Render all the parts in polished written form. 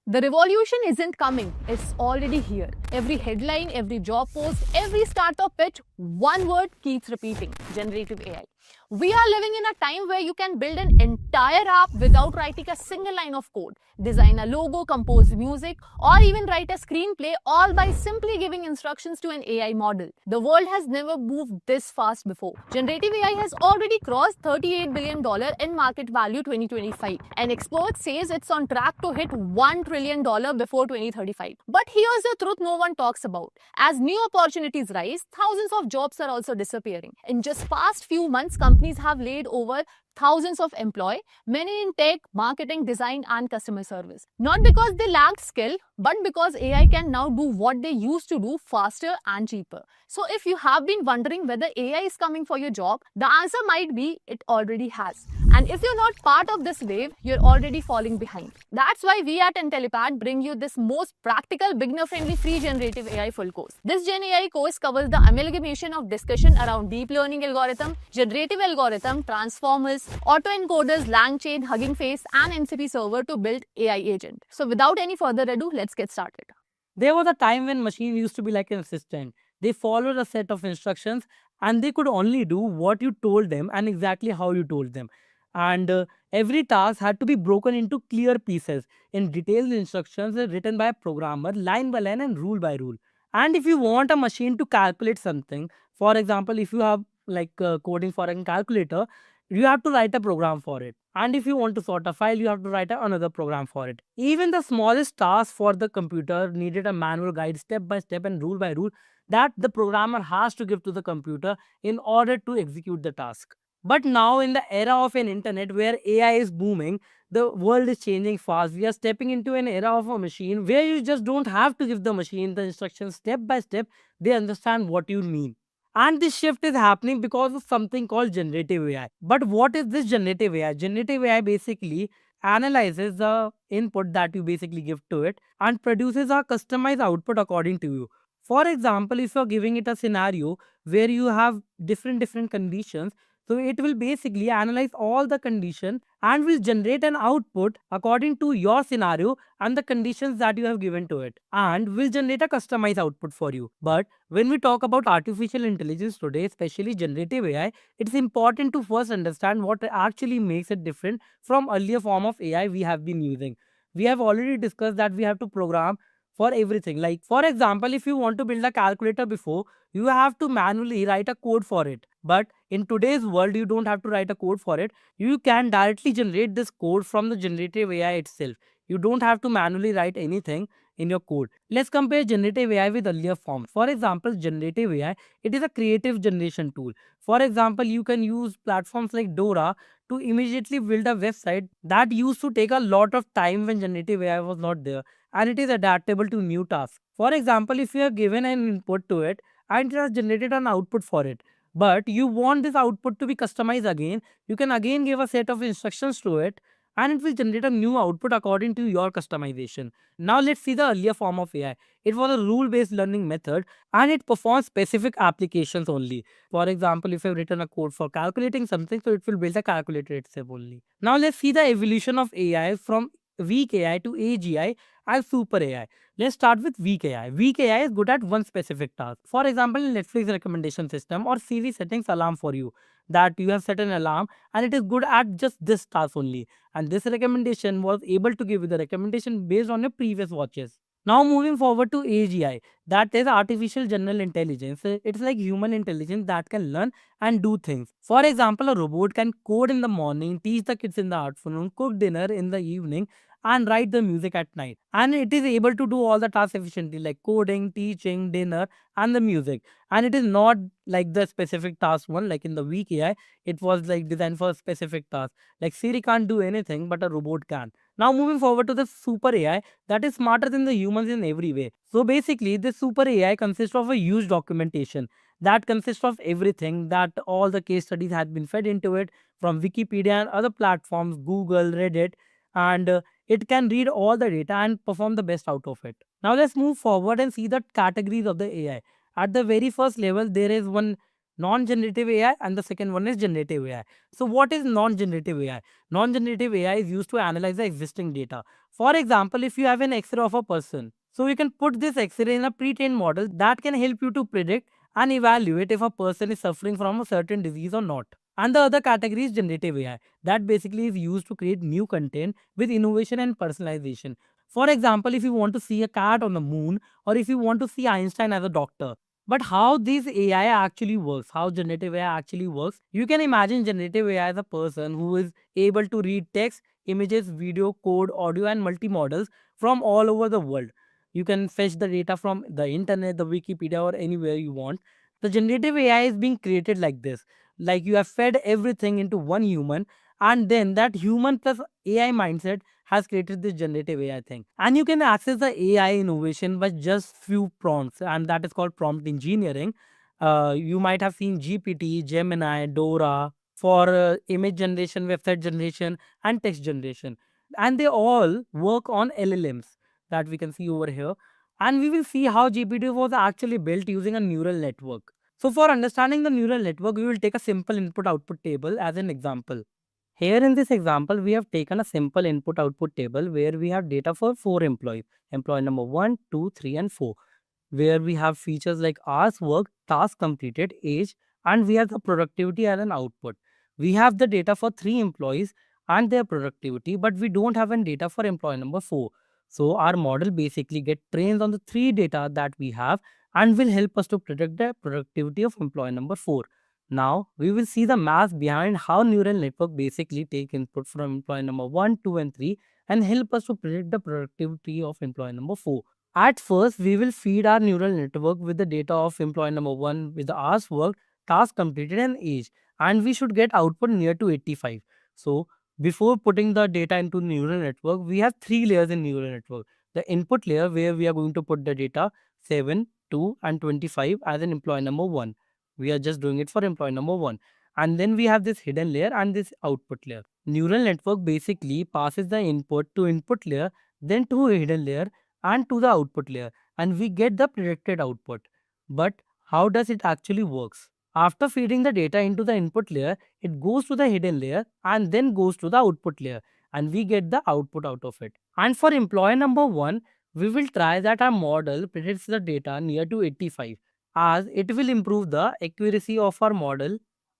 The revolution isn't coming, it's already here. Every headline, every job post, every startup pitch, one word keeps repeating: generative AI. We are living in a time where you can build an entire app without writing a single line of code, design a logo, compose music, or even write a screenplay, all by simply giving instructions to an AI model. The world has never moved this fast before. Generative AI has already crossed $38 billion in market value 2025, and experts says it's on track to hit $1 trillion before 2035. But here's the truth no one talks about. As new opportunities rise, thousands of jobs are also disappearing. In just past few months, companies have laid over thousands of employees, many in tech, marketing, design, and customer service. Not because they lacked skill, but because AI can now do what they used to do faster and cheaper. So if you have been wondering whether AI is coming for your job, the answer might be it already has. And if you're not part of this wave, you're already falling behind. That's why we at Intellipaat bring you this most practical, beginner-friendly, free generative AI full course. This Gen AI course covers the amalgamation of discussion around deep learning algorithm, generative algorithm, transformers, autoencoders, LangChain, Hugging Face, and MCP server to build AI agent. So without any further ado, let's get started. There was a time when machine used to be like an assistant. They followed a set of instructions and they could only do what you told them and exactly how you told them. And every task had to be broken into clear pieces in detailed instructions written by a programmer, line by line and rule by rule. And if you want a machine to calculate something, for example, if you have coding for a calculator, you have to write a program for it. And if you want to sort a file, you have to write another program for it. Even the smallest task for the computer needed a manual guide step by step and rule by rule that the programmer has to give to the computer in order to execute the task. But now, in the era of an internet where AI is booming, the world is changing fast. We are stepping into an era of a machine where you just don't have to give the machine the instructions step by step. They understand what you mean. And this shift is happening because of something called generative AI. But what is this generative AI? Generative AI basically analyzes the input that you basically give to it and produces a customized output according to you. For example, if you're giving it a scenario where you have different conditions, so it will basically analyze all the condition and will generate an output according to your scenario and the conditions that you have given to it, and will generate a customized output for you. But when we talk about artificial intelligence today, especially generative AI, it's important to first understand what actually makes it different from earlier form of AI we have been using. We have already discussed that we have to program for everything. Like for example, if you want to build a calculator before, you have to manually write a code for it. But in today's world, you don't have to write a code for it. You can directly generate this code from the generative AI itself. You don't have to manually write anything in your code. Let's compare generative AI with earlier forms. For example, generative AI, it is a creative generation tool. For example, you can use platforms like Dora to immediately build a website that used to take a lot of time when generative AI was not there, and it is adaptable to new tasks. For example, if you have given an input to it and it has generated an output for it, but you want this output to be customized again, you can again give a set of instructions to it and it will generate a new output according to your customization. Now let's see the earlier form of AI. It was a rule-based learning method and it performs specific applications only. For example, if you've written a code for calculating something, so it will build a calculator itself only. Now let's see the evolution of AI from weak AI to AGI and super AI. Let's start with weak AI. Weak AI is good at one specific task. For example, in Netflix recommendation system or Siri settings alarm for you, that you have set an alarm and it is good at just this task only. And this recommendation was able to give you the recommendation based on your previous watches. Now moving forward to AGI, that is artificial general intelligence. It's like human intelligence that can learn and do things. For example, a robot can code in the morning, teach the kids in the afternoon, cook dinner in the evening, and write the music at night. And it is able to do all the tasks efficiently, like coding, teaching, dinner, and the music. And it is not like the specific task one, like in the weak AI, it was like designed for a specific task. Like Siri can't do anything, but a robot can. Now moving forward to the super AI that is smarter than the humans in every way. So basically, this super AI consists of a huge documentation that consists of everything, that all the case studies had been fed into it from Wikipedia and other platforms, Google, Reddit, and it can read all the data and perform the best out of it. Now let's move forward and see the categories of the AI. At the very first level, there is one non-generative AI, and the second one is generative AI. So what is non-generative AI? Non-generative AI is used to analyze the existing data. For example, if you have an X-ray of a person, so you can put this X-ray in a pre-trained model that can help you to predict and evaluate if a person is suffering from a certain disease or not. And the other category is generative AI, that basically is used to create new content with innovation and personalization. For example, if you want to see a cat on the moon, or if you want to see Einstein as a doctor. But how this AI actually works, how generative AI actually works, you can imagine generative AI as a person who is able to read text, images, video, code, audio, and multimodals from all over the world. You can fetch the data from the internet, the Wikipedia, or anywhere you want. The generative AI is being created like this. Like you have fed everything into one human, and then that human plus AI mindset has created this generative AI thing. And you can access the AI innovation by just few prompts, and that is called prompt engineering. You might have seen GPT, Gemini, Dora for image generation, website generation, and text generation. And they all work on LLMs that we can see over here. And we will see how GPT was actually built using a neural network. So for understanding the neural network, we will take a simple input output table as an example. Here in this example, we have taken a simple input output table where we have data for 4 employees. Employee number 1, 2, 3, and 4, where we have features like hours worked, task completed, age, and we have the productivity as an output. We have the data for 3 employees and their productivity, but we don't have any data for employee number 4. So our model basically get trained on the 3 data that we have and will help us to predict the productivity of employee number 4. Now we will see the math behind how neural network basically take input from employee number 1, 2, and 3 and help us to predict the productivity of employee number 4. At first, we will feed our neural network with the data of employee number 1 with the hours worked, task completed, and age. And we should get output near to 85. So, before putting the data into neural network, we have 3 layers in neural network. The input layer where we are going to put the data 7, 2, and 25 as an employee number 1. We are just doing it for employee number 1. And then we have this hidden layer and this output layer. Neural network basically passes the input to input layer, then to hidden layer, and to the output layer, and we get the predicted output. But how does it actually works? After feeding the data into the input layer, it goes to the hidden layer and then goes to the output layer, and we get the output out of it. And for employee number 1, we will try that our model predicts the data near to 85, as it will improve the accuracy of our model,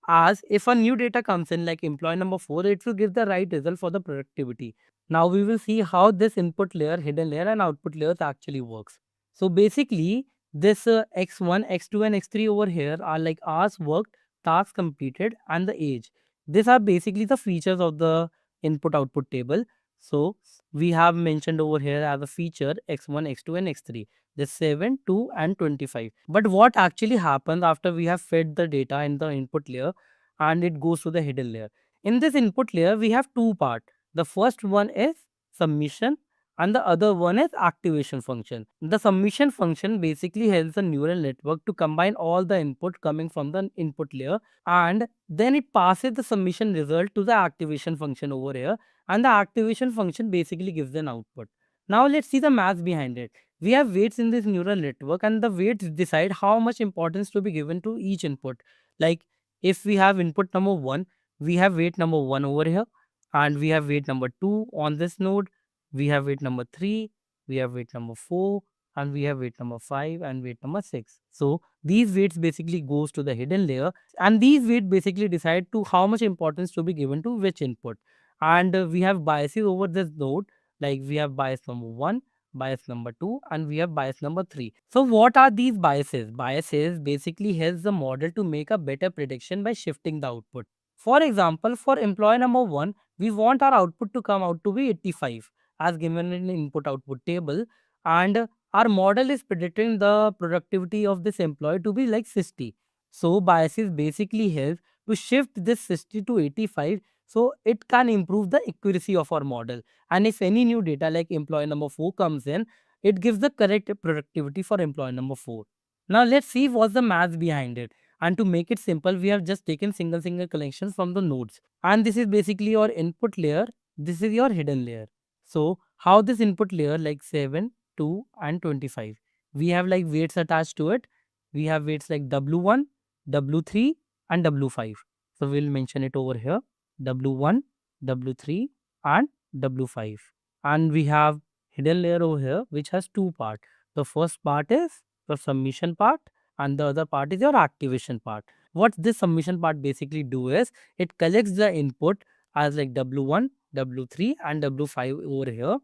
as if a new data comes in like employee number 4, it will give the right result for the productivity. Now we will see how this input layer, hidden layer, and output layers actually works. So basically, this x1, x2, and x3 over here are like hours worked, tasks completed, and the age. These are basically the features of the input output table. So we have mentioned over here as a feature x1, x2, and x3. The 7, 2, and 25. But what actually happens after we have fed the data in the input layer and it goes to the hidden layer? In this input layer, we have two parts. The first one is submission and the other one is activation function. The submission function basically helps the neural network to combine all the input coming from the input layer, and then it passes the submission result to the activation function over here, and the activation function basically gives an output. Now let's see the math behind it. We have weights in this neural network, and the weights decide how much importance to be given to each input. Like if we have input number 1, we have weight number 1 over here, and we have weight number 2 on this node, we have weight number 3, we have weight number 4, and we have weight number 5 and weight number 6. So these weights basically goes to the hidden layer, and these weights basically decide to how much importance to be given to which input. And we have biases over this node, like we have bias number 1, bias number 2, and we have bias number 3. So what are these biases? Biases basically helps the model to make a better prediction by shifting the output. For example, for employee number 1, we want our output to come out to be 85 as given in the input output table, and our model is predicting the productivity of this employee to be like 60. So biases basically help to shift this 60 to 85, so it can improve the accuracy of our model. And if any new data like employee number 4 comes in, it gives the correct productivity for employee number 4. Now let's see what's the math behind it. And to make it simple, we have just taken single connections from the nodes. And this is basically your input layer. This is your hidden layer. So how this input layer like 7, 2, and 25. We have like weights attached to it. We have weights like W1, W3 and W5. So we'll mention it over here, W1, W3 and W5. And we have hidden layer over here which has two parts. The first part is the submission part and the other part is your activation part. What this submission part basically do is it collects the input as like W1, W3 and W5 over here,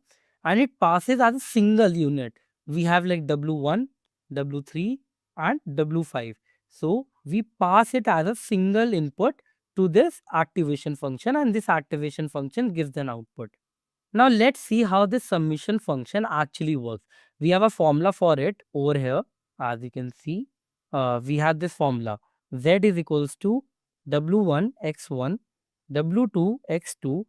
and it passes as a single unit. We have like W1, W3 and W5. So we pass it as a single input to this activation function, and this activation function gives an output. Now let's see how this submission function actually works. We have a formula for it over here. As you can see, we have this formula. Z is equals to W1 x1, W2 x2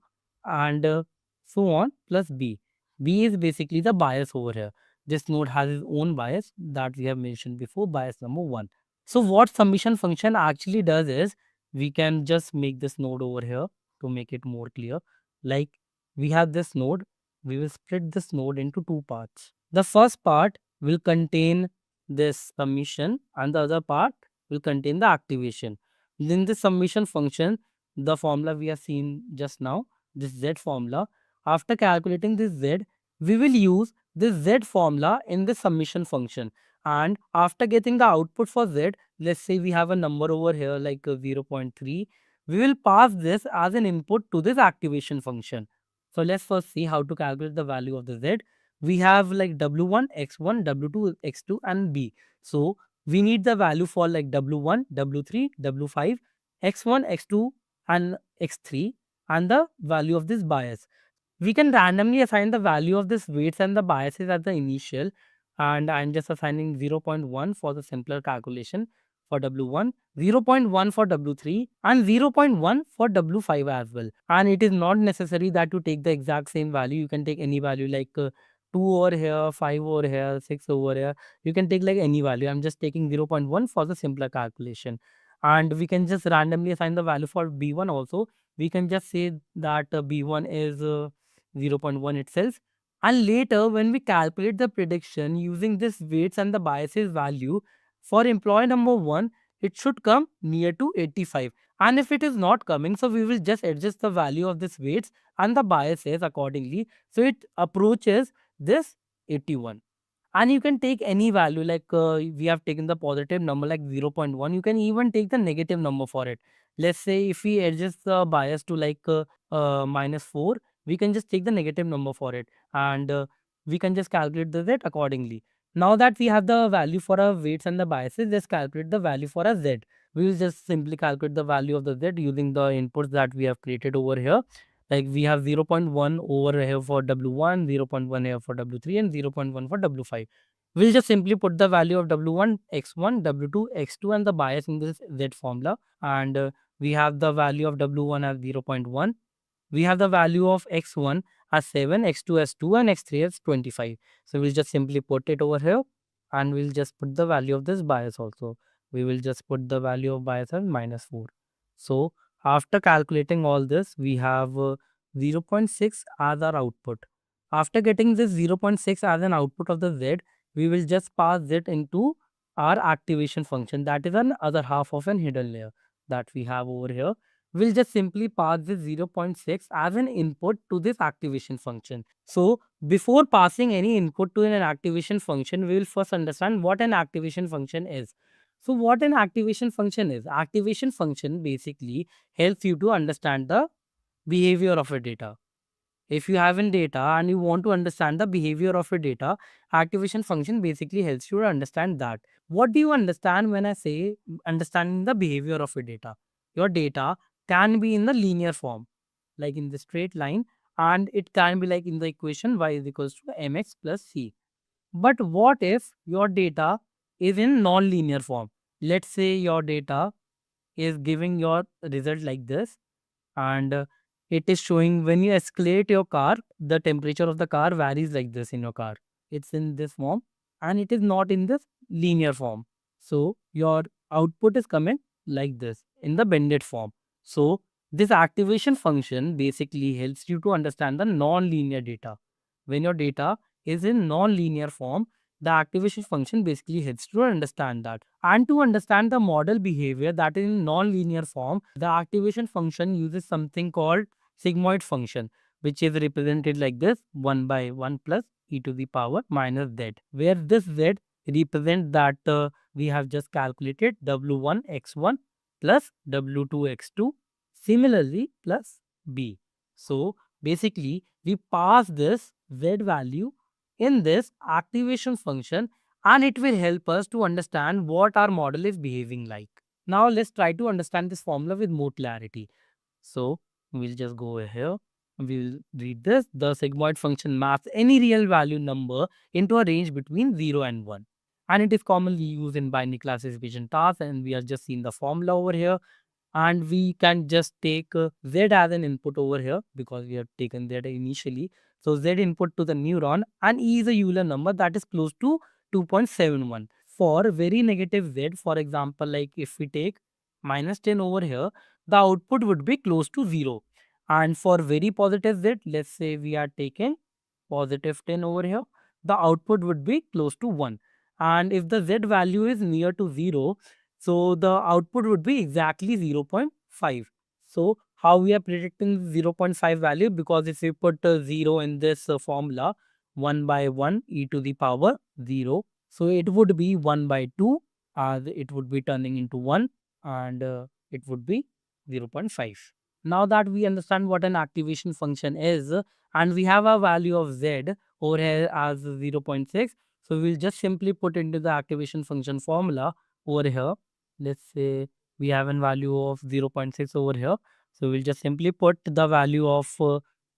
and so on plus B. B is basically the bias over here. This node has its own bias that we have mentioned before, bias number 1. So what submission function actually does is, we can just make this node over here to make it more clear. Like, we have this node, we will split this node into two parts. The first part will contain this submission and the other part will contain the activation. In this submission function, the formula we have seen just now, this Z formula, after calculating this Z, we will use this Z formula in the submission function. And after getting the output for Z, let's say we have a number over here like 0.3, we will pass this as an input to this activation function. So let's first see how to calculate the value of the Z. We have like W1, X1, W2, X2 and B. So we need the value for like W1, W3, W5, X1, X2 and X3 and the value of this bias. We can randomly assign the value of this weights and the biases at the initial, and I'm just assigning 0.1 for the simpler calculation for W1, 0.1 for W3 and 0.1 for W5 as well. And it is not necessary that you take the exact same value. You can take any value like 2 over here, 5 over here, 6 over here. You can take like any value. I'm just taking 0.1 for the simpler calculation. And we can just randomly assign the value for B1 also. We can just say that B1 is 0.1 itself. And later, when we calculate the prediction using this weights and the biases value, for employee number 1, it should come near to 85. And if it is not coming, so we will just adjust the value of this weights and the biases accordingly. So it approaches this 81. And you can take any value like we have taken the positive number like 0.1. You can even take the negative number for it. Let's say if we adjust the bias to like -4, we can just take the negative number for it, and we can just calculate the Z accordingly. Now that we have the value for our weights and the biases, let's calculate the value for a Z. We will just simply calculate the value of the Z using the inputs that we have created over here. Like we have 0.1 over here for W1, 0.1 here for W3 and 0.1 for W5. We'll just simply put the value of W1, X1, W2, X2 and the bias in this Z formula. And we have the value of W1 as 0.1. We have the value of X1 as 7, X2 as 2 and X3 as 25. So we'll just simply put it over here and we'll just put the value of this bias also. We will just put the value of bias as -4. So after calculating all this, we have 0.6 as our output. After getting this 0.6 as an output of the Z, we will just pass it into our activation function. That is an other half of an hidden layer that we have over here. We'll just simply pass this 0.6 as an input to this activation function. So before passing any input to an activation function, we will first understand what an activation function is. So what an activation function is? Activation function basically helps you to understand the behavior of a data. If you have in data and you want to understand the behavior of a data, activation function basically helps you to understand that. What do you understand when I say understanding the behavior of a data? Your data can be in the linear form, like in the straight line, and it can be like in the equation y is equals to mx plus c. But what if your data is in non-linear form? Let's say your data is giving your result like this, and it is showing when you escalate your car, the temperature of the car varies like this in your car. It's in this form and it is not in this linear form. So your output is coming like this in the bended form. So this activation function basically helps you to understand the non-linear data. When your data is in non-linear form, The activation function basically helps to understand that. And to understand the model behavior that is in non-linear form, the activation function uses something called sigmoid function, which is represented like this: 1 by 1 plus e to the power minus z, where this z represents that we have just calculated w1 x1 plus w2 x2, similarly plus b. So basically we pass this z value in this activation function, and it will help us to understand what our model is behaving like. Now let's try to understand this formula with more clarity. So we'll just go here. We'll read this. The sigmoid function maps any real value number into a range between 0 and 1. And it is commonly used in binary classification tasks. And we have just seen the formula over here. And we can just take z as an input over here because we have taken z initially. So z input to the neuron, and e is a Euler number that is close to 2.71. For very negative z, for example, like if we take minus 10 over here, the output would be close to 0. And for very positive z, let's say we are taking positive 10 over here, the output would be close to 1. And if the z value is near to 0, so the output would be exactly 0.5. So how we are predicting 0.5 value? Because if we put 0 in this formula, 1 by 1 e to the power 0, so it would be 1 by 2, as it would be turning into 1, and it would be 0.5. Now that we understand what an activation function is, and we have a value of z over here as 0.6, so we'll just simply put into the activation function formula over here. Let's say we have a value of 0.6 over here. So we'll just simply put the value of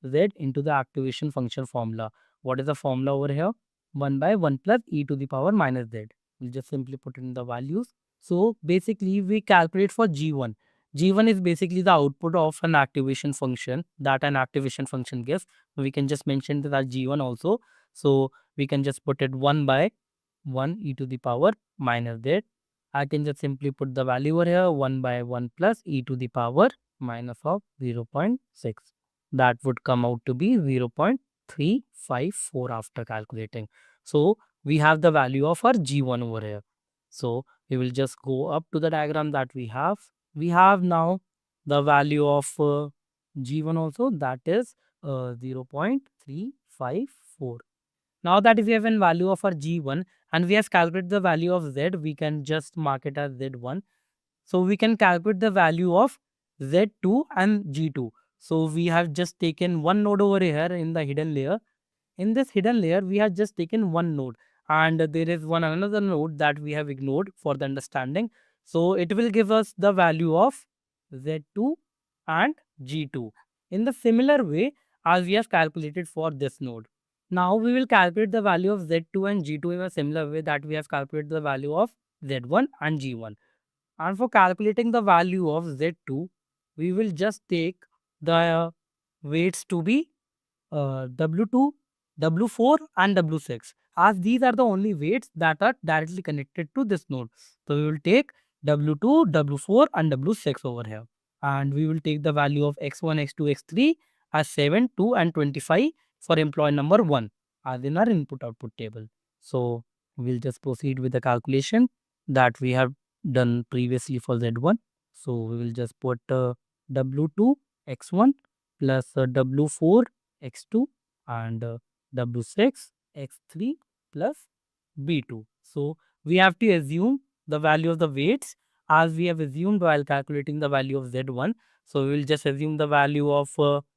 z into the activation function formula. What is the formula over here? 1 by 1 plus e to the power minus z. We'll just simply put in the values. So basically we calculate for G1. G1 is basically the output of an activation function that an activation function gives. We can just mention that G1 also. So we can just put it 1 by 1 e to the power minus z. I can just simply put the value over here, 1 by 1 plus e to the power minus of 0.6. That would come out to be 0.354 after calculating. So we have the value of our G1 over here. So we will just go up to the diagram that we have. We have now the value of G1 also, that is 0.354. Now that we have a value of our G1 and we have calculated the value of Z, we can just mark it as Z1. So we can calculate the value of Z2 and G2. So we have just taken one node over here in the hidden layer. In this hidden layer, we have just taken one node, and there is one another node that we have ignored for the understanding. So it will give us the value of Z2 and G2 in the similar way as we have calculated for this node. Now we will calculate the value of Z2 and G2 in a similar way that we have calculated the value of Z1 and G1. And for calculating the value of Z2, we will just take the weights to be W2, W4 and W6, as these are the only weights that are directly connected to this node. So we will take W2, W4 and W6 over here. And we will take the value of X1, X2, X3 as 7, 2 and 25 for employee number 1 as in our input output table. So we'll just proceed with the calculation that we have done previously for Z1. So we will just put W2 X1 plus W4 X2 and W6 X3 plus B2. So we have to assume the value of the weights as we have assumed while calculating the value of Z1. So we will just assume the value of,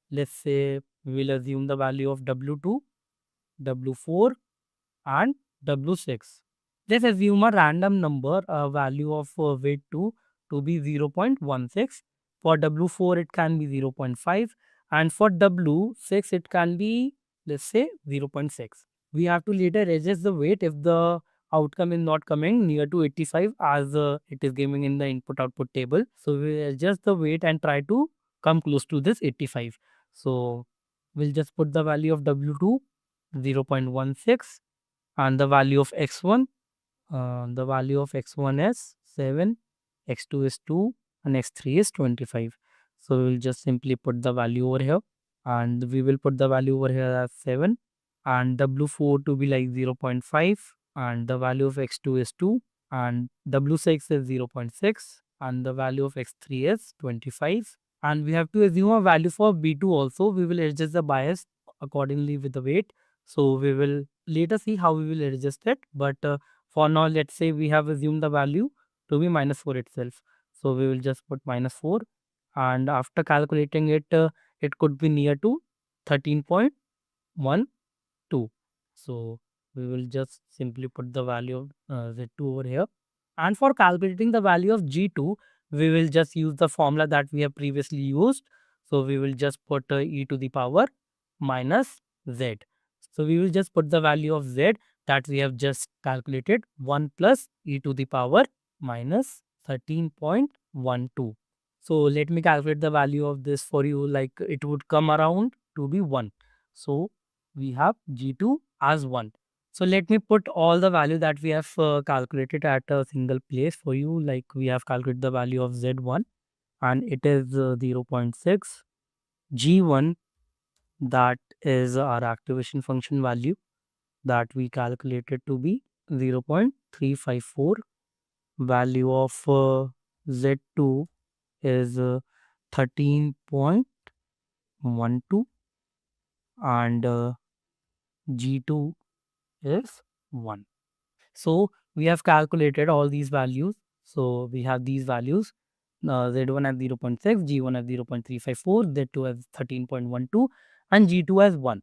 let's say, we will assume the value of W2, W4 and W6. Let's assume a random number, a value of weight 2 to be 0.16. For W4 it can be 0.5, and for W6 it can be, let's say, 0.6. We have to later adjust the weight if the outcome is not coming near to 85 as it is given in the input output table. So we adjust the weight and try to come close to this 85. So we'll just put the value of W2 0.16 and the value of x1, the value of x1 is 7, x2 is 2 and x3 is 25. So we will just simply put the value over here, and we will put the value over here as 7 and w4 to be like 0.5 and the value of x2 is 2, and w6 is 0.6, and the value of x3 is 25. And we have to assume a value for b2 also. We will adjust the bias accordingly with the weight. So we will later see how we will adjust it. But for now, let's say we have assumed the value to be minus 4 itself. So we will just put minus 4, and after calculating it, it could be near to 13.12. So we will just simply put the value of Z2 over here. And for calculating the value of G2, we will just use the formula that we have previously used. So we will just put e to the power minus Z. So we will just put the value of Z that we have just calculated, 1 plus e to the power minus 13.12. So let me calculate the value of this for you, like it would come around to be 1. So we have G2 as 1. So let me put all the value that we have calculated at a single place for you. Like we have calculated the value of Z1, and it is 0.6. G1, that is our activation function value that we calculated to be 0.354. Value of Z2 is 13.12, and G2 is 1. So we have calculated all these values. So we have these values, Z1 as 0.6, G1 as 0.354, Z2 as 13.12, and G2 as 1.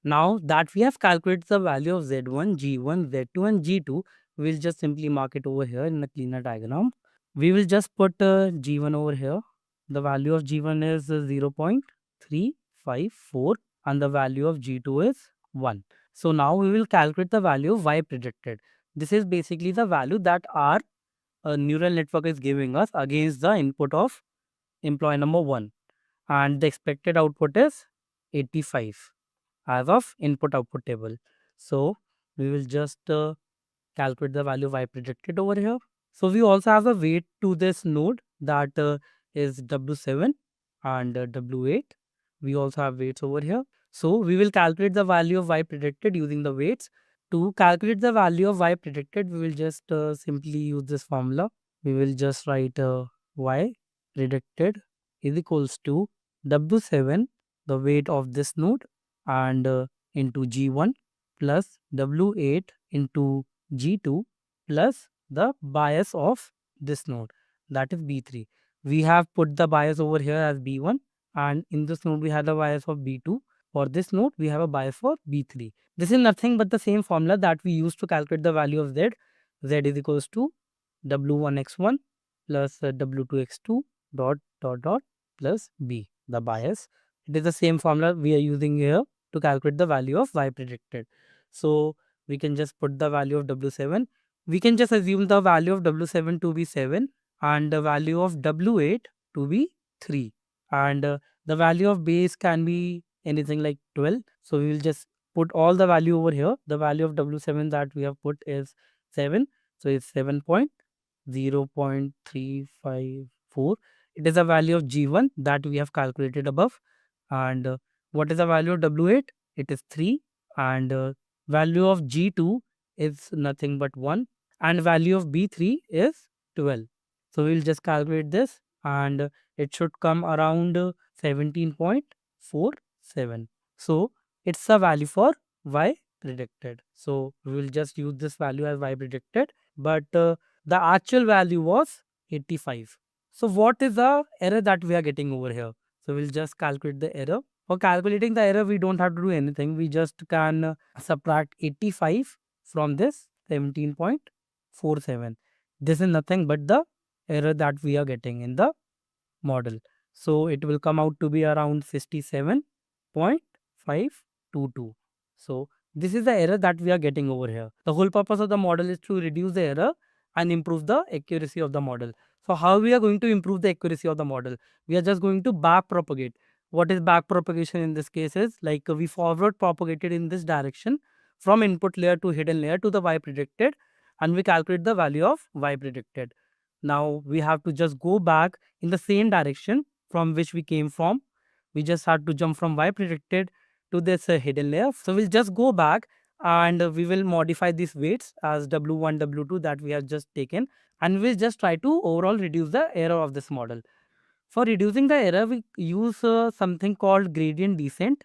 Now that we have calculated the value of Z1, G1, Z2, and G2, we'll just simply mark it over here in a cleaner diagram. We will just put G1 over here. The value of G1 is 0.354, and the value of G2 is 1. So now we will calculate the value of y predicted. This is basically the value that our neural network is giving us against the input of employee number 1. And the expected output is 85 as of input output table. So we will just calculate the value of y predicted over here. So we also have a weight to this node that is W7 and W8. We also have weights over here. So we will calculate the value of y predicted using the weights. To calculate the value of y predicted, we will just simply use this formula. We will just write y predicted is equals to W7, the weight of this node, and into G1 plus W8 into G2 plus the bias of this node, that is B3. We have put the bias over here as B1, and in this node we have the bias of B2. For this node we have a bias for B3. This is nothing but the same formula that we used to calculate the value of Z. Z is equals to W1x1 plus W2x2 dot plus B, the bias. It is the same formula we are using here to calculate the value of y predicted. So we can just put the value of W7. We can just assume the value of W7 to be 7 and the value of W8 to be 3. And the value of base can be anything like 12. So we will just put all the value over here. The value of W7 that we have put is 7. So it's 7.0.354. It is a value of G1 that we have calculated above. And what is the value of W8? It is 3. And value of G2 is nothing but 1. And value of B3 is 12. So we'll just calculate this, and it should come around 17.47. So it's a value for y predicted. So we will just use this value as y predicted, but the actual value was 85. So what is the error that we are getting over here? So we'll just calculate the error. For calculating the error, we don't have to do anything. We just can subtract 85 from this 17.47. This is nothing but the error that we are getting in the model. So it will come out to be around 57.522. So this is the error that we are getting over here. The whole purpose of the model is to reduce the error and improve the accuracy of the model. So how we are going to improve the accuracy of the model? We are just going to back propagate. What is back propagation in this case is like we forward propagated in this direction from input layer to hidden layer to the y predicted, and we calculate the value of y predicted. Now we have to just go back in the same direction from which we came from. We just have to jump from y predicted to this hidden layer. So we'll just go back and we will modify these weights as W1, W2 that we have just taken, and we'll just try to overall reduce the error of this model. For reducing the error, we use something called gradient descent.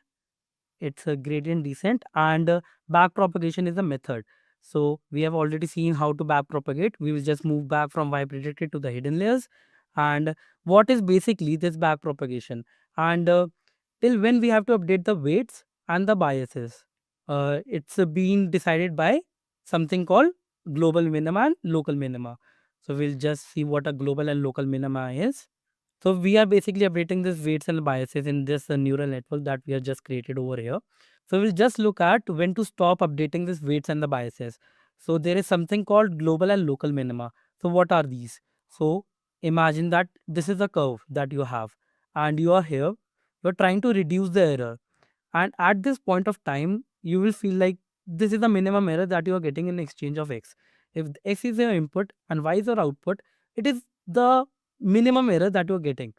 It's a gradient descent, and back propagation is a method. So we have already seen how to back propagate. We will just move back from Y predicted to the hidden layers. And what is basically this back propagation? And till when we have to update the weights and the biases. It's being decided by something called global minima and local minima. So we'll just see what a global and local minima is. So we are basically updating these weights and biases in this neural network that we have just created over here. So we'll just look at when to stop updating these weights and the biases. So there is something called global and local minima. So what are these? So imagine that this is a curve that you have, and you are here. You're trying to reduce the error, and at this point of time you will feel like this is the minimum error that you are getting in exchange of x. If x is your input and y is your output, it is the minimum error that you are getting,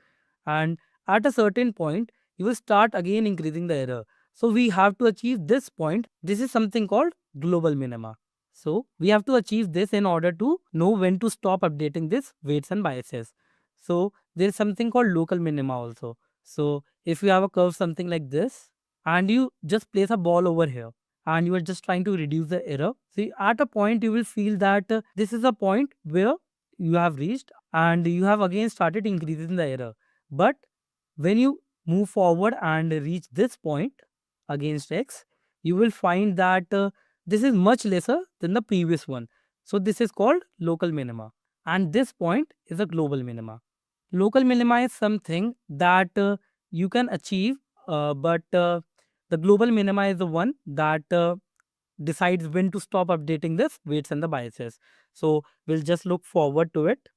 and at a certain point you will start again increasing the error. So we have to achieve this point. This is something called global minima. So we have to achieve this in order to know when to stop updating this weights and biases. So there is something called local minima also. So if you have a curve something like this, and you just place a ball over here, and you are just trying to reduce the error. See, at a point you will feel that this is a point where you have reached, and you have again started increasing the error. But when you move forward and reach this point against x, you will find that this is much lesser than the previous one. So this is called local minima, and this point is a global minima. Local minima is something that you can achieve, but the global minima is the one that decides when to stop updating this weights and the biases. So we'll just look forward to it.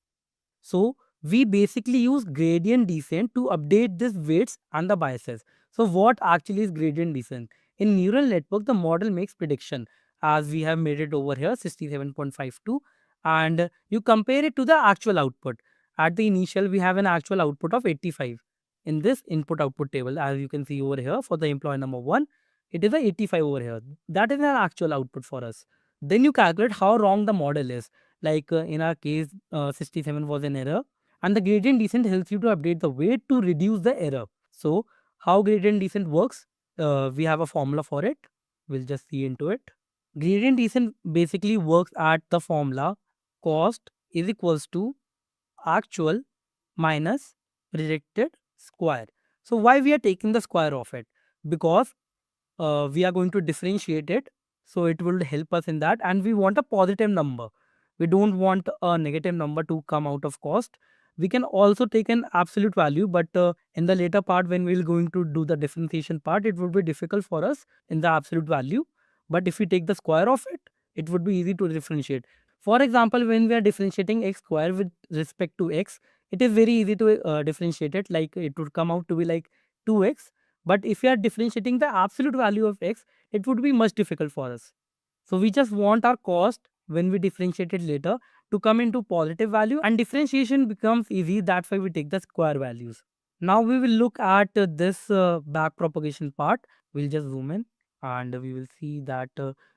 So we basically use gradient descent to update these weights and the biases. So what actually is gradient descent? In neural network, the model makes prediction, as we have made it over here, 67.52, and you compare it to the actual output. At the initial, we have an actual output of 85 in this input output table, as you can see over here for the employee number 1. It is a 85 over here. That is an actual output for us. Then you calculate how wrong the model is. Like in our case, 67 was an error, and the gradient descent helps you to update the weight to reduce the error. So how gradient descent works? We have a formula for it. We'll just see into it. Gradient descent basically works at the formula cost is equals to actual minus predicted square. So why we are taking the square of it? Because we are going to differentiate it, so it will help us in that, and we want a positive number. We don't want a negative number to come out of cost. We can also take an absolute value, but in the later part when we're going to do the differentiation part, it would be difficult for us in the absolute value. But if we take the square of it, it would be easy to differentiate. For example, when we are differentiating x square with respect to x, it is very easy to differentiate it. Like it would come out to be like 2x. But if we are differentiating the absolute value of x, it would be much difficult for us. So we just want our cost when we differentiate it later to come into positive value, and differentiation becomes easy. That's why we take the square values. Now we will look at this back propagation part. We'll just zoom in, and we will see that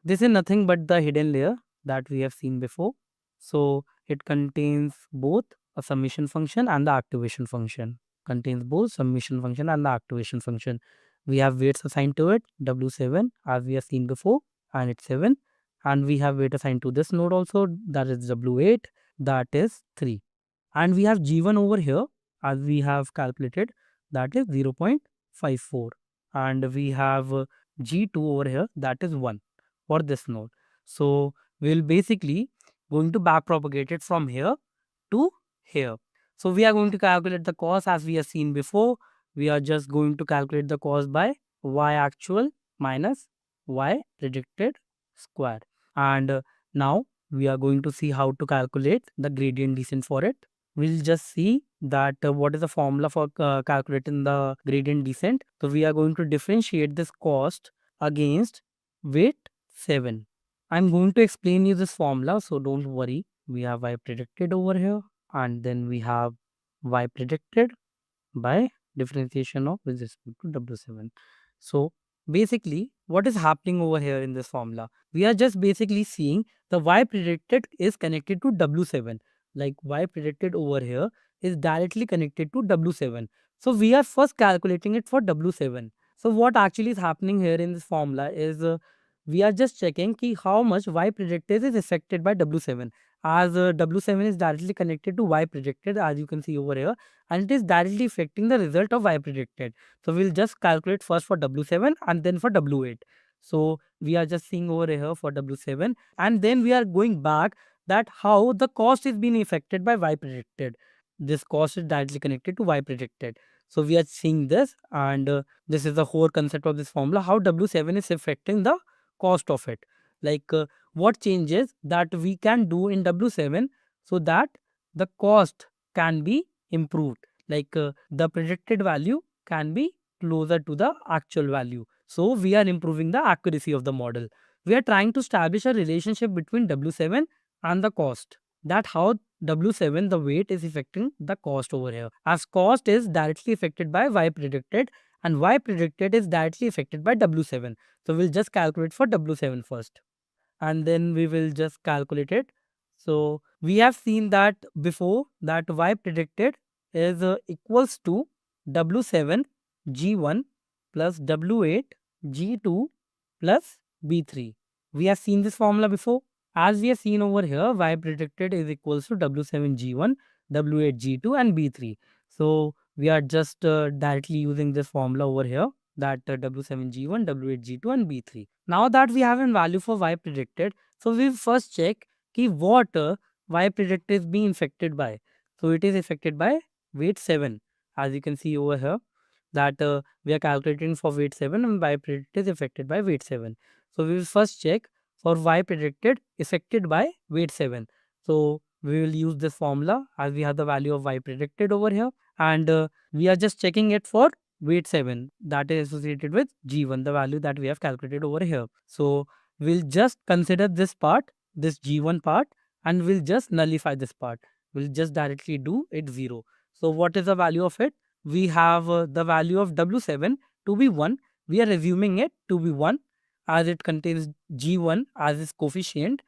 this is nothing but the hidden layer that we have seen before. So it contains both a summation function and the activation function. Contains both summation function and the activation function. We have weights assigned to it, W7, as we have seen before, and it's 7. And we have weight assigned to this node also, that is W8, that is 3. And we have G1 over here, as we have calculated, that is 0.54. And we have G2 over here, that is 1 for this node. So we'll basically going to back propagate it from here to here. So we are going to calculate the cost as we have seen before. We are just going to calculate the cost by y actual minus y predicted square. And now we are going to see how to calculate the gradient descent for it. We'll just see that what is the formula for calculating the gradient descent. So we are going to differentiate this cost against weight 7. I'm going to explain you this formula, so don't worry. We have y predicted over here, and then we have y predicted by differentiation of with respect to W7. So basically what is happening over here in this formula? We are just basically seeing the y predicted is connected to W7. Like y predicted over here is directly connected to W7. So we are first calculating it for W7. So what actually is happening here in this formula is we are just checking ki how much y predicted is affected by W7. As W7 is directly connected to y predicted, as you can see over here, and it is directly affecting the result of y predicted. So we'll just calculate first for W7 and then for W8. So we are just seeing over here for W7, and then we are going back that how the cost is being affected by y predicted. This cost is directly connected to y predicted. So we are seeing this, and this is the whole concept of this formula, how W7 is affecting the cost of it. Like what changes that we can do in W7 so that the cost can be improved. Like the predicted value can be closer to the actual value. So we are improving the accuracy of the model. We are trying to establish a relationship between W7 and the cost. That how W7, the weight, is affecting the cost over here. As cost is directly affected by y predicted, and y predicted is directly affected by W7. So we'll just calculate for W7 first, and then we will just calculate it. So we have seen that before that y predicted is equals to W7 G1 plus W8 G2 plus B3. We have seen this formula before. As we have seen over here, y predicted is equals to W7 G1, W8 G2 and B3. So we are just directly using this formula over here, that W7 G1, W8 G2 and B3. Now that we have a value for y predicted, so we first check ki what y predicted is being affected by. So it is affected by weight 7. As you can see over here, that we are calculating for weight 7 and y predicted is affected by weight 7. So we will first check for y predicted affected by weight 7. So we will use this formula as we have the value of y predicted over here, and we are just checking it for weight 7 that is associated with G1, the value that we have calculated over here. So we'll just consider this part, this G1 part, and we'll just nullify this part. We'll just directly do it 0. So what is the value of it? We have the value of W7 to be 1. We are assuming it to be 1 as it contains G1 as its coefficient,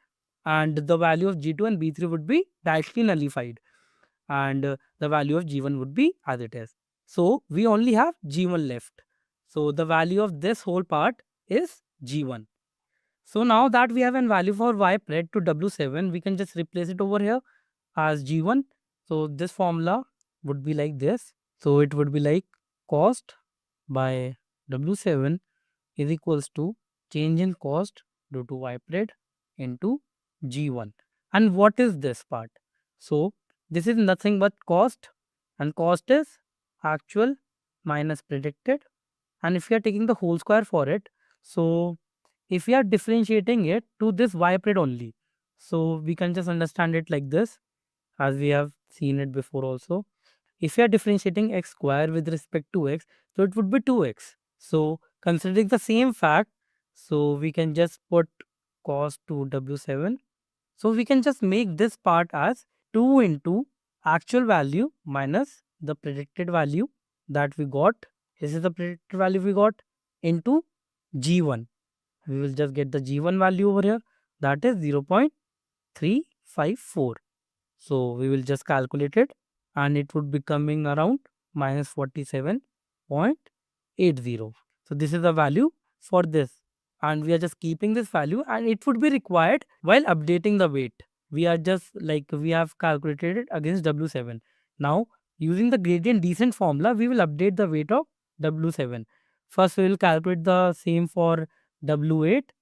and the value of G2 and B3 would be directly nullified, and the value of G1 would be as it is. So we only have G1 left. So the value of this whole part is G1. So now that we have a value for y pred to W7, we can just replace it over here as G1. So this formula would be like this. So it would be like cost by W7 is equals to change in cost due to y pred into G1. And what is this part? So this is nothing but cost, and cost is actual minus predicted. And if we are taking the whole square for it, so if we are differentiating it to this y pred only, so we can just understand it like this, as we have seen it before also. If we are differentiating x square with respect to x, so it would be 2x. So considering the same fact, so we can just put cos to W7. So we can just make this part as 2 into actual value minus the predicted value that we got. This is the predicted value we got into G1. We will just get the G1 value over here, that is 0.354. So we will just calculate it, and it would be coming around minus 47.80. So this is the value for this, and we are just keeping this value, and it would be required while updating the weight. We are just like we have calculated it against W7. Now using the gradient descent formula, we will update the weight of W7. First we will calculate the same for W8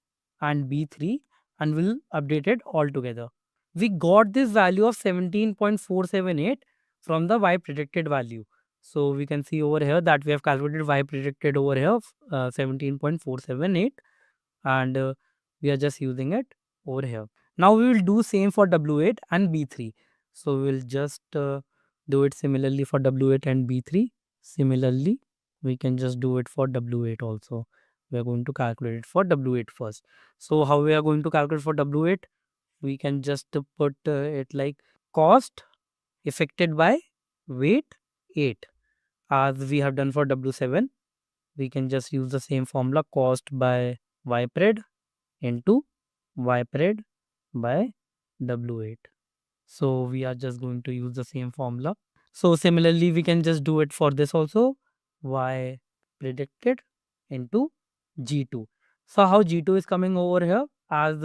and B3, and we'll update it all together. We got this value of 17.478 from the y predicted value. So we can see over here that we have calculated y predicted over here 17.478, and we are just using it over here. Now we will do same for W8 and B3. So we will just do it similarly for W8 and B3. Similarly, we can just do it for W8 also. We are going to calculate it for W8 first. So how we are going to calculate for W8? We can just put it like cost affected by weight 8, as we have done for W7. We can just use the same formula, cost by ypred into ypred by W8. So we are just going to use the same formula. So similarly, we can just do it for this also. Y predicted into G2. So how G2 is coming over here, as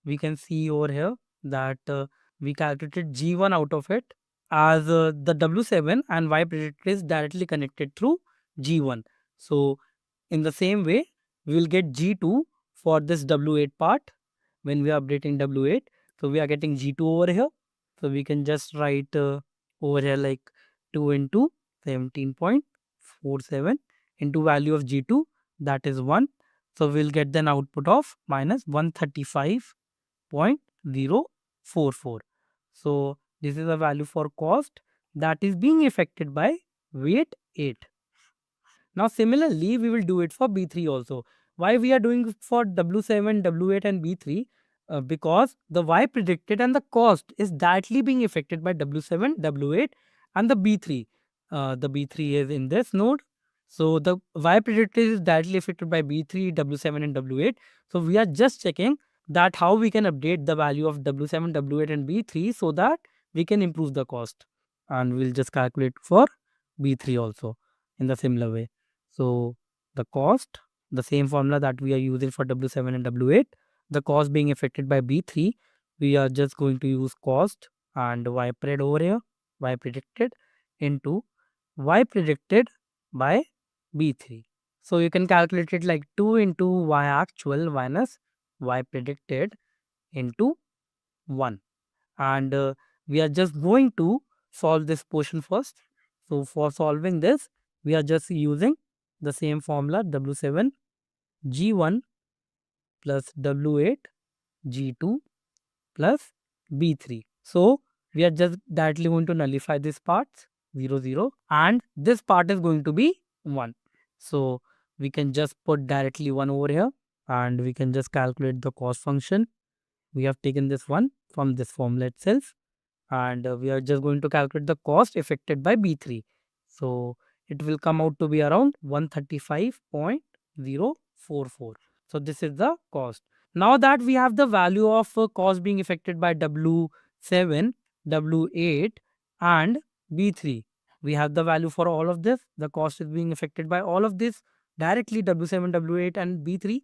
we can see over here that we calculated G1 out of it, as the W7 and Y predicted is directly connected through G1. So in the same way, we will get G2 for this W8 part when we are updating W8. So we are getting G2 over here. So we can just write over here like 2 into 17.47 into value of G2, that is 1. So we'll get an output of minus 135.044. So this is a value for cost that is being affected by weight 8. Now similarly, we will do it for B3 also. Why we are doing it for W7, W8 and B3? Because the Y predicted and the cost is directly being affected by W7, W8 and the B3. The B3 is in this node. So the Y predicted is directly affected by B3, W7 and W8. So we are just checking that how we can update the value of W7, W8 and B3 so that we can improve the cost. And we'll just calculate for B3 also in the similar way. So the cost, the same formula that we are using for W7 and W8, the cost being affected by B3, we are just going to use cost and Y pred over here, Y predicted into Y predicted by B3. So you can calculate it like 2 into Y actual minus Y predicted into 1. And we are just going to solve this portion first. So for solving this, we are just using the same formula W7 G1 plus W8 G2 plus B3. So we are just directly going to nullify this parts 0 0 and this part is going to be 1. So we can just put directly 1 over here and we can just calculate the cost function. We have taken this one from this formula itself and we are just going to calculate the cost affected by B3. So it will come out to be around 135.044. So this is the cost. Now that we have the value of cost being affected by W7, W8 and B3, we have the value for all of this. The cost is being affected by all of this directly, W7, W8 and B3.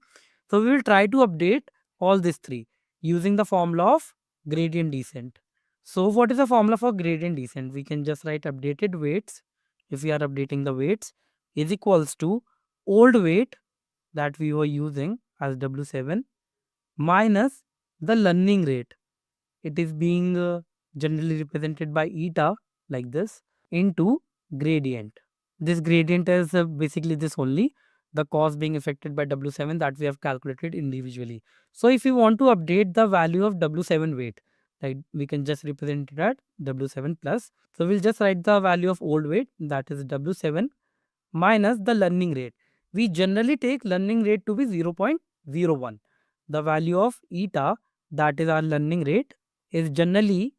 So we will try to update all these three using the formula of gradient descent. So what is the formula for gradient descent? We can just write updated weights. If we are updating the weights is equals to old weight that we were using as W7 minus the learning rate. It is being generally represented by eta like this into gradient. This gradient is basically this only, the cost being affected by W7 that we have calculated individually. So if we want to update the value of W7 weight, like we can just represent it at W7 plus. So we'll just write the value of old weight, that is W7 minus the learning rate. We generally take learning rate to be 0.01. The value of eta, that is our learning rate, is generally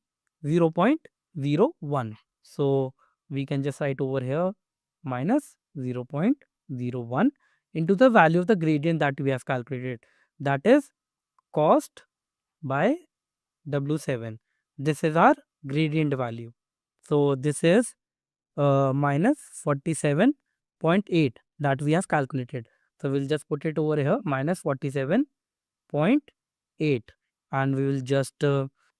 0.01. So we can just write over here minus 0.01 into the value of the gradient that we have calculated, that is cost by W7. This is our gradient value. So this is minus 47.8 that we have calculated. So we'll just put it over here minus 47.8 and we will just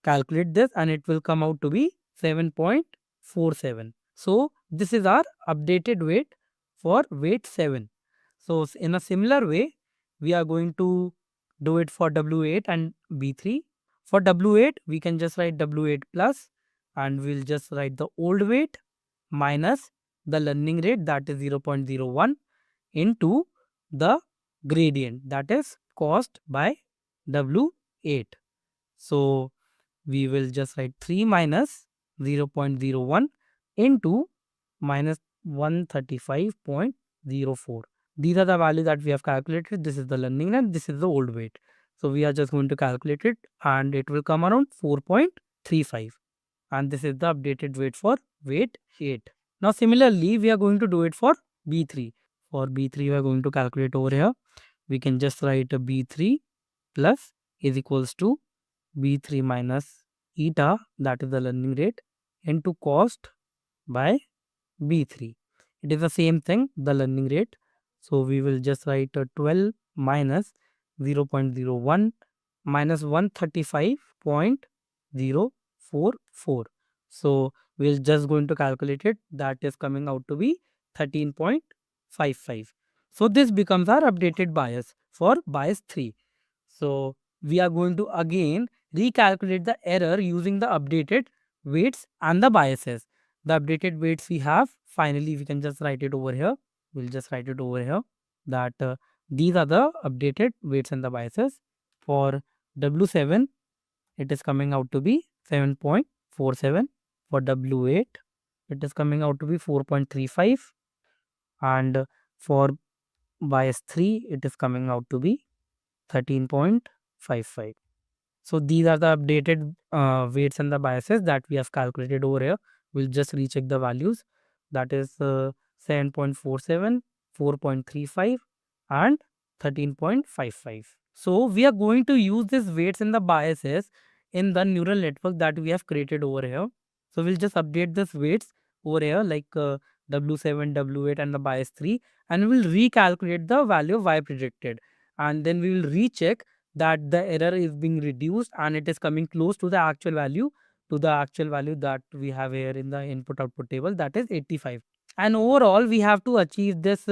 calculate this and it will come out to be 7.47. So this is our updated weight for weight 7. So in a similar way, we are going to do it for W8 and B3. For W8, we can just write W8 plus and we'll just write the old weight minus the learning rate, that is 0.01 into the gradient, that is cost by W8. So we will just write 3 minus 0.01 into minus 135.04. These are the values that we have calculated. This is the learning and this is the old weight. So we are just going to calculate it and it will come around 4.35. And this is the updated weight for weight 8. Now similarly, we are going to do it for B3. For B3, we are going to calculate over here. we can just write a B3 plus is equals to B3 minus eta, that is the learning rate, into cost by B3. It is the same thing, the learning rate. So we will just write a 12 minus 0.01 minus 135.044. So we're just going to calculate it. That is coming out to be 13.55. So this becomes our updated bias for bias 3. So we are going to again recalculate the error using the updated weights and the biases. The updated weights we have, finally we can just write it over here. We'll just write it over here that these are the updated weights and the biases. For W7 it is coming out to be 7.47. For W8 it is coming out to be 4.35, and for bias 3 it is coming out to be 13.55. So these are the updated weights and the biases that we have calculated over here. We'll just recheck the values. That is 7.47, 4.35 and 13.55. So we are going to use these weights and the biases in the neural network that we have created over here. So we'll just update these weights over here like W7, W8 and the bias 3, and we'll recalculate the value of Y predicted, and then we will recheck that the error is being reduced and it is coming close to the actual value, that we have here in the input output table, that is 85. And overall we have to achieve this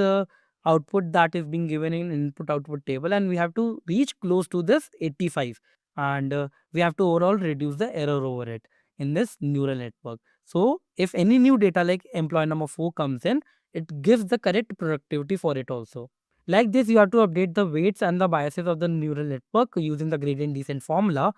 output that is being given in input output table, and we have to reach close to this 85, and we have to overall reduce the error over it in this neural network. So if any new data like employee number 4 comes in, it gives the correct productivity for it also. Like this, you have to update the weights and the biases of the neural network using the gradient descent formula,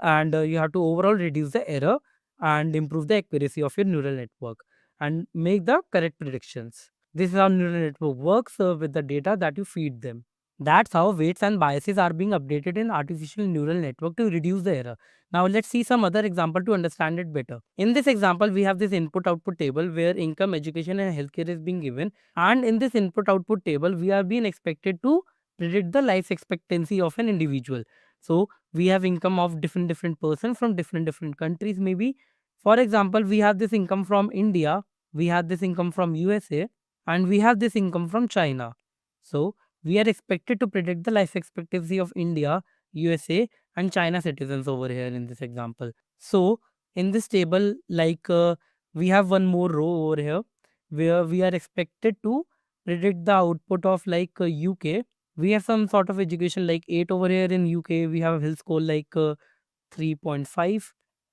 and you have to overall reduce the error and improve the accuracy of your neural network and make the correct predictions. This is how neural network works with the data that you feed them. That's how weights and biases are being updated in artificial neural network to reduce the error. Now let's see some other example to understand it better. In this example, we have this input output table where income, education and healthcare is being given, and in this input output table we are being expected to predict the life expectancy of an individual. So we have income of different person from different countries maybe. For example, we have this income from India, we have this income from USA, and we have this income from China. So we are expected to predict the life expectancy of India, USA and China citizens over here in this example. So in this table, like we have one more row over here where we are expected to predict the output of like UK. We have some sort of education like 8 over here in UK. We have a health score like 3.5,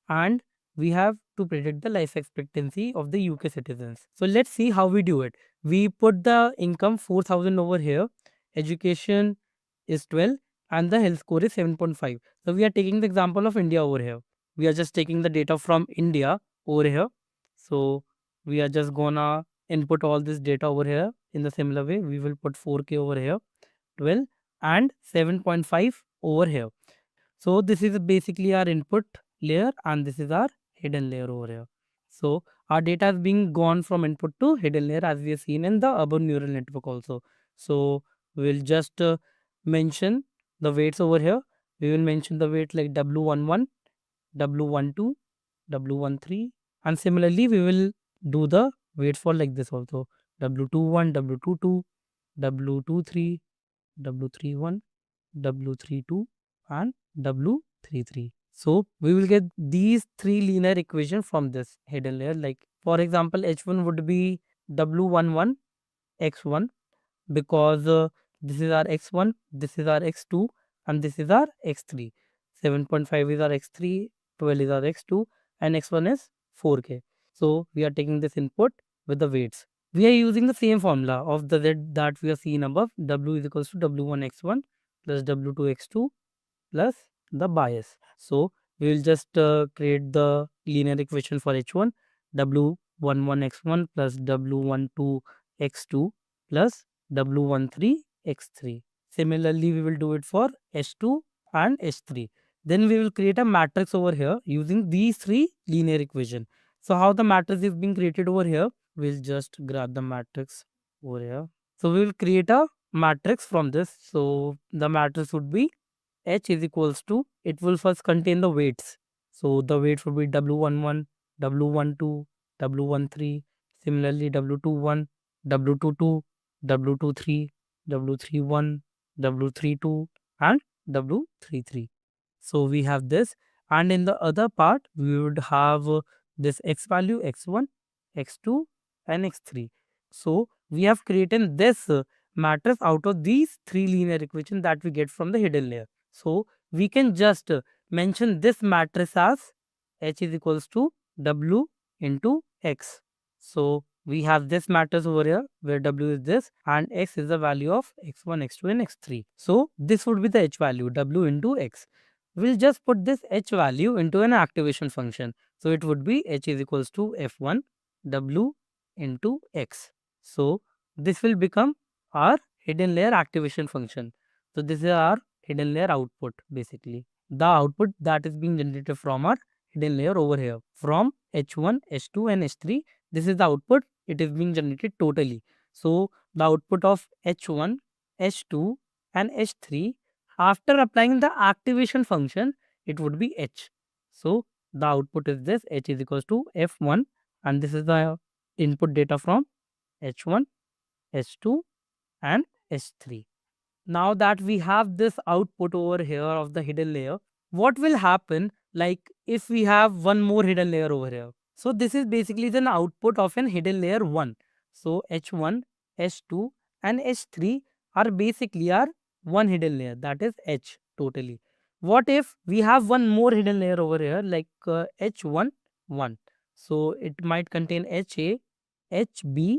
and we have to predict the life expectancy of the UK citizens. So let's see how we do it. We put the income 4,000 over here, education is 12 and the health score is 7.5. So we are taking the example of India over here. We are just taking the data from India over here. So we are just gonna input all this data over here in the similar way. We will put 4K over here, 12 and 7.5 over here. So this is basically our input layer and this is our hidden layer over here. So our data is being gone from input to hidden layer as we have seen in the urban neural network also. So we'll just mention the weights over here. We will mention the weight like W11, W12, W13, and similarly we will do the weights for like this also. W21, W22, W23, W31, W32 and W33. So we will get these three linear equations from this hidden layer. Like for example, H1 would be W11 X1, because this is our X1, this is our X2 and this is our X3. 7.5 is our X3, 12 is our X2 and X1 is 4K. So we are taking this input with the weights. We are using the same formula of the Z that we have seen above. W is equals to W1 X1 plus W2 X2 plus the bias. So we will just create the linear equation for H1, W11 X1 plus W12 X2 plus W13 X3. Similarly, we will do it for H2 and H3. Then we will create a matrix over here using these three linear equation. So how the matrix is being created over here, we'll just grab the matrix over here. So we will create a matrix from this. So the matrix would be H is equals to, it will first contain the weights. So the weights would be W11, W12, W13, similarly W21, W22, W23, W31, W32, and W33. So we have this, and in the other part, we would have this x value x1, x2, and x3. So we have created this matrix out of these three linear equations that we get from the hidden layer. So we can just mention this matrix as H is equals to W into X. So we have this matrix over here where W is this and X is the value of X1, X2, and X3. So this would be the H value, W into X. We'll just put this H value into an activation function. So it would be H is equals to F1 W into X. So this will become our hidden layer activation function. So this is our hidden layer output basically. The output that is being generated from our hidden layer over here. From H1, H2 and H3, this is the output. It is being generated totally. So the output of H1, H2 and H3 after applying the activation function, it would be H. So the output is this, H is equals to F1 and this is the input data from H1, H2 and H3. Now that we have this output over here of the hidden layer, what will happen like if we have one more hidden layer over here? So this is basically the output of an hidden layer 1. So H1, H2 and H3 are basically our one hidden layer, that is H totally. What if we have one more hidden layer over here like H1, 1. So it might contain HA, HB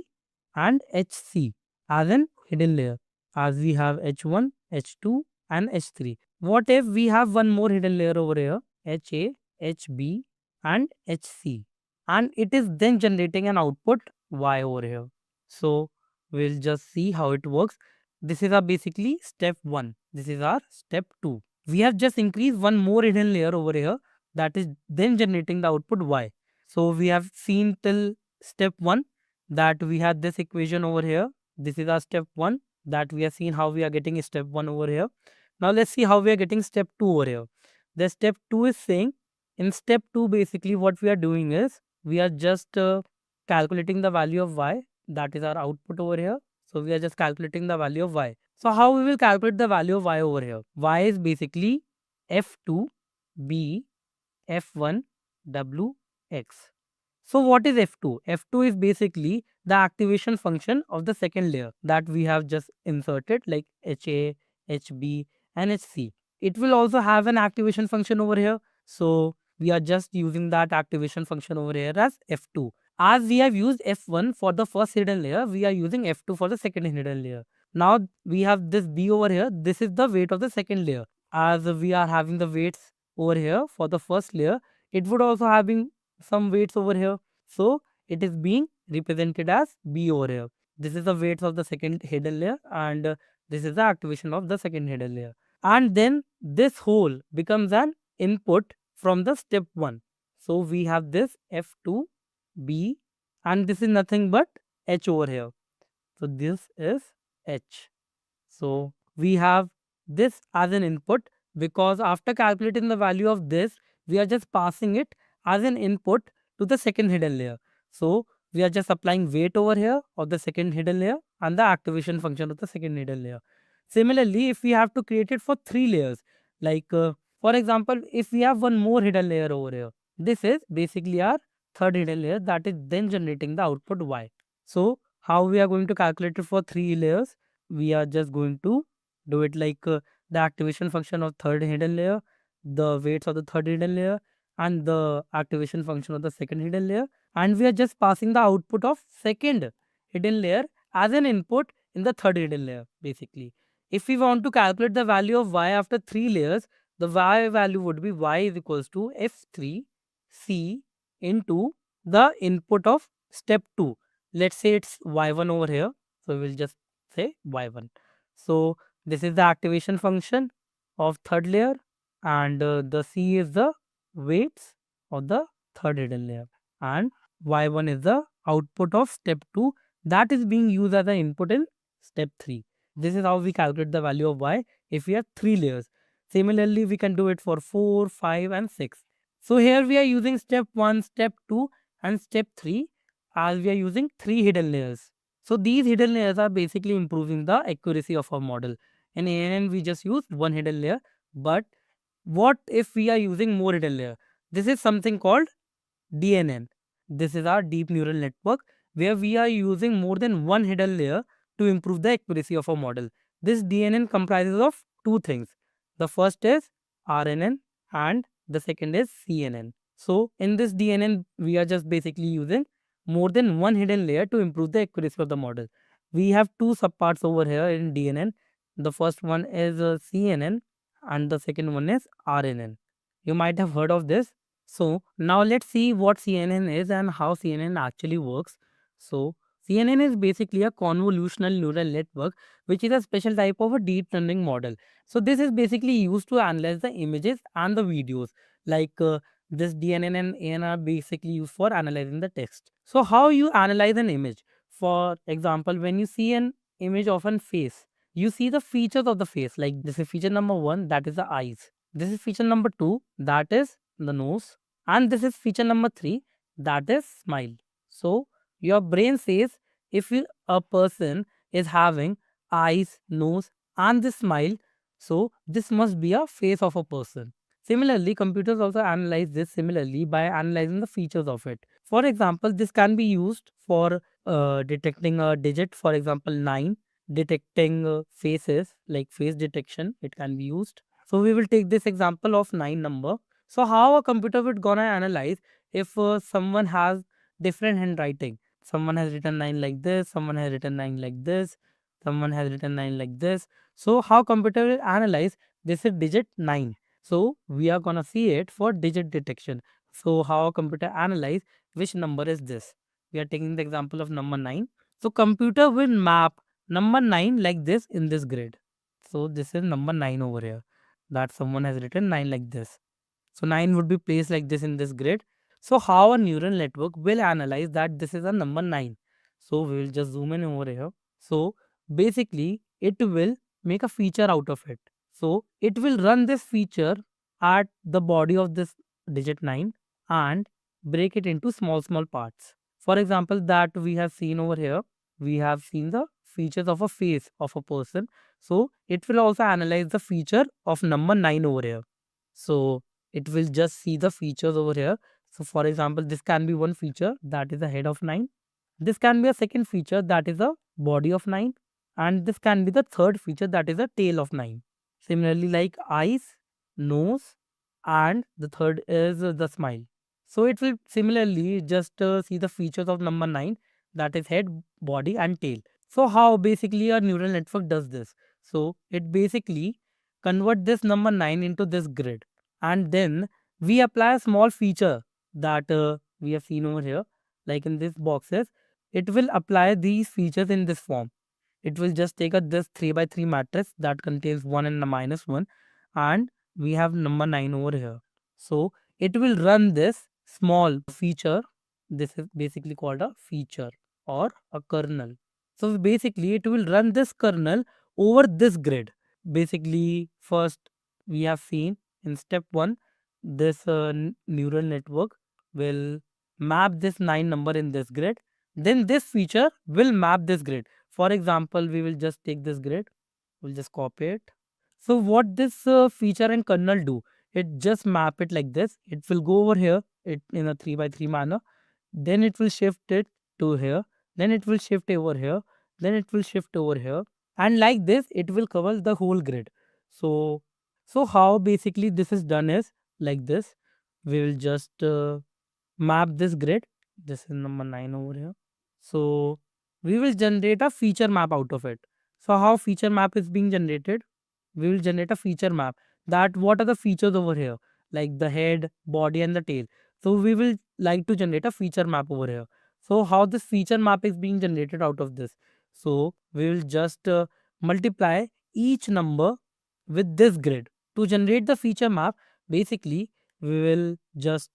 and HC as an hidden layer, as we have H1, H2 and H3. What if we have one more hidden layer over here, HA, HB and HC, and it is then generating an output Y over here. So we'll just see how it works. This is our basically step 1. This is our step 2. We have just increased one more hidden layer over here that is then generating the output Y. So we have seen till step 1 that we had this equation over here. This is our step 1 that we have seen how we are getting step 1 over here. Now let's see how we are getting step 2 over here. The step 2 is saying in step 2 basically what we are doing is we are just calculating the value of y, that is our output over here. So we are just calculating the value of y. So how we will calculate the value of y over here? Y is basically f2 b f1 w x. So what is F2? F2 is basically the activation function of the second layer that we have just inserted like HA, HB and HC. It will also have an activation function over here. So we are just using that activation function over here as F2. As we have used F1 for the first hidden layer, we are using F2 for the second hidden layer. Now we have this B over here. This is the weight of the second layer. As we are having the weights over here for the first layer, it would also having some weights over here. So it is being represented as B over here. This is the weights of the second hidden layer and this is the activation of the second hidden layer. And then this whole becomes an input from the step 1. So we have this F2, B and this is nothing but H over here. So this is H. So we have this as an input because after calculating the value of this, we are just passing it as an input to the second hidden layer. So we are just applying weight over here of the second hidden layer and the activation function of the second hidden layer. Similarly, if we have to create it for 3 layers, like for example, if we have one more hidden layer over here, this is basically our third hidden layer that is then generating the output Y. So how we are going to calculate it for 3 layers? We are just going to do it like the activation function of third hidden layer, the weights of the third hidden layer and the activation function of the second hidden layer, and we are just passing the output of second hidden layer as an input in the third hidden layer basically. If we want to calculate the value of y after 3 layers, the y value would be y is equals to f3 c into the input of step 2. Let's say it's y1 over here, so we'll just say y1. So this is the activation function of third layer and the C is the weights of the third hidden layer and Y1 is the output of step 2 that is being used as an input in step 3. This is how we calculate the value of y if we have 3 layers. Similarly, we can do it for 4, 5 and 6. So here we are using step 1, step 2 and step 3 as we are using 3 hidden layers. So these hidden layers are basically improving the accuracy of our model. In ANN we just use one hidden layer, but what if we are using more hidden layer? This is something called DNN. This is our deep neural network where we are using more than one hidden layer to improve the accuracy of a model. This DNN comprises of two things. The first is RNN and the second is CNN. So in this DNN, we are just basically using more than one hidden layer to improve the accuracy of the model. We have two subparts over here in DNN. The first one is CNN and the second one is RNN. You might have heard of this. So now let's see what CNN is and how CNN actually works. So CNN is basically a convolutional neural network, which is a special type of a deep learning model. So this is basically used to analyze the images and the videos. Like this DNN and AN are basically used for analyzing the text. So how you analyze an image? For example, when you see an image of a face, you see the features of the face. Like this is feature number 1, that is the eyes. This is feature number 2, that is the nose, and this is feature number 3, that is smile. So your brain says if a person is having eyes, nose and this smile, so this must be a face of a person. Similarly, computers also analyze this similarly by analyzing the features of it. For example, this can be used for detecting a digit, for example 9, detecting faces like face detection, it can be used. So we will take this example of 9 number. So how a computer would gonna analyze if someone has different handwriting? Someone has written 9 like this, someone has written 9 like this, someone has written 9 like this. So how computer will analyze this is digit 9. So we are gonna see it for digit detection. So how a computer analyze which number is this? We are taking the example of number 9. So computer will map number 9 like this in this grid. So this is number 9 over here, that someone has written 9 like this. So 9 would be placed like this in this grid. So how a neural network will analyze that this is a number 9? So we will just zoom in over here. So basically it will make a feature out of it. So it will run this feature at the body of this digit 9 and break it into small parts. For example, that we have seen over here, we have seen the features of a face of a person. So it will also analyze the feature of number 9 over here. So it will just see the features over here. So for example, this can be one feature, that is the head of 9. This can be a second feature, that is the body of 9. And this can be the third feature, that is the tail of 9. Similarly, like eyes, nose, and the third is the smile. So it will similarly just see the features of number 9, that is head, body and tail. So how basically a neural network does this? So it basically convert this number 9 into this grid, and then we apply a small feature that we have seen over here, like in these boxes. It will apply these features in this form. It will just take a this 3 by 3 matrix that contains 1 and a minus 1, and we have number 9 over here. So it will run this small feature. This is basically called a feature or a kernel. So basically it will run this kernel over this grid. Basically, first we have seen in step 1, this neural network will map this 9 number in this grid. Then this feature will map this grid. For example, we will just take this grid, we'll just copy it. So what this feature and kernel do? It just map it like this. It will go over here it in a 3 by 3 manner. Then it will shift it to here. Then it will shift over here. Then it will shift over here. And like this, it will cover the whole grid. So, so how basically this is done is like this. We will just map this grid. This is number 9 over here. So we will generate a feature map out of it. So how feature map is being generated? We will generate a feature map, that what are the features over here, like the head, body and the tail. So we will like to generate a feature map over here. So how this feature map is being generated out of this? So we will just multiply each number with this grid. To generate the feature map, basically we will just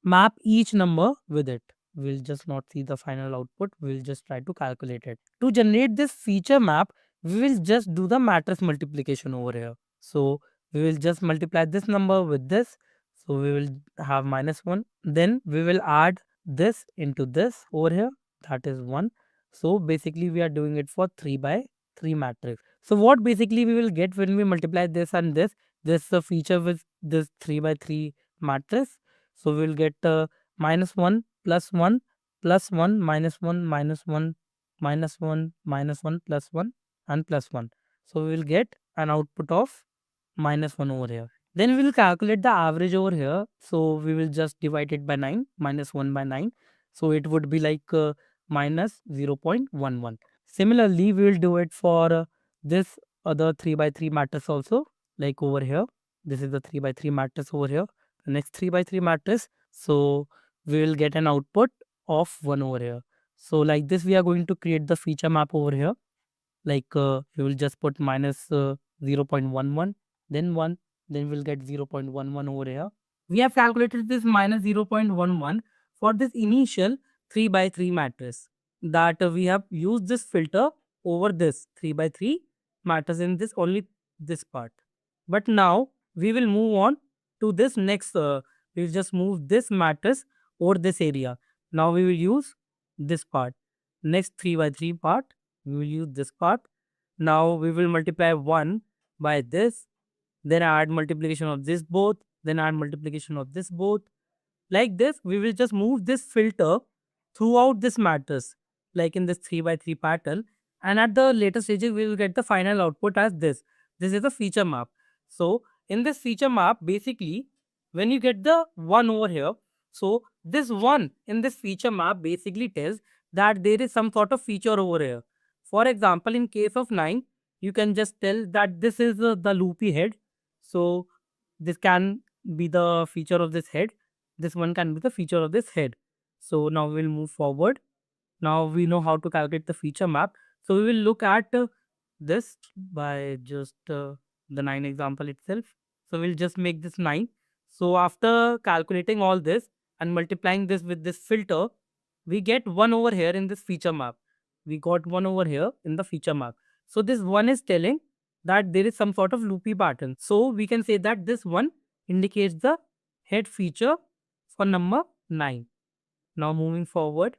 map each number with it. We'll just not see the final output. We'll just try to calculate it. To generate this feature map, we will just do the matrix multiplication over here. So we will just multiply this number with this. So we will have -1. Then we will add this into this over here. That is 1. So basically we are doing it for 3 by 3 matrix. So what basically we will get when we multiply this and this feature with this 3 by 3 matrix. So we will get -1 plus 1 plus 1 -1 -1 -1 plus 1 and plus 1. So we will get an output of -1 over here. Then we will calculate the average over here. So we will just divide it by 9, -1 by 9. So it would be like minus 0.11. Similarly, we will do it for this other 3 by 3 matrix also, like over here. This is the 3 by 3 matrix over here. The next 3 by 3 matrix. So we will get an output of 1 over here. So like this, we are going to create the feature map over here. Like we will just put minus 0.11, then 1, then we'll get 0.11 over here. We have calculated this minus 0.11 for this initial 3 by 3 matrix, that we have used this filter over this 3 by 3 matrix in this only this part. But now we will move on to this next, we will just move this matrix over this area. Now we will use this part. Next 3 by 3 part, we will use this part. Now we will multiply 1 by this, then add multiplication of this both, then add multiplication of this both. Like this, we will just move this filter throughout this matrix, like in this 3 by 3 pattern. And at the later stages, we will get the final output as this. This is a feature map. So in this feature map, basically, when you get the 1 over here, so this 1 in this feature map basically tells that there is some sort of feature over here. For example, in case of 9, you can just tell that this is the loopy head. So this can be the feature of this head. This one can be the feature of this head. So now we will move forward. Now we know how to calculate the feature map. So we will look at this by just the 9 example itself. So we'll just make this 9. So after calculating all this and multiplying this with this filter, we get 1 over here in this feature map. We got 1 over here in the feature map. So this 1 is telling that there is some sort of loopy pattern. So we can say that this 1 indicates the head feature for number 9. Now moving forward,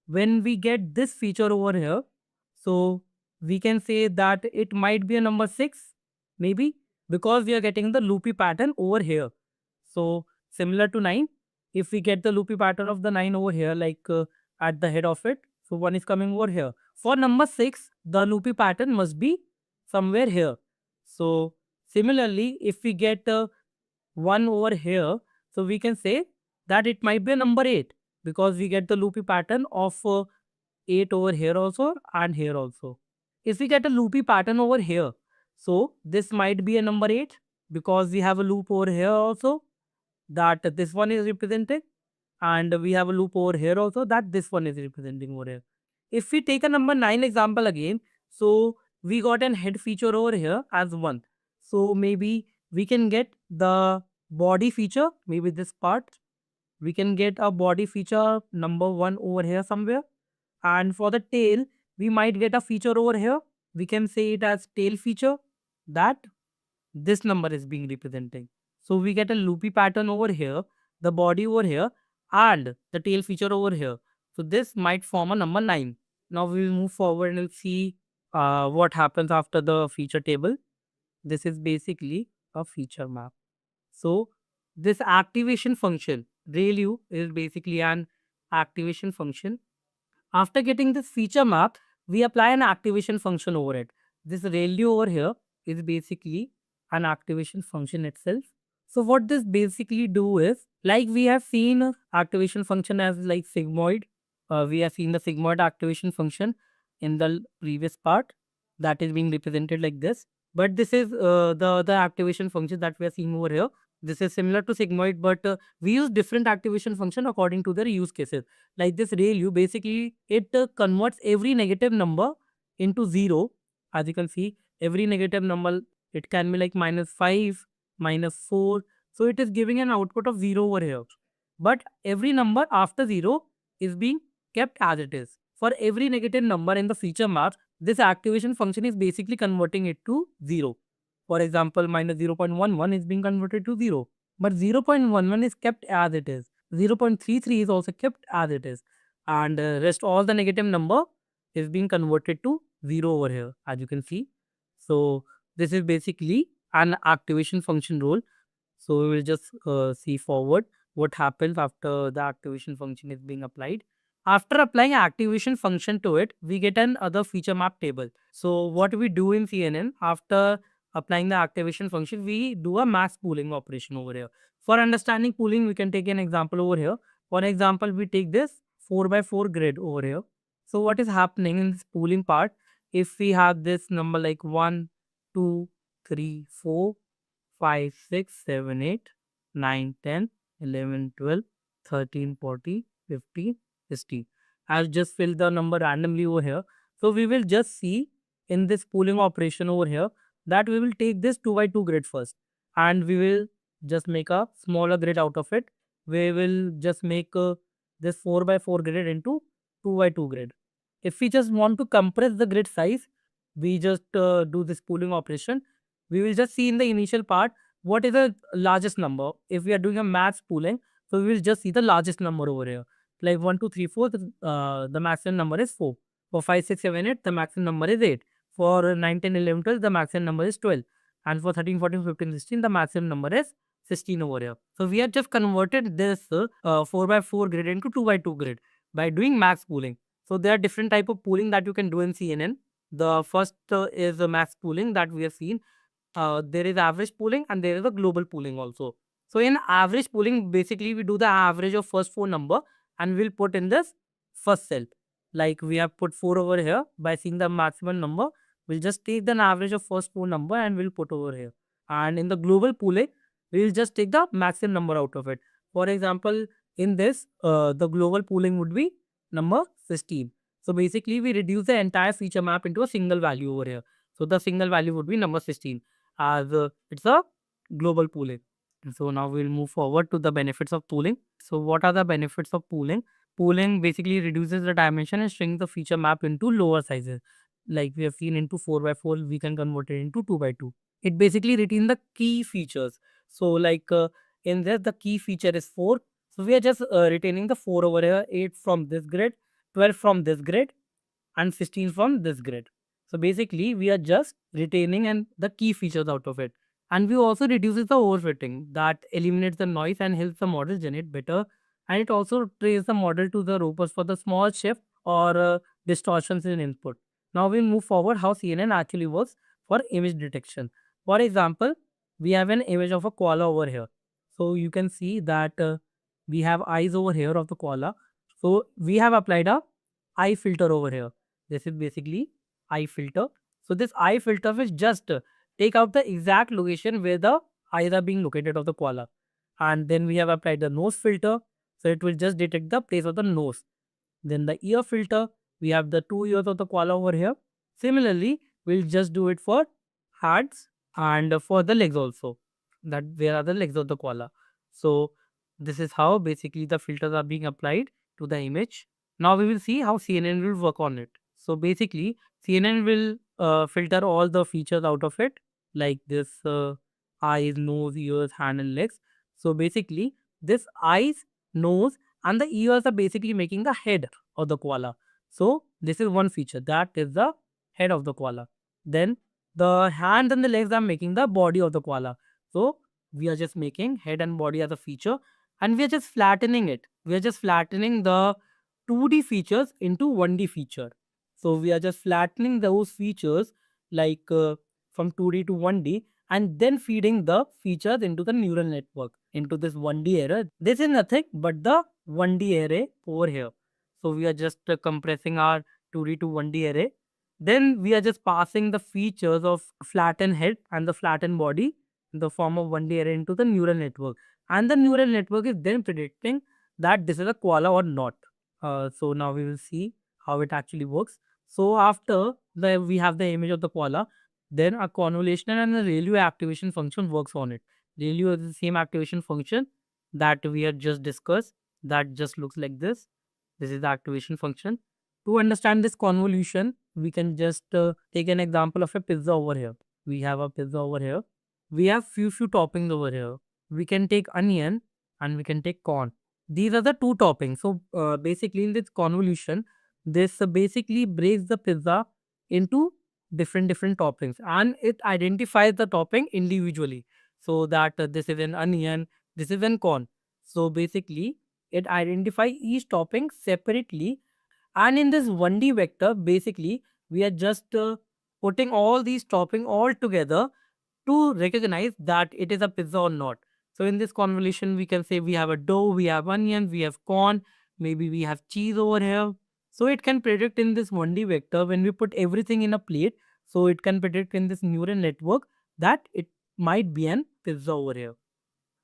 when we get this feature over here, so we can say that it might be a number 6, maybe, because we are getting the loopy pattern over here. So similar to 9, if we get the loopy pattern of the 9 over here, like at the head of it, so 1 is coming over here. For number 6, the loopy pattern must be somewhere here. So similarly, if we get 1 over here, so we can say that it might be a number 8, because we get the loopy pattern of 8 over here also and here also. If we get a loopy pattern over here, so this might be a number 8, because we have a loop over here also that this one is represented, and we have a loop over here also that this one is representing over here. If we take a number 9 example again, so we got an head feature over here as 1. So maybe we can get the body feature, maybe this part. We can get a body feature number 1 over here somewhere. And for the tail, we might get a feature over here. We can say it as tail feature, that this number is being representing. So we get a loopy pattern over here, the body over here, and the tail feature over here. So this might form a number 9. Now we will move forward and we'll see what happens after the feature table. This is basically a feature map. So this activation function, ReLU, is basically an activation function. After getting this feature map, we apply an activation function over it. This ReLU over here is basically an activation function itself. So what this basically do is, like we have seen activation function as like sigmoid. We have seen the sigmoid activation function in the previous part, that is being represented like this. But this is the activation function that we are seeing over here. This is similar to sigmoid, but we use different activation function according to their use cases. Like this ReLU, basically it converts every negative number into 0. As you can see, every negative number, it can be like -5, -4. So it is giving an output of 0 over here. But every number after 0 is being kept as it is. For every negative number in the feature map, this activation function is basically converting it to 0. For example, minus 0.11 is being converted to 0. But 0.11 is kept as it is. 0.33 is also kept as it is. And rest all the negative number is being converted to 0 over here, as you can see. So this is basically an activation function rule. So we will just see forward what happens after the activation function is being applied. After applying activation function to it, we get an other feature map table. So what we do in CNN after applying the activation function, we do a max pooling operation over here. For understanding pooling, we can take an example over here. For example, we take this 4 by 4 grid over here. So what is happening in this pooling part, if we have this number like 1, 2, 3, 4, 5, 6, 7, 8, 9, 10, 11, 12, 13, 14, 15, 16. I'll just fill the number randomly over here. So we will just see in this pooling operation over here that we will take this 2 by 2 grid first, and we will just make a smaller grid out of it. We will just make this 4 by 4 grid into 2 by 2 grid. If we just want to compress the grid size, we just do this pooling operation. We will just see in the initial part what is the largest number. If we are doing a maths pooling, so we will just see the largest number over here. Like 1, 2, 3, 4, the maximum number is 4. For 5, 6, 7, 8, the maximum number is 8. For 9, 10, 11, 12, the maximum number is 12. And for 13, 14, 15, 16, the maximum number is 16 over here. So we have just converted this 4 by 4 grid into 2 by 2 grid by doing max pooling. So there are different type of pooling that you can do in CNN. The first is the max pooling that we have seen. There is average pooling and there is a global pooling also. So in average pooling, basically we do the average of first 4 number and we'll put in this first cell. Like we have put 4 over here. By seeing the maximum number, we'll just take the average of first 4 number and we'll put over here. And in the global pooling, we'll just take the maximum number out of it. For example, in this, the global pooling would be number 16. So basically, we reduce the entire feature map into a single value over here. So the single value would be number 16, as it's a global pooling. So now we'll move forward to the benefits of pooling. So what are the benefits of pooling? Pooling basically reduces the dimension and shrinks the feature map into lower sizes. Like we have seen into 4 by 4, we can convert it into 2 by 2. It basically retains the key features. So like in this, the key feature is 4. So we are just retaining the 4 over here, 8 from this grid, 12 from this grid, and 16 from this grid. So basically, we are just retaining and the key features out of it. And we also reduces the overfitting that eliminates the noise and helps the model generate better. And it also traces the model to the robust for the small shift or distortions in input. Now we'll move forward how CNN actually works for image detection. For example, we have an image of a koala over here. So you can see that we have eyes over here of the koala. So we have applied a eye filter over here. This is basically eye filter. So this eye filter will just take out the exact location where the eyes are being located of the koala. And then we have applied the nose filter. So it will just detect the place of the nose. Then the ear filter, we have the 2 ears of the koala over here. Similarly, we'll just do it for hands and for the legs also. That where are the legs of the koala. So this is how basically the filters are being applied to the image. Now we will see how CNN will work on it. So basically, CNN will filter all the features out of it, like this eyes, nose, ears, hand, and legs. So basically, this eyes, nose, and the ears are basically making the head of the koala. So this is one feature, that is the head of the koala. Then the hands and the legs are making the body of the koala. So we are just making head and body as a feature, and we are just flattening it. We are just flattening the 2D features into 1D feature. So we are just flattening those features like from 2D to 1D and then feeding the features into the neural network into this 1D array. This is nothing but the 1D array over here. So we are just compressing our 2D to 1D array. Then we are just passing the features of flattened head and the flattened body in the form of 1D array into the neural network. And the neural network is then predicting that this is a koala or not. So now we will see how it actually works. So after we have the image of the koala, then a convolutional and a ReLU activation function works on it. ReLU is the same activation function that we have just discussed. That just looks like this. This is the activation function. To understand this convolution, we can just take an example of a pizza over here. We have a pizza over here. We have few toppings over here. We can take onion and we can take corn. These are the two toppings. So basically in this convolution, this basically breaks the pizza into different toppings, and it identifies the topping individually. So that this is an onion, this is an corn. So basically it identifies each topping separately, and in this 1D vector, basically, we are just putting all these topping all together to recognize that it is a pizza or not. So in this convolution, we can say we have a dough, we have onions, we have corn, maybe we have cheese over here. So it can predict in this 1D vector when we put everything in a plate. So it can predict in this neural network that it might be an pizza over here.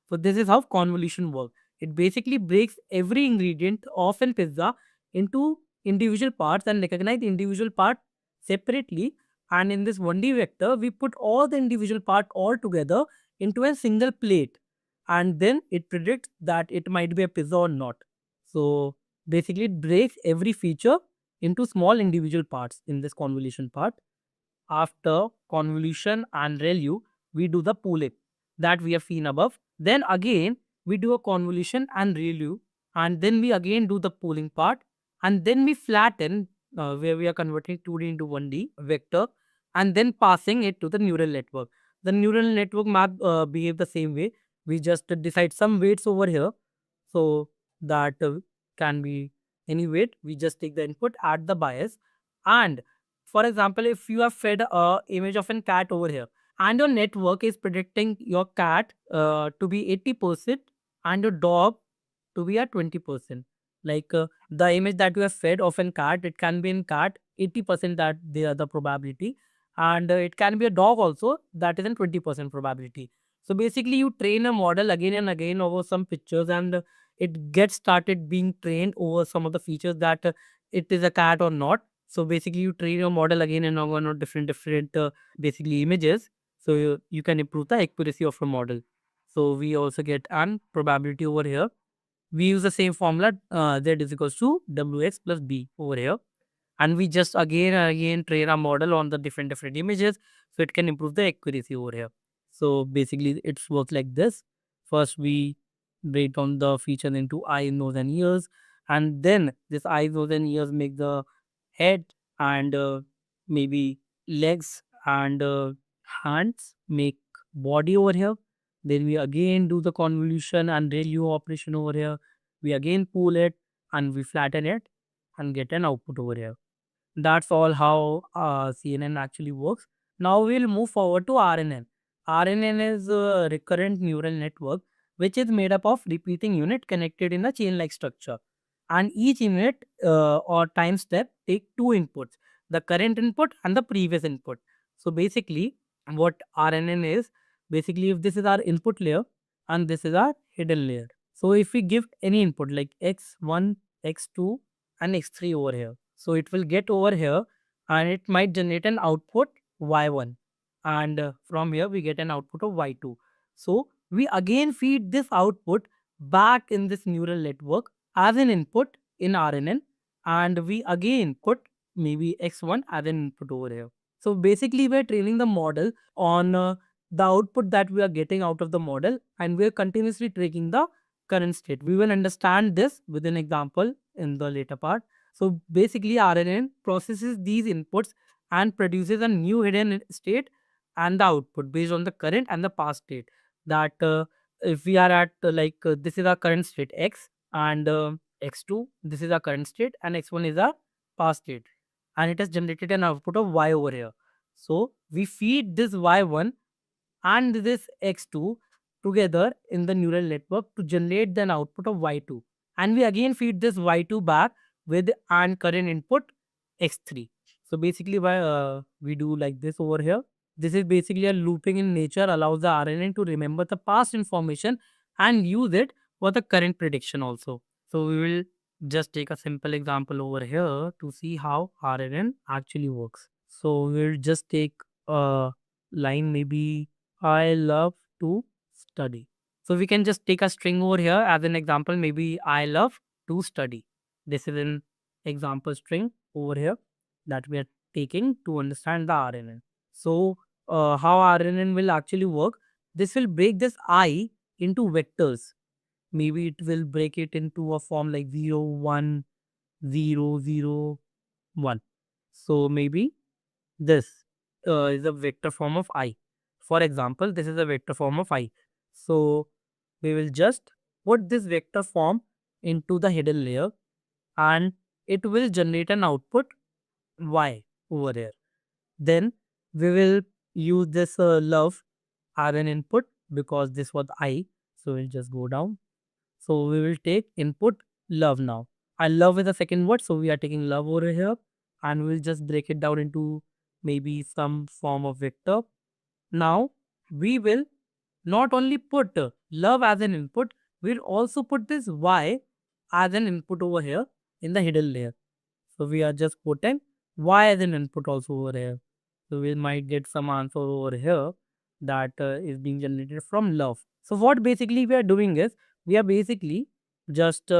So this is how convolution works. It basically breaks every ingredient of a pizza into individual parts and recognize the individual part separately. And in this 1D vector, we put all the individual part all together into a single plate. And then it predicts that it might be a pizza or not. So basically it breaks every feature into small individual parts in this convolution part. After convolution and ReLU, we do the pooling that we have seen above. Then again, we do a convolution and ReLU, and then we again do the pooling part, and then we flatten where we are converting 2D into 1D vector, and then passing it to the neural network. The neural network map behave the same way. We just decide some weights over here, so that can be any weight. We just take the input, add the bias, and for example, if you have fed a image of a cat over here, and your network is predicting your cat to be 80% and your dog to be at 20%. Like the image that you have fed of a cat, it can be in cat 80% that they are the probability, and it can be a dog also that is in 20% probability. So basically, you train a model again and again over some pictures, and it gets started being trained over some of the features that it is a cat or not. So basically, you train your model again and again on different basically images. So you can improve the accuracy of your model. So we also get an probability over here. We use the same formula, z is equals to wx plus b over here, and we just again and again train our model on the different images, so it can improve the accuracy over here. So basically it works like this. First we break down the feature into eyes, nose and ears, and then this eyes, nose and ears make the head, and maybe legs and hands make body over here. Then we again do the convolution and ReLU operation over here. We again pool it and we flatten it and get an output over here. That's all how CNN actually works. Now we'll move forward to RNN. RNN is a recurrent neural network which is made up of repeating unit connected in a chain-like structure. And each unit or time step take two inputs, the current input and the previous input. So basically what RNN is, basically if this is our input layer and this is our hidden layer. So if we give any input like x1, x2 and x3 over here, so it will get over here and it might generate an output y1, and from here we get an output of y2. So we again feed this output back in this neural network as an input in RNN, and we again put maybe x1 as an input over here. So basically we're training the model on the output that we are getting out of the model, and we're continuously tracking the current state. We will understand this with an example in the later part. So basically RNN processes these inputs and produces a new hidden state and the output based on the current and the past state. That if we are at this is our current state x, and x2, this is our current state, and x1 is our past state, and it has generated an output of y over here. So we feed this y1 and this x2 together in the neural network to generate an output of y2, and we again feed this y2 back with an current input x3. So basically why we do like this over here. This is basically a looping in nature, allows the RNN to remember the past information and use it for the current prediction also. So we will just take a simple example over here to see how RNN actually works. So we'll just take a line, maybe I love to study. So we can just take a string over here as an example, maybe I love to study. This is an example string over here that we are taking to understand the RNN. So, how RNN will actually work? This will break this I into vectors. Maybe it will break it into a form like 0, 1, 0, 0, 1. So, maybe this is a vector form of I. For example, this is a vector form of I. So, we will just put this vector form into the hidden layer, and it will generate an output Y over here. Then we will use this love as an input because this was I. So we'll just go down. So we will take input love now. And love is the second word. So we are taking love over here, and we'll just break it down into maybe some form of vector. Now we will not only put love as an input, we'll also put this Y as an input over here in the hidden layer. So we are just putting Y as an input also over here. So we might get some answer over here that is being generated from love. So what basically we are doing is we are basically just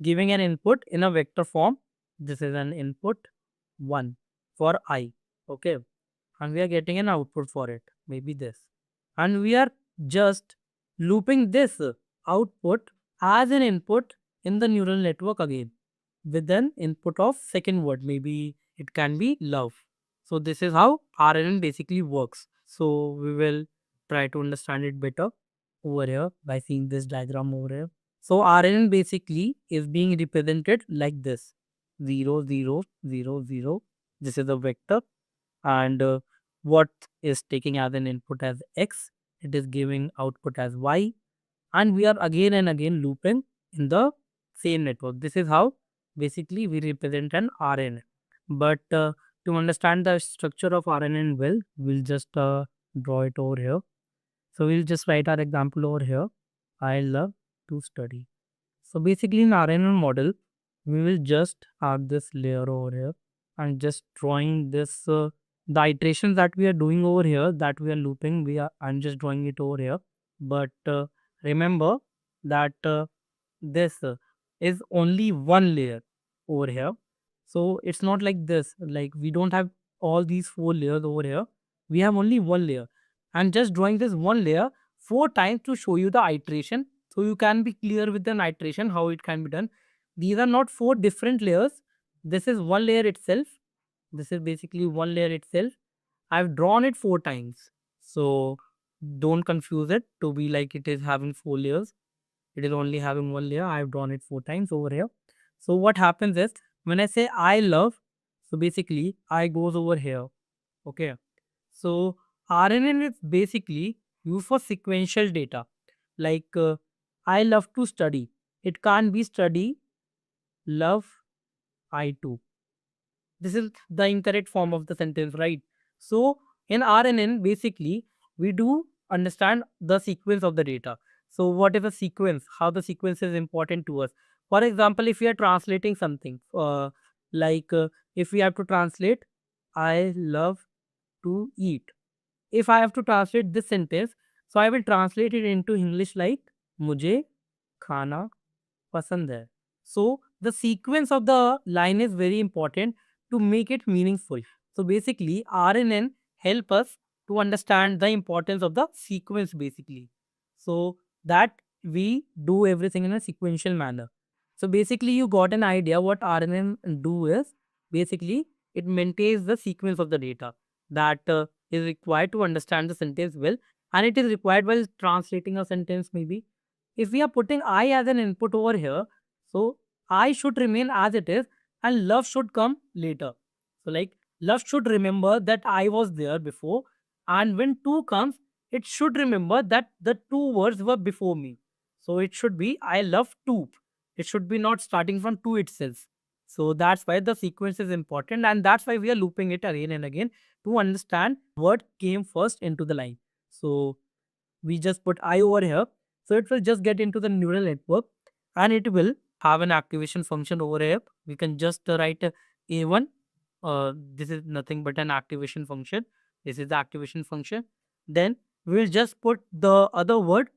giving an input in a vector form. This is an input 1 for I. Okay. And we are getting an output for it. Maybe this. And we are just looping this output as an input in the neural network again with an input of second word. Maybe it can be love. So this is how RNN basically works. So we will try to understand it better over here by seeing this diagram over here. So RNN basically is being represented like this: 0, 0, 0, 0. This is a vector, and what is taking as an input as X, it is giving output as Y, and we are again and again looping in the same network. This is how basically we represent an RNN. But to understand the structure of RNN well, we'll just draw it over here. So we'll just write our example over here. I love to study. So basically in RNN model, we will just have this layer over here and just drawing this the iterations that we are doing over here, that we are looping. I'm just drawing it over here. But remember that this is only one layer over here. So it's not like this. Like we don't have all these 4 layers over here. We have only one layer. And just drawing this one layer 4 times to show you the iteration. So you can be clear with the iteration how it can be done. These are not 4 different layers. This is one layer itself. This is basically one layer itself. I've drawn it 4 times. So don't confuse it to be like it is having 4 layers. It is only having one layer. I've drawn it 4 times over here. So what happens is when I say I love, so basically I goes over here. Okay. So RNN is basically used for sequential data. Like I love to study. It can't be study, love, I too. This is the incorrect form of the sentence, right? So in RNN, basically, we do understand the sequence of the data. So what is the sequence? How the sequence is important to us. For example, if we are translating something, like if we have to translate, I love to eat. If I have to translate this sentence, so I will translate it into English like मुझे खाना पसंद है. So the sequence of the line is very important to make it meaningful. So basically RNN help us to understand the importance of the sequence basically. So that we do everything in a sequential manner. So basically you got an idea what RNN do is basically it maintains the sequence of the data that is required to understand the sentence well, and it is required while translating a sentence maybe. If we are putting I as an input over here, so I should remain as it is and love should come later. So like love should remember that I was there before, and when 2 comes, it should remember that the 2 words were before me. So it should be I love 2. It should be not starting from 2 itself. So that's why the sequence is important, and that's why we are looping it again and again to understand what came first into the line. So we just put I over here. So it will just get into the neural network and it will have an activation function over here. We can just write A1. This is nothing but an activation function. This is the activation function. Then we will just put the other word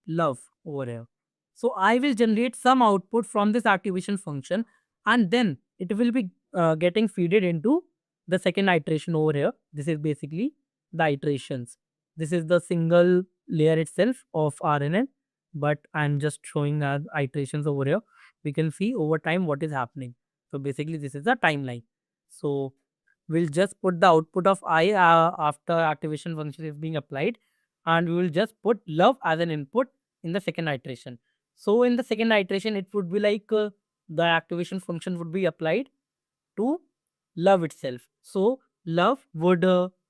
love over here. So I will generate some output from this activation function, and then it will be getting feeded into the second iteration over here. This is basically the iterations. This is the single layer itself of RNN, but I'm just showing as iterations over here. We can see over time what is happening. So basically, this is the timeline. So we'll just put the output of I after activation function is being applied, and we will just put love as an input in the second iteration. So in the second iteration, it would be like the activation function would be applied to love itself. So love would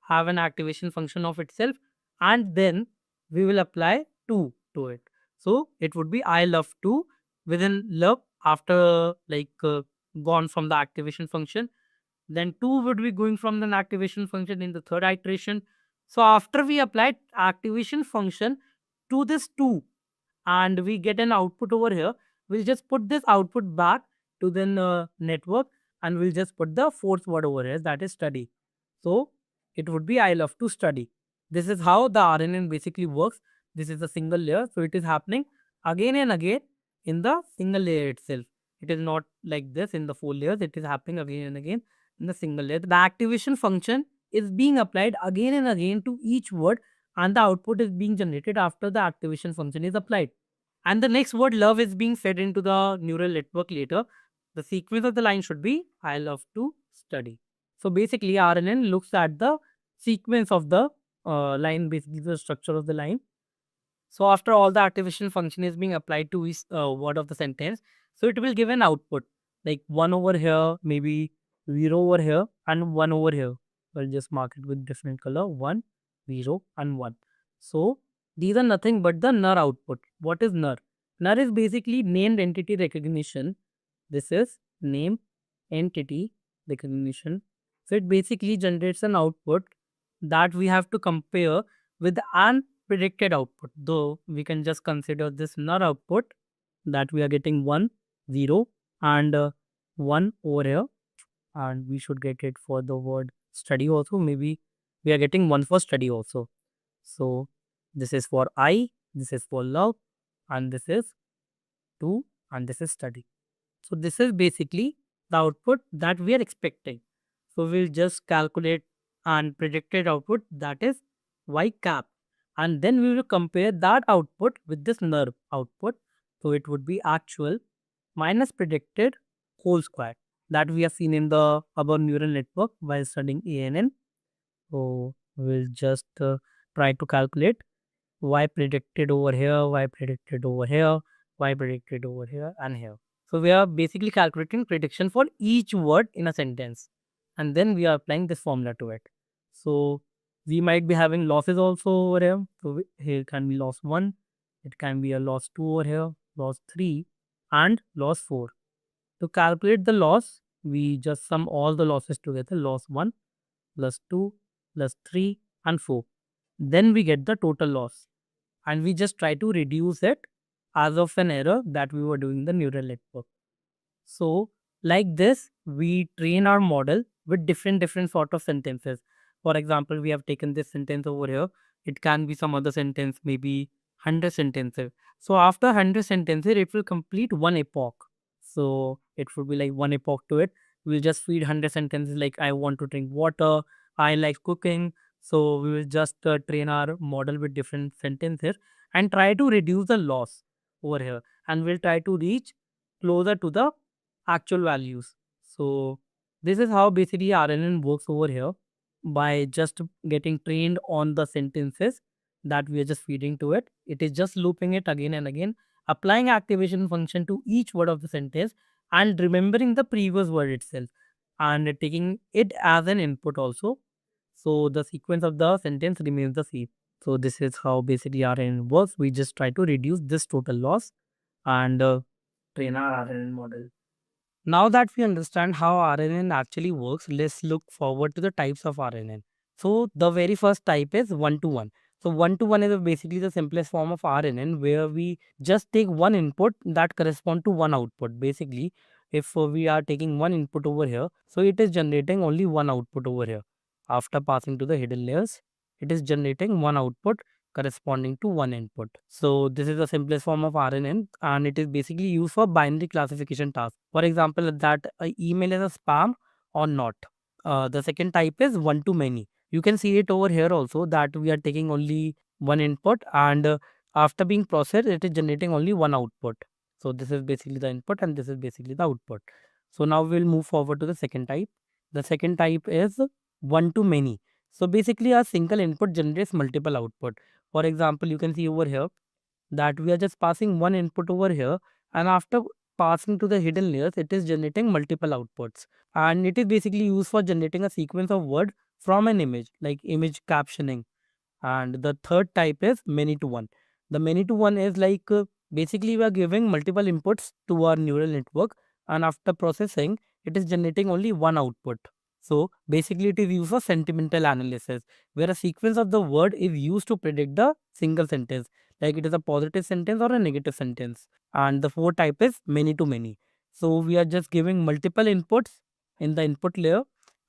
have an activation function of itself, and then we will apply 2 to it. So it would be I love 2 within love after gone from the activation function. Then 2 would be going from the activation function in the third iteration. So after we applied activation function to this 2 and we get an output over here, we'll just put this output back to the network, and we'll just put the fourth word over here, that is study. So it would be I love to study. This is how the RNN basically works. This is a single layer, so it is happening again and again in the single layer itself. It is not like this in the 4 layers. It is happening again and again in the single layer. The activation function is being applied again and again to each word, and the output is being generated after the activation function is applied. And the next word love is being fed into the neural network later. The sequence of the line should be I love to study. So basically, RNN looks at the sequence of the line, basically the structure of the line. So after all the activation function is being applied to each word of the sentence, so it will give an output like 1 over here, maybe 0 over here, and 1 over here. I'll just mark it with different color: 1, 0, and 1. So these are nothing but the NUR output. What is NUR? NUR is basically named entity recognition. This is name entity recognition. So it basically generates an output that we have to compare with an predicted output. Though we can just consider this NUR output that we are getting 1, 0, and 1 over here, and we should get it for the word study also. Maybe we are getting 1 for study also. So this is for I, this is for love, and this is 2, and this is study. So this is basically the output that we are expecting. So we'll just calculate and predicted output, that is y cap, and then we will compare that output with this NURB output. So it would be actual minus predicted whole square that we have seen in the above neural network while studying ANN. So we'll just try to calculate y predicted over here, y predicted over here, y predicted over here, and here. So we are basically calculating prediction for each word in a sentence, and then we are applying this formula to it. So we might be having losses also over here. So here can be loss 1, it can be a loss 2 over here, loss 3, and loss 4. To calculate the loss, we just sum all the losses together: loss 1 plus 2 plus 3 and 4. Then we get the total loss, and we just try to reduce it as of an error that we were doing the neural network. So like this, we train our model with different sort of sentences. For example, we have taken this sentence over here. It can be some other sentence, maybe 100 sentences. So after 100 sentences, it will complete one epoch. So it would be like one epoch to it. We'll just feed 100 sentences like I want to drink water, I like cooking. So we will just train our model with different sentences and try to reduce the loss over here. And we'll try to reach closer to the actual values. So this is how basically RNN works over here, by just getting trained on the sentences that we are just feeding to it. It is just looping it again and again, applying activation function to each word of the sentence and remembering the previous word itself and taking it as an input also. So the sequence of the sentence remains the same. So this is how basically RNN works. We just try to reduce this total loss and train our RNN model. Now that we understand how RNN actually works, let's look forward to the types of RNN. So the very first type is one-to-one. So one-to-one is basically the simplest form of RNN, where we just take one input that correspond to one output. Basically, if we are taking one input over here, so it is generating only one output over here. After passing to the hidden layers, it is generating one output corresponding to one input. So this is the simplest form of RNN, and it is basically used for binary classification tasks. For example, that email is a spam or not. The second type is one to many. You can see it over here also that we are taking only one input, and after being processed, it is generating only one output. So this is basically the input and this is basically the output. So now we'll move forward to the second type. The second type is one to many. So basically a single input generates multiple output. For example, you can see over here that we are just passing one input over here, and after passing to the hidden layers, it is generating multiple outputs, and it is basically used for generating a sequence of word from an image, like image captioning. And the third type is many to one. The many to one is like basically we are giving multiple inputs to our neural network, and after processing it is generating only one output. So basically it is used for sentimental analysis, where a sequence of the word is used to predict the single sentence, like it is a positive sentence or a negative sentence. And the fourth type is many to many. So we are just giving multiple inputs in the input layer,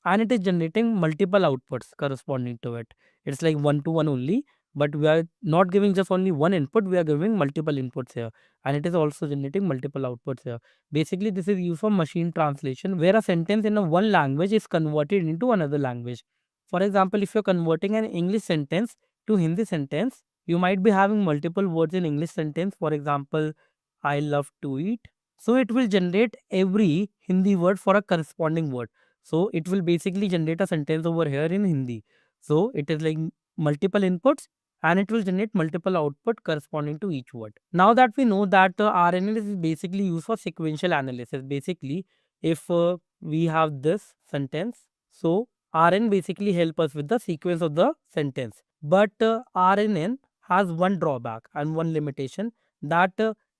and it is generating multiple outputs corresponding to it. It's like one to one only, but we are not giving just only one input, we are giving multiple inputs here, and it is also generating multiple outputs here. Basically this is used for machine translation, where a sentence in a one language is converted into another language. For example, if you're converting an English sentence to Hindi sentence, you might be having multiple words in English sentence. For example, I love to eat, so it will generate every Hindi word for a corresponding word. So it will basically generate a sentence over here in Hindi. So it is like multiple inputs, and it will generate multiple output corresponding to each word. Now that we know that RNN is basically used for sequential analysis. Basically, if we have this sentence, so RN basically help us with the sequence of the sentence. But RNN has one drawback and one limitation, that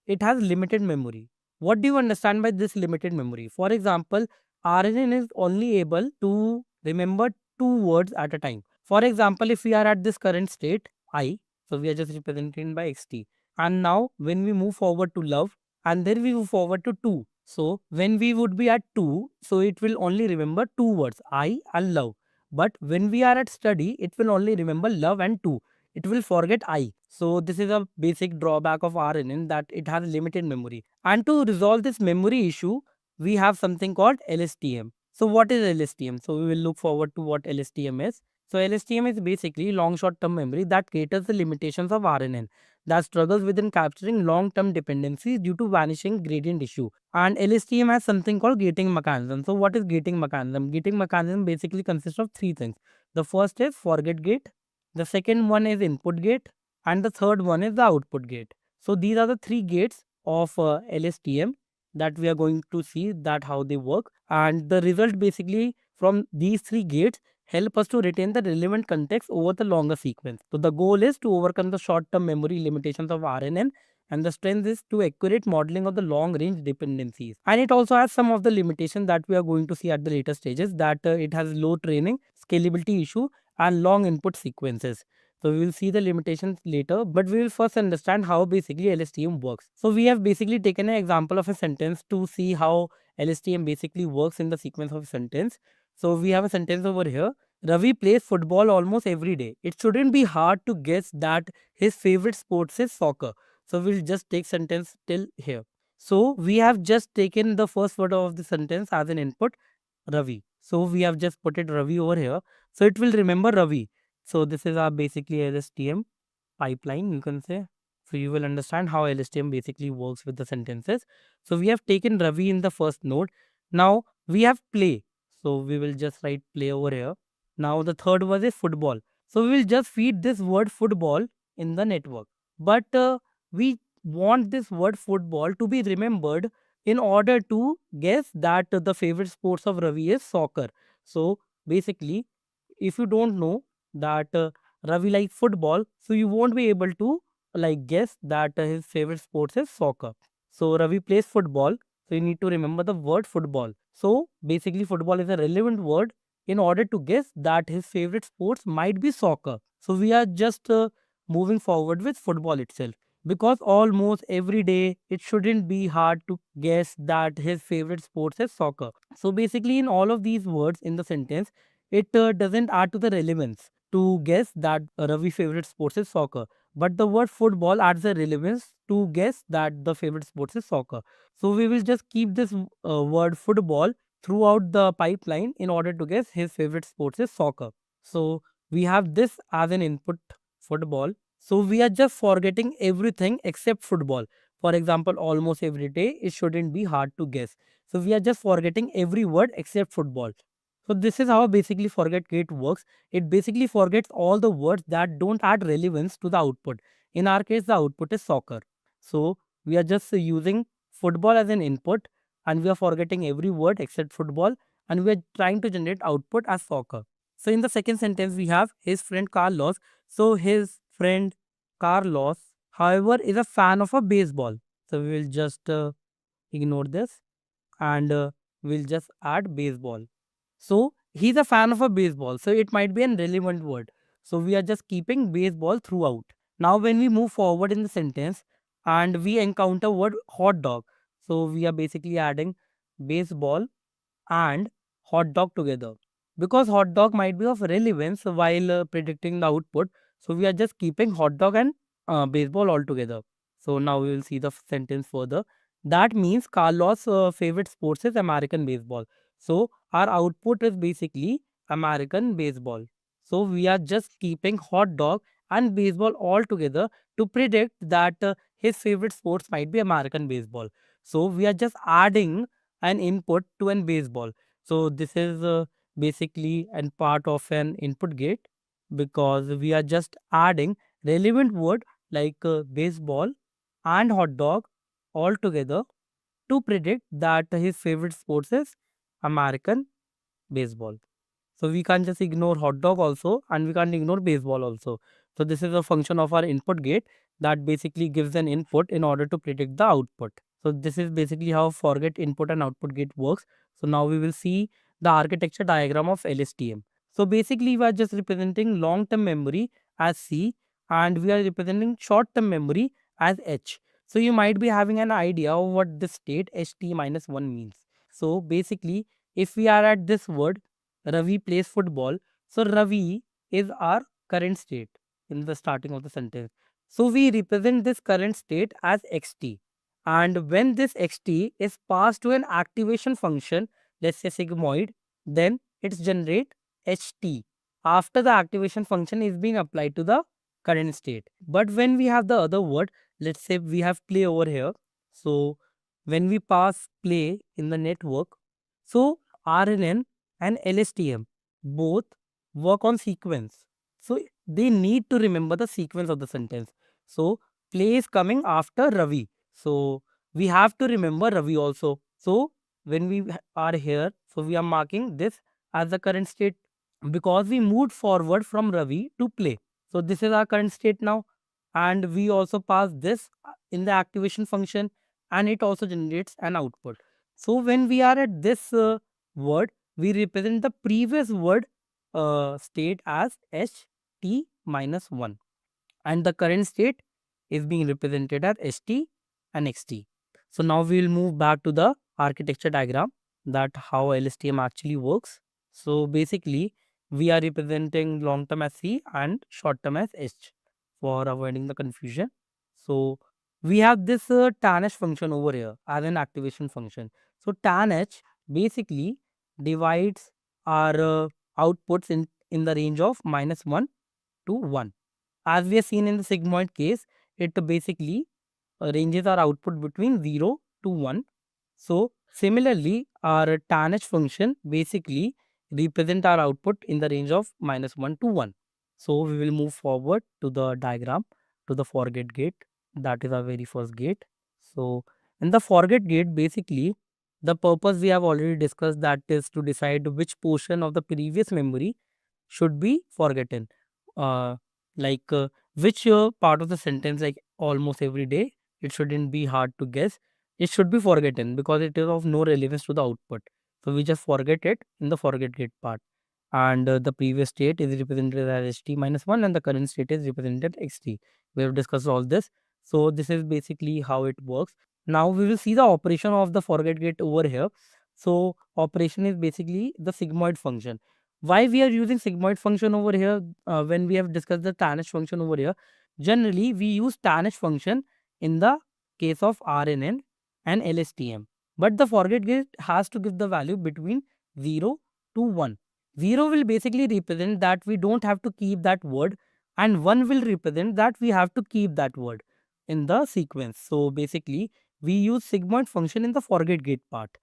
it has limited memory. What do you understand by this limited memory? For example, RNN is only able to remember two words at a time. For example, if we are at this current state, I, so we are just represented by xt. And now when we move forward to love, and then we move forward to 2. So when we would be at 2, so it will only remember two words, I and love. But when we are at study, it will only remember love and 2. It will forget I. So this is a basic drawback of RNN, that it has limited memory. And to resolve this memory issue, we have something called LSTM. So what is LSTM? So we will look forward to what LSTM is. So LSTM is basically long short-term memory that caters the limitations of RNN, that struggles within capturing long-term dependencies due to vanishing gradient issue. And LSTM has something called gating mechanism. So what is gating mechanism? Gating mechanism basically consists of three things. The first is forget gate, the second one is input gate, and the third one is the output gate. So these are the three gates of LSTM that we are going to see that how they work, and the result basically from these three gates help us to retain the relevant context over the longer sequence. So the goal is to overcome the short-term memory limitations of RNN, and the strength is to accurate modeling of the long-range dependencies. And it also has some of the limitations that we are going to see at the later stages, that it has low training, scalability issue, and long input sequences. So we will see the limitations later, but we will first understand how basically LSTM works. So we have basically taken an example of a sentence to see how LSTM basically works in the sequence of a sentence. So we have a sentence over here. Ravi plays football almost every day. It shouldn't be hard to guess that his favorite sports is soccer. So we'll just take sentence till here. So we have just taken the first word of the sentence as an input, Ravi. So we have just put it Ravi over here. So it will remember Ravi. So this is our basically LSTM pipeline, you can say. So you will understand how LSTM basically works with the sentences. So we have taken Ravi in the first node. Now we have play. So we will just write play over here. Now the third word is football. So we will just feed this word football in the network. But we want this word football to be remembered in order to guess that the favorite sports of Ravi is soccer. So basically, if you don't know that Ravi likes football, so you won't be able to like guess that his favorite sports is soccer. So Ravi plays football, so you need to remember the word football. So basically, football is a relevant word in order to guess that his favorite sports might be soccer. So we are just moving forward with football itself, because almost every day it shouldn't be hard to guess that his favorite sports is soccer. So basically, in all of these words in the sentence, it doesn't add to the relevance to guess that Ravi's favorite sports is soccer. But the word football adds the relevance to guess that the favorite sports is soccer. So we will just keep this word football throughout the pipeline in order to guess his favorite sports is soccer. So we have this as an input, football. So we are just forgetting everything except football. For example, almost every day, it shouldn't be hard to guess. So we are just forgetting every word except football. So this is how basically forget gate works. It basically forgets all the words that don't add relevance to the output. In our case, the output is soccer. So we are just using football as an input, and we are forgetting every word except football, and we are trying to generate output as soccer. So in the second sentence, we have his friend Carlos. So his friend Carlos, however, is a fan of a baseball. So we will just ignore this, and we'll just add baseball. So he's a fan of a baseball. So it might be an relevant word. So we are just keeping baseball throughout. Now when we move forward in the sentence and we encounter word hot dog. So we are basically adding baseball and hot dog together. Because hot dog might be of relevance while predicting the output. So we are just keeping hot dog and baseball all together. So now we will see the sentence further. That means Carlos' favorite sports is American baseball. So our output is basically American baseball. So we are just keeping hot dog and baseball all together to predict that his favorite sports might be American baseball. So we are just adding an input to an baseball. So this is basically an part of an input gate, because we are just adding relevant word like baseball and hot dog all together to predict that his favorite sports is American baseball. So we can't just ignore hot dog also, and we can't ignore baseball also. So this is a function of our input gate that basically gives an input in order to predict the output. So this is basically how forget input and output gate works. So now we will see the architecture diagram of LSTM. So basically we are just representing long term memory as C, and we are representing short term memory as H. So you might be having an idea of what this state HT minus 1 means. So basically, if we are at this word Ravi plays football, so Ravi is our current state in the starting of the sentence. So we represent this current state as xt. And when this xt is passed to an activation function, let's say sigmoid, then it's generate ht after the activation function is being applied to the current state. But when we have the other word, let's say we have play over here. So when we pass play in the network, so RNN and LSTM both work on sequence. So they need to remember the sequence of the sentence. So play is coming after Ravi. So we have to remember Ravi also. So when we are here, so we are marking this as the current state because we moved forward from Ravi to play. So this is our current state now. And we also pass this in the activation function, and it also generates an output. So when we are at this word, we represent the previous word state as ht minus 1, and the current state is being represented as ht and xt. So now we will move back to the architecture diagram, that how LSTM actually works. So basically we are representing long term as C and short term as H for avoiding the confusion. So we have this tanH function over here as an activation function. So tanH basically divides our outputs in the range of -1 to 1. As we have seen in the sigmoid case, it basically ranges our output between 0 to 1. So similarly, our tanH function basically represent our output in the range of -1 to 1. So we will move forward to the diagram, to the forget gate. That is our very first gate. So in the forget gate, basically the purpose we have already discussed, that is to decide which portion of the previous memory should be forgotten. Uh, like which part of the sentence, like almost every day, it shouldn't be hard to guess. It should be forgotten because it is of no relevance to the output. So we just forget it in the forget gate part. And the previous state is represented as ht minus 1, and the current state is represented xt. We have discussed all this. So this is basically how it works. Now we will see the operation of the forget gate over here. So operation is basically the sigmoid function. Why we are using sigmoid function over here when we have discussed the tanH function over here? Generally, we use tanH function in the case of RNN and LSTM. But the forget gate has to give the value between 0 to 1. 0 will basically represent that we don't have to keep that word, and 1 will represent that we have to keep that word in the sequence. So basically, we use sigmoid function in the forget gate part.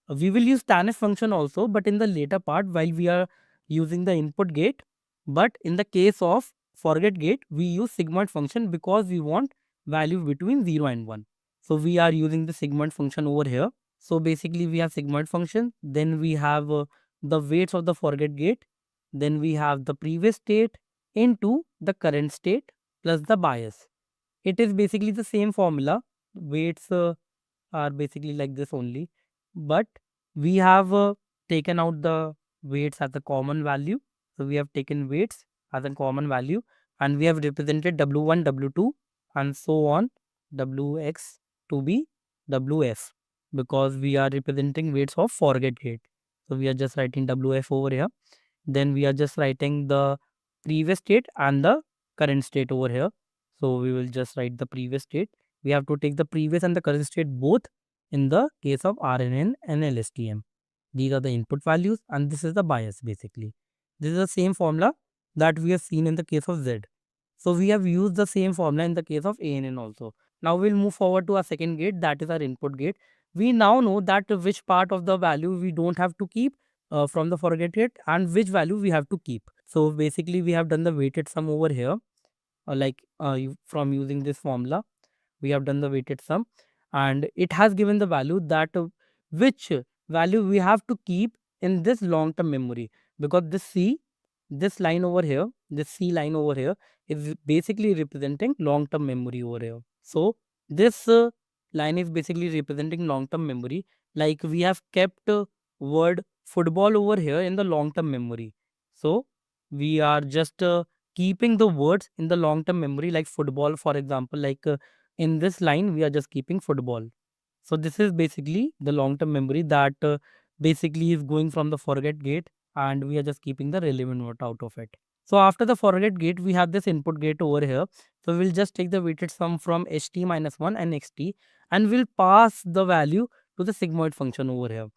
We will use tanf function also, but in the later part while we are using the input gate. But in the case of forget gate, we use sigmoid function because we want value between 0 and 1. So we are using the sigmoid function over here. So basically we have sigmoid function, then we have the weights of the forget gate, then we have the previous state into the current state plus the bias. It is basically the same formula. Weights are basically like this only, but we have taken out the weights as a common value. So we have taken weights as a common value, and we have represented w1, w2 and so on, wx to be wf, because we are representing weights of forget gate. So we are just writing wf over here, then we are just writing the previous state and the current state over here. So we will just write the previous state. We have to take the previous and the current state both in the case of RNN and LSTM. These are the input values and this is the bias basically. This is the same formula that we have seen in the case of Z. So we have used the same formula in the case of ANN also. Now we'll move forward to our second gate, that is our input gate. We now know that which part of the value we don't have to keep from the forget gate and which value we have to keep. So basically we have done the weighted sum over here, from using this formula we have done the weighted sum, and it has given the value that which value we have to keep in this long term memory, because this line over here, this C line over here is basically representing long term memory over here. So this line is basically representing long term memory. Like we have kept word football over here in the long term memory. So we are just keeping the words in the long term memory, like football for example, in this line we are just keeping football. So this is basically the long term memory that basically is going from the forget gate, and we are just keeping the relevant word out of it. So after the forget gate we have this input gate over here. So we'll just take the weighted sum from ht minus 1 and xt, and we'll pass the value to the sigmoid function over here,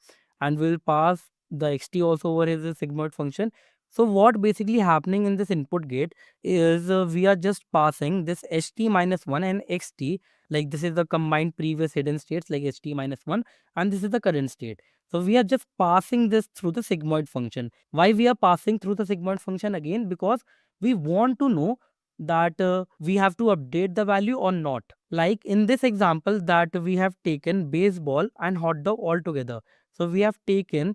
and we'll pass the xt also over here as a sigmoid function. So what basically happening in this input gate is we are just passing this ht minus 1 and xt, like this is the combined previous hidden states like ht minus 1, and this is the current state. So we are just passing this through the sigmoid function. Why we are passing through the sigmoid function again? Because we want to know that we have to update the value or not. Like in this example that we have taken baseball and hot dog all together. So we have taken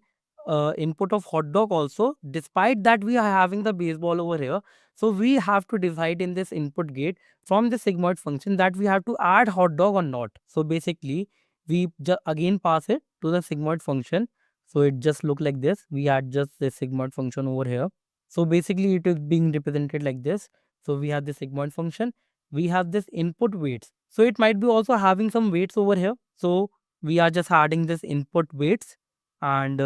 input of hot dog also, despite that we are having the baseball over here. So we have to decide in this input gate from the sigmoid function that we have to add hot dog or not. So basically we again pass it to the sigmoid function. So it just look like this. We add just the sigmoid function over here. So basically it is being represented like this. So we have the sigmoid function. We have this input weights. So it might be also having some weights over here. So we are just adding this input weights, and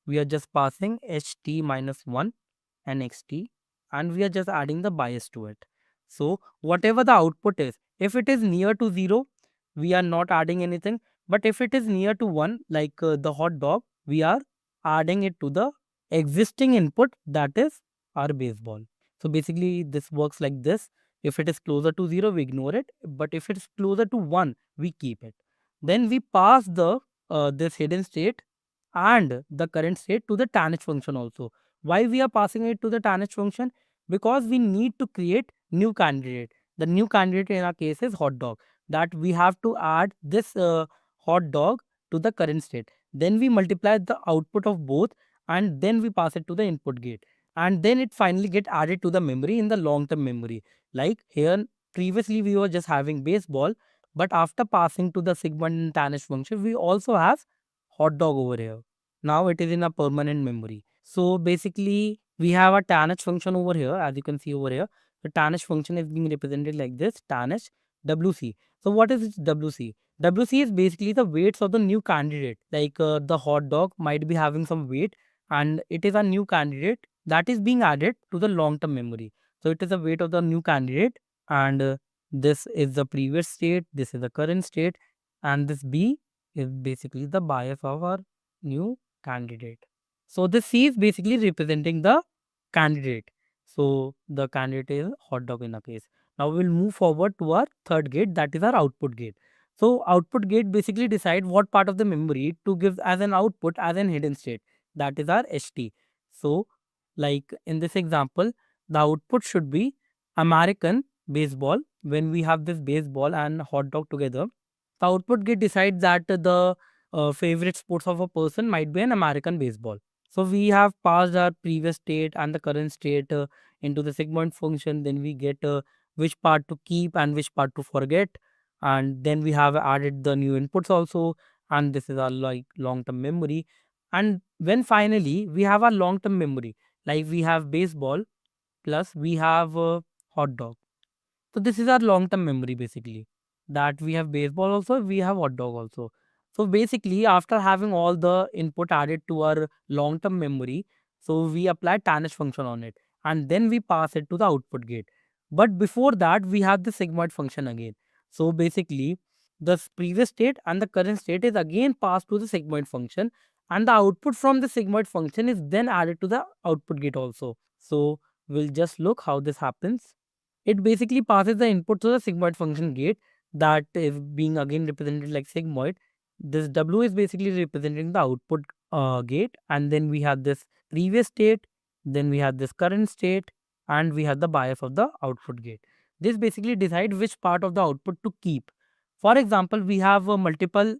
we are just passing ht minus 1 and xt, and we are just adding the bias to it. So whatever the output is, if it is near to 0, we are not adding anything. But if it is near to 1, like the hot dog, we are adding it to the existing input, that is our baseball. So basically this works like this. If it is closer to 0, we ignore it. But if it is closer to 1, we keep it. Then we pass the this hidden state and the current state to the tanh function also. Why we are passing it to the tanh function? Because we need to create new candidate. The new candidate in our case is hot dog. That we have to add this hot dog to the current state. Then we multiply the output of both, and then we pass it to the input gate. And then it finally get added to the memory in the long term memory. Like here previously we were just having baseball, but after passing to the sigmoid and tanh function, we also have hot dog over here. Now it is in a permanent memory. So basically we have a tanh function over here, as you can see over here. The tanh function is being represented like this, tanh wc. So what is wc? Wc is basically the weights of the new candidate. Like the hot dog might be having some weight, and it is a new candidate that is being added to the long term memory. So it is the weight of the new candidate, and this is the previous state, this is the current state, and this b is basically the bias of our new candidate. So the C is basically representing the candidate. So the candidate is hot dog in a case. Now we'll move forward to our third gate, that is our output gate. So output gate basically decide what part of the memory to give as an output as an hidden state. That is our HT. So like in this example, the output should be American baseball. When we have this baseball and hot dog together, the output gate decides that the favorite sports of a person might be an American baseball. So we have passed our previous state and the current state into the segment function. Then we get which part to keep and which part to forget. And then we have added the new inputs also. And this is our like long-term memory. And when finally we have our long-term memory, like we have baseball plus we have hot dog. So this is our long-term memory basically. That we have baseball also, we have hot dog also. So basically, after having all the input added to our long-term memory, so we apply tanh function on it, and then we pass it to the output gate. But before that, we have the sigmoid function again. So basically, the previous state and the current state is again passed to the sigmoid function, and the output from the sigmoid function is then added to the output gate also. So we'll just look how this happens. It basically passes the input to the sigmoid function gate that is being again represented like sigmoid. This W is basically representing the output gate, and then we have this previous state, then we have this current state, and we have the bias of the output gate. This basically decides which part of the output to keep. For example, we have multiple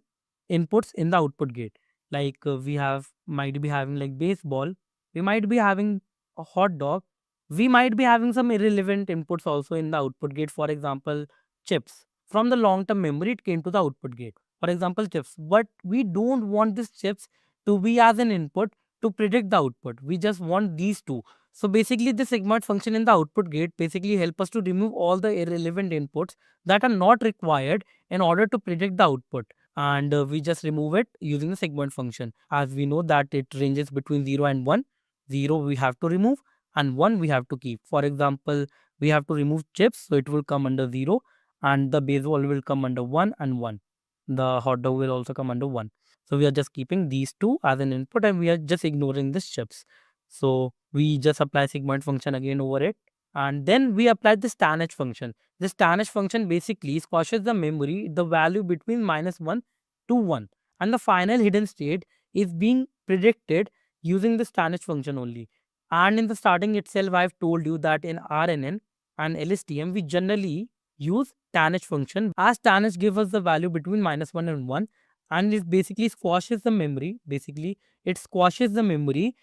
inputs in the output gate. Like we have might be having like baseball, we might be having a hot dog, we might be having some irrelevant inputs also in the output gate. For example, chips. From the long term memory, it came to the output gate. For example, chips. But we don't want these chips to be as an input to predict the output. We just want these two. So basically, the sigmoid function in the output gate basically help us to remove all the irrelevant inputs that are not required in order to predict the output. And we just remove it using the sigmoid function. As we know that it ranges between 0 and 1. 0 we have to remove and 1 we have to keep. For example, we have to remove chips, so it will come under 0, and the baseball will come under 1 and 1. The hot dog will also come under 1. So we are just keeping these two as an input and we are just ignoring this chips. So we just apply sigmoid function again over it, and then we apply this tanh function. This tanh function basically squashes the memory, the value between -1 to 1, and the final hidden state is being predicted using this tanh function only. And in the starting itself, I've told you that in RNN and LSTM, we generally use tanh function, as tanh gives us the value between -1 and 1, and it basically squashes the memory. Basically, it squashes the memory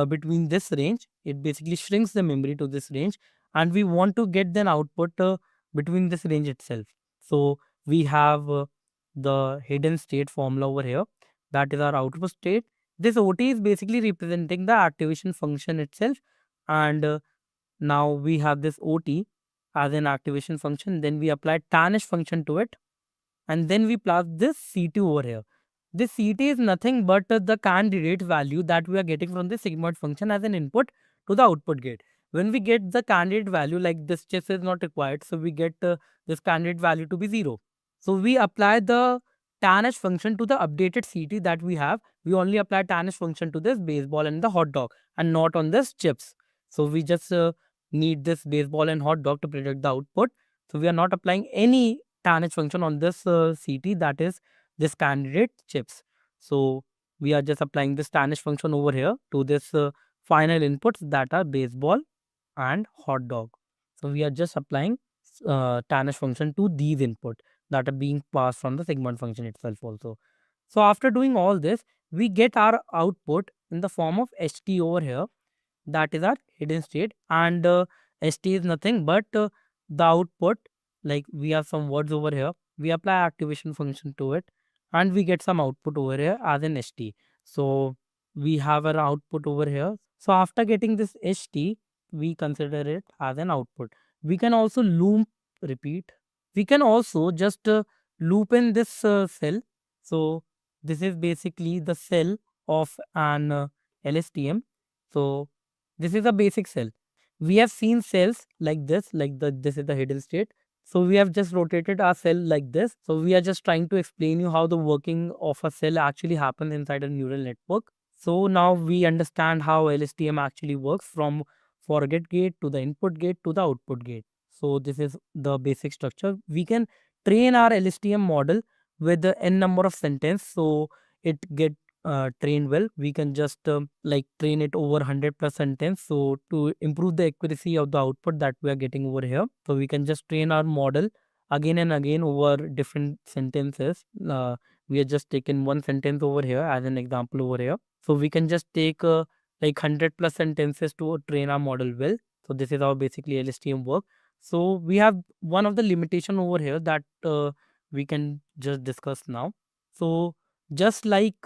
between this range. It basically shrinks the memory to this range, and we want to get an output between this range itself. So we have the hidden state formula over here. That is our output state. This OT is basically representing the activation function itself, and now we have this OT as an activation function. Then we apply tanh function to it, and then we plug this C2 over here. This CT is nothing but the candidate value that we are getting from the sigmoid function as an input to the output gate. When we get the candidate value, like this chess is not required, so we get this candidate value to be 0. So we apply the tanh function to the updated CT that we have. We only apply tanh function to this baseball and the hot dog, and not on this chips. So we just need this baseball and hot dog to predict the output. So we are not applying any tanh function on this CT, that is this candidate chips. So we are just applying this tanh function over here to this final inputs that are baseball and hot dog. So we are just applying tanh function to these input that are being passed from the sigmoid function itself also. So after doing all this, we get our output in the form of HT over here. That is our hidden state, and HT is nothing but the output. Like we have some words over here, we apply activation function to it, and we get some output over here as an HT. So we have our output over here. So after getting this HT, we consider it as an output. We can also loop repeat. We can also just loop in this cell. So this is basically the cell of an LSTM. So this is a basic cell. We have seen cells like this is the hidden state. So we have just rotated our cell like this. So we are just trying to explain you how the working of a cell actually happens inside a neural network. So now we understand how LSTM actually works, from forget gate to the input gate to the output gate. So this is the basic structure. We can train our LSTM model with the n number of sentence, so it get trained well. We can just like train it over 100 plus sentence, so to improve the accuracy of the output that we are getting over here. So we can just train our model again and again over different sentences. We have just taken one sentence over here as an example over here. So we can just take like 100 plus sentences to train our model well. So this is how basically LSTM work. So we have one of the limitation over here that we can just discuss now. So just like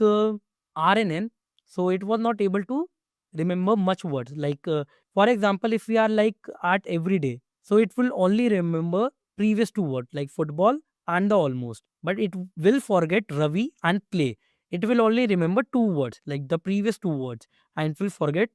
RNN, so it was not able to remember much words. Like for example, if we are like at every day, so it will only remember previous two words like football and the almost, but it will forget Ravi and play. It will only remember two words like the previous two words, and it will forget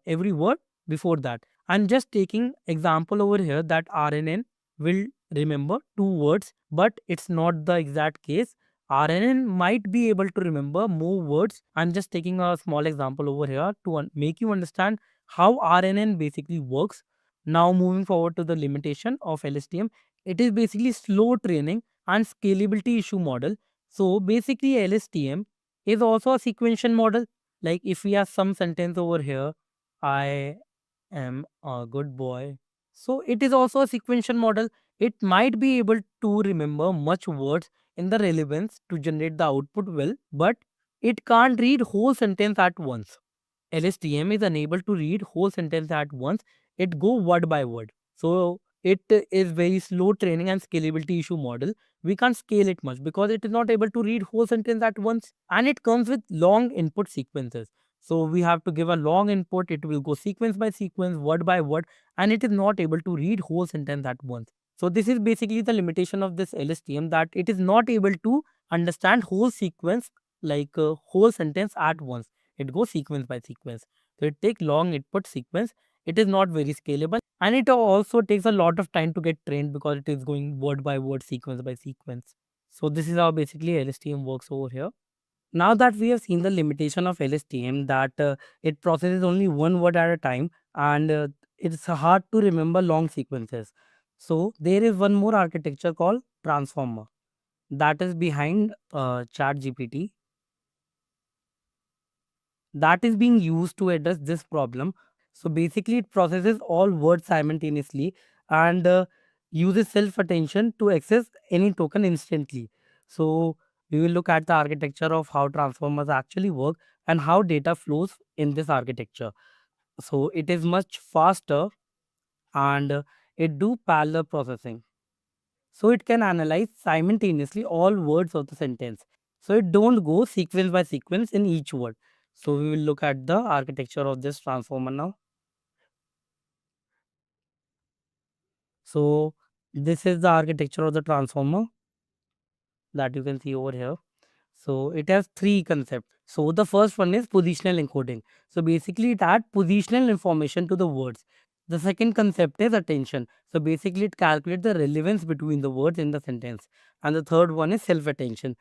every word before that. I'm just taking example over here that RNN will remember two words, but it's not the exact case. RNN might be able to remember more words. I'm just taking a small example over here to make you understand how RNN basically works. Now moving forward to the limitation of LSTM, it is basically slow training and scalability issue model. So basically LSTM is also a sequential model. Like if we have some sentence over here, I am a good boy. So it is also a sequential model. It might be able to remember much words in the relevance to generate the output well, but it can't read whole sentence at once. LSTM is unable to read whole sentence at once. It go word by word. So it is very slow training and scalability issue model. We can't scale it much because it is not able to read whole sentence at once, and it comes with long input sequences. So we have to give a long input. It will go sequence by sequence, word by word, and it is not able to read whole sentence at once. So this is basically the limitation of this LSTM, that it is not able to understand whole sequence, like whole sentence at once. It goes sequence by sequence. So it takes long input sequence. It is not very scalable, and it also takes a lot of time to get trained because it is going word by word, sequence by sequence. So this is how basically LSTM works over here. Now that we have seen the limitation of LSTM, that it processes only one word at a time, and it's hard to remember long sequences. So there is one more architecture called transformer that is behind ChatGPT, that is being used to address this problem. So basically, it processes all words simultaneously and uses self attention to access any token instantly. So we will look at the architecture of how transformers actually work and how data flows in this architecture. So it is much faster, and it do parallel processing. So it can analyze simultaneously all words of the sentence. So it don't go sequence by sequence in each word. So we will look at the architecture of this transformer now. So this is the architecture of the transformer that you can see over here. So it has three concepts. So the first one is positional encoding. So basically it adds positional information to the words. The second concept is attention. So basically it calculates the relevance between the words in the sentence. And the third one is self-attention.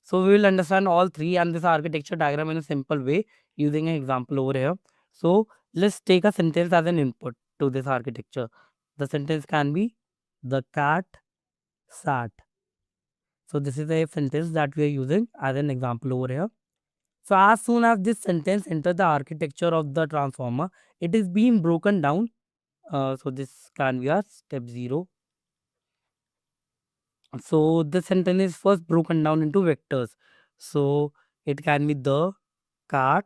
So we will understand all three and this architecture diagram in a simple way using an example over here. So let's take a sentence as an input to this architecture. The sentence can be the cat sat. So this is a sentence that we are using as an example over here. So as soon as this sentence enters the architecture of the transformer, it is being broken down. So this can be a step 0. So the sentence is first broken down into vectors. So it can be the cat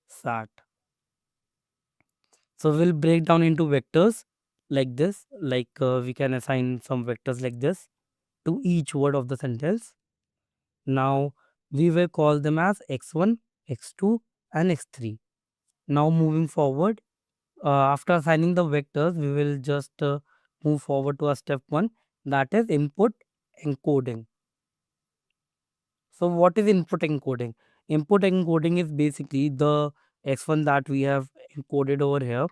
sat. So we'll break down into vectors like this. Like we can assign some vectors like this to each word of the sentence. Now we will call them as x1, x2 and x3. Now moving forward, after assigning the vectors, we will just move forward to a step 1, that is input encoding. So what is input encoding? Input encoding is basically the x1 that we have encoded over here.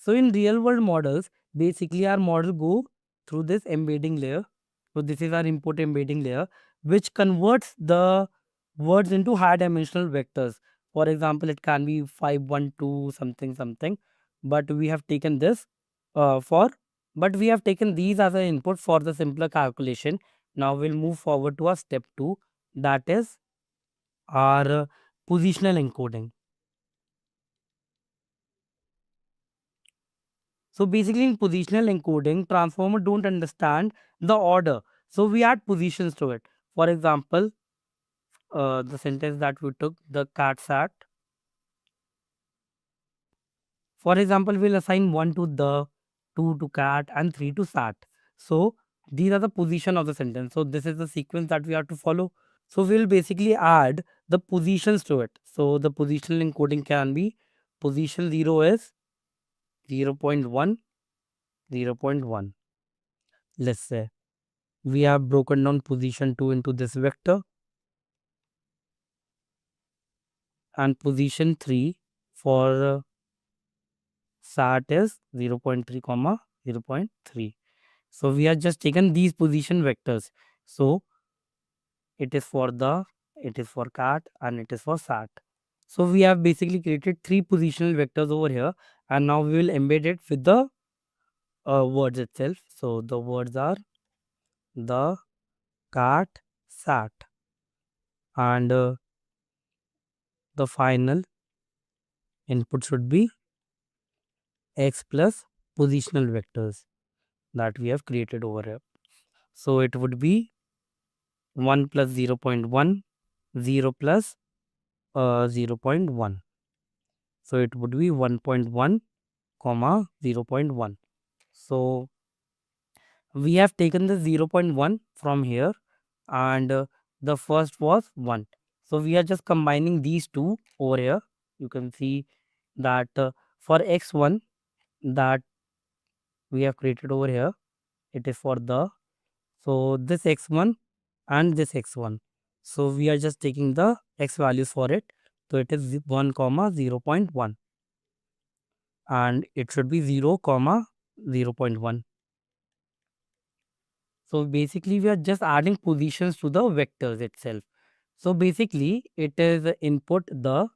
So in real world models, basically our model go through this embedding layer. So this is our input embedding layer, which converts the words into high dimensional vectors. For example, it can be 512 something something, but we have taken this for but we have taken these as an input for the simpler calculation. Now we'll move forward to our step 2, that is our positional encoding. So basically in positional encoding, transformer don't understand the order. So we add positions to it. For example, the sentence that we took, the cat sat. For example, we'll assign 1 to the, 2 to cat, and 3 to sat. So these are the position of the sentence. So this is the sequence that we have to follow. So we'll basically add the positions to it. So the positional encoding can be position 0 is 0 0.1, 0 0.1. Let's say we have broken down position 2 into this vector, and position 3 for sat is 0 0.3 comma 0 0.3. So we have just taken these position vectors. So it is for the, it is for cat, and it is for sat. So we have basically created 3 positional vectors over here, and now we will embed it with the words itself. So the words are the, cat, sat, and the final input should be x plus positional vectors that we have created over here. So it would be 1 plus 0 0.1, 0 plus 0 0.1. So it would be 1.1 comma 0 0.1. So we have taken the 0 0.1 from here, and the first was 1. So we are just combining these two over here. You can see that for x1 that we have created over here, it is for the, so this x1 and this x1. So we are just taking the x values for it. So it is 1 comma 0 0.1, and it should be 0 comma 0 0.1. So basically we are just adding positions to the vectors itself. So basically it is input the,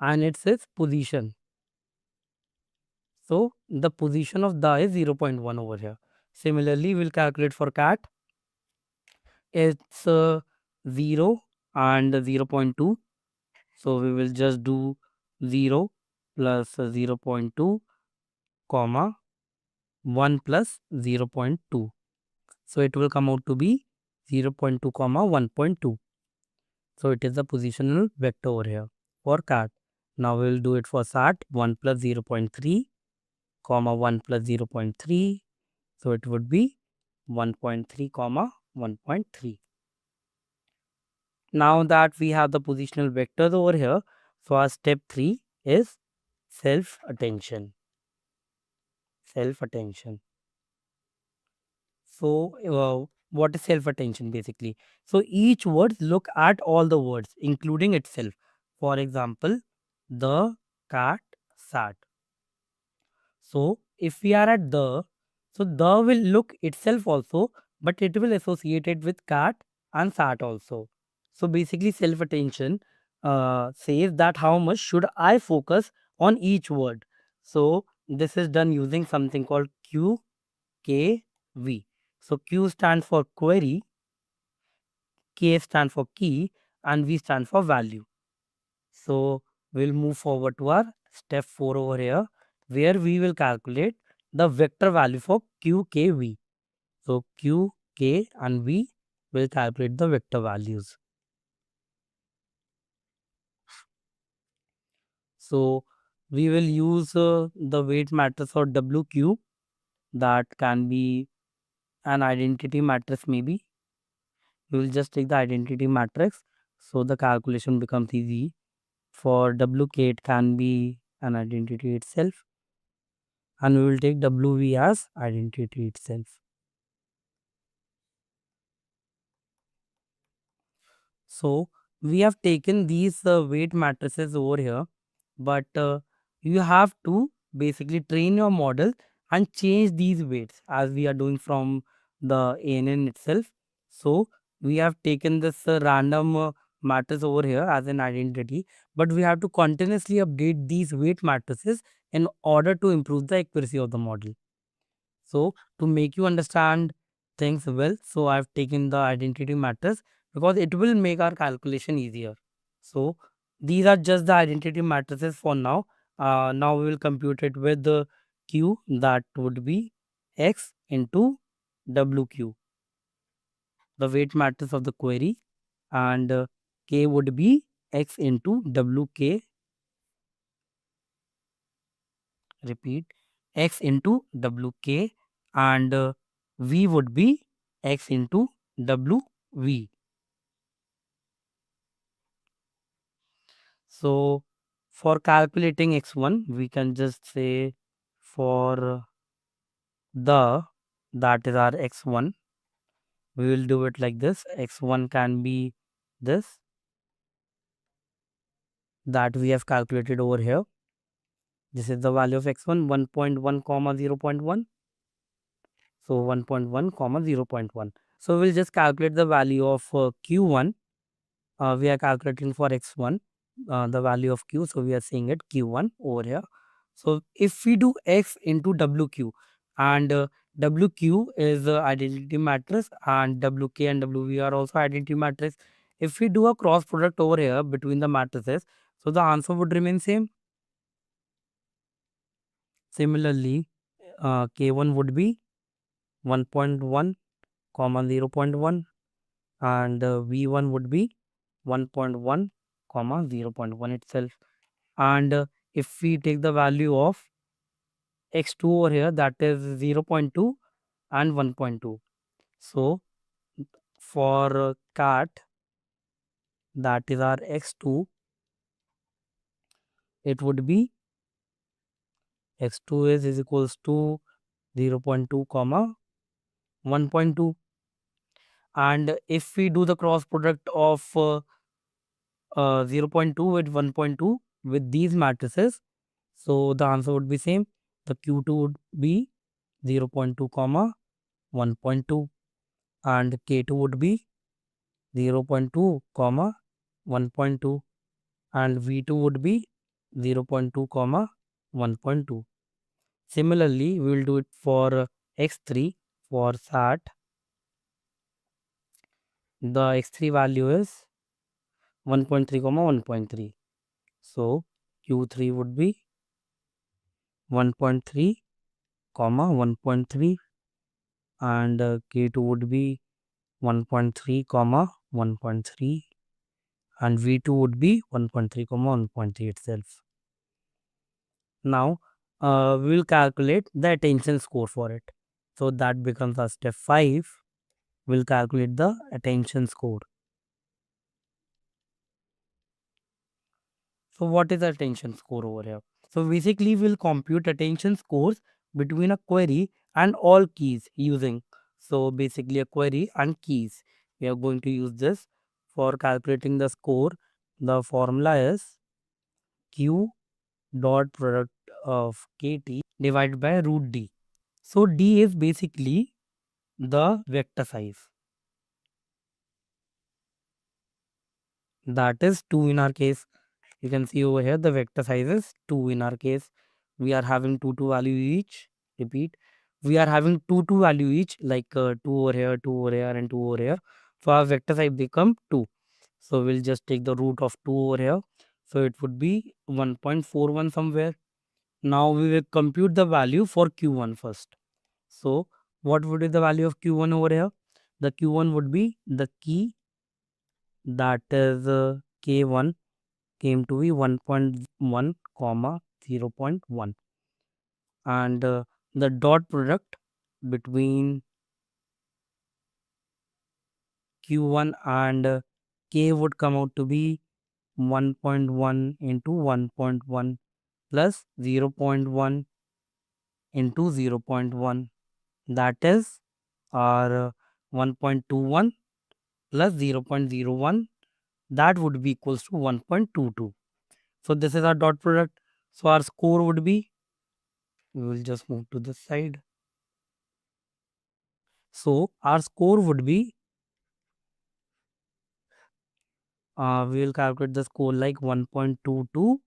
and it says position. So the position of the is 0 0.1 over here. Similarly, we'll calculate for cat. It's 0 and 0 0.2. So we will just do 0 plus 0 0.2 comma 1 plus 0 0.2. So it will come out to be 0 0.2 comma 1.2. So it is the positional vector over here for cat. Now we will do it for sat, 1 plus 0 0.3 comma 1 plus 0 0.3. So it would be 1.3 comma 1.3. Now that we have the positional vectors over here, so our step 3 is self attention. Self attention. So what is self attention basically? So each word look at all the words including itself. For example, the cat sat. So if we are at the, so the will look itself also, but it will associate it with cat and sat also. So basically self attention says that how much should I focus on each word. So this is done using something called QKV. So Q stands for query, K stands for key, and V stands for value. So we'll move forward to our step 4 over here, where we will calculate the vector value for Q, K, V. So Q, K and V will calculate the vector values. So we will use the weight matrix or WQ, that can be an identity matrix maybe. We will just take the identity matrix, so the calculation becomes easy. For WK it can be an identity itself, and we will take WV as identity itself. So we have taken these weight matrices over here, but you have to basically train your model and change these weights as we are doing from the ANN itself. So we have taken this random matrix over here as an identity, but we have to continuously update these weight matrices in order to improve the accuracy of the model. So to make you understand things well, so I've taken the identity matrix because it will make our calculation easier. So these are just the identity matrices for now. Now we will compute it with the Q, that would be X into WQ, the weight matrix of the query, and K would be X into WK, repeat, X into WK, and V would be X into WV. So for calculating x1, we can just say for the, that is our x1, we will do it like this. X1 can be this, that we have calculated over here. This is the value of x1, 1.1 comma 0.1. So 1.1 comma 0.1. So we'll just calculate the value of q1. We are calculating for x1 the value of q, so we are saying it q1 over here. So if we do x into wq, and wq is the identity matrix, and wk and wv are also identity matrix. If we do a cross product over here between the matrices, so the answer would remain same. Similarly, k1 would be 1.1 comma 0.1, and v1 would be 1.1 comma 0.1 itself. And if we take the value of x2 over here, that is 0.2 and 1.2. So for cat, that is our x2, it would be x2 is equals to 0.2 comma 1.2. And if we do the cross product of 0.2 with 1.2 with these matrices, so the answer would be same. The q2 would be 0.2 comma 1.2, and k2 would be 0.2 comma 1.2, and v2 would be 0.2 comma 1.2. Similarly, we will do it for x3. For that, the x3 value is 1.3 comma 1.3. So q3 would be 1.3 comma 1.3, and k2 would be 1.3 comma 1.3, and v2 would be 1.3 comma 1.3 itself. Now we will calculate the attention score for it. So that becomes our step 5. We'll calculate the attention score. So what is the attention score over here? So basically we'll compute attention scores between a query and all keys using. So basically a query and keys. We are going to use this for calculating the score. The formula is q dot product of kt divided by root d. So d is basically the vector size, that is 2 in our case. You can see over here the vector size is 2 in our case. We are having 2 value each. Repeat, we are having 2 value each, like 2 over here, 2 over here, and 2 over here. So our vector size become 2. So we'll just take the root of 2 over here. So it would be 1.41 somewhere. Now we will compute the value for q1 first. So what would be the value of q1 over here? The q1 would be the key, that is k1 came to be 1.1 comma 0.1, and the dot product between q1 and k would come out to be 1.1 into 1.1 plus 0.1 into 0.1, that is our 1.21 plus 0.01, that would be equals to 1.22. So this is our dot product. So our score would be We will just move to the side. So our score would be, we will calculate the score like 1.22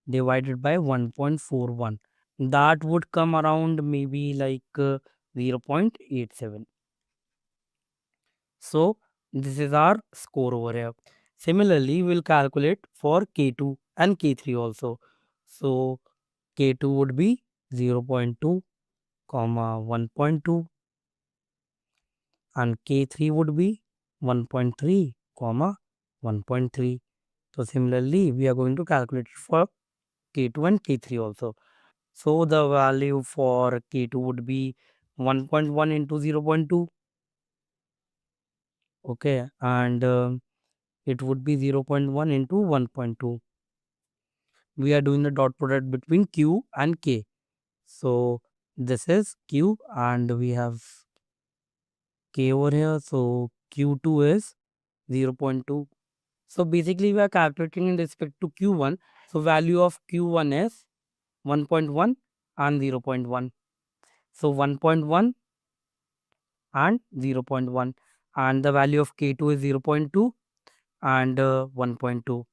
divided by 1.41. That would come around maybe like 0.87. So this is our score over here. Similarly, we'll calculate for K2 and K3 also. So K2 would be 0.2, comma 1.2, and K3 would be 1.3, comma 1.3. So similarly, we are going to calculate it for K2 and K3 also. So the value for K2 would be 1.1 into 0.2. Okay, and it would be 0.1 into 1.2. We are doing the dot product between Q and K. So this is Q and we have K over here. So Q2 is 0.2. So basically we are calculating in respect to Q1. So value of Q1 is 1.1 and 0.1. So 1.1 and 0.1, and the value of K2 is 0.2 and 1.2.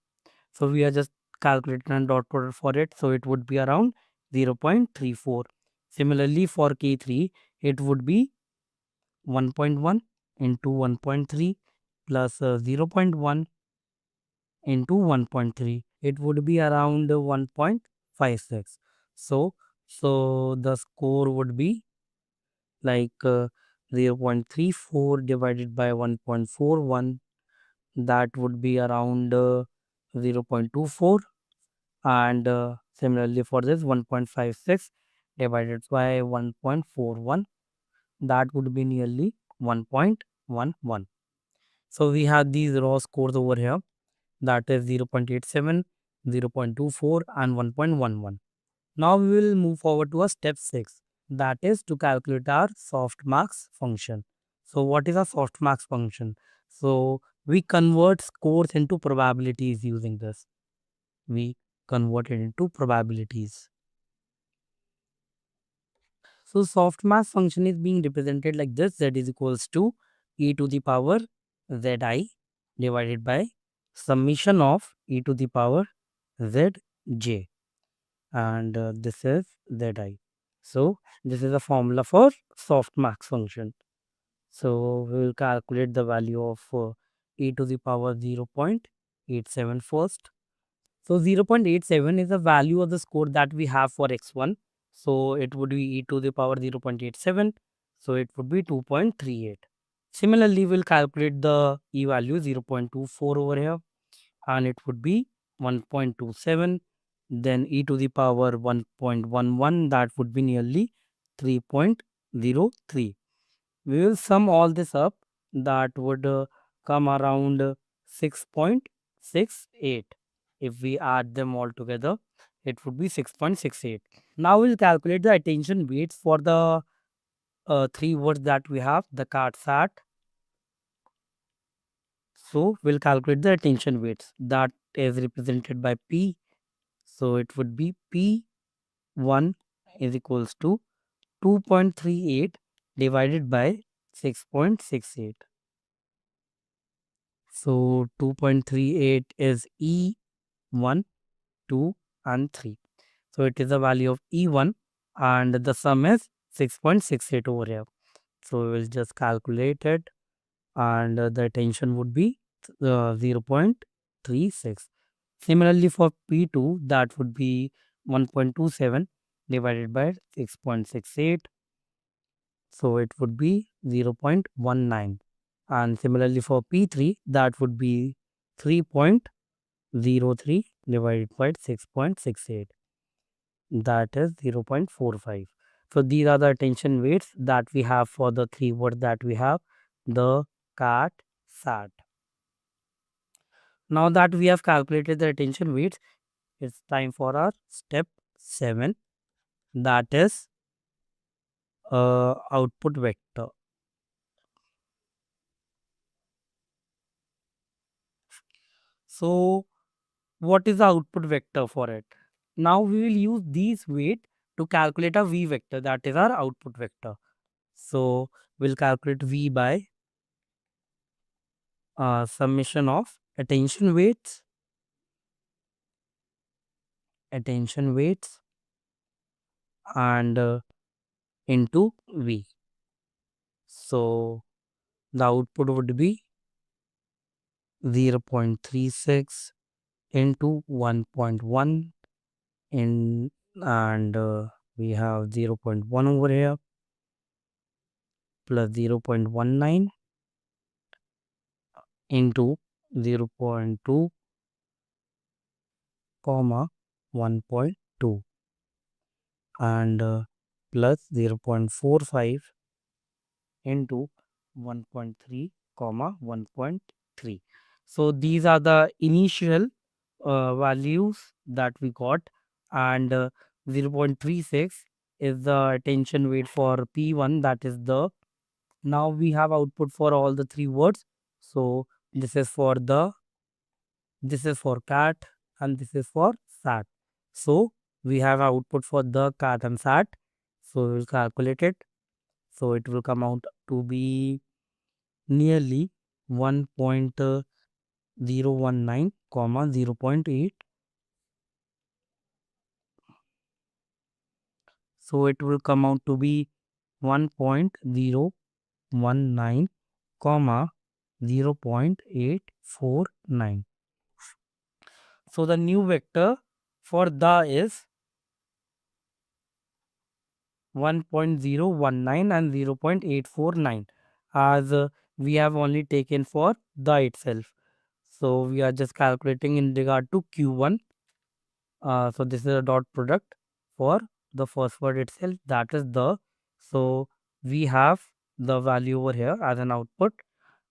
So we are just calculating a dot product for it. So it would be around 0.34. Similarly for K3, it would be 1.1 into 1.3 plus 0.1 into 1.3. It would be around 1.56. So the score would be like 0.34 divided by 1.41. That would be around 0.24, and similarly for this 1.56 divided by 1.41, that would be nearly 1.11. So we have these raw scores over here, that is 0.87, 0.24 and 1.11. Now we will move forward to a step 6, that is to calculate our softmax function. So what is a softmax function? So we convert scores into probabilities using this. We convert it into probabilities. So softmax function is being represented like this: z is equals to e to the power zi divided by summation of e to the power zj, and this is zi. So this is a formula for softmax function. So we will calculate the value of e to the power 0.87 first. So 0.87 is the value of the score that we have for x1. So it would be e to the power 0.87. So it would be 2.38. Similarly, we'll calculate the e value 0.24 over here, and it would be 1.27. Then e to the power 1.11, that would be nearly 3.03. We will sum all this up, that would come around 6.68. If we add them all together, it would be 6.68. Now we'll calculate the attention weights for the three words that we have, the card sat. So we'll calculate the attention weights, that is represented by P. So it would be P1 is equals to 2.38 divided by 6.68. So 2.38 is E1, 2 and 3. So it is the value of E1 and the sum is 6.68 over here. So we will just calculate it, and the attention would be 0.36. Similarly for P2, that would be 1.27 divided by 6.68. So it would be 0.19. And similarly for P3, that would be 3.03 divided by 6.68. That is 0.45. So these are the attention weights that we have for the three words that we have, the, cat, sat. Now that we have calculated the attention weights, it's time for our step 7, that is output vector. So what is the output vector for it? Now we will use these weight to calculate a v vector, that is our output vector. So we'll calculate v by summation of attention weights and into v. So the output would be 0.36 into 1.1 in, and we have 0.1 over here plus 0.19 into 0.2 comma 1.2 and plus 0.45 into 1.3 comma 1.3. So these are the initial values that we got, and 0.36 is the attention weight for P1, that is the, now we have output for all the three words. So this is for cat, and this is for sat. So we have output for the cat and sat. So we will calculate it. So it will come out to be nearly 1.019 comma 0.8. So it will come out to be 1.019 comma 0.849. So the new vector for the is 1.019 and 0.849, as we have only taken for the itself. So we are just calculating in regard to Q1. So this is a dot product for the first word itself, that is the. So we have the value over here as an output,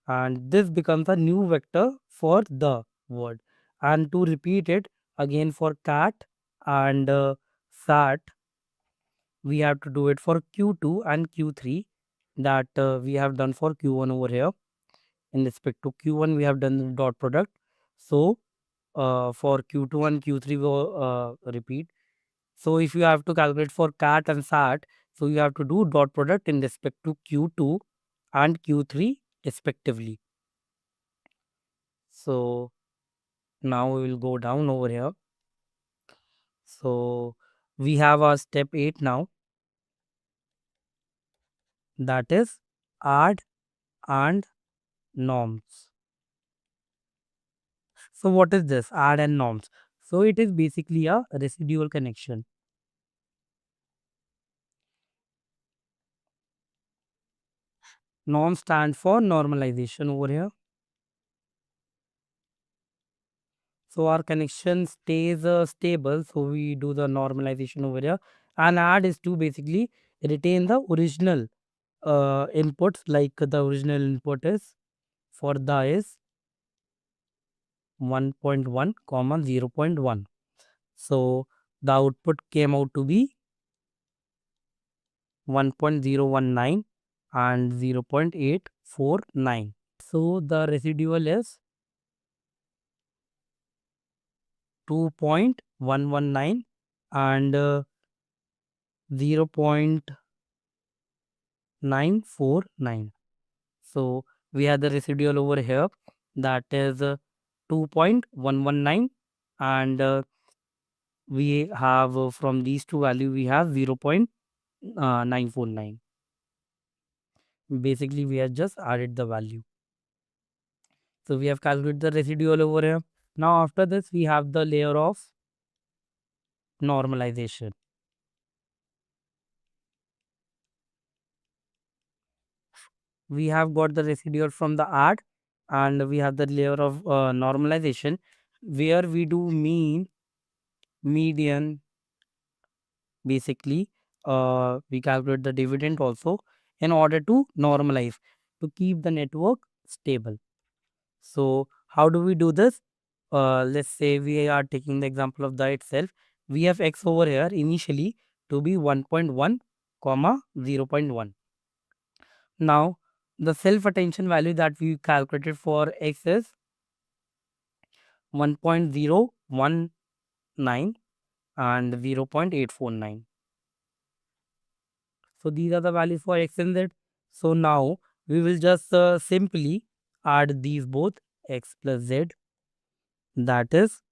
and this becomes a new vector for the word. And to repeat it again for cat and sat, we have to do it for Q2 and Q3, that we have done for Q1 over here. In respect to Q1, we have done the dot product. So for Q2 and Q3, we will repeat. So if you have to calculate for cat and sat, so you have to do dot product in respect to Q2 and Q3 respectively. So now we will go down over here. So we have our step 8 now, that is add and norms. So what is this add and norms? So it is basically a residual connection. Norm stands for normalization over here. So our connection stays stable, so we do the normalization over here. And add is to basically retain the original inputs, like the original input is for the is 1.1 comma 0.1. So the output came out to be 1.019 and 0.849. So the residual is 2.119 and 0.949. So we have the residual over here, that is 2.119, and we have from these two values we have 0.949. Basically we have just added the value. So we have calculated the residual over here. Now after this we have the layer of normalization. We have got the residual from the add, and we have the layer of normalization, where we do mean, median, basically we calculate the dividend also in order to normalize, to keep the network stable. So how do we do this? Let's say we are taking the example of the itself. We have x over here initially to be 1.1 comma 0.1. Now the self attention value that we calculated for x is 1.019 and 0.849. So these are the values for x and z. So now we will just simply add these both, x plus z, that is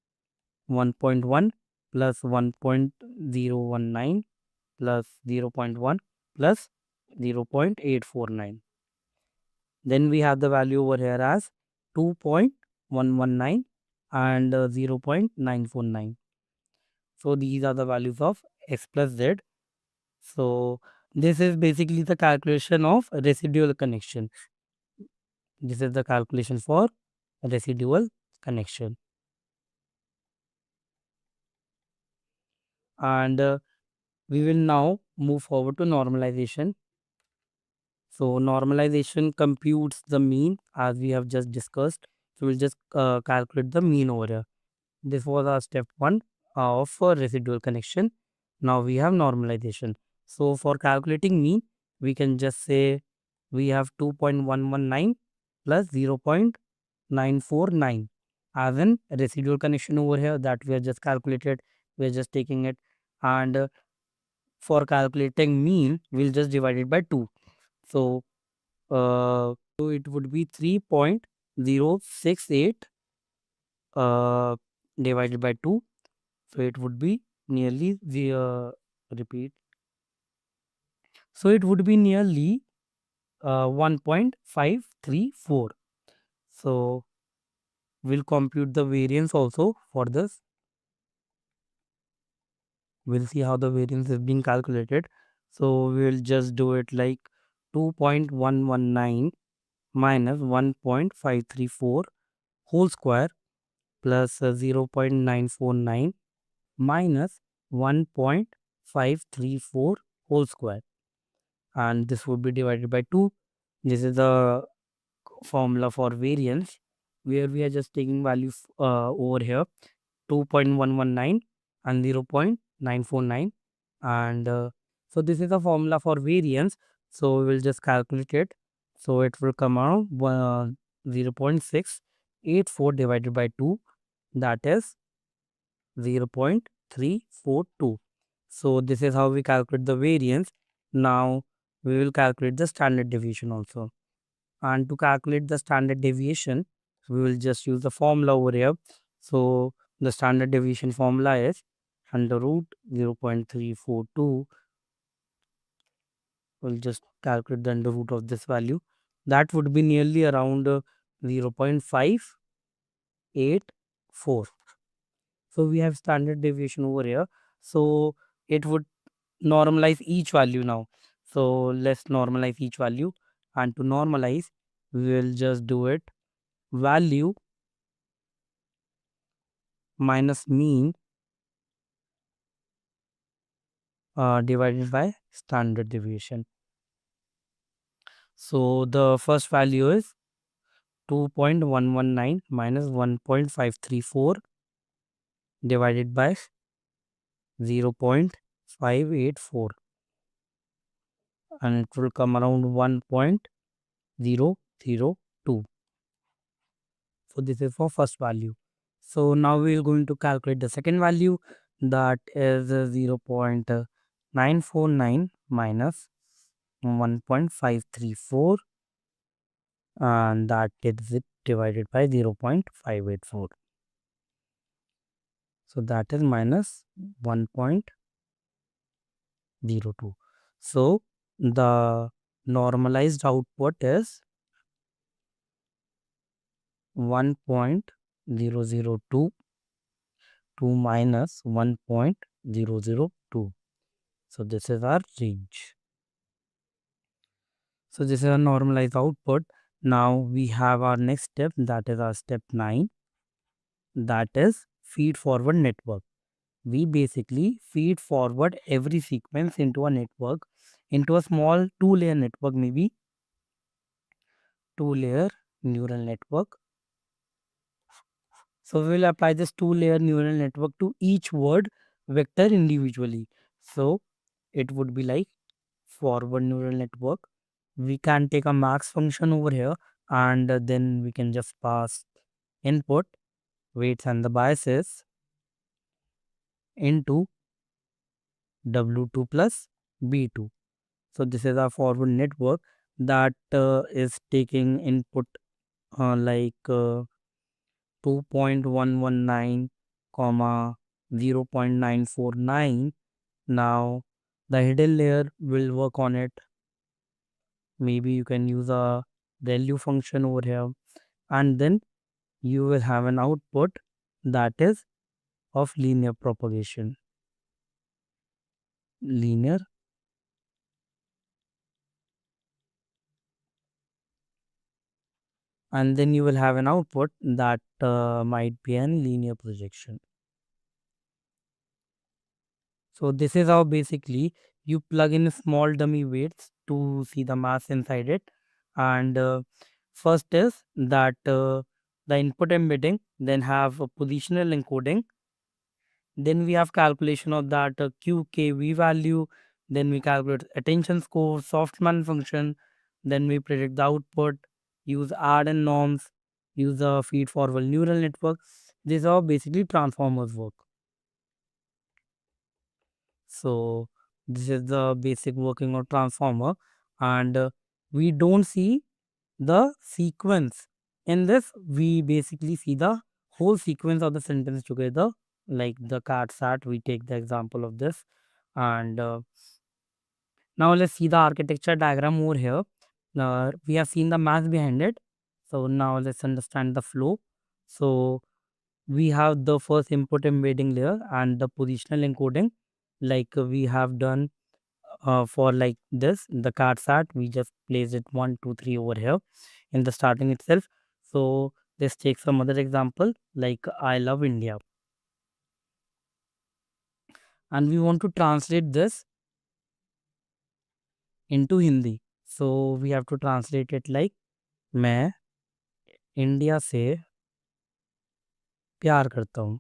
1.1 plus 1.019 plus 0.1 plus 0.849. Then we have the value over here as 2.119 and 0.949. So these are the values of x plus z. So this is basically the calculation of residual connection. This is the calculation for residual connection. And we will now move forward to normalization. So normalization computes the mean as we have just discussed. So we'll just calculate the mean over here. This was our step 1 of residual connection. Now we have normalization. So for calculating mean, we can just say we have 2.119 plus 0.949 as an residual connection over here that we have just calculated. We are just taking it, and for calculating mean, we'll just divide it by 2. So so it would be 3.068 divided by 2. So it would be nearly the repeat. So it would be nearly 1.534. So we'll compute the variance also for this. We'll see how the variance is being calculated. So we'll just do it like 2.119 minus 1.534 whole square plus 0.949 minus 1.534 whole square, and this would be divided by 2. This is the formula for variance, where we are just taking values over here 2.119 and 0.949, and so this is the formula for variance. So we will just calculate it. So it will come out 0.684 divided by 2, that is 0.342. So this is how we calculate the variance. Now we will calculate the standard deviation also. And to calculate the standard deviation, we will just use the formula over here. So the standard deviation formula is under root 0.342. We'll just calculate the under root of this value. That would be nearly around 0.584. So we have standard deviation over here. So it would normalize each value now. So let's normalize each value. And to normalize, we will just do it value minus mean divided by standard deviation. So the first value is 2.119 minus 1.534 divided by 0.584, and it will come around 1.002. So this is for first value. So now we are going to calculate the second value, that is 0.949 minus 1.534, and that is it divided by 0.584. So that is minus 1.02. So the normalized output is 1.002 to minus 1.002. So this is our range. So this is a normalized output. Now we have our next step, that is our step 9, that is feed forward network. We basically feed forward every sequence into a network, into a small 2-layer network, maybe 2-layer neural network. So we will apply this 2-layer neural network to each word vector individually. So it would be like forward neural network. We can take a max function over here, and then we can just pass input, weights and the biases into W2 plus B2. So this is our forward network that is taking input like 2.119 comma 0.949. Now the hidden layer will work on it. Maybe you can use a ReLU function over here, and then you will have an output that is of linear propagation. Linear, and then you will have an output that might be an linear projection. So this is how basically you plug in small dummy weights to see the mass inside it. And first is that the input embedding, then have a positional encoding, then we have calculation of that QKV value, then we calculate attention score, softman function, then we predict the output, use add and norms, use the feed forward neural network. These are basically transformers work. So this is the basic working of transformer, and we don't see the sequence. In this, we basically see the whole sequence of the sentence together, like the cat sat. We take the example of this, and now let's see the architecture diagram over here. We have seen the math behind it. So now let's understand the flow. So we have the first input embedding layer and the positional encoding, like we have done for like this the card sat. We just place it 1 2 3 over here in the starting itself. So let's take some other example, like I love India, and we want to translate this into Hindi. So we have to translate it like मैं India से प्यार करता हूँ.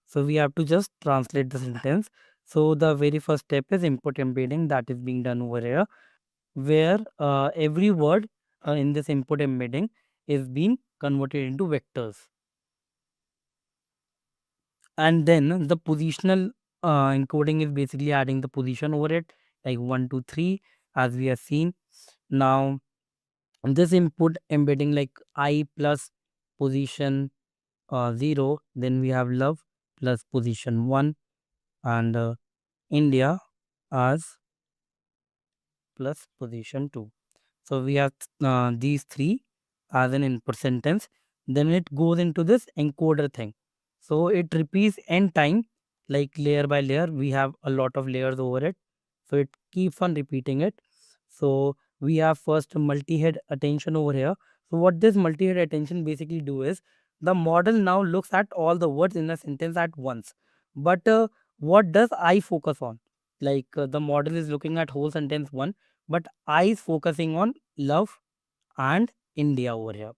So we have to just translate the sentence. So the very first step is input embedding that is being done over here, where every word in this input embedding is being converted into vectors. And then the positional encoding is basically adding the position over it, like 1 2 3, as we have seen. Now this input embedding like I plus position 0, then we have love plus position 1, and India as plus position 2. So we have these three as an input sentence. Then it goes into this encoder thing. So it repeats n time, like layer by layer. We have a lot of layers over it. So it keeps on repeating it. So we have first multi-head attention over here. So what this multi-head attention basically do is the model now looks at all the words in a sentence at once. But what does I focus on? Like the model is looking at whole sentence one, but I is focusing on love and India over here.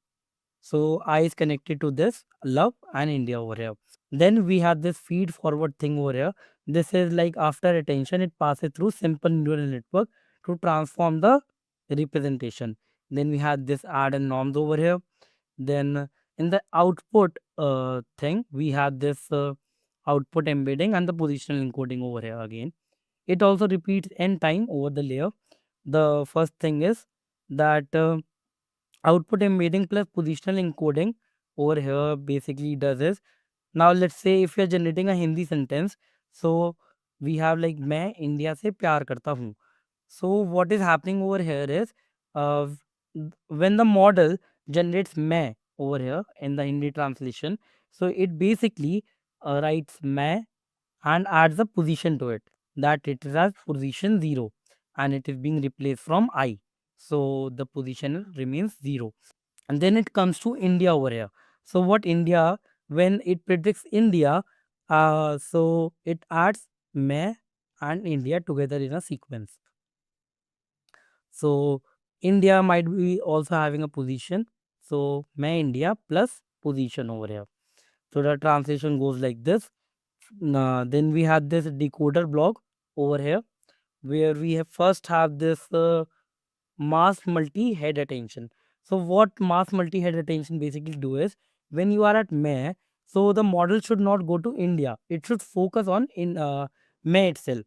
So I is connected to this love and India over here. Then we have this feed forward thing over here. This is like after attention, it passes through simple neural network to transform the representation. Then we have this add and norms over here. Then in the output thing, we have this output embedding and the positional encoding over here again. It also repeats n time over the layer. The first thing is that output embedding plus positional encoding over here basically does is, now let's say if you're generating a Hindi sentence, so we have like मैं India से प्यार करता हूँ. So what is happening over here is uh, when the model generates मैं over here in the Hindi translation, so it basically writes मैं and adds a position to it, that it is as position 0 and it is being replaced from I. So the position remains 0. And then it comes to India over here. So what India, when it predicts India, so it adds मैं and India together in a sequence. So India might be also having a position. So मैं India plus position over here. So the translation goes like this. Then we have this decoder block over here, where we have first have this mass multi-head attention. So what mass multi-head attention basically do is, when you are at May, so the model should not go to India. It should focus on in May itself.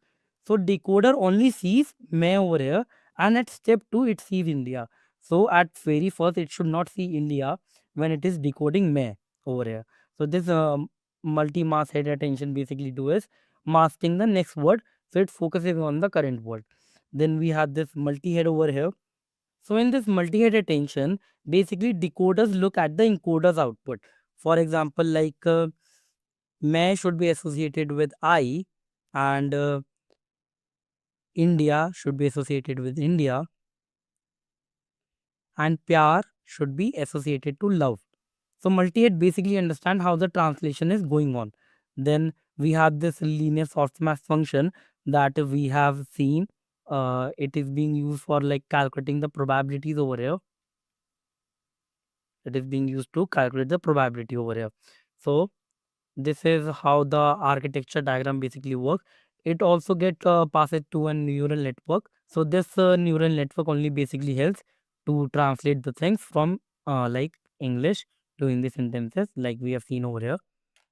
So decoder only sees May over here, and at step 2 it sees India. So at very first it should not see India when it is decoding May over here. So this multi-mask head attention basically do is masking the next word, so it focuses on the current word. Then we have this multi-head over here. So in this multi-head attention, basically decoders look at the encoder's output. For example, like May should be associated with I, and India should be associated with India, and Pyar should be associated to love. So multi-head basically understand how the translation is going on. Then we have this linear softmax function that we have seen. It is being used for like calculating the probabilities over here. It is being used to calculate the probability over here. So this is how the architecture diagram basically works. It also get passed to a neural network. So this neural network only basically helps to translate the things from like English to Hindi sentences, like we have seen over here.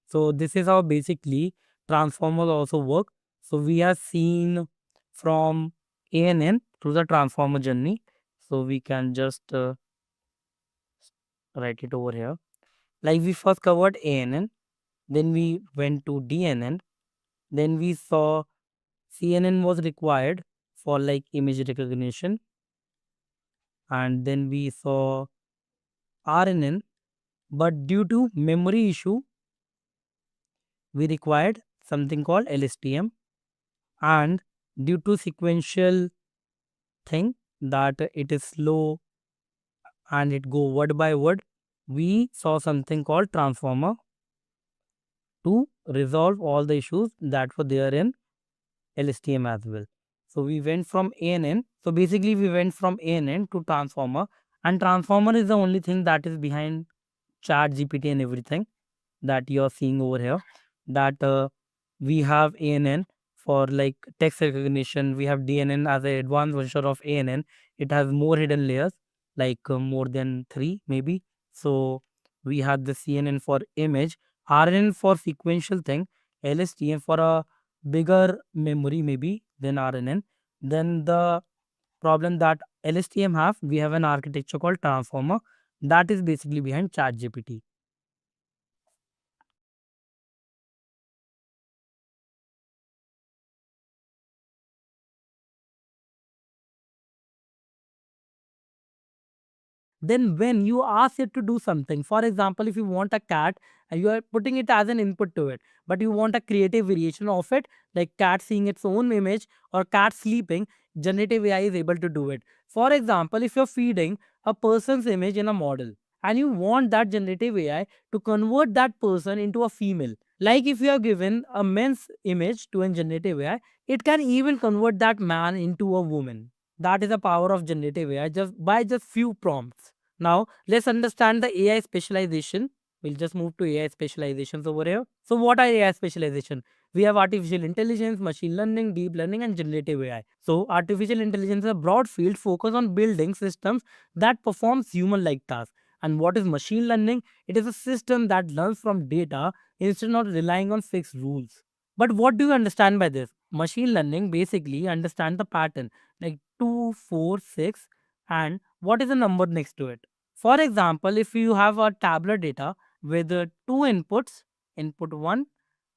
So this is how basically transformers also work. So we have seen from ANN through the transformer journey. So we can just write it over here. Like we first covered ANN, then we went to DNN, then we saw CNN was required for like image recognition, and then we saw RNN, but due to memory issue, we required something called LSTM, and due to sequential thing that it is slow and it go word by word, we saw something called transformer to resolve all the issues that were there in LSTM as well. So we went from ANN. So basically we went from ANN to transformer, and transformer is the only thing that is behind chat GPT and everything that you are seeing over here. That we have ANN for like text recognition. We have DNN as an advanced version of ANN. It has more hidden layers, like more than 3 maybe. So we had the CNN for image, RNN for sequential thing, LSTM for a bigger memory maybe than RNN. Then the problem that LSTM have, we have an architecture called transformer that is basically behind ChatGPT. Then when you ask it to do something, for example, if you want a cat and you are putting it as an input to it, but you want a creative variation of it, like cat seeing its own image or cat sleeping, generative AI is able to do it. For example, if you're feeding a person's image in a model and you want that generative AI to convert that person into a female, like if you are given a man's image to a generative AI, it can even convert that man into a woman. That is the power of generative AI just by just few prompts. Now, let's understand the AI specialization. We'll just move to AI specializations over here. So, what are AI specialization? We have artificial intelligence, machine learning, deep learning, and generative AI. So, artificial intelligence is a broad field focused on building systems that performs human-like tasks. And what is machine learning? It is a system that learns from data instead of relying on fixed rules. But what do you understand by this? Machine learning basically understand the pattern like 2, 4, 6, and what is the number next to it. For example, if you have a tabular data with two inputs, input 1,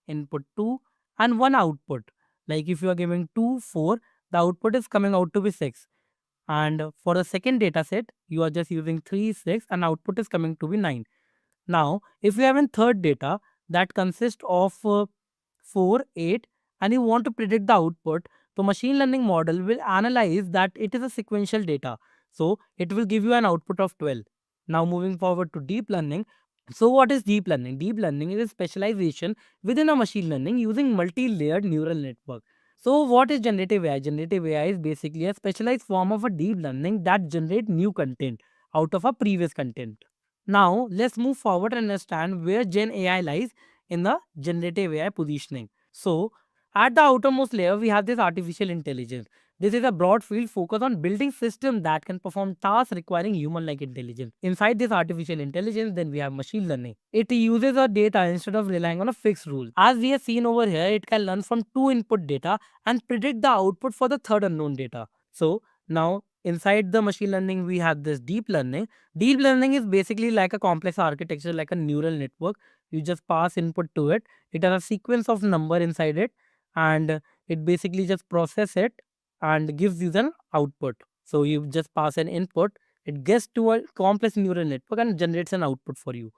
input 2, and one output. Like if you are giving 2, 4, the output is coming out to be 6. And for the second data set, you are just using 3, 6, and output is coming to be 9. Now, if you have a third data that consists of 4, 8, and you want to predict the output, the machine learning model will analyze that it is a sequential data. So, it will give you an output of 12. Now, moving forward to deep learning. So, what is deep learning? Deep learning is a specialization within a machine learning using multi-layered neural network. So, what is generative AI? Generative AI is basically a specialized form of a deep learning that generate new content out of a previous content. Now, let's move forward and understand where Gen AI lies in the generative AI positioning. So, at the outermost layer, we have this artificial intelligence. This is a broad field focused on building systems that can perform tasks requiring human-like intelligence. Inside this artificial intelligence, then we have machine learning. It uses our data instead of relying on a fixed rule. As we have seen over here, it can learn from two input data and predict the output for the third unknown data. So now inside the machine learning, we have this deep learning. Deep learning is basically like a complex architecture, like a neural network. You just pass input to it. It has a sequence of number inside it, and it basically just process it and gives you an output. So you just pass an input, it gets to a complex neural network and generates an output for you.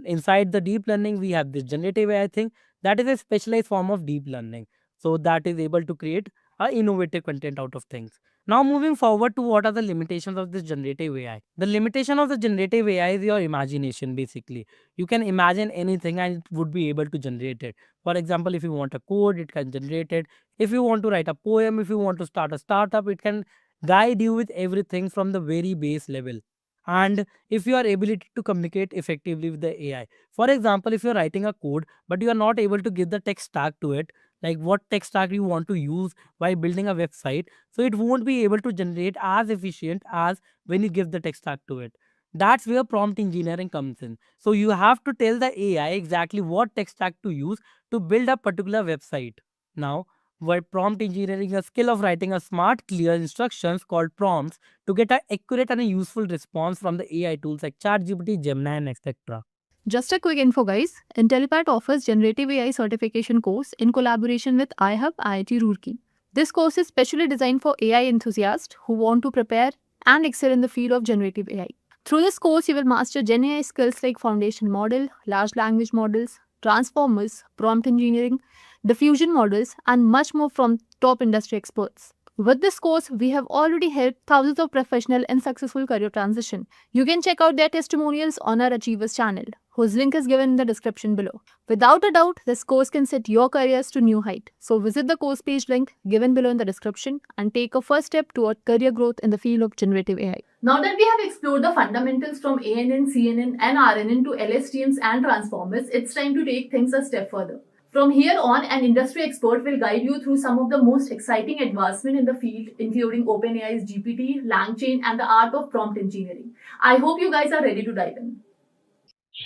Inside the deep learning, we have this generative AI thing that is a specialized form of deep learning. So that is able to create a innovative content out of things. Now moving forward to what are the limitations of this generative AI. The limitation of the generative AI is your imagination basically. You can imagine anything and it would be able to generate it. For example, if you want a code, it can generate it. If you want to write a poem, if you want to start a startup, it can guide you with everything from the very base level. And if you are ability to communicate effectively with the AI. For example, if you're writing a code, but you are not able to give the tech stack to it, like what tech stack you want to use while building a website, so it won't be able to generate as efficient as when you give the tech stack to it. That's where prompt engineering comes in. So you have to tell the AI exactly what tech stack to use to build a particular website. Now, where prompt engineering is a skill of writing a smart, clear instructions called prompts to get an accurate and a useful response from the AI tools like ChatGPT, Gemini, and etc. Just a quick info, guys. Intellipaat offers Generative AI certification course in collaboration with iHub IIT Roorkee. This course is specially designed for AI enthusiasts who want to prepare and excel in the field of generative AI. Through this course, you will master Gen AI skills like foundation model, large language models, transformers, prompt engineering, diffusion models, and much more from top industry experts. With this course, we have already helped thousands of professionals in successful career transition. You can check out their testimonials on our Achievers channel, whose link is given in the description below. Without a doubt, this course can set your careers to new height. So visit the course page link given below in the description and take a first step toward career growth in the field of generative AI. Now that we have explored the fundamentals from ANN, CNN, and RNN to LSTMs and transformers, it's time to take things a step further. From here on, an industry expert will guide you through some of the most exciting advancements in the field, including OpenAI's GPT, LangChain, and the art of prompt engineering. I hope you guys are ready to dive in.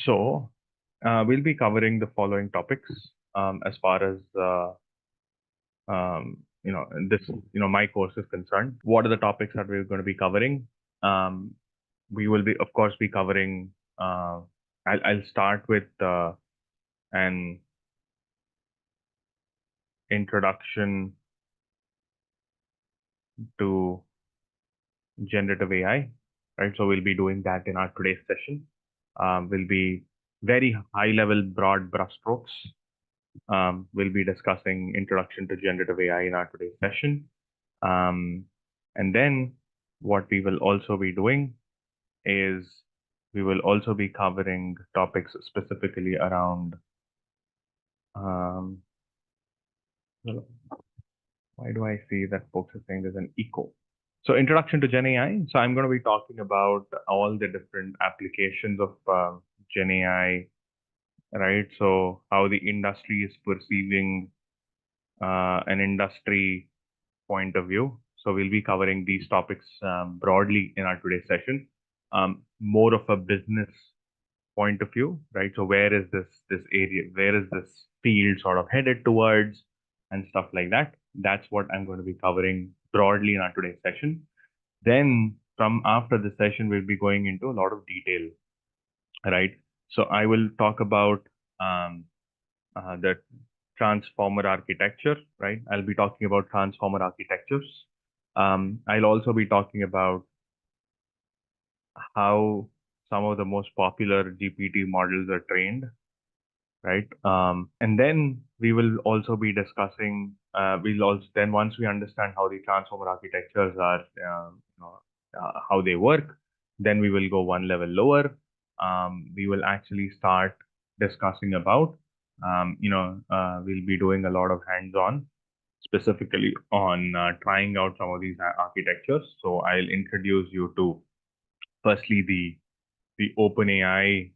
So, we'll be covering the following topics as far as my course is concerned. What are the topics that we're going to be covering? We will be, of course, be covering. I'll start with an introduction to generative AI, right? So we'll be doing that in our today's session. Will be very high level, broad brushstrokes. We'll be discussing introduction to generative AI in our today's session. And then what we will also be doing is we will also be covering topics specifically around why do I see that folks are saying there's an echo? So introduction to Gen AI. So I'm going to be talking about all the different applications of Gen AI, right? So how the industry is perceiving an industry point of view. So we'll be covering these topics broadly in our today's session. More of a business point of view, right? So where is this area? Where is this field sort of headed towards, and stuff like that? That's what I'm going to be covering broadly in our today's session. Then from after the session, we'll be going into a lot of detail, right? So I will talk about the transformer architecture, right? I'll be talking about transformer architectures. I'll also be talking about how some of the most popular GPT models are trained, right? And then we will also be discussing, then once we understand how the transformer architectures are, how they work, then we will go one level lower. We will actually start discussing about, we'll be doing a lot of hands-on, specifically on trying out some of these architectures. So I'll introduce you to firstly the OpenAI.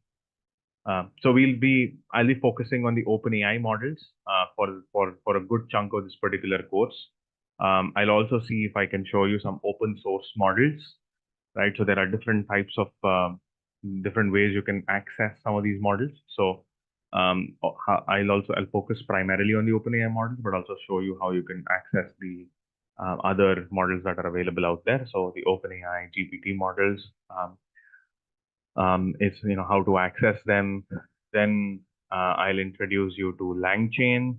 So I'll be focusing on the OpenAI models for a good chunk of this particular course. I'll also see if I can show you some open source models, right? So there are different types of different ways you can access some of these models. So I'll focus primarily on the OpenAI models, but also show you how you can access the other models that are available out there. So the OpenAI GPT models, is how to access them. Then I'll introduce you to LangChain,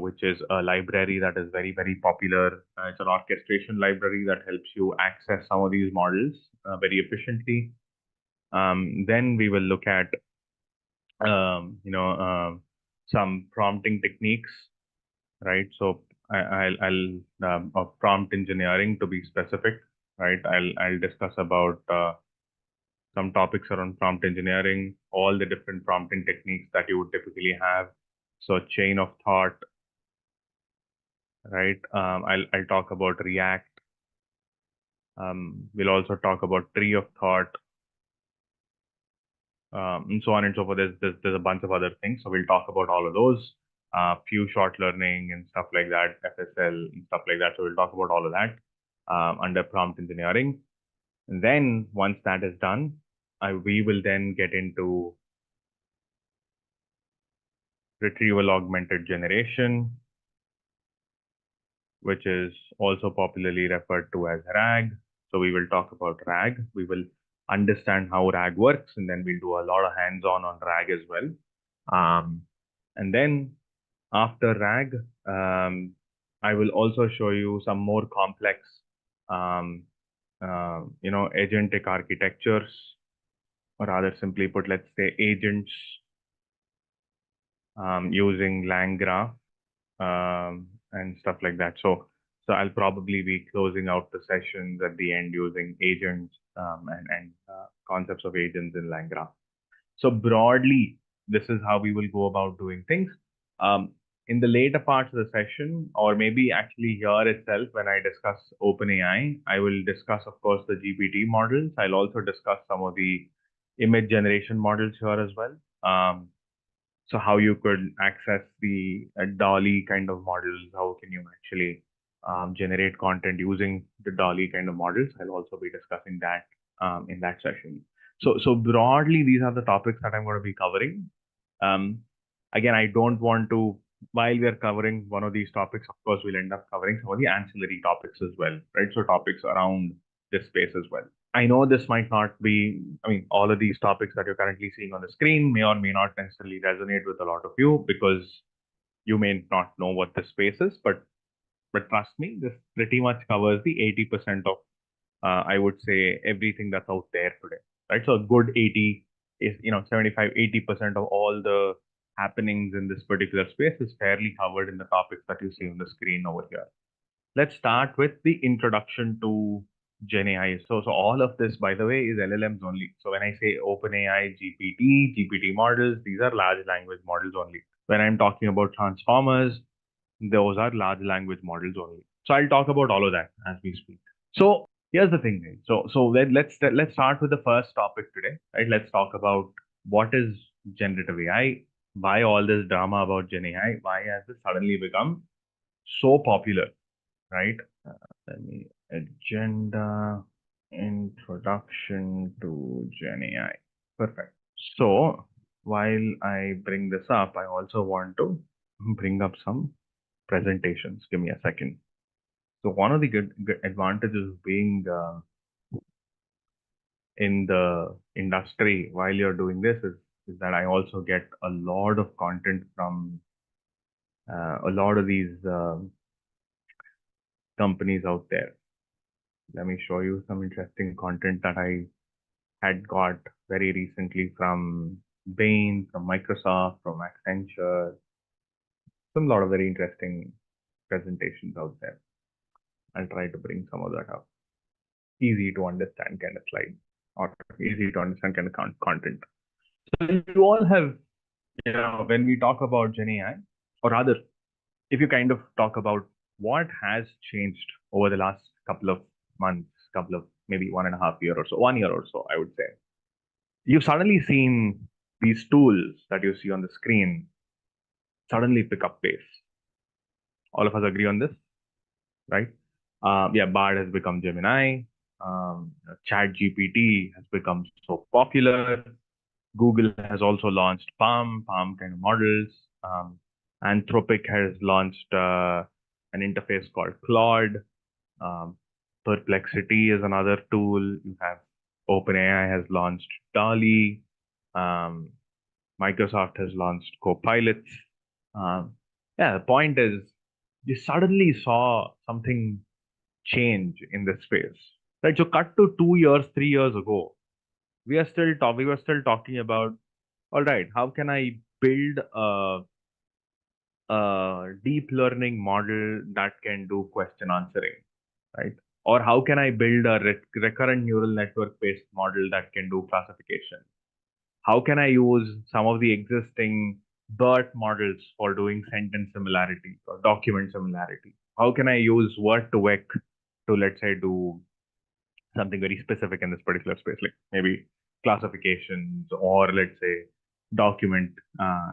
which is a library that is very, very popular. It's an orchestration library that helps you access some of these models very efficiently. Then we will look at some prompting techniques, right? So I'll of prompt engineering to be specific, right? I'll discuss about some topics around prompt engineering, all the different prompting techniques that you would typically have. So chain of thought, right? I'll talk about React. We'll also talk about tree of thought, and so on and so forth. There's a bunch of other things. So we'll talk about all of those, few short learning and stuff like that, FSL and stuff like that. So we'll talk about all of that under prompt engineering. And then once that is done, we will then get into retrieval augmented generation, which is also popularly referred to as RAG. So we will talk about RAG. We will understand how RAG works, and then we'll do a lot of hands-on on RAG as well. And then after RAG, I will also show you some more complex, agentic architectures, or rather simply put, let's say agents using LangGraph and stuff like that. So I'll probably be closing out the sessions at the end using agents and concepts of agents in LangGraph. So broadly, this is how we will go about doing things. In the later parts of the session, or maybe actually here itself, when I discuss OpenAI, I will discuss, of course, the GPT models. I'll also discuss some of the image generation models here as well. So how you could access the DALL-E kind of models, how can you actually generate content using the DALL-E kind of models. I'll also be discussing that in that session. So broadly, these are the topics that I'm going to be covering. Again, I don't want to, while we're covering one of these topics, of course, we'll end up covering some of the ancillary topics as well, right? So topics around this space as well. I know this might not be, all of these topics that you're currently seeing on the screen may or may not necessarily resonate with a lot of you because you may not know what this space is, but trust me, this pretty much covers the 80% of, I would say, everything that's out there today, right? So a good 80 is, 75, 80% of all the happenings in this particular space is fairly covered in the topics that you see on the screen over here. Let's start with the introduction to Gen AI. So all of this, by the way, is LLMs only. So when I say OpenAI, GPT models, these are large language models only. When I'm talking about transformers, those are large language models only. So I'll talk about all of that as we speak. So here's the thing, guys. So let's start with the first topic today, right? Let's talk about what is generative AI, why all this drama about Gen AI, why has it suddenly become so popular, right? Let me agenda introduction to Gen AI. Perfect. So while I bring this up, I also want to bring up some presentations. Give me a second. So one of the good advantages of being in the industry while you're doing this is that I also get a lot of content from a lot of these companies out there. Let me show you some interesting content that I had got very recently from Bain, from Microsoft, from Accenture. Some lot of very interesting presentations out there. I'll try to bring some of that up. Easy to understand kind of slide or easy to understand kind of content. So you all have, when we talk about Gen AI, or rather, if you kind of talk about what has changed over the last couple of months, couple of maybe 1.5 years or so, 1 year or so, I would say, you've suddenly seen these tools that you see on the screen suddenly pick up pace. All of us agree on this? right? Yeah, Bard has become Gemini. Chat GPT has become so popular. Google has also launched Palm kind of models. Anthropic has launched an interface called Claude. Um, Perplexity is another tool. You have OpenAI has launched DALI. Um, Microsoft has launched Copilots. Yeah, the point is, you suddenly saw something change in this space, right? So, cut to 2 years, 3 years ago, we were still talking about, all right, how can I build a deep learning model that can do question answering, right? Or how can I build a recurrent neural network based model that can do classification? How can I use some of the existing BERT models for doing sentence similarity or document similarity? How can I use word to vec to, let's say, do something very specific in this particular space, like maybe classifications or, let's say, document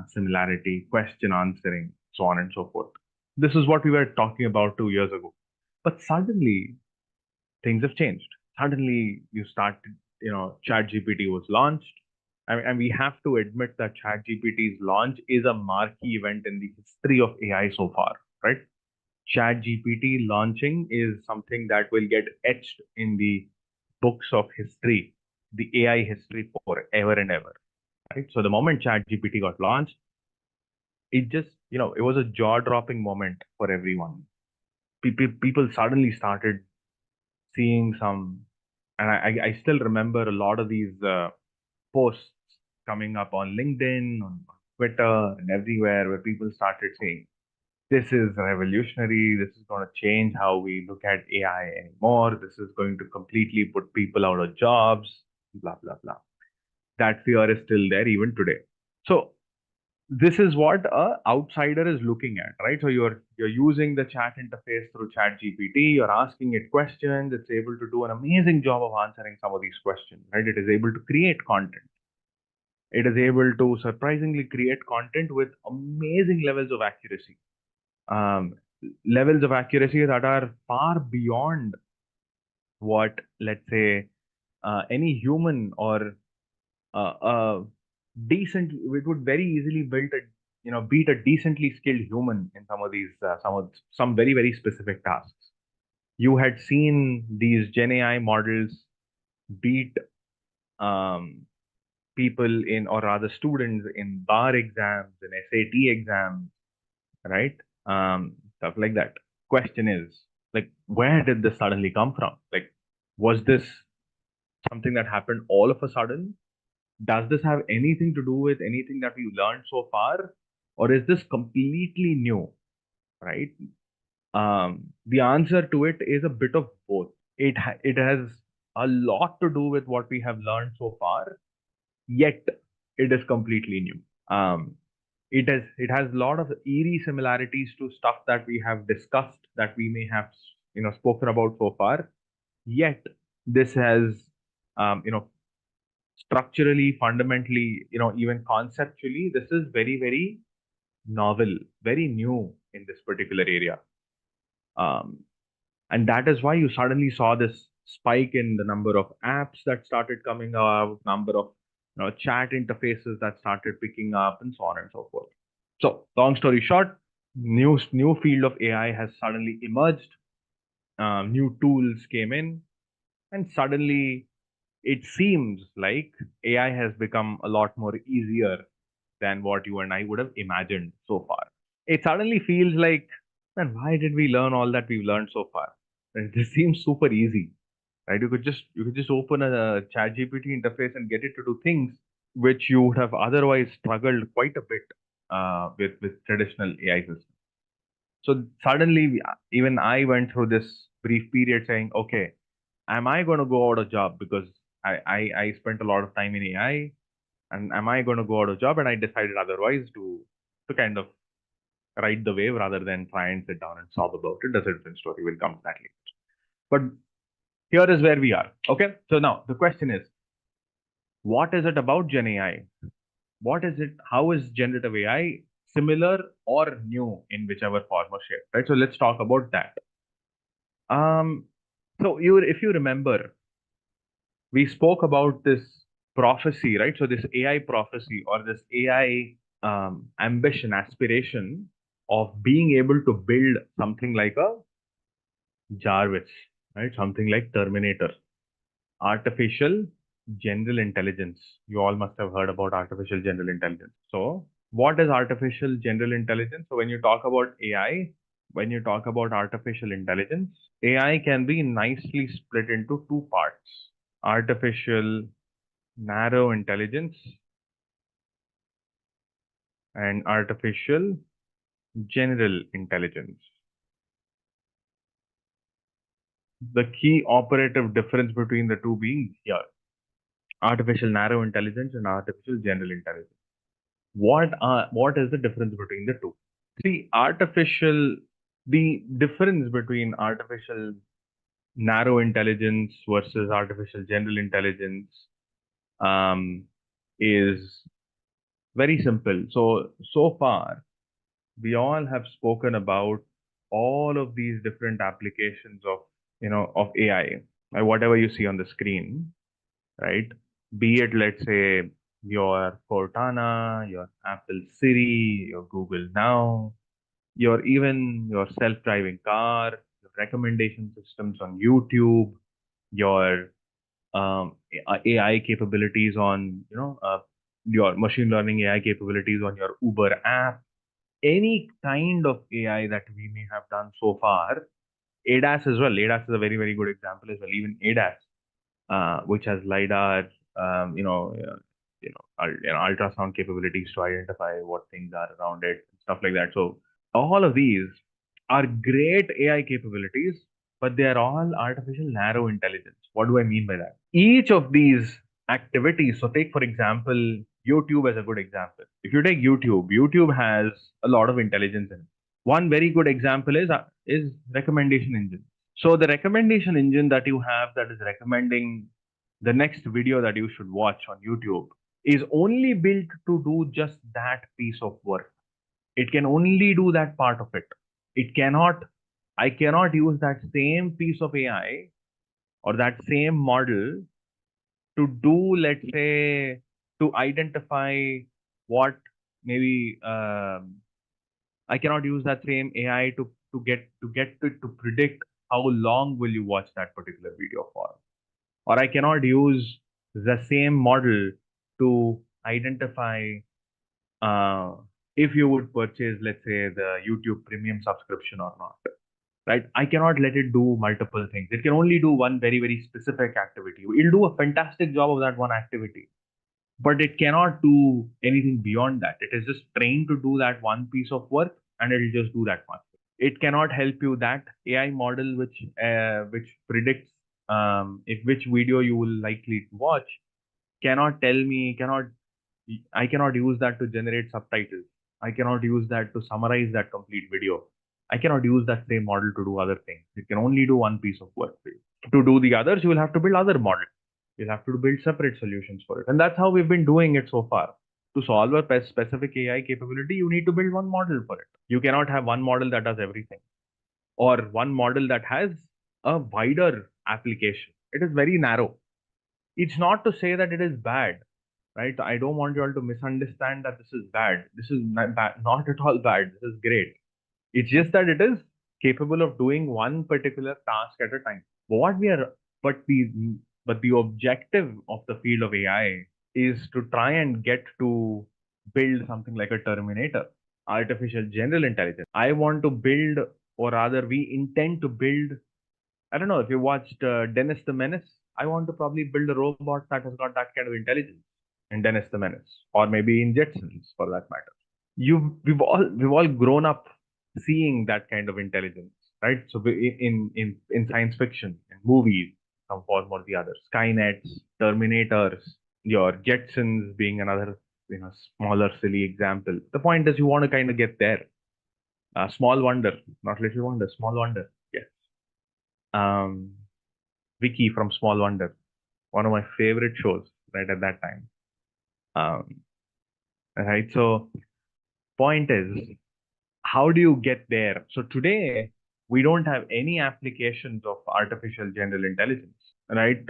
similarity, question answering, so on and so forth. This is what we were talking about 2 years ago. But suddenly things have changed. Suddenly you started, ChatGPT was launched. And we have to admit that ChatGPT's launch is a marquee event in the history of AI so far, right? ChatGPT launching is something that will get etched in the books of history, the AI history forever and ever, right? So the moment ChatGPT got launched, it just, it was a jaw-dropping moment for everyone. People suddenly started seeing some, and I still remember a lot of these posts coming up on LinkedIn, on Twitter, and everywhere where people started saying, this is revolutionary. This is going to change how we look at AI anymore. This is going to completely put people out of jobs, blah, blah, blah. That fear is still there even today. So this is what a outsider is looking at, right? So you're using the chat interface through Chat GPT. You're asking it questions. It's able to do an amazing job of answering some of these questions, right? It is able to create content. It is able to surprisingly create content with amazing levels of accuracy, um, levels of accuracy that are far beyond what, let's say, any human or decent, it would very easily beat a decently skilled human in some of these, some very, very specific tasks. You had seen these Gen AI models beat um, people in, or rather students in bar exams, in SAT exams, right? Stuff like that. Question is, like, where did this suddenly come from? Like, was this something that happened all of a sudden? Does this have anything to do with anything that we've learned so far? Or is this completely new, right? The answer to it is a bit of both. It has a lot to do with what we have learned so far, yet it is completely new. It has a lot of eerie similarities to stuff that we have discussed, that we may have spoken about so far. Yet this has structurally, fundamentally, even conceptually, this is very, very novel, very new in this particular area. Um, and that is why you suddenly saw this spike in the number of apps that started coming out, number of chat interfaces that started picking up, and so on and so forth. So, long story short, new field of AI has suddenly emerged. New tools came in, and suddenly it seems like AI has become a lot more easier than what you and I would have imagined so far. It suddenly feels like, man, why did we learn all that we've learned so far? And this seems super easy, right? You could just open a chat GPT interface and get it to do things which you would have otherwise struggled quite a bit with traditional AI systems. So suddenly, even I went through this brief period saying, okay, am I going to go out of job because I spent a lot of time in AI, and am I going to go out of job? And I decided otherwise to kind of ride the wave rather than try and sit down and sob about it. That's a different story. We'll come to that later. But here is where we are. Okay. So now the question is, what is it about Gen AI? What is it? How is generative AI similar or new in whichever form or shape? Right. So let's talk about that. So if you remember, we spoke about this prophecy, right? So this AI prophecy or this AI ambition, aspiration of being able to build something like a Jarvis, right? Something like Terminator, artificial general intelligence. You all must have heard about artificial general intelligence. So, what is artificial general intelligence? So, when you talk about AI, when you talk about artificial intelligence, AI can be nicely split into two parts: artificial narrow intelligence and artificial general intelligence. The key operative difference between the two being here: artificial narrow intelligence and artificial general intelligence. What is the difference between the two? See, the difference between artificial narrow intelligence versus artificial general intelligence um, is very simple. So far, we all have spoken about all of these different applications of of AI, whatever you see on the screen, right? Be it, let's say, your Cortana, your Apple Siri, your Google Now, your self-driving car, your recommendation systems on YouTube, your AI capabilities on, your machine learning AI capabilities on your Uber app, any kind of AI that we may have done so far, ADAS as well. ADAS is a very, very good example as well. Even ADAS, which has LiDAR, um, you know, uh, ultrasound capabilities to identify what things are around it, stuff like that. So all of these are great AI capabilities, but they are all artificial narrow intelligence. What do I mean by that? Each of these activities. So take for example YouTube as a good example. If you take YouTube, YouTube has a lot of intelligence in it. One very good example is recommendation engine. So the recommendation engine that you have that is recommending the next video that you should watch on YouTube is only built to do just that piece of work. It can only do that part of it. I cannot use that same piece of AI or that same model to do, let's say, to identify what maybe I cannot use that same AI to predict how long will you watch that particular video for, or I cannot use the same model to identify uh, if you would purchase, let's say, the YouTube premium subscription or not. Right? I cannot let it do multiple things. It can only do one very, very specific activity. It'll do a fantastic job of that one activity, but it cannot do anything beyond that. It is just trained to do that one piece of work, and it'll just do that much. It cannot help you. That AI model which predicts if which video you will likely watch cannot tell me cannot I cannot use that to generate subtitles. I cannot use that to summarize that complete video. I cannot use that same model to do other things. It can only do one piece of work for you. To do the others, you will have to build other models. You'll have to build separate solutions for it. And that's how we've been doing it so far. To solve a specific AI capability, you need to build one model for it. You cannot have one model that does everything or one model that has a wider application. It is very narrow. It's not to say that it is bad, right? I don't want you all to misunderstand that this is bad. This is not bad, not at all bad. This is great. It's just that it is capable of doing one particular task at a time. What we are, but the objective of the field of AI is to try and get to build something like a Terminator, artificial general intelligence. I want to build, or rather, we intend to build. I don't know if you watched Dennis the Menace. I want to probably build a robot that has got that kind of intelligence in Dennis the Menace, or maybe in Jetsons for that matter. We've all grown up seeing that kind of intelligence, right? So in science fiction, in movies, some form or the other, Skynets, Terminators, your Jetsons being another smaller silly example. The point is you want to kind of get there. Small wonder, not little wonder, small wonder. Yes. Um, Vicky from Small Wonder, one of my favorite shows right at that time. Right. So point is, how do you get there? So today we don't have any applications of artificial general intelligence, right?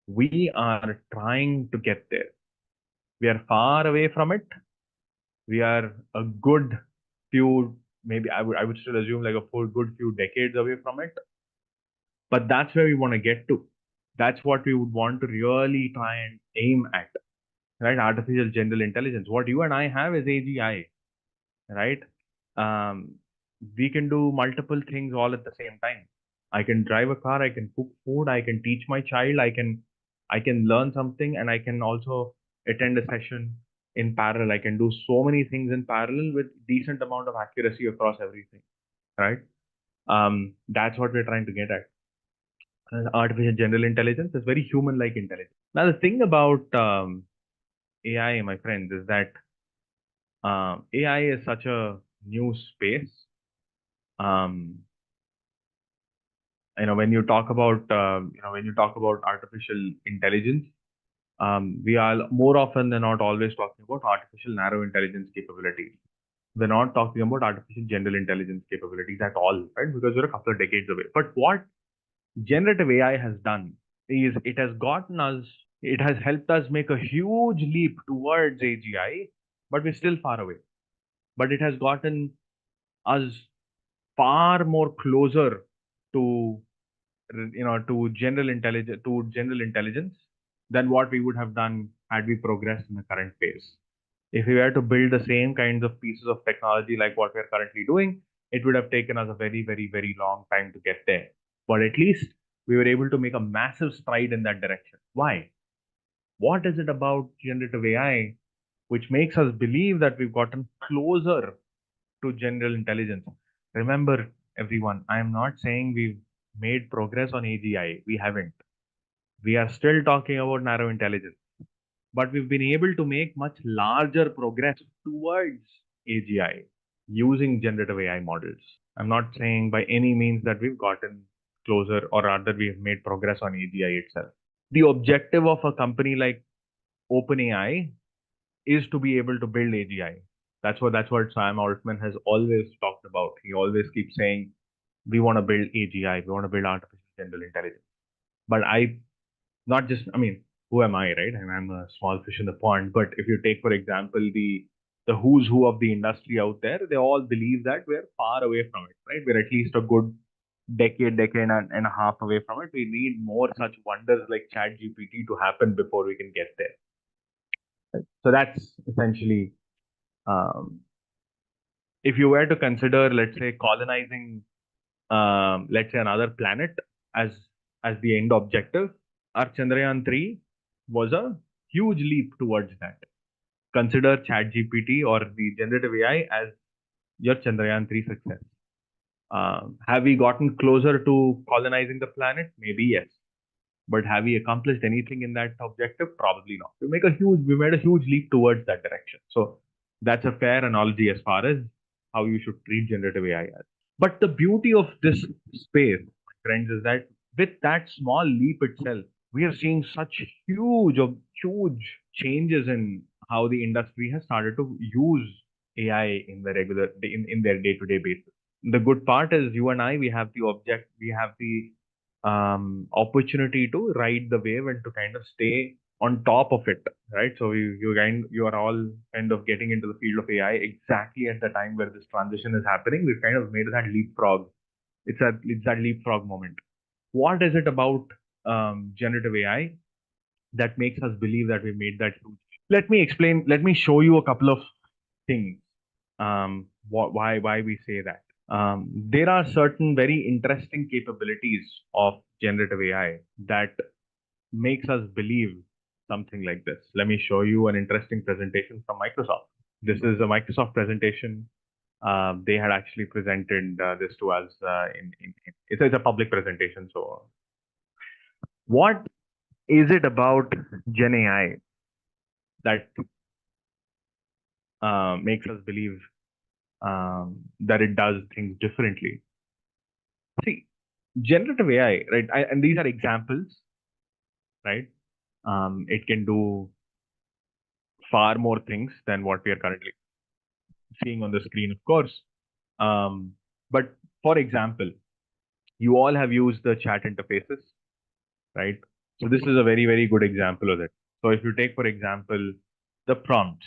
We are trying to get there. We are far away from it. We are a good few, maybe I would still assume like a full good few decades away from it. But that's where we want to get to. That's what we would want to really try and aim at, right? Artificial general intelligence. What you and I have is AGI, right? Um, we can do multiple things all at the same time. I can drive a car, I can cook food, I can teach my child, I can learn something, and I can also attend a session in parallel. I can do so many things in parallel with decent amount of accuracy across everything, right? That's what we're trying to get at. Artificial general intelligence is very human-like intelligence. Now, the thing about AI, my friends, is that AI is such a new space. Um, when you talk about artificial intelligence, we are more often than not always talking about artificial narrow intelligence capabilities. We're not talking about artificial general intelligence capabilities at all, right? Because we're a couple of decades away. But what generative AI has done is it has helped us make a huge leap towards AGI, but we're still far away. But it has gotten us far more closer to general intelligence than what we would have done had we progressed in the current phase. If we were to build the same kinds of pieces of technology like what we're currently doing, it would have taken us a very, very, very long time to get there. But at least we were able to make a massive stride in that direction. Why? What is it about generative AI which makes us believe that we've gotten closer to general intelligence? Remember, everyone, I am not saying we've made progress on AGI. We haven't. We are still talking about narrow intelligence, but we've been able to make much larger progress towards AGI using generative AI models. I'm not saying by any means that we've gotten closer or rather we've made progress on AGI itself. The objective of a company like OpenAI is to be able to build AGI. That's what Sam Altman has always talked about. He always keeps saying, we want to build AGI, we want to build artificial general intelligence. But who am I, right? And I'm a small fish in the pond. But if you take, for example, the who's who of the industry out there, they all believe that we're far away from it, right? We're at least a good decade and a half away from it. We need more such wonders like ChatGPT to happen before we can get there. So that's essentially, if you were to consider, let's say, colonizing, let's say, another planet as the end objective, our Chandrayaan 3 was a huge leap towards that. Consider ChatGPT or the generative AI as your Chandrayaan 3 success. Have we gotten closer to colonizing the planet? Maybe yes. But have we accomplished anything in that objective? Probably not. We made a huge leap towards that direction. So that's a fair analogy as far as how you should treat generative AI as. But the beauty of this space, my friends, is that with that small leap itself, we are seeing such huge changes in how the industry has started to use AI in their day-to-day basis. The good part is you and I, we have the opportunity to ride the wave and to kind of stay on top of it, right? So you are all kind of getting into the field of AI exactly at the time where this transition is happening. We've kind of made that leapfrog. It's that leapfrog moment. What is it about generative AI that makes us believe that we made that huge? Let me explain. Let me show you a couple of things. Why we say that. There are certain very interesting capabilities of generative AI that makes us believe something like this. Let me show you an interesting presentation from Microsoft. This is a Microsoft presentation. They had actually presented this to us it's a public presentation. So what is it about Gen AI that makes us believe that it does things differently? See, generative AI, right? And these are examples, right? It can do far more things than what we are currently seeing on the screen, of course. But For example, you all have used the chat interfaces, right? So this is a very, very good example of it. So if you take, for example, the prompts,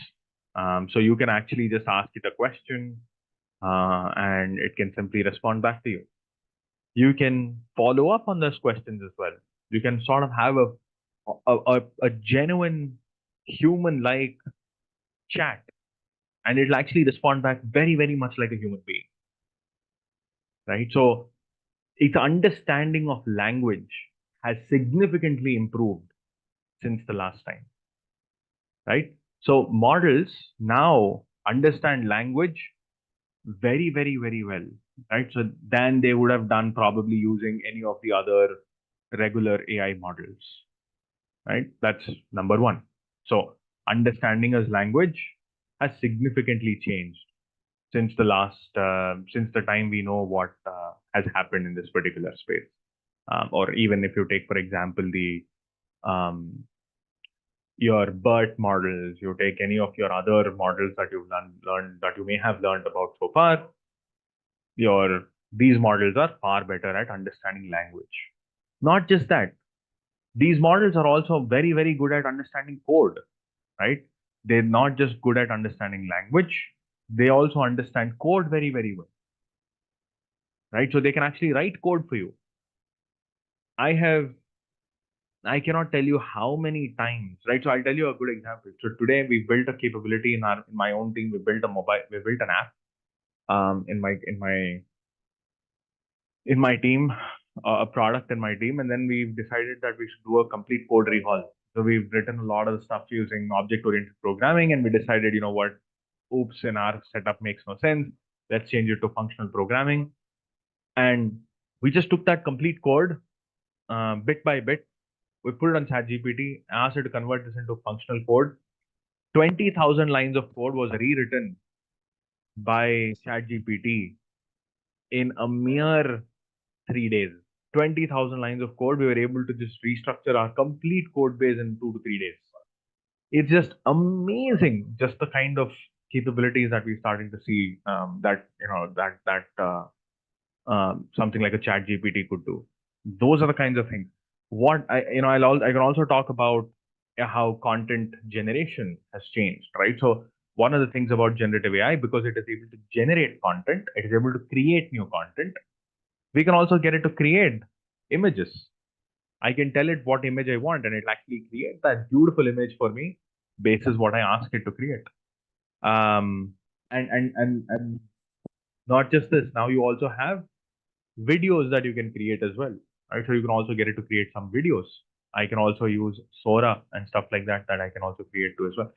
so you can actually just ask it a question and it can simply respond back to you. You can follow up on those questions as well. You can sort of have a genuine human-like chat, and it'll actually respond back very, very much like a human being, right? So its understanding of language has significantly improved since the last time, right? So models now understand language very, very, very well, right? So than they would have done probably using any of the other regular AI models, right? That's number one. So understanding as language has significantly changed since since the time we know what has happened in this particular space. Or even if you take, for example, the um, your BERT models, you take any of your other models that you've learned that you may have learned about so far, these models are far better at understanding language. Not just that, these models are also very, very good at understanding code, right? They're not just good at understanding language, they also understand code very, very well, right? So they can actually write code for you. I cannot tell you how many times, right? So I'll tell you a good example. So today we built a capability in my own team. We built an app in my team, a product in my team, and then we've decided that we should do a complete code rehaul. So we've written a lot of the stuff using object-oriented programming, and we decided, you know what, oops, in our setup makes no sense. Let's change it to functional programming. And we just took that complete code bit by bit. We put it on ChatGPT, asked it to convert this into functional code. 20,000 lines of code was rewritten by ChatGPT in a mere 3 days. 20,000 lines of code, we were able to just restructure our complete code base in 2 to 3 days. It's just amazing, just the kind of capabilities that we're starting to see something like a chat GPT could do. Those are the kinds of things. I can also talk about how content generation has changed, right? So one of the things about generative AI, because it is able to generate content, it is able to create new content. We can also get it to create images. I can tell it what image I want, and it'll actually create that beautiful image for me, basis what I ask it to create. And not just this. Now you also have videos that you can create as well, right? So you can also get it to create some videos. I can also use Sora and stuff like that that I can also create too as well.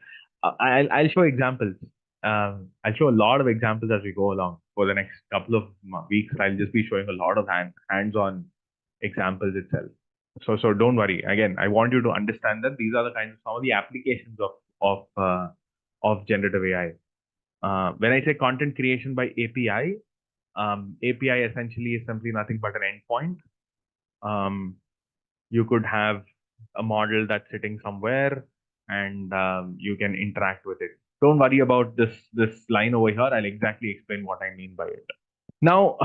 I'll show examples. I'll show a lot of examples as we go along for the next couple of weeks. I'll just be showing a lot of hands-on examples itself. So don't worry. Again, I want you to understand that these are the kinds of some of the applications of generative AI. When I say content creation by API, API essentially is simply nothing but an endpoint. You could have a model that's sitting somewhere, and you can interact with it. Don't worry about this line over here. I'll exactly explain what I mean by it. Now,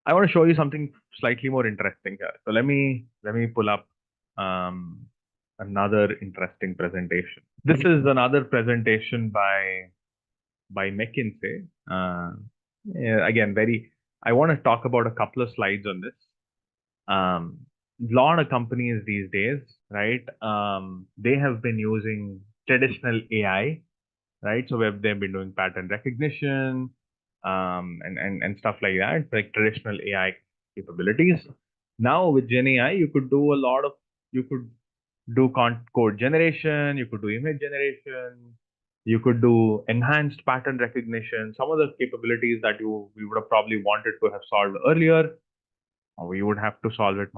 I want to show you something slightly more interesting here. So let me pull up another interesting presentation. This is another presentation by McKinsey. Again, I want to talk about a couple of slides on this. Lot of companies these days, right? They have been using traditional AI, right? So they've been doing pattern recognition, and stuff like that, like traditional AI capabilities. Now with Gen AI, you could do you could do code generation, you could do image generation, you could do enhanced pattern recognition. Some of the capabilities that we would have probably wanted to have solved earlier, we would have to solve it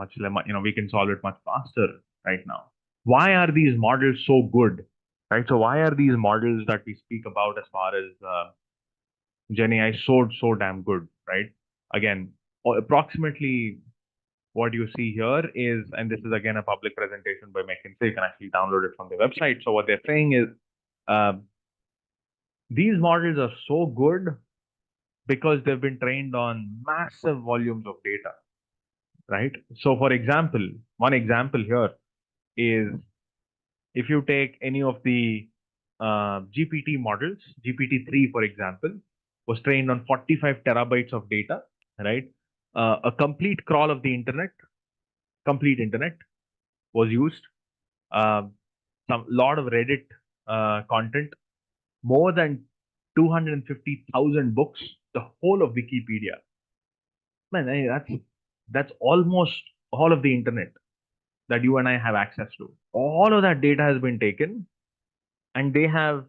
we can solve it much faster right now. Why are these models so good, right? So why are these models that we speak about as far as Gen AI so damn good, right? Again, approximately what you see here is, and this is again a public presentation by McKinsey, you can actually download it from their website. So what they're saying is, these models are so good because they've been trained on massive volumes of data, right? So, for example, one example here is if you take any of the GPT models, GPT-3, for example, was trained on 45 terabytes of data, right? A complete crawl of the complete internet was used. Some lot of Reddit content, more than 250,000 books, the whole of Wikipedia. Man, that's almost all of the internet that you and I have access to. All of that data has been taken, and they have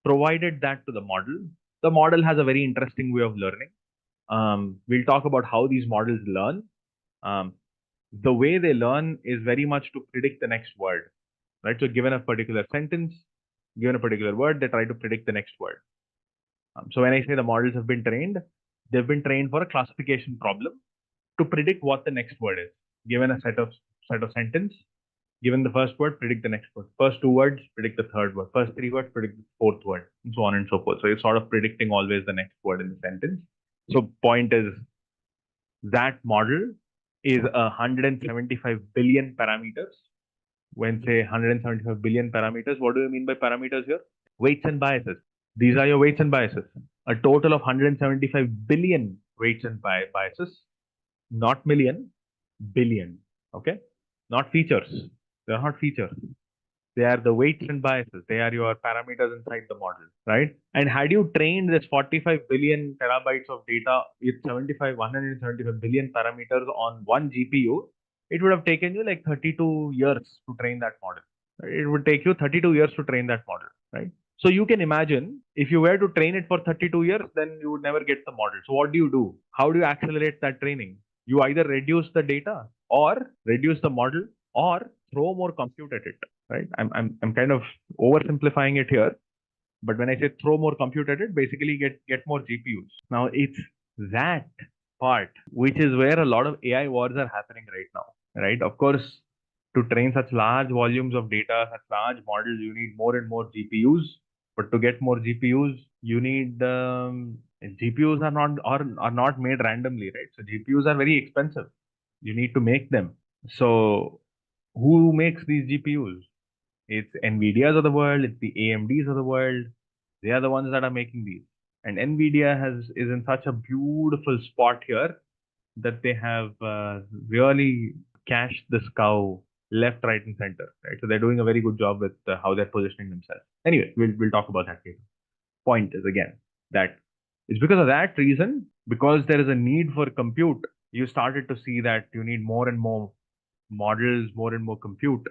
provided that to the model. The model has a very interesting way of learning. We'll talk about how these models learn. Um, the way they learn is very much to predict the next word, right? So, given a particular sentence, given a particular word, they try to predict the next word. So, when I say the models have been trained, they've been trained for a classification problem to predict what the next word is. Given a set of sentence, given the first word, predict the next word. First two words, predict the third word. First three words, predict the fourth word, and so on and so forth. So you're sort of predicting always the next word in the sentence. So point is that model is 175 billion parameters. When say 175 billion parameters, what do you mean by parameters here? Weights and biases. These are your weights and biases. A total of 175 billion weights and biases, not million, billion. Okay, not features. They're not features. They are the weights and biases. They are your parameters inside the model, right? And had you trained this 45 billion terabytes of data with 175 billion parameters on one GPU, it would have taken you like 32 years to train that model. It would take you 32 years to train that model, right? So you can imagine if you were to train it for 32 years, then you would never get the model. So what do? How do you accelerate that training? You either reduce the data or reduce the model or throw more compute at it, right? I'm kind of oversimplifying it here, but when I say throw more compute at it, basically get more GPUs. Now it's that part which is where a lot of AI wars are happening right now, right? Of course, to train such large volumes of data, such large models, you need more and more GPUs. But to get more GPUs, you need GPUs are not made randomly, right? So GPUs are very expensive. You need to make them. So who makes these GPUs? It's NVIDIA's of the world, it's the AMD's of the world. They are the ones that are making these. And NVIDIA is in such a beautiful spot here that they have really cashed this cow left, right, and center. Right, so they're doing a very good job with how they're positioning themselves. Anyway, we'll talk about that later. Point is again that it's because of that reason, because there is a need for compute. You started to see that you need more and more models, more and more compute.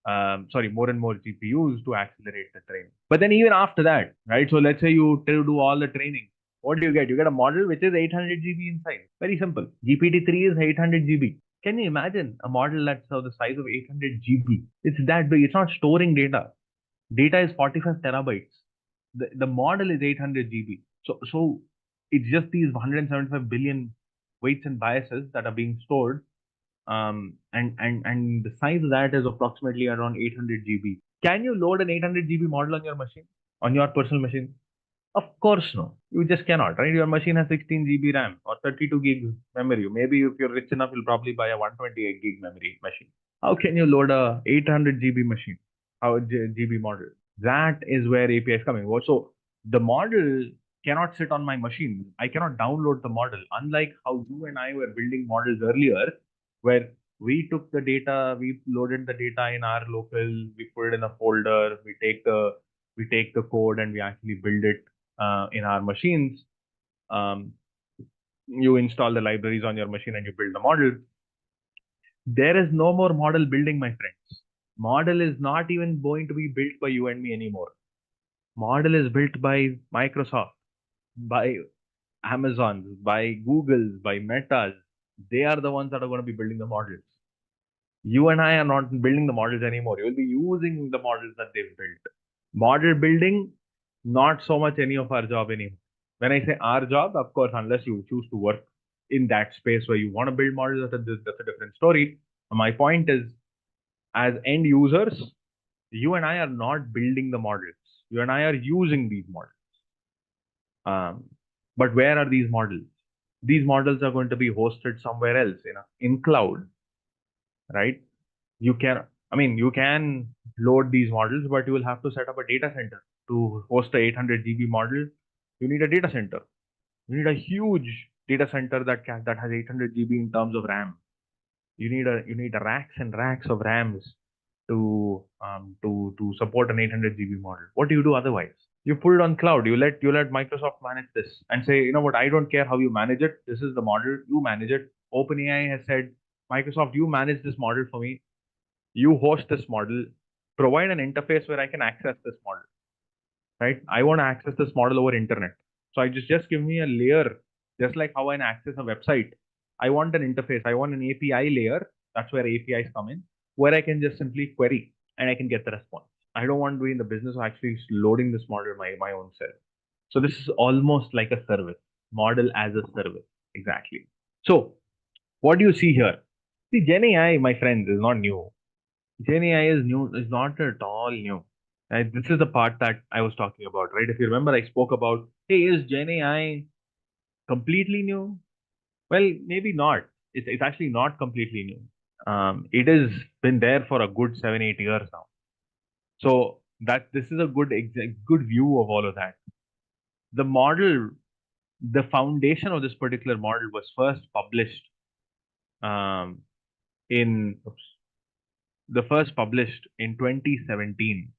More and more GPUs to accelerate the training. But then even after that, right? So let's say you do all the training. What do you get? You get a model which is 800 GB inside. Very simple. GPT-3 is 800 GB. Can you imagine a model that's of the size of 800 GB? It's that big. It's not storing data. Data is 45 terabytes. The model is 800 GB. So it's just these 175 billion weights and biases that are being stored, and the size of that is approximately around 800 GB. Can you load an 800 GB model on your machine, on your personal machine? Of course no. You just cannot, right? Your machine has 16 GB RAM or 32 gig memory. Maybe if you're rich enough, you'll probably buy a 128 gig memory machine. How can you load a 800 GB machine? How GB model? That is where API is coming. So the model cannot sit on my machine. I cannot download the model. Unlike how you and I were building models earlier, where we took the data, we loaded the data in our local, we put it in a folder, we take the code and we actually build it in our machines. You install the libraries on your machine and you build the model. There is no more model building, my friends. Model is not even going to be built by you and me anymore. Model is built by Microsoft, by Amazon, by Google, by Metas. They are the ones that are going to be building the models. You and I are not building the models anymore. You will be using the models that they've built. Model building, not so much any of our job anymore. When I say our job, of course, unless you choose to work in that space where you want to build models, that's a different story. My point is, as end users, you and I are not building the models. You and I are using these models. But where are these models? These models are going to be hosted somewhere else in cloud, right? You can load these models, but you will have to set up a data center to host a 800 GB model. You need a data center. You need a huge data center that has 800 GB in terms of RAM. You need racks and racks of RAMs to support an 800 GB model. What do you do otherwise? You put it on cloud. You let Microsoft manage this and say, you know what, I don't care how you manage it. This is the model. You manage it. OpenAI has said, Microsoft, you manage this model for me. You host this model. Provide an interface where I can access this model. Right? I want to access this model over internet. So I just give me a layer, just like how I access a website. I want an interface. I want an API layer. That's where APIs come in, where I can just simply query and I can get the response. I don't want to be in the business of actually loading this model my own self. So this is almost like a service, model as a service. Exactly. So what do you see here? See, Gen AI, my friends, is not new. Gen AI is not at all new. Right? This is the part that I was talking about, right? If you remember, I spoke about, hey, is Gen AI completely new? Well, maybe not. It's actually not completely new. It has been there for a good 7-8 years now. So that this is a good view of all of that. The model, the foundation of this particular model was first published um, in oops, the first published in 2017.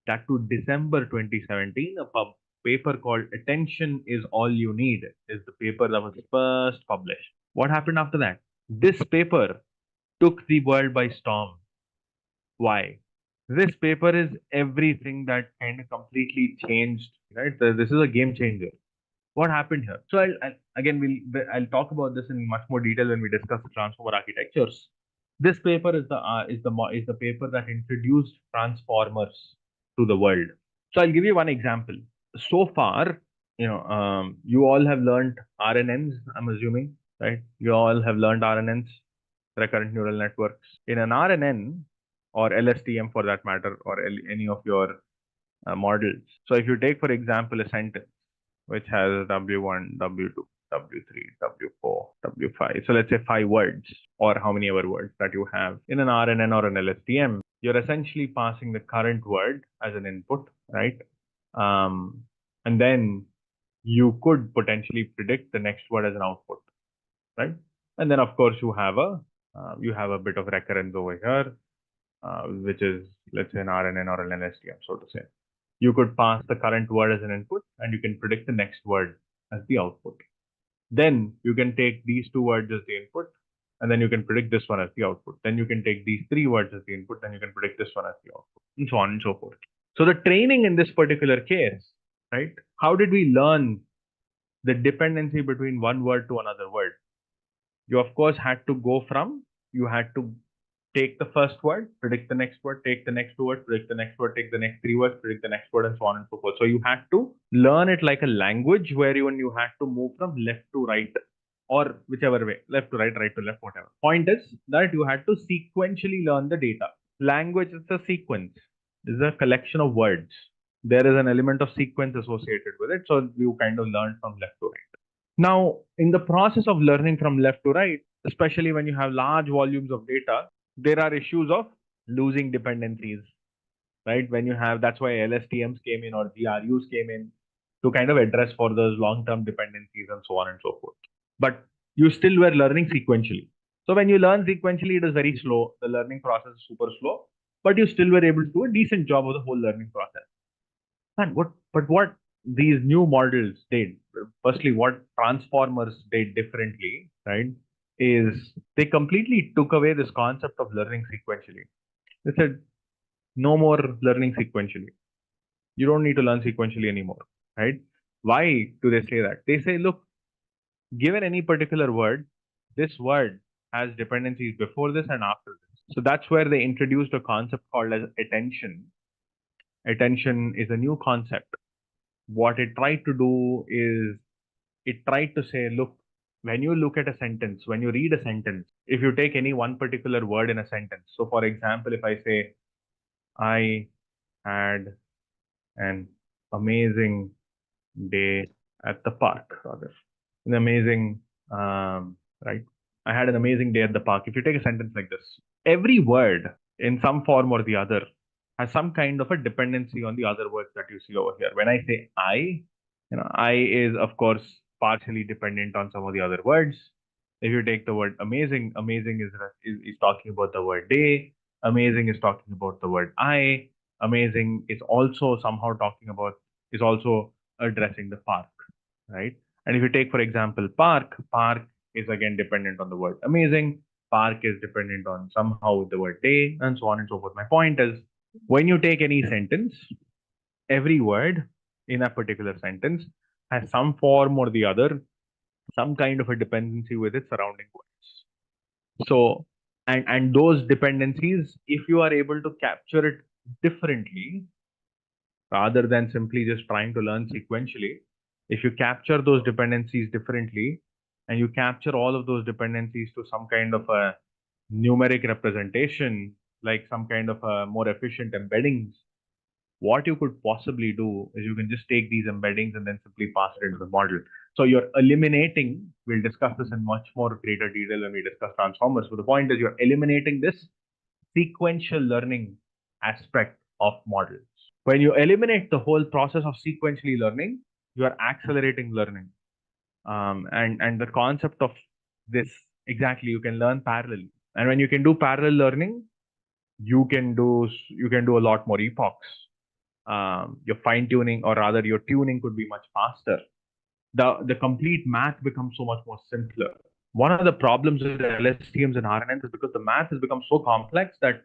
That to December 2017, a paper called Attention is All You Need is the paper that was first published. What happened after that? This paper took the world by storm. Why? This paper is everything that kind of completely changed, right? This is a game changer. What happened here? So I'll talk about this in much more detail when we discuss the transformer architectures. This paper is the paper that introduced transformers to the world. So I'll give you one example. So far, you all have learned RNNs. I'm assuming, right? You all have learned RNNs, recurrent neural networks. In an RNN or LSTM for that matter, or any of your models. So if you take, for example, a sentence which has W1, W2, W3, W4, W5. So let's say 5 words or how many ever words that you have in an RNN or an LSTM, you're essentially passing the current word as an input, right? And then you could potentially predict the next word as an output, right? And then of course you have a bit of recurrence over here, which is, let's say, an RNN or an LSTM, so to say. You could pass the current word as an input and you can predict the next word as the output. Then you can take these 2 words as the input and then you can predict this one as the output. Then you can take these 3 words as the input, then you can predict this one as the output, and so on and so forth. So the training in this particular case, right? How did we learn the dependency between one word to another word? You of course you had to take the first word, predict the next word, take the next 2 words, predict the next word, take the next 3 words, predict the next word, and so on and so forth. So you had to learn it like a language where you had to move from left to right or whichever way, left to right, right to left, whatever. Point is that you had to sequentially learn the data. Language is a sequence, is a collection of words. There is an element of sequence associated with it. So you kind of learn from left to right. Now, in the process of learning from left to right, especially when you have large volumes of data, there are issues of losing dependencies, right? That's why LSTMs came in or GRUs came in to kind of address for those long-term dependencies and so on and so forth. But you still were learning sequentially. So when you learn sequentially, it is very slow. The learning process is super slow, but you still were able to do a decent job of the whole learning process. And what these new models did, firstly, what transformers did differently, right, is they completely took away this concept of learning sequentially. They said, no more learning sequentially. You don't need to learn sequentially anymore, right? Why do they say that? They say, look, given any particular word, this word has dependencies before this and after this. So that's where they introduced a concept called as attention. Attention is a new concept. What it tried to do is it tried to say, look, when you look at a sentence, when you read a sentence, if you take any one particular word in a sentence. So for example, if I say, I had an amazing day at the park, rather. An amazing, right? I had an amazing day at the park. If you take a sentence like this, every word in some form or the other has some kind of a dependency on the other words that you see over here. When I say I is of course partially dependent on some of the other words. If you take the word amazing, amazing is talking about the word day. Amazing is talking about the word I. Amazing is also somehow talking about is also addressing the park, right? And if you take, for example, park is again dependent on the word amazing. Park is dependent on somehow the word day, and so on and so forth. My point is, when you take any sentence, every word in a particular sentence has some form or the other, some kind of a dependency with its surrounding words. So, and those dependencies, if you are able to capture it differently, rather than simply just trying to learn sequentially, if you capture those dependencies differently and you capture all of those dependencies to some kind of a numeric representation, like some kind of a more efficient embeddings, what you could possibly do is you can just take these embeddings and then simply pass it into the model. So you're eliminating, we'll discuss this in much more greater detail when we discuss transformers. But the point is you're eliminating this sequential learning aspect of models. When you eliminate the whole process of sequentially learning, you are accelerating learning. And the concept of this, exactly, you can learn parallelly. And when you can do parallel learning, you can do a lot more epochs. Your fine tuning, or rather your tuning, could be much faster. The complete math becomes so much more simpler. One of the problems with LSTMs and RNNs is because the math has become so complex that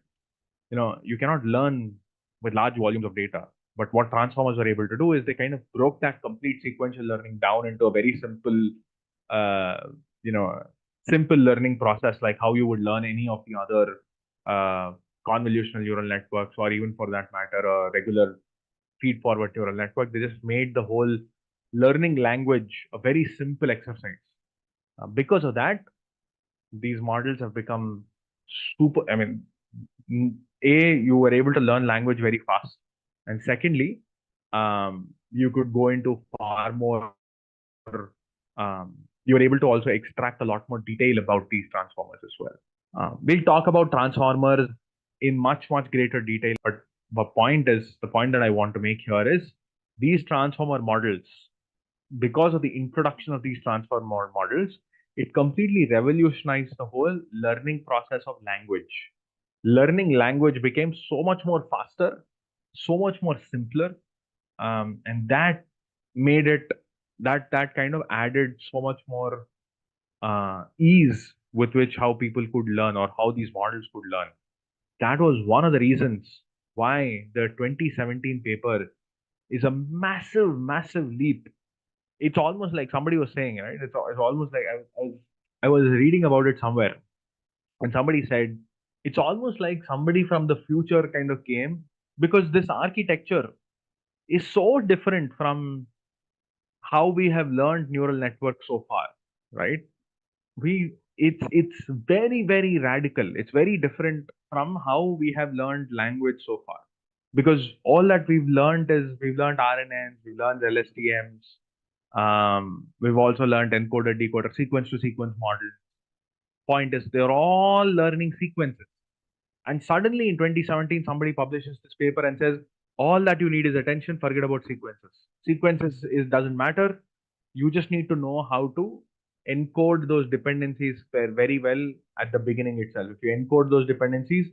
you cannot learn with large volumes of data. But what transformers were able to do is they kind of broke that complete sequential learning down into a very simple, uh, you know, simple learning process, like how you would learn any of the other convolutional neural networks, or even for that matter, a regular feed-forward neural network. They just made the whole learning language a very simple exercise. Because of that, these models have become super. I mean, you were able to learn language very fast, and secondly, you could go into far more. You were able to also extract a lot more detail about these transformers as well. We'll talk about transformers in much greater detail, but the point that I want to make here is these transformer models, because of the introduction of these transformer models, it completely revolutionized the whole learning process of language. Learning language became so much more faster, so much more simpler, and that made it that kind of added so much more ease with which how people could learn, or how these models could learn. That was one of the reasons why the 2017 paper is a massive leap. It's almost like somebody was saying, right? It's almost like I was reading about it somewhere, and somebody said it's almost like somebody from the future kind of came, because this architecture is so different from how we have learned neural networks so far, right? It's very radical. It's very different from how we have learned language so far, because all that we've learned RNNs, we've learned LSTMs, we've also learned encoder decoder sequence to sequence model. Point is, they're all learning sequences. And suddenly in 2017, somebody publishes this paper and says, all that you need is attention, forget about sequences. Sequences doesn't matter. You just need to know how to encode those dependencies very well at the beginning itself. If you encode those dependencies,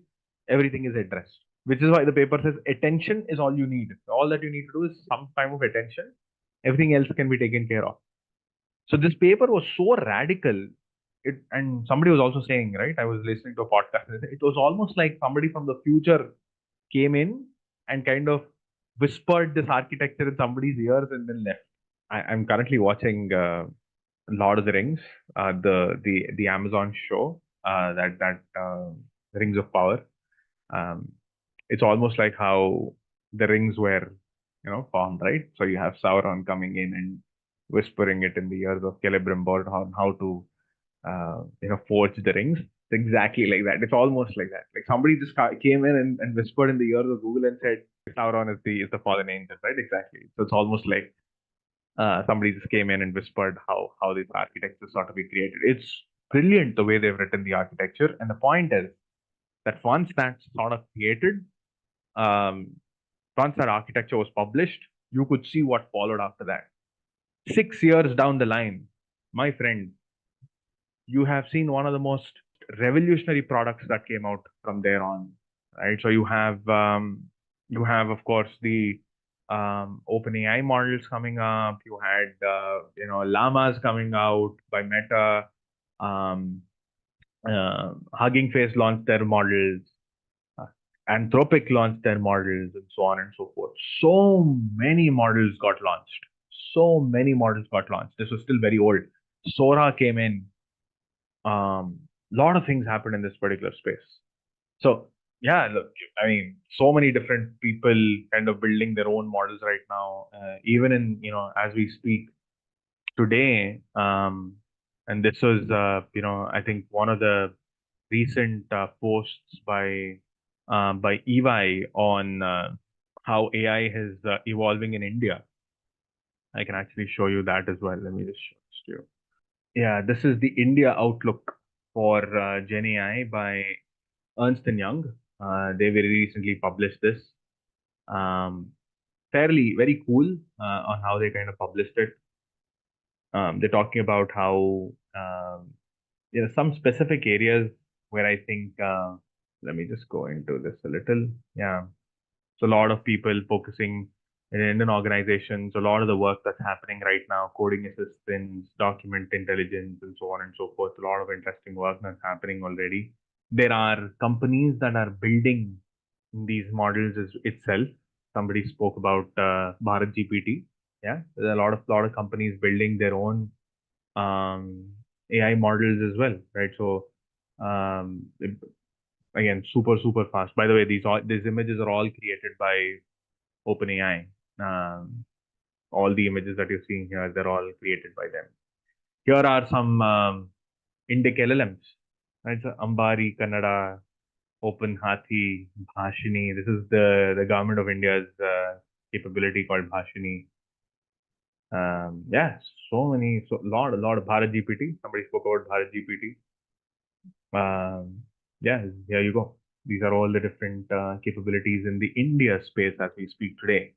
everything is addressed. Which is why the paper says attention is all you need. All that you need to do is some time of attention. Everything else can be taken care of. So this paper was so radical. And somebody was also saying, right? I was listening to a podcast. It was almost like somebody from the future came in and kind of whispered this architecture in somebody's ears and then left. I'm currently watching Lord of the Rings, the Amazon show, that Rings of Power. Um, it's almost like how the rings were, formed, right? So you have Sauron coming in and whispering it in the ears of Celebrimbor on how to, forge the rings. It's exactly like that. It's almost like that. Like somebody just came in and whispered in the ears of Google and said, Sauron is the fallen angel, right? Exactly. So it's almost like Somebody just came in and whispered how this architecture sort of be created. It's brilliant the way they've written the architecture. And the point is that once that's sort of created, um, once that architecture was published, you could see what followed after that. 6 years down the line, my friend, you have seen one of the most revolutionary products that came out from there on, right? So you have of course the OpenAI models coming up. You had llamas coming out by Meta. Um, Hugging Face launched their models. Uh, Anthropic launched their models, and so on and so forth. So many models got launched. So many models got launched. This was still very old. Sora came in. Lot of things happened in this particular space. So yeah, look, I mean, so many different people kind of building their own models right now. Even in as we speak today, and this was I think one of the recent posts by EY on how AI is evolving in India. I can actually show you that as well. Let me just show this to you. Yeah, this is the India outlook for Gen AI by Ernst and Young. They very recently published this. Fairly very cool on how they kind of published it. They're talking about how some specific areas where I think let me just go into this a little. Yeah, so a lot of people focusing in Indian organizations, a lot of the work that's happening right now, coding assistance, document intelligence, and so on and so forth. A lot of interesting work that's happening already. There are companies that are building these models itself. Somebody spoke about Bharat GPT. Yeah, there are a lot of companies building their own AI models as well, right? So again, super fast. By the way, these images are all created by OpenAI. All the images that you're seeing here, they're all created by them. Here are some Indic LLMs, right? So Ambari, Kannada, Open Hathi, Bhashini. This is the government of India's capability called Bhashini. Yeah, so a lot of Bharat GPT. Somebody spoke about Bharat GPT. Yeah, here you go. These are all the different capabilities in the India space as we speak today.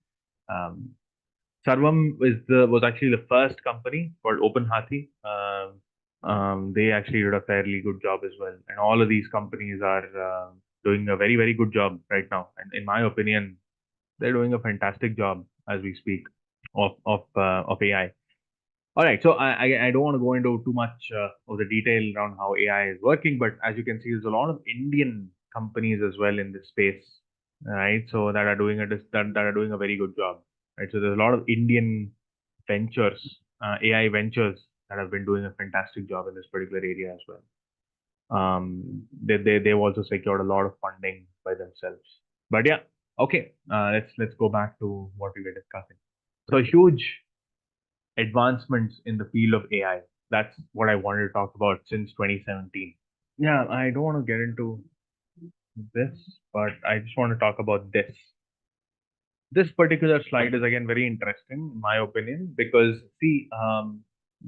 Sarvam was actually the first company called Open Hathi. They actually did a fairly good job as well, and all of these companies are doing a very good job right now. And in my opinion, they're doing a fantastic job as we speak of AI. All right, so I don't want to go into too much of the detail around how AI is working, but as you can see, there's a lot of Indian companies as well in this space, right? So that are doing that are doing a very good job, right? So there's a lot of Indian ventures, AI ventures that have been doing a fantastic job in this particular area as well. They've also secured a lot of funding by themselves. But yeah, okay, let's go back to what we were discussing. So huge advancements in the field of AI. That's what I wanted to talk about since 2017. Yeah, I don't want to get into this, but I just want to talk about this. This particular slide is again very interesting, in my opinion, because see,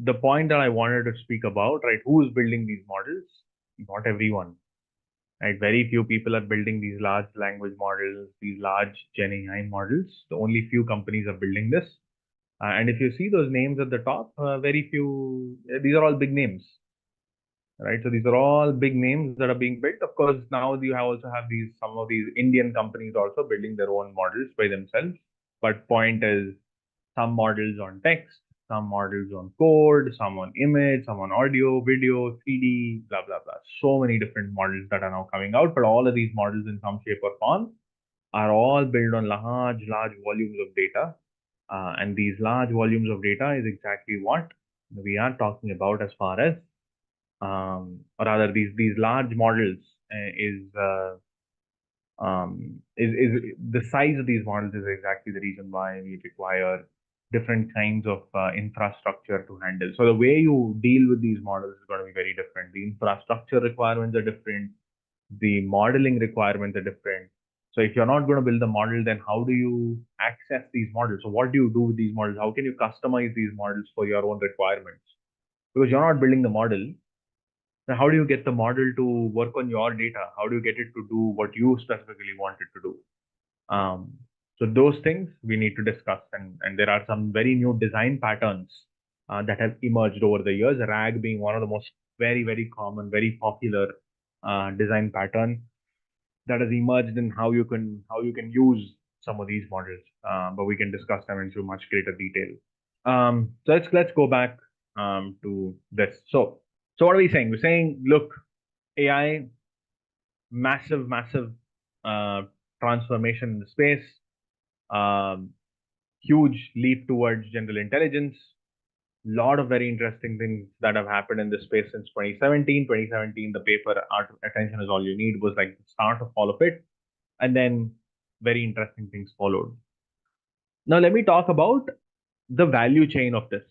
the point that I wanted to speak about, right? Who is building these models? Not everyone, right? Very few people are building these large language models, these large Gen AI models. The only few companies are building this. And if you see those names at the top, very few, these are all big names, right? So these are all big names that are being built. Of course, now you also have some of these Indian companies also building their own models by themselves. But point is, some models on text, some models on code, some on image, some on audio, video, 3D, blah, blah, blah. So many different models that are now coming out, but all of these models in some shape or form are all built on large volumes of data. And these large volumes of data is exactly what we are talking about as far as, or rather, these large models is the size of these models is exactly the reason why we require different kinds of infrastructure to handle. So the way you deal with these models is going to be very different. The infrastructure requirements are different. The modeling requirements are different. So if you're not going to build the model, then how do you access these models? So what do you do with these models? How can you customize these models for your own requirements? Because you're not building the model. Then how do you get the model to work on your data? How do you get it to do what you specifically want it to do? So those things we need to discuss, and there are some very new design patterns that have emerged over the years. RAG being one of the most very common, very popular design pattern that has emerged in how you can use some of these models. But we can discuss them into much greater detail. So let's go back to this. So what are we saying? We're saying, look, AI, massive uh, transformation in the space, huge leap towards general intelligence. Lot of very interesting things that have happened in this space since 2017. 2017, the paper Attention is All You Need was like the start of all of it. And then very interesting things followed. Now, let me talk about the value chain of this.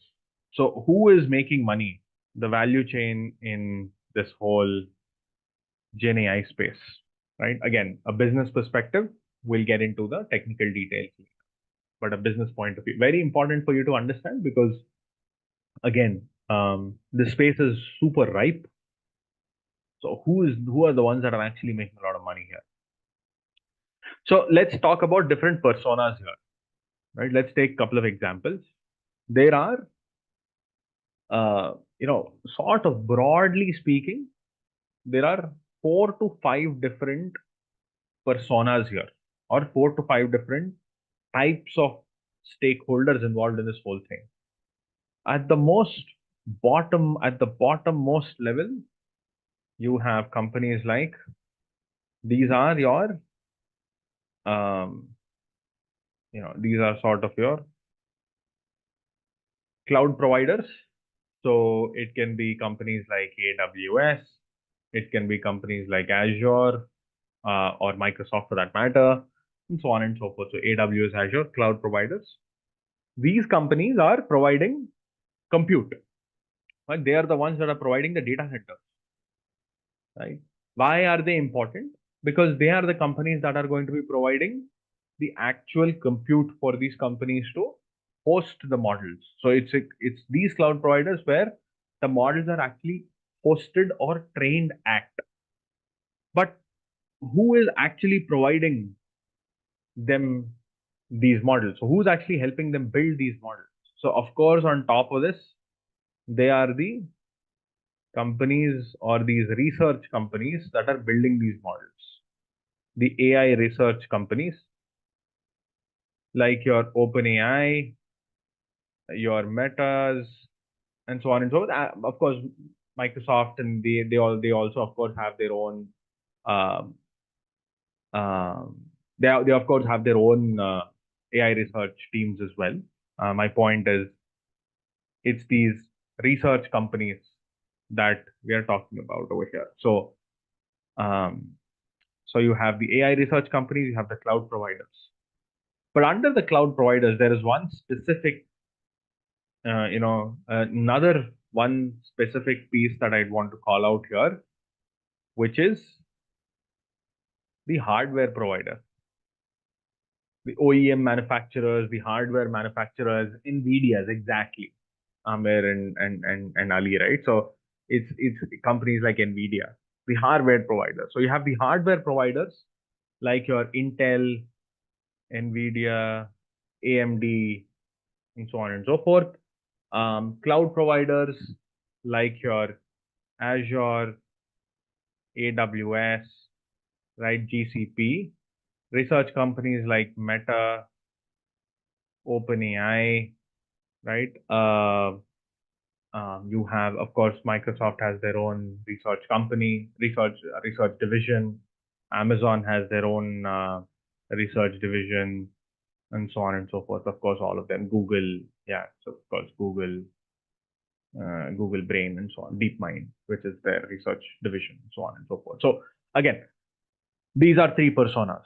So who is making money? The value chain in this whole Gen AI space, right? Again, a business perspective, we'll get into the technical details, but a business point of view, very important for you to understand because again, the space is super ripe. So who are the ones that are actually making a lot of money here? So let's talk about different personas here, right? Let's take a couple of examples. There are, sort of broadly speaking, there are 4 to 5 different personas here, or 4 to 5 different types of stakeholders involved in this whole thing. At the bottommost level, you have companies like, these are your, these are sort of your cloud providers. So it can be companies like AWS, it can be companies like Azure, or Microsoft for that matter, and so on and so forth. So AWS, Azure, cloud providers. These companies are providing compute. Right? They are the ones that are providing the data centers. Right? Why are they important? Because they are the companies that are going to be providing the actual compute for these companies to host the models. So it's these cloud providers where the models are actually hosted or trained at. But who is actually providing them these models? So who's actually helping them build these models? So of course, on top of this, they are the companies or these research companies that are building these models. The AI research companies like your OpenAI, your Metas, and so on and so forth. Of course, Microsoft and they also of course have their own um, they of course have their own AI research teams as well. My point is, it's these research companies that we are talking about over here. So, so you have the AI research companies, you have the cloud providers. But under the cloud providers, there is one specific, another one specific piece that I'd want to call out here, which is the hardware provider. The OEM manufacturers, the hardware manufacturers, NVIDIA's exactly, Amir and Ali, right? So it's companies like NVIDIA, the hardware providers. So you have the hardware providers like your Intel, NVIDIA, AMD, and so on and so forth. Cloud providers like your Azure, AWS, right? GCP. Research companies like Meta, OpenAI, right? You have, of course, Microsoft has their own research company, research division. Amazon has their own research division, and so on and so forth. Of course, all of them. Google, yeah, so of course, Google Brain, and so on. DeepMind, which is their research division, and so on and so forth. So again, these are 3 personas,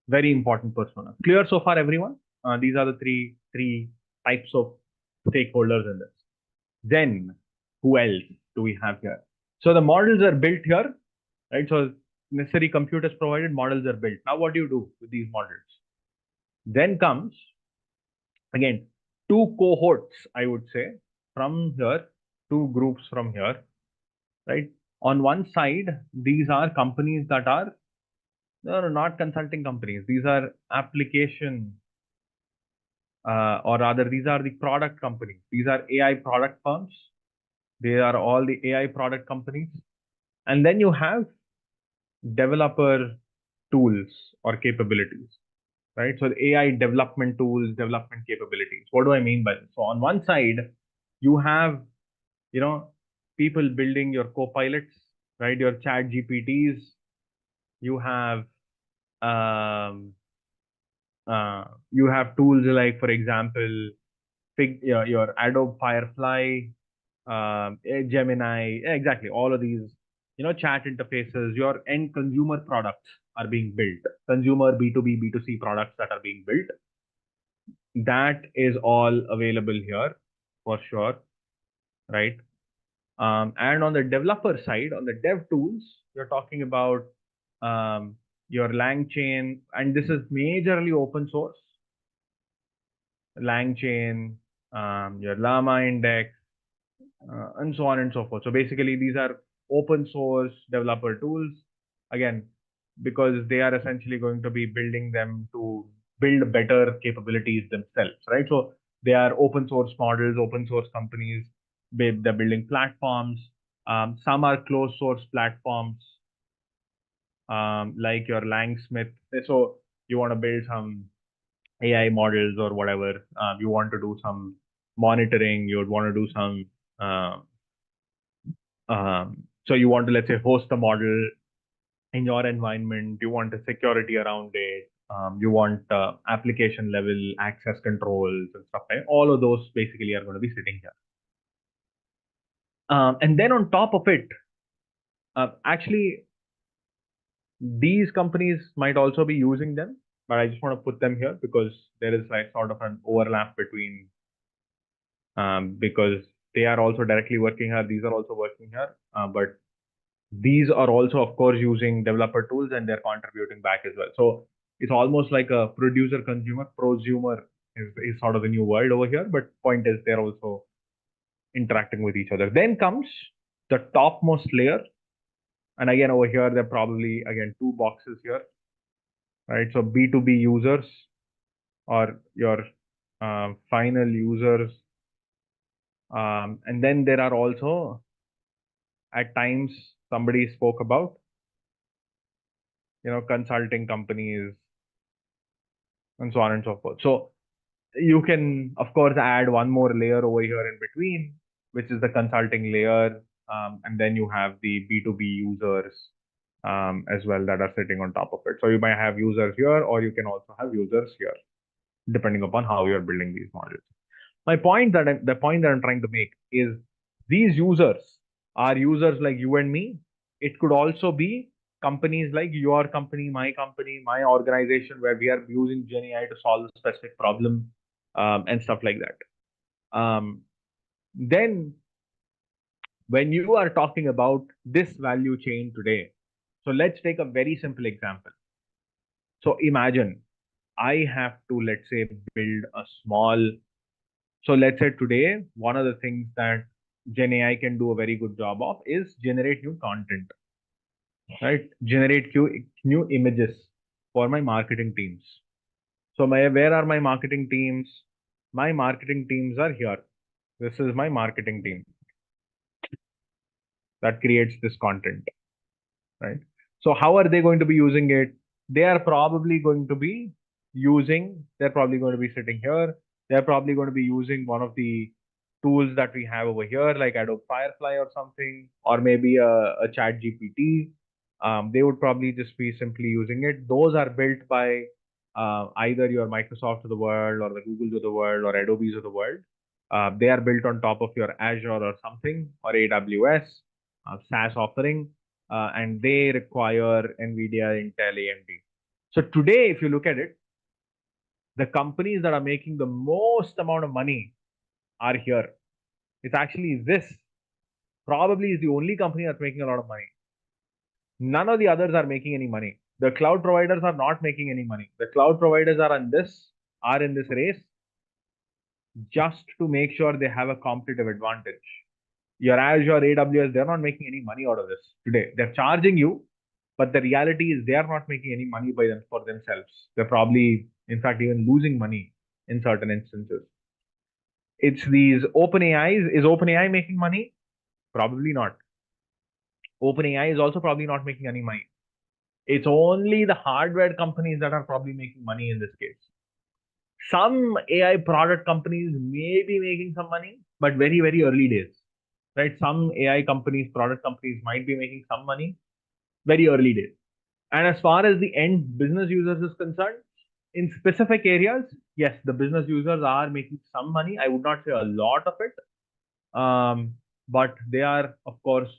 very important personas. Clear so far, everyone? These are the three types of stakeholders in this. Then who else do we have here? So the models are built here, right? So necessary compute is provided, models are built. Now, what do you do with these models? Then comes, again, two cohorts, I would say, from here, two groups from here, right? On one side, these are companies that are no, not consulting companies. These are application, or rather, these are the product companies. These are AI product firms. They are all the AI product companies. And then you have developer tools or capabilities, right? So the AI development tools, development capabilities. What do I mean by this? So on one side, you have, people building your co-pilots, right? Your chat GPTs. You have you have tools like, for example, your Adobe Firefly, Gemini, exactly. All of these, chat interfaces, your end consumer products are being built. Consumer B2B, B2C products that are being built. That is all available here for sure, right? And on the developer side, on the dev tools, you're talking about your LangChain, and this is majorly open source. LangChain, your Llama Index, and so on and so forth. So basically, these are open source developer tools. Again, because they are essentially going to be building them to build better capabilities themselves, right? So they are open source models, open source companies. They're building platforms. Some are closed source platforms, like your Langsmith. So you want to build some AI models or whatever. You want to do some monitoring. You would want to do some. So you want to, let's say, host a model in your environment. You want a security around it. You want application level access controls and stuff like that. All of those basically are going to be sitting here. And then on top of it, actually, these companies might also be using them, but I just want to put them here because there is like sort of an overlap between, because they are also directly working here. These are also working here, but these are also, of course, using developer tools and they're contributing back as well. So it's almost like a producer consumer. Prosumer is sort of the new word over here, but point is they're also interacting with each other. Then comes the topmost layer. And again, over here, there are probably, again, two boxes here, right? So B2B users or your final users. And then there are also, at times, somebody spoke about, consulting companies and so on and so forth. So you can, of course, add one more layer over here in between, which is the consulting layer. And then you have the B2B users as well that are sitting on top of it. So you might have users here, or you can also have users here, depending upon how you're building these models. The point that I'm trying to make is these users are users like you and me. It could also be companies like your company, my organization, where we are using GenAI to solve a specific problem, and stuff like that. Then when you are talking about this value chain today, so let's take a very simple example. So imagine I have to, let's say, build a small. So let's say today, one of the things that GenAI can do a very good job of is generate new content, right? Generate new images for my marketing teams. So where are my marketing teams? My marketing teams are here. This is my marketing team that creates this content, right? So how are they going to be using it? They're probably going to be sitting here. They're probably going to be using one of the tools that we have over here, like Adobe Firefly or something, or maybe a chat GPT. They would probably just be simply using it. Those are built by either your Microsoft of the world or the Googles of the world or Adobe's of the world. They are built on top of your Azure or something, or AWS, SaaS offering, and they require NVIDIA, Intel, AMD. So today, if you look at it, the companies that are making the most amount of money are here. It's actually this probably is the only company that's making a lot of money. None of the others are making any money. The cloud providers are not making any money. The cloud providers are in this race just to make sure they have a competitive advantage. Your Azure, AWS, they're not making any money out of this today. They're charging you, but the reality is they are not making any money for themselves. They're probably, in fact, even losing money in certain instances. It's these OpenAIs. Is OpenAI making money? Probably not. OpenAI is also probably not making any money. It's only the hardware companies that are probably making money in this case. Some AI product companies may be making some money, but very, very early days, right? Some AI companies, product companies might be making some money, very early days. And as far as the end business users is concerned, in specific areas, yes, the business users are making some money. I would not say a lot of it, but they are, of course,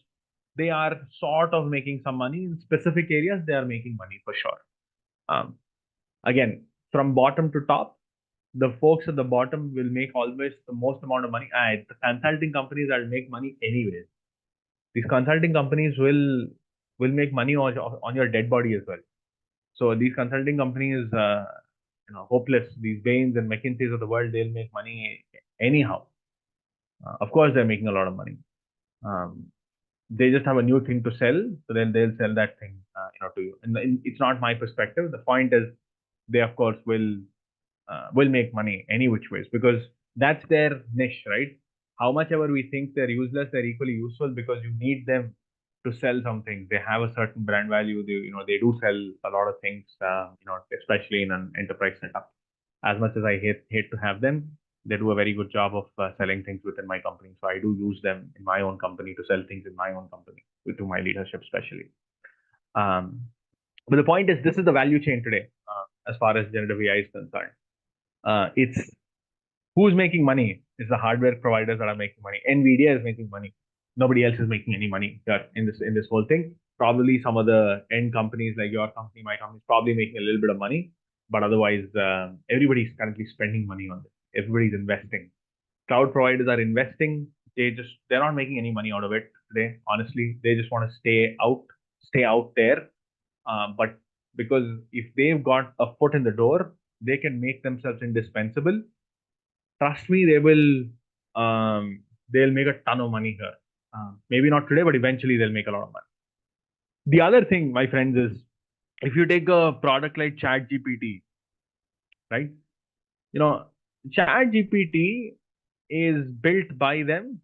they are sort of making some money in specific areas. They are making money for sure. Again, from bottom to top, the folks at the bottom will make always the most amount of money. The consulting companies that make money anyways. These consulting companies will make money on your dead body as well. So these consulting companies, hopeless, these Bains and McKinseys of the world, they'll make money anyhow. Of course, they're making a lot of money. They just have a new thing to sell, so then they'll sell that thing, to you. And it's not my perspective. The point is, they of course will make money any which ways because that's their niche, right? How much ever we think they're useless, they're equally useful because you need them to sell something. They have a certain brand value. They do sell a lot of things, especially in an enterprise setup. As much as I hate to have them, they do a very good job of selling things within my company. So I do use them in my own company to sell things in my own company to my leadership, especially. But the point is, this is the value chain today, as far as generative AI is concerned. It's who's making money is the hardware providers that are making money. NVIDIA is making money. Nobody else is making any money here in this whole thing. Probably some of the end companies like your company, my company, is probably making a little bit of money, but otherwise, everybody's currently spending money on this. Everybody's investing. Cloud providers are investing. They're not making any money out of it today. Honestly, they just want to stay out there. But because if they've got a foot in the door, they can make themselves indispensable. Trust me, they'll make a ton of money here. Maybe not today, but eventually they'll make a lot of money. The other thing, my friends, is if you take a product like ChatGPT, right? ChatGPT is built by them.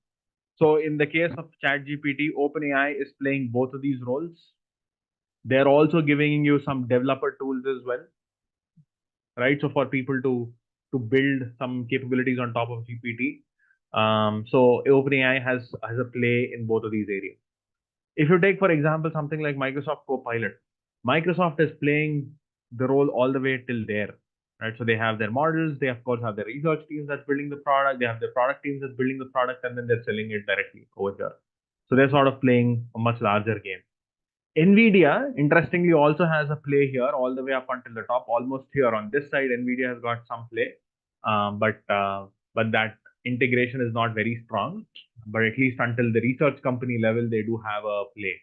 So in the case of ChatGPT, OpenAI is playing both of these roles. They're also giving you some developer tools as well, right? So for people to build some capabilities on top of GPT. So OpenAI has a play in both of these areas. If you take, for example, something like Microsoft Copilot, Microsoft is playing the role all the way till there, right? So they have their models, they of course have their research teams that's building the product, they have their product teams that's building the product, and then they're selling it directly over here. So they're sort of playing a much larger game. NVIDIA, interestingly, also has a play here all the way up until the top, almost here on this side. NVIDIA has got some play, but that integration is not very strong. But at least until the research company level, they do have a play.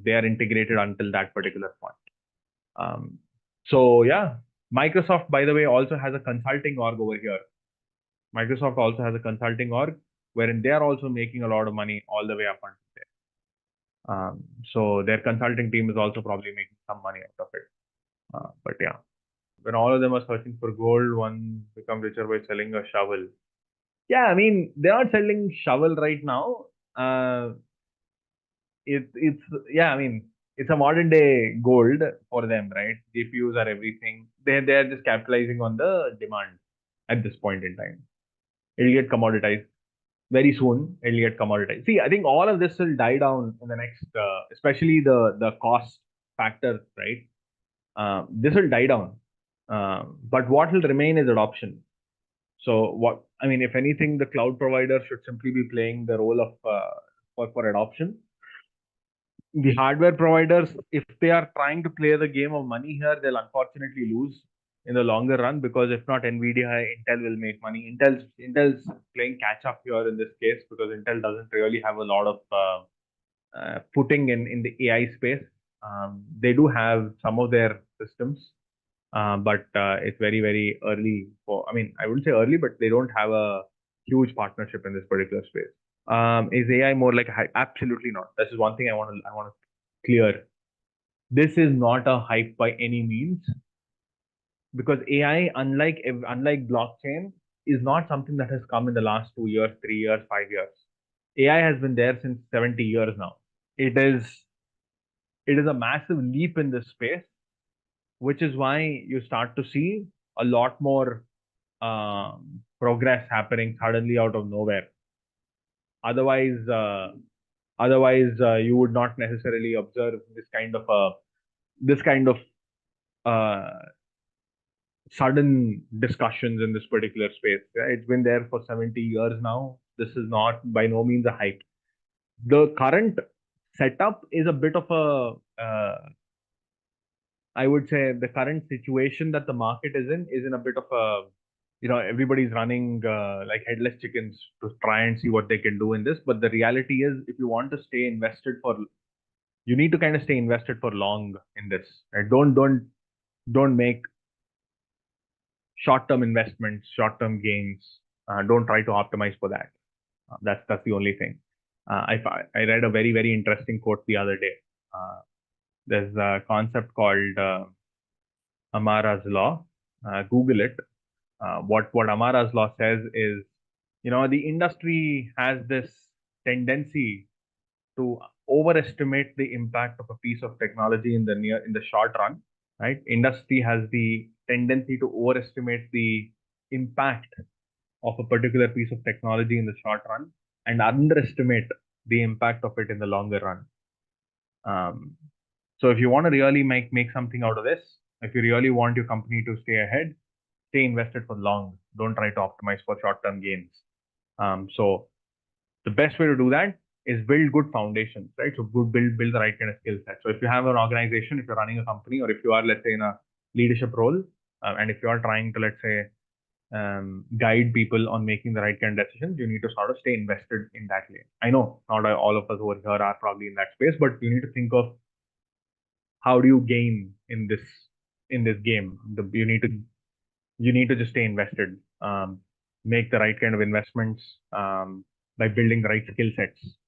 They are integrated until that particular point. So yeah, Microsoft, by the way, also has a consulting org over here. Microsoft also has a consulting org wherein they are also making a lot of money all the way up until there. So their consulting team is also probably making some money out of it. But yeah, when all of them are searching for gold, one becomes richer by selling a shovel. Yeah, I mean, they're not selling shovel right now. It's yeah, I mean, it's a modern day gold for them, right? GPUs are everything. They're just capitalizing on the demand at this point in time. It'll get commoditized very soon. It'll get commoditized. See, I think all of this will die down in the next, especially the cost factor, right? This will die down. But what will remain is adoption. So if anything, the cloud provider should simply be playing the role of for adoption. The hardware providers, if they are trying to play the game of money here, they'll unfortunately lose in the longer run because if not NVIDIA, Intel will make money. Intel's playing catch up here in this case because Intel doesn't really have a lot of footing in the AI space. They do have some of their systems, but it's very, very early for, I mean, I wouldn't say early, but they don't have a huge partnership in this particular space. Is AI more like a hype? Absolutely not. This is one thing I want to clear. This is not a hype by any means, because AI, unlike blockchain, is not something that has come in the last 2 years, 3 years, 5 years. AI has been there since 70 years now. It is a massive leap in this space, which is why you start to see a lot more progress happening suddenly out of nowhere. Otherwise, you would not necessarily observe this kind of uh, sudden discussions in this particular space. Yeah, it's been there for 70 years now. This is not by no means a hype. The current setup is a bit of I would say the current situation that the market is in a bit of a, everybody's running like headless chickens to try and see what they can do in this. But the reality is, if you want to stay invested you need to kind of stay invested for long in this. Right? Don't make short-term investments, short-term gains. Don't try to optimize for that. That's the only thing. I read a very, very interesting quote the other day. There's a concept called Amara's law. Google it. What Amara's law says is, the industry has this tendency to overestimate the impact of a piece of technology in the short run. Right? Industry has the tendency to overestimate the impact of a particular piece of technology in the short run and underestimate the impact of it in the longer run. So if you want to really make something out of this, if you really want your company to stay ahead, stay invested for long. Don't try to optimize for short-term gains. So the best way to do that is build good foundations, right? So build the right kind of skill set. So if you have an organization, if you're running a company, or if you are, let's say, in a leadership role, and if you are trying to, let's say, guide people on making the right kind of decisions, you need to sort of stay invested in that lane. I know not all of us over here are probably in that space, but you need to think of how do you gain in this game. You need to just stay invested, make the right kind of investments by building the right skill sets.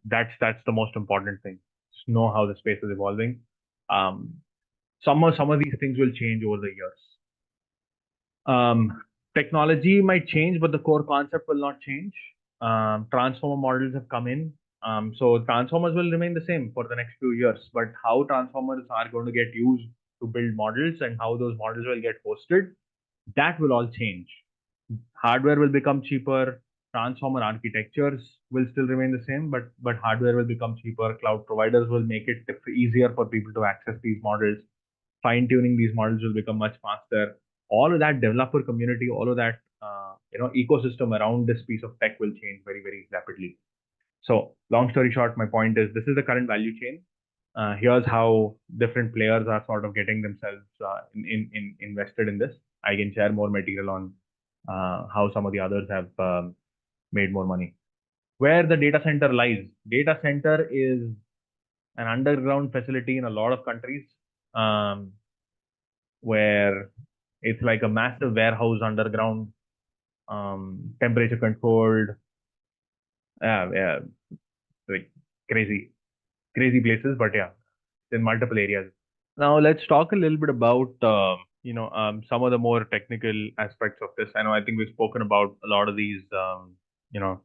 That's the most important thing. Just know how the space is evolving. Some of these things will change over the years. Technology might change, but the core concept will not change. Transformer models have come in. So transformers will remain the same for the next few years, but how transformers are going to get used to build models and how those models will get hosted, that will all change. Hardware will become cheaper. Transformer architectures will still remain the same, but hardware will become cheaper. Cloud providers will make it easier for people to access these models. Fine tuning these models will become much faster. All of that developer community, all of that ecosystem around this piece of tech will change very, very rapidly. So long story short, my point is this is the current value chain. Here's how different players are sort of getting themselves invested in this. I can share more material on how some of the others have made more money. Where the data center lies. Data center is an underground facility in a lot of countries, where it's like a massive warehouse underground, temperature controlled, yeah, like crazy places, but yeah, in multiple areas. Now let's talk a little bit about some of the more technical aspects of this. I think we've spoken about a lot of these you know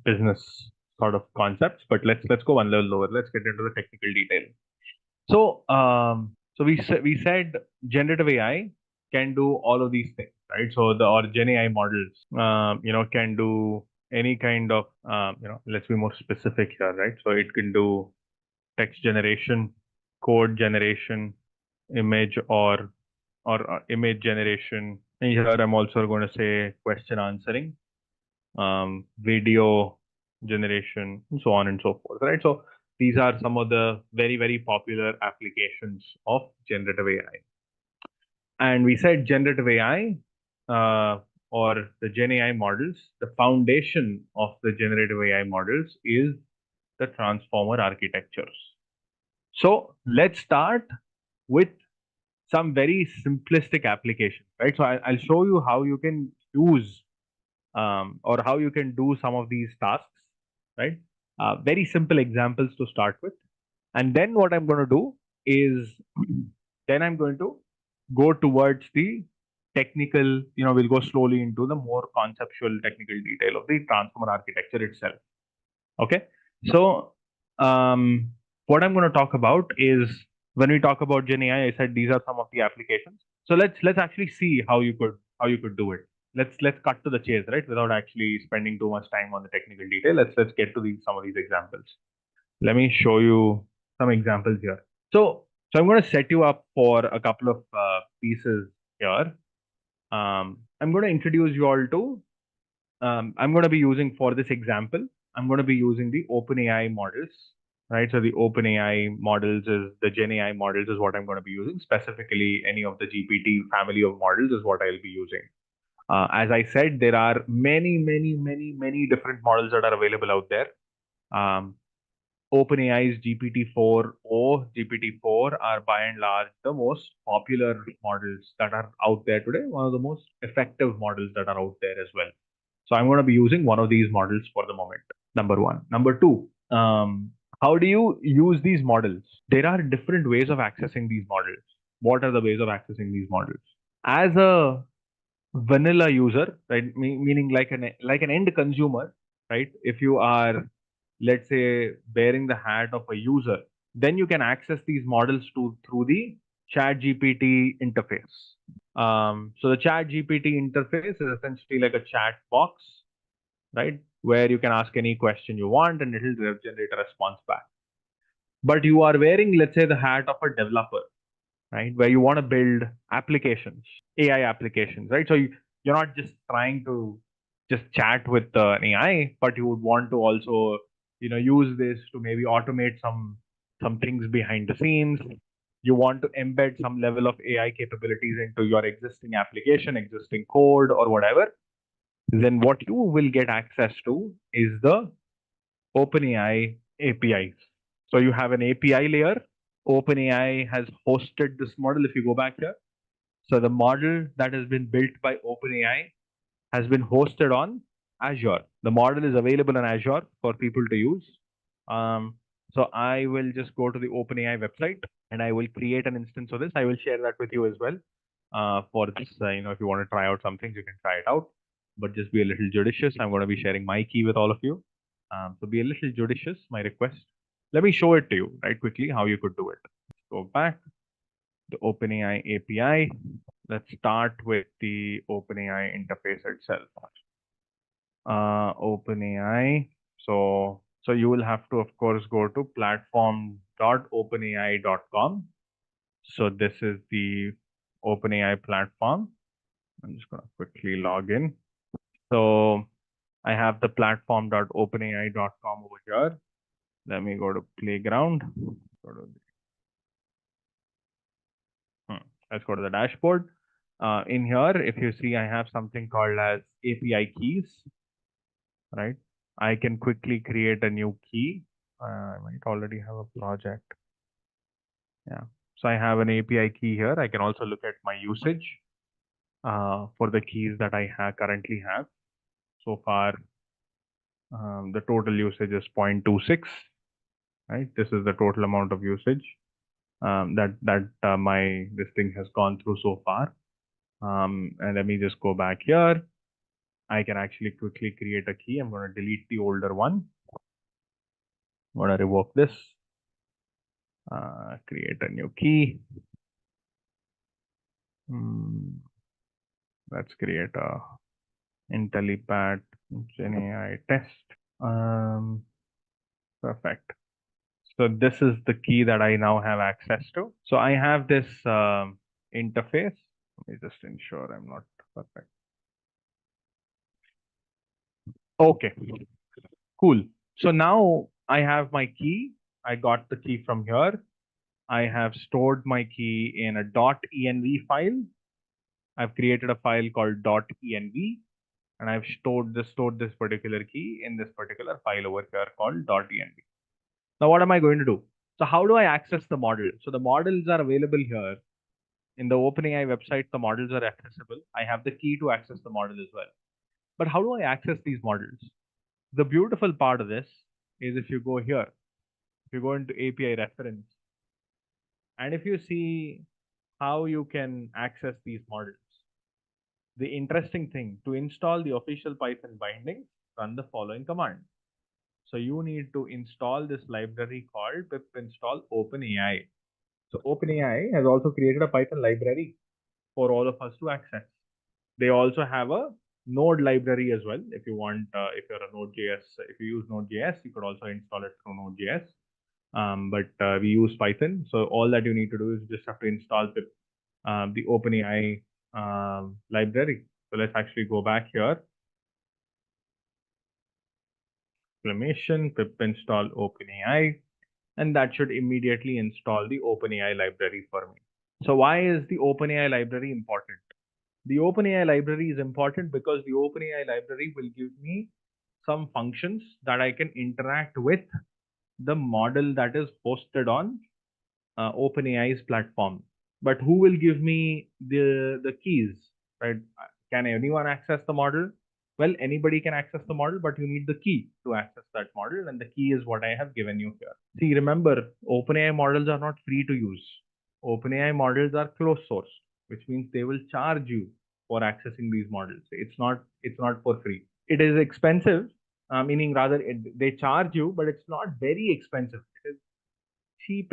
business sort of concepts, but let's go one level lower. Let's get into the technical detail. So we said generative AI can do all of these things, right? So or Gen AI models can do any kind of let's be more specific here, right? So it can do text generation, code generation, image or image generation. And here I'm also going to say question answering, video generation, and so on and so forth, right? So these are some of the very, very popular applications of generative AI. And we said generative AI or the Gen AI models, the foundation of the generative AI models is the transformer architectures. So let's start with some very simplistic application, right? So I'll show you how you can use or how you can do some of these tasks, right? Very simple examples to start with. And then what I'm going to do is then I'm going to go towards the technical, we'll go slowly into the more conceptual technical detail of the transformer architecture itself. Okay. So what I'm going to talk about is when we talk about Gen AI, I said these are some of the applications. So let's actually see how you could do it. Let's cut to the chase, right? Without actually spending too much time on the technical detail. Let's get to some of these examples. Let me show you some examples here. So I'm going to set you up for a couple of pieces here. I'm going to introduce you all to. I'm going to be using for this example. I'm going to be using the OpenAI models, right? So the OpenAI models is the Gen AI models is what I'm going to be using. Specifically, any of the GPT family of models is what I'll be using. As I said, there are many different models that are available out there. OpenAI's GPT-4o, GPT-4 are by and large the most popular models that are out there today, one of the most effective models that are out there as well. So I'm going to be using one of these models for the moment, number one. Number two, how do you use these models? There are different ways of accessing these models. What are the ways of accessing these models? As a vanilla user, right, meaning like an end consumer, right? If you are, let's say, bearing the hat of a user, then you can access these models through the Chat GPT interface. So the Chat GPT interface is essentially like a chat box, right, where you can ask any question you want and it'll generate a response back. But you are wearing, let's say, the hat of a developer, right, where you want to build applications, AI applications, right? So you're not just trying to just chat with an AI, but you would want to also, use this to maybe automate some things behind the scenes. You want to embed some level of AI capabilities into your existing application, existing code, or whatever. Then what you will get access to is the OpenAI APIs. So you have an API layer. OpenAI has hosted this model. If you go back here, so the model that has been built by OpenAI has been hosted on Azure. The model is available on Azure for people to use. So I will just go to the OpenAI website and I will create an instance of this. I will share that with you as well. For this, if you want to try out some things, you can try it out. But just be a little judicious. I'm going to be sharing my key with all of you. So be a little judicious, my request. Let me show it to you right quickly how you could do it. Go back the OpenAI API. Let's start with the OpenAI interface itself. OpenAI. So you will have to, of course, go to platform.openai.com. So this is the OpenAI platform. I'm just going to quickly log in. So I have the platform.openai.com over here. Let me go to playground. Let's go to the dashboard. In here, if you see, I have something called as API keys, right? I can quickly create a new key. I might already have a project. Yeah. So I have an API key here. I can also look at my usage for the keys that I currently have. So far, the total usage is 0.26, right? This is the total amount of usage that this thing has gone through so far. And let me just go back here. I can actually quickly create a key. I'm going to delete the older one. I'm going to revoke this. Create a new key. Let's create a Intellipaat Gen AI test. Perfect. So this is the key that I now have access to. So I have this interface. Let me just ensure I'm not perfect. Okay, cool. So now I have my key. I got the key from here. I have stored my key in a .env file. I've created a file called .env, and I've stored this particular key in this particular file over here called .env. Now, what am I going to do? So how do I access the model? So the models are available here. In the OpenAI website, the models are accessible. I have the key to access the model as well. But how do I access these models? The beautiful part of this is if you go here, if you go into API reference, and if you see how you can access these models, the interesting thing to install the official Python bindings, run the following command. So you need to install this library called pip install OpenAI. So OpenAI has also created a Python library for all of us to access. They also have a Node library as well. If you want, if you're a Node.js, if you use Node.js, you could also install it through Node.js. But we use Python. So all that you need to do is just have to install the OpenAI library. So let's actually go back here. Exclamation pip install OpenAI, and that should immediately install the OpenAI library for me. So why is the OpenAI library important? The OpenAI library is important because the OpenAI library will give me some functions that I can interact with the model that is hosted on OpenAI's platform. But who will give me the keys, right? Can anyone access the model? Well, anybody can access the model, but you need the key to access that model, and the key is what I have given you here. See, remember, OpenAI models are not free to use. OpenAI models are closed source, which means they will charge you for accessing these models. It's not for free. It is expensive, meaning rather they charge you, but it's not very expensive. It is cheap.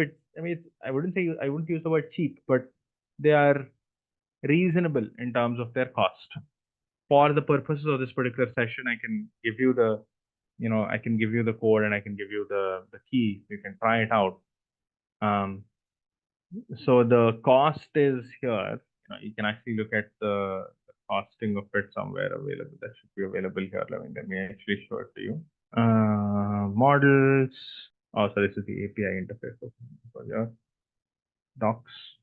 I wouldn't use the word cheap, but they are reasonable in terms of their cost. For the purposes of this particular session, I can give you the code, and I can give you the key. You can try it out. So the cost is here. You can actually look at the costing of it somewhere available. That should be available here. Let me actually show it to you. Models. Oh, so this is the API interface for your docs.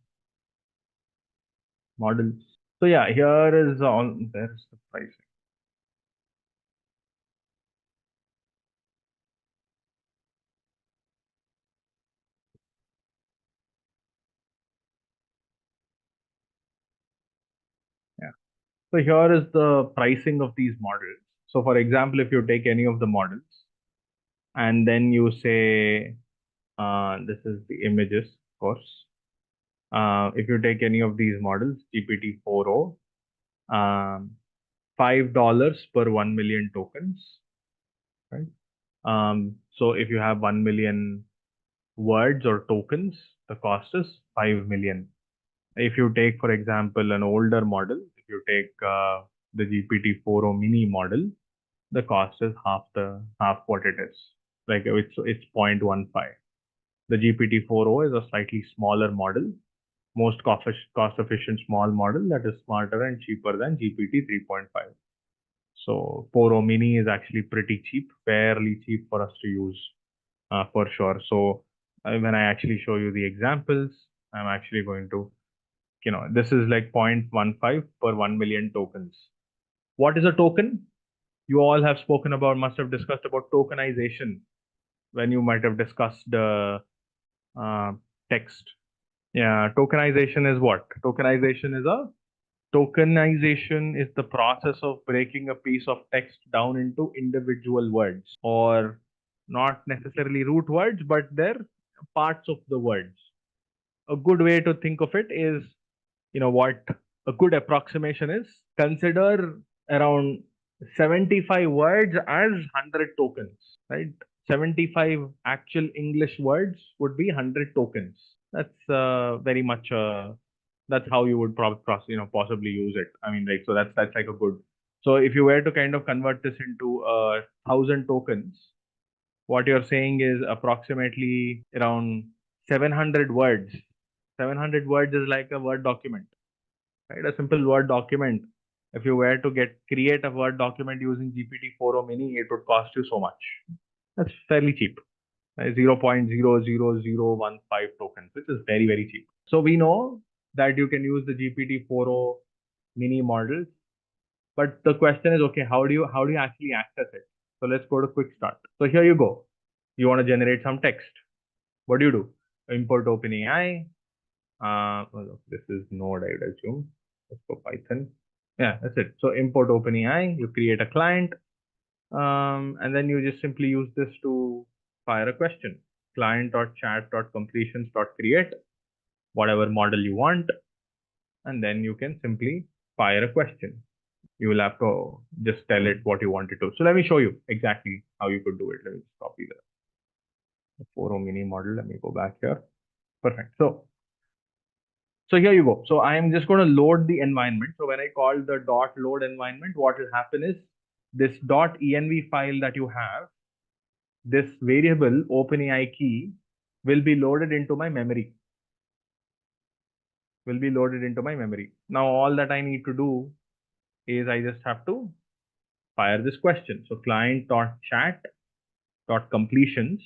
Models. So yeah, here is all. There's the pricing. Yeah. So here is the pricing of these models. So for example, if you take any of the models and then you say, this is the images, of course. If you take any of these models, GPT-4o, $5 per 1 million tokens, right? So if you have 1 million words or tokens, the cost is 5 million. If you take, for example, an older model, if you take the GPT-4o mini model, the cost is half what it is. Like it's 0.15. The GPT-4o is a slightly smaller model, most cost-efficient small model that is smarter and cheaper than GPT 3.5. So 4o mini is actually pretty cheap, fairly cheap for us to use for sure. So when I actually show you the examples, I'm actually going to, this is like 0.15 per 1 million tokens. What is a token? You all have must have discussed about tokenization when you might have discussed the text. Yeah, tokenization is what? Tokenization is the process of breaking a piece of text down into individual words, or not necessarily root words, but they're parts of the words. A good way to think of it is, what a good approximation is. Consider around 75 words as 100 tokens, right? 75 actual English words would be 100 tokens. That's very much that's how you would possibly use it. I mean, like, so that's like a good. So if you were to kind of convert this into 1,000 tokens, what you're saying is approximately around 700 words. 700 words is like a Word document, right? A simple Word document. If you were to create a Word document using GPT-4o mini, it would cost you so much. That's fairly cheap. 0.00015 tokens, which is very, very cheap. So we know that you can use the GPT-4o mini models, but the question is, okay, how do you actually access it? So let's go to quick start. So here you go. You want to generate some text. What do? Import OpenAI. Well, this is Node, I would assume. Let's go Python. Yeah, that's it. So import OpenAI. You create a client, and then you just simply use this to fire a question. Client.chat.completions.create whatever model you want, and then you can simply fire a question. You will have to just tell it what you want it to. So let me show you exactly how you could do it. Let me just copy the 4O mini model. Let me go back here. Perfect. So here you go. So I am just going to load the environment. So when I call the dot load environment, what will happen is this dot env file that you have, this variable OpenAI key will be loaded into my memory. Now all that I need to do is I just have to fire this question. So client.chat.completions.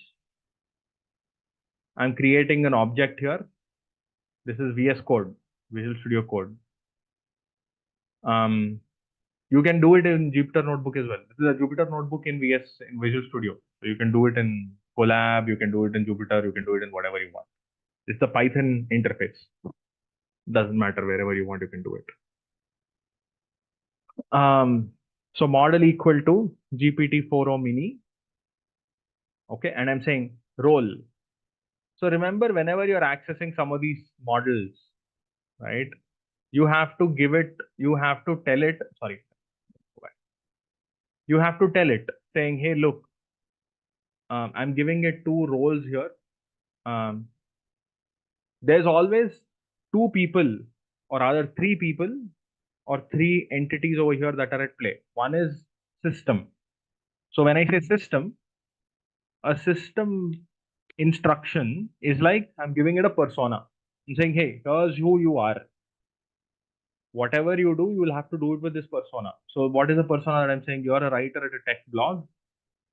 I'm creating an object here. This is VS Code, Visual Studio Code. You can do it in Jupyter Notebook as well. This is a Jupyter Notebook in Visual Studio. So you can do it in Colab, you can do it in Jupyter, you can do it in whatever you want. It's the Python interface. Doesn't matter, wherever you want, you can do it. So model equal to GPT-4o mini. Okay, and I'm saying role. So remember, whenever you're accessing some of these models, right, you have to tell it, you have to tell it saying, hey, look, I'm giving it two roles here. There's always two people, or rather three people, or three entities over here that are at play. One is system. So when I say system, a system instruction is like I'm giving it a persona. I'm saying, hey, here's who you are. Whatever you do, you will have to do it with this persona. So what is the persona that I'm saying? You're a writer at a tech blog.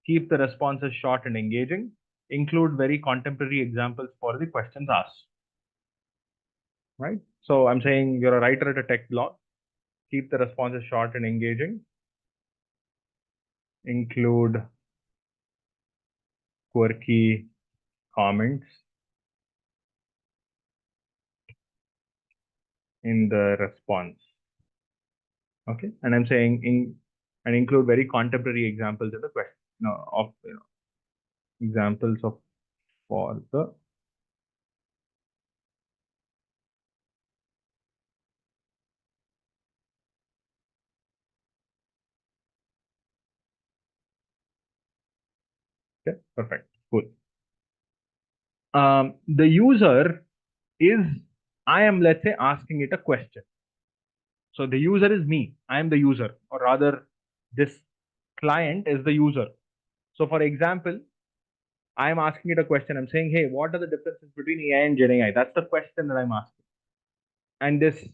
Keep the responses short and engaging. Include very contemporary examples for the questions asked. Right? So I'm saying you're a writer at a tech blog. Keep the responses short and engaging. Include quirky comments in the response. Okay, and I'm saying and include very contemporary examples in the question. Examples of for the okay, perfect, cool. The user is, I am, let's say, asking it a question. So the user is me. I am the user, or rather, this client is the user. So for example, I am asking it a question. I'm saying, hey, what are the differences between AI and Gen AI? That's the question that I'm asking. And this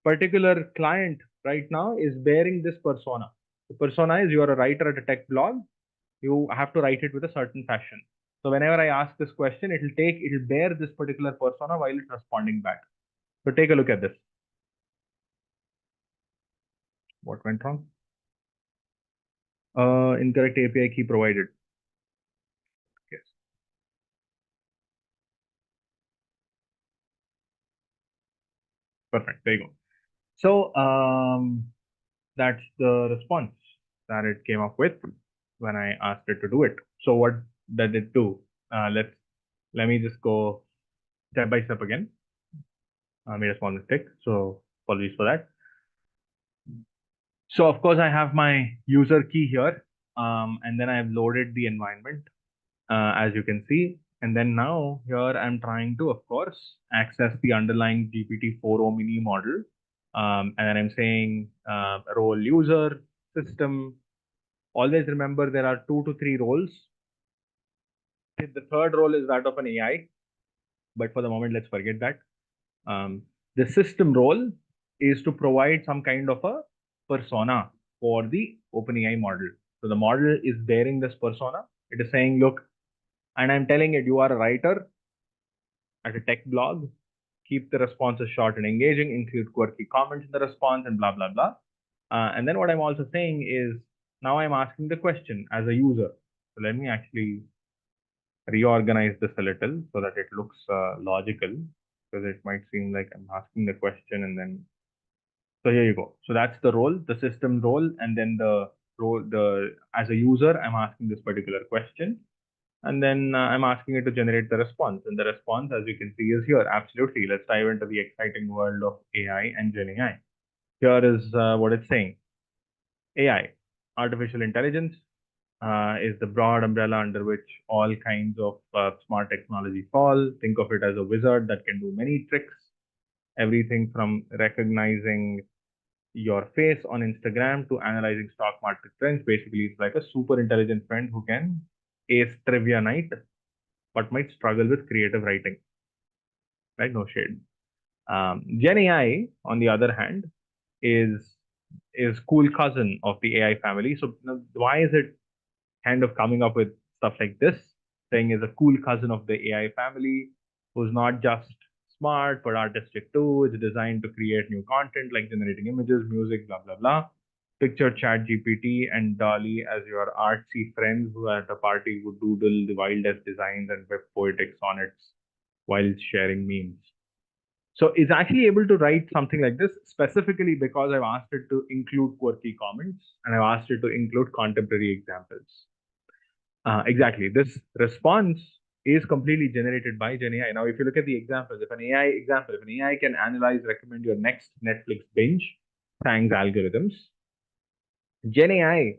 particular client right now is bearing this persona. The persona is, you are a writer at a tech blog. You have to write it with a certain fashion. So whenever I ask this question, it'll bear this particular persona while it's responding back. So take a look at this. What went wrong? Incorrect API key provided. Yes. Perfect. There you go. So that's the response that it came up with when I asked it to do it. So what did it do? Let me just go step by step again. I made a small mistake, so apologies for that. So of course I have my user key here, and then I've loaded the environment, as you can see. And then now here I'm trying to, of course, access the underlying GPT-4o mini model. And then I'm saying role user, system. Always remember there are 2 to 3 roles. The third role is that of an AI, but for the moment, let's forget that. The system role is to provide some kind of a persona for the OpenAI model. So the model is bearing this persona. It is saying, look, and I'm telling it, you are a writer at a tech blog. Keep the responses short and engaging, include quirky comments in the response, and blah, blah, blah. And then what I'm also saying is, now I'm asking the question as a user. So let me actually reorganize this a little so that it looks logical, because it might seem like I'm asking the question and then. So here you go. So that's the role, the system role, and then the role, as a user, I'm asking this particular question, and then I'm asking it to generate the response. And the response, as you can see, is here. Absolutely. Let's dive into the exciting world of AI and Gen AI. Here is what it's saying. AI, artificial intelligence, is the broad umbrella under which all kinds of smart technology fall. Think of it as a wizard that can do many tricks, everything from recognizing your face on Instagram to analyzing stock market trends. Basically, it's like a super intelligent friend who can ace trivia night, but might struggle with creative writing. Right? No shade. Gen AI, on the other hand, is cool cousin of the AI family. So why is it kind of coming up with stuff like this, saying is a cool cousin of the AI family who's not just smart but artistic too. It's designed to create new content like generating images, music, blah blah blah. Picture ChatGPT and Dolly as your artsy friends who at a party would doodle the wildest designs and whip poetic sonnets while sharing memes. So it's actually able to write something like this specifically because I've asked it to include quirky comments and I've asked it to include contemporary examples. Exactly. This response is completely generated by Gen AI. Now, if you look at the examples, if an AI can analyze, recommend your next Netflix binge, thanks algorithms, Gen AI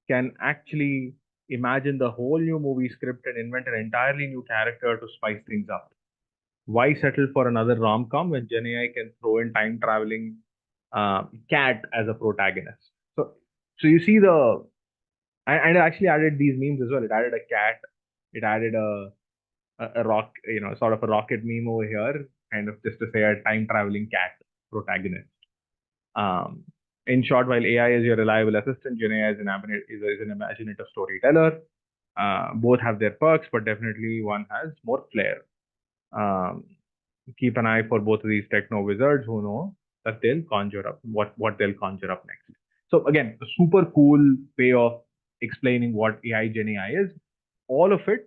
can actually imagine the whole new movie script and invent an entirely new character to spice things up. Why settle for another rom-com when Gen AI can throw in time traveling cat as a protagonist? So you see and it actually added these memes as well. It added a cat. It added a rock, sort of a rocket meme over here, kind of just to say a time traveling cat protagonist. In short, while AI is your reliable assistant, Gen AI is an imaginative storyteller. Both have their perks, but definitely one has more flair. Um, Keep an eye for both of these techno wizards who know that they'll conjure up what they'll conjure up next. So again, a super cool way of explaining what AI Gen AI is. All of it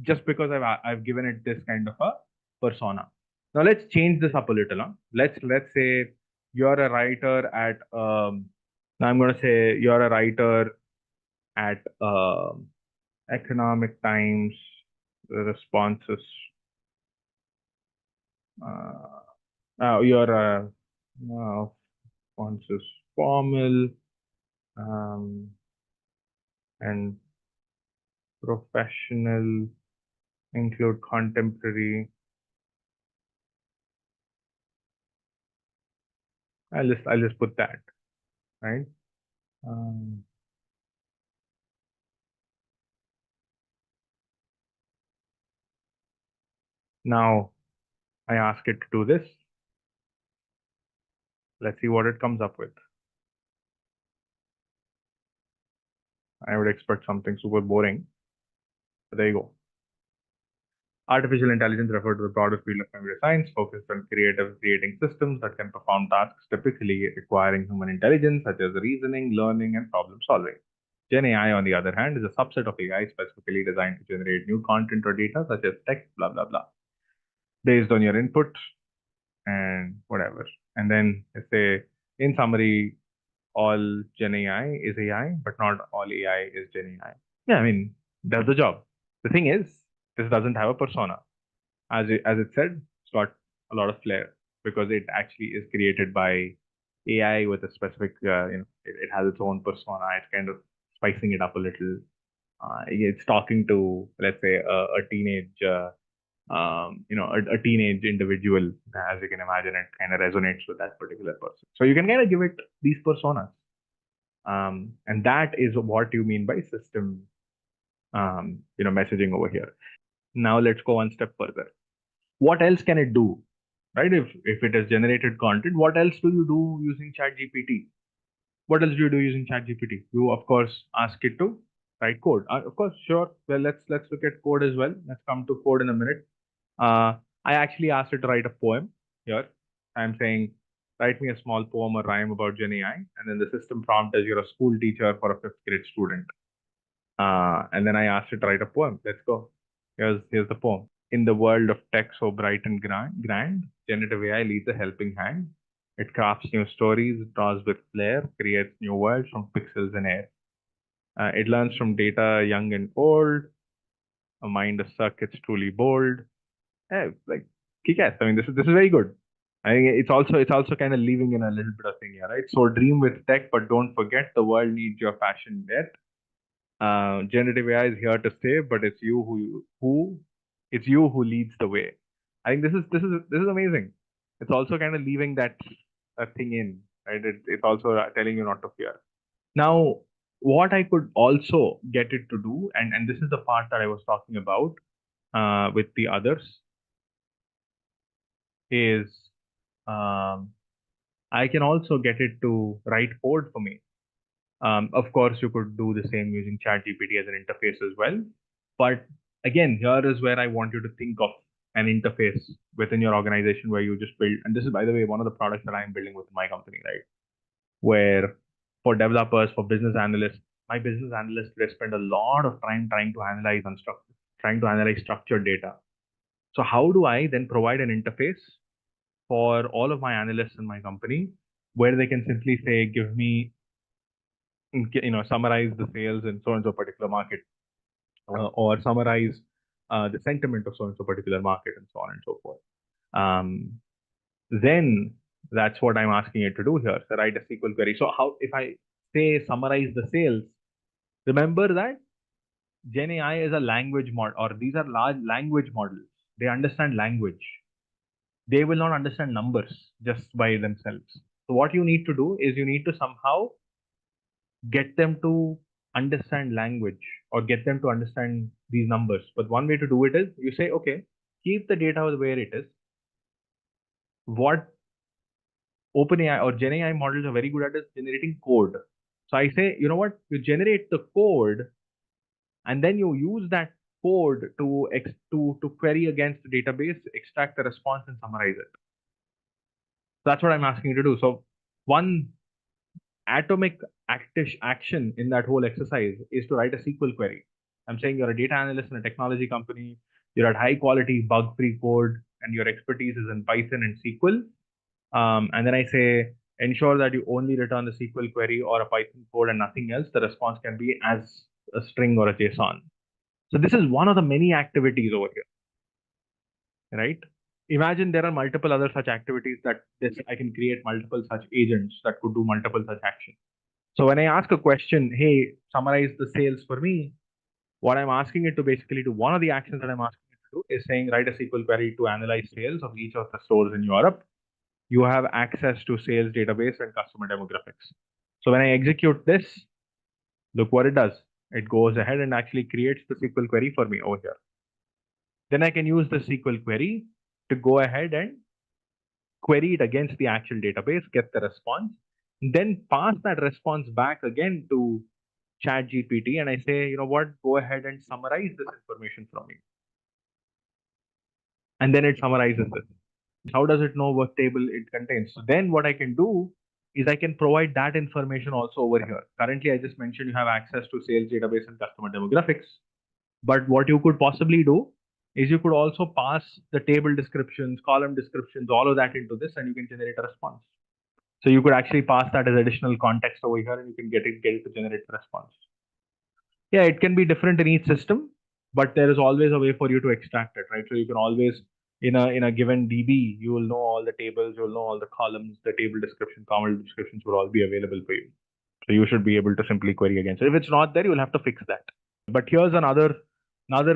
just because I've given it this kind of a persona. Now let's change this up a little. Huh? Let's say you're a writer at now I'm going to say you're a writer at Economic Times. The responses. Your responses formal and professional, include contemporary. I'll just put that, right? Now I ask it to do this. Let's see what it comes up with. I would expect something super boring, but there you go. Artificial intelligence refers to the broader field of computer science focused on creating systems that can perform tasks typically requiring human intelligence, such as reasoning, learning, and problem solving. Gen AI, on the other hand, is a subset of AI specifically designed to generate new content or data, such as text, blah, blah, blah, based on your input and whatever. And then, let's say, in summary, all Gen AI is AI, but not all AI is Gen AI. Yeah, I mean, that's the job. The thing is, this doesn't have a persona. As it said, it's got a lot of flair because it actually is created by AI with a specific, it has its own persona. It's kind of spicing it up a little. It's talking to, let's say, a teenage, a teenage individual. As you can imagine, it kind of resonates with that particular person. So you can kind of give it these personas. And that is what you mean by system, messaging over here. Now let's go one step further. What else can it do? Right? If it has generated content, what else do you do using ChatGPT? What else do you do using ChatGPT? You of course ask it to write code. Of course, sure. Well, let's look at code as well. Let's come to code in a minute. I actually asked it to write a poem here. I'm saying, write me a small poem or rhyme about Gen AI, and then the system prompt is you're a school teacher for a fifth grade student. And then I asked it to write a poem. Let's go. Here's the poem. In the world of tech so bright and grand, generative AI leads a helping hand. It crafts new stories, draws with flair, creates new worlds from pixels and air. It learns from data young and old, a mind of circuits truly bold. Like kick-ass. I mean, this is very good. I think it's also kind of leaving in a little bit of thing here, right? So dream with tech, but don't forget the world needs your passion yet. Generative AI is here to stay, but it's you who leads the way. I think this is amazing. It's also kind of leaving that thing in, right? It's also telling you not to fear. Now, what I could also get it to do, and this is the part that I was talking about with the others, is I can also get it to write code for me. Of course, you could do the same using ChatGPT as an interface as well. But again, here is where I want you to think of an interface within your organization where you just build. And this is, by the way, one of the products that I'm building with my company, right? Where for developers, for business analysts, my business analysts, they spend a lot of time trying to analyze structured data. So how do I then provide an interface for all of my analysts in my company where they can simply say, give me, summarize the sales in so and so particular market, or summarize the sentiment of so and so particular market, and so on and so forth. Then that's what I'm asking it to do here. So write a SQL query. So how, if I say summarize the sales, remember that Gen AI is a language model, or these are large language models. They understand language. They will not understand numbers just by themselves. So what you need to do is you need to somehow get them to understand language or get them to understand these numbers. But one way to do it is you say, okay, keep the data where it is. What OpenAI or GenAI models are very good at is generating code. So I say, you know what, you generate the code and then you use that code to query against the database, extract the response and summarize it. So that's what I'm asking you to do. So one atomic action in that whole exercise is to write a SQL query. I'm saying you're a data analyst in a technology company, you're at high quality bug-free code, and your expertise is in Python and SQL. And then I say, ensure that you only return the SQL query or a Python code and nothing else. The response can be as a string or a JSON. So this is one of the many activities over here, right? Imagine there are multiple other such activities that I can create multiple such agents that could do multiple such actions. So when I ask a question, hey, summarize the sales for me, what I'm asking it to basically do, one of the actions that I'm asking it to do is saying, write a SQL query to analyze sales of each of the stores in Europe. You have access to sales database and customer demographics. So when I execute this, look what it does. It goes ahead and actually creates the SQL query for me over here. Then I can use the SQL query to go ahead and query it against the actual database, get the response, then pass that response back again to ChatGPT, and I say, you know what, go ahead and summarize this information from me. And then it summarizes this. How does it know what table it contains? So then what I can do is I can provide that information also over here. Currently, I just mentioned you have access to sales database and customer demographics. But what you could possibly do is you could also pass the table descriptions, column descriptions, all of that into this, and you can generate a response. So you could actually pass that as additional context over here, and you can get it to generate a response. Yeah, it can be different in each system, but there is always a way for you to extract it, right? So you can always, in a given DB, you will know all the tables, you will know all the columns, the table description, column descriptions will all be available for you. So you should be able to simply query against it. If it's not there, you'll have to fix that. But here's another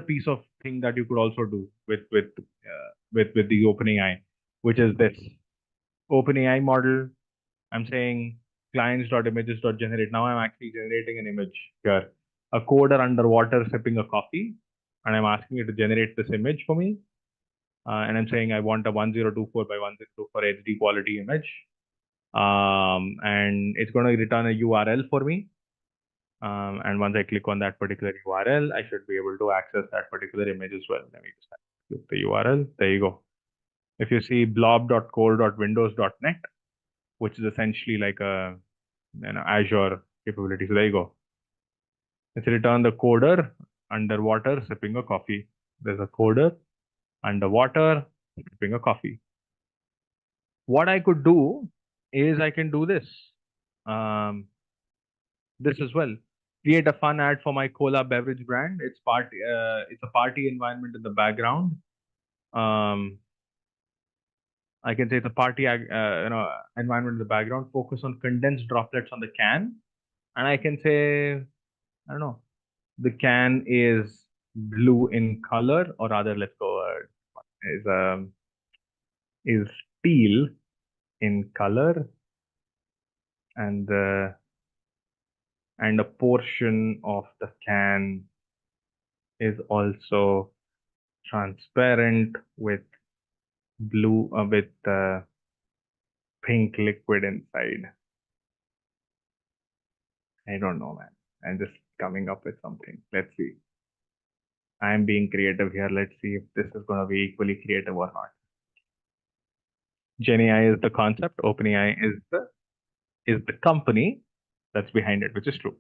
piece of thing that you could also do with the OpenAI, which is this OpenAI model. I'm saying clients.images.generate. Now I'm actually generating an image here. A coder underwater sipping a coffee, and I'm asking it to generate this image for me. And I'm saying I want a 1024 by 1024 HD quality image. And it's going to return a URL for me. And once I click on that particular URL, I should be able to access that particular image as well. Let me just click the URL. There you go. If you see blob.core.windows.net, which is essentially like a Azure capability. So there you go. It's returned the coder underwater sipping a coffee. There's a coder underwater sipping a coffee. What I could do is I can do this. This as well. Create a fun ad for my cola beverage brand. It's it's a party environment in the background. I can say it's a party, environment in the background. Focus on condensed droplets on the can, and I can say, I don't know, the can is blue in color, or rather, let's go is teal in color, and a portion of the can is also transparent with blue with pink liquid inside. I don't know, man. I'm just coming up with something. Let's see. I'm being creative here. Let's see if this is going to be equally creative or not. GenAI is the concept. OpenAI is the company that's behind it, which is true.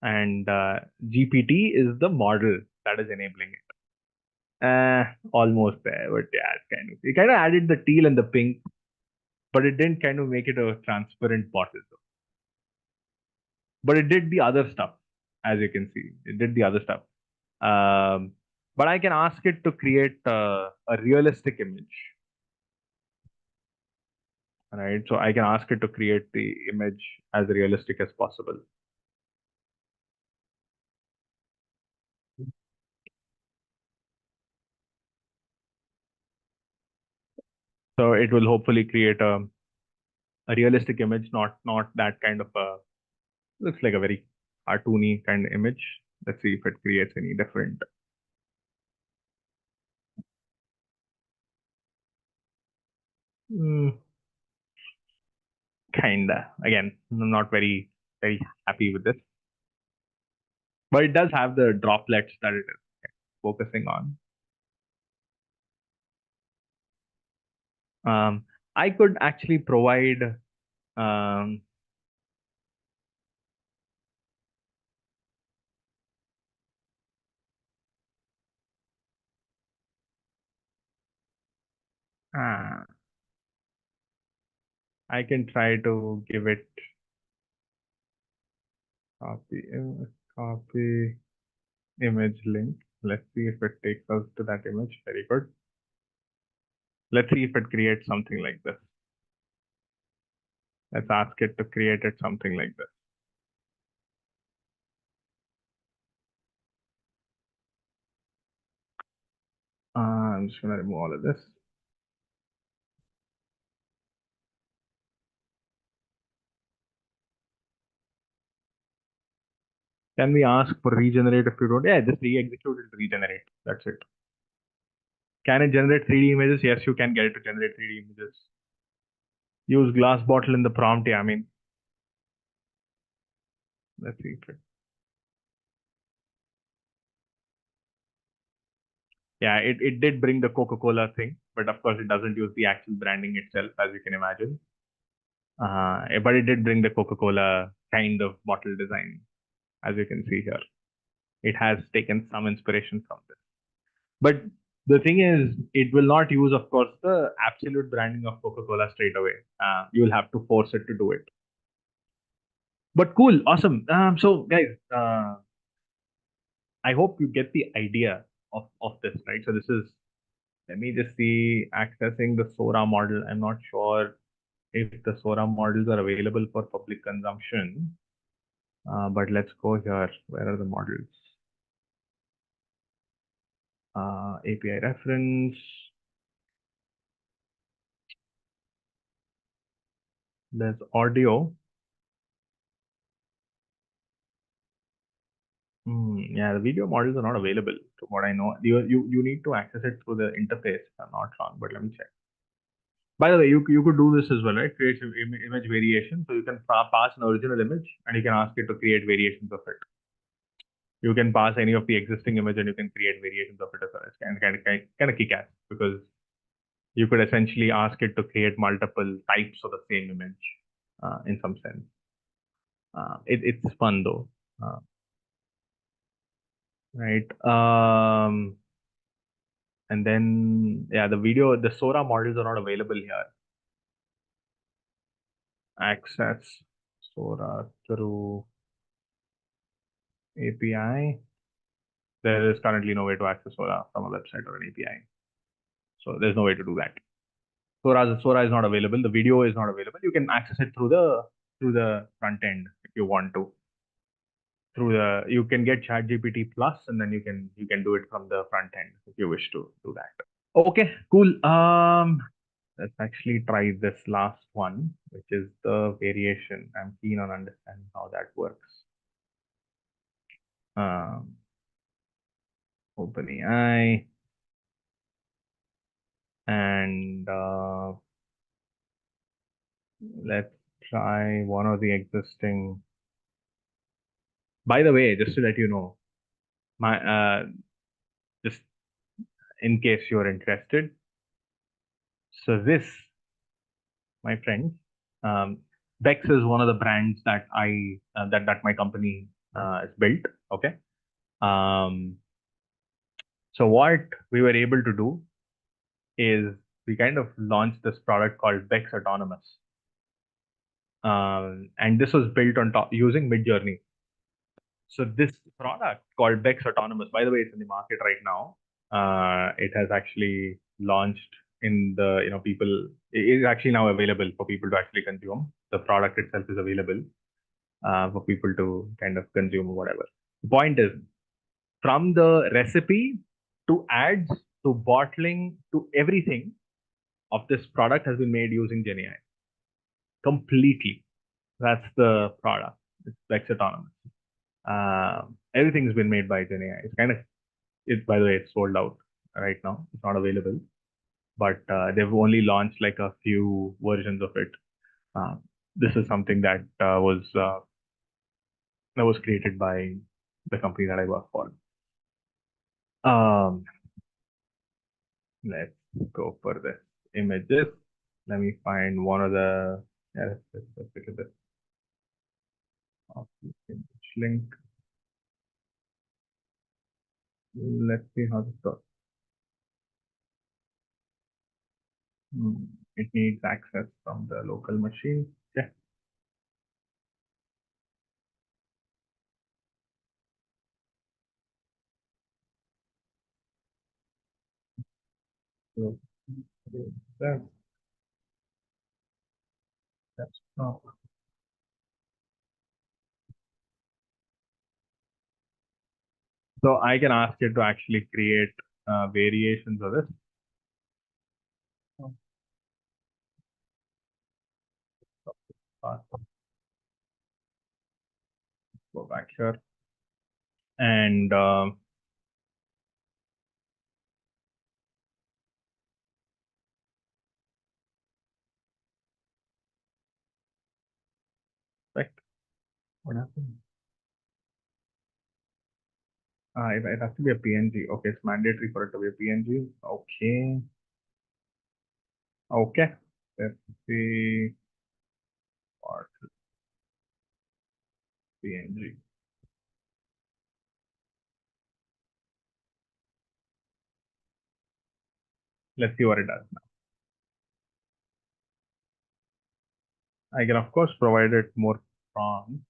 And GPT is the model that is enabling it. Almost there, but yeah, it kind of added the teal and the pink, but it didn't kind of make it a transparent bottle. But it did the other stuff, as you can see. It did the other stuff. But I can ask it to create a realistic image, right? So I can ask it to create the image as realistic as possible. So it will hopefully create a realistic image, not that kind of a, looks like a very cartoony kind of image. Let's see if it creates any different. Kinda. Again, I'm not very happy with this, but it does have the droplets that it is focusing on. I could actually provide um, uh, I can try to give it copy image link. Let's see if it takes us to that image. Very good. Let's see if it creates something like this. Let's ask it to create it something like this. I'm just gonna remove all of this. Can we ask for regenerate if you don't? Yeah, just re-execute it, regenerate. That's it. Can it generate 3D images? Yes, you can get it to generate 3D images. Use glass bottle in the prompt. Yeah, I mean, let's see. Yeah, it did bring the Coca-Cola thing, but of course it doesn't use the actual branding itself, as you can imagine. But it did bring the Coca-Cola kind of bottle design, as you can see here. It has taken some inspiration from this. But the thing is, it will not use, of course, the absolute branding of Coca-Cola straight away. You'll have to force it to do it. But cool, awesome. So guys, I hope you get the idea of this, right? So this is, let me just see, accessing the Sora model. I'm not sure if the Sora models are available for public consumption. But let's go here. Where are the models? API reference. There's audio. Yeah, the video models are not available, to what I know. You need to access it through the interface, if I'm not wrong, but let me check. By the way, you could do this as well, right? Create image variation. So you can pass an original image and you can ask it to create variations of it. You can pass any of the existing image and you can create variations of it as well. It's kind of kick-ass, because you could essentially ask it to create multiple types of the same image in some sense. It's fun though. right? And then, yeah, the Sora models are not available here. Access Sora through API. There is currently no way to access Sora from a website or an API. So there's no way to do that. Sora is not available. The video is not available. You can access it through the front end if you want to. You can get ChatGPT Plus, and then you can do it from the front end if you wish to do that. Okay, cool. Let's actually try this last one, which is the variation. I'm keen on understanding how that works. OpenAI, and let's try one of the existing. By the way, just to let you know, just in case you're interested. So this, my friends, Bex is one of the brands that that my company has built. Okay. So what we were able to do is we kind of launched this product called Bex Autonomous. And this was built on top using Midjourney. So this product called Bex Autonomous, by the way, it's in the market right now. It has actually launched in the, people, it is actually now available for people to actually consume. The product itself is available for people to kind of consume or whatever. The point is, from the recipe to ads to bottling to everything of this product has been made using GenAI. Completely. That's the product. It's Bex Autonomous. Everything's been made by GenAI. By the way, it's sold out right now. It's not available, but they've only launched like a few versions of it. This is something that was created by the company that I work for. Let's go for this images. Let me find one of the, yeah, let's look at this. Link. Let's see how this goes. It needs access from the local machine. Yeah. So that, that's not. So I can ask it to actually create variations of this. Go back here. And what happened? It has to be a PNG. Okay, it's mandatory for it to be a PNG. Okay. Okay. Let's see what PNG. Let's see what it does now. I can of course provide it more prompts.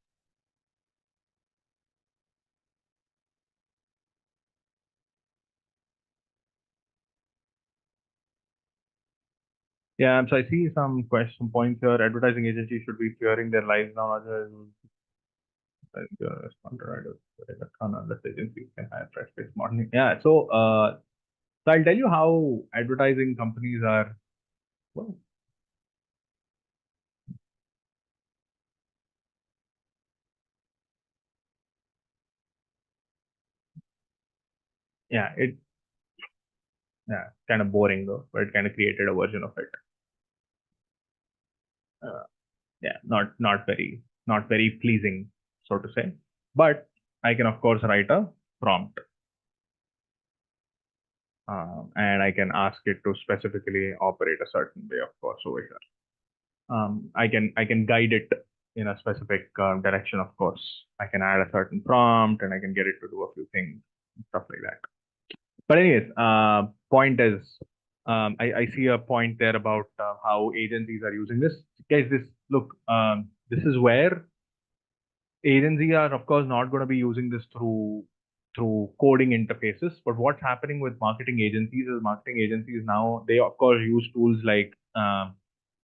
Yeah, so I see some question points here. Advertising agencies should be fearing their lives now. Unless agencies can hire fresh-faced modeling. Yeah, so I'll tell you how advertising companies are. Well, yeah, kind of boring though, but it kind of created a version of it. Yeah, not very pleasing, so to say. But I can of course write a prompt, and I can ask it to specifically operate a certain way, of course, over here. I can guide it in a specific direction, of course. I can add a certain prompt, and I can get it to do a few things. stuff like that. But anyways, point is, I see a point there about how agencies are using this. Guys, this is where agencies are, of course, not going to be using this through coding interfaces. But what's happening with marketing agencies is marketing agencies now, they of course use tools like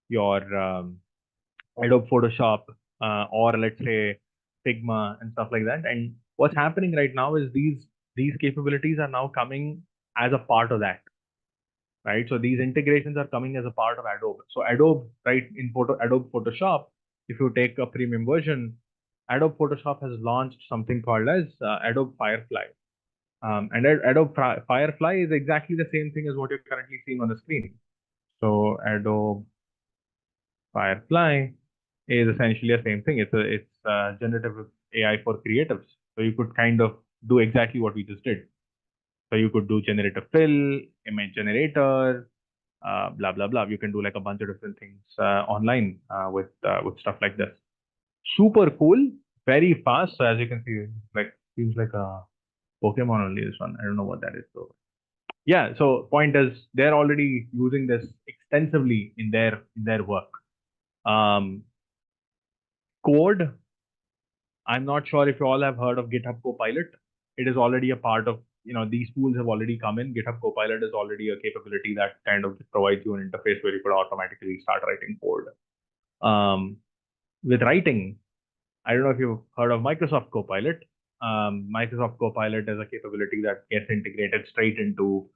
your Adobe Photoshop, or let's say Figma and stuff like that. And what's happening right now is these capabilities are now coming as a part of that, right? So these integrations are coming as a part of Adobe. So Adobe, right, in Adobe Photoshop, if you take a premium version, Adobe Photoshop has launched something called as Adobe Firefly. And Adobe Firefly is exactly the same thing as what you're currently seeing on the screen. So Adobe Firefly is essentially the same thing. It's generative AI for creatives. So you could kind of do exactly what we just did. So you could do generative fill, image generator, blah blah blah. You can do like a bunch of different things online with stuff like this. Super cool, very fast. So as you can see, like seems like a Pokemon only. This one, I don't know what that is. So yeah. So point is, they're already using this extensively in their work. Code. I'm not sure if you all have heard of GitHub Copilot. It is already a part of, these tools have already come in. GitHub Copilot is already a capability that kind of provides you an interface where you could automatically start writing code. With writing, I don't know if you've heard of Microsoft Copilot. Microsoft Copilot is a capability that gets integrated straight into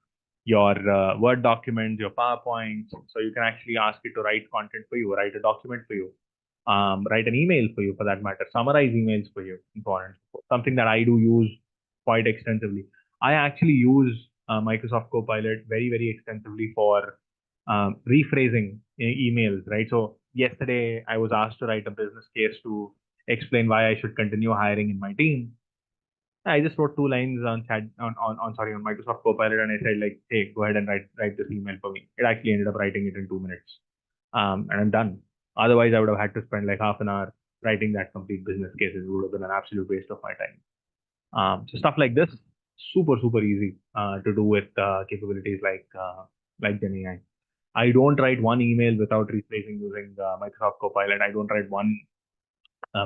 your Word documents, your PowerPoints. So you can actually ask it to write content for you, write a document for you, write an email for you for that matter, summarize emails for you, important. Something that I do use quite extensively. I actually use Microsoft Copilot very, very extensively for rephrasing emails, right? So yesterday I was asked to write a business case to explain why I should continue hiring in my team. I just wrote 2 lines on chat on Microsoft Copilot, and I said like, hey, go ahead and write this email for me. It actually ended up writing it in 2 minutes, and I'm done. Otherwise, I would have had to spend like half an hour writing that complete business case. It would have been an absolute waste of my time. So stuff like this, super easy to do with capabilities like GenAI. I don't write one email without rephrasing using Microsoft Copilot. I don't write one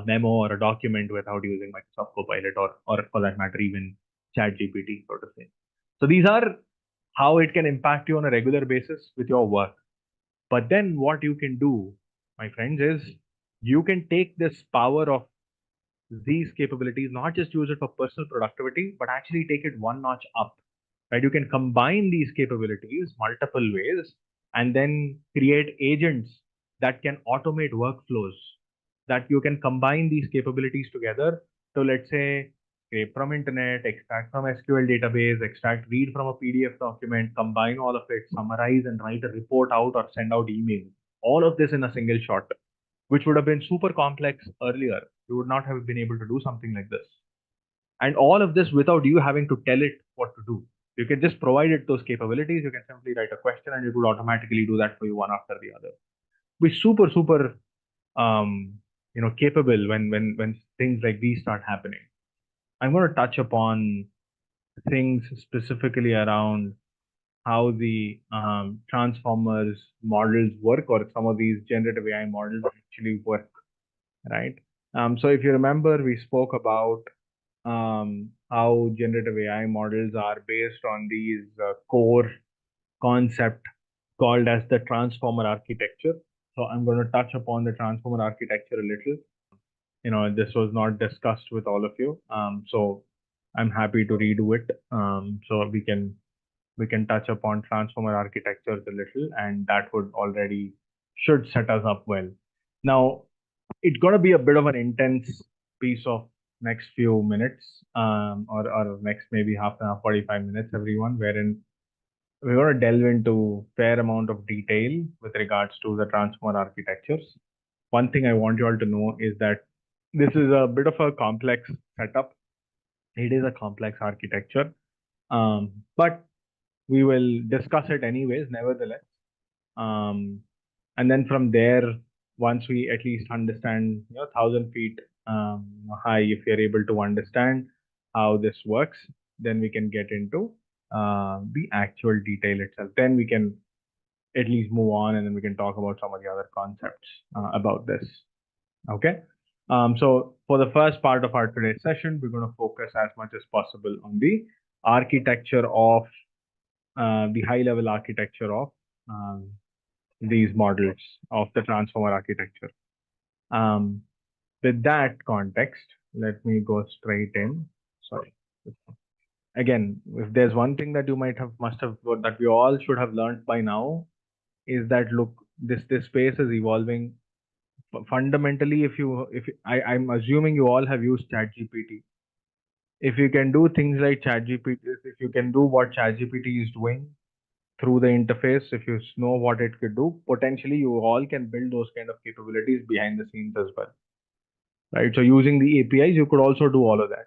memo or a document without using Microsoft Copilot, or for that matter, even ChatGPT, so to say. So these are how it can impact you on a regular basis with your work. But then what you can do, my friends, is you can take this power of these capabilities, not just use it for personal productivity, but actually take it one notch up, right? You can combine these capabilities multiple ways and then create agents that can automate workflows, that you can combine these capabilities together to, let's say, scrape from internet, extract from SQL database, read from a PDF document, combine all of it, summarize and write a report out or send out email. All of this in a single shot, which would have been super complex earlier. You would not have been able to do something like this. And all of this without you having to tell it what to do. You can just provide it those capabilities. You can simply write a question and it would automatically do that for you one after the other. Be super capable when things like these start happening. I'm going to touch upon things specifically around how the transformers models work, or some of these generative AI models actually work, right? So if you remember, we spoke about how generative AI models are based on these core concept called as the transformer architecture. So I'm going to touch upon the transformer architecture a little. This was not discussed with all of you, so I'm happy to redo it. So we can touch upon transformer architectures a little, and that would already should set us up well. Now, it's going to be a bit of an intense piece of next few minutes, or next maybe half an hour, 45 minutes, everyone, wherein we're going to delve into fair amount of detail with regards to the transformer architectures. One thing I want you all to know is that this is a bit of a complex setup. It is a complex architecture, but we will discuss it anyways, nevertheless. And then from there, once we at least understand, 1,000 feet high, if you're able to understand how this works, then we can get into the actual detail itself. Then we can at least move on, and then we can talk about some of the other concepts about this. Okay. So for the first part of our today's session, we're going to focus as much as possible on the architecture of the high-level architecture of these models of the transformer architecture. With that context, let me go straight in. Sorry. Again, if there's one thing that you must have that we all should have learned by now, is that look, this space is evolving. Fundamentally, I'm assuming you all have used ChatGPT. If you can do things like ChatGPT, if you can do what ChatGPT is doing through the interface, if you know what it could do, potentially you all can build those kind of capabilities behind the scenes as well, right? So using the APIs, you could also do all of that.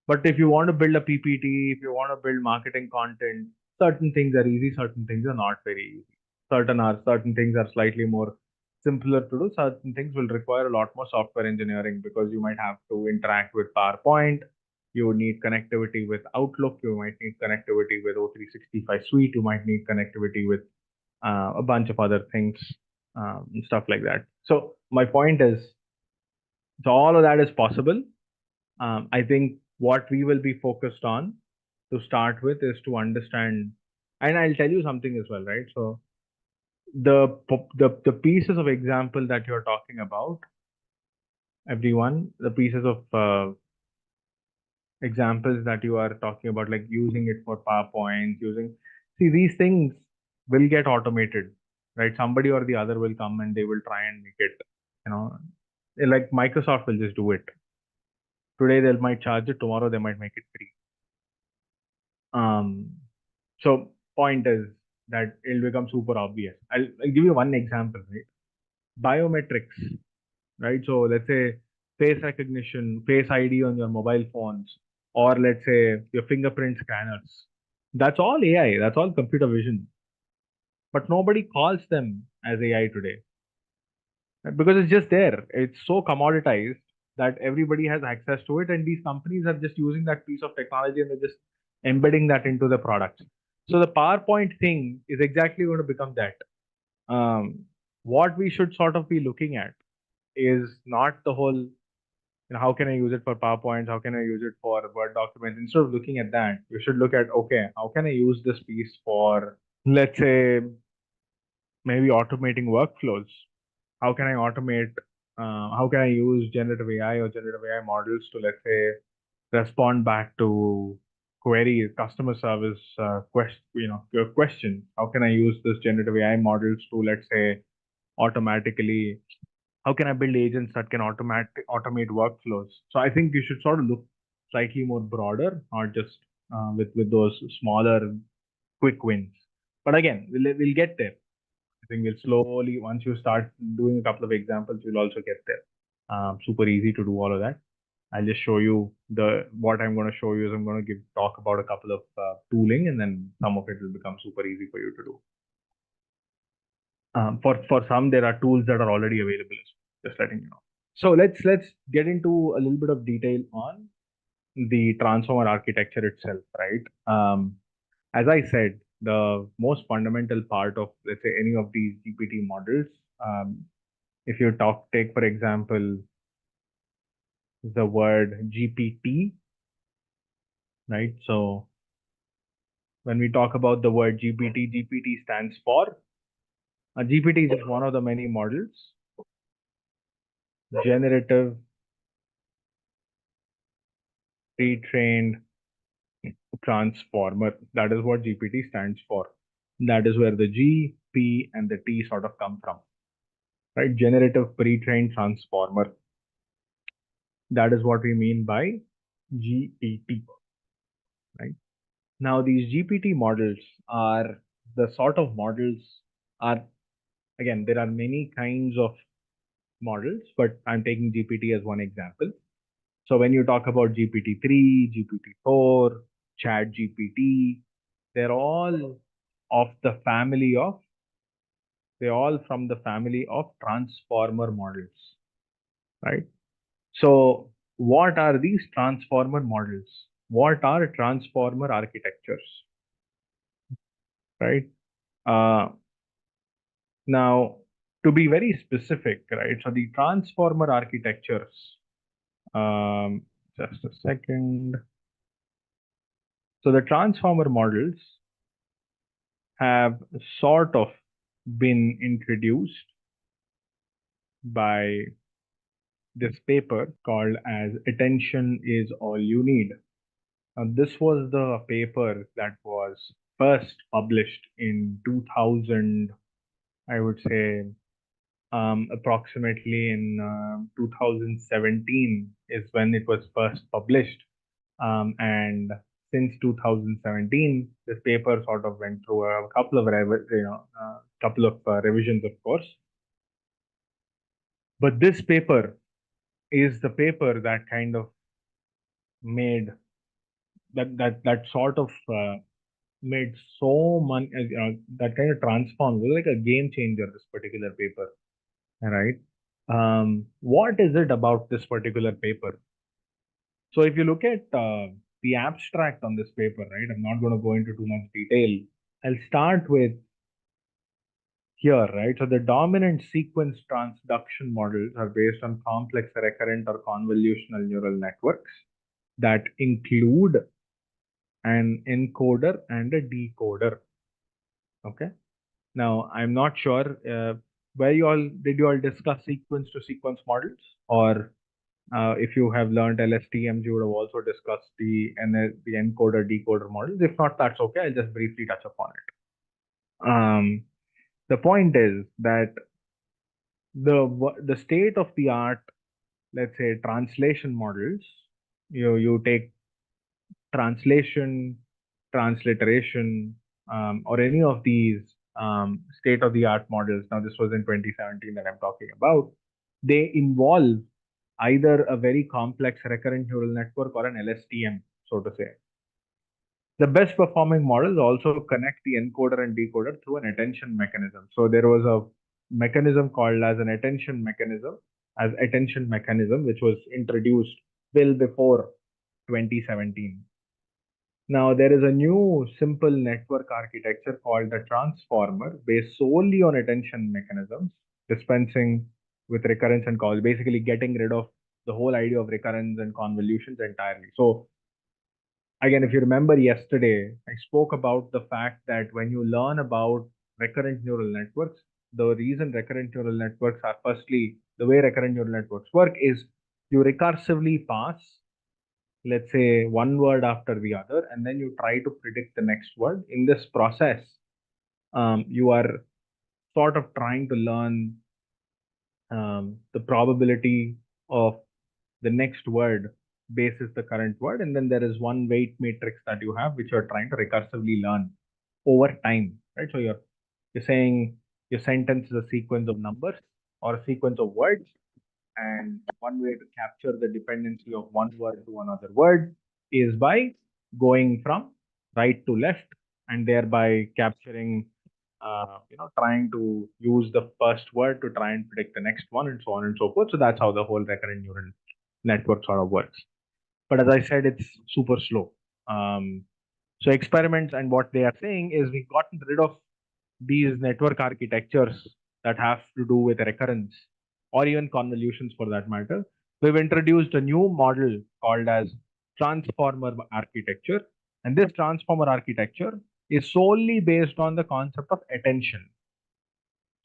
But if you want to build a PPT, if you want to build marketing content, certain things are easy, certain things are not very easy. Certain things are slightly more simpler to do. Certain things will require a lot more software engineering because you might have to interact with PowerPoint. You need connectivity with Outlook. You might need connectivity with O365 Suite. You might need connectivity with a bunch of other things, stuff like that. So my point is, so all of that is possible. I think what we will be focused on to start with is to understand, and I'll tell you something as well, right? So the pieces of example that you're talking about, everyone, the pieces of examples that you are talking about, like using it for PowerPoint, see, these things will get automated, right? Somebody or the other will come and they will try and make it, you know, like Microsoft will just do it. Today they might charge it, tomorrow they might make it free. So point is that it'll become super obvious. I'll give you one example, right? Biometrics, right? So let's say face recognition, face ID on your mobile phones, or let's say your fingerprint scanners. That's all AI. That's all computer vision. But nobody calls them as AI today, right? Because it's just there. It's so commoditized that everybody has access to it, and these companies are just using that piece of technology and they're just embedding that into the products. So the PowerPoint thing is exactly going to become that. What we should sort of be looking at is not the whole, how can I use it for PowerPoint? How can I use it for Word documents? Instead of looking at that, we should look at, okay, how can I use this piece for, let's say, maybe automating workflows? How can I automate, how can I use generative AI or generative AI models to, let's say, respond back to queries, customer service your question? How can I use this generative AI models to, let's say, automatically, how can I build agents that can automate workflows? So I think you should sort of look slightly more broader, not just with those smaller quick wins. But again, we'll get there. I think we'll slowly, once you start doing a couple of examples, you'll also get there. Super easy to do all of that. I'll just show you what I'm going to show you is I'm going to talk about a couple of tooling, and then some of it will become super easy for you to do. For some, there are tools that are already available, just letting you know. So let's get into a little bit of detail on the transformer architecture itself, right? As I said, the most fundamental part of, let's say, any of these GPT models, if you take for example the word GPT, right? So when we talk about the word GPT stands for GPT is just one of the many models. Generative pre-trained transformer. That is what GPT stands for. That is where the G, P, and the T sort of come from, right? Generative pre-trained transformer. That is what we mean by GPT, right? Now, these GPT models are the sort of models are, again, there are many kinds of models, but I'm taking GPT as one example. So when you talk about GPT-3, GPT-4, Chat GPT, they're all from the family of transformer models, right? So what are these transformer models? what are transformer architectures, right? Now, to be very specific, right? So the transformer architectures, just a second. So the transformer models have sort of been introduced by this paper called as Attention is All You Need. This was the paper that was first published in 2000, I would say, approximately in 2017 is when it was first published. And since 2017, this paper sort of went through a couple of revisions, of course. But this paper is the paper that kind of made that sort of made so much, that kind of transformed. It was like a game changer, this particular paper, right? What is it about this particular paper? So if you look at the abstract on this paper, right, I'm not going to go into too much detail. I'll start with here, right? So the dominant sequence transduction models are based on complex recurrent or convolutional neural networks that include an encoder and a decoder. Okay. Now, I'm not sure where did you all discuss sequence to sequence models, or if you have learned LSTMs, you would have also discussed the encoder decoder models. If not, that's okay. I'll just briefly touch upon it. The point is that the state of the art, let's say, translation models, you take translation, transliteration, or any of these state of the art models. Now, this was in 2017 that I'm talking about. They involve either a very complex recurrent neural network or an LSTM, so to say. The best performing models also connect the encoder and decoder through an attention mechanism. So there was a mechanism called as an attention mechanism, which was introduced well before 2017. Now there is a new simple network architecture called the transformer based solely on attention mechanisms, dispensing with recurrence and cause, basically getting rid of the whole idea of recurrence and convolutions entirely. So again, if you remember yesterday, I spoke about the fact that when you learn about recurrent neural networks, the reason recurrent neural networks are firstly, the way recurrent neural networks work is you recursively pass, let's say, one word after the other, and then you try to predict the next word. In this process, you are sort of trying to learn the probability of the next word basis the current word, and then there is one weight matrix that you have which you're trying to recursively learn over time, right? So you're saying your sentence is a sequence of numbers or a sequence of words, and one way to capture the dependency of one word to another word is by going from right to left, and thereby capturing trying to use the first word to try and predict the next one, and so on and so forth. So that's how the whole recurrent neural network sort of works. But as I said, it's super slow. So experiments and what they are saying is we've gotten rid of these network architectures that have to do with recurrence or even convolutions for that matter. We've introduced a new model called as transformer architecture. And this transformer architecture is solely based on the concept of attention.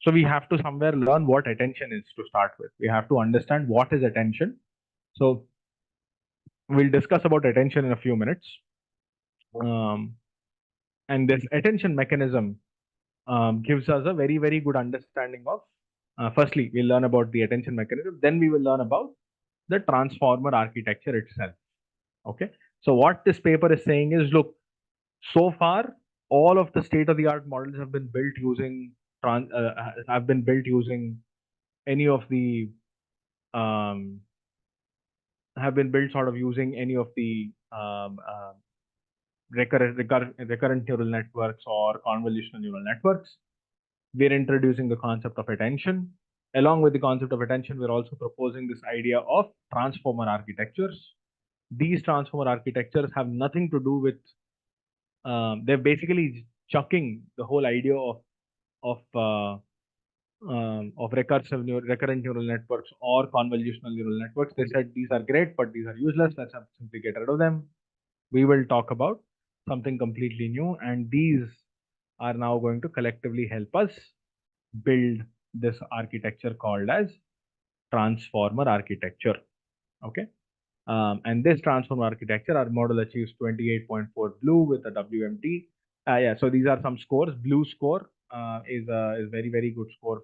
So we have to somewhere learn what attention is to start with. We have to understand what is attention. So we'll discuss about attention in a few minutes. And this attention mechanism gives us a very, very good understanding of, firstly, we'll learn about the attention mechanism, then we will learn about the transformer architecture itself. Okay. So what this paper is saying is, look, so far, all of the state-of-the-art models have been built using any of the have been built sort of using any of the recurrent neural networks or convolutional neural networks. We're introducing the concept of attention. Along with the concept of attention, we're also proposing this idea of transformer architectures. these transformer architectures have nothing to do with. They're basically chucking the whole idea of recurrent neural networks or convolutional neural networks. They said these are great, but these are useless. Let's simply get rid of them. We will talk about something completely new, and these are now going to collectively help us build this architecture called as transformer architecture. Okay. And this transformer architecture, our model achieves 28.4 blue with a WMT. Yeah, so these are some scores. Blue score is very, very good score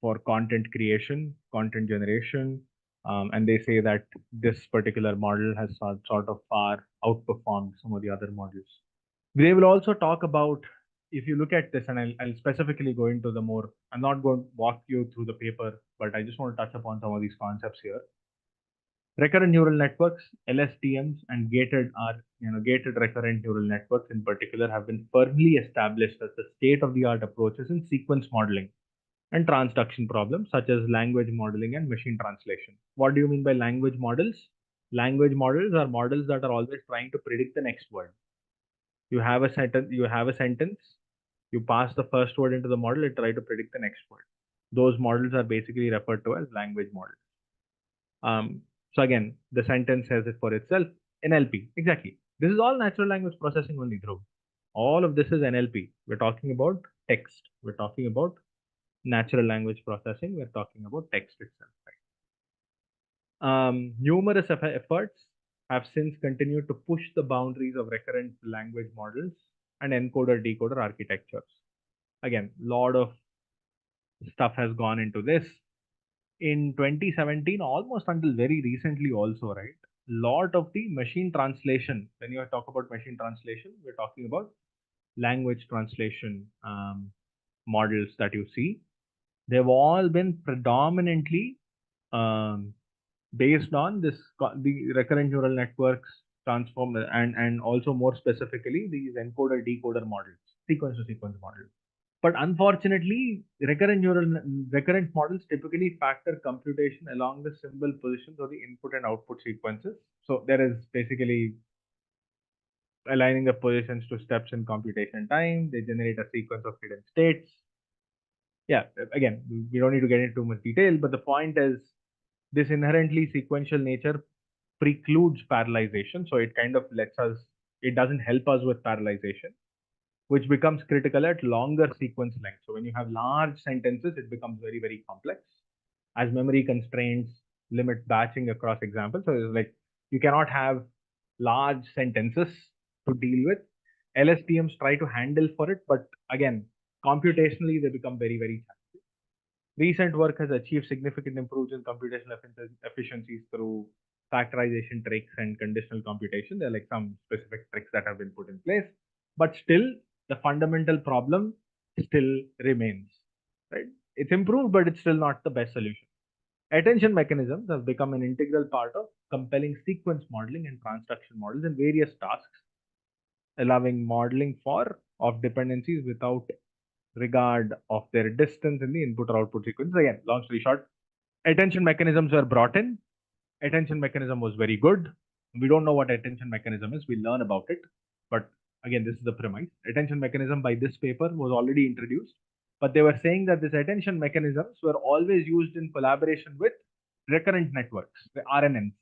for content creation, content generation. And they say that this particular model has sort of far outperformed some of the other models. They will also talk about, if you look at this, and I'll specifically go into the more, I'm not going to walk you through the paper, but I just want to touch upon some of these concepts here. Recurrent neural networks, LSTMs, and gated recurrent neural networks in particular have been firmly established as the state-of-the-art approaches in sequence modeling and transduction problems such as language modeling and machine translation. What do you mean by language models? Language models are models that are always trying to predict the next word. You have a sentence, you pass the first word into the model, it tries to predict the next word. Those models are basically referred to as language models. So again, the sentence says it for itself. NLP, exactly. This is all natural language processing only, Dhruv. All of this is NLP. We're talking about text. We're talking about natural language processing. We're talking about text itself. Right? Numerous efforts have since continued to push the boundaries of recurrent language models and encoder-decoder architectures. Again, a lot of stuff has gone into this. In 2017, almost until very recently also, right? Lot of the machine translation, when you talk about machine translation, we're talking about language translation models that you see. They've all been predominantly based on the recurrent neural networks transform and also more specifically these encoder decoder models, sequence to sequence models. But unfortunately, recurrent models typically factor computation along the symbol positions of the input and output sequences. So there is basically aligning the positions to steps in computation time. They generate a sequence of hidden states. Yeah, again, we don't need to get into too much detail, but the point is this inherently sequential nature precludes parallelization. So it kind of it doesn't help us with parallelization, which becomes critical at longer sequence length. So when you have large sentences, it becomes very, very complex as memory constraints limit batching across examples. So it's like you cannot have large sentences to deal with. LSTMs try to handle for it, but again, computationally, they become very, very challenging. Recent work has achieved significant improvements in computational efficiencies through factorization tricks and conditional computation. There are like some specific tricks that have been put in place, but still the fundamental problem still remains, right? It's improved, but it's still not the best solution. Attention mechanisms have become an integral part of compelling sequence modeling and transduction models in various tasks, allowing modeling of dependencies without regard of their distance in the input or output sequence. Again, long story short, attention mechanisms were brought in. Attention mechanism was very good. We don't know what attention mechanism is. We learn about it. But again, this is the premise. Attention mechanism by this paper was already introduced. But they were saying that these attention mechanisms were always used in collaboration with recurrent networks, the RNNs.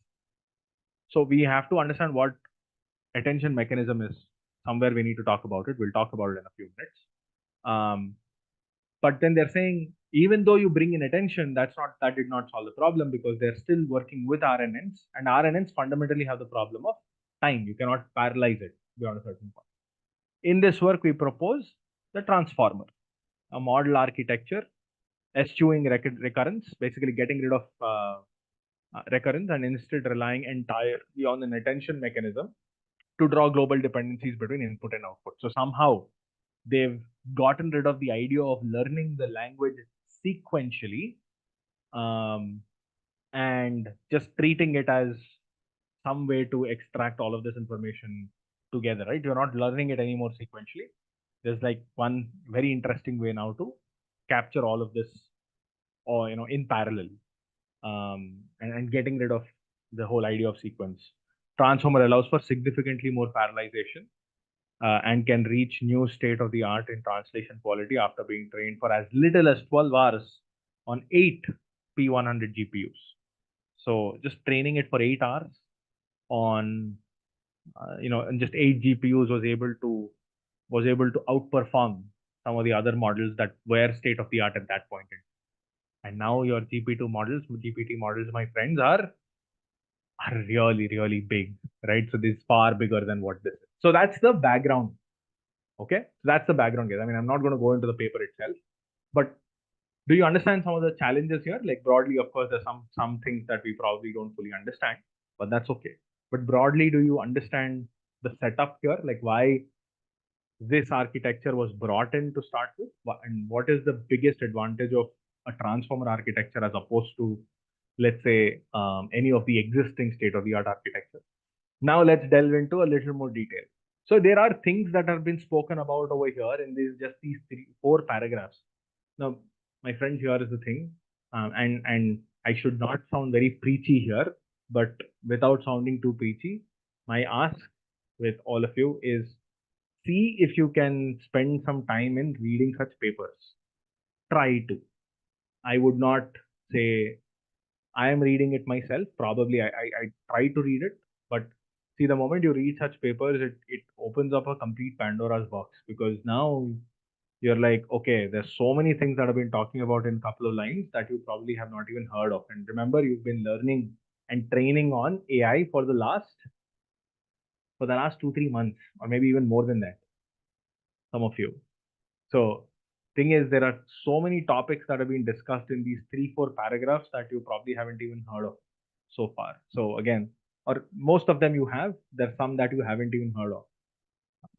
So we have to understand what attention mechanism is. Somewhere we need to talk about it. We'll talk about it in a few minutes. But then they're saying, even though you bring in attention, that did not solve the problem because they're still working with RNNs, and RNNs fundamentally have the problem of time. You cannot parallelize it beyond a certain point. In this work, we propose the transformer, a model architecture, eschewing recurrence, basically getting rid of recurrence and instead relying entirely on an attention mechanism to draw global dependencies between input and output. So somehow they've gotten rid of the idea of learning the language sequentially and just treating it as some way to extract all of this information together, right? You're not learning it anymore sequentially. There's like one very interesting way now to capture all of this or in parallel and getting rid of the whole idea of sequence. Transformer allows for significantly more parallelization and can reach new state of the art in translation quality after being trained for as little as 12 hours on 8 P100 GPUs. So just training it for 8 hours on and just 8 GPUs was able to outperform some of the other models that were state of the art at that point. And now your GPT models, my friends, are really, really big, right? So this is far bigger than what this is. So that's the background. Okay, so that's the background, guys. I mean, I'm not going to go into the paper itself, but do you understand some of the challenges here? Like broadly, of course, there's some things that we probably don't fully understand, but that's okay. But broadly, do you understand the setup here? Like why this architecture was brought in to start with, and what is the biggest advantage of a transformer architecture as opposed to, let's say, any of the existing state-of-the-art architecture? Now let's delve into a little more detail. So there are things that have been spoken about over here in these 4 paragraphs. Now, my friend, here is the thing, and I should not sound very preachy here, but without sounding too preachy, my ask with all of you is see if you can spend some time in reading such papers. Try to. I would not say I am reading it myself. Probably I try to read it, but see, the moment you read such papers, it opens up a complete Pandora's box, because now you're like, okay, there's so many things that I've been talking about in a couple of lines that you probably have not even heard of. And remember, you've been learning and training on AI for the last 2-3 months, or maybe even more than that, some of you. So thing is, there are so many topics that have been discussed in these 3-4 paragraphs that you probably haven't even heard of so far. So again, or most of them you have, there's some that you haven't even heard of.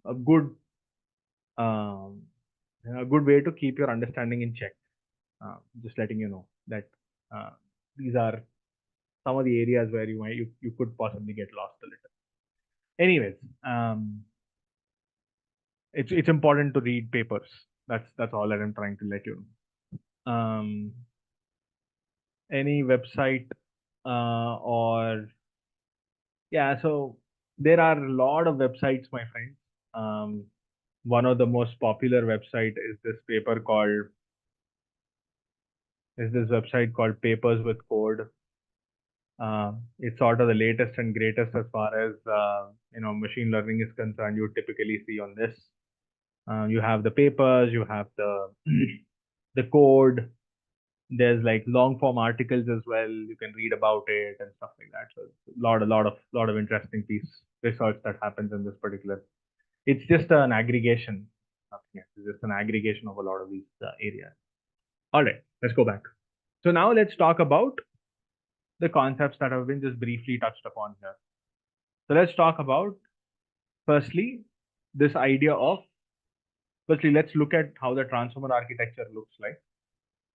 A good um, a good way to keep your understanding in check. Just letting you know that these are some of the areas where you could possibly get lost a little. Anyways, it's important to read papers. That's all that I'm trying to let you know. Any website or yeah, so there are a lot of websites, my friends. One of the most popular website is this website called Papers with Code. It's sort of the latest and greatest as far as machine learning is concerned. You typically see on this. You have the papers, you have the the code. There's like long form articles as well. You can read about it and stuff like that. So a lot of interesting research that happens in this particular. It's just an aggregation. Nothing else. It's just an aggregation of a lot of these areas. All right, let's go back. So now let's talk about the concepts that have been just briefly touched upon here. So let's talk about firstly this idea of let's look at how the transformer architecture looks like.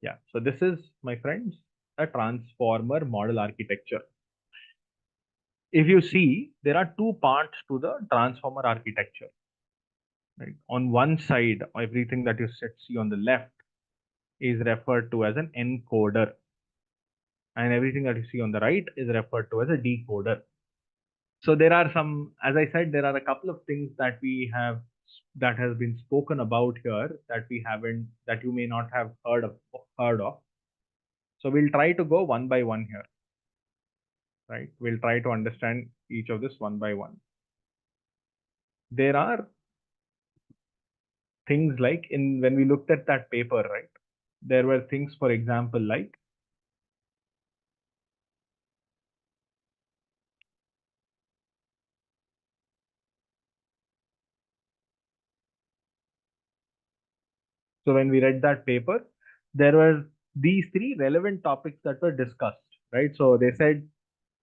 Yeah, so this is, my friends, a transformer model architecture. If you see, there are 2 parts to the transformer architecture. Right? On one side, everything that you see on the left is referred to as an encoder, and everything that you see on the right is referred to as a decoder. So there are some, as I said, there are a couple of things that has been spoken about here that you may not have heard of. So we'll try to go one by one here, right? We'll try to understand each of this one by one. There are things like when we looked at that paper, right? There were things, for example, like so when we read that paper, there were these 3 relevant topics that were discussed, right? So they said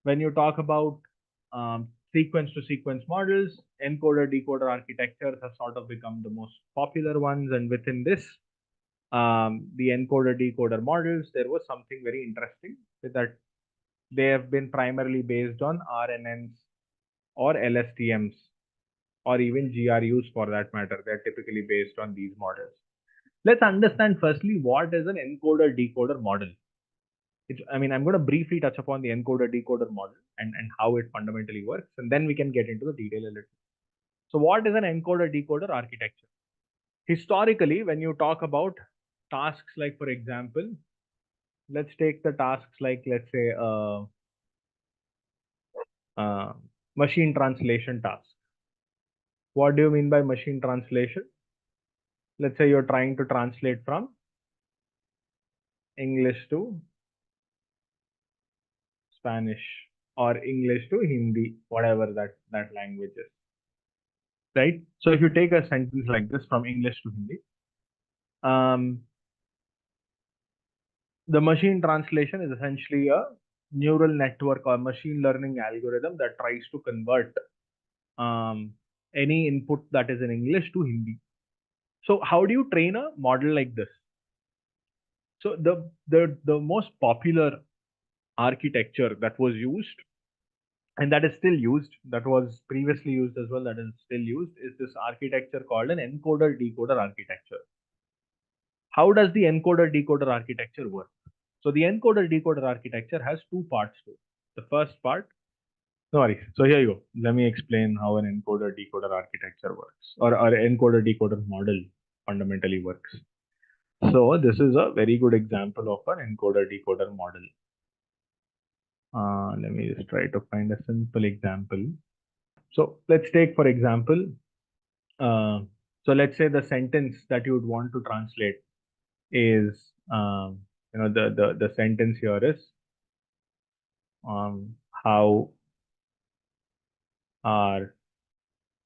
when you talk about sequence to sequence models, encoder decoder architectures have sort of become the most popular ones, and within this, the encoder decoder models, there was something very interesting with that. They have been primarily based on RNNs or LSTMs or even GRUs for that matter. They're typically based on these models. Let's understand firstly what is an encoder decoder model. I'm going to briefly touch upon the encoder-decoder model and how it fundamentally works, and then we can get into the detail a little. So what is an encoder-decoder architecture? Historically, when you talk about tasks like, for example, let's take the tasks like, let's say, machine translation task. What do you mean by machine translation? Let's say you're trying to translate from English to Spanish or English to Hindi, whatever that language is, right? So if you take a sentence like this from English to Hindi, the machine translation is essentially a neural network or machine learning algorithm that tries to convert any input that is in English to Hindi. So how do you train a model like this? So the most popular architecture that was used and that is still used, that was previously used as well, that is still used, is this architecture called an encoder-decoder architecture. How does the encoder-decoder architecture work? So the encoder-decoder architecture has two parts to it. The first part, no worries. So here you go. Let me explain how an encoder-decoder architecture works, or encoder-decoder model fundamentally works. So this is a very good example of an encoder-decoder model. Let me just try to find a simple example. So let's take, for example, so let's say the sentence that you would want to translate is, the sentence here is, how are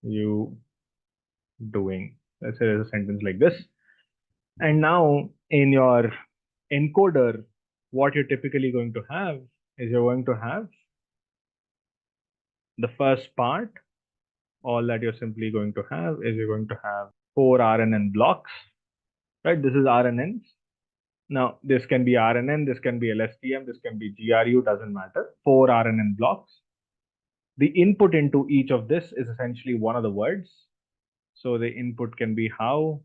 you doing? Let's say there's a sentence like this. And now in your encoder, what you're typically going to have is you're going to have the first part. All that you're simply going to have is you're going to have 4 RNN blocks, right? This is RNNs. Now, this can be RNN, this can be LSTM, this can be GRU, doesn't matter. 4 RNN blocks. The input into each of this is essentially one of the words. So the input can be how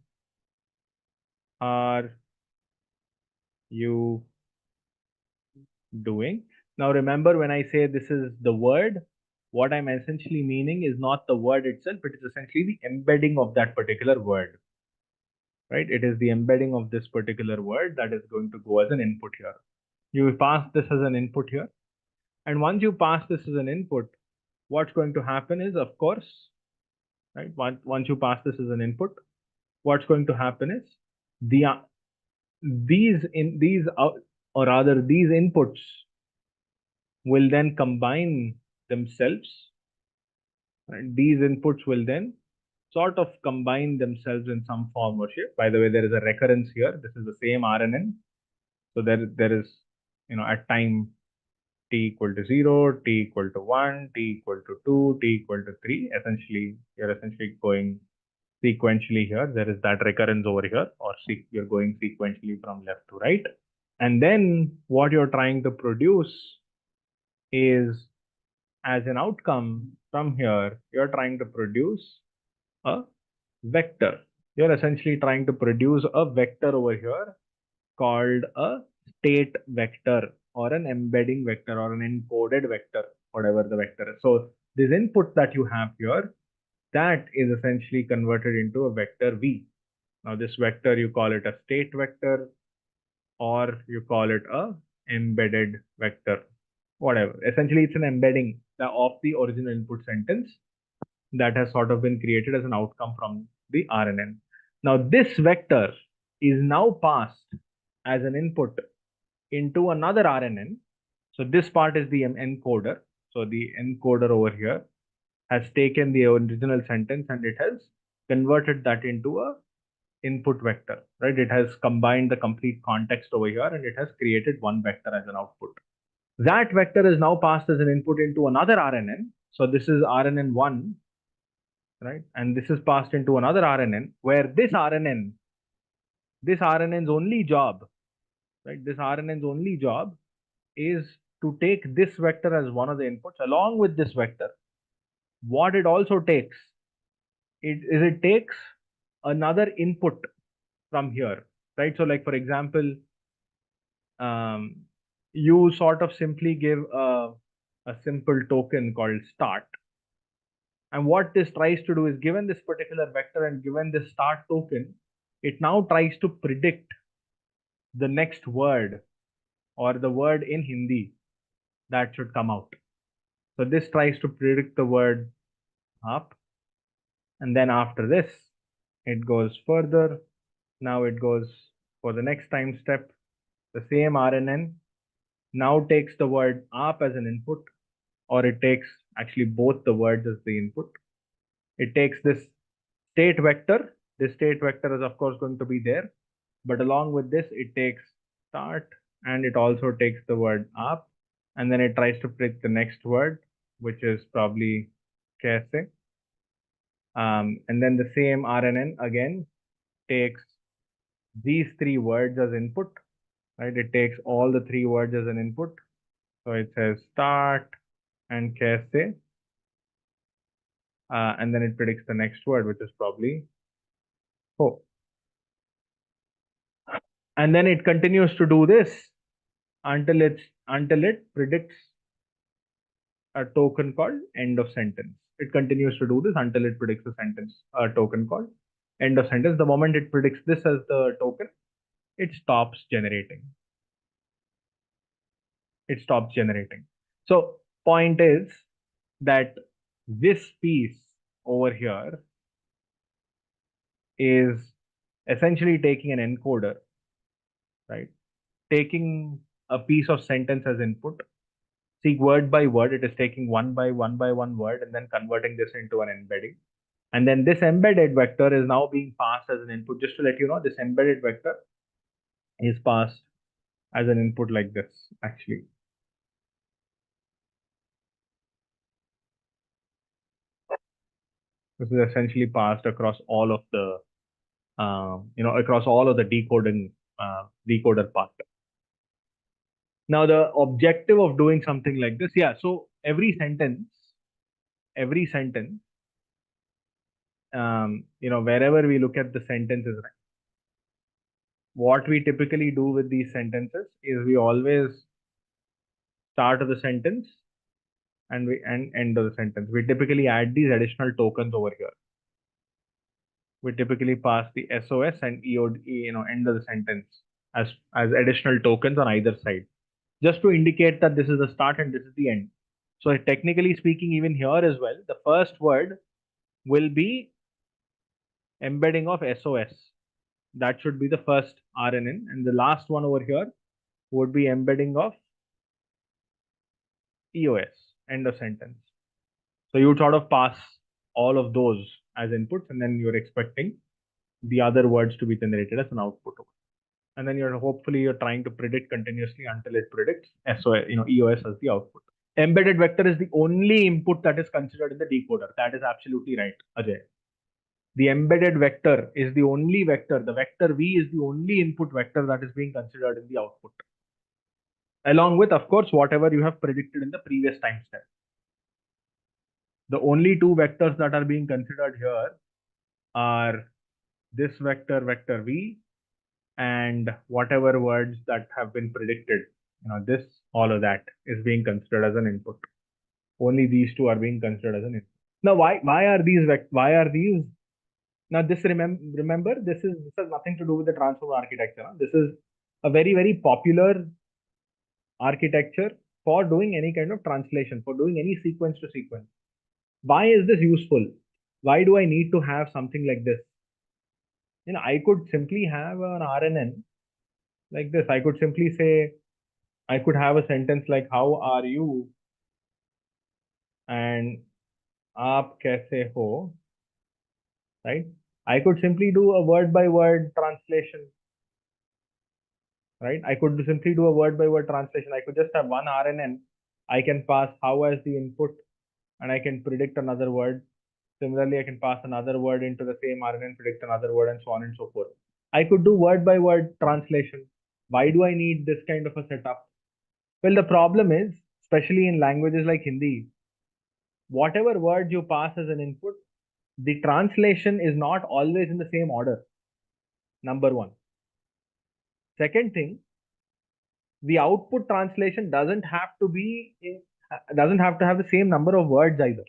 are you doing? Now remember, when I say this is the word, what I'm essentially meaning is not the word itself, but it's essentially the embedding of that particular word, right? It is the embedding of this particular word that is going to go as an input here. You pass this as an input here. And once you pass this as an input, what's going to happen is, of course, right? Once you pass this as an input, what's going to happen is these inputs will then combine themselves. Right? These inputs will then sort of combine themselves in some form or shape. By the way, there is a recurrence here. This is the same RNN. So there is, at time t equal to 0, t equal to 1, t equal to 2, t equal to 3. Essentially, you're essentially going sequentially here. There is that recurrence over here, or you're going sequentially from left to right. And then what you're trying to produce is, as an outcome from here, you're trying to produce a vector. You're essentially trying to produce a vector over here called a state vector or an embedding vector or an encoded vector, whatever the vector is. So this input that you have here, that is essentially converted into a vector V. Now this vector, you call it a state vector or you call it a embedded vector, whatever. Essentially, it's an embedding of the original input sentence that has sort of been created as an outcome from the RNN. Now this vector is now passed as an input into another RNN. So this part is the encoder. So the encoder over here has taken the original sentence and it has converted that into a input vector, right? It has combined the complete context over here and it has created one vector as an output. That vector is now passed as an input into another RNN. So this is RNN1, right? And this is passed into another RNN where this RNN's only job, right? This RNN's only job is to take this vector as one of the inputs along with this vector. What it also takes, it takes another input from here, right? So like, for example, you sort of simply give a simple token called start. And what this tries to do is, given this particular vector and given this start token, it now tries to predict the next word or the word in Hindi that should come out. So this tries to predict the word up. And then after this, it goes further. Now it goes for the next time step. The same RNN now takes the word up as an input, or it takes actually both the words as the input. It takes this state vector. This state vector is of course going to be there, but along with this, it takes start and it also takes the word up, and then it tries to predict the next word, which is probably kaise. And then the same RNN again takes these three words as input, right? It takes all the three words as an input. So it says start and kaise, and then it predicts the next word, which is probably ho. And then it continues to do this until it predicts a token called end of sentence. It continues to do this until it predicts a token called end of sentence. The moment it predicts this as the token, it stops generating. It stops generating. So point is that this piece over here is essentially taking an encoder, right? Taking a piece of sentence as input. See, word by word, it is taking one by one word and then converting this into an embedding. And then this embedded vector is now being passed as an input. Just to let you know, this embedded vector is passed as an input like this, actually. This is essentially passed across all of the, across all of the decoding, decoder part. Now, the objective of doing something like this, yeah, so every sentence, wherever we look at the sentences, right, what we typically do with these sentences is we always start of the sentence and end of the sentence. We typically add these additional tokens over here. We typically pass the SOS and EOD, end of the sentence as additional tokens on either side, just to indicate that this is the start and this is the end. So technically speaking, even here as well, the first word will be embedding of SOS. That should be the first RNN, and the last one over here would be embedding of EOS, end of sentence. So you would sort of pass all of those as inputs, and then you're expecting the other words to be generated as an output. And then you're trying to predict continuously until it predicts SOS, EOS as the output. Embedded vector is the only input that is considered in the decoder. That is absolutely right, Ajay. The embedded vector is the only vector. The vector V is the only input vector that is being considered in the output, along with, of course, whatever you have predicted in the previous time step. The only two vectors that are being considered here are this vector, vector V, and whatever words that have been predicted. This, all of that is being considered as an input. Only these two are being considered as an input. Now, why are these? Now, this remember, this has nothing to do with the transformer architecture. This is a very, very popular architecture for doing any kind of translation, for doing any sequence to sequence. Why is this useful? Why do I need to have something like this? I could simply have an RNN like this. I could simply say, I could have a sentence like, how are you? And aap kaise ho? Right? I could simply do a word by word translation. Right? I could simply do a word by word translation. I could just have one RNN. I can pass how as the input and I can predict another word. Similarly, I can pass another word into the same RNN, predict another word, and so on and so forth. I could do word by word translation. Why do I need this kind of a setup? Well, the problem is, especially in languages like Hindi, whatever word you pass as an input, the translation is not always in the same order. Number one. Second thing, the output translation doesn't have to have the same number of words either.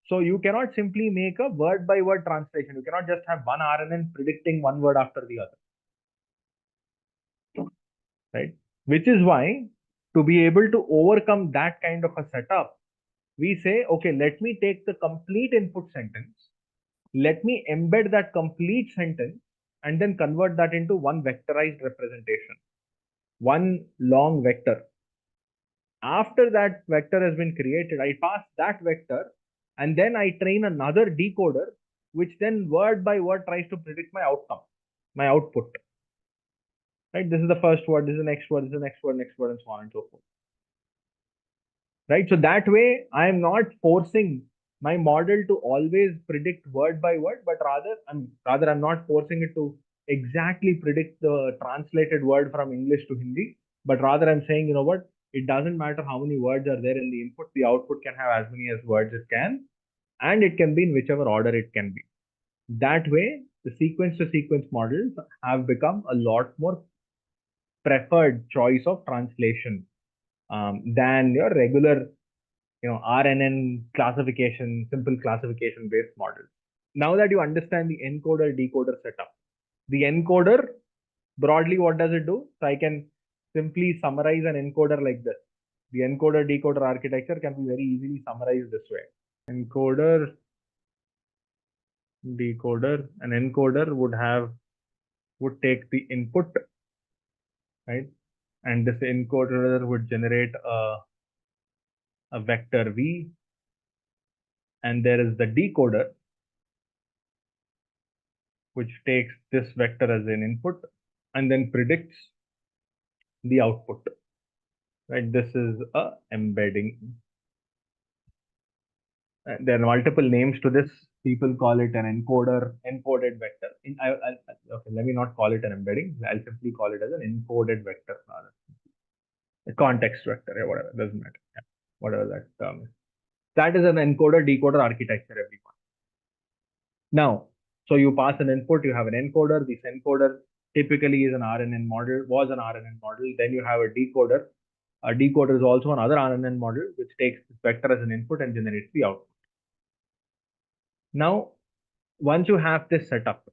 So you cannot simply make a word by word translation. You cannot just have one RNN predicting one word after the other, right? Which is why, to be able to overcome that kind of a setup, we say, okay, let me take the complete input sentence, let me embed that complete sentence, and then convert that into one vectorized representation, one long vector. After that vector has been created, I pass that vector and then I train another decoder, which then word by word tries to predict my outcome, my output. Right? This is the first word, this is the next word, this is the next word, and so on and so forth. Right? So that way, I am not forcing my model to always predict word by word, but rather I'm not forcing it to exactly predict the translated word from English to Hindi, but rather I'm saying, you know what, it doesn't matter how many words are there in the input, the output can have as many as words it can, and it can be in whichever order it can be. That way, the sequence to sequence models have become a lot more preferred choice of translation than your regular, RNN classification, simple classification based models. Now that you understand the encoder decoder setup, the encoder, broadly, what does it do? So I can simply summarize an encoder like this. The encoder decoder architecture can be very easily summarized this way. Encoder, decoder, an encoder would take the input, right? And this encoder would generate a vector V, and there is the decoder, which takes this vector as an input and then predicts the output. Right? This is a embedding. There are multiple names to this. People call it an encoder, encoded vector. Okay, let me not call it an embedding. I'll simply call it as an encoded vector, rather. A context vector, yeah, whatever, doesn't matter. Yeah, whatever that term is. That is an encoder decoder architecture, everyone. Now, so you pass an input, you have an encoder. This encoder typically is an RNN model, was an RNN model. Then you have a decoder. A decoder is also another RNN model, which takes this vector as an input and generates the output. Now, once you have this setup,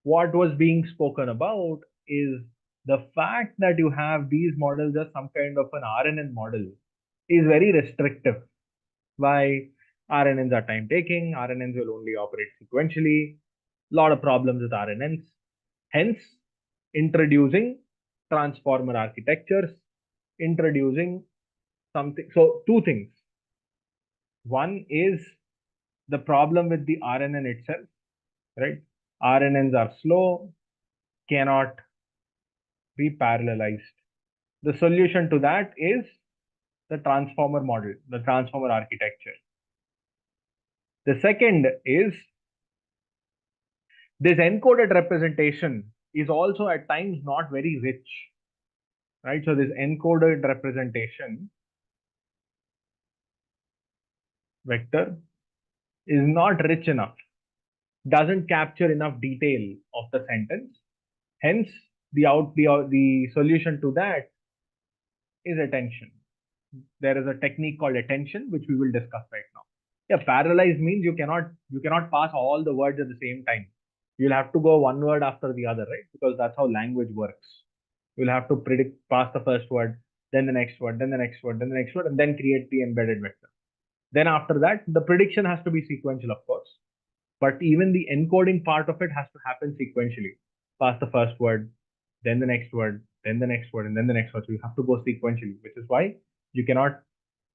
what was being spoken about is the fact that you have these models as some kind of an RNN model is very restrictive. Why? RNNs are time taking, RNNs will only operate sequentially, a lot of problems with RNNs. Hence, introducing transformer architectures, introducing something. So, two things. One is the problem with the RNN itself, right? RNNs are slow, cannot be parallelized. The solution to that is the transformer model, the transformer architecture. The second is this encoded representation is also at times not very rich, right? So this encoded representation vector is not rich enough, doesn't capture enough detail of the sentence. Hence, the solution to that is attention. There is a technique called attention, which we will discuss right now. Yeah, parallelize means you cannot pass all the words at the same time. You'll have to go one word after the other, right? Because that's how language works. You'll have to pass the first word, then the next word, then the next word, then the next word, and then create the embedded vector. Then after that, the prediction has to be sequential, of course. But even the encoding part of it has to happen sequentially. Pass the first word, then the next word, then the next word, and then the next word. So you have to go sequentially, which is why you cannot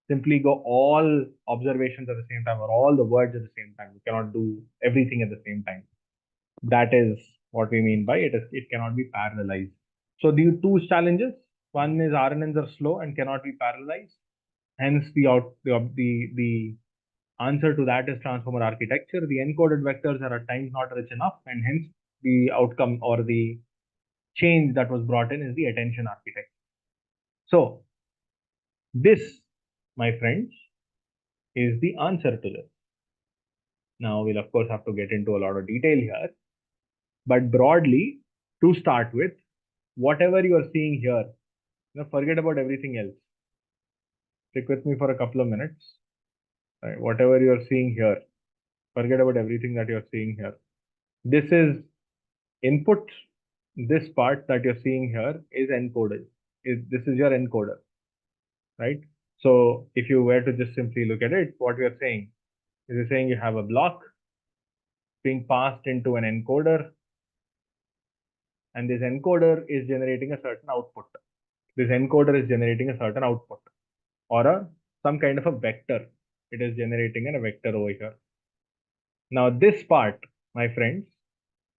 simply go all observations at the same time or all the words at the same time. You cannot do everything at the same time. That is what we mean by it cannot be parallelized. So the two challenges, one is RNNs are slow and cannot be parallelized. Hence the answer to that is transformer architecture. The encoded vectors are at times not rich enough, and hence the outcome or the change that was brought in is the attention architecture. So this, my friends, is the answer to this. Now we'll of course have to get into a lot of detail here, but broadly, to start with, whatever you are seeing here, forget about everything else. Stick with me for a couple of minutes. Right? Whatever you are seeing here, forget about everything that you're seeing here. This is input. This part that you're seeing here is encoded. This is your encoder, right? So if you were to just simply look at it, what we are saying is you're saying you have a block being passed into an encoder, and this encoder is generating a certain output. This encoder is generating a certain output or some kind of a vector. It is generating a vector over here. Now this part, my friends,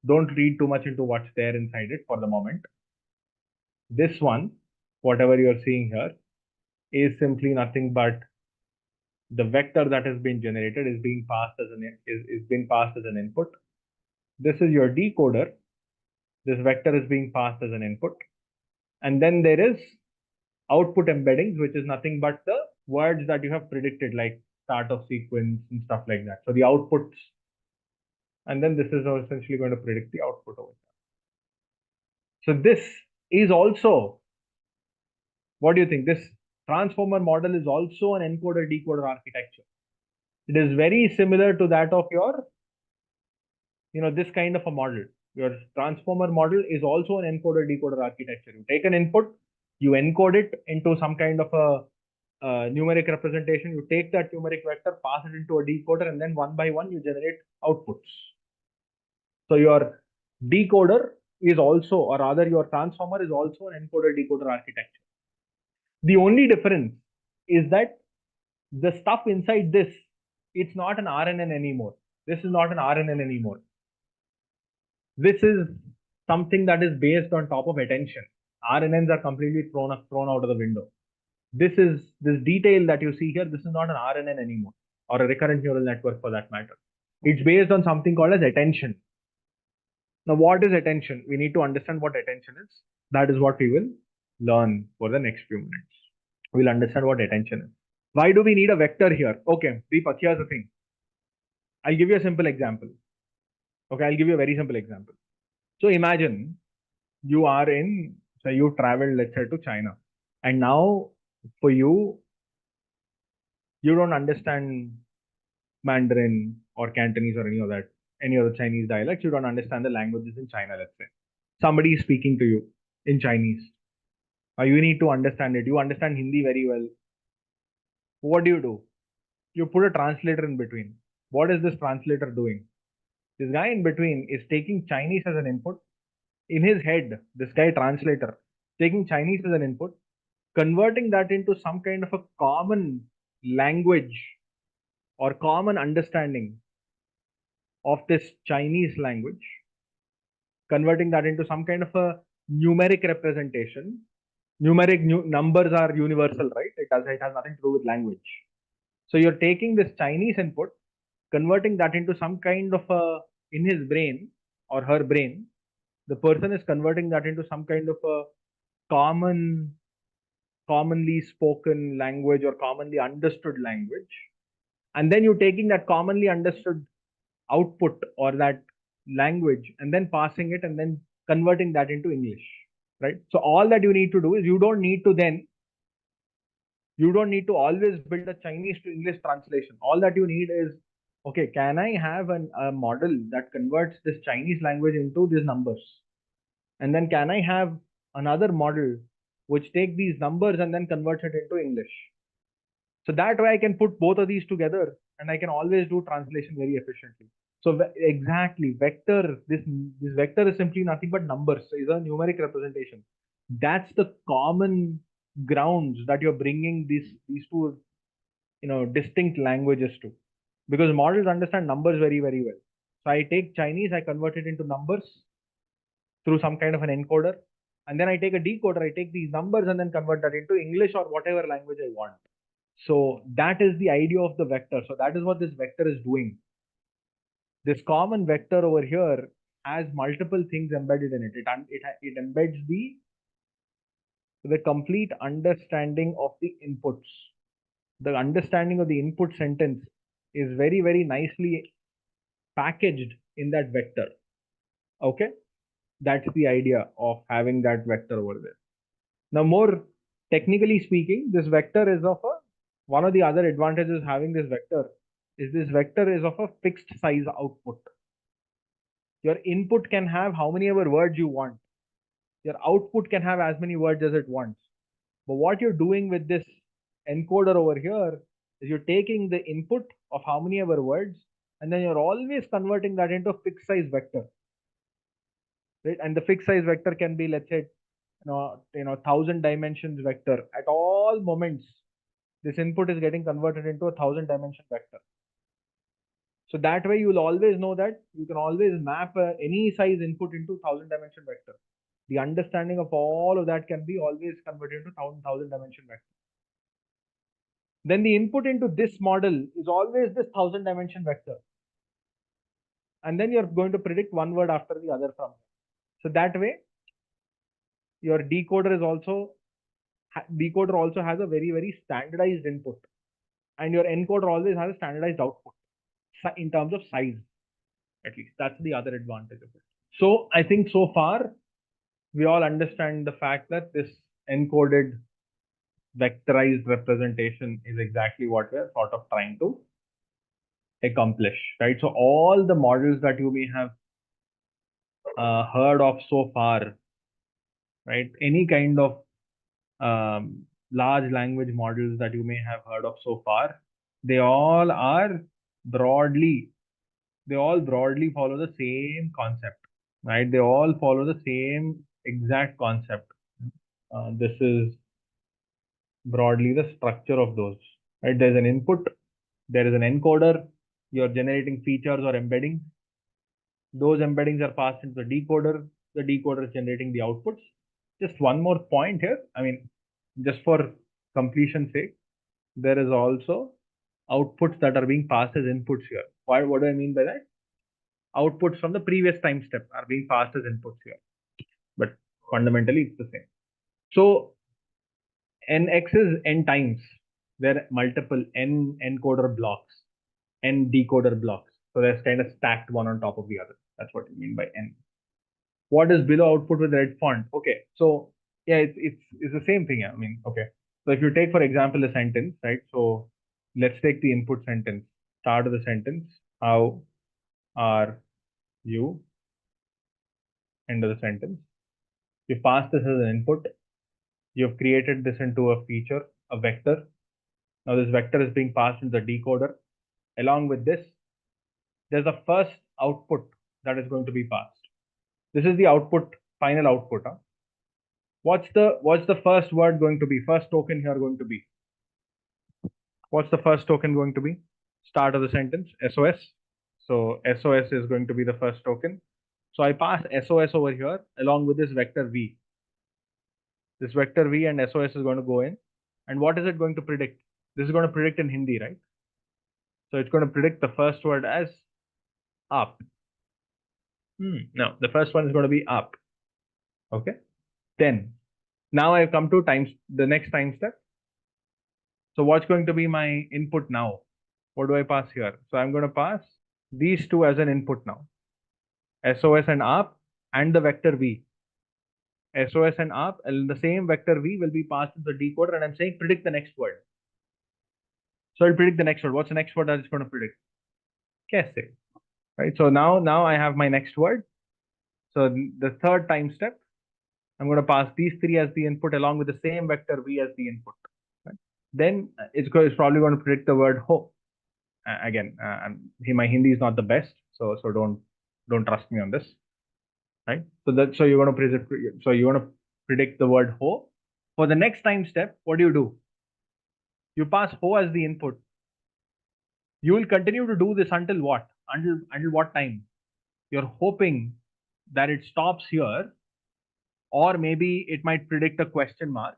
don't read too much into what's there inside it for the moment. This one, whatever you're seeing here, is simply nothing but the vector that has been generated is being passed as an input. This is your decoder. This vector is being passed as an input. And then there is output embeddings, which is nothing but the words that you have predicted, like start of sequence and stuff like that. So the outputs, and then this is essentially going to predict the output over here. So this is also, what do you think? This transformer model is also an encoder decoder architecture. It is very similar to that of your, this kind of a model. Your transformer model is also an encoder decoder architecture. You take an input, you encode it into some kind of a numeric representation. You take that numeric vector, pass it into a decoder, and then one by one you generate outputs. So your decoder is also, or rather your transformer is also an encoder decoder architecture. The only difference is that the stuff inside this, it's not an RNN anymore. This is not an RNN anymore. This is something that is based on top of attention. RNNs are completely thrown out of the window. This detail that you see here, this is not an RNN anymore, or a recurrent neural network for that matter. It's based on something called as attention. Now, what is attention? We need to understand what attention is. That is what we will learn for the next few minutes. We'll understand what attention is. Why do we need a vector here? Okay, Deepak, here's the thing. I'll give you a simple example. Okay, I'll give you a very simple example. So imagine you are in, so you traveled, let's say, to China. And now for you, you don't understand Mandarin or Cantonese or any of that, any other Chinese dialects. You don't understand the languages in China, let's say. Somebody is speaking to you in Chinese. You need to understand it. You understand Hindi very well. What do? You put a translator in between. What is this translator doing? This guy in between is taking Chinese as an input. In his head, this guy translator, taking Chinese as an input, converting that into some kind of a common language or common understanding of this Chinese language, converting that into some kind of a numeric representation. Numbers are universal, right? It has nothing to do with language. So you're taking this Chinese input, converting that into some kind of a, in his brain or her brain, the person is converting that into some kind of a commonly spoken language or commonly understood language. And then you're taking that commonly understood output or that language and then passing it and then converting that into English, right? So all that you need to do is you don't need to always build a Chinese to English translation. All that you need is, okay, can I have a model that converts this Chinese language into these numbers? And then can I have another model which take these numbers and then converts it into English? So that way I can put both of these together and I can always do translation very efficiently. So exactly, vector, this vector is simply nothing but numbers. So it's a numeric representation. That's the common grounds that you're bringing these two, distinct languages to, because models understand numbers very, very well. So I take Chinese, I convert it into numbers through some kind of an encoder, and then I take a decoder, I take these numbers and then convert that into English or whatever language I want. So that is the idea of the vector. So that is what this vector is doing. This common vector over here has multiple things embedded in it. It embeds the complete understanding of the inputs. The understanding of the input sentence is very, very nicely packaged in that vector. Okay. That's the idea of having that vector over there. Now, more technically speaking, this vector is of one of the other advantages having this vector is of a fixed size output. Your input can have how many ever words you want. Your output can have as many words as it wants. But what you're doing with this encoder over here is you're taking the input of how many ever words, and then you're always converting that into a fixed size vector. Right? And the fixed size vector can be, let's say, 1,000 dimensions vector. At all moments, this input is getting converted into a 1,000 dimension vector. So that way you'll always know that you can always map any size input into 1,000 dimension vector. The understanding of all of that can be always converted into 1,000 dimension vector. Then the input into this model is always this 1,000 dimension vector. And then you're going to predict one word after the other from it. So that way, your decoder also has a very, very standardized input. And your encoder always has a standardized output in terms of size, at least. That's the other advantage of it. So I think so far, we all understand the fact that this encoded vectorized representation is exactly what we're sort of trying to accomplish, right? So all the models that you may have heard of so far, right? Any kind of large language models that you may have heard of so far, they all broadly follow the same concept, right? They all follow the same exact concept. This is broadly the structure of those, right? There's an input, there is an encoder, you're generating features or embeddings. Those embeddings are passed into the decoder is generating the outputs. Just one more point here, I mean, just for completion's sake, there is also outputs that are being passed as inputs here. What do I mean by that? Outputs from the previous time step are being passed as inputs here, but fundamentally it's the same. So nx is n times. There are multiple n encoder blocks, n decoder blocks. So they're kind of stacked one on top of the other. That's what you mean by n. What is below output with red font? Okay, so yeah, it's the same thing. I mean, okay. So if you take, for example, a sentence, right? So let's take the input sentence. Start of the sentence. How are you? End of the sentence. You pass this as an input. You've created this into a feature, a vector. Now this vector is being passed into the decoder. Along with this, there's a first output that is going to be passed. This is the output, final output. Huh? What's the first word going to be? First token here going to be? What's the first token going to be? Start of the sentence, SOS. So SOS is going to be the first token. So I pass SOS over here along with this vector V. This vector V and SOS is going to go in. And what is it going to predict? This is going to predict in Hindi, right? So it's going to predict the first word as up. No, the first one is going to be up. Okay. Then, now I've come to the next time step. So what's going to be my input now? What do I pass here? So I'm going to pass these two as an input now. SOS and up and the vector V. SOS and up and the same vector V will be passed to the decoder, and I'm saying predict the next word. So I'll predict the next word. What's the next word that it's going to predict? Kaise. Right. So now I have my next word. So the third time step, I'm going to pass these three as the input along with the same vector V as the input. Right? Then it's probably going to predict the word ho. Again, my Hindi is not the best, so don't trust me on this. Right? So you're going to predict the word ho. For the next time step, what do? You pass ho as the input. You will continue to do this until what? Until what time? You're hoping that it stops here, or maybe it might predict a question mark.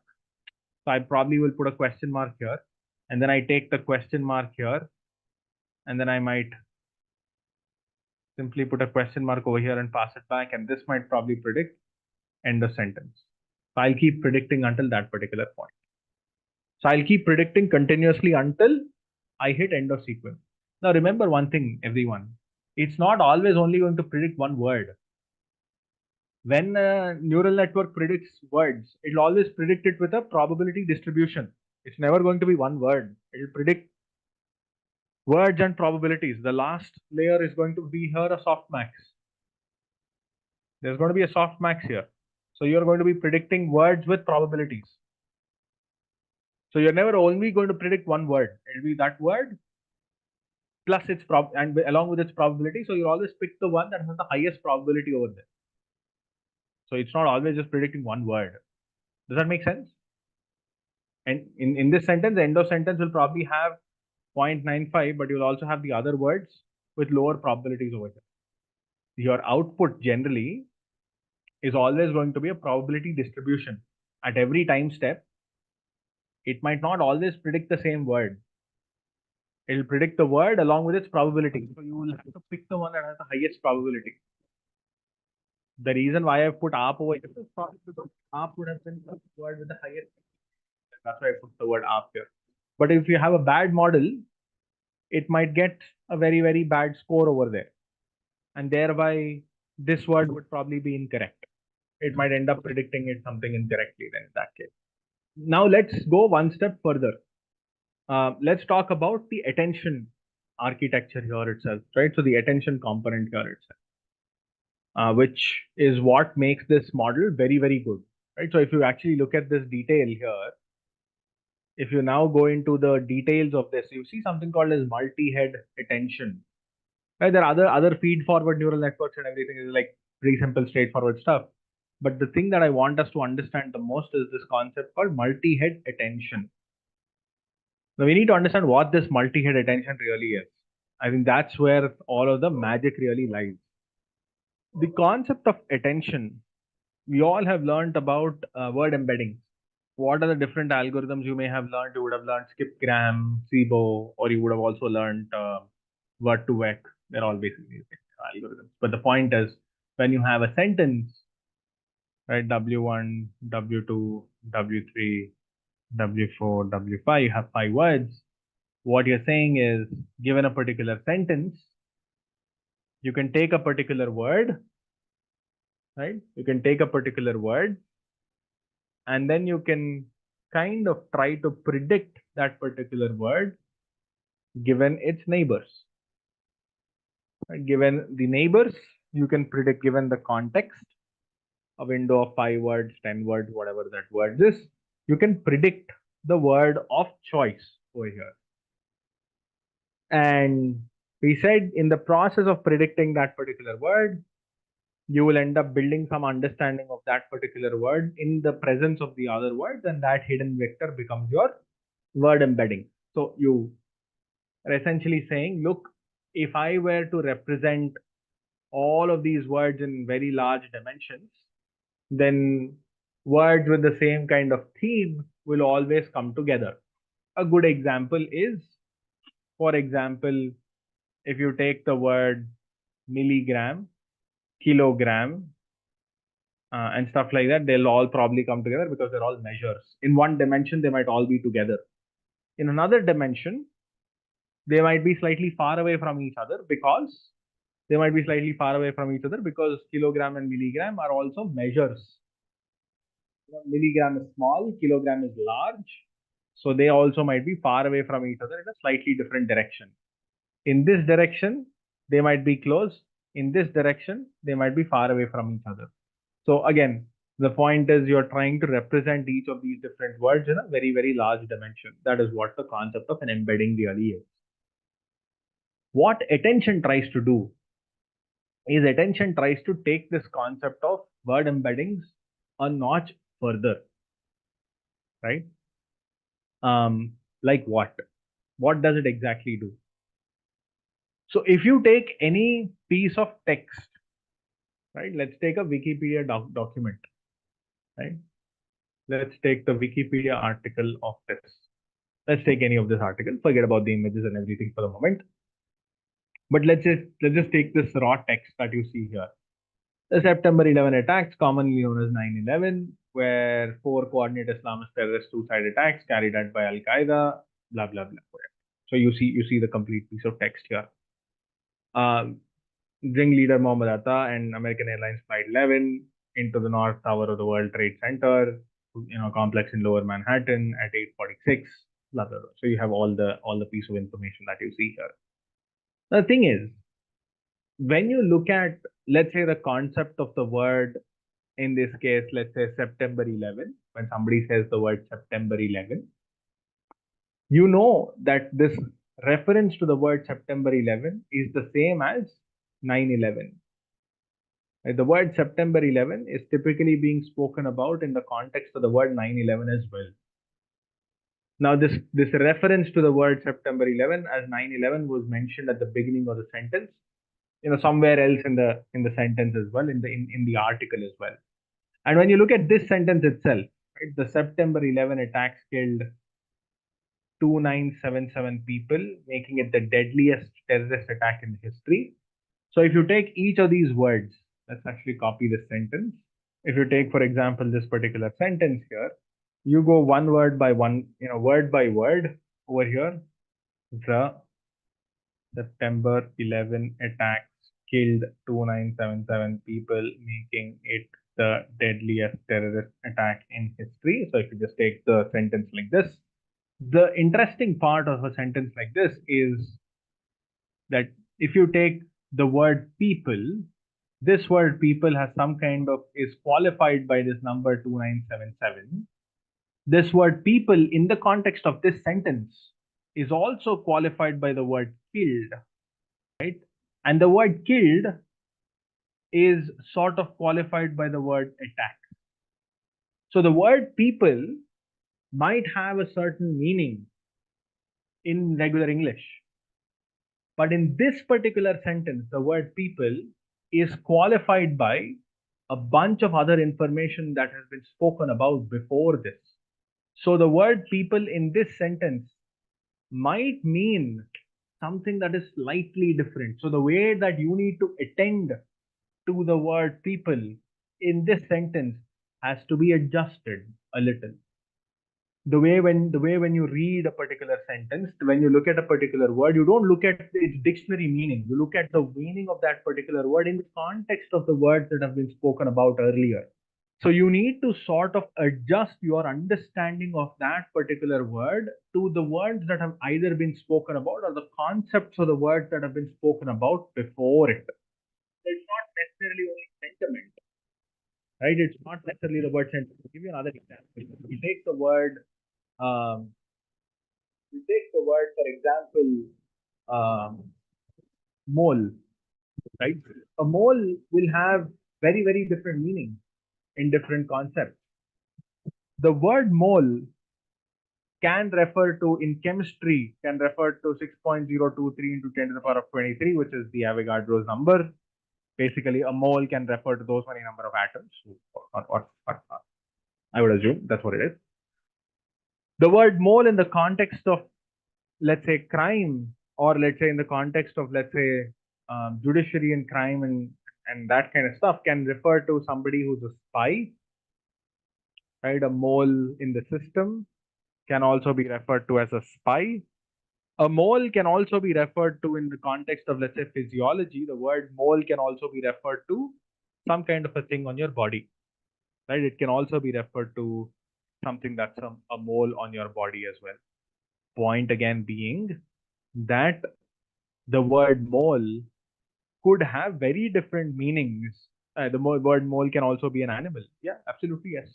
So I probably will put a question mark here, and then I take the question mark here, and then I might simply put a question mark over here and pass it back, and this might probably predict end of sentence. So I'll keep predicting until that particular point. So I'll keep predicting continuously until I hit end of sequence. Now remember one thing, everyone. It's not always only going to predict one word. when a neural network predicts words, it'll always predict it with a probability distribution. It's never going to be one word. It'll predict words and probabilities. The last layer is going to be here a softmax. There's going to be a softmax here. So you're going to be predicting words with probabilities. So you're never only going to predict one word. It'll be that word plus its and along with its probability. So you always pick the one that has the highest probability over there. So it's not always just predicting one word. Does that make sense? And in this sentence, the end of sentence will probably have 0.95, but you'll also have the other words with lower probabilities over here. Your output generally is always going to be a probability distribution. At every time step, it might not always predict the same word. It'll predict the word along with its probability. So you will have to pick the one that has the highest probability. The reason why I've put aap over here is probably because aap would have been the word with the highest. That's why I put the word aap here. But if you have a bad model, it might get a very, very bad score over there. And thereby, this word would probably be incorrect. It might end up predicting it something incorrectly then in that case. Now let's go one step further. Let's talk about the attention architecture here itself, right? So the attention component here itself, which is what makes this model very, very good, right? So if you actually look at this detail here, if you now go into the details of this, you see something called as multi-head attention. Right? There are other feed-forward neural networks and everything is like pretty simple, straightforward stuff. But the thing that I want us to understand the most is this concept called multi-head attention. Now we need to understand what this multi-head attention really is. I think that's where all of the magic really lies. The concept of attention, we all have learned about word embeddings. What are the different algorithms you may have learned? You would have learned skipgram, SIBO, or you would have also learned word2vec. They're all basically algorithms. But the point is, when you have a sentence, right, W1, W2, W3, W4, W5, you have 5 words. What you're saying is, given a particular sentence, you can take a particular word, right? You can take a particular word, and then you can kind of try to predict that particular word given its neighbors. Right? Given the neighbors, you can predict, given the context, a window of 5 words, 10 words, whatever that word is, you can predict the word of choice over here. And we said in the process of predicting that particular word, you will end up building some understanding of that particular word in the presence of the other words, and that hidden vector becomes your word embedding. So you are essentially saying, look, if I were to represent all of these words in very large dimensions, then words with the same kind of theme will always come together. A good example is, for example, if you take the word milligram, kilogram, and stuff like that, they'll all probably come together because they're all measures. In one dimension, they might all be together. In another dimension, they might be slightly far away from each other because kilogram and milligram are also measures. Milligram is small, kilogram is large. So they also might be far away from each other in a slightly different direction. In this direction, they might be close. In this direction, they might be far away from each other. So again, the point is you're trying to represent each of these different words in a very, very large dimension. That is what the concept of an embedding really is. What attention tries to do is attention tries to take this concept of word embeddings a notch further, right? Like what? What does it exactly do? So if you take any piece of text, right? Let's take a Wikipedia document, right? Let's take the Wikipedia article of this. Let's take any of this article. Forget about the images and everything for the moment. But let's just take this raw text that you see here. The September 11 attacks, commonly known as 9/11, where 4 coordinate Islamist terrorist suicide attacks carried out by Al Qaeda, blah blah blah. So you see the complete piece of text here. Ringleader Mohammed Atta and American Airlines Flight 11, into the North Tower of the World Trade Center, complex in Lower Manhattan at 8:46, blah, blah, blah. So you have all the piece of information that you see here. The thing is, when you look at, let's say, the concept of the word, in this case, let's say September 11, when somebody says the word September 11, you know that this reference to the word September 11 is the same as 9/11. The word September 11 is typically being spoken about in the context of the word 9/11 as well. Now, this reference to the word September 11 as 9/11 was mentioned at the beginning of the sentence, somewhere else in the sentence as well, in the article as well. And when you look at this sentence itself, right, the September 11 attacks killed 2,977 people, making it the deadliest terrorist attack in history. So if you take each of these words, let's actually copy this sentence. If you take, for example, this particular sentence here, you go one word by one, word by word over here. The September 11 attacks killed 2,977 people, making it the deadliest terrorist attack in history. So if you just take the sentence like this, the interesting part of a sentence like this is that if you take the word people, this word people has some kind of, is qualified by this number 2,977. This word people in the context of this sentence is also qualified by the word killed, right? And the word killed is sort of qualified by the word attack. So the word people might have a certain meaning in regular English. But in this particular sentence, the word people is qualified by a bunch of other information that has been spoken about before this. So the word people in this sentence might mean something that is slightly different. So the way that you need to attend to the word people in this sentence has to be adjusted a little. The way when you read a particular sentence, when you look at a particular word, you don't look at its dictionary meaning. You look at the meaning of that particular word in the context of the words that have been spoken about earlier. So you need to sort of adjust your understanding of that particular word to the words that have either been spoken about or the concepts of the words that have been spoken about before it. It's not necessarily only sentiment, right? It's not necessarily the word sentiment. I'll give you another example. You take the word, for example, mole, right? A mole will have very, very different meaning in different concepts. The word mole can refer to, in chemistry, can refer to 6.023 into 10 to the power of 23, which is the Avogadro's number. Basically, a mole can refer to those many number of atoms, or I would assume that's what it is. The word mole in the context of, let's say, crime, or let's say in the context of, let's say, judiciary and crime and that kind of stuff, can refer to somebody who's a spy, right? A mole in the system can also be referred to as a spy. A mole can also be referred to in the context of, let's say, physiology. The word mole can also be referred to some kind of a thing on your body, right? It can also be referred to something that's a mole on your body as well. Point again being that the word mole could have very different meanings. The word mole can also be an animal. Yeah, absolutely, yes.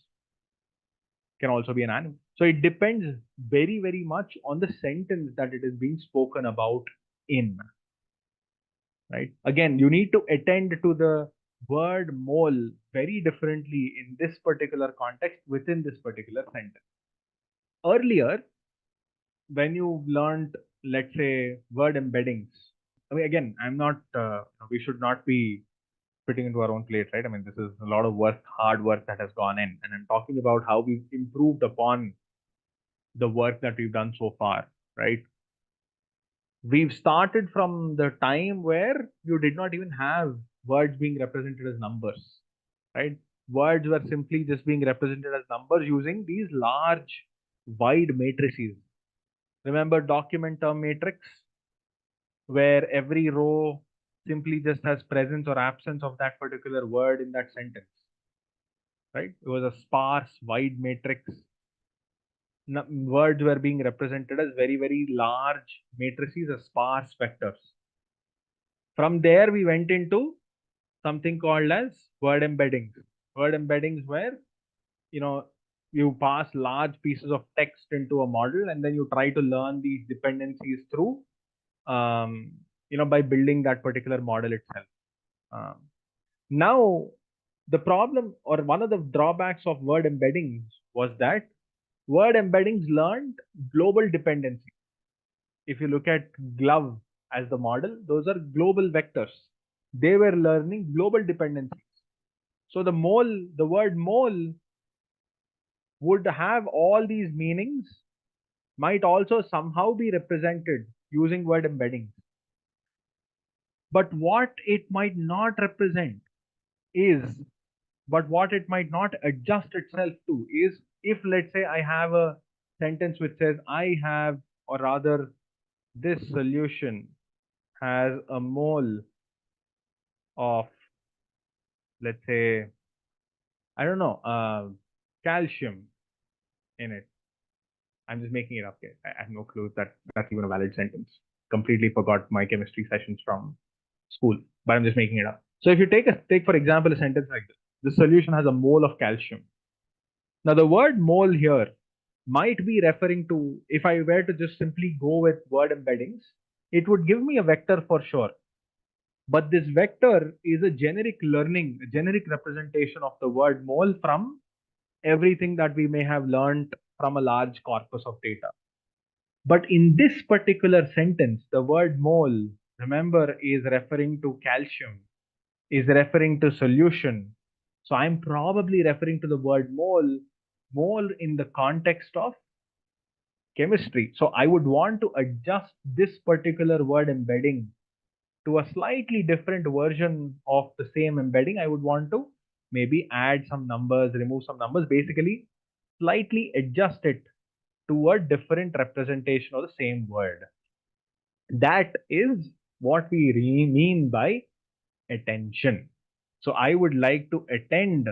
Can also be an animal. So it depends very, very much on the sentence that it is being spoken about in. Right? Again, you need to attend to the word mole very differently in this particular context within this particular sentence. Earlier, when you learned, let's say, word embeddings, I mean, again, I'm not, we should not be fitting into our own plate, right? I mean, this is a lot of work, hard work that has gone in. And I'm talking about how we've improved upon the work that we've done so far, right? We've started from the time where you did not even have words being represented as numbers, right? Words were simply just being represented as numbers using these large, wide matrices. Remember document term matrix, where every row simply just has presence or absence of that particular word in that sentence. right? It was a sparse, wide matrix. Words were being represented as very, very large matrices, as sparse vectors. From there, we went into something called as word embeddings. Word embeddings where, you know, you pass large pieces of text into a model and then you try to learn these dependencies through, by building that particular model itself. Um, Now, the problem or one of the drawbacks of word embeddings was that word embeddings learned global dependency. If you look at glove as the model, those are global vectors. They were learning global dependencies. So the word mole would have all these meanings, might also somehow be represented using word embeddings. But what it might not represent is, but what it might not adjust itself to is, if let's say I have a sentence which says I have, or rather this solution has a mole of, let's say, I don't know, calcium in it. I'm just making it up here. I have no clue that that's even a valid sentence. Completely forgot my chemistry sessions from school, but I'm just making it up. So if you take for example a sentence like this: the solution has a mole of calcium. Now the word mole here might be referring to, if I were to just simply go with word embeddings, it would give me a vector for sure. But this vector is a generic representation of the word mole from everything that we may have learned from a large corpus of data. But in this particular sentence, the word mole, remember, is referring to calcium, is referring to solution. So I'm probably referring to the word mole in the context of chemistry. So I would want to adjust this particular word embedding to a slightly different version of the same embedding. I would want to maybe add some numbers, remove some numbers, basically slightly adjust it to a different representation of the same word. That is what we mean by attention. So I would like to attend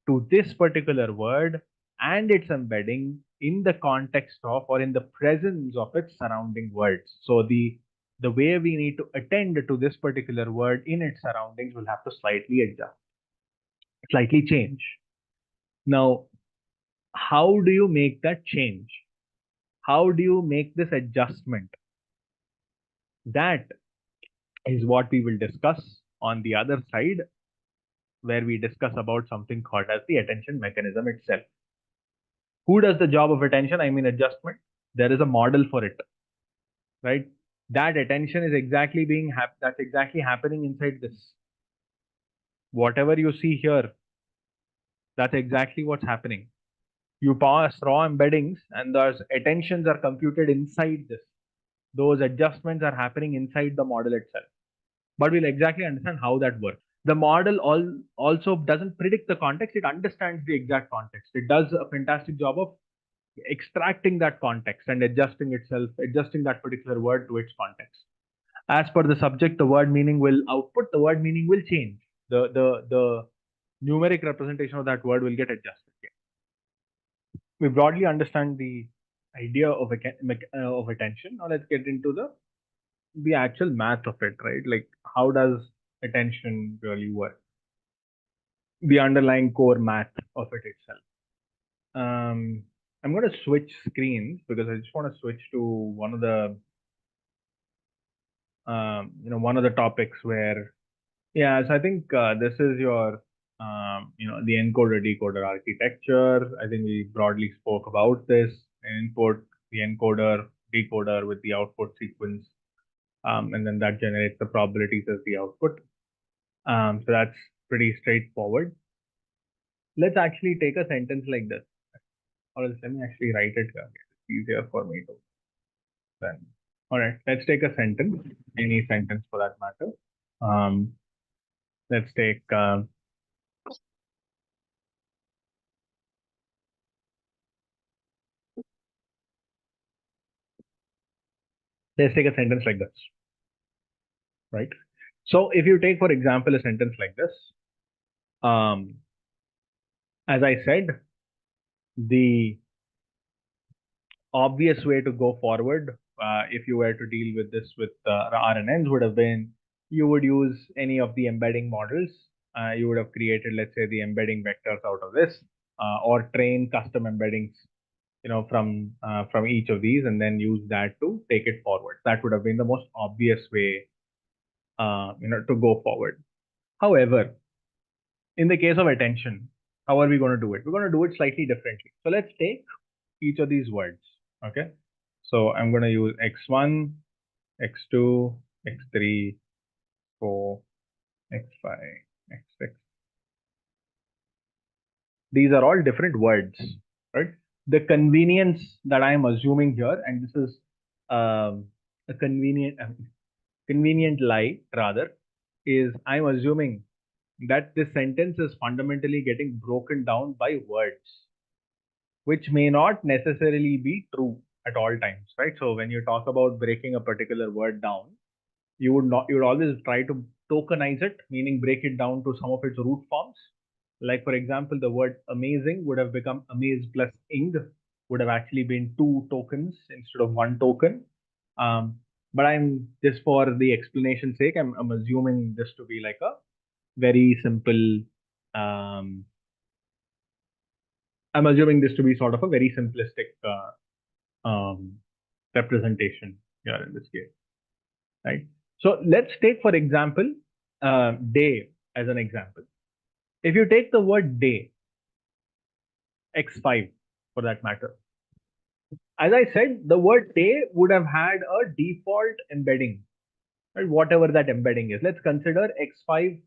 to this particular word and its embedding in the context of, or in the presence of, its surrounding words. So the way we need to attend to this particular word in its surroundings will have to slightly adjust, slightly change. Now, how do you make that change? How do you make this adjustment? That is what we will discuss on the other side, where we discuss about something called as the attention mechanism itself. Who does the job of attention? I mean adjustment. There is a model for it, right? That attention is exactly that's exactly happening inside this. Whatever you see here, that's exactly what's happening. You pass raw embeddings and those attentions are computed inside this. Those adjustments are happening inside the model itself. But we'll exactly understand how that works. The model also doesn't predict the context, it understands the exact context. It does a fantastic job of extracting that context and adjusting that particular word to its context. As per the subject, the word meaning will output, the word meaning will change. The numeric representation of that word will get adjusted. We broadly understand the idea of attention. Now let's get into the actual math of it, right? Like, how does attention really work? The underlying core math of it itself. I'm going to switch screens because I just want to switch to one of the topics where, so I think this is your the encoder decoder architecture. I think we broadly spoke about this: input, the encoder, decoder with the output sequence, and then that generates the probabilities as the output. So that's pretty straightforward. Let's actually take a sentence like this, or else let me actually write it here. It's easier for me to then. All right, let's take a sentence, any sentence for that matter. Let's take a sentence like this, right? So if you take, for example, a sentence like this, As I said, the obvious way to go forward, if you were to deal with this with RNNs, would have been you would use any of the embedding models. You would have created, let's say, the embedding vectors out of this, or train custom embeddings, from each of these, and then use that to take it forward. That would have been the most obvious way, to go forward. However, in the case of attention, how are we going to do it? We're going to do it slightly differently. So let's take each of these words. Okay. So I'm going to use x1, x2, x3, 4, x5, x6. These are all different words, right? The convenience that I'm assuming here, and this is a convenient lie rather, is I'm assuming that this sentence is fundamentally getting broken down by words, which may not necessarily be true at all times, right? So when you talk about breaking a particular word down, you would always try to tokenize it, meaning break it down to some of its root forms. Like for example, the word amazing would have become amaze plus ing, would have actually been 2 tokens instead of 1 token. But I'm just for the explanation sake, I'm assuming this to be like a very simple. I'm assuming this to be sort of a very simplistic representation here in this case, right? So let's take, for example, day as an example. If you take the word day, x5 for that matter, as I said, the word day would have had a default embedding, right? Whatever that embedding is. Let's consider x5,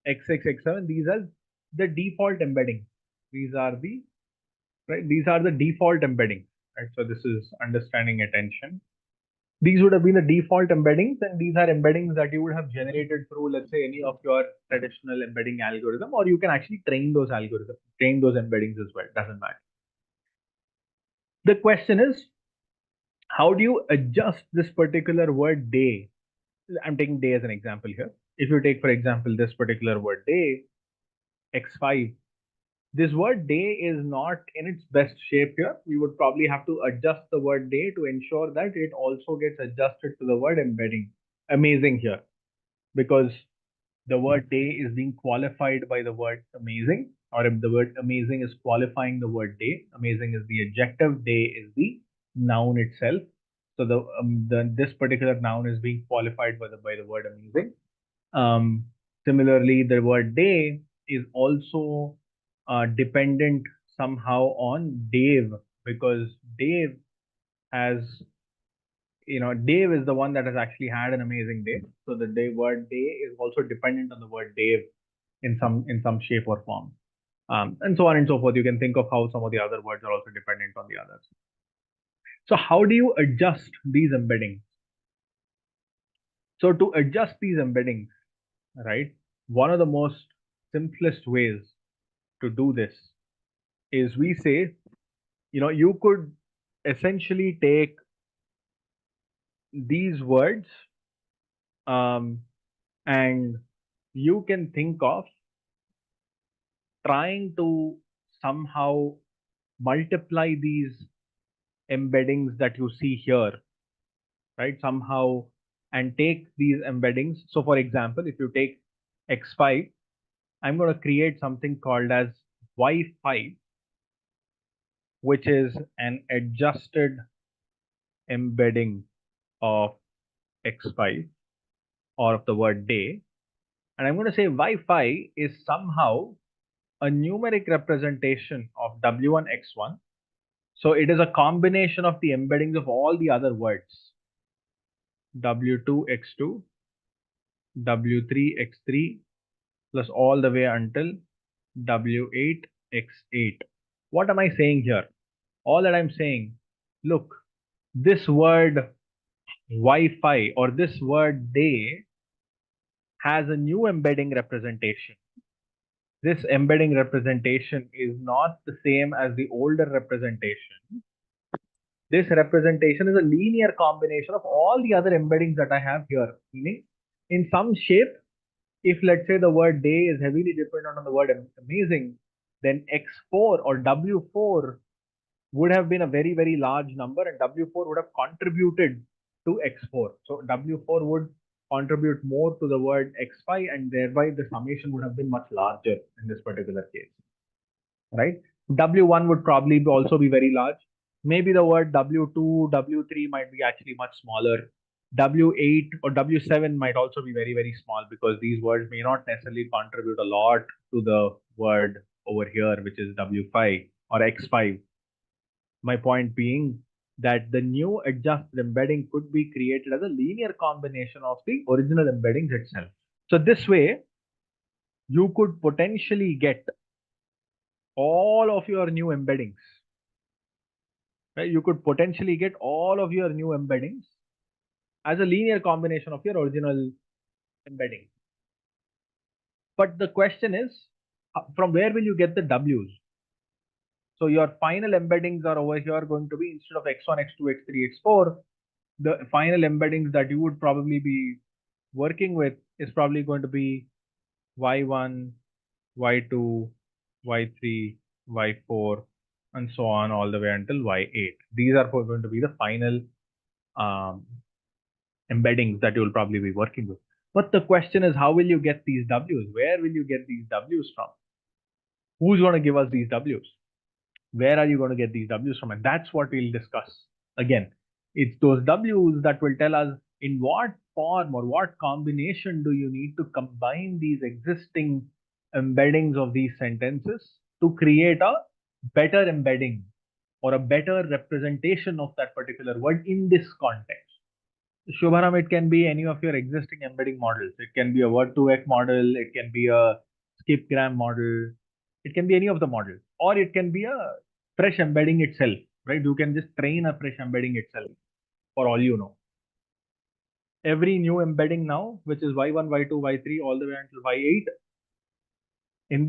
x6, x7. These are the default embedding. These are the default embeddings, right? So this is understanding attention. These would have been the default embeddings, and these are embeddings that you would have generated through, let's say, any of your traditional embedding algorithm, or you can actually train those algorithms, train those embeddings as well. Doesn't matter. The question is, how do you adjust this particular word day? I'm taking day as an example here. If you take, for example, this particular word day, x5, this word day is not in its best shape here. We would probably have to adjust the word day to ensure that it also gets adjusted to the word embedding, amazing here, because the word day is being qualified by the word amazing, or if the word amazing is qualifying the word day, amazing is the adjective, day is the noun itself. So this particular noun is being qualified by the word amazing. Similarly, the word day is also dependent somehow on Dave, because Dave has, Dave is the one that has actually had an amazing day. So the word day is also dependent on the word Dave in some shape or form, and so on and so forth. You can think of how some of the other words are also dependent on the others. So how do you adjust these embeddings? So to adjust these embeddings, right? One of the most simplest ways to do this is we say, you could essentially take these words, and you can think of trying to somehow multiply these embeddings that you see here, right? Somehow, and take these embeddings. So for example, if you take x5, I'm going to create something called as y5, which is an adjusted embedding of x5 or of the word day. And I'm going to say y5 is somehow a numeric representation of w1 x1. So it is a combination of the embeddings of all the other words, w2 x2, w3 x3, plus all the way until w8 x8. What am I saying here? All that I'm saying, look, this word Wi-Fi or this word day has a new embedding representation. This embedding representation is not the same as the older representation. This representation is a linear combination of all the other embeddings that I have here. Meaning, in some shape, if let's say the word day is heavily dependent on the word amazing, then X4 or W4 would have been a very, very large number, and W4 would have contributed to X4. So W4 would contribute more to the word X5, and thereby the summation would have been much larger in this particular case, right? W1 would probably also be very large. Maybe the word W2, W3 might be actually much smaller. W8 or W7 might also be very, very small, because these words may not necessarily contribute a lot to the word over here, which is W5 or X5. My point being that the new adjusted embedding could be created as a linear combination of the original embeddings itself. So this way, you could potentially get all of your new embeddings. Right? You could potentially get all of your new embeddings as a linear combination of your original embedding. But the question is, from where will you get the W's? So your final embeddings are over here going to be, instead of X1, X2, X3, X4, the final embeddings that you would probably be working with is probably going to be Y1, Y2, Y3, Y4, and so on all the way until Y8. These are going to be the final embeddings that you'll probably be working with. But the question is, how will you get these W's? Where will you get these W's from? Who's going to give us these W's? Where are you going to get these W's from? And that's what we'll discuss. Again, it's those W's that will tell us in what form or what combination do you need to combine these existing embeddings of these sentences to create a better embedding or a better representation of that particular word in this context. Shubharam, it can be any of your existing embedding models. It can be a word2vec model, it can be a skipgram model, it can be any of the models, or it can be a fresh embedding itself, right? You can just train a fresh embedding itself for all you know. Every new embedding now, which is Y1, Y2, Y3, all the way until Y8, in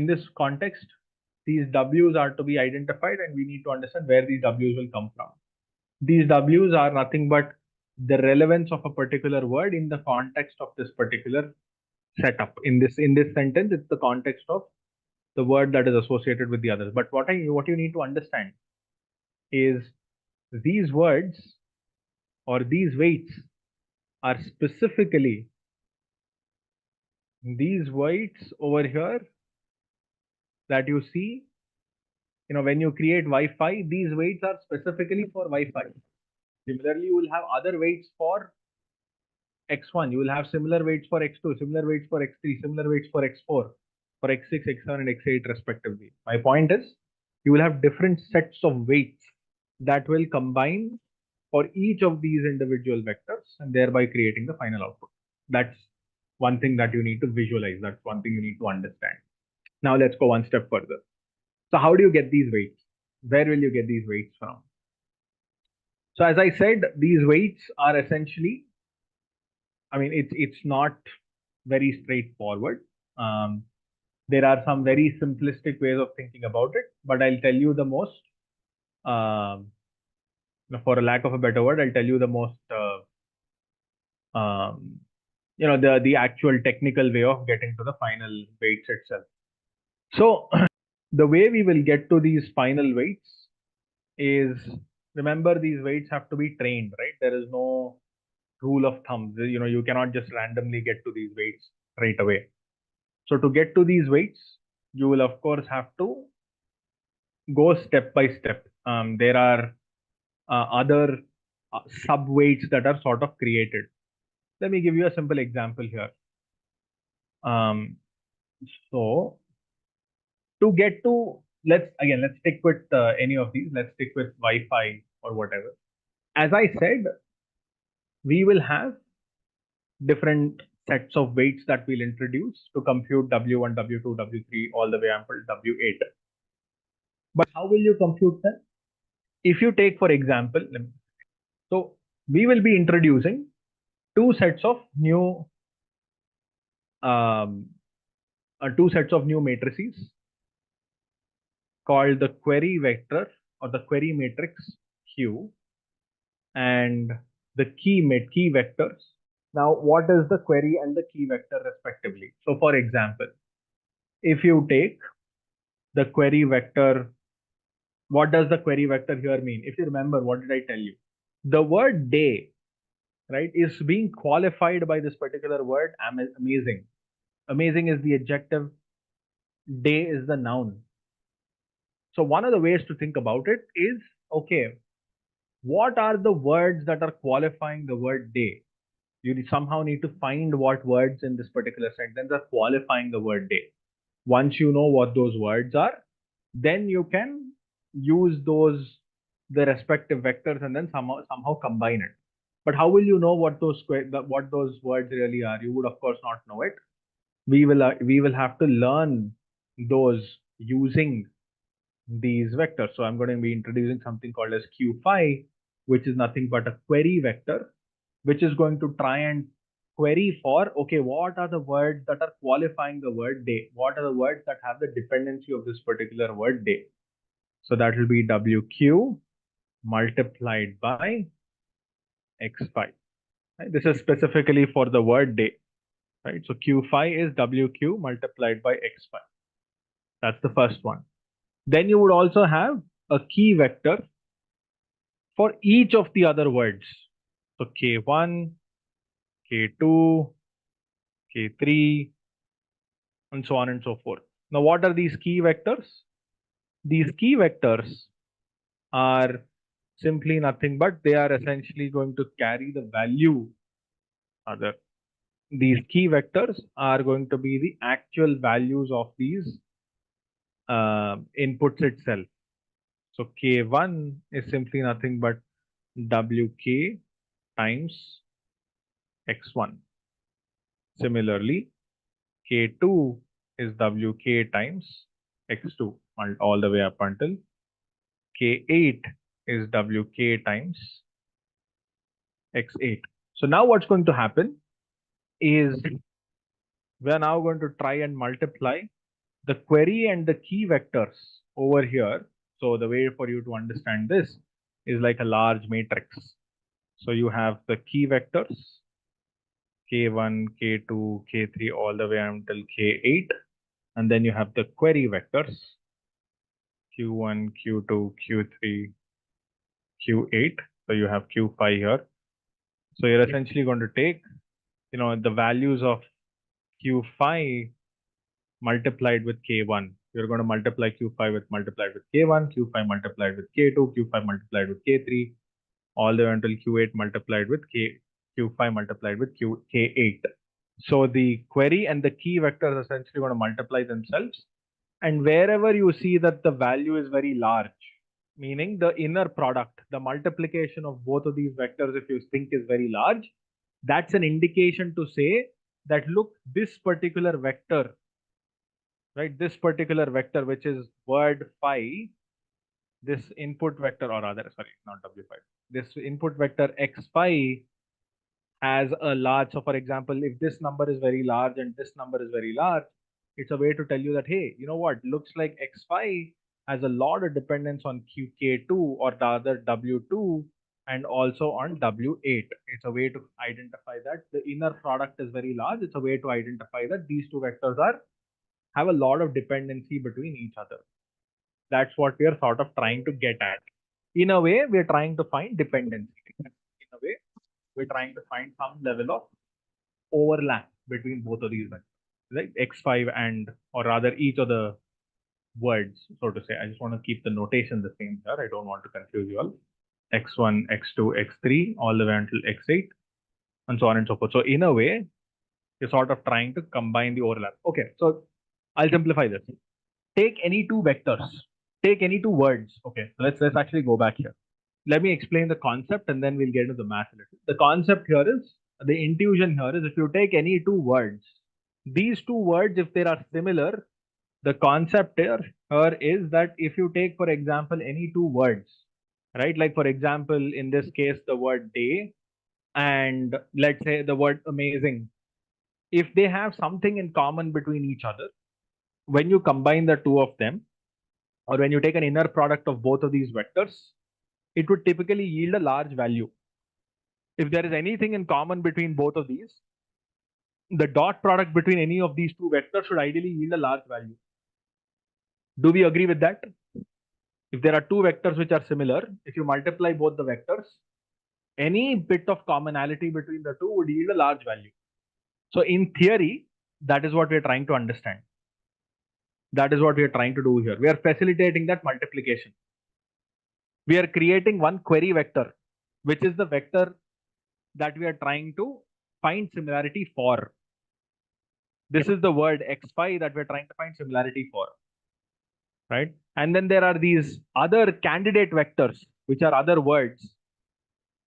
this context, these W's are to be identified, and we need to understand where these W's will come from. These W's are nothing but the relevance of a particular word in the context of this particular setup. In this sentence, it's the context of the word that is associated with the others. But what you need to understand is these words or these weights are specifically these weights over here that you see. When you create Wi-Fi, these weights are specifically for Wi-Fi. Similarly, you will have other weights for X1, you will have similar weights for X2, similar weights for X3, similar weights for X4, for X6, X7, and X8 respectively. My point is, you will have different sets of weights that will combine for each of these individual vectors, and thereby creating the final output. That's one thing that you need to visualize. That's one thing you need to understand. Now let's go one step further. So how do you get these weights? Where will you get these weights from? So as I said, these weights are essentially, it's not very straightforward. There are some very simplistic ways of thinking about it, but I'll tell you the most, for a lack of a better word, I'll tell you the most, the actual technical way of getting to the final weights itself. So the way we will get to these final weights is, remember, these weights have to be trained, right? There is no rule of thumb. You cannot just randomly get to these weights right away. So to get to these weights, you will of course have to go step by step. There are other sub weights that are sort of created. Let me give you a simple example here. So to get to, let's stick with any of these. Let's stick with Wi-Fi or whatever. As I said, we will have different sets of weights that we'll introduce to compute W1, W2, W3, all the way until W8. But how will you compute them? If you take, for example, so we will be introducing two sets of new matrices called the query vector or the query matrix Q and the key vectors. Now, what is the query and the key vector respectively? So for example, if you take the query vector. What does the query vector here mean? If you remember, what did I tell you? The word day, right, is being qualified by this particular word amazing. Amazing is the adjective, day is the noun. So one of the ways to think about it is, okay, what are the words that are qualifying the word day? You somehow need to find what words in this particular sentence are qualifying the word day. Once you know what those words are, then you can use the respective vectors and then somehow combine it. But how will you know what those words really are? You would of course not know it. We will have to learn those using these vectors. So I'm going to be introducing something called as Q5, which is nothing but a query vector, which is going to try and query for, okay, what are the words that are qualifying the word day? What are the words that have the dependency of this particular word day? So that will be WQ multiplied by X5. Right? This is specifically for the word day. Right? So Q5 is WQ multiplied by X5. That's the first one. Then you would also have a key vector for each of the other words. So K1, K2, K3, and so on and so forth. Now, what are these key vectors? These key vectors are simply nothing but they are essentially going to carry the value. These key vectors are going to be the actual values of these inputs itself. So K1 is simply nothing but WK times X1. Similarly, K2 is WK times X2 all the way up until K8 is WK times X8. So now what's going to happen is we are now going to try and multiply the query and the key vectors over here. So the way for you to understand this is like a large matrix. So you have the key vectors K1, K2, K3 all the way until K8, and then you have the query vectors Q1, Q2, Q3, Q8. So you have Q5 here. So you're essentially going to take, the values of Q5 multiplied with K1. You're going to multiply Q5 with multiplied with K1, Q5 multiplied with K2, Q5 multiplied with K3, all the way until Q8 multiplied with Q5 multiplied with K8. So the query and the key vectors are essentially going to multiply themselves. And wherever you see that the value is very large, meaning the inner product, the multiplication of both of these vectors, if you think is very large, that's an indication to say that, look, this particular vector, right, this particular vector, which is word phi, this input vector, or rather, sorry, not W5, this input vector X phi has a large, so for example, if this number is very large and this number is very large, it's a way to tell you that, hey, you know what, looks like X5 has a lot of dependence on QK2 or the other W2 and also on W8. It's a way to identify that the inner product is very large. It's a way to identify that these two vectors have a lot of dependency between each other. That's what we are sort of trying to get at. In a way, we're trying to find dependency. In a way, we're trying to find some level of overlap between both of these vectors, right? X5 and, or rather, each of the words, so to say. I just want to keep the notation the same here. I don't want to confuse you all. X1, X2, X3, all the way until X8, and so on and so forth. So in a way, you're sort of trying to combine the overlap. Okay, so I'll simplify this. Take any two vectors, take any two words. Okay, so let's actually go back here. Let me explain the concept and then we'll get into the math a little. The concept here is, the intuition here is, if you take any two words, these two words, if they are similar, the concept here is that if you take, for example, any two words, right? Like for example, in this case, the word day and let's say the word amazing. If they have something in common between each other, when you combine the two of them, or when you take an inner product of both of these vectors, it would typically yield a large value. If there is anything in common between both of these, the dot product between any of these two vectors should ideally yield a large value. Do we agree with that? If there are two vectors which are similar, if you multiply both the vectors, any bit of commonality between the two would yield a large value. So in theory, that is what we are trying to understand. That is what we are trying to do here. We are facilitating that multiplication. We are creating one query vector, which is the vector that we are trying to find similarity for. This is the word x5 that we're trying to find similarity for, right? And then there are these other candidate vectors, which are other words,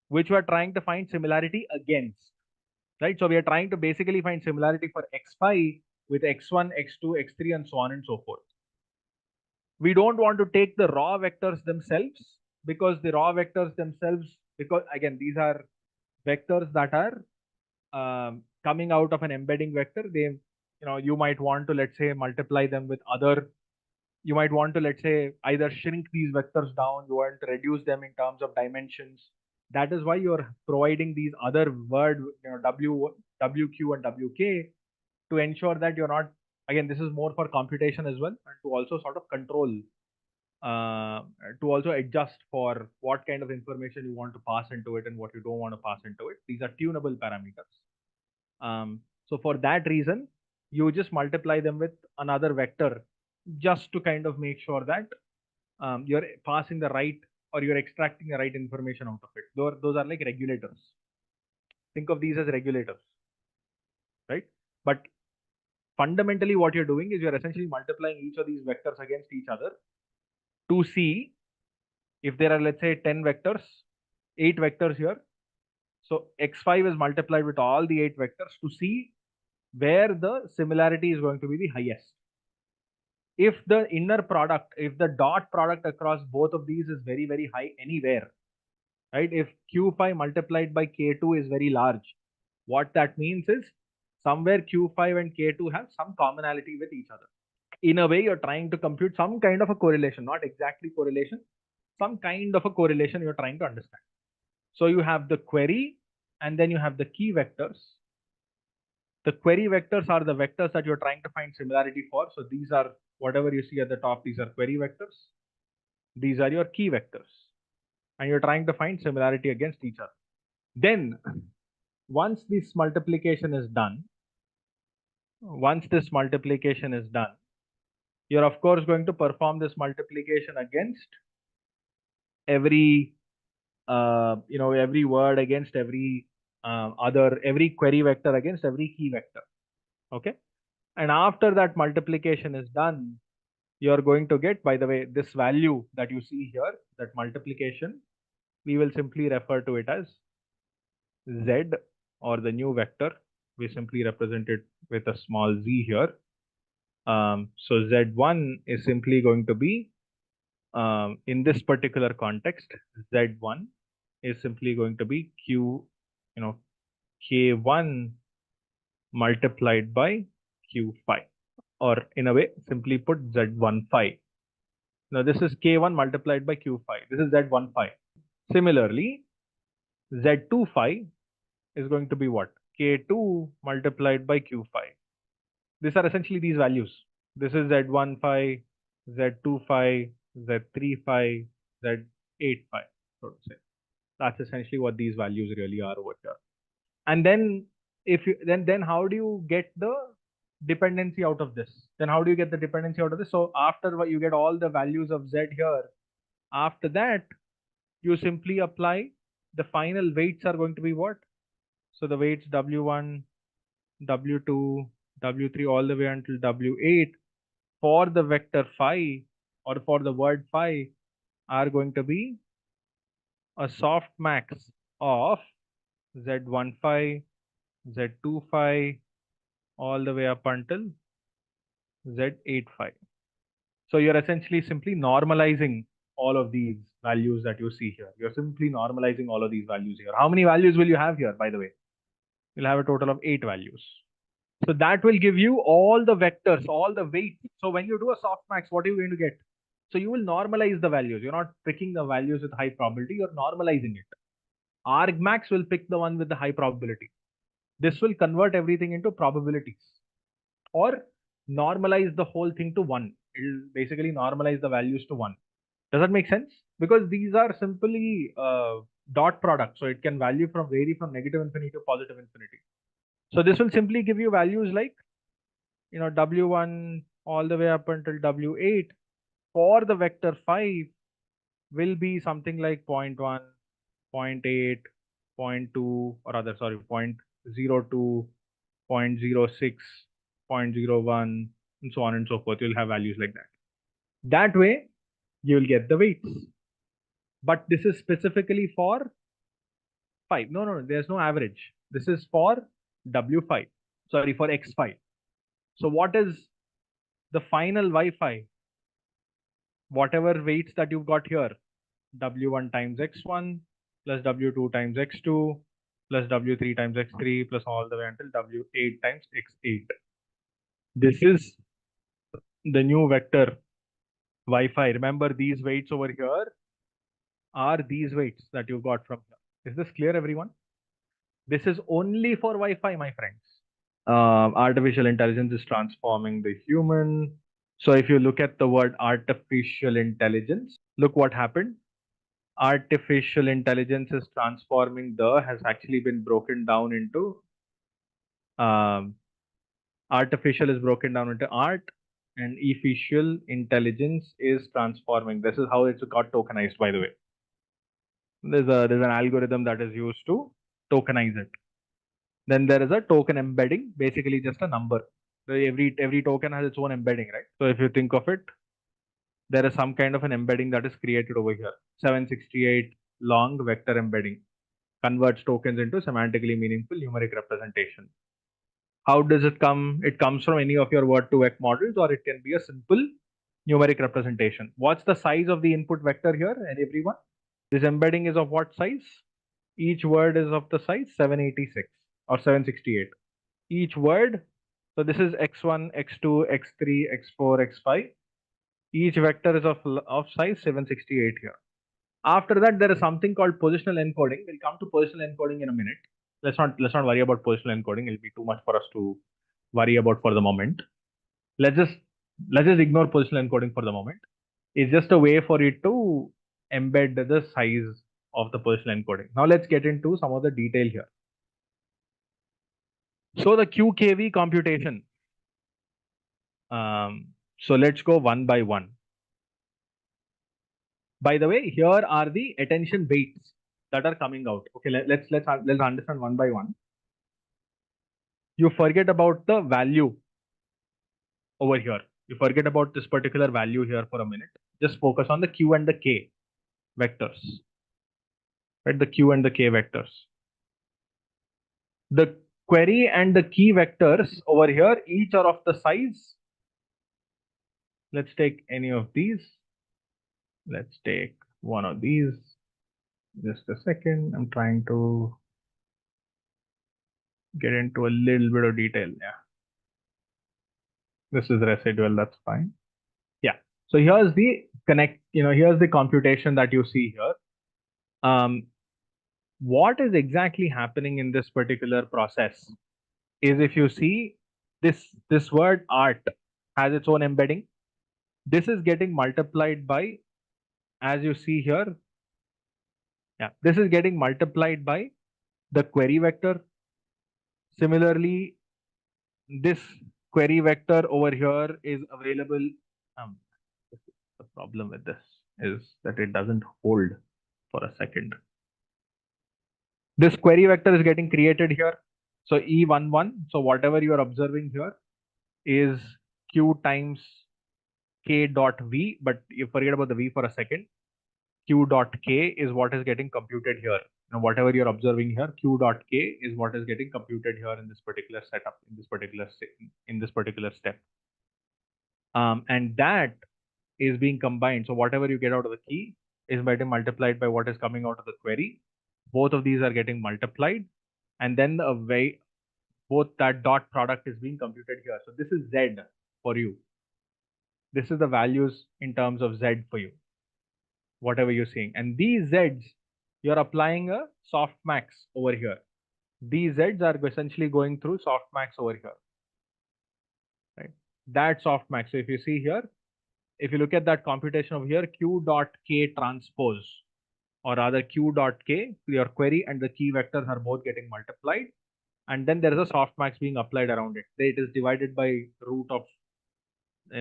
which we're trying to find similarity against, right? So we are trying to basically find similarity for x5 with x1, x2, x3, and so on and so forth. We don't want to take the raw vectors themselves, because the raw vectors themselves, because again, these are vectors that are coming out of an embedding vector. They, you might want to, let's say, multiply them with other, you might want to, let's say, either shrink these vectors down, you want to reduce them in terms of dimensions. That is why you're providing these other word, WQ and WK, to ensure that you're not, again, this is more for computation as well, and to also sort of control, to also adjust for what kind of information you want to pass into it and what you don't want to pass into it. These are tunable parameters. So for that reason, you just multiply them with another vector, just to kind of make sure that you're passing the right, or you're extracting the right information out of it. Those are like regulators. Think of these as regulators, right? But fundamentally, what you're doing is you're essentially multiplying each of these vectors against each other to see if there are, let's say, 10 vectors, 8 vectors here. So x5 is multiplied with all the 8 vectors to see where the similarity is going to be the highest. If the inner product, if the dot product across both of these is very, very high anywhere, right? If Q5 multiplied by K2 is very large, what that means is somewhere Q5 and K2 have some commonality with each other. In a way, you're trying to compute some kind of a correlation, not exactly correlation, some kind of a correlation you're trying to understand. So you have the query, and then you have the key vectors. The query vectors are the vectors that you're trying to find similarity for. So these are, whatever you see at the top, these are query vectors. These are your key vectors. And you're trying to find similarity against each other. Then, once this multiplication is done, you're of course going to perform this multiplication against every, every word, against every every query vector, against every key vector. Okay. And after that multiplication is done, you're going to get, by the way, this value that you see here, that multiplication, we will simply refer to it as Z, or the new vector. We simply represent it with a small z here. So Z1 is simply going to be, in this particular context, Z1 is simply going to be K1 multiplied by Q5, or in a way, simply put, Z15. Now this is K1 multiplied by Q5. This is Z15. Similarly, Z25 is going to be what? K2 multiplied by Q5. These are essentially these values. This is Z15, Z25, Z35, Z85, so to say. That's essentially what these values really are over here. And then if you then how do you get the dependency out of this? Then how do you get the dependency out of this? So after what you get all the values of Z here, after that you simply apply the final weights are going to be what? So the weights W1, W2, W3 all the way until W8 for the vector phi, or for the word phi, are going to be a soft max of Z15, Z25 all the way up until Z85. So you're essentially simply normalizing all of these values that you see here. You're simply normalizing all of these values here. How many values will you have here, by the way? You'll have a total of 8 values. So that will give you all the vectors, all the weights. So when you do a softmax, what are you going to get? So you will normalize the values. You're not picking the values with high probability, you're normalizing it. Argmax will pick the one with the high probability. This will convert everything into probabilities, or normalize the whole thing to 1. it'll basically normalize the values to 1. Does that make sense? Because these are simply dot products, so it can vary from negative infinity to positive infinity. So this will simply give you values like, W1 all the way up until W8 for the vector 5 will be something like 0.1, 0.8, 0.2, or rather, sorry, 0.02, 0.06, 0.01, and so on and so forth. You'll have values like that. That way, you'll get the weights. But this is specifically for 5. No, there's no average. This is for W5, sorry, for X5. So what is the final Y5? Whatever weights that you've got here, W1 times X1 plus W2 times X2 plus W3 times X3 plus all the way until W8 times X8. This is the new vector Y5. Remember, these weights over here are these weights that you got from here. Is this clear, everyone? This is only for Wi-Fi, my friends. Artificial intelligence is transforming the human. So if you look at the word artificial intelligence, look what happened. Artificial intelligence is transforming has actually been broken down into artificial is broken down into art, and artificial intelligence is transforming. This is how it's got tokenized, by the way. There's an algorithm that is used to tokenize it. Then there is a token embedding, basically just a number. So every token has its own embedding, right? So if you think of it, there is some kind of an embedding that is created over here. 768 long vector embedding converts tokens into semantically meaningful numeric representation. How does it come? It comes from any of your word-to-vec models, or it can be a simple numeric representation. What's the size of the input vector here, and everyone? This embedding is of what size? Each word is of the size 786 or 768. Each word, so this is x1, x2, x3, x4, x5. Each vector is of size 768 here. After that, there is something called positional encoding. We'll come to positional encoding in a minute. Let's not worry about positional encoding. It'll be too much for us to worry about for the moment. Let's just ignore positional encoding for the moment. It's just a way for it to embed the size of the positional encoding. Now let's get into some of the detail here. So the QKV computation. So let's go one by one. By the way, here are the attention weights that are coming out. Okay, let's understand one by one. You forget about the value over here. You forget about this particular value here for a minute. Just focus on the Q and the K vectors. Right, the Q and the K vectors. The query and the key vectors over here, each are of the size. Let's take any of these. Let's take one of these. Just a second. I'm trying to get into a little bit of detail. Yeah. This is residual. That's fine. Yeah. So here's the here's the computation that you see here. What is exactly happening in this particular process is, if you see this word art has its own embedding. This is getting multiplied by, as you see here. Yeah, this is getting multiplied by the query vector. Similarly, this query vector over here is available. The problem with this is that it doesn't hold for a second. This query vector is getting created here. So E11, so whatever you are observing here is Q times K dot V, but you forget about the V for a second. Q dot K is what is getting computed here. Now, whatever you're observing here, Q dot K is what is getting computed here in this particular setup, in this particular step. And that is being combined. So whatever you get out of the key is getting multiplied by what is coming out of the query. Both of these are getting multiplied, and then both that dot product is being computed here. So this is Z for you. This is the values in terms of Z for you, whatever you're seeing. And these Zs, you're applying a softmax over here. These Zs are essentially going through softmax over here. Right? That softmax. So if you see here, if you look at that computation over here, q dot k transpose, or rather q dot k, your query and the key vectors are both getting multiplied, and then there is a softmax being applied around it. It is divided by root of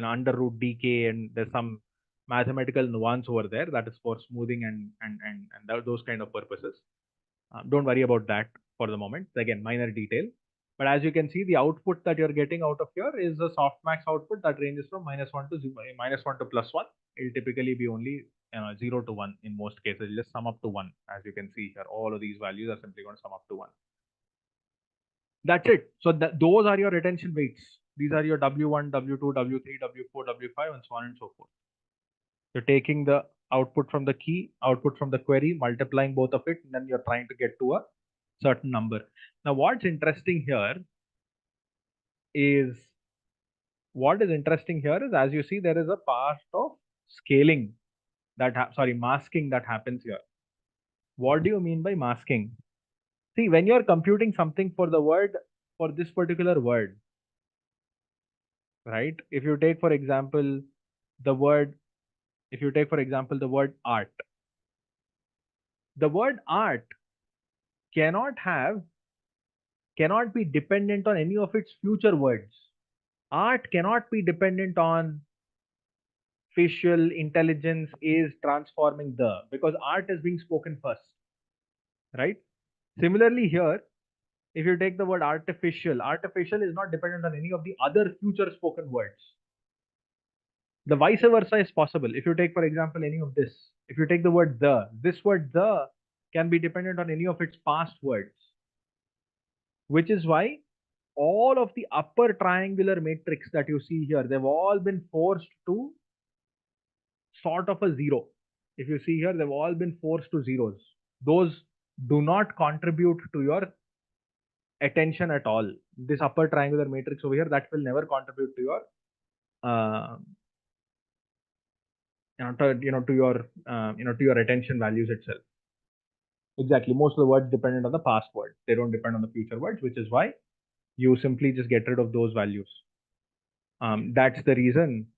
under root dk, and there's some mathematical nuance over there that is for smoothing and those kind of purposes. Don't worry about that for the moment. Again, minor detail. But as you can see, the output that you're getting out of here is a softmax output that ranges from -1 to -1 to +1. It'll typically be only 0 to 1 in most cases. It'll just sum up to 1. As you can see here, all of these values are simply going to sum up to 1. That's it. So those are your retention weights. These are your W1, W2, W3, W4, W5, and so on and so forth. You're taking the output from the key, output from the query, multiplying both of it, and then you're trying to get to a certain number. Now, what's interesting here is, as you see, there is a part of scaling masking that happens here. What do you mean by masking? See, when you're computing something for this particular word, right? If you take, for example, the word art, the word art cannot be dependent on any of its future words. Art cannot be dependent on facial intelligence is transforming because art is being spoken first, right? Similarly here, if you take the word artificial is not dependent on any of the other future spoken words. The vice versa is possible. If you take, for example, any of this, if you take the word this word can be dependent on any of its past words, which is why all of the upper triangular matrix that you see here, they've all been forced to sort of a zero. If you see here, they've all been forced to zeros. Those do not contribute to your attention at all. This upper triangular matrix over here, that will never contribute to your to your attention values itself. Exactly. Most of the words dependent on the past words. They don't depend on the future words, which is why you simply just get rid of those values. That's the reason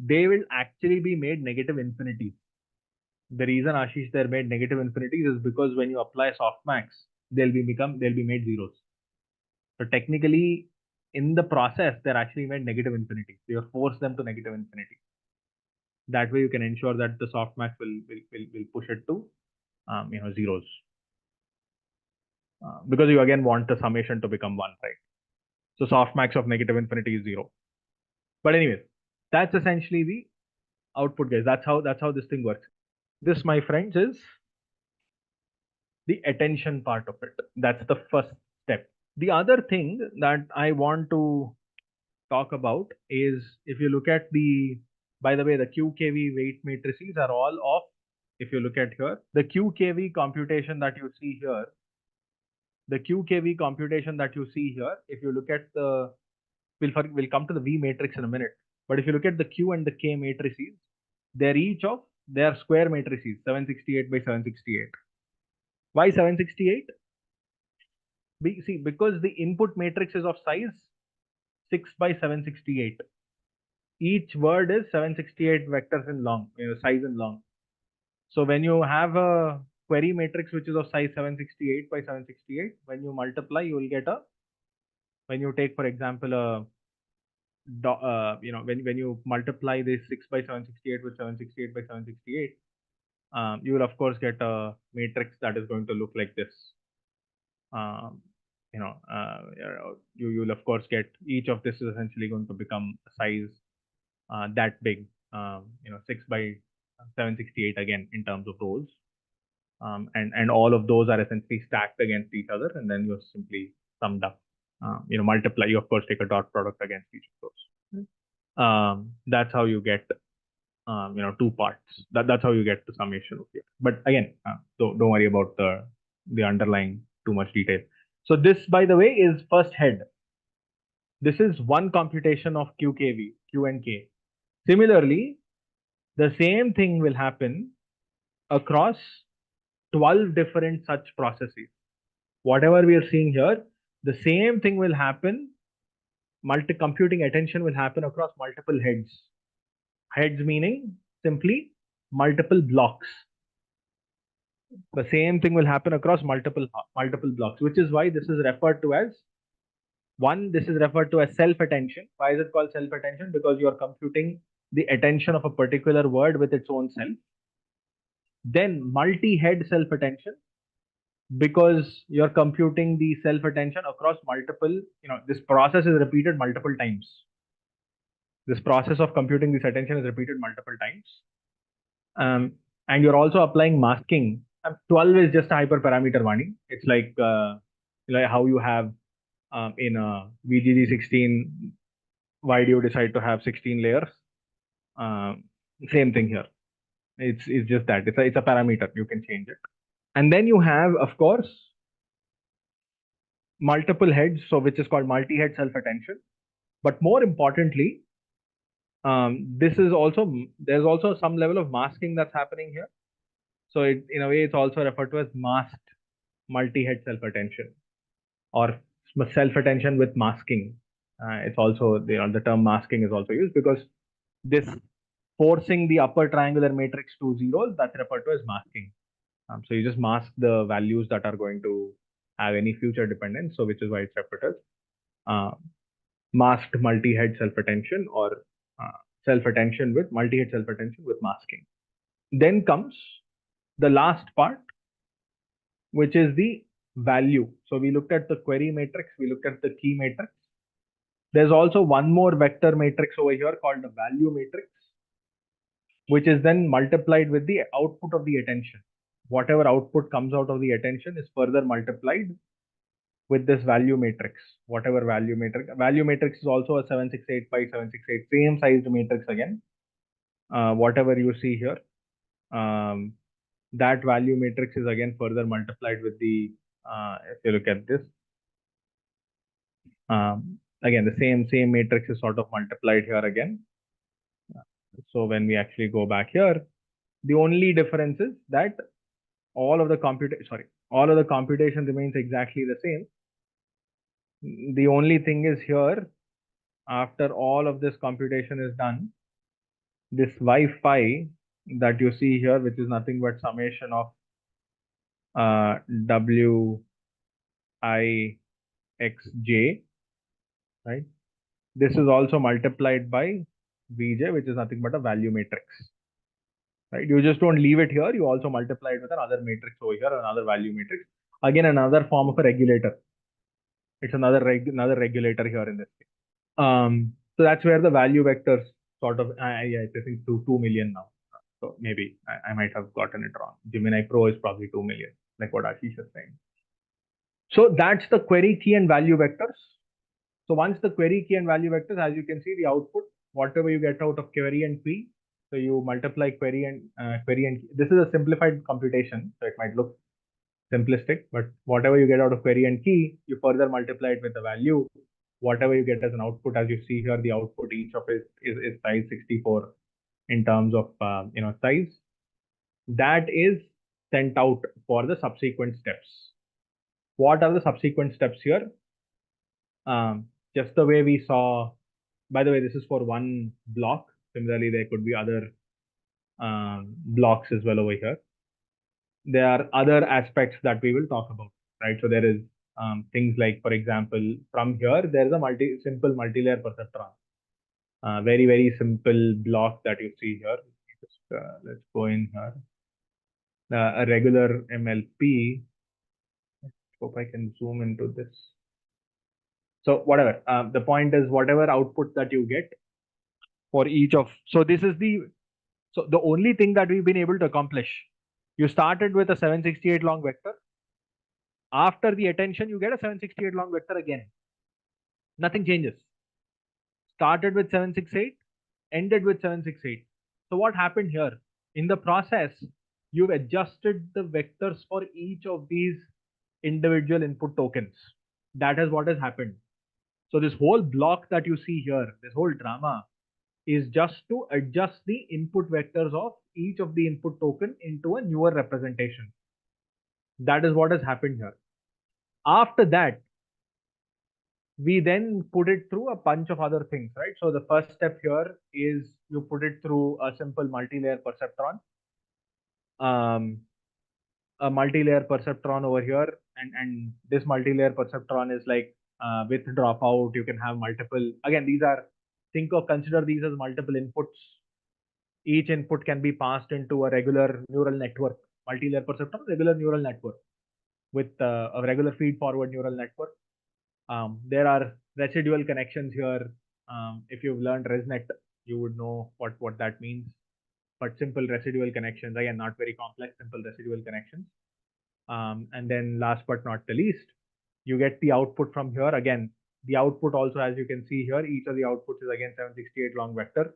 they will actually be made negative infinities. The reason, Ashish, they're made negative infinities is because when you apply softmax, they'll be made zeros. So technically, in the process, they're actually made negative infinity. So you force them to negative infinity. That way, you can ensure that the softmax will push it to zeros. Because you again want the summation to become 1, right? So softmax of negative infinity is 0. But anyways, that's essentially the output, guys. That's how this thing works. This, my friends, is the attention part of it. That's the first step. The other thing that I want to talk about is, if you look at by the way, the QKV weight matrices are all off. If you look at here, the QKV computation that you see here, if you look at we'll come to the V matrix in a minute, but if you look at the Q and the K matrices, they are square matrices, 768 by 768. Why 768? Because the input matrix is of size 6 by 768. Each word is 768 vectors in long, size in long. So when you have a query matrix which is of size 768 by 768, when you multiply, you will get when you take, for example, when you multiply this 6 by 768 with 768 by 768, you will of course get a matrix that is going to look like this. You will of course get, each of this is essentially going to become a size that big, 6 by 768 again in terms of rows, and all of those are essentially stacked against each other, and then you simply summed up, multiply. You of course take a dot product against each of those. That's how you get 2 parts. That's how you get the summation of here. But again, don't worry about the underlying too much detail. So this, by the way, is first head. This is one computation of QKV, Q and K. Similarly, the same thing will happen across 12 different such processes. Whatever we are seeing here, the same thing will happen computing attention will happen across multiple heads. Heads meaning simply multiple blocks. The same thing will happen across multiple blocks, which is why this is referred to as this is referred to as self-attention. Why is it called self-attention? Because you are computing the attention of a particular word with its own self. Then multi-head self-attention, because you're computing the self-attention across multiple, this process is repeated multiple times. This process of computing this attention is repeated multiple times. And you're also applying masking. 12 is just a hyperparameter warning. It's like how you have in a VGG 16, why do you decide to have 16 layers? Same thing here. It's just that it's a parameter. You can change it. And then you have, of course, multiple heads, so which is called multi-head self-attention. But more importantly, there's also some level of masking that's happening here. So in a way, it's also referred to as masked multi-head self-attention, or self-attention with masking. It's also the term masking is also used because this forcing the upper triangular matrix to zeros, that's referred to as masking. So you just mask the values that are going to have any future dependence. So which is why it's referred as masked multi-head self-attention, or self-attention with multi-head self-attention with masking. Then comes the last part, which is the value. So we looked at the query matrix, we looked at the key matrix. There's also one more vector matrix over here called the value matrix, which is then multiplied with the output of the attention. Whatever output comes out of the attention is further multiplied with this value matrix. Whatever value matrix is also a 768 by 768, same sized matrix again. Whatever you see here, that value matrix is again further multiplied with the, if you look at this, again, the same matrix is sort of multiplied here again. So when we actually go back here, the only difference is that all of the computation remains exactly the same. The only thing is here, after all of this computation is done, this Wi-Fi that you see here, which is nothing but summation of Wixj, right? This is also multiplied by Vj, which is nothing but a value matrix, right? You just don't leave it here. You also multiply it with another matrix over here, another value matrix. Again, another form of a regulator. It's another regulator here in this case. So that's where the value vectors sort of, I think 2 million now. So maybe I might have gotten it wrong. Gemini Pro is probably 2 million, like what Ashish is saying. So that's the query key and value vectors. So once the query key and value vectors, as you can see, the output, whatever you get out of query and key, so you multiply query and key. This is a simplified computation, so it might look simplistic, but whatever you get out of query and key, you further multiply it with the value. Whatever you get as an output, as you see here, the output each of it is size 64 in terms of size. That is sent out for the subsequent steps. What are the subsequent steps here? Just the way we saw. By the way, this is for one block. Similarly, there could be other blocks as well over here. There are other aspects that we will talk about, right? So there is things like, for example, from here, there is a simple multi-layer perceptron. Very, very simple block that you see here. Just, let's go in here. A regular MLP. Hope I can zoom into this. So whatever, the point is whatever output that you get for each of, so the only thing that we've been able to accomplish, you started with a 768 long vector. After the attention, you get a 768 long vector again. Nothing changes. Started with 768, ended with 768. So what happened here? In the process, you've adjusted the vectors for each of these individual input tokens. That is what has happened. So this whole block that you see here, this whole drama is just to adjust the input vectors of each of the input token into a newer representation. That is what has happened here. After that, we then put it through a bunch of other things, right? So the first step here is you put it through a simple multi-layer perceptron. A multi-layer perceptron over here, and this multi-layer perceptron is like with dropout. You can have multiple. Again, these are consider these as multiple inputs. Each input can be passed into a regular neural network. Multi-layer perceptron, regular neural network with a regular feed-forward neural network. There are residual connections here. If you've learned ResNet, you would know what that means. But simple residual connections, again, not very complex, simple residual connections. And then last but not the least, you get the output from here. Again, the output also, as you can see here, each of the outputs is again 768 long vector,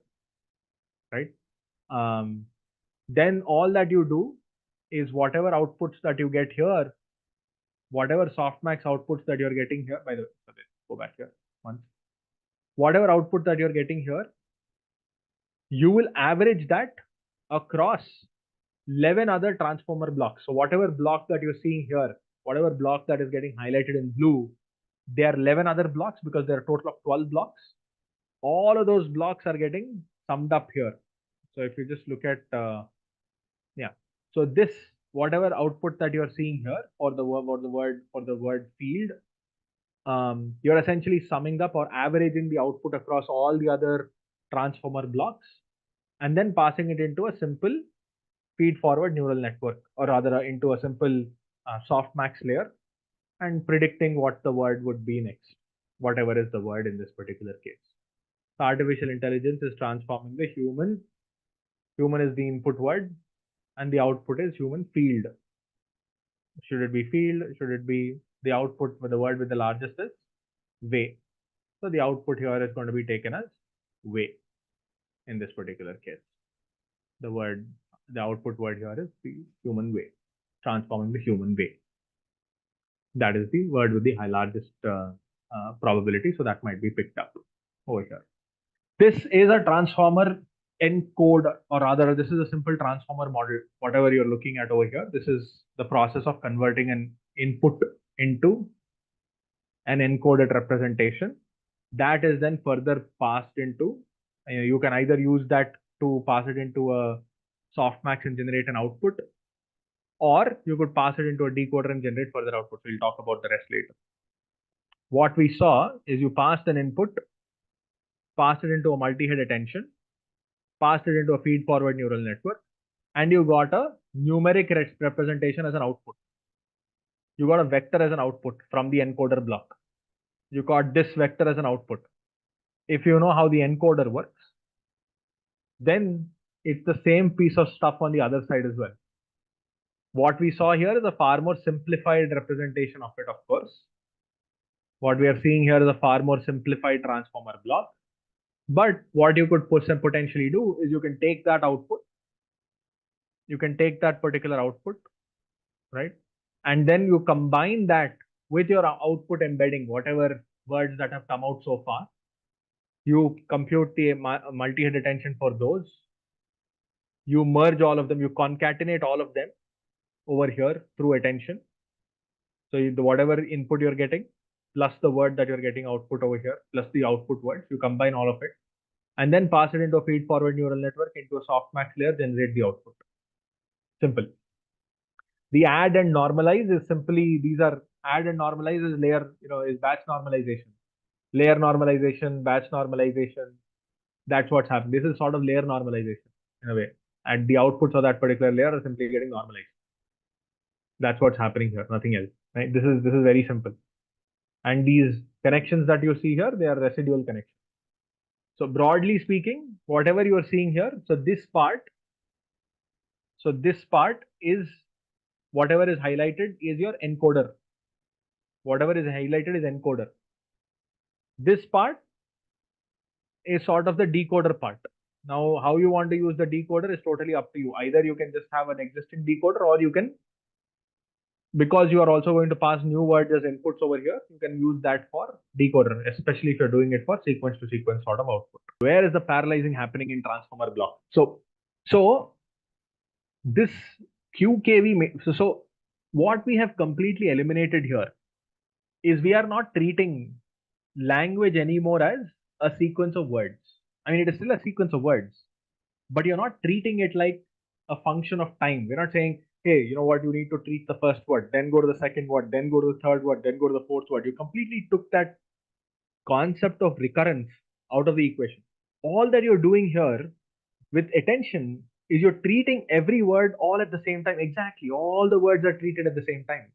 right? Then all that you do is whatever outputs that you get here, whatever softmax outputs that you're getting here, by the way, okay, go back here once. Whatever output that you're getting here, you will average that across 11 other transformer blocks. So whatever block that you're seeing here, whatever block that is getting highlighted in blue, there are 11 other blocks because there are a total of 12 blocks. All of those blocks are getting summed up here. So if you just look at, so this, whatever output that you're seeing here for the word field, you're essentially summing up or averaging the output across all the other transformer blocks and then passing it into a simple feed forward neural network, or rather into a simple softmax layer, and predicting what the word would be next, whatever is the word in this particular case. So artificial intelligence is transforming the human. Human is the input word and the output is human field. Should it be field? Should it be the output with the word with the largest is way? So the output here is going to be taken as way in this particular case. The output word here is the human way, transforming the human way. That is the word with the largest probability. So that might be picked up over here. This is a transformer encode, or rather, this is a simple transformer model. Whatever you're looking at over here, this is the process of converting an input into an encoded representation. That is then further passed into, you can either use that to pass it into a softmax and generate an output, or you could pass it into a decoder and generate further output. We'll talk about the rest later. What we saw is you passed an input, passed it into a multi-head attention, passed it into a feed-forward neural network, and you got a numeric representation as an output. You got a vector as an output from the encoder block. You got this vector as an output. If you know how the encoder works, then it's the same piece of stuff on the other side as well. What we saw here is a far more simplified representation of it, of course. What we are seeing here is a far more simplified transformer block. But what you could potentially do is you can take that output, you can take that particular output, right? And then you combine that with your output embedding, whatever words that have come out so far. You compute the multi-head attention for those. You merge all of them, you concatenate all of them over here through attention. So whatever input you're getting, plus the word that you're getting output over here, plus the output words, you combine all of it, and then pass it into a feed-forward neural network, into a softmax layer, generate the output. Simple. The add and normalize is simply, these are add and normalize is layer, is batch normalization. Layer normalization, batch normalization. That's what's happening. This is sort of layer normalization in a way. And the outputs of that particular layer are simply getting normalized. That's what's happening here, nothing else. Right? This is very simple. And these connections that you see here, they are residual connections. So broadly speaking, whatever you are seeing here, so this part is whatever is highlighted is your encoder. Whatever is highlighted is encoder. This part is sort of the decoder part. Now, how you want to use the decoder is totally up to you. Either you can just have an existing decoder, or you can, because you are also going to pass new words as inputs over here, you can use that for decoder, especially if you're doing it for sequence to sequence sort of output. Where is the parallelizing happening in transformer block? So this QKV, so what we have completely eliminated here is we are not treating language anymore as a sequence of words. I mean, it is still a sequence of words, but you're not treating it like a function of time. We're not saying, hey, you know what, you need to treat the first word, then go to the second word, then go to the third word, then go to the fourth word. You completely took that concept of recurrence out of the equation. All that you're doing here with attention is you're treating every word all at the same time. Exactly. All the words are treated at the same time.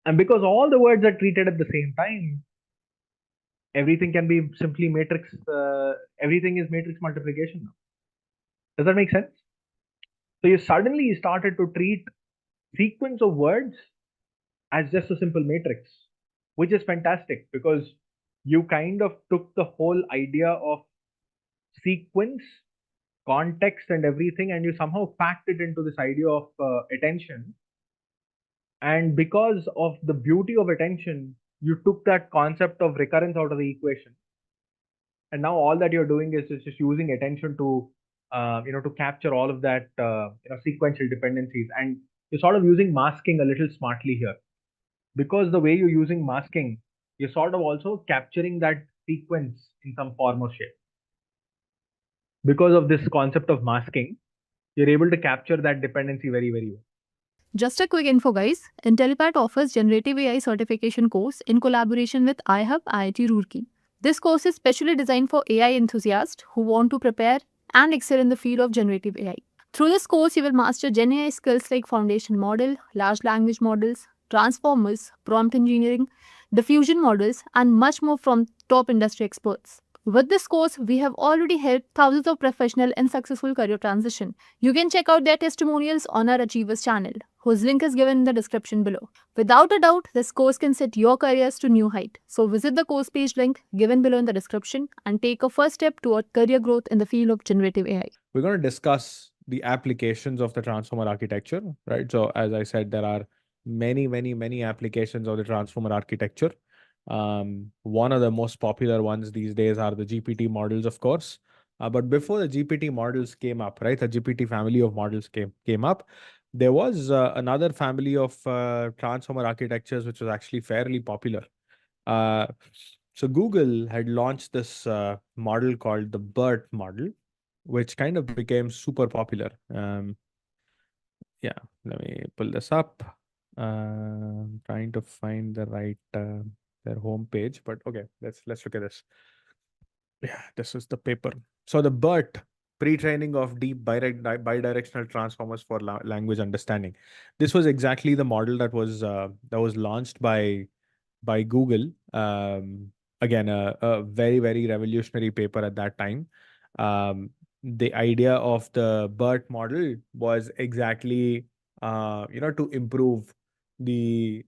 And because all the words are treated at the same time, everything can be simply matrix, everything is matrix multiplication now. Does that make sense? So you suddenly started to treat sequence of words as just a simple matrix, which is fantastic because you kind of took the whole idea of sequence, context, and everything, and you somehow packed it into this idea of attention. And because of the beauty of attention, you took that concept of recurrence out of the equation. And now all that you're doing is just using attention to, to capture all of that, sequential dependencies. And you're sort of using masking a little smartly here. Because the way you're using masking, you're sort of also capturing that sequence in some form or shape. Because of this concept of masking, you're able to capture that dependency very, very well. Just a quick info, guys. Intellipaat offers Generative AI certification course in collaboration with iHub IIT Roorkee. This course is specially designed for AI enthusiasts who want to prepare and excel in the field of generative AI. Through this course, you will master Gen AI skills like foundation model, large language models, transformers, prompt engineering, diffusion models, and much more from top industry experts. With this course, we have already helped thousands of professionals in successful career transition. You can check out their testimonials on our Achievers channel, whose link is given in the description below. Without a doubt, this course can set your careers to new height. So visit the course page link given below in the description and take a first step toward career growth in the field of generative AI. We're going to discuss the applications of the transformer architecture, right? So as I said, there are many applications of the transformer architecture. One of the most popular ones these days are the GPT models, of course. But before the GPT models came up, right, the GPT family of models came up, there was another family of transformer architectures which was actually fairly popular. So Google had launched this model called the BERT model, which kind of became super popular. Yeah, let me pull this up. Trying to find the right their homepage, but okay, let's look at this. Yeah, this is the paper. So the BERT, pre-training of deep bidirectional transformers for language understanding. This was exactly the model that was launched by Google. Again, a very revolutionary paper at that time. The idea of the BERT model was exactly to improve the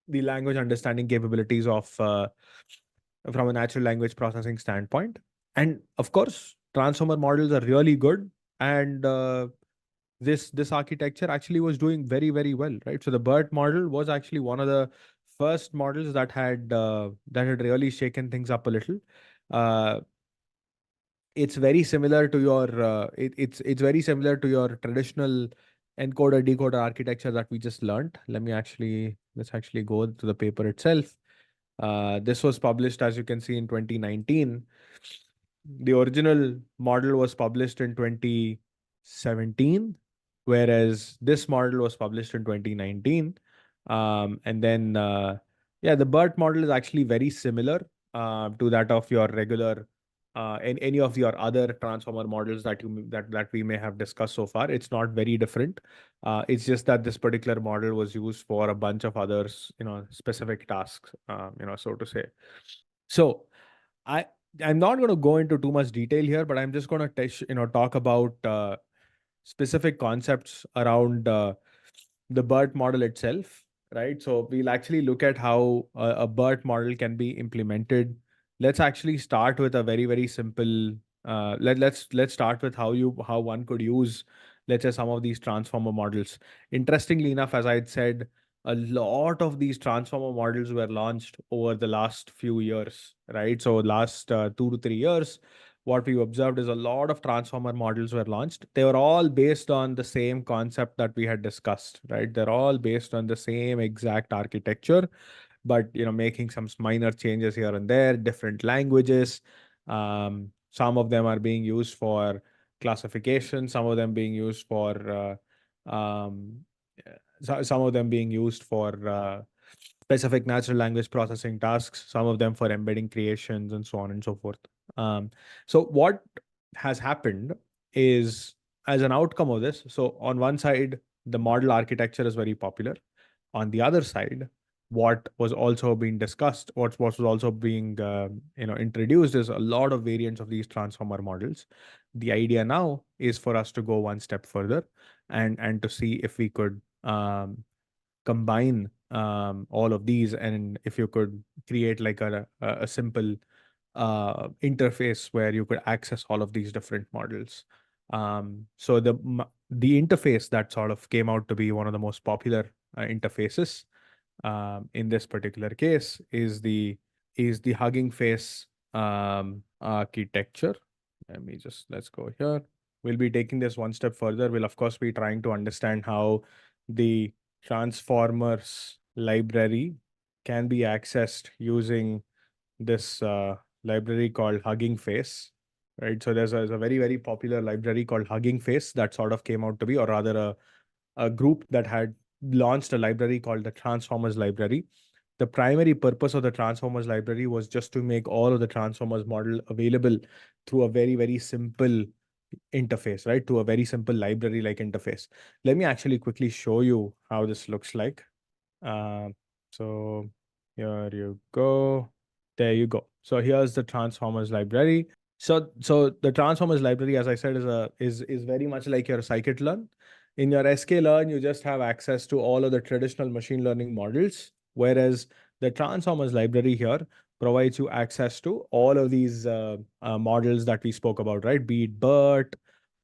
language understanding capabilities of from a natural language processing standpoint. And of course, transformer models are really good, and this architecture actually was doing very well, right? So the BERT model was actually one of the first models that had really shaken things up a little. Uh, it's very similar to your it's very similar to your traditional encoder decoder architecture that we just learned. Let's actually go to the paper itself. This was published, as you can see, in 2019. The original model was published in 2017, whereas this model was published in 2019. And then, yeah, the BERT model is actually very similar to that of your regular any of your other transformer models that we may have discussed so far. It's not very different. It's just that this particular model was used for a bunch of others, specific tasks, so to say. So I I'm not going to go into too much detail here, but I'm just going to talk about specific concepts around the BERT model itself, right? So we'll actually look at how a BERT model can be implemented. Let's actually start with a very simple. Let's start with how one could use, let's say, some of these transformer models. Interestingly enough, as I had said, a lot of these transformer models were launched over the last few years, right? So last 2 to 3 years, what we observed is a lot of transformer models were launched. They were all based on the same concept that we had discussed, right? They're all based on the same exact architecture, but making some minor changes here and there, different languages. Some of them are being used for classification, some of them being used for some of them being used for specific natural language processing tasks, some of them for embedding creations, and so on and so forth. So what has happened is, as an outcome of this, so on one side, the model architecture is very popular. On the other side, what was also being discussed, what was also being introduced, is a lot of variants of these transformer models. The idea now is for us to go one step further and to see if we could combine all of these, and if you could create like a simple interface where you could access all of these different models. So the interface that sort of came out to be one of the most popular interfaces in this particular case is the Hugging Face architecture. Let's go here. We'll be taking this one step further. We'll of course be trying to understand how the transformers library can be accessed using this library called Hugging Face, right? So there's a very, very popular library called Hugging Face that sort of came out to be, or rather a group that had launched a library called the Transformers library. The primary purpose of the Transformers library was just to make all of the Transformers model available through a very, very simple interface, right? To a very simple library like interface. Let me actually quickly show you how this looks like. So here you go. There you go. So here's the Transformers library. So the Transformers library, as I said, is very much like your scikit-learn. In your sklearn, you just have access to all of the traditional machine learning models, whereas the Transformers library here provides you access to all of these models that we spoke about, right? Be it BERT,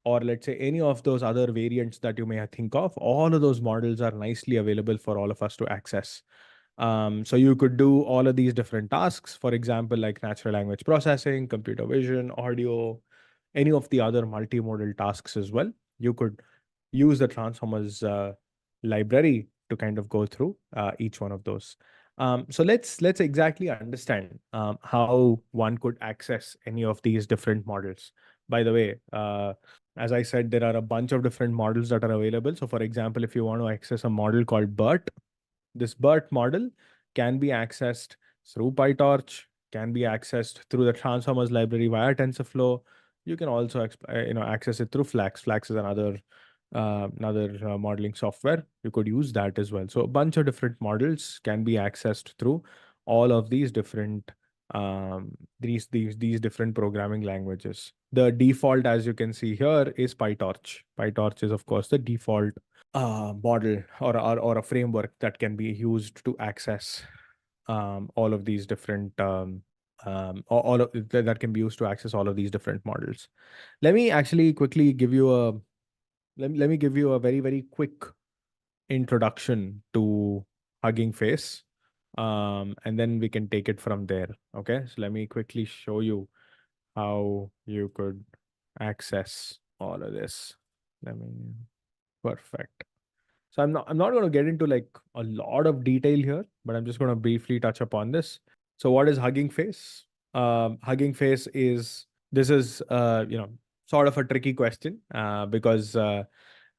or let's say any of those other variants that you may think of. All of those models are nicely available for all of us to access. So you could do all of these different tasks, for example, like natural language processing, computer vision, audio, any of the other multimodal tasks as well. You could use the Transformers library to kind of go through each one of those. So let's exactly understand how one could access any of these different models. By the way, as I said, there are a bunch of different models that are available. So for example, if you want to access a model called BERT, this BERT model can be accessed through PyTorch, can be accessed through the Transformers library via TensorFlow. You can also access it through Flax. Flax is another modeling software. You could use that as well. So a bunch of different models can be accessed through all of these different these different programming languages. The default, as you can see here, is PyTorch. PyTorch is of course the default model or a framework that can be used to access all of these different all of that can be used to access all of these different models. Let me actually quickly give you a let me give you a very, very quick introduction to Hugging Face, and then we can take it from there. Okay, so let me quickly show you how you could access all of this. Let me Perfect. So I'm not going to get into like a lot of detail here, but I'm just going to briefly touch upon this. So what is Hugging Face? Hugging Face is this is sort of a tricky question because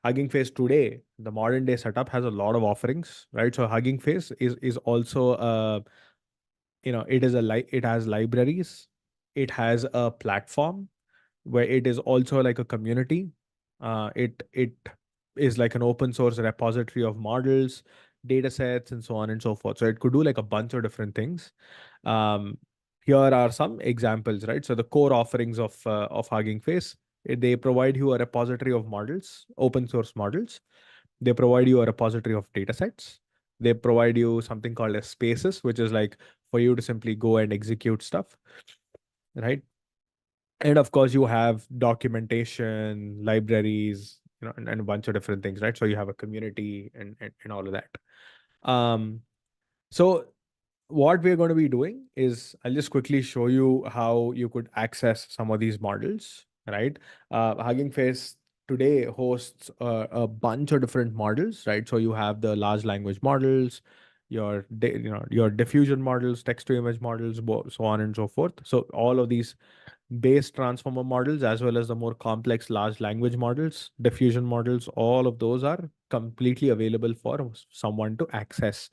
Hugging Face today, the modern day setup has a lot of offerings, right? So Hugging Face is also it has libraries, it has a platform where it is also like a community. It is like an open source repository of models, data sets, and so on and so forth. So it could do like a bunch of different things. Um, Here are some examples, right? So the core offerings of Hugging Face, they provide you a repository of models, open source models. They provide you a repository of data sets. They provide you something called as spaces, which is like for you to simply go and execute stuff, right? And of course you have documentation, libraries, and a bunch of different things, right? So you have a community and all of that. So what we're going to be doing is I'll just quickly show you how you could access some of these models, right? Hugging Face today hosts a bunch of different models, right? So you have the large language models, your diffusion models, text to image models, so on and so forth. So all of these base transformer models as well as the more complex large language models, diffusion models, all of those are completely available for someone to access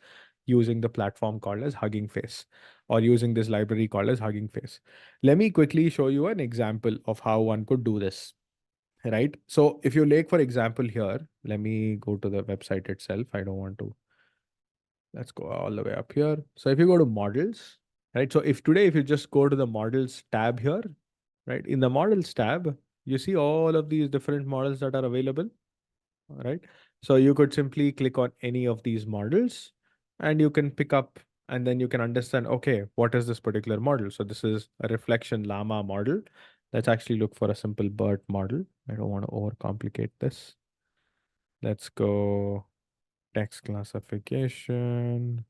using the platform called as Hugging Face or using this library called as Hugging Face. Let me quickly show you an example of how one could do this. Right. So if you take, for example, here, let me go to the website itself. I don't want to. Let's go all the way up here. So if you go to models, right? So if today, if you just go to the models tab here, right? In the models tab, you see all of these different models that are available, right? So you could simply click on any of these models and you can pick up and then you can understand, okay, what is this particular model? So this is a reflection llama model. Let's actually look for a simple BERT model. I don't want to overcomplicate this. Let's go text classification.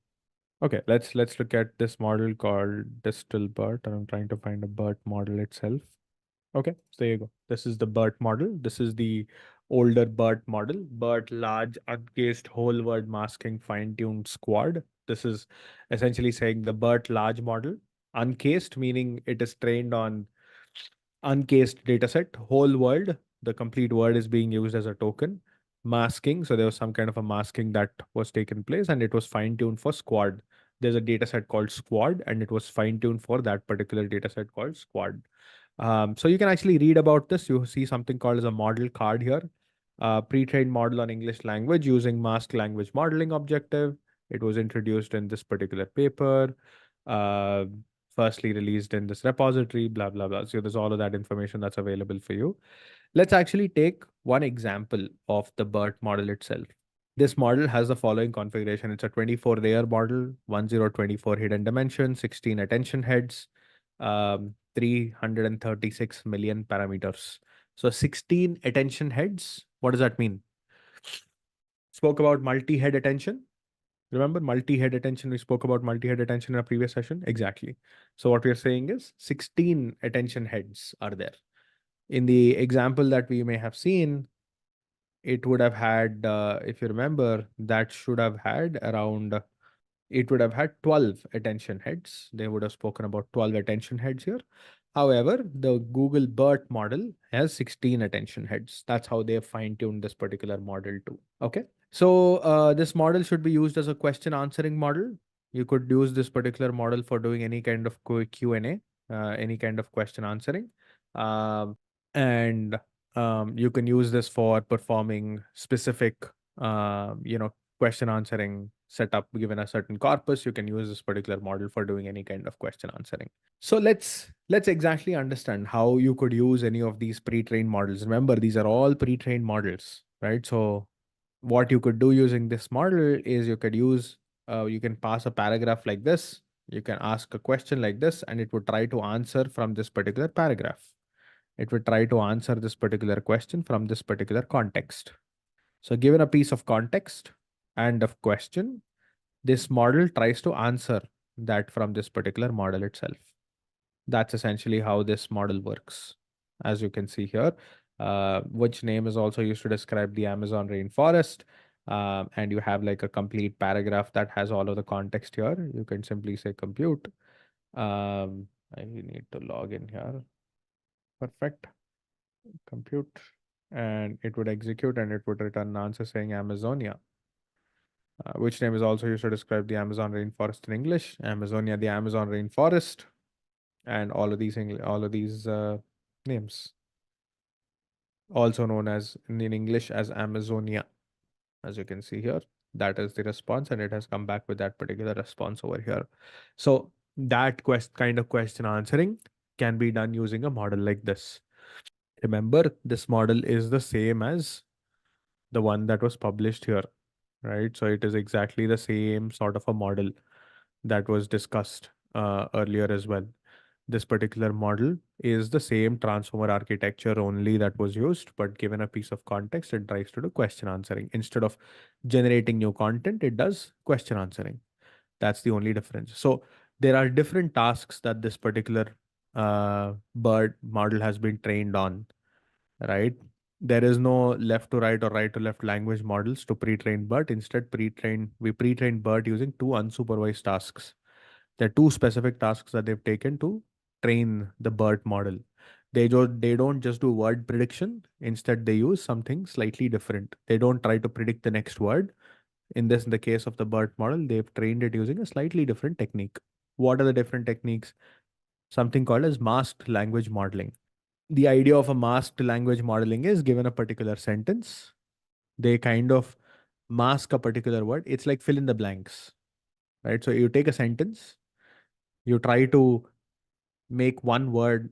Okay, let's look at this model called distal BERT, and I'm trying to find a BERT model itself. Okay, so there you go. This is the BERT model. This is the older BERT model. BERT large uncased whole word masking fine-tuned squad. This is essentially saying the BERT large model. Uncased meaning it is trained on uncased dataset. Whole word, the complete word is being used as a token. Masking, so there was some kind of a masking that was taken place and it was fine-tuned for squad. There's a dataset called squad and it was fine-tuned for that particular dataset called squad. So you can actually read about this. You see something called as a model card here. Pre-trained model on English language using masked language modeling objective. It was introduced in this particular paper. Uh, Firstly released in this repository, blah, blah, blah. So there's all of that information that's available for you. Let's actually take one example of the BERT model itself. This model has the following configuration. It's a 24 layer model, 1024 hidden dimensions, 16 attention heads, 336 million parameters. So 16 attention heads. What does that mean? Spoke about multi-head attention. Remember multi-head attention? We spoke about multi-head attention in a previous session. Exactly. So what we're saying is 16 attention heads are there. In the example that we may have seen, it would have had, if you remember, that should have had around, it would have had 12 attention heads. They would have spoken about 12 attention heads here. However, the Google BERT model has 16 attention heads. That's how they have fine-tuned this particular model too. Okay. So this model should be used as a question answering model. You could use this particular model for doing any kind of Q&A, any kind of question answering. And you can use this for performing specific, question answering setup. Given a certain corpus, you can use this particular model for doing any kind of question answering. So let's exactly understand how you could use any of these pre-trained models. Remember, these are all pre-trained models, right? So what you could do using this model is you could use, you can pass a paragraph like this. You can ask a question like this, and it would try to answer from this particular paragraph. It would try to answer this particular question from this particular context. So given a piece of context and of question, this model tries to answer that from this particular model itself. That's essentially how this model works. As you can see here, which name is also used to describe the Amazon rainforest. And you have like a complete paragraph that has all of the context here. You can simply say compute. I need to log in here. Perfect. Compute. And it would execute and it would return an answer saying Amazonia. Which name is also used to describe the Amazon rainforest in English. Amazonia, the Amazon rainforest, and all of these names, also known as in English as Amazonia. As you can see here, that is the response, and it has come back with that particular response over here. So that kind of question answering can be done using a model like this. Remember, this model is the same as the one that was published here, right? So it is exactly the same sort of a model that was discussed earlier as well. This particular model is the same transformer architecture only that was used, but given a piece of context, it tries to do question answering. Instead of generating new content, it does question answering. That's the only difference. So there are different tasks that this particular BERT model has been trained on, right? There is no left to right or right to left language models to pre-train BERT. Instead, we pre-trained BERT using two unsupervised tasks. There are two specific tasks that they've taken to train the BERT model. They don't just do word prediction. Instead, they use something slightly different. They don't try to predict the next word. In the case of the BERT model, they've trained it using a slightly different technique. What are the different techniques? Something called as masked language modeling. The idea of a masked language modeling is, given a particular sentence, they kind of mask a particular word. It's like fill in the blanks, right? So you take a sentence, you try to make one word,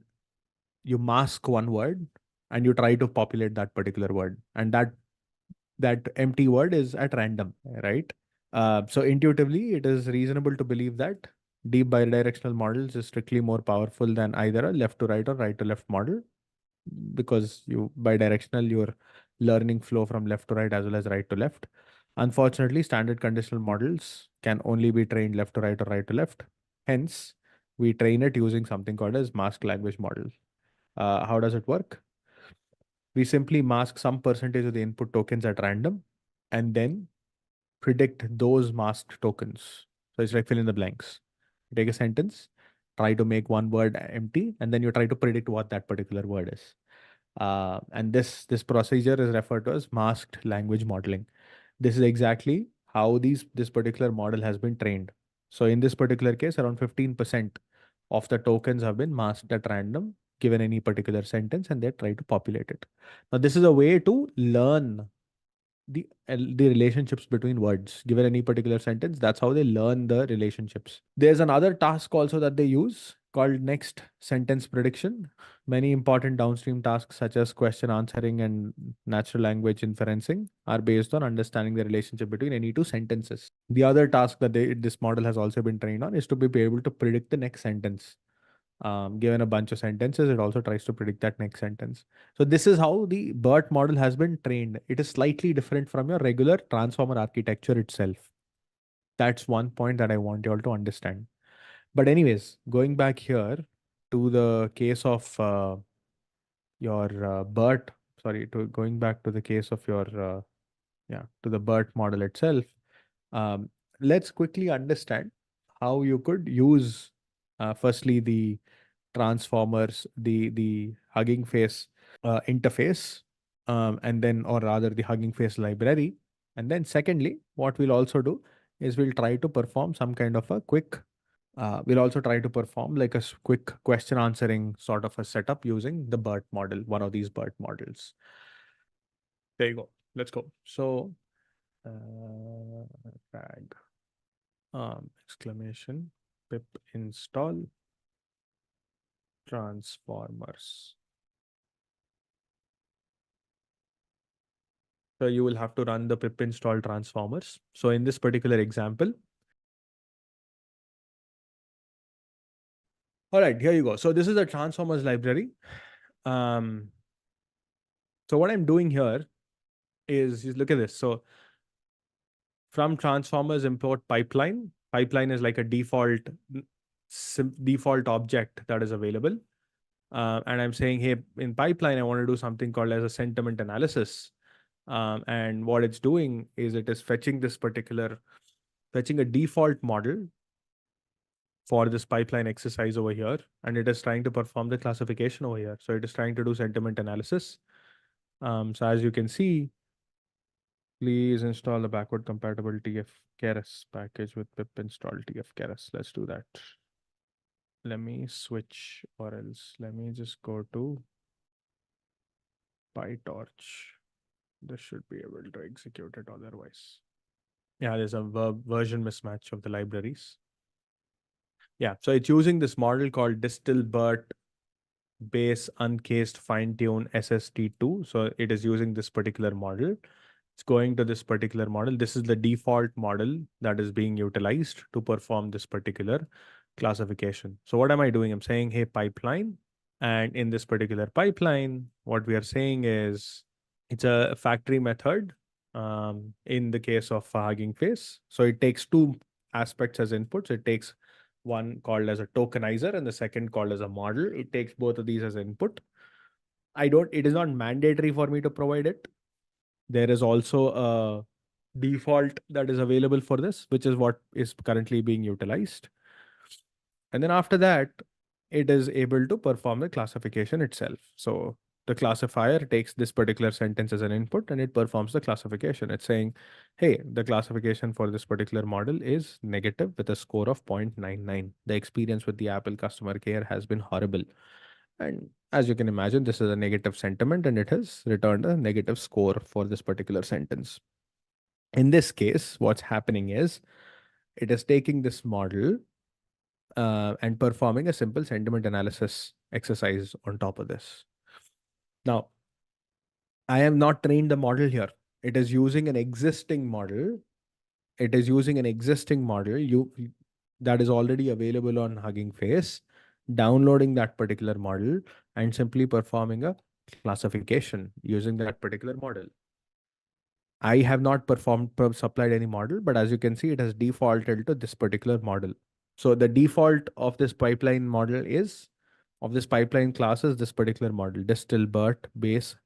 you mask one word, and you try to populate that particular word, and that empty word is at random, right? So intuitively, it is reasonable to believe that deep bidirectional models is strictly more powerful than either a left to right or right to left model, because you bidirectional, your learning flow from left to right as well as right to left. Unfortunately, standard conditional models can only be trained left to right or right to left. Hence, we train it using something called as masked language model. How does it work? We simply mask some percentage of the input tokens at random and then predict those masked tokens. So it's like fill in the blanks. You take a sentence, try to make one word empty, and then you try to predict what that particular word is. And this procedure is referred to as masked language modeling. This is exactly how this particular model has been trained. So in this particular case, around 15% of the tokens have been masked at random, given any particular sentence, and they try to populate it. Now, this is a way to learn the relationships between words given any particular sentence. That's how they learn the relationships. There's another task also that they use called next sentence prediction. Many important downstream tasks such as question answering and natural language inferencing are based on understanding the relationship between any two sentences. The other task that this model has also been trained on is to be able to predict the next sentence. Given a bunch of sentences, it also tries to predict that next sentence. So this is how the BERT model has been trained. It is slightly different from your regular transformer architecture itself. That's one point that I want you all to understand. But anyways, going back here to the case of your BERT, sorry, to going back to the case of your, to the BERT model itself, let's quickly understand how you could use, firstly, the transformers, the Hugging Face interface, and then, or rather, the Hugging Face library. And then, secondly, what we'll also do is we'll try to perform some kind of a quick, we'll also try to perform like a quick question answering sort of a setup using the BERT model, one of these BERT models. There you go. Let's go. So, tag, exclamation, pip install transformers. So you will have to run the pip install transformers. So in this particular example, all right, here you go. So this is a transformers library. So what I'm doing here is look at this. So from transformers import pipeline. Pipeline is like a default object that is available. And I'm saying, hey, in pipeline, I want to do something called as a sentiment analysis. And what it's doing is it is fetching a default model for this pipeline exercise over here, and it is trying to perform the classification over here. So it is trying to do sentiment analysis. So as you can see, please install the backward compatible tf-keras package with pip install tf-keras. Let's do that. Let me switch, or else let me just go to PyTorch. This should be able to execute it otherwise. Yeah, there's a version mismatch of the libraries. Yeah, so it's using this model called DistilBERT base uncased fine tune SST2. So it is using this particular model. It's going to this particular model. This is the default model that is being utilized to perform this particular classification. So what am I doing? I'm saying, hey, pipeline. And in this particular pipeline, what we are saying is it's a factory method in the case of Hugging Face. So it takes two aspects as inputs. It takes one called as a tokenizer and the second called as a model. It takes both of these as input. It is not mandatory for me to provide it. There is also a default that is available for this, which is what is currently being utilized. And then after that, it is able to perform the classification itself. So the classifier takes this particular sentence as an input and it performs the classification. It's saying, hey, the classification for this particular model is negative with a score of 0.99. The experience with the Apple customer care has been horrible. And as you can imagine, this is a negative sentiment and it has returned a negative score for this particular sentence. In this case, what's happening is it is taking this model and performing a simple sentiment analysis exercise on top of this. Now, I have not trained the model here. It is using an existing model. It is using an existing model that is already available on Hugging Face, downloading that particular model and simply performing a classification using that particular model. I have not supplied any model, but as you can see, it has defaulted to this particular model. So the default of this pipeline model is, of this pipeline class is this particular model, Distilbert base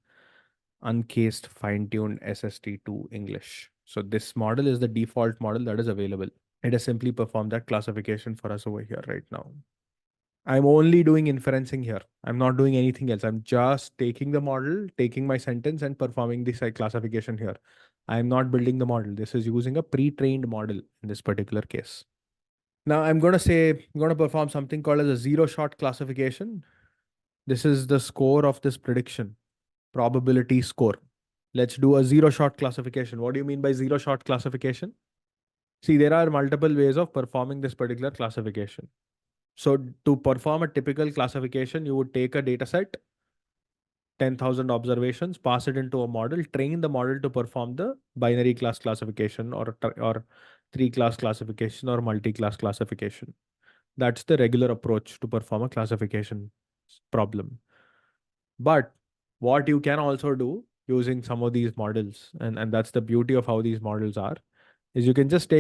uncased fine-tuned SST2 English. So this model is the default model that is available. It has simply performed that classification for us over here right now. I'm only doing inferencing here. I'm not doing anything else. I'm just taking the model, taking my sentence and performing this classification here. I'm not building the model. This is using a pre-trained model in this particular case. Now I'm going to perform something called as a zero-shot classification. This is the score of this prediction, probability score. Let's do a zero-shot classification. What do you mean by zero-shot classification? See, there are multiple ways of performing this particular classification. So to perform a typical classification, you would take a data set, 10,000 observations, pass it into a model, train the model to perform the binary class classification or three class classification or multi-class classification. That's the regular approach to perform a classification problem. But what you can also do using some of these models, and that's the beauty of how these models are, is you can just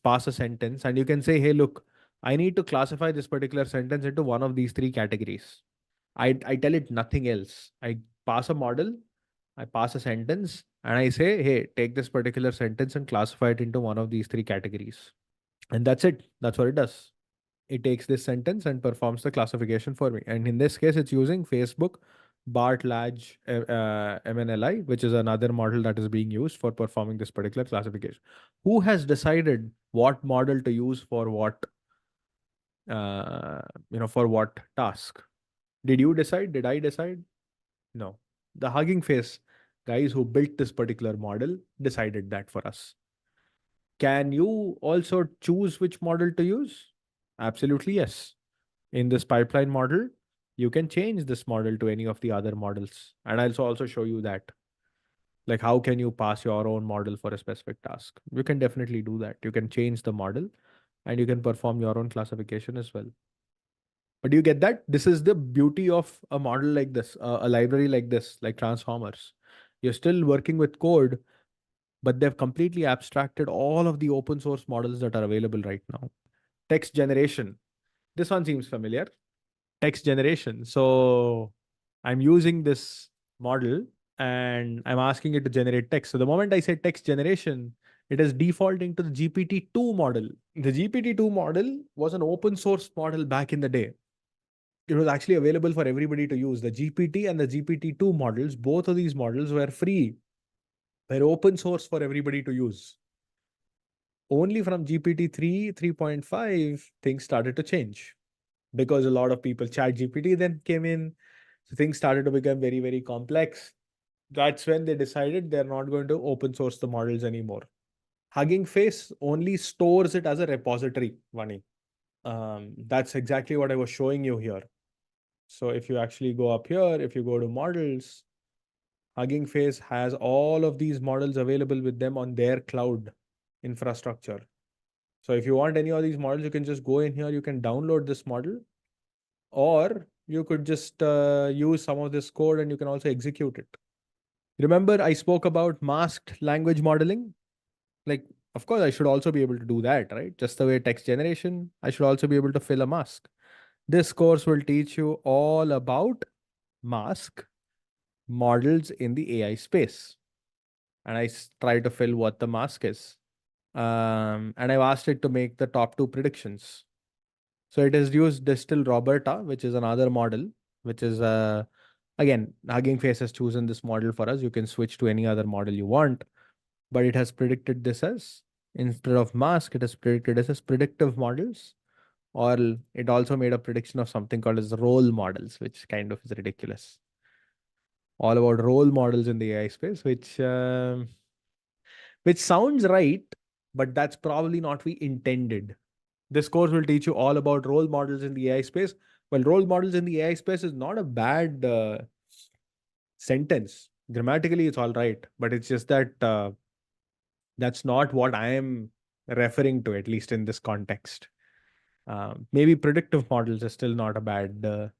pass a sentence and you can say, hey, look, I need to classify this particular sentence into one of these three categories. I tell it nothing else. I pass a model, I pass a sentence, and I say, hey, take this particular sentence and classify it into one of these three categories. And that's it. That's what it does. It takes this sentence and performs the classification for me. And in this case, it's using Facebook BART Large MNLI, which is another model that is being used for performing this particular classification. Who has decided what model to use for what, for what task? Did you decide? Did I decide? No. The Hugging Face guys who built this particular model decided that for us. Can you also choose which model to use? Absolutely, yes. In this pipeline model, you can change this model to any of the other models. And I'll also show you that. Like, how can you pass your own model for a specific task? You can definitely do that. You can change the model and you can perform your own classification as well. But do you get that? This is the beauty of a model like this, a library like this, like transformers. You're still working with code, but they've completely abstracted all of the open source models that are available right now. Text generation. This one seems familiar. Text generation. So I'm using this model and I'm asking it to generate text. So the moment I say text generation, it is defaulting to the GPT-2 model. The GPT-2 model was an open source model back in the day. It was actually available for everybody to use. The GPT and the GPT-2 models, both of these models were free. They're open source for everybody to use. Only from GPT-3, 3.5, things started to change because a lot of people, ChatGPT then came in. So things started to become very, very complex. That's when they decided they're not going to open source the models anymore. Hugging Face only stores it as a repository, Vani. That's exactly what I was showing you here. So if you actually go up here, if you go to models, Hugging Face has all of these models available with them on their cloud infrastructure. So if you want any of these models, you can just go in here, you can download this model, or you could just use some of this code and you can also execute it. Remember, I spoke about masked language modeling? Like of course, I should also be able to do that, right? Just the way text generation, I should also be able to fill a mask. This course will teach you all about mask models in the AI space. And I try to fill what the mask is. And I've asked it to make the top 2 predictions. So it has used Distill Roberta, which is another model, which is again, Hugging Face has chosen this model for us. You can switch to any other model you want, but it has predicted this as, instead of mask, it has predicted this as predictive models, or it also made a prediction of something called as role models, which kind of is ridiculous. All about role models in the AI space, which sounds right, but that's probably not we intended. This course will teach you all about role models in the AI space. Well, role models in the AI space is not a bad sentence. Grammatically, it's all right, but it's just that that's not what I am referring to, at least in this context. Maybe predictive models are still not a bad.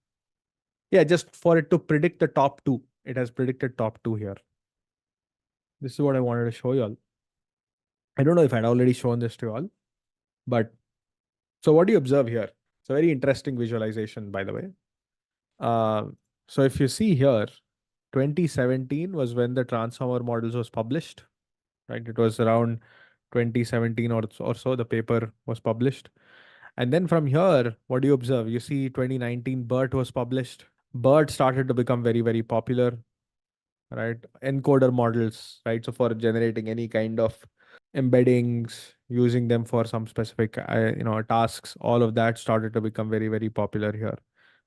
Yeah, just for it to predict the top 2, it has predicted top 2 here. This is what I wanted to show you all. I don't know if I'd already shown this to you all, but so what do you observe here? It's a very interesting visualization, by the way. So if you see here, 2017 was when the transformer models was published, right? It was around 2017 or so the paper was published. And then from here, what do you observe? You see 2019 BERT was published. BERT started to become very, very popular, right? Encoder models, right? So for generating any kind of embeddings, using them for some specific, tasks, all of that started to become very, very popular here.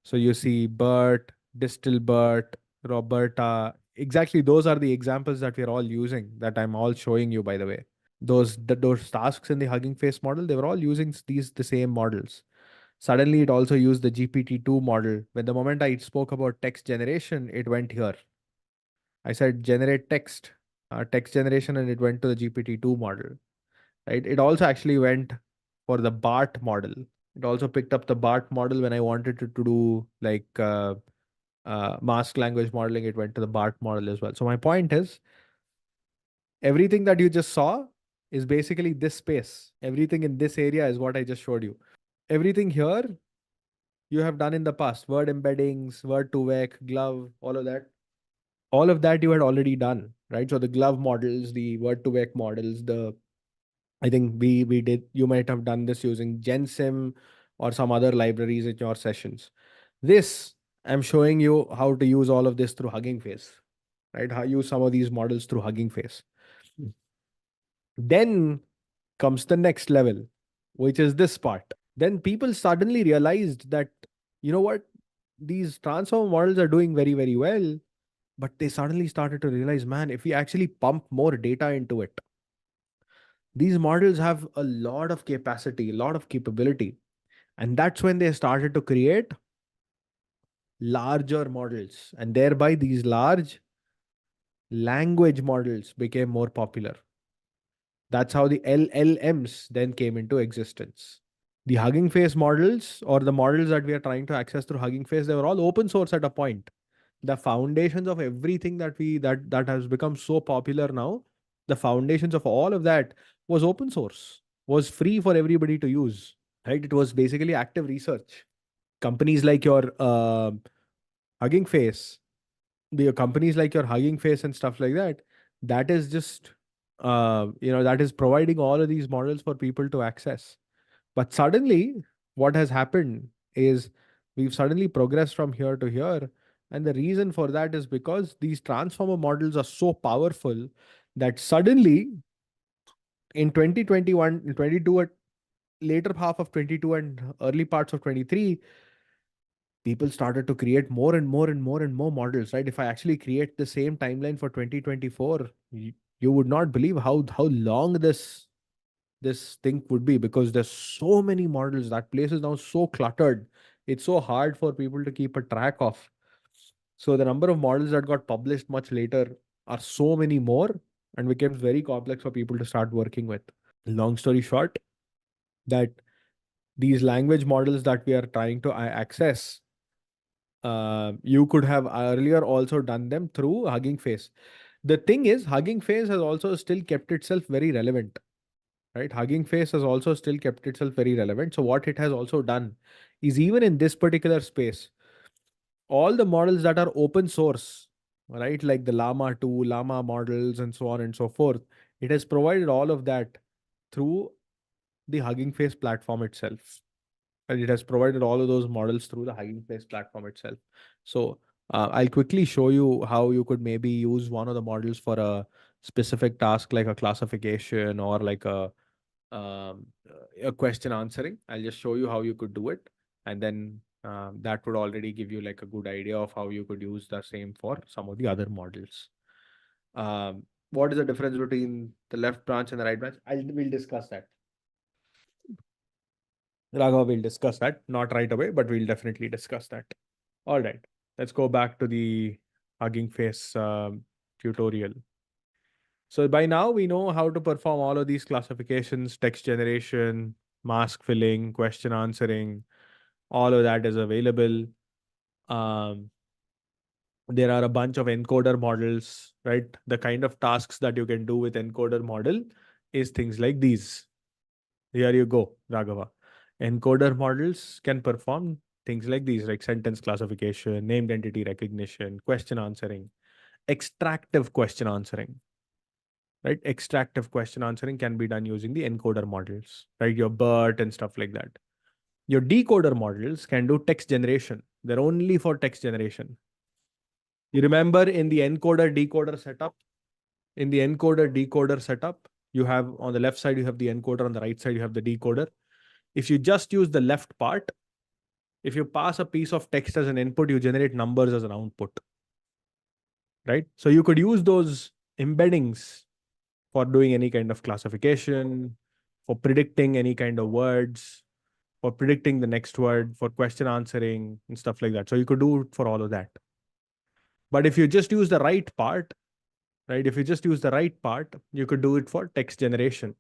So you see BERT, Distilbert, Roberta. Exactly, those are the examples that we're all using, that I'm all showing you, by the way. Those tasks in the Hugging Face model, they were all using the same models. Suddenly, it also used the GPT-2 model. When the moment I spoke about text generation, it went here. I said generate text generation, and it went to the GPT-2 model. Right? It also actually went for the BART model. It also picked up the BART model when I wanted to do like mask language modeling. It went to the BART model as well. So my point is, everything that you just saw is basically this space. Everything in this area is what I just showed you. Everything here you have done in the past. Word embeddings, word to vec, glove, all of that. All of that you had already done, right? So the glove models, the word to vec models, I think we did, you might have done this using GenSim or some other libraries in your sessions. This, I'm showing you how to use all of this through Hugging Face, right? How use some of these models through Hugging Face. Then comes the next level, which is this part. Then people suddenly realized that, you know what, these transformer models are doing very, very well, but they suddenly started to realize, man, if we actually pump more data into it, these models have a lot of capacity, a lot of capability. And that's when they started to create larger models. And thereby, these large language models became more popular. That's how the LLMs then came into existence. The Hugging Face models, or the models that we are trying to access through Hugging Face, they were all open source at a point. The foundations of everything that has become so popular now, the foundations of all of that was open source, was free for everybody to use, right? It was basically active research. Companies like your Hugging Face, the companies like your Hugging Face and stuff like that, that is just that is providing all of these models for people to access. But suddenly, what has happened is we've suddenly progressed from here to here. And the reason for that is because these transformer models are so powerful that suddenly in 2021, in 22, later half of 22 and early parts of 23, people started to create more and more and more and more models, right? If I actually create the same timeline for 2024, you would not believe how long this thing would be, because there's so many models. That place is now so cluttered. It's so hard for people to keep a track of. So the number of models that got published much later are so many more, and becomes very complex for people to start working with. Long story short, that these language models that we are trying to access, you could have earlier also done them through Hugging Face. The thing is, Hugging Face has also still kept itself very relevant. right? Hugging Face has also still kept itself very relevant. So what it has also done is, even in this particular space, all the models that are open source, right, like the Llama 2, Llama models, and so on and so forth, it has provided all of that through the Hugging Face platform itself. And it has provided all of those models through the Hugging Face platform itself. So I'll quickly show you how you could maybe use one of the models for a specific task, like a classification or like a question answering. I'll just show you how you could do it, and then that would already give you like a good idea of how you could use the same for some of the other models. What is the difference between the left branch and the right branch? We'll discuss that. Raghav will discuss that, not right away, but we'll definitely discuss that. All right, let's go back to the Hugging Face tutorial. So by now we know how to perform all of these classifications, text generation, mask filling, question answering, all of that is available. Um, there are a bunch of encoder models, right? The kind of tasks that you can do with encoder model is things like these. Here you go, Raghava. Encoder models can perform things like these, like sentence classification, named entity recognition, question answering, extractive question answering, right? Extractive question answering can be done using the encoder models, right? Your BERT and stuff like that. Your decoder models can do text generation. They're only for text generation. You remember in the encoder decoder setup, you have on the left side, you have the encoder, on the right side, you have the decoder. If you just use the left part, if you pass a piece of text as an input, you generate numbers as an output, right? So you could use those embeddings for doing any kind of classification, for predicting any kind of words, for predicting the next word, for question answering and stuff like that. So you could do it for all of that. But if you just use the right part, right? If you just use the right part, you could do it for text generation.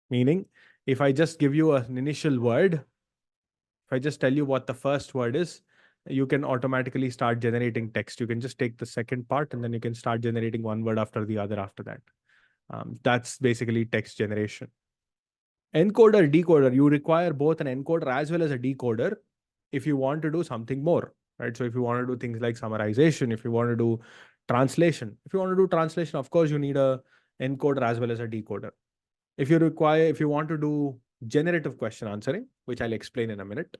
Meaning, if I just give you an initial word, if I just tell you what the first word is, you can automatically start generating text. You can just take the second part and then you can start generating one word after the other after that. That's basically text generation. Encoder, decoder, you require both an encoder as well as a decoder if you want to do something more, right? So if you want to do things like summarization, if you want to do translation, of course, you need a encoder as well as a decoder. If you want to do generative question answering, which I'll explain in a minute,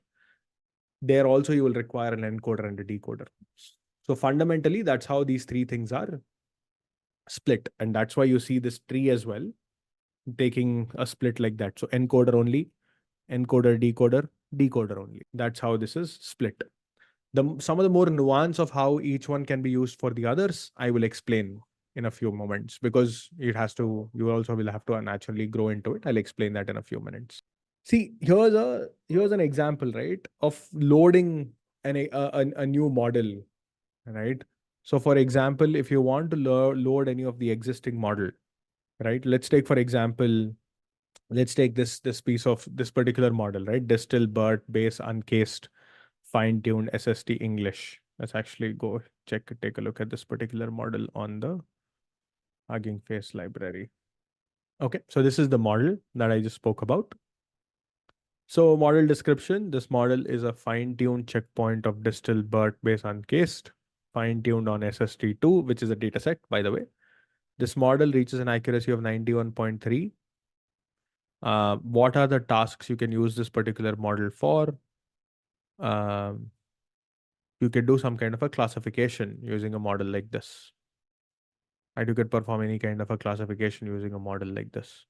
there also you will require an encoder and a decoder. So fundamentally, that's how these three things are split. And that's why you see this tree as well, taking a split like that. So encoder only, encoder, decoder only. That's how this is split. Some of the more nuance of how each one can be used for the others, I will explain in a few moments, because you also will have to naturally grow into it. I'll explain that in a few minutes. See, here's an example, right, of loading a new model, right? So for example, if you want to load any of the existing model, right? Let's take, for example, let's take this particular model, right? Distill, BERT, base, uncased, fine-tuned SST English. Let's actually go take a look at this particular model on the Hugging Face library. Okay, so this is the model that I just spoke about. So model description, this model is a fine-tuned checkpoint of Distill, BERT, base, uncased, fine-tuned on SST2, which is a dataset, by the way. This model reaches an accuracy of 91.3. What are the tasks you can use this particular model for? You can do some kind of a classification using a model like this. And you could perform any kind of a classification using a model like this.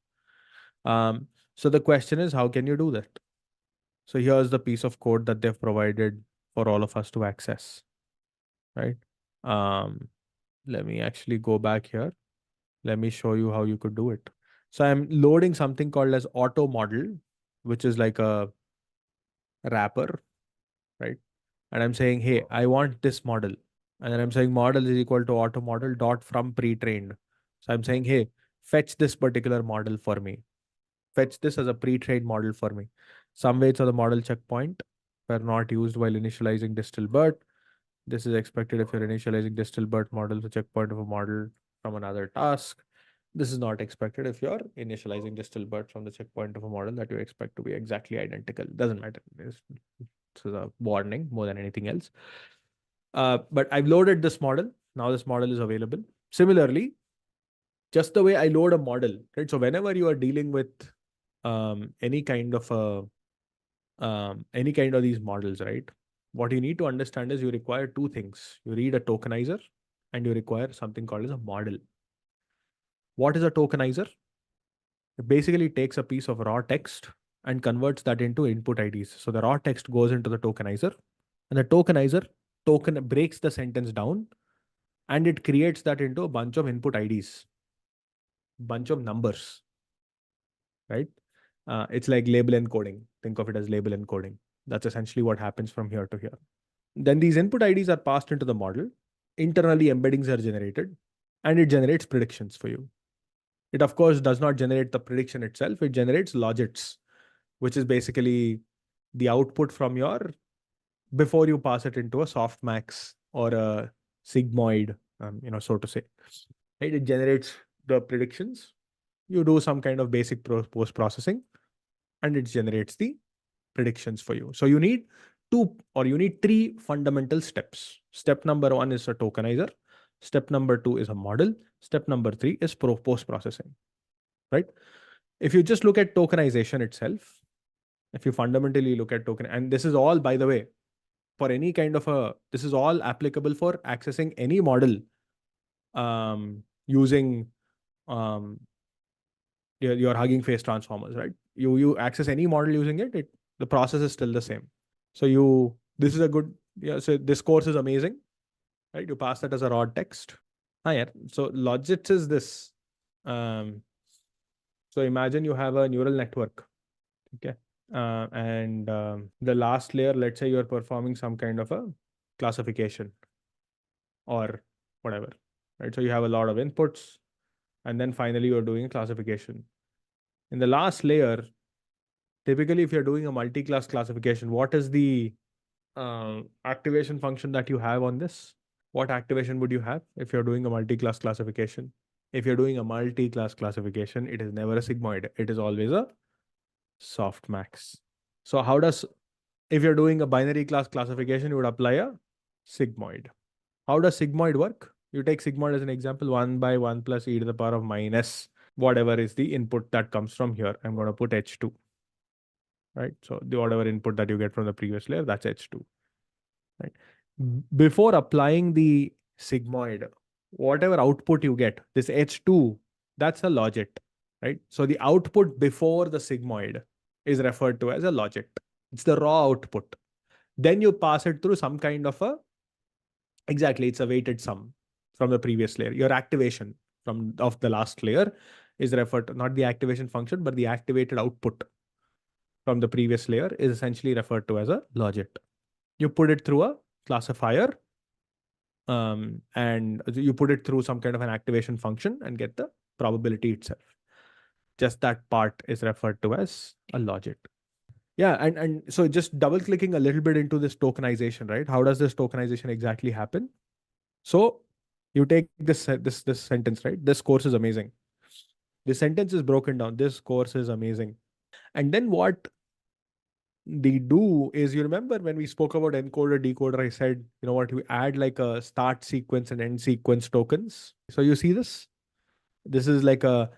So the question is, how can you do that? So here's the piece of code that they've provided for all of us to access, right? Let me actually go back here. Let me show you how you could do it. So I'm loading something called as auto model, which is like a wrapper, right? And I'm saying, hey, I want this model. And then I'm saying model is equal to auto model dot from pre-trained. So I'm saying, hey, fetch this particular model for me. Fetch this as a pre-trained model for me. Some weights of the model checkpoint were not used while initializing Distill BERT. This is expected if you're initializing Distill BERT model, the checkpoint of a model from another task. This is not expected if you're initializing distilbert from the checkpoint of a model that you expect to be exactly identical. Doesn't matter. This is a warning more than anything else. But I've loaded this model. Now this model is available. Similarly, just the way I load a model, right? So whenever you are dealing with any kind of these models, right? What you need to understand is you require two things. You need a tokenizer and you require something called as a model. What is a tokenizer? It basically takes a piece of raw text and converts that into input IDs. So the raw text goes into the tokenizer, and the tokenizer token breaks the sentence down and it creates that into a bunch of input IDs, bunch of numbers, right? It's like label encoding. Think of it as label encoding. That's essentially what happens from here to here. Then these input IDs are passed into the model. Internally, embeddings are generated, and it generates predictions for you. It, of course, does not generate the prediction itself. It generates logits, which is basically the output from your, before you pass it into a softmax or a sigmoid, so to say. Right? It generates the predictions. You do some kind of basic post processing, and it generates the predictions for you. So you need three fundamental steps. Step number one is a tokenizer. Step number two is a model. Step number three is post processing, right? If you just look at tokenization itself, if you fundamentally look at token, and this is all, by the way, for any kind of this is all applicable for accessing any model using your Hugging Face transformers, right? You access any model using it, the process is still the same. So this is a good, so this course is amazing, right? You pass that as a raw text. Yeah. So logits is this. So imagine you have a neural network, okay? And the last layer, let's say you're performing some kind of a classification or whatever, right? So you have a lot of inputs, and then finally you're doing a classification. In the last layer, typically if you're doing a multi-class classification, what is the activation function that you have on this? What activation would you have if you're doing a multi-class classification? If you're doing a multi-class classification, it is never a sigmoid. It is always a softmax. So if you're doing a binary class classification, you would apply a sigmoid. How does sigmoid work? You take sigmoid as an example, 1 by 1 plus e to the power of minus whatever is the input that comes from here. I'm going to put h2, right? So the whatever input that you get from the previous layer, that's h2, right? Before applying the sigmoid, whatever output you get, this h2, that's a logit, right? So the output before the sigmoid is referred to as a logit. It's the raw output. Then you pass it through some kind of it's a weighted sum from the previous layer. Your activation of the last layer is referred to, not the activation function, but the activated output from the previous layer is essentially referred to as a logit. You put it through a classifier, and you put it through some kind of an activation function and get the probability itself. Just that part is referred to as a logit. Yeah, and so just double clicking a little bit into this tokenization, right? How does this tokenization exactly happen? So you take this sentence, right? This course is amazing. This sentence is broken down. This course is amazing. And then what they do is, you remember when we spoke about encoder decoder, I said, you know what, we add like a start sequence and end sequence tokens. So you see this? This is like a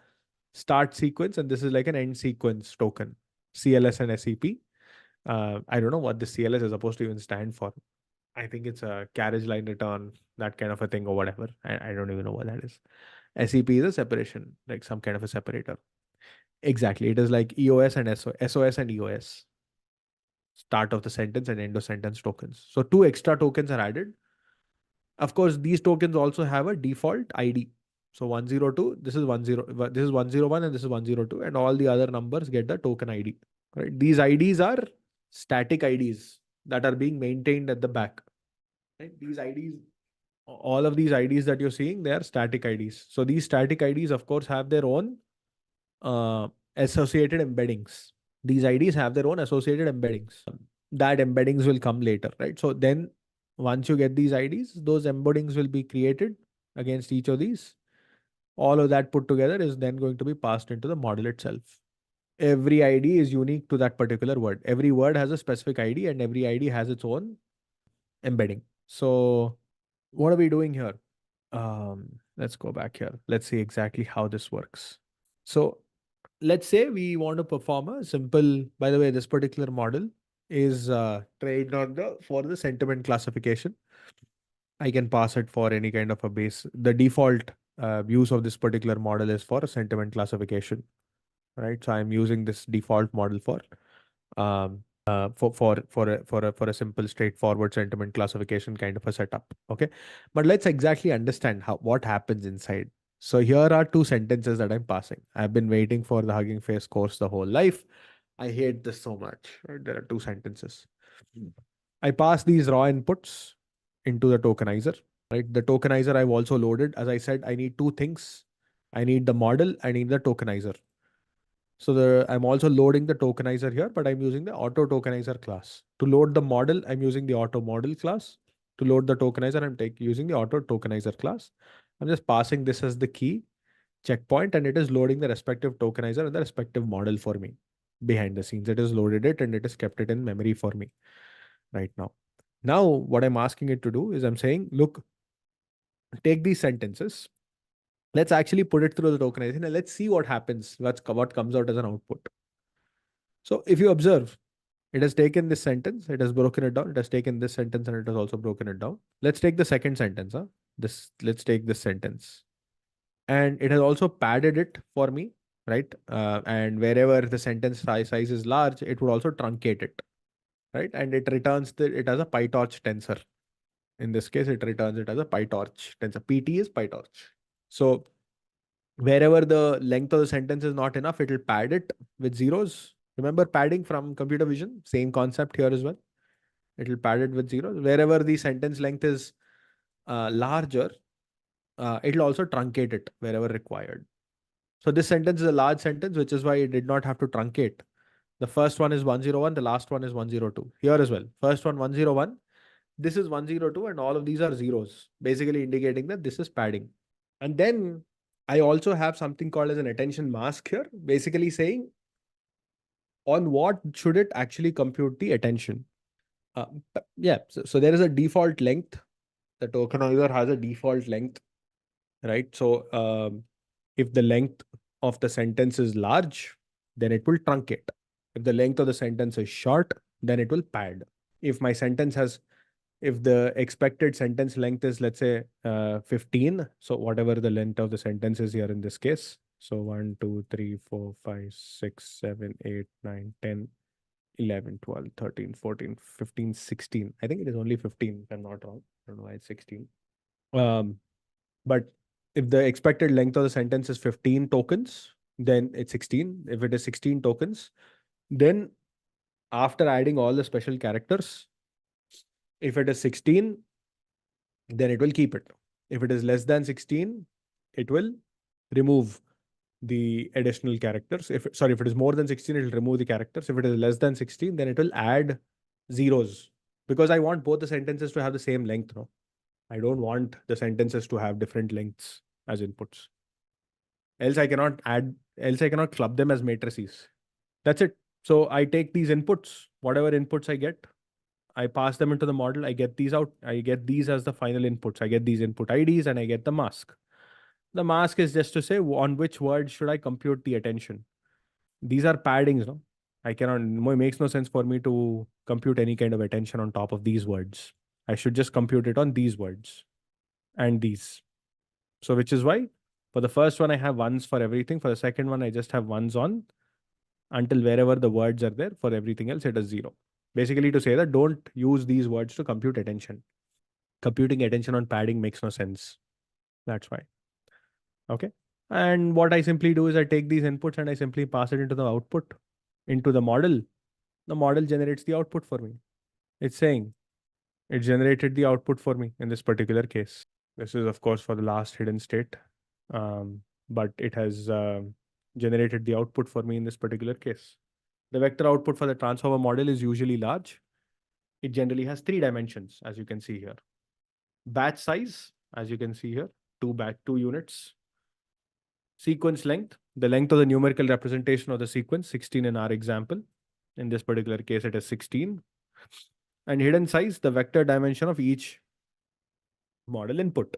start sequence and this is like an end sequence token, CLS and SEP. I don't know what the CLS is supposed to even stand for. I think it's a carriage line return, that kind of a thing or whatever. I don't even know what that is. SEP is a separation, like some kind of a separator. Exactly. It is like EOS and SOS and EOS. Start of the sentence and end of sentence tokens. So 2 extra tokens are added. Of course, these tokens also have a default ID. So 102, this is 10, this is 101 and this is 102, and all the other numbers get the token ID. Right? These IDs are static IDs that are being maintained at the back. Right? These IDs, all of these IDs that you're seeing, they are static IDs. So these static IDs, of course, have their own associated embeddings. These IDs have their own associated embeddings. That embeddings will come later, right? So then once you get these IDs, those embeddings will be created against each of these. All of that put together is then going to be passed into the model itself. Every ID is unique to that particular word. Every word has a specific ID and every ID has its own embedding. So what are we doing here? Let's go back here. Let's see exactly how this works. So let's say we want to perform a simple, by the way, this particular model is trained on for the sentiment classification. I can pass it for any kind of a base. The default use of this particular model is for a sentiment classification, right? So I'm using this default model for a simple straightforward sentiment classification kind of a setup. Okay, but let's exactly understand what happens inside. So here are two sentences that I'm passing. I've been waiting for the Hugging Face course the whole life. I hate this so much. Right? There are two sentences. I pass these raw inputs into the tokenizer. Right, the tokenizer I've also loaded. As I said, I need two things. I need the model. I need the tokenizer. So I'm also loading the tokenizer here, but I'm using the auto tokenizer class. To load the model, I'm using the auto model class. To load the tokenizer, I'm using the auto tokenizer class. I'm just passing this as the key checkpoint, and it is loading the respective tokenizer and the respective model for me. Behind the scenes, it has loaded it and it has kept it in memory for me right now. Now, what I'm asking it to do is I'm saying, look, take these sentences. Let's actually put it through the tokenization and let's see what happens. What comes out as an output. So if you observe, it has taken this sentence, it has broken it down, it has taken this sentence and it has also broken it down. Let's take the second sentence. Let's take this sentence. And it has also padded it for me, right? And wherever the sentence size is large, it would also truncate it, right? And it returns it as a PyTorch tensor. In this case, it returns it as a PyTorch tensor. PT is PyTorch. So wherever the length of the sentence is not enough, it will pad it with zeros. Remember padding from computer vision? Same concept here as well. It will pad it with zeros. Wherever the sentence length is larger, it will also truncate it wherever required. So this sentence is a large sentence, which is why it did not have to truncate. The first one is 101, the last one is 102. Here as well. First one 101, this is 102, and all of these are zeros, basically indicating that this is padding. And then I also have something called as an attention mask here, basically saying on what should it actually compute the attention. Yeah, so there is a default length. The tokenizer has a default length, right? So if the length of the sentence is large, then it will truncate. If the length of the sentence is short, then it will pad. If my sentence has, if the expected sentence length is, let's say, 15, so whatever the length of the sentence is here in this case, so 1, 2, 3, 4, 5, 6, 7, 8, 9, 10, 11, 12, 13, 14, 15, 16. I think it is only 15, if I'm not wrong. I don't know why it's 16. But if the expected length of the sentence is 15 tokens, then it's 16. If it is 16 tokens, then after adding all the special characters, if it is 16, then it will keep it. If it is less than 16, it will remove the additional characters. If it is more than 16, it will remove the characters. If it is less than 16, then it will add zeros, because I want both the sentences to have the same length. No, I don't want the sentences to have different lengths as inputs. Else I cannot club them as matrices. That's it. So I take these inputs, whatever inputs I get, I pass them into the model. I get these out. I get these as the final inputs. I get these input IDs and I get the mask. The mask is just to say on which word should I compute the attention. These are paddings, no? I cannot, it makes no sense for me to compute any kind of attention on top of these words. I should just compute it on these words and these. So which is why for the first one, I have ones for everything. For the second one, I just have ones on until wherever the words are there. For everything else, it is zero. Basically to say that don't use these words to compute attention. Computing attention on padding makes no sense. That's why. Okay. And what I simply do is I take these inputs and I simply pass it into the output, into the model. The model generates the output for me. It's saying it generated the output for me in this particular case. This is, of course, for the last hidden state. But it has generated the output for me in this particular case. The vector output for the transformer model is usually large. It generally has 3 dimensions, as you can see here. Batch size, as you can see here, two units. sequence length, the length of the numerical representation of the sequence, 16 in our example. In this particular case, it is 16. And hidden size, the vector dimension of each model input.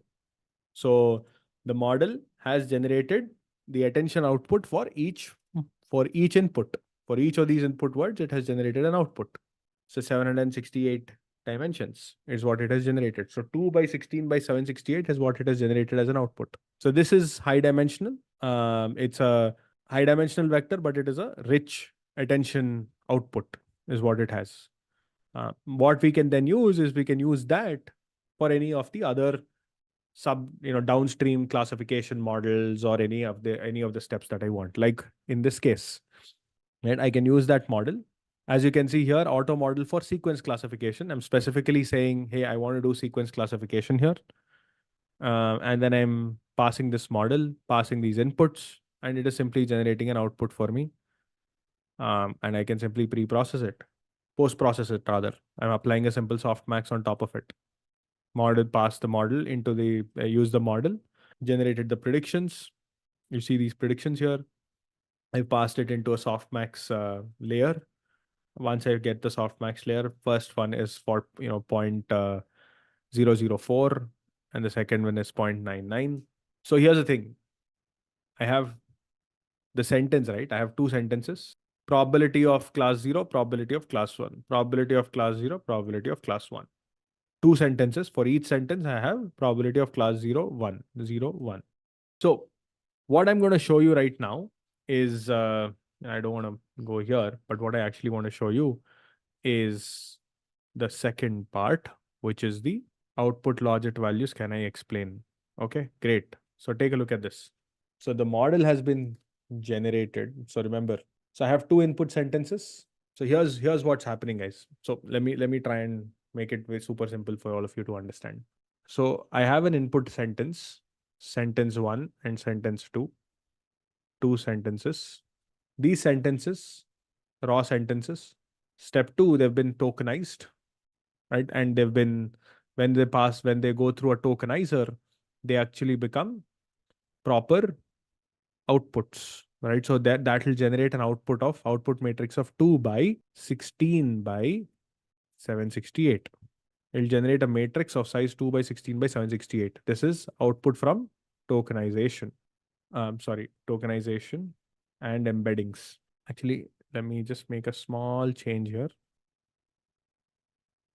So the model has generated the attention output for each input. For each of these input words, it has generated an output. So 768 dimensions is what it has generated. So 2 by 16 by 768 is what it has generated as an output. So this is high dimensional. It's a high dimensional vector, but it is a rich attention output is what it has. What we can then use is we can use that for any of the other downstream classification models or any of the steps that I want. Like in this case, right? I can use that model. As you can see here, auto model for sequence classification. I'm specifically saying, hey, I want to do sequence classification here. And then I'm passing this model, passing these inputs, and it is simply generating an output for me. And I can simply post-process it rather. I'm applying a simple softmax on top of it. Pass the model into use the model, generated the predictions. You see these predictions here. I passed it into a softmax layer. Once I get the softmax layer, first one is for 0.004 and the second one is 0.99. So here's the thing. I have the sentence, right? I have two sentences. Probability of class 0, probability of class 1. Probability of class 0, probability of class 1. Two sentences. For each sentence, I have probability of class 0, 1, 0, 1. So what I'm going to show you right now is, I don't want to go here, but what I actually want to show you is the second part, which is the output logit values. Can I explain? Okay, great. So take a look at this. So the model has been generated. So remember, so I have two input sentences. So here's what's happening, guys. So let me try and make it very super simple for all of you to understand. So I have an input sentence 1 and sentence 2, two sentences. These sentences, raw sentences, step 2, they've been tokenized, right? And they've been, when they go through a tokenizer, they actually become proper outputs, right? So that will generate an output matrix of 2 by 16 by 768. It'll generate a matrix of size 2 by 16 by 768. This is output from tokenization. Tokenization and embeddings. Actually, let me just make a small change here.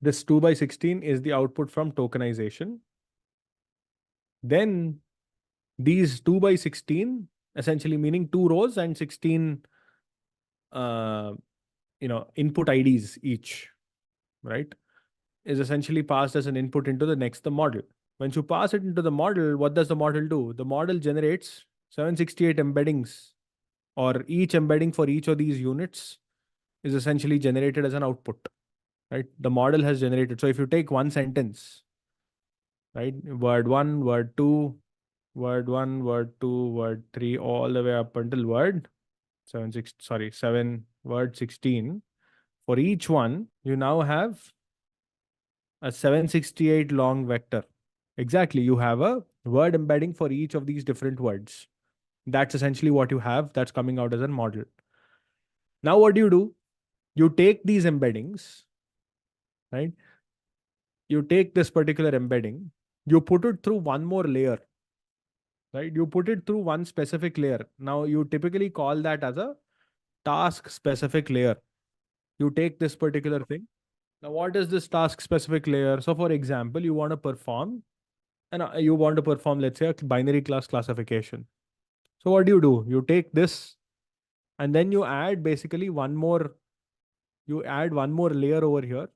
This 2 by 16 is the output from tokenization. Then these 2 by 16, essentially meaning 2 rows and 16 input IDs each, right, is essentially passed as an input into the model. Once you pass it into the model, what does the model do? The model generates 768 embeddings, or each embedding for each of these units is essentially generated as an output, right? The model has generated. So if you take one sentence, right, word 1, word 2, word 1, word 2, word 3, all the way up until word 16. For each one, you now have a 768 long vector. Exactly. You have a word embedding for each of these different words. That's essentially what you have that's coming out as a model. Now, what do? You take these embeddings, right? You take this particular embedding, you put it through one more layer, right? You put it through one specific layer. Now, you typically call that as a task specific layer. You take this particular thing. Now, what is this task specific layer? So, for example, you want to perform, let's say, a binary class classification. So, what do? You take this and then you add basically one more layer over here,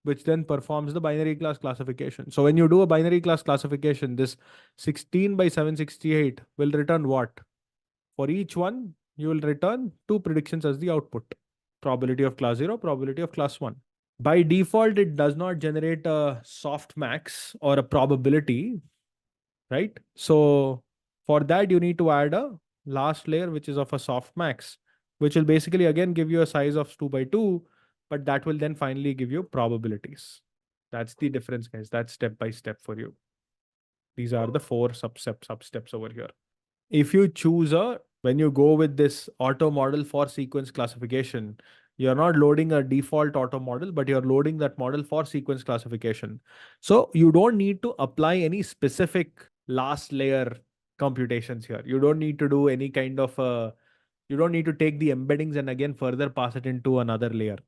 which then performs the binary class classification. So when you do a binary class classification, this 16 by 768 will return what? For each one, you will return two predictions as the output. Probability of class 0, probability of class 1. By default, it does not generate a softmax or a probability, right? So for that, you need to add a last layer, which is of a softmax, which will basically again give you a size of 2 by 2, but that will then finally give you probabilities. That's the difference, guys. That's step by step for you. These are the 4 substeps over here. if you choose when you go with this auto model for sequence classification, you're not loading a default auto model, but you're loading that model for sequence classification. So you don't need to apply any specific last layer computations here. You don't need to do any kind of you don't need to take the embeddings and again further pass it into another layer.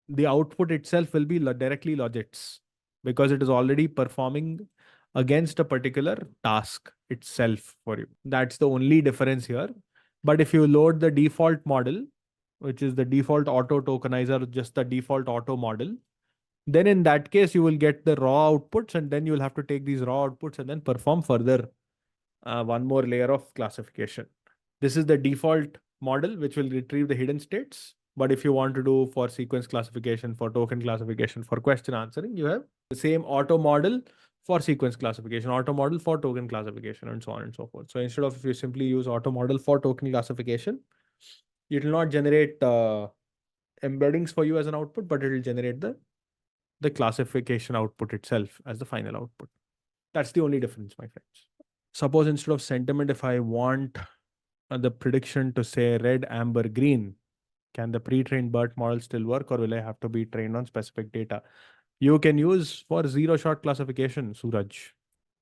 The output itself will be directly logits because it is already performing against a particular task itself for you. That's the only difference here. But if you load the default model, which is the default auto tokenizer, just the default auto model, then in that case, you will get the raw outputs and then you'll have to take these raw outputs and then perform further one more layer of classification. This is the default model, which will retrieve the hidden states. But if you want to do for sequence classification, for token classification, for question answering, you have the same auto model for sequence classification, auto model for token classification, and so on and so forth. So instead of if you simply use auto model for token classification, it will not generate embeddings for you as an output, but it will generate the classification output itself as the final output. That's the only difference, my friends. Suppose instead of sentiment, if I want the prediction to say red, amber, green, can the pre-trained BERT model still work, or will I have to be trained on specific data? You can use for zero-shot classification, Suraj.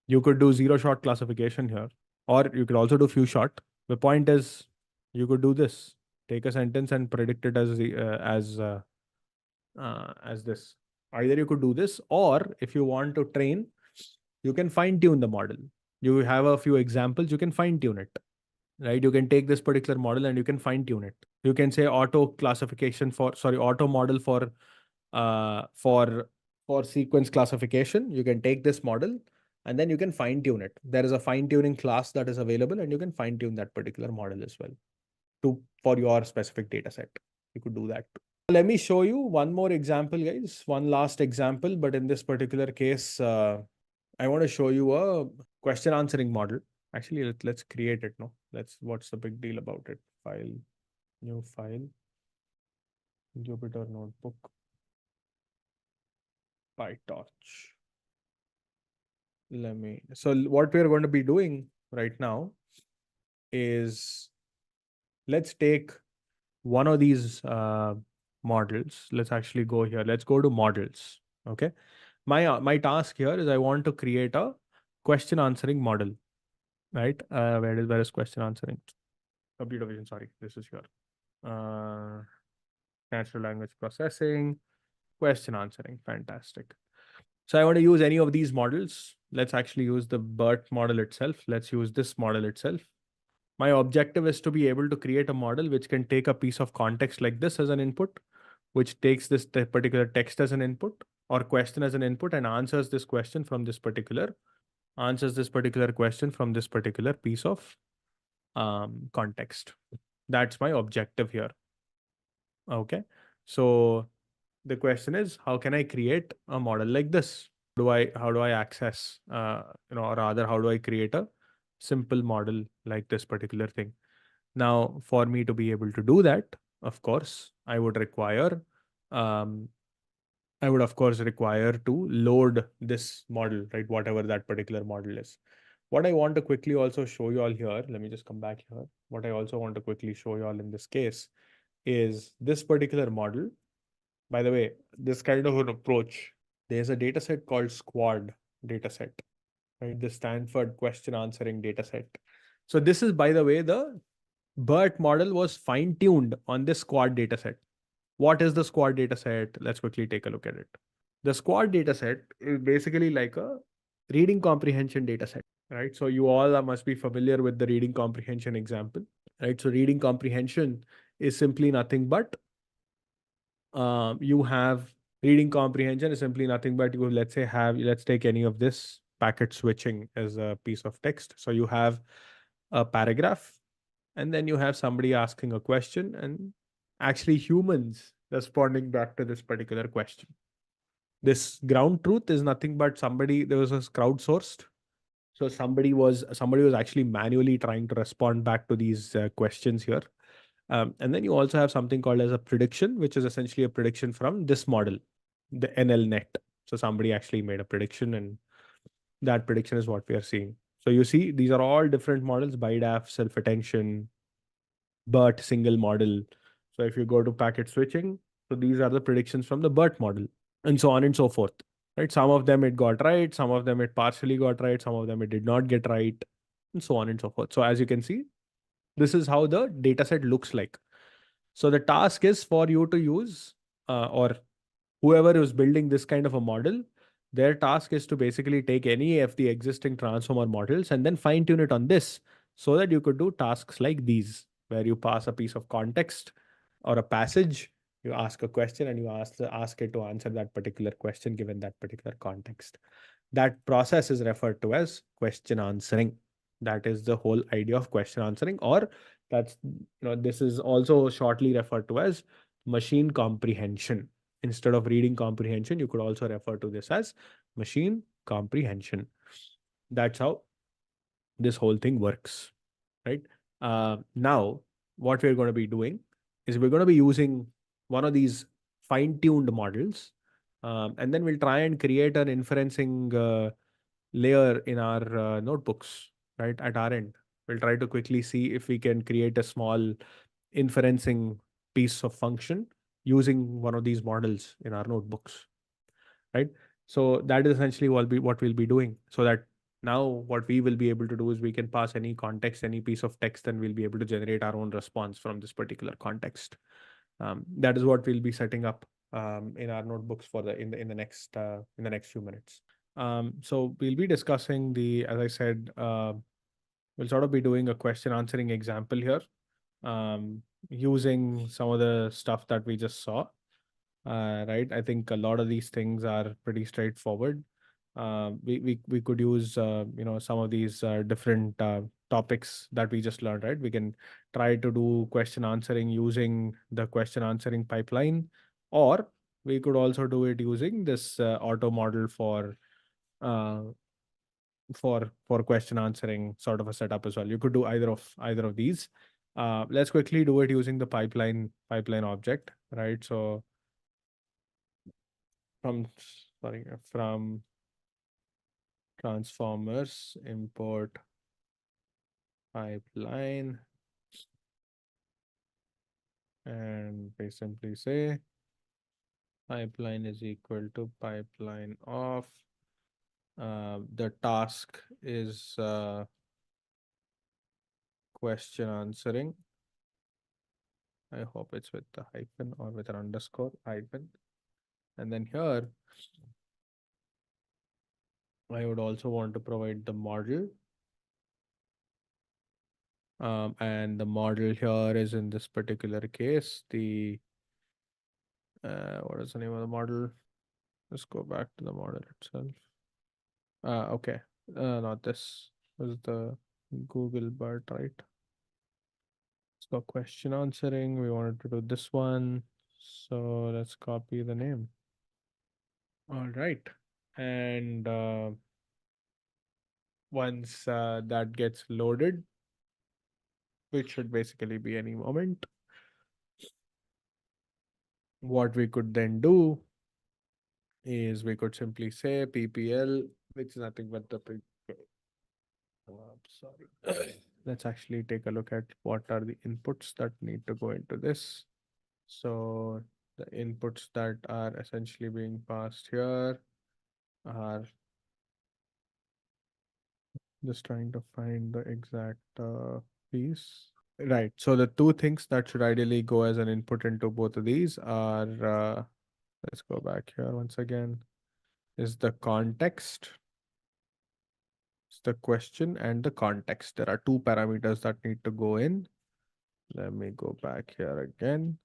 You could do zero-shot classification here, or you could also do few-shot. The point is, you could do this. Take a sentence and predict it as this. Either you could do this, or if you want to train, you can fine-tune the model. You have a few examples, you can fine-tune it. Right? You can take this particular model and you can fine tune it. You can say auto classification auto model for sequence classification. You can take this model and then you can fine tune it. There is a fine tuning class that is available and you can fine tune that particular model as well for your specific data set. You could do that too. Let me show you one more example, guys. One last example, but in this particular case, I want to show you a question answering model. Actually, let's create it. No, what's the big deal about it? File, new file, Jupyter Notebook, PyTorch. So what we're going to be doing right now is let's take one of these models. Let's actually go here. Let's go to models. Okay. My task here is I want to create a question answering model. Right? Where is question answering? Computer vision, sorry, this is here. Natural language processing, question answering, fantastic. So I want to use any of these models. Let's actually use the BERT model itself. Let's use this model itself. My objective is to be able to create a model which can take a piece of context like this as an input, which takes this particular text as an input or question as an input and answers this question from this particular question from this particular piece of context. That's my objective here. Okay. So the question is, how can I create a model like this? How do I access, or rather, how do I create a simple model like this particular thing? Now, for me to be able to do that, of course, I would of course require to load this model, right? Whatever that particular model is. What I want to quickly also show you all here, let me just come back here. What I also want to quickly show you all in this case is this particular model. By the way, this kind of an approach, there's a data set called Squad dataset, right? The Stanford question answering dataset. So this is, by the way, the BERT model was fine-tuned on this Squad dataset. What is the Squad dataset? Let's quickly take a look at it. The Squad dataset is basically like a reading comprehension dataset, right? So you all must be familiar with the reading comprehension example, right? So reading comprehension is simply nothing but you have reading comprehension is simply nothing but you let's take any of this packet switching as a piece of text. So you have a paragraph and then you have somebody asking a question and actually humans responding back to this particular question. This ground truth is nothing but there was a crowdsourced. So somebody was actually manually trying to respond back to these questions here. And then you also have something called as a prediction, which is essentially a prediction from this model, the NL net. So somebody actually made a prediction and that prediction is what we are seeing. So you see, these are all different models: BiDAF, self-attention, BERT, single model. So if you go to packet switching, so these are the predictions from the BERT model, and so on and so forth. Right? Some of them it got right, some of them it partially got right, some of them it did not get right, and so on and so forth. So as you can see, this is how the dataset looks like. So the task is for you to use, or whoever is building this kind of a model, their task is to basically take any of the existing transformer models and then fine tune it on this, so that you could do tasks like these, where you pass a piece of context or a passage, you ask a question, and you ask it to answer that particular question given that particular context. That process is referred to as question answering. That is the whole idea of question answering, or this is also shortly referred to as machine comprehension. Instead of reading comprehension, you could also refer to this as machine comprehension. That's how this whole thing works, right? Now, what we're going to be doing is we're going to be using one of these fine-tuned models, and then we'll try and create an inferencing layer in our notebooks, right? At our end, we'll try to quickly see if we can create a small inferencing piece of function using one of these models in our notebooks, right? So that is essentially what we'll be doing. So that now what we will be able to do is we can pass any context, any piece of text, and we'll be able to generate our own response from this particular context. That is what we'll be setting up in our notebooks for in the next few minutes. So we'll be discussing as I said, we'll sort of be doing a question answering example here, using some of the stuff that we just saw. Right, I think a lot of these things are pretty straightforward. We could use some of these different topics that we just learned. Right, we can try to do question answering using the question answering pipeline, or we could also do it using this auto model uh, for question answering sort of a setup as well. You could do either of these. Let's quickly do it using the pipeline object, right? So from transformers import pipeline, and we simply say pipeline is equal to pipeline of the task is question answering. I hope it's with the hyphen or with an underscore hyphen. And then here, I would also want to provide the model. And the model here is, in this particular case, what is the name of the model? Let's go back to the model itself. Okay, not this. This is the Google BERT, right? Let's go question answering. We wanted to do this one. So let's copy the name. All right. And once that gets loaded, which should basically be any moment, what we could then do is we could simply say PPL, which is nothing but the sorry. Let's actually take a look at what are the inputs that need to go into this. So the inputs that are essentially being passed here are, just trying to find the exact piece. Right. So the two things that should ideally go as an input into both of these are, let's go back here once again, is the context. It's the question and the context. There are two parameters that need to go in. Let me go back here again.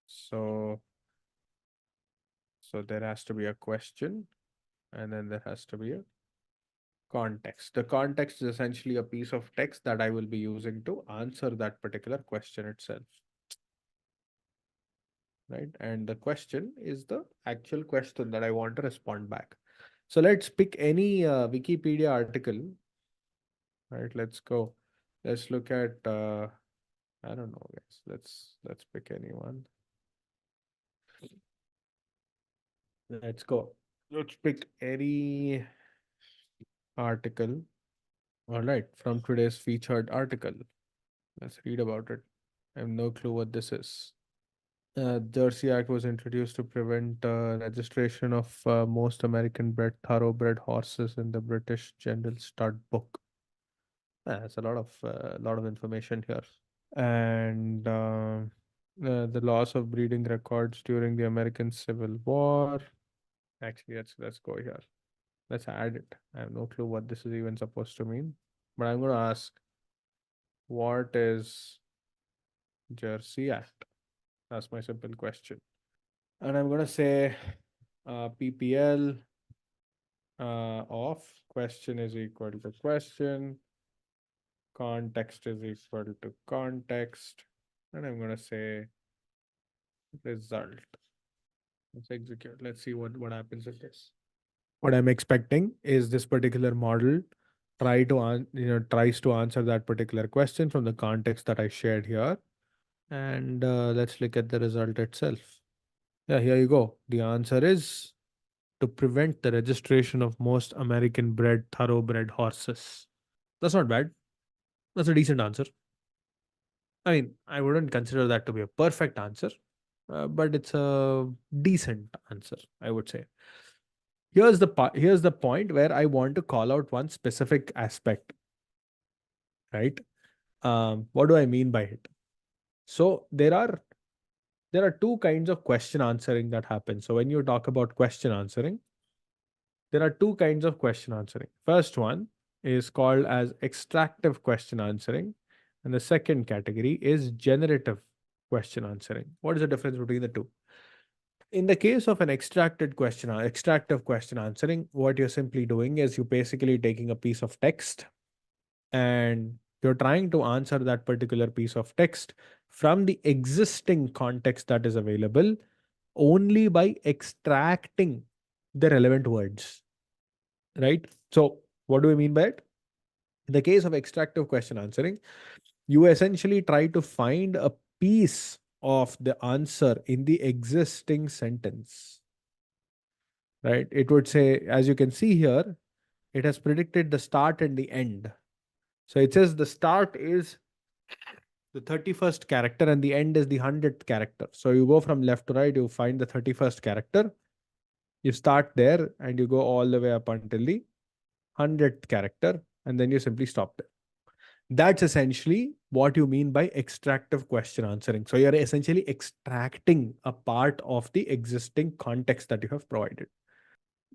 So there has to be a question, and then there has to be a context. The context is essentially a piece of text that I will be using to answer that particular question itself. Right? And the question is the actual question that I want to respond back. So let's pick any Wikipedia article. Right? Let's go. Let's look at, I don't know, guys. Let's pick anyone. Let's go. Let's pick any article All right, from today's featured article. Let's read about it. I have no clue what this is. Jersey Act was introduced to prevent registration of most American-bred thoroughbred horses in the British General Stud Book. That's a lot of information here. And the loss of breeding records during the American Civil War. Actually, let's go here. Let's add it. I have no clue what this is even supposed to mean, but I'm going to ask, what is Jersey Act? That's my simple question. And I'm going to say PPL of question is equal to question, context is equal to context, and I'm going to say result. Let's execute. Let's see what happens with this. What I'm expecting is this particular model tries to answer that particular question from the context that I shared here. And let's look at the result itself. Yeah, here you go. The answer is to prevent the registration of most American bred thoroughbred horses. That's not bad. That's a decent answer. I mean, I wouldn't consider that to be a perfect answer, but it's a decent answer, I would say. Here's the point where I want to call out one specific aspect, right? What do I mean by it? So there are two kinds of question answering that happen. So when you talk about question answering, there are two kinds of question answering. First one is called as extractive question answering, and the second category is generative question answering. What is the difference between the two? In the case of an extractive question answering, what you're simply doing is you're basically taking a piece of text and you're trying to answer that particular piece of text from the existing context that is available only by extracting the relevant words, right? So what do we mean by it? In the case of extractive question answering, you essentially try to find a piece of the answer in the existing sentence, right? It would say, as you can see here, it has predicted the start and the end. So it says the start is the 31st character and the end is the 100th character. So you go from left to right, you find the 31st character, you start there and you go all the way up until the 100th character, and then you simply stop there. That's essentially what you mean by extractive question answering. So you're essentially extracting a part of the existing context that you have provided.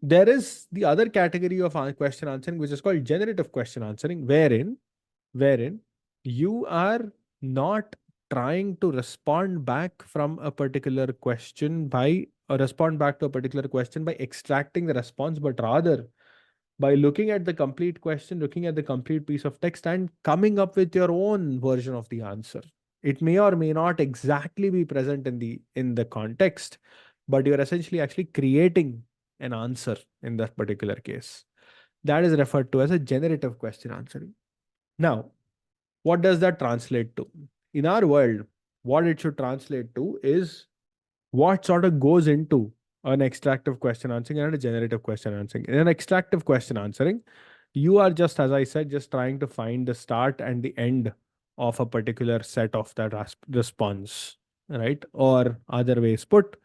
There is the other category of question answering, which is called generative question answering, wherein you are not trying to respond back from a particular question by or respond back to a particular question by extracting the response, but rather by looking at the complete question, looking at the complete piece of text and coming up with your own version of the answer. It may or may not exactly be present in the context, but you're essentially actually creating an answer in that particular case. That is referred to as a generative question answering. Now, what does that translate to? In our world, what it should translate to is what sort of goes into an extractive question answering and a generative question answering. In an extractive question answering, you are just, as I said, just trying to find the start and the end of a particular set of that response, right? Or other ways put,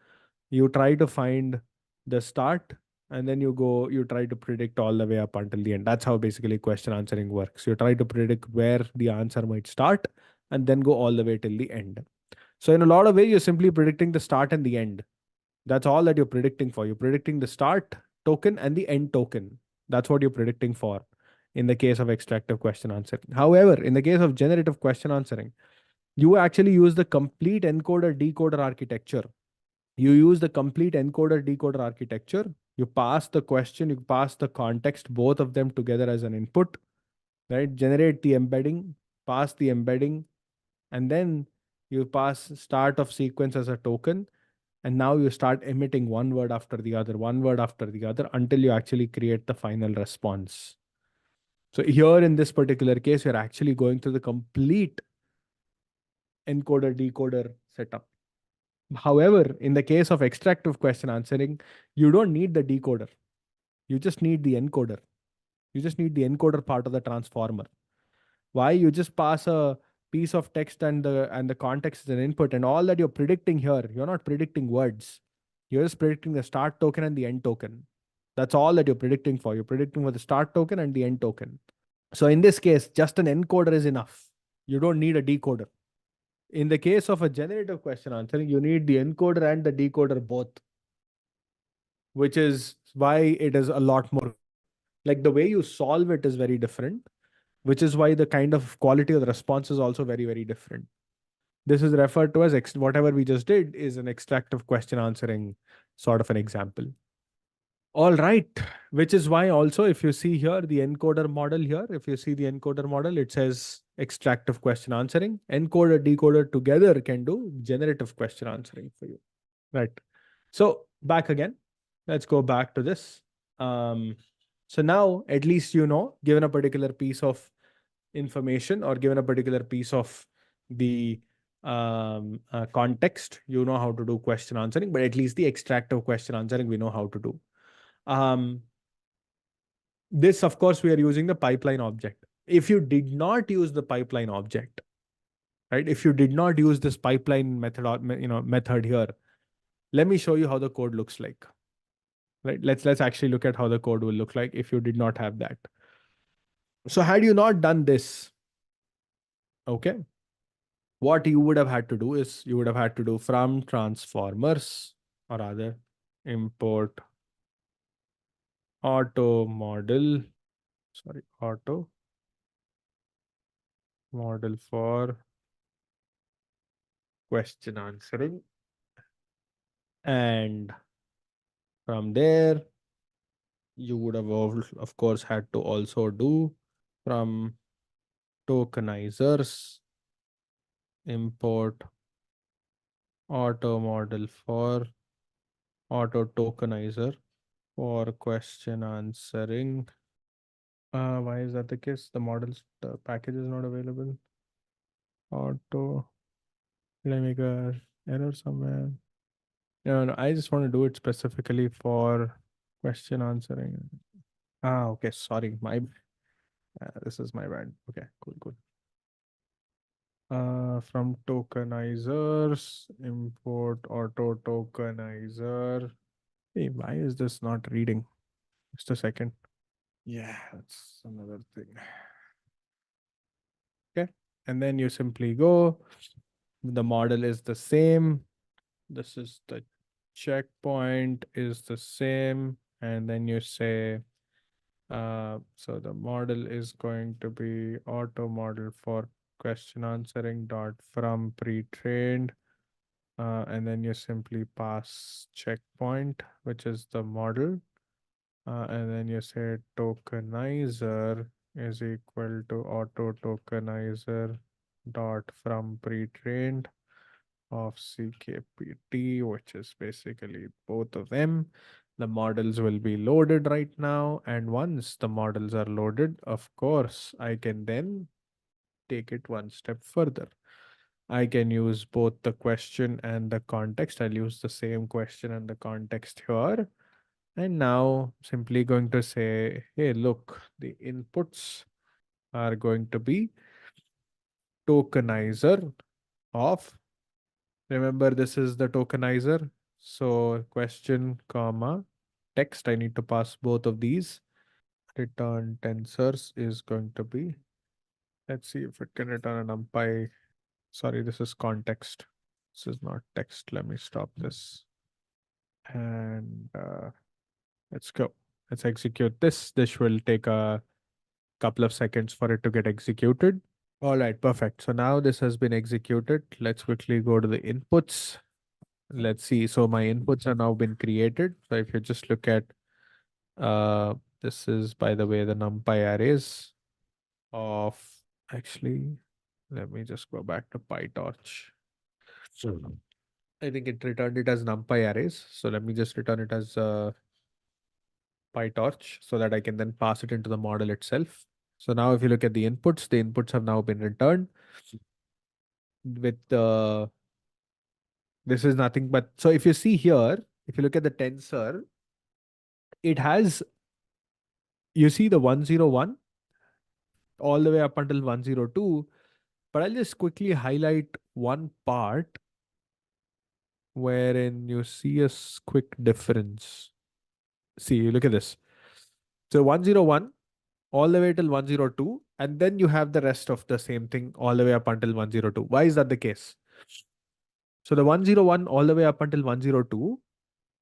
you try to find the start and then you try to predict all the way up until the end. That's how basically question answering works. You try to predict where the answer might start and then go all the way till the end. So in a lot of ways, you're simply predicting the start and the end. That's all that you're predicting for. You're predicting the start token and the end token. That's what you're predicting for in the case of extractive question answering. However, in the case of generative question answering, you actually use the complete encoder decoder architecture. You use the complete encoder decoder architecture. You pass the question, you pass the context, both of them together as an input, right? Generate the embedding, pass the embedding, and then you pass start of sequence as a token. And now you start emitting one word after the other, until you actually create the final response. So here in this particular case, you're actually going through the complete encoder decoder setup. However, in the case of extractive question answering, you don't need the decoder. You just need the encoder. You just need the encoder part of the transformer. Why? You just pass a piece of text and the context is an input, and all that you're predicting here, you're not predicting words. You're just predicting the start token and the end token. That's all that you're predicting for. You're predicting for the start token and the end token. So in this case, just an encoder is enough. You don't need a decoder. In the case of a generative question answering, you need the encoder and the decoder both, which is why it is a lot more, like the way you solve it is very different, which is why the kind of quality of the response is also very, very different. This is referred to as whatever we just did is an extractive question answering sort of an example. All right, which is why also if you see here the encoder model here, if you see the encoder model, it says extractive question answering. Encoder, decoder together can do generative question answering for you. Right. So back again, let's go back to this. So now at least you know, given a particular piece of information or given a particular piece of the context, you know how to do question answering, but at least the extractive question answering we know how to do. This, of course, we are using the pipeline object. If you did not use the pipeline object, right? If you did not use this pipeline method, method here, let me show you how the code looks like. Right? Let's actually look at how the code will look like if you did not have that. So had you not done this, okay, what you would have had to do is you would have had to do from transformers, or rather import auto model for question answering, and from there you would have of course had to also do from tokenizers import auto model for auto tokenizer for question answering. Why is that the case? The package is not available. Auto, let me make a error somewhere. No, I just want to do it specifically for question answering. Okay, sorry, this is my bad. Okay, cool. From tokenizers, import auto tokenizer. Hey, why is this not reading? Just a second. Yeah, that's another thing. Okay, and then you simply go. The model is the same. This is the checkpoint is the same, and then you say, so the model is going to be auto model for question answering dot from pre-trained, and then you simply pass checkpoint, which is the model, and then you say tokenizer is equal to auto tokenizer dot from pre-trained of CKPT, which is basically both of them. The models will be loaded right now, and once the models are loaded, of course, I can then take it one step further. I can use both the question and the context. I'll use the same question and the context here. And now simply going to say, hey, look, the inputs are going to be tokenizer of, remember this is the tokenizer. So question, comma, text, I need to pass both of these. Return tensors is going to be, let's see if it can return a numpy. Sorry, this is context. This is not text. Let me stop this. And let's go. Let's execute this. This will take a couple of seconds for it to get executed. All right, perfect. So now this has been executed. Let's quickly go to the inputs. Let's see. So my inputs are now been created. So if you just look at, this is, by the way, the numpy arrays of, actually, let me just go back to PyTorch. So I think it returned it as numpy arrays. So let me just return it as PyTorch so that I can then pass it into the model itself. So now if you look at the inputs have now been returned with this is nothing but, so if you see here, if you look at the tensor, it has you see the 101 all the way up until 102. But I'll just quickly highlight one part wherein you see a quick difference. See, look at this. So 101 all the way till 102, and then you have the rest of the same thing all the way up until 102. Why is that the case? So the 101 all the way up until 102,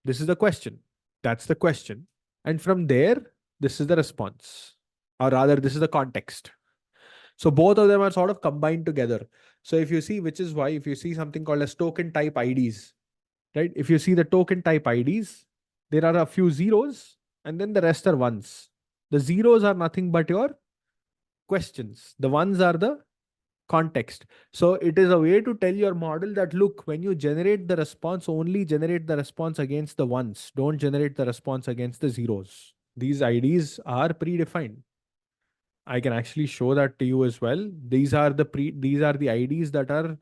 this is the question. That's the question. And from there, this is the response. Or rather, this is the context. So both of them are sort of combined together. So if you see, which is why if you see something called as token type IDs, right? If you see the token type IDs, there are a few zeros and then the rest are ones. The zeros are nothing but your questions. The ones are the context. So it is a way to tell your model that, look, when you generate the response, only generate the response against the ones. Don't generate the response against the zeros. These IDs are predefined. I can actually show that to you as well. These are the IDs that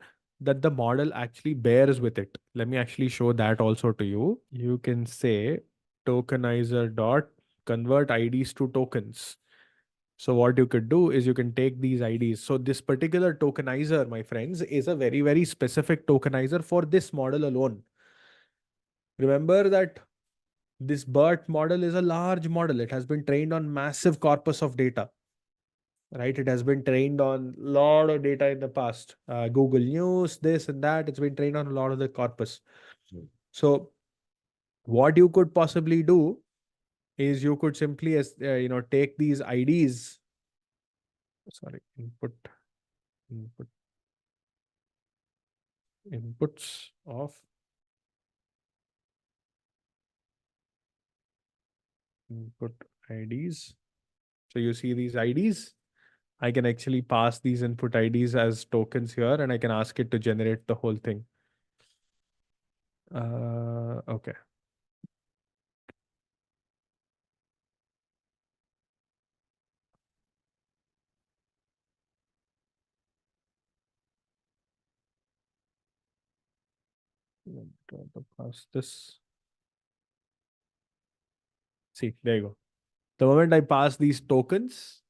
the model actually bears with it. Let me actually show that also to you. You can say tokenizer dot convert IDs to tokens. So what you could do is you can take these IDs. So this particular tokenizer, my friends, is a very, very specific tokenizer for this model alone. Remember that this BERT model is a large model. It has been trained on massive corpus of data, right? It has been trained on a lot of data in the past. Google News, this and that. It's been trained on a lot of the corpus. So what you could possibly do is you could simply, take these IDs. Sorry, inputs of input IDs. So you see these IDs. I can actually pass these input IDs as tokens here, and I can ask it to generate the whole thing. Okay. I'm trying to pass this. See, there you go. The moment I pass these tokens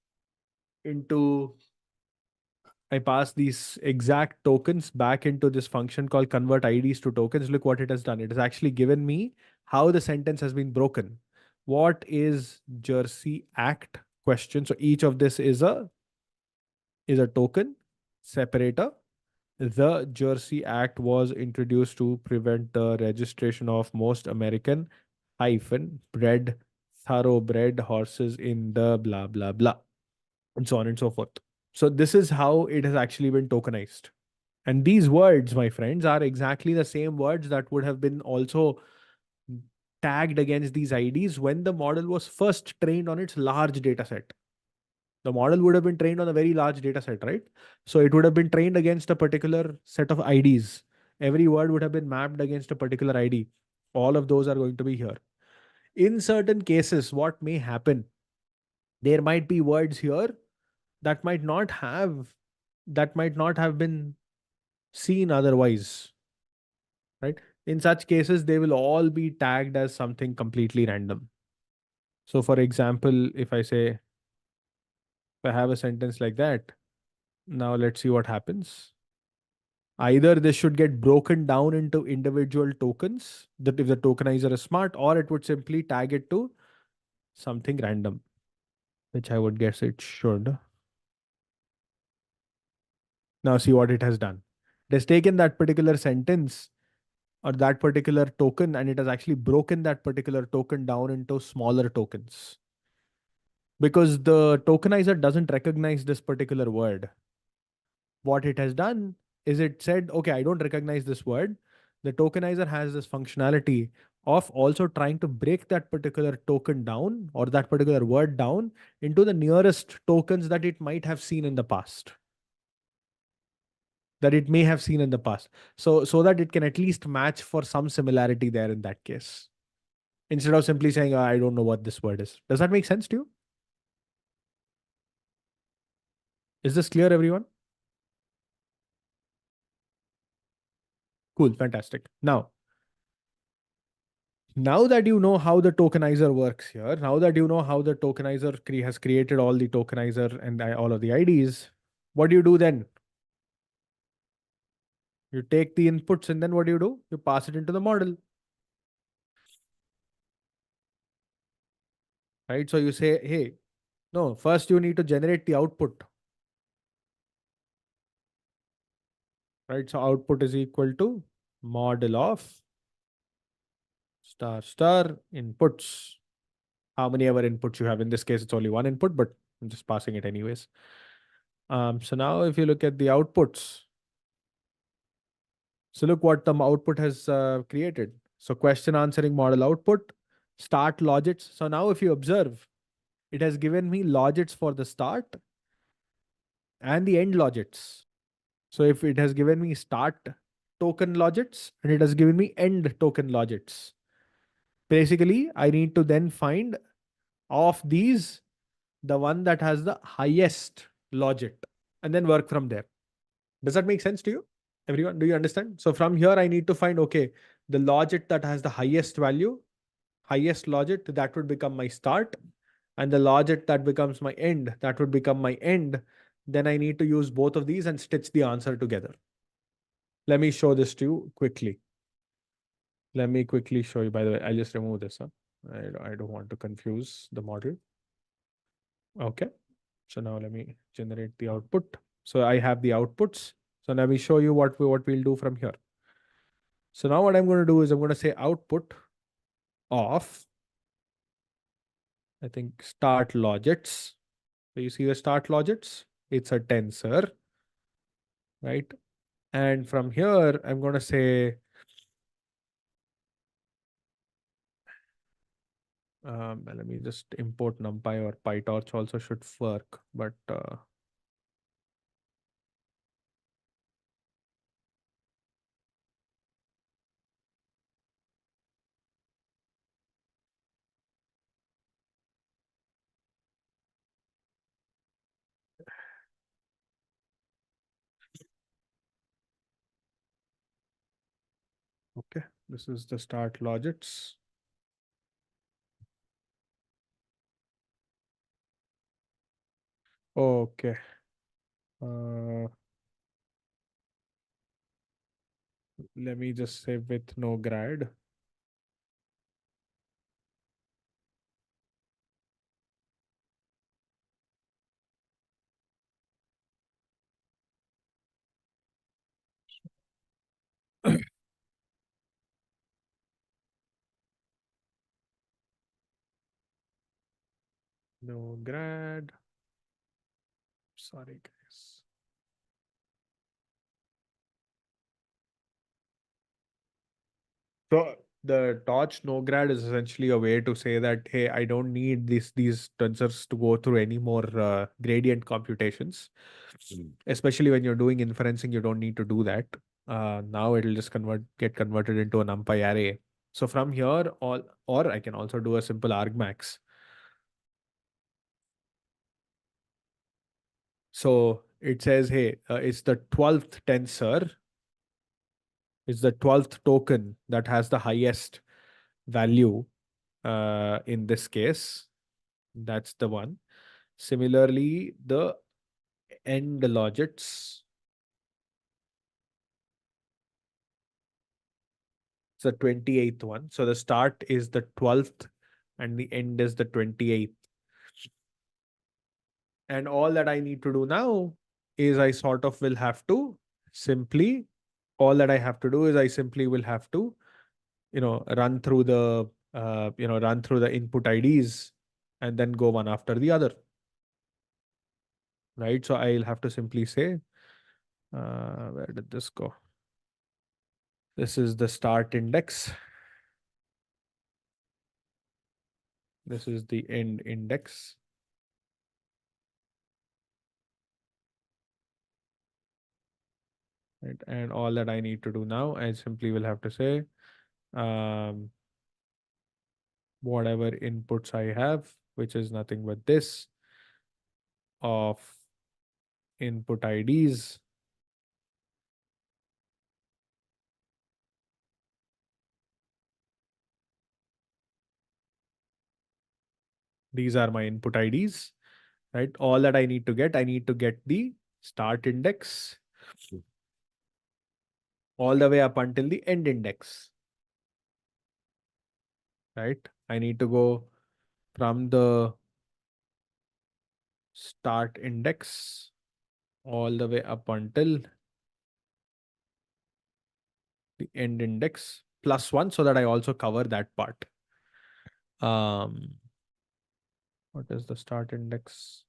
into, I pass these exact tokens back into this function called convert IDs to tokens. Look what it has done. It has actually given me how the sentence has been broken. What is Jersey Act question? So each of this is a token separator. The Jersey Act was introduced to prevent the registration of most American bred thoroughbred horses in the blah blah blah, and so on and so forth. So this is how it has actually been tokenized. And these words, my friends, are exactly the same words that would have been also tagged against these IDs when the model was first trained on its large data set. The model would have been trained on a very large data set, right? So it would have been trained against a particular set of IDs. Every word would have been mapped against a particular ID. All of those are going to be here. In certain cases, what may happen, there might be words here that might not have been seen otherwise, right? In such cases, they will all be tagged as something completely random. So for example, if I have a sentence like that, now let's see what happens. Either this should get broken down into individual tokens, that if the tokenizer is smart, or it would simply tag it to something random, which I would guess it should. Now see what it has done. It has taken that particular sentence or that particular token, and it has actually broken that particular token down into smaller tokens. Because the tokenizer doesn't recognize this particular word. What it has done is it said, okay, I don't recognize this word. The tokenizer has this functionality of also trying to break that particular token down or that particular word down into the nearest tokens that it might have seen in the past. That it may have seen in the past. So that it can at least match for some similarity there in that case. Instead of simply saying, "Ah, I don't know what this word is." Does that make sense to you? Is this clear, everyone? Cool, fantastic. Now, Now that you know how the tokenizer works here, now that you know how the tokenizer has created all the tokenizer and all of the IDs, what do you do then? You take the inputs and then what do? You pass it into the model. Right? So you say, hey, no, first you need to generate the output. Right? So output is equal to model of star star inputs. How many ever inputs you have. In this case, it's only one input, but I'm just passing it anyways. So now if you look at the outputs, so look what the output has created. So question answering model output, start logits. So now if you observe, it has given me logits for the start and the end logits. So if it has given me start token logits and it has given me end token logits, basically I need to then find of these the one that has the highest logit and then work from there. Does that make sense to you? Everyone, do you understand? So from here, I need to find, okay, the logit that has the highest value, highest logit, that would become my start. And the logit that becomes my end, that would become my end. Then I need to use both of these and stitch the answer together. Let me show this to you quickly. Let me quickly show you. By the way, I'll just remove this. Huh? I don't want to confuse the model. Okay. So now let me generate the output. So I have the outputs. So let me show you what we'll do from here. So now what I'm going to do is I'm going to say output of, I think, start logits. So you see the start logits? It's a tensor, right? And from here, I'm going to say, let me just import NumPy or PyTorch also should work, but okay, this is the start logits. Okay. Let me just say with no grad. No grad. Sorry, guys. So the torch no grad is essentially a way to say that, hey, I don't need these tensors to go through any more gradient computations. Especially when you're doing inferencing, you don't need to do that. Now it'll just get converted into a NumPy array. So from here, or I can also do a simple argmax. So it says, hey, it's the 12th tensor. It's the 12th token that has the highest value in this case. That's the one. Similarly, the end logits. It's the 28th one. So the start is the 12th and the end is the 28th. And all that I need to do now is I sort of will have to simply, all that I have to do is I simply will have to, run through the, run through the input IDs and then go one after the other. Right. So I'll have to simply say, where did this go? This is the start index. This is the end index. Right. And all that I need to do now, I simply will have to say, whatever inputs I have, which is nothing but this of input IDs. These are my input IDs, right? All that I need to get the start index all the way up until the end index, right? I need to go from the start index all the way up until the end index plus one, so that I also cover that part. What is the start index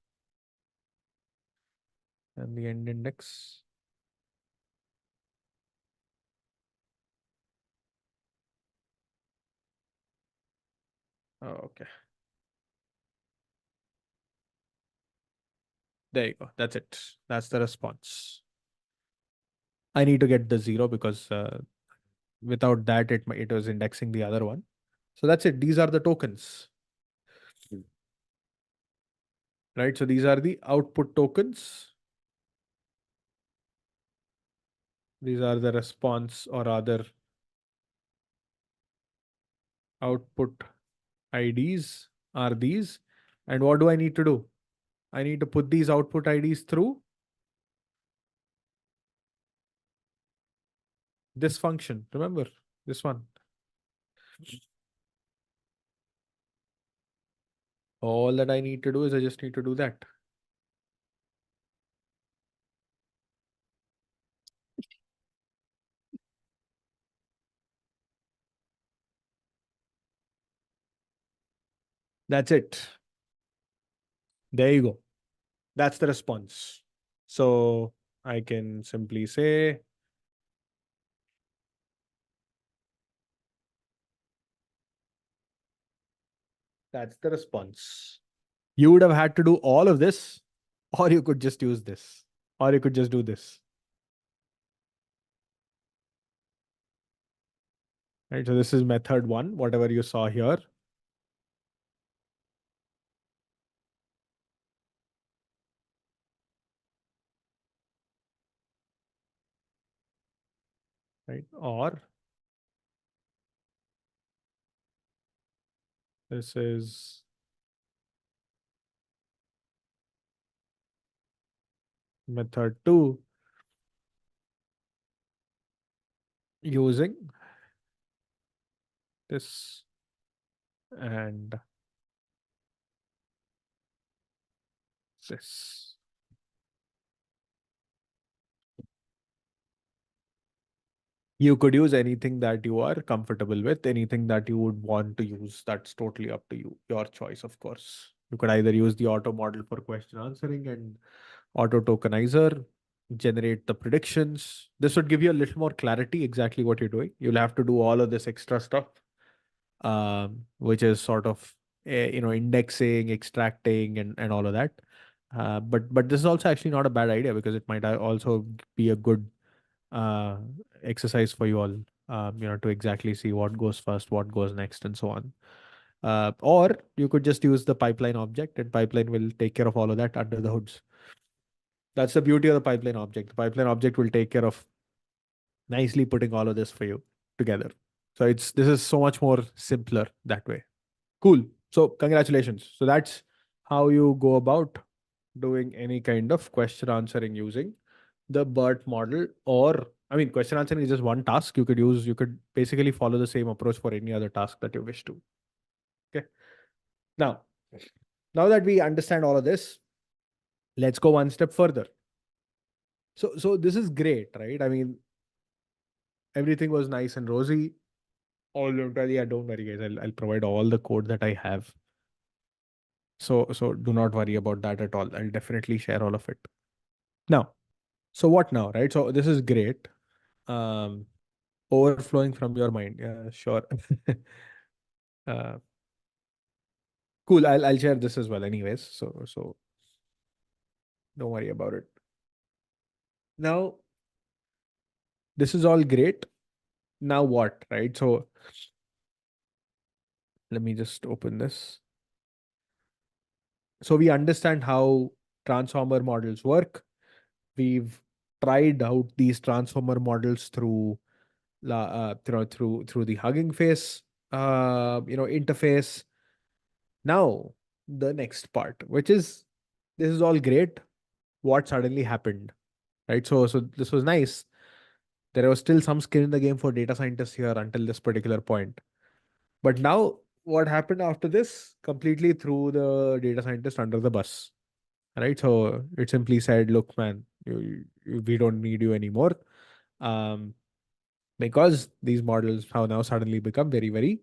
and the end index? Oh, okay. There you go. That's it. That's the response. I need to get the 0 because without that, it was indexing the other one. So that's it. These are the tokens, right? So these are the output tokens. These are the response, or rather output IDs are these. And what do I need to do? I need to put these output IDs through this function. Remember this one. All that I need to do is I just need to do that. That's it. There you go. That's the response. So I can simply say that's the response. You would have had to do all of this, or you could just use this, or you could just do this. Right. So this is method one, whatever you saw here. Right. Or this is method two, using this and this. You could use anything that you are comfortable with, anything that you would want to use. That's totally up to you. Your choice, of course. You could either use the auto model for question answering and auto tokenizer, generate the predictions. This would give you a little more clarity exactly what you're doing. You'll have to do all of this extra stuff, which is sort of indexing, extracting, and all of that. But this is also actually not a bad idea, because it might also be a good uh, exercise for you all, to exactly see what goes first, what goes next, and so on. Or you could just use the pipeline object, and pipeline will take care of all of that under the hoods. That's the beauty of the pipeline object. The pipeline object will take care of nicely putting all of this for you together. So this is so much more simpler that way. Cool. So congratulations. So that's how you go about doing any kind of question answering using the BERT model. Or, I mean, question answering is just one task you could basically follow the same approach for any other task that you wish to. Okay. Now that we understand all of this, let's go one step further. So this is great, right? I mean, everything was nice and rosy. Yeah, don't worry, guys. I'll provide all the code that I have. So do not worry about that at all. I'll definitely share all of it. Now, so what now, right? So this is great. Um, Overflowing from your mind. Yeah, sure. uh, cool. I'll share this as well, anyways. So don't worry about it. Now, this is all great. Now what, right? So let me just open this. So we understand how transformer models work. We've tried out these transformer models through through the Hugging Face interface. Now the next part, which is, this is all great. What suddenly happened, right? So this was nice. There was still some skin in the game for data scientists here until this particular point. But now, what happened after this completely threw the data scientist under the bus, right? So it simply said, look, man, we don't need you anymore. Um, because these models have now suddenly become they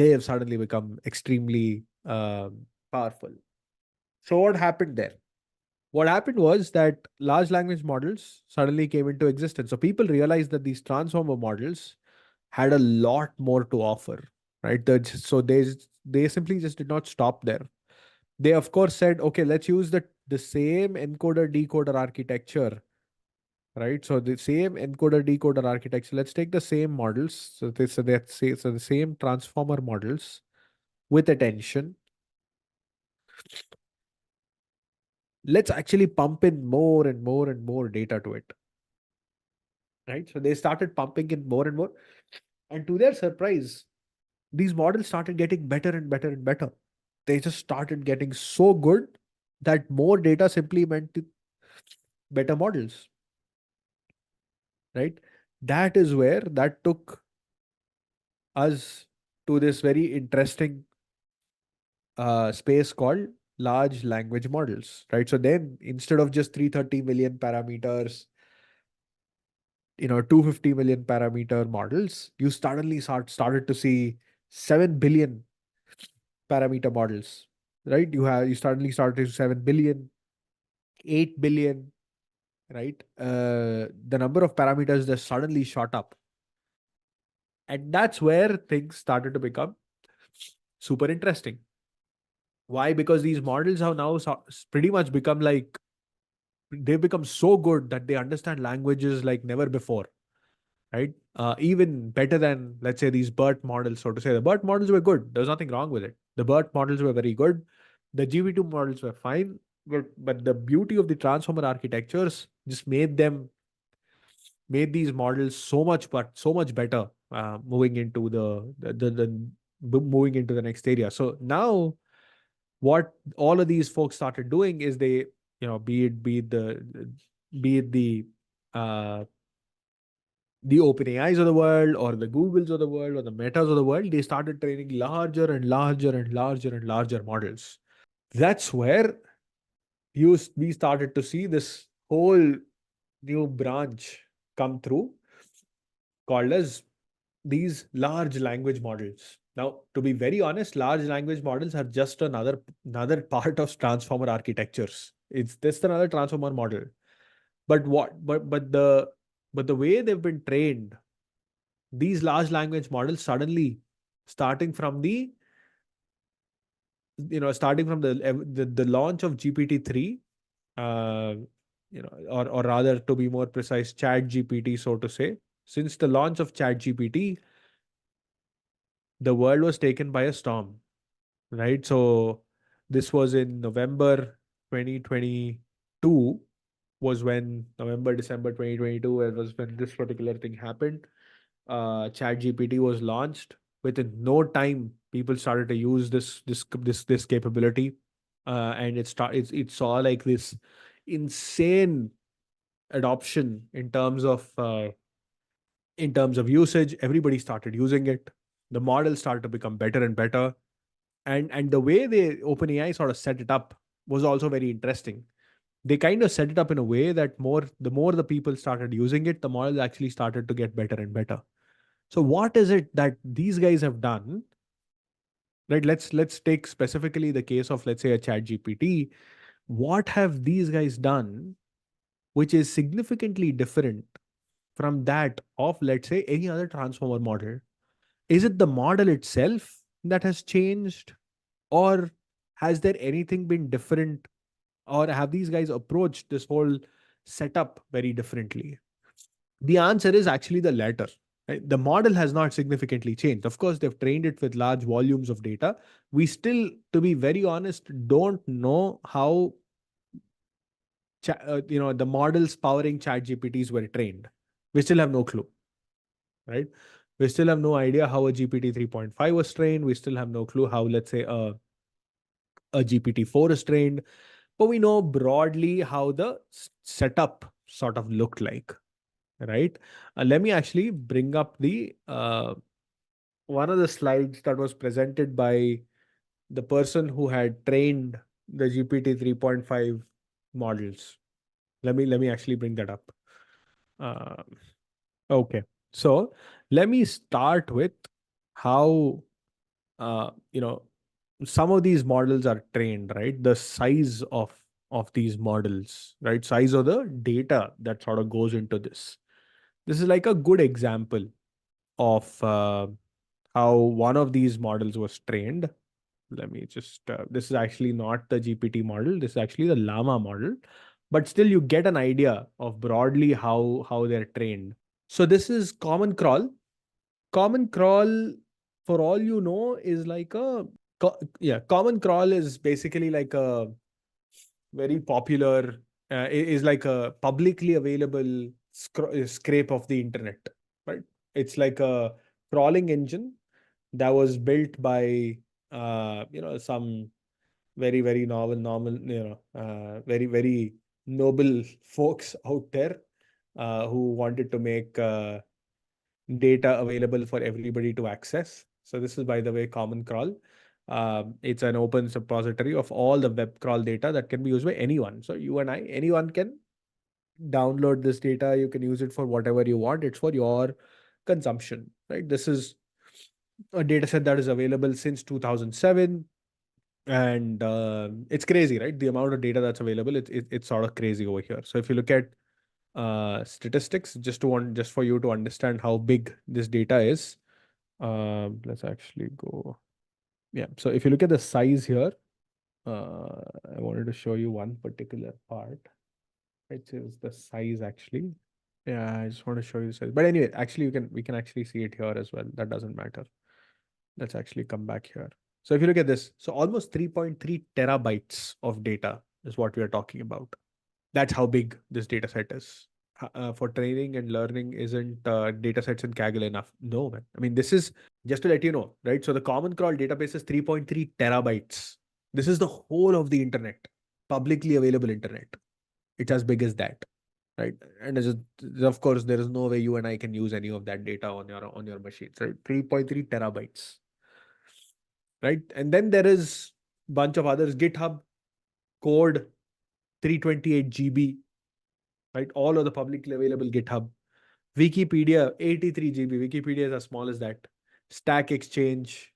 have suddenly become extremely powerful. So what happened there? What happened was that large language models suddenly came into existence. So people realized that these transformer models had a lot more to offer, right? So they simply just did not stop there. They of course said, okay, let's use the same encoder decoder architecture, right? So the same encoder decoder architecture. Let's take the same models. So the same transformer models with attention. Let's actually pump in more and more and more data to it, right? So they started pumping in more and more, and to their surprise, these models started getting better and better and better. They just started getting so good that more data simply meant better models, right? That is where that took us to this very interesting space called large language models, right? So then instead of just 330 million parameters, 250 million parameter models, you suddenly started to see 7 billion parameter models, right? You suddenly started to 7 billion, 8 billion, right? The number of parameters just suddenly shot up. And that's where things started to become super interesting. Why? Because these models have now pretty much become like, they've become so good that they understand languages like never before, right? Even better than, let's say, these BERT models, so to say. The BERT models were good. There's nothing wrong with it. The BERT models were very good. The GV2 models were fine. But the beauty of the transformer architectures just made these models so much better, moving into moving into the next area. So now what all of these folks started doing is they, be it the OpenAIs of the world or the Googles of the world or the Metas of the world, they started training larger and larger and larger and larger models. That's where we started to see this whole new branch come through called as these large language models. Now, to be very honest, large language models are just another part of transformer architectures. It's just another transformer model. But what but the way they've been trained, these large language models suddenly starting from the launch of GPT-3, uh, or rather, to be more precise, Chat GPT, so to say. Since the launch of Chat GPT, the world was taken by a storm, right? So this was in November 2022, was when December 2022, it was when this particular thing happened. Chat GPT was launched. Within no time, people started to use this capability, and it saw like this insane adoption in terms of usage. Everybody started using it. The model started to become better and better, and the way they OpenAI sort of set it up was also very interesting. They kind of set it up in a way that the more the people started using it, the model actually started to get better and better. So what is it that these guys have done? Right? Let's take specifically the case of, let's say, a Chat GPT. What have these guys done which is significantly different from that of, let's say, any other transformer model? Is it the model itself that has changed, or has there anything been different, or have these guys approached this whole setup very differently? The answer is actually the latter. Right? The model has not significantly changed. Of course, they've trained it with large volumes of data. We still, to be very honest, don't know how the models powering Chat GPTs were trained. We still have no clue, right? We still have no idea how a GPT 3.5 was trained. We still have no clue how, let's say, a GPT-4 is trained, but we know broadly how the setup sort of looked like, right? Let me actually bring up the one of the slides that was presented by the person who had trained the GPT 3.5 models. Let me actually bring that up. Um, okay, so let me start with how you know, some of these models are trained, right? The size of these models, right? Size of the data that sort of goes into this. This is like a good example of how one of these models was trained. Let me just this is actually not the GPT model, this is actually the llama model, but still you get an idea of broadly how they're trained. So this is common crawl. Common crawl, for all you know, is like a yeah, common crawl is basically like a very popular is like a publicly available scrape of the internet, right? It's like a crawling engine that was built by some very novel normal very noble folks out there who wanted to make data available for everybody to access. So this is, by the way, Common Crawl. It's an open repository of all the web crawl data that can be used by anyone. So you and I, anyone can download this data. You can use it for whatever you want. It's for your consumption, right? This is a data set that is available since 2007. And it's crazy, right? The amount of data that's available, it's sort of crazy over here. So if you look at statistics, just for you to understand how big this data is, let's actually go. Yeah. So if you look at the size here, I wanted to show you one particular part, which is the size actually. Yeah, I just want to show you the size. But anyway, actually, we can actually see it here as well. That doesn't matter. Let's actually come back here. So if you look at this, so almost 3.3 terabytes of data is what we are talking about. That's how big this data set is. For training and learning, isn't data sets in Kaggle enough? No, man. I mean, this is just to let you know, right? So the Common Crawl database is 3.3 terabytes. This is the whole of the internet, publicly available internet. It's as big as that, right? And of course, there is no way you and I can use any of that data on your machines, right? 3.3 terabytes, right? And then there is bunch of others. GitHub code 328 GB, right? All of the publicly available GitHub. Wikipedia 83 GB. Wikipedia is as small as that. Stack Exchange,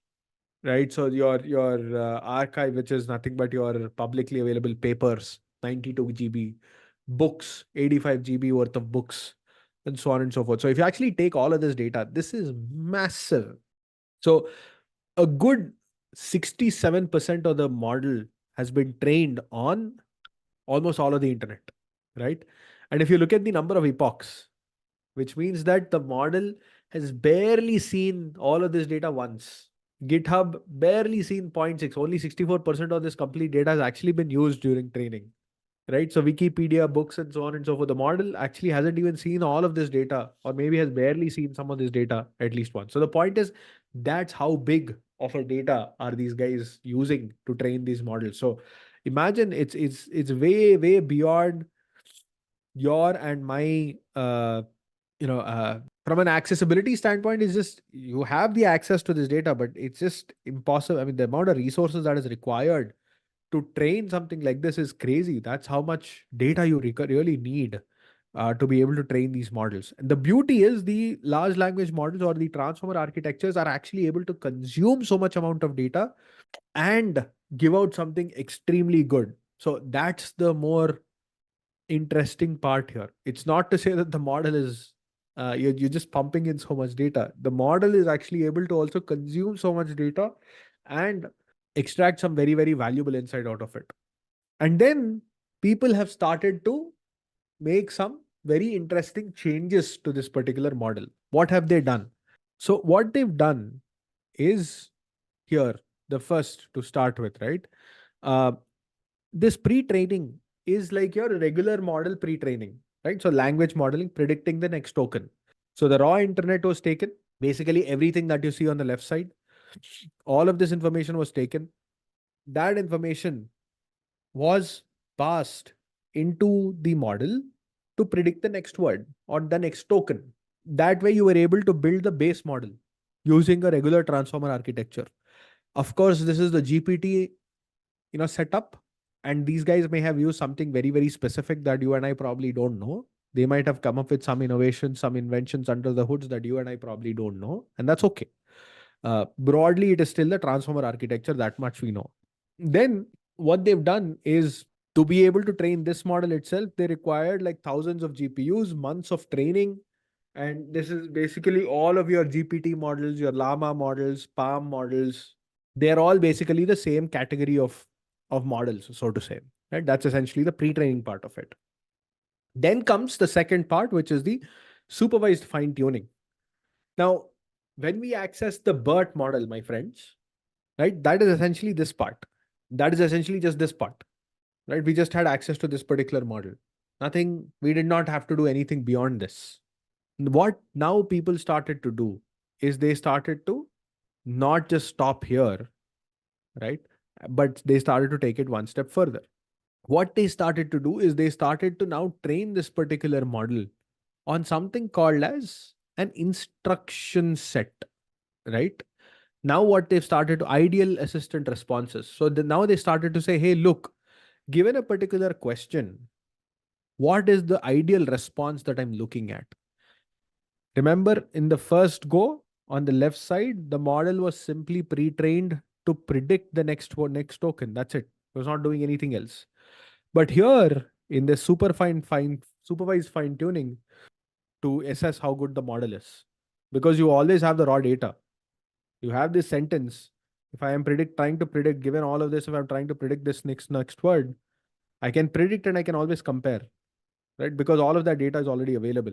right? So your archive, which is nothing but your publicly available papers, 92 GB. Books, 85 GB worth of books, and so on and so forth. So if you actually take all of this data, this is massive. So a good 67% of the model has been trained on almost all of the internet, right? And if you look at the number of epochs, which means that the model has barely seen all of this data once. GitHub barely seen 0.6. Only 64% of this complete data has actually been used during training, right? So Wikipedia, books, and so on and so forth. The model actually hasn't even seen all of this data, or maybe has barely seen some of this data at least once. So the point is, that's how big of a data are these guys using to train these models. So imagine it's way beyond your and my from an accessibility standpoint, is just you have the access to this data, but it's just impossible. I mean, the amount of resources that is required to train something like this is crazy. That's how much data you really need to be able to train these models. And the beauty is the large language models or the transformer architectures are actually able to consume so much amount of data and give out something extremely good. So that's the more interesting part here. It's not to say that the model is you're just pumping in so much data. The model is actually able to also consume so much data and extract some very valuable insight out of it. And then people have started to make some very interesting changes to this particular model. What have they done? So what they've done is here, the first to start with, right? Uh, this pre-training is like your regular model pre-training, right? So language modeling, predicting the next token. So the raw internet was taken. Basically everything that you see on the left side, all of this information was taken. that information was passed into the model to predict the next word or the next token. That way, you were able to build the base model using a regular transformer architecture. Of course, this is the GPT, setup, and these guys may have used something very, very specific that you and I probably don't know. They might have come up with some innovations, some inventions under the hoods that you and I probably don't know, and that's okay. Broadly, it is still the transformer architecture, that much we know. Then what they've done is, to be able to train this model itself, they required like thousands of GPUs, months of training. And this is basically all of your GPT models, your Llama models, Palm models. They're all basically the same category of models, so to say. Right? That's essentially the pre-training part of it. Then comes the second part, which is the supervised fine-tuning. Now, when we access the BERT model, my friends, right, that is essentially this part. That is essentially just this part, right? We just had access to this particular model. Nothing, we did not have to do anything beyond this. What now people started to do is they started to not just stop here, right? But they started to take it one step further. What they started to do is they started to now train this particular model on something called as an instruction set, right? Now what they've started to ideal assistant responses. So now they started to say, hey, look, given a particular question, what is the ideal response that I'm looking at? Remember, in the first go on the left side, the model was simply pre-trained to predict the next token. That's it. It was not doing anything else. But here in the supervised fine tuning, to assess how good the model is, because you always have the raw data. You have this sentence. If I am trying to predict, given all of this, if I'm trying to predict this next word, I can predict and I can always compare, right? Because all of that data is already available.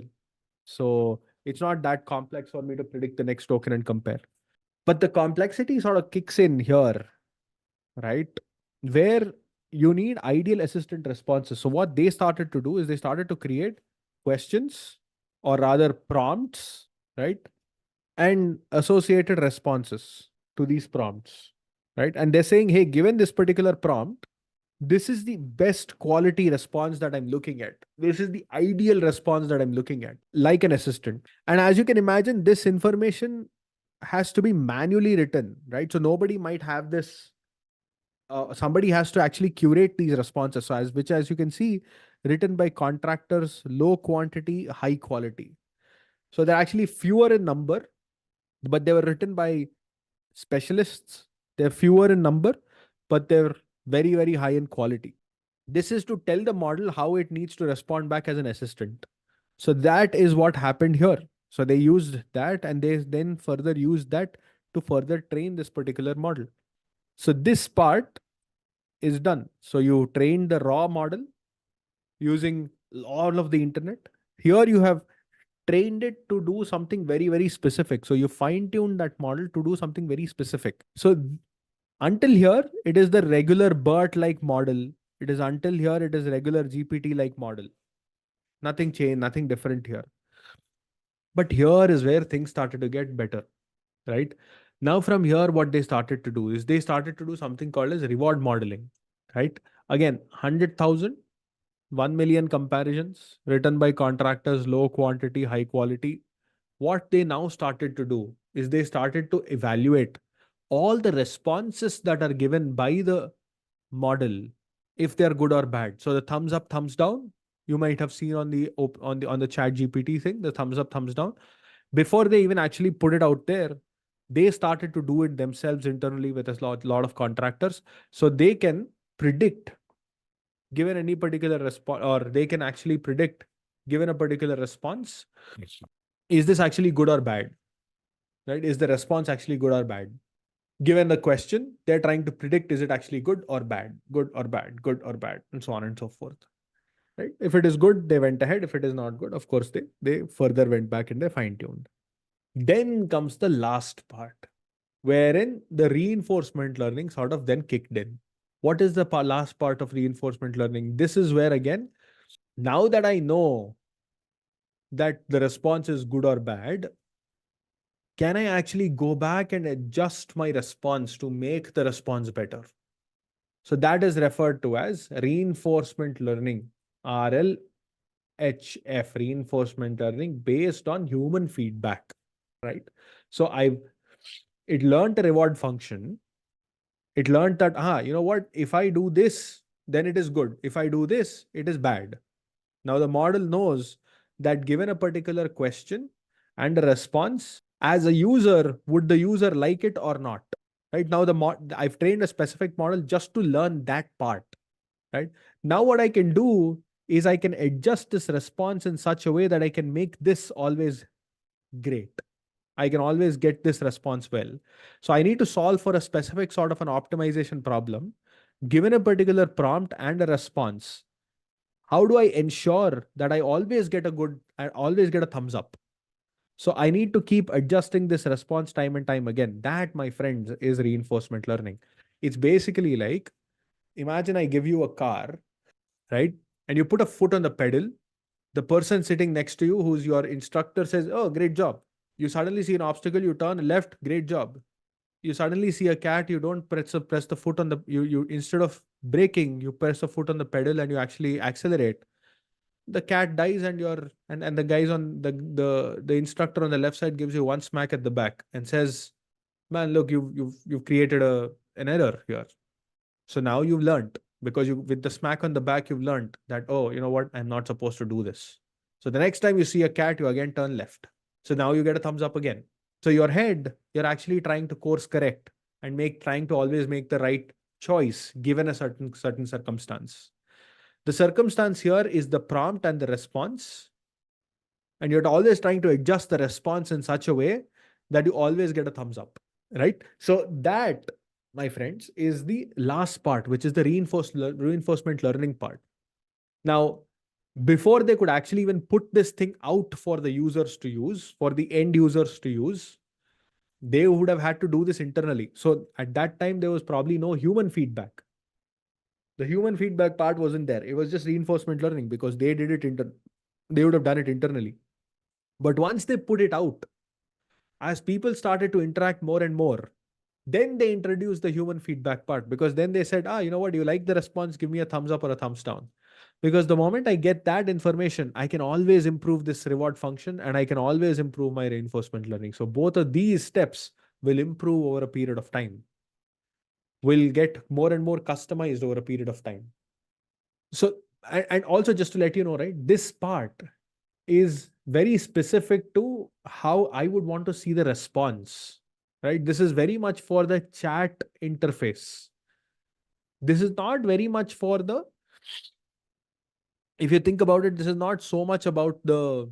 So it's not that complex for me to predict the next token and compare. But the complexity sort of kicks in here, right? Where you need ideal assistant responses. So what they started to do is they started to create questions, or rather prompts, right? And associated responses to these prompts, right? And they're saying, hey, given this particular prompt, this is the best quality response that I'm looking at. This is the ideal response that I'm looking at, like an assistant. And as you can imagine, this information has to be manually written, right? So nobody might have this. Somebody has to actually curate these responses. So as you can see, written by contractors, low quantity, high quality. So they're actually fewer in number, but they were written by specialists. They're fewer in number, but they're very, very high in quality. This is to tell the model how it needs to respond back as an assistant. So that is what happened here. So they used that and they then further used that to further train this particular model. So this part is done. So you train the raw model using all of the internet. Here you have trained it to do something very, very specific. So you fine tune that model to do something very specific. So until here, it is the regular BERT like model. It is until here, it is regular GPT like model. Nothing changed, nothing different here. But here is where things started to get better, right? Now from here, what they started to do is they started to do something called as reward modeling, right? Again, 100,000, 1 million comparisons written by contractors, low quantity, high quality. What they now started to do is they started to evaluate all the responses that are given by the model, if they're good or bad. So the thumbs up, thumbs down, you might have seen on the chat GPT thing, the thumbs up, thumbs down. Before they even actually put it out there, they started to do it themselves internally with a lot of contractors. So they can predict, given any particular response, or they can actually predict, given a particular response, is this actually good or bad? Right? Is the response actually good or bad? Given the question, they're trying to predict, is it actually good or bad, good or bad, good or bad, and so on and so forth. Right? If it is good, they went ahead. If it is not good, of course, they further went back and they fine-tuned. Then comes the last part, wherein the reinforcement learning sort of then kicked in. What is the last part of reinforcement learning? This is where, again, now that I know that the response is good or bad, can I actually go back and adjust my response to make the response better? So that is referred to as reinforcement learning, RLHF, reinforcement learning based on human feedback, right? So it learned a reward function. It learned that, you know what, if I do this, then it is good. If I do this, it is bad. Now the model knows that given a particular question and a response, as a user, would the user like it or not? Right now, I've trained a specific model just to learn that part. Right now, what I can do is I can adjust this response in such a way that I can make this always great. I can always get this response well. So I need to solve for a specific sort of an optimization problem. Given a particular prompt and a response, how do I ensure that I always get a thumbs up? So I need to keep adjusting this response time and time again. That, my friends, is reinforcement learning. It's basically like, imagine I give you a car, right? And you put a foot on the pedal. The person sitting next to you, who's your instructor, says, "Oh, great job." You suddenly see an obstacle, you turn left, great job. You suddenly see a cat, you don't press the foot on the you instead of braking, you press the foot on the pedal and you actually accelerate. The cat dies and the guys on the instructor on the left side gives you one smack at the back and says, "Man, look, you've created an error here." So now you've learned, because with the smack on the back, you've learned that, oh, you know what, I'm not supposed to do this. So the next time you see a cat, you again turn left. So now you get a thumbs up again. So your head, you're actually trying to course correct and trying to always make the right choice given a certain circumstance. The circumstance here is the prompt and the response. And you're always trying to adjust the response in such a way that you always get a thumbs up, right? So that, my friends, is the last part, which is the reinforcement learning part. Now, before they could actually even put this thing out for the users to use, for the end users to use, they would have had to do this internally. So at that time, there was probably no human feedback. The human feedback part wasn't there. It was just reinforcement learning because they did it they would have done it internally. But once they put it out, as people started to interact more and more, then they introduced the human feedback part, because then they said, you know what, you like the response, give me a thumbs up or a thumbs down. Because the moment I get that information, I can always improve this reward function and I can always improve my reinforcement learning. So both of these steps will improve over a period of time, will get more and more customized over a period of time. So, and also just to let you know, right, this part is very specific to how I would want to see the response, right? This is very much for the chat interface. This is not very much for if you think about it, this is not so much about the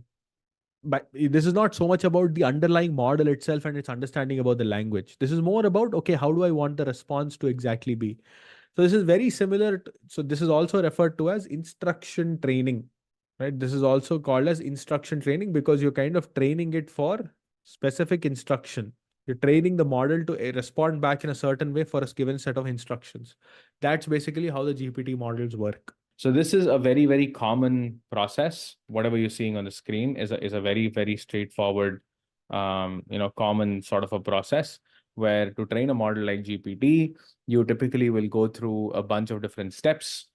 underlying model itself and its understanding about the language. This is more about, okay, how do I want the response to exactly be? So this is very similar. So this is also referred to as instruction training, right? This is also called as instruction training because you're kind of training it for specific instruction. You're training the model to respond back in a certain way for a given set of instructions. That's basically how the GPT models work. So this is a very, very common process. Whatever you're seeing on the screen is a very, very straightforward, common sort of a process where to train a model like GPT, you typically will go through a bunch of different steps.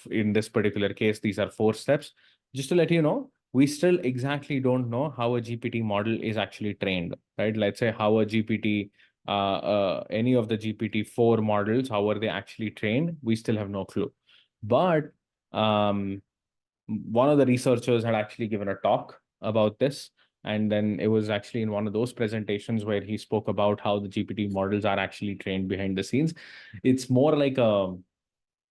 In this particular case, these are 4 steps. Just to let you know, we still exactly don't know how a GPT model is actually trained, right? Let's say how a GPT, any of the GPT-4 models, how are they actually trained? We still have no clue. But one of the researchers had actually given a talk about this. And then it was actually in one of those presentations where he spoke about how the GPT models are actually trained behind the scenes. It's more like a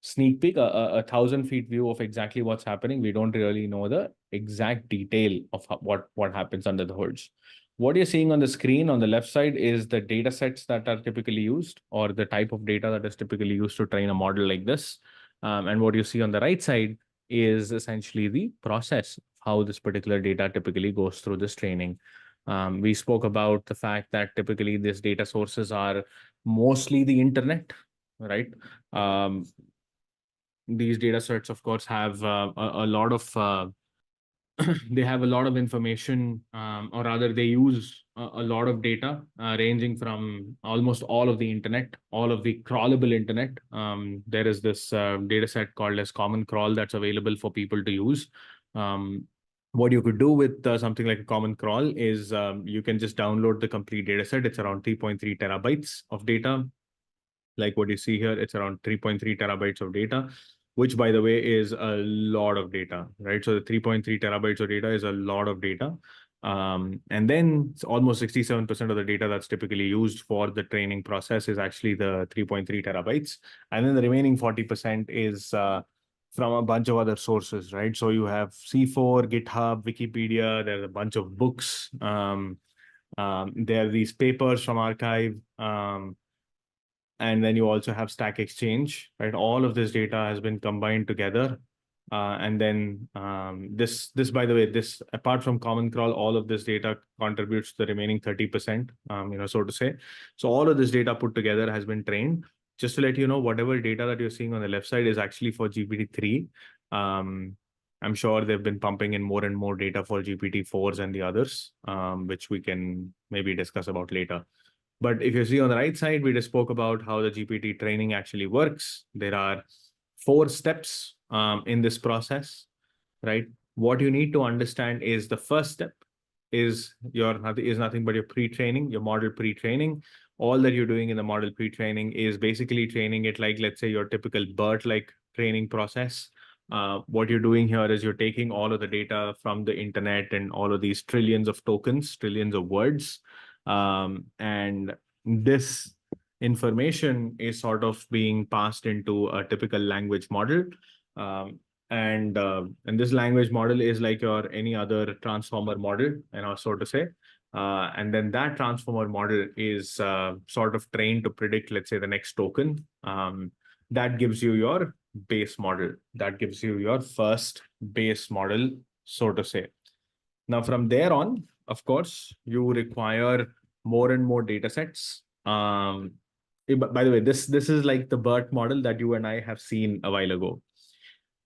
sneak peek, a 1,000-feet view of exactly what's happening. We don't really know the exact detail of what happens under the hoods. What you're seeing on the screen on the left side is the data sets that are typically used, or the type of data that is typically used to train a model like this. And what you see on the right side is essentially the process, how this particular data typically goes through this training. We spoke about the fact that typically these data sources are mostly the internet, right? These data sets, of course, have a lot of they have a lot of information, or rather they use a lot of data, ranging from almost all of the internet, all of the crawlable internet. There is this data set called as common crawl that's available for people to use. What you could do with something like a common crawl is you can just download the complete data set. It's around 3.3 terabytes of data. Like what you see here, it's around 3.3 terabytes of data, which by the way is a lot of data, right? So the 3.3 terabytes of data is a lot of data. And then it's almost 67% of the data that's typically used for the training process is actually the 3.3 terabytes. And then the remaining 40% is from a bunch of other sources, right? So you have C4, GitHub, Wikipedia, there's a bunch of books. There are these papers from archive. And then you also have Stack Exchange, right? All of this data has been combined together. And then this, by the way, this apart from Common Crawl, all of this data contributes to the remaining 30%, so to say. So all of this data put together has been trained. Just to let you know, whatever data that you're seeing on the left side is actually for GPT-3. I'm sure they've been pumping in more and more data for GPT-4s and the others, which we can maybe discuss about later. But if you see on the right side, we just spoke about how the GPT training actually works. There are 4 steps in this process, right? What you need to understand is the first step is nothing but your pre-training, your model pre-training. All that you're doing in the model pre-training is basically training it like, let's say, your typical BERT-like training process. What you're doing here is you're taking all of the data from the internet and all of these trillions of tokens, trillions of words, and this information is sort of being passed into a typical language model. And this language model is like your any other transformer model, so to say. And then that transformer model is sort of trained to predict, let's say, the next token. That gives you your base model. That gives you your first base model, so to say. Now, from there on, of course, you require more and more data sets. By the way, this is like the BERT model that you and I have seen a while ago,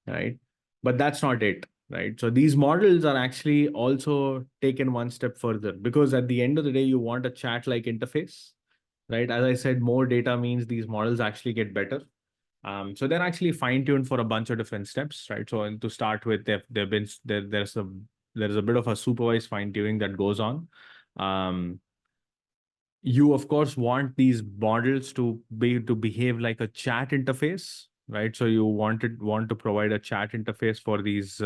right? But that's not it, right? So these models are actually also taken one step further, because at the end of the day, you want a chat-like interface, right? As I said, more data means these models actually get better. So they're actually fine-tuned for a bunch of different steps, right? So to start with, there's a bit of a supervised fine-tuning that goes on. You of course want these models to behave like a chat interface, right? So you want to provide a chat interface for these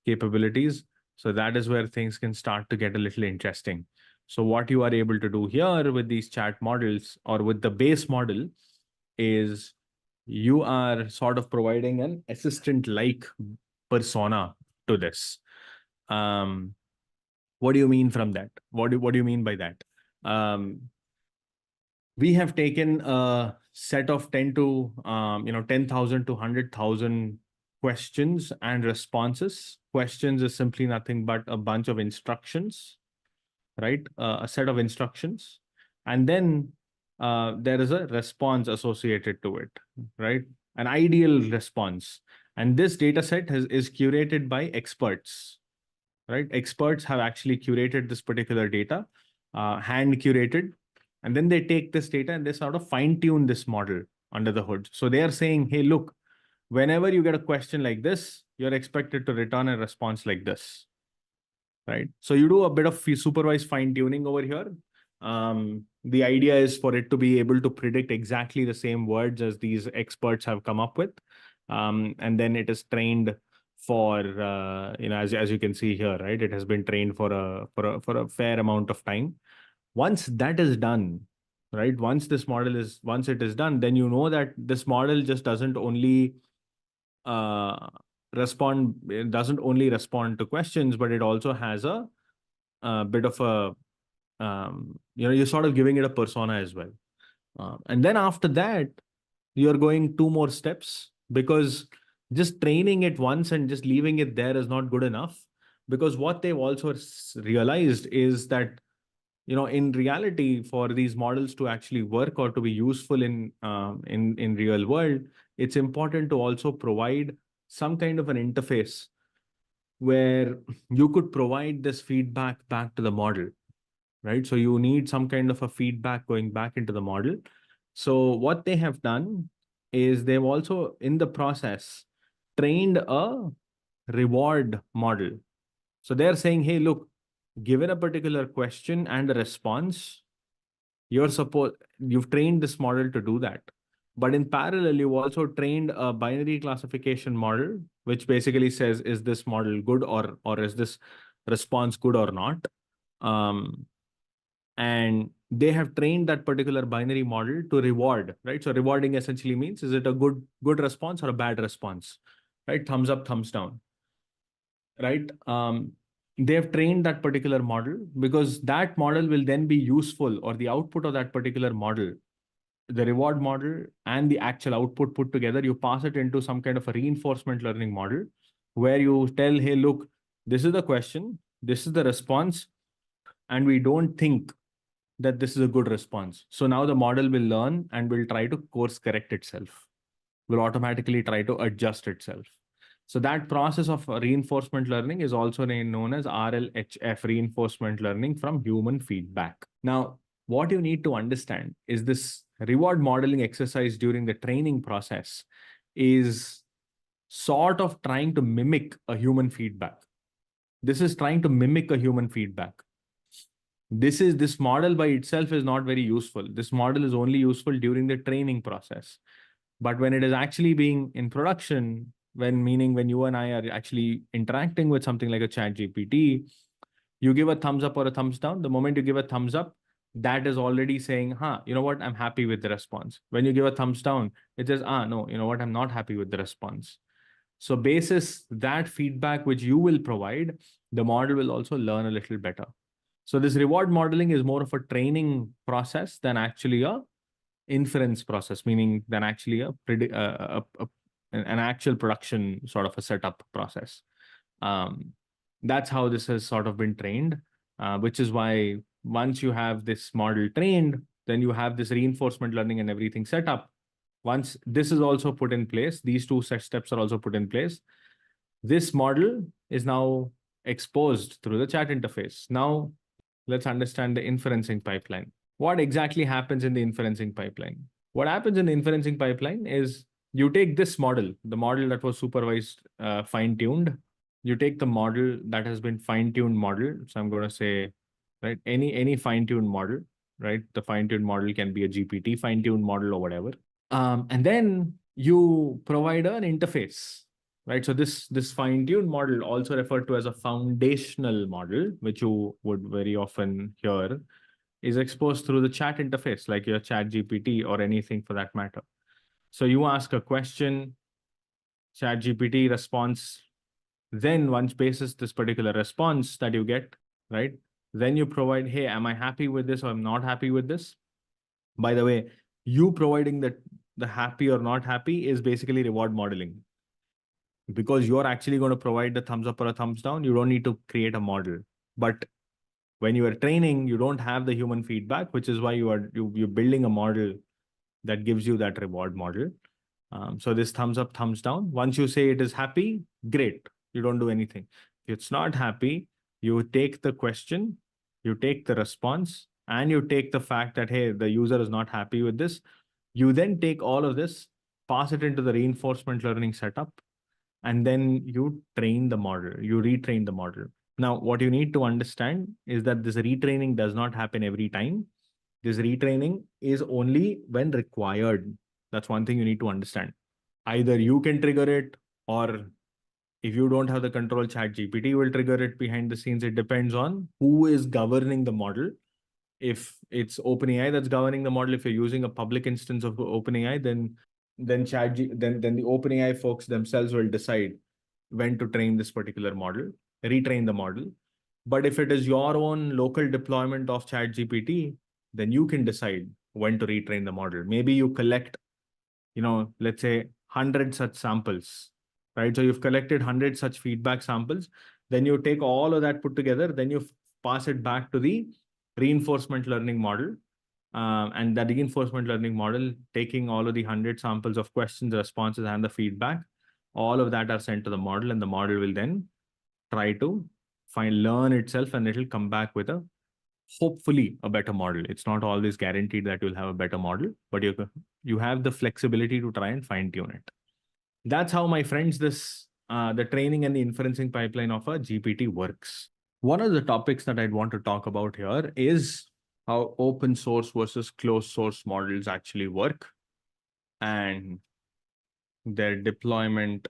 capabilities. So that is where things can start to get a little interesting. So what you are able to do here with these chat models or with the base model is you are sort of providing an assistant-like persona to this. What do you mean from that? What do you mean by that? We have taken a set of 10,000 to 100,000 questions and responses. Questions is simply nothing but a bunch of instructions, right? A set of instructions. And then there is a response associated to it, right? An ideal response. And this data set is curated by experts, right? Experts have actually curated this particular data, hand curated, and then they take this data and they sort of fine tune this model under the hood. So they are saying, hey, look, whenever you get a question like this, you're expected to return a response like this, right? So you do a bit of supervised fine tuning over here. The idea is for it to be able to predict exactly the same words as these experts have come up with. And then it is trained for, as you can see here, right? It has been trained for a fair amount of time. Once that is done, right? Once it is done, then you know that this model just doesn't only respond to questions, but it also has a bit of a, you're sort of giving it a persona as well. And then after that, you're going 2 more steps, because just training it once and just leaving it there is not good enough. Because what they've also realized is that, in reality, for these models to actually work or to be useful in real world, it's important to also provide some kind of an interface where you could provide this feedback back to the model, right? So you need some kind of a feedback going back into the model. So what they have done is they've also, in the process, trained a reward model. So they're saying, hey, look, given a particular question and a response, you've trained this model to do that. But in parallel, you've also trained a binary classification model, which basically says, is this model good, or is this response good or not? And they have trained that particular binary model to reward, right? So rewarding essentially means, is it a good response or a bad response, right? Thumbs up, thumbs down, right? They have trained that particular model because that model will then be useful, or the output of that particular model, the reward model and the actual output put together, you pass it into some kind of a reinforcement learning model where you tell, hey, look, this is the question, this is the response, and we don't think that this is a good response. So now the model will learn and will try to course correct itself, will automatically try to adjust itself. So that process of reinforcement learning is also known as RLHF, reinforcement learning from human feedback. Now, what you need to understand is this reward modeling exercise during the training process is sort of trying to mimic a human feedback. This is trying to mimic a human feedback. This model by itself is not very useful. This model is only useful during the training process. But when it is actually being in production, when you and I are actually interacting with something like a chat GPT, you give a thumbs up or a thumbs down. The moment you give a thumbs up, that is already saying, you know what, I'm happy with the response. When you give a thumbs down, it says, no, you know what, I'm not happy with the response. So basis that feedback which you will provide, the model will also learn a little better. So this reward modeling is more of a training process than actually a inference process, meaning than actually an actual production sort of a setup process. That's how this has sort of been trained, which is why once you have this model trained, then you have this reinforcement learning and everything set up. Once this is also put in place, these two steps are also put in place, this model is now exposed through the chat interface. Now, let's understand the inferencing pipeline. What exactly happens in the inferencing pipeline? What happens in the inferencing pipeline is you take this model, the model that was supervised, fine-tuned. You take the model that has been fine-tuned model. So I'm going to say, right, any fine-tuned model, right? The fine-tuned model can be a GPT fine-tuned model or whatever. And then you provide an interface, right? So this fine-tuned model, also referred to as a foundational model, which you would very often hear, is exposed through the chat interface, like your chat GPT or anything for that matter. So you ask a question, chat GPT response, then once basis this particular response that you get, right? Then you provide, hey, am I happy with this or I'm not happy with this? By the way, you providing the happy or not happy is basically reward modeling. Because you're actually going to provide the thumbs up or a thumbs down, you don't need to create a model. But when you are training, you don't have the human feedback, which is why you're building a model that gives you that reward model. So this thumbs up, thumbs down, once you say it is happy, great, you don't do anything. If it's not happy, you take the question, you take the response, and you take the fact that, hey, the user is not happy with this. You then take all of this, pass it into the reinforcement learning setup, and then you train the model, you retrain the model. Now, what you need to understand is that this retraining does not happen every time. This retraining is only when required. That's one thing you need to understand. Either you can trigger it, or if you don't have the control, chat GPT will trigger it behind the scenes. It depends on who is governing the model. If it's OpenAI that's governing the model, if you're using a public instance of OpenAI, then the OpenAI folks themselves will decide when to train this particular model, retrain the model. But if it is your own local deployment of ChatGPT, then you can decide when to retrain the model. Maybe you collect, let's say 100 such samples, right? So you've collected 100 such feedback samples. Then you take all of that put together, then you pass it back to the reinforcement learning model. And that reinforcement learning model, taking all of the 100 samples of questions, responses, and the feedback, all of that are sent to the model, and the model will then try to learn itself, and it'll come back with a hopefully a better model. It's not always guaranteed that you'll have a better model, but you have the flexibility to try and fine tune it. That's how, my friends, this the training and the inferencing pipeline of a GPT works. One of the topics that I'd want to talk about here is how open source versus closed source models actually work and their deployment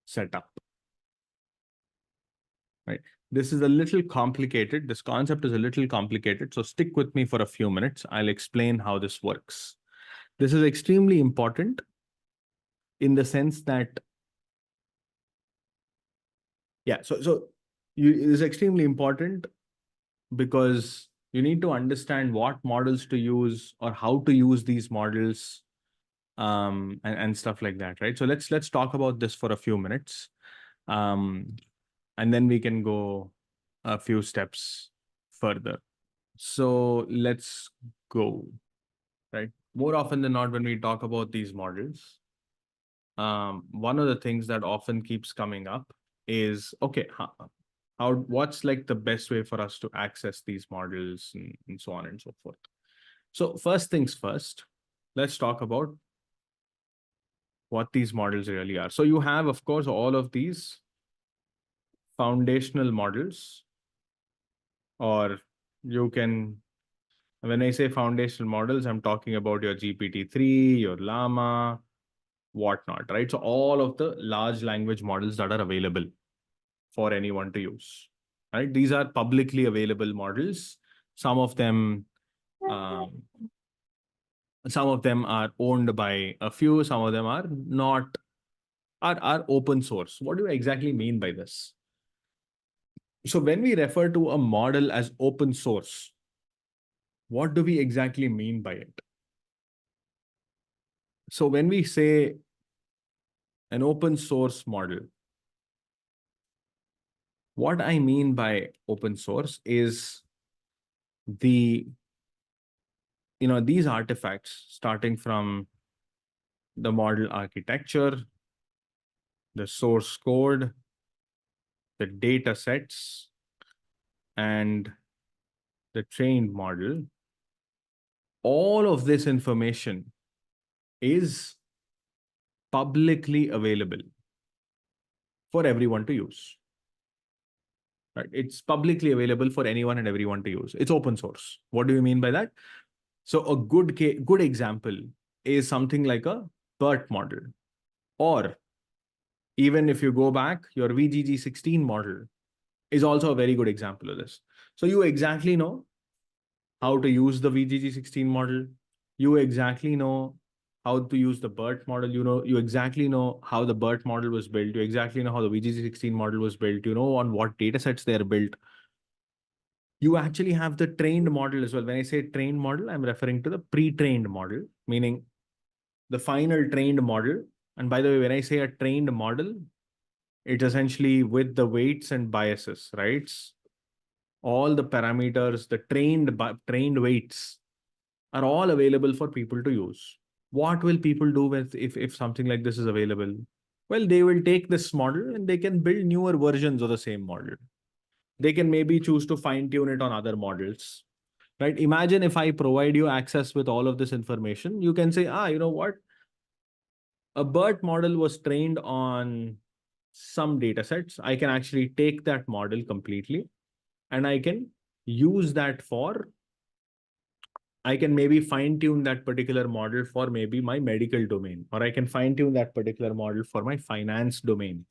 setup. Right. This is a little complicated. This concept is a little complicated. So stick with me for a few minutes. I'll explain how this works. This is extremely important in the sense that, yeah, it is extremely important because you need to understand what models to use or how to use these models, and stuff like that, right? So let's talk about this for a few minutes, and then we can go a few steps further. So let's go, right? More often than not, when we talk about these models, one of the things that often keeps coming up is, okay, what's like the best way for us to access these models, and so on and so forth. So first things first, let's talk about what these models really are. So you have, of course, all of these foundational models, or you can, when I say foundational models, I'm talking about your GPT-3, your Llama, whatnot, right? So all of the large language models that are available for anyone to use, right? These are publicly available models. Some of them are owned by a few, some of them are not, are open source. What do I exactly mean by this? So when we refer to a model as open source, what do we exactly mean by it? So when we say an open source model, what I mean by open source is these artifacts, starting from the model architecture, the source code, the data sets, and the trained model. All of this information is publicly available for everyone to use. Right? It's publicly available for anyone and everyone to use. It's open source. What do you mean by that? So a good example is something like a BERT model, or even if you go back, your VGG16 model is also a very good example of this. So you exactly know how to use the VGG16 model. You exactly know how to use the BERT model. You exactly know how the BERT model was built. You exactly know how the VGG16 model was built. You know on what data sets they're built. You actually have the trained model as well. When I say trained model, I'm referring to the pre-trained model, meaning the final trained model. And by the way, when I say a trained model, it's essentially with the weights and biases, right? All the parameters, the trained weights are all available for people to use. What will people do with if something like this is available? Well, they will take this model and they can build newer versions of the same model. They can maybe choose to fine tune it on other models, right? Imagine if I provide you access with all of this information, you can say, you know what? A BERT model was trained on some data sets. I can actually take that model completely and I can use that I can maybe fine tune that particular model for maybe my medical domain, or I can fine tune that particular model for my finance domain,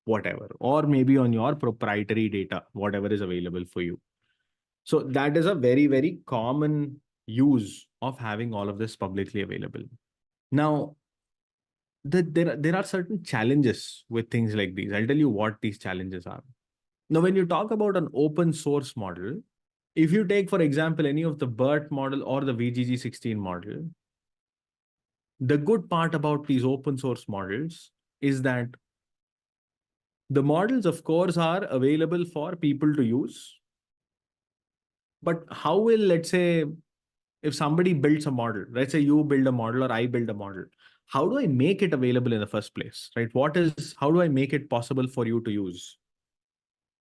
whatever, or maybe on your proprietary data, whatever is available for you. So that is a very, very common use of having all of this publicly available. Now, there are certain challenges with things like these. I'll tell you what these challenges are. Now, when you talk about an open source model, if you take, for example, any of the BERT model or the VGG16 model, the good part about these open source models is that the models, of course, are available for people to use. But how will, let's say, if somebody builds a model, let's say you build a model or I build a model, how do I make it available in the first place, right? How do I make it possible for you to use?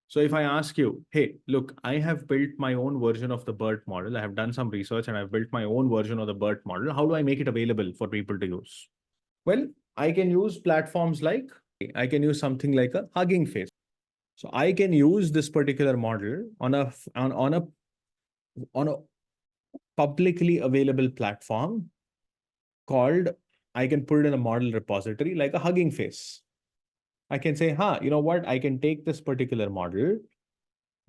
So if I ask you, hey, look, I have built my own version of the BERT model. I have done some research and I've built my own version of the BERT model. How do I make it available for people to use? Well, I can use platforms like, I can use something like a Hugging Face. So I can use this particular model on a publicly available platform called, I can put it in a model repository like a Hugging Face. I can say, you know what? I can take this particular model,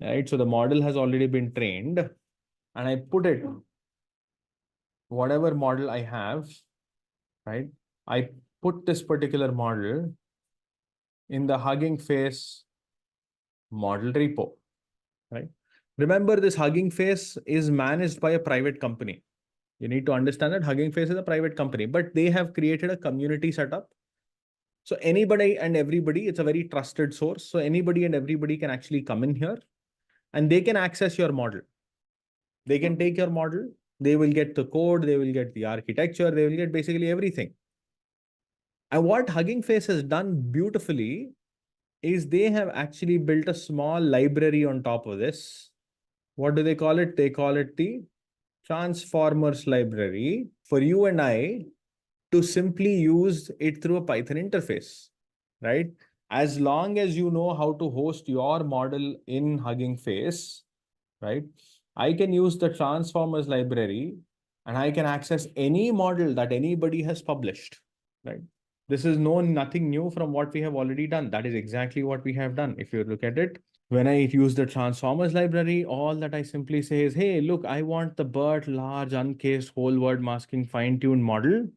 right? So the model has already been trained and I put it, whatever model I have, right? I put this particular model in the Hugging Face model repo, right? Remember, this Hugging Face is managed by a private company. You need to understand that Hugging Face is a private company, but they have created a community setup. So anybody and everybody, it's a very trusted source. So anybody and everybody can actually come in here and they can access your model. They can take your model, they will get the code, they will get the architecture, they will get basically everything. And what Hugging Face has done beautifully is they have actually built a small library on top of this. What do they call it? They call it the Transformers library for you and I to simply use it through a Python interface, right? As long as you know how to host your model in Hugging Face, right? I can use the Transformers library and I can access any model that anybody has published, right? This is nothing new from what we have already done. That is exactly what we have done. If you look at it, when I use the Transformers library, all that I simply say is, hey, look, I want the BERT large uncased whole word masking fine-tuned model.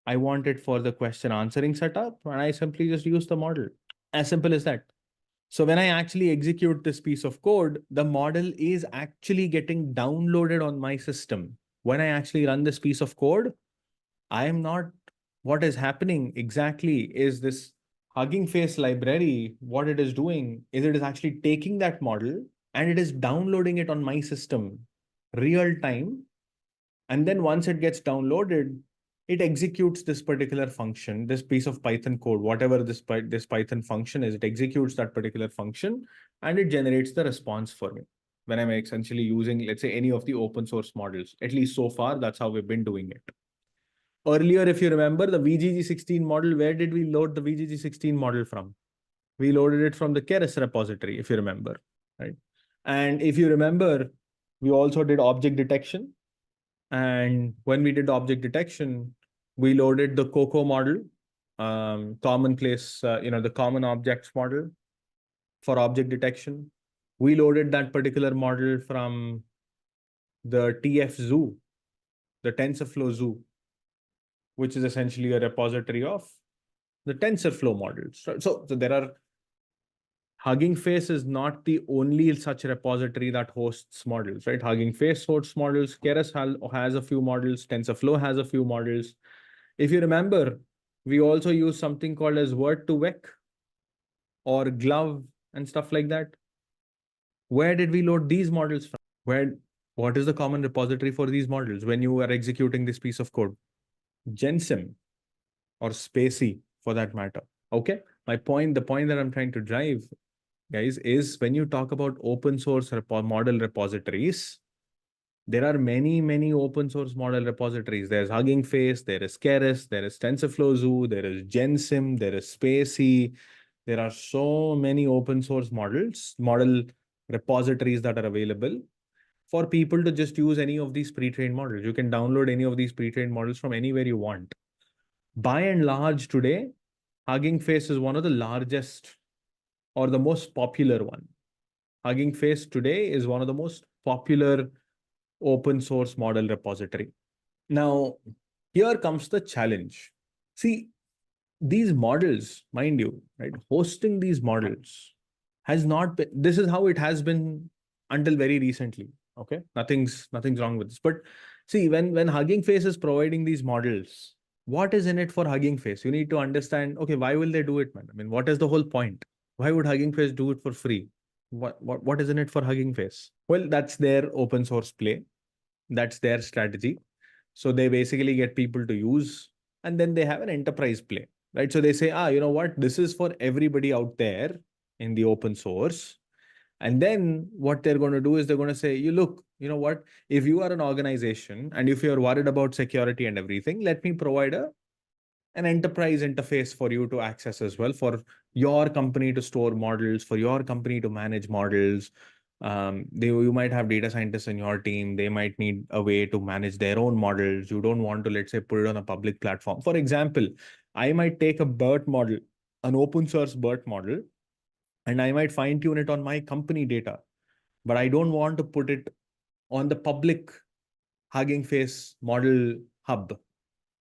I want it for the question answering setup, and I simply just use the model. As simple as that. So when I actually execute this piece of code, the model is actually getting downloaded on my system. When I actually run this piece of code, I am not, what is happening exactly is this Hugging Face library, what it is doing is it is actually taking that model and it is downloading it on my system real time. And then once it gets downloaded, it executes this particular function, this piece of Python code, whatever this Python function is, it executes that particular function and it generates the response for me. When I'm essentially using, let's say, any of the open source models, at least so far, that's how we've been doing it. Earlier, if you remember the VGG16 model, where did we load the VGG16 model from? We loaded it from the Keras repository, if you remember, right? And if you remember, we also did object detection. And when we did object detection, we loaded the COCO model, commonplace, the common objects model for object detection. We loaded that particular model from the TF Zoo, the TensorFlow Zoo, which is essentially a repository of the TensorFlow models. So there are, Hugging Face is not the only such repository that hosts models, right? Hugging Face hosts models, Keras has a few models, TensorFlow has a few models. If you remember, we also use something called as Word2Vec or Glove and stuff like that. Where did we load these models from? What is the common repository for these models when you are executing this piece of code? Gensim or Spacey for that matter. Okay. The point that I'm trying to drive, guys, is when you talk about open source model repositories, there are many open source model repositories. There's Hugging Face, there is Keras, there is TensorFlow Zoo, there is Gensim, there is Spacey. There are so many open source model repositories that are available for people to just use any of these pre-trained models. You can download any of these pre-trained models from anywhere you want. By and large today, Hugging Face is one of the largest or the most popular one. Hugging Face today is one of the most popular open source model repository. Now, here comes the challenge. See, these models, mind you, right? Hosting these models has not been, this is how it has been until very recently. Okay. Nothing's wrong with this. But see, when Hugging Face is providing these models, what is in it for Hugging Face? You need to understand, okay, why will they do it, man? I mean, what is the whole point? Why would Hugging Face do it for free? What is in it for Hugging Face? Well, that's their open source play. That's their strategy. So they basically get people to use, and then they have an enterprise play, right? So they say, you know what? This is for everybody out there in the open source. And then what they're going to do is they're going to say, you know what? If you are an organization and if you're worried about security and everything, let me provide an enterprise interface for you to access as well, for your company to store models, for your company to manage models. You might have data scientists in your team. They might need a way to manage their own models. You don't want to, let's say, put it on a public platform. For example, I might take a BERT model, an open source BERT model, and I might fine tune it on my company data, but I don't want to put it on the public Hugging Face model hub.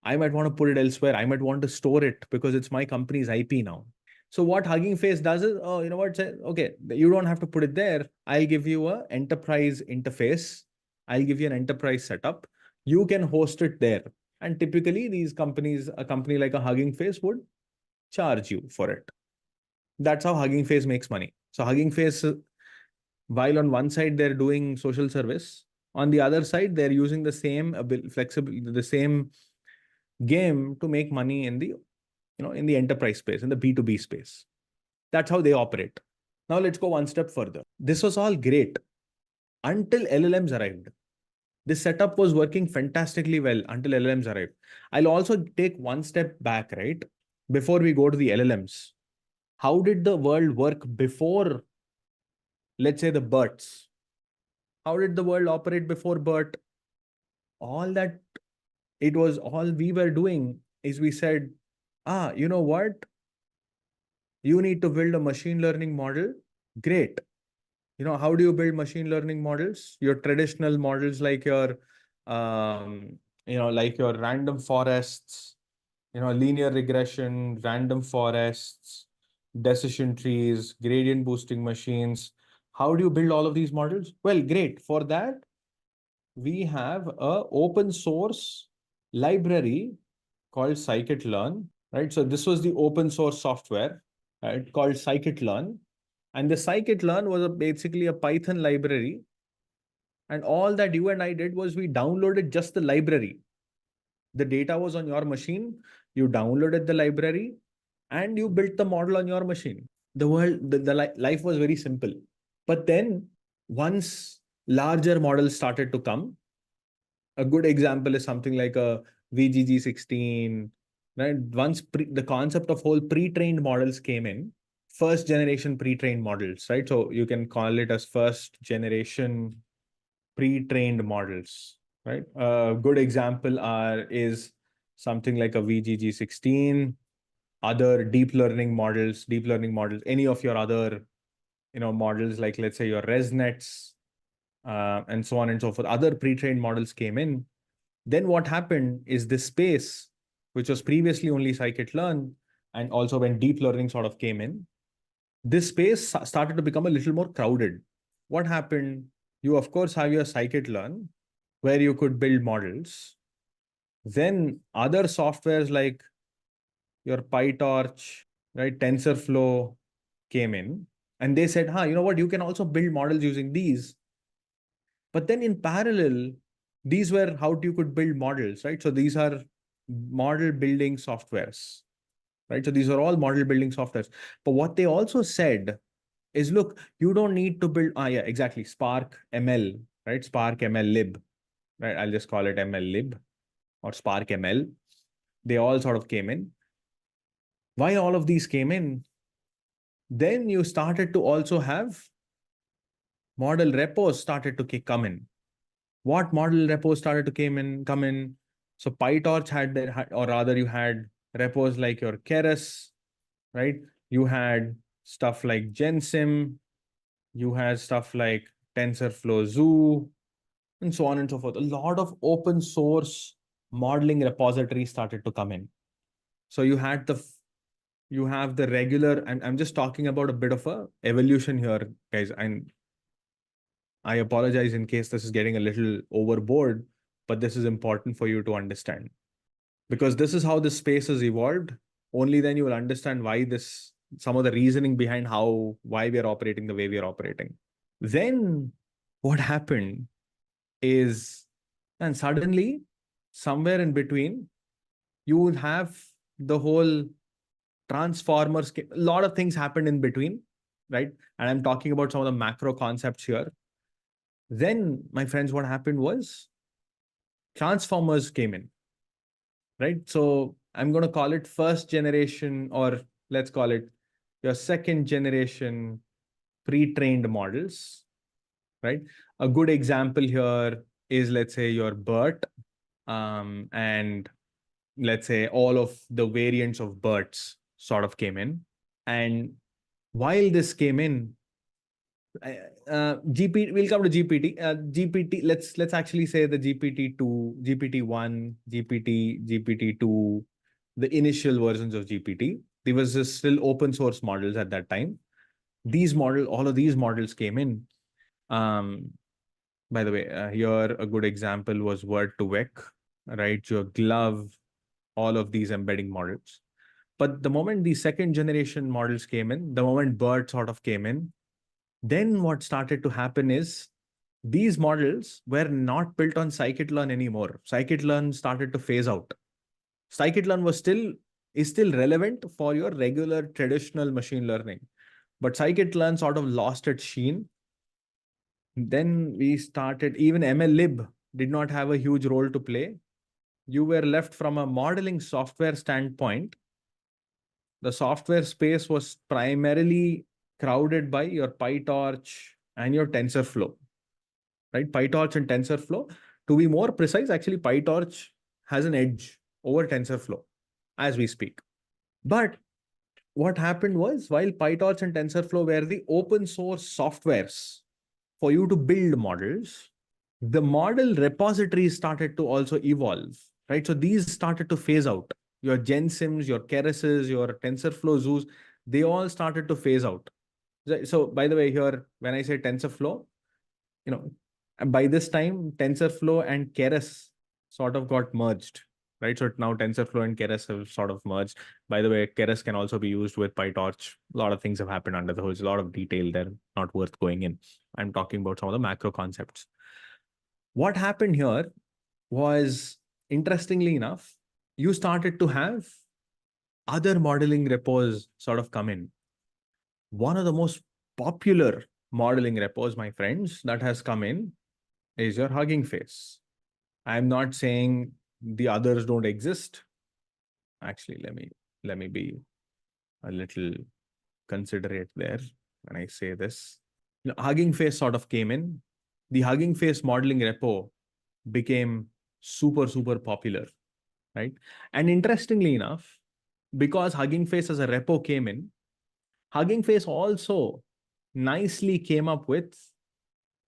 I might want to put it elsewhere. I might want to store it because it's my company's IP now. So what Hugging Face does is, you know what? Okay, you don't have to put it there. I'll give you an enterprise interface. I'll give you an enterprise setup. You can host it there. And typically these companies, a company like a Hugging Face would charge you for it. That's how Hugging Face makes money. So Hugging Face, while on one side they're doing social service, on the other side they're using the same the same game to make money in the in the enterprise space, in the B2B space. That's how they operate. Now let's go one step further. This was all great until LLMs arrived. This setup was working fantastically well until LLMs arrived. I'll also take one step back, right? Before we go to the LLMs. How did the world work before, let's say, the BERTs? How did the world operate before BERT? All we were doing is we said, you know what? You need to build a machine learning model. Great. How do you build machine learning models? Your traditional models like your, like your random forests, linear regression, random forests, decision trees, gradient boosting machines. How do you build all of these models? Well, great. For that, we have a open source library called scikit-learn, right? So this was the open source software, right, called scikit-learn. And the scikit-learn was basically a Python library. And all that you and I did was we downloaded just the library. The data was on your machine. You downloaded the library and you built the model on your machine. The life was very simple. But then once larger models started to come, a good example is something like a VGG16, right? Once the concept of whole pre-trained models came in, first generation pre-trained models, right? So you can call it as first generation pre-trained models, right? A good example is something like a VGG16, other deep learning models, any of your other, models like, let's say, your ResNets, and so on and so forth. Other pre-trained models came in. Then what happened is this space, which was previously only scikit-learn, and also when deep learning sort of came in, this space started to become a little more crowded. What happened? You, of course, have your scikit-learn, where you could build models. Then other softwares like your PyTorch, right, TensorFlow came in, and they said, you know what, you can also build models using these. But then in parallel, these were how you could build models, right? So these are model building softwares, right? So these are all model building softwares. But what they also said is, look, you don't need to build, yeah, exactly, Spark ML, right? Spark ML lib, right? I'll just call it ML lib or Spark ML. They all sort of came in. Why all of these came in? Then you started to also have model repos started to come in. What model repos started to come in? So PyTorch or rather you had repos like your Keras, right? You had stuff like GenSim, you had stuff like TensorFlow Zoo, and so on and so forth. A lot of open source modeling repositories started to come in. So you have the regular, I'm just talking about a bit of a evolution here, guys. And I apologize in case this is getting a little overboard, but this is important for you to understand. Because this is how this space has evolved. Only then you will understand some of the reasoning behind why we are operating the way we are operating. Then what happened is And suddenly, somewhere in between, you would have the whole transformers. A lot of things happened in between, right? And I'm talking about some of the macro concepts here. Then, my friends, what happened was transformers came in, right? So I'm going to call it first generation, or let's call it your second generation pre-trained models, right? A good example here is, let's say, your BERT, and let's say all of the variants of BERTs sort of came in. And while this came in, GPT, we'll come to GPT. GPT, let's actually say the GPT-2, GPT-1, GPT-2, the initial versions of GPT. There was just still open source models at that time. All of these models came in. By the way, here a good example was Word2Vec, right? Your Glove, all of these embedding models. But the moment the second generation models came in, the moment BERT sort of came in, then what started to happen is these models were not built on scikit-learn anymore. Scikit-learn started to phase out. Scikit-learn is still relevant for your regular traditional machine learning, but scikit-learn sort of lost its sheen. Then we started, even MLlib did not have a huge role to play. You were left from a modeling software standpoint. The software space was primarily crowded by your PyTorch and your TensorFlow, right? PyTorch and TensorFlow. To be more precise, actually, PyTorch has an edge over TensorFlow as we speak. But what happened was, while PyTorch and TensorFlow were the open source softwares for you to build models, the model repositories started to also evolve, right? So these started to phase out. Your GenSims, your Kereses, your TensorFlow Zoos, they all started to phase out. So by the way, here, when I say TensorFlow, by this time, TensorFlow and Keras sort of got merged, right? So now TensorFlow and Keras have sort of merged. By the way, Keras can also be used with PyTorch. A lot of things have happened under the hood. There's a lot of detail there, not worth going in. I'm talking about some of the macro concepts. What happened here was, interestingly enough, you started to have other modeling repos sort of come in. One of the most popular modeling repos, my friends, that has come in is your Hugging Face. I'm not saying the others don't exist. Actually, let me be a little considerate there when I say this. Hugging Face sort of came in. The Hugging Face modeling repo became super, super popular, right? And interestingly enough, because Hugging Face as a repo came in, Hugging Face also nicely came up with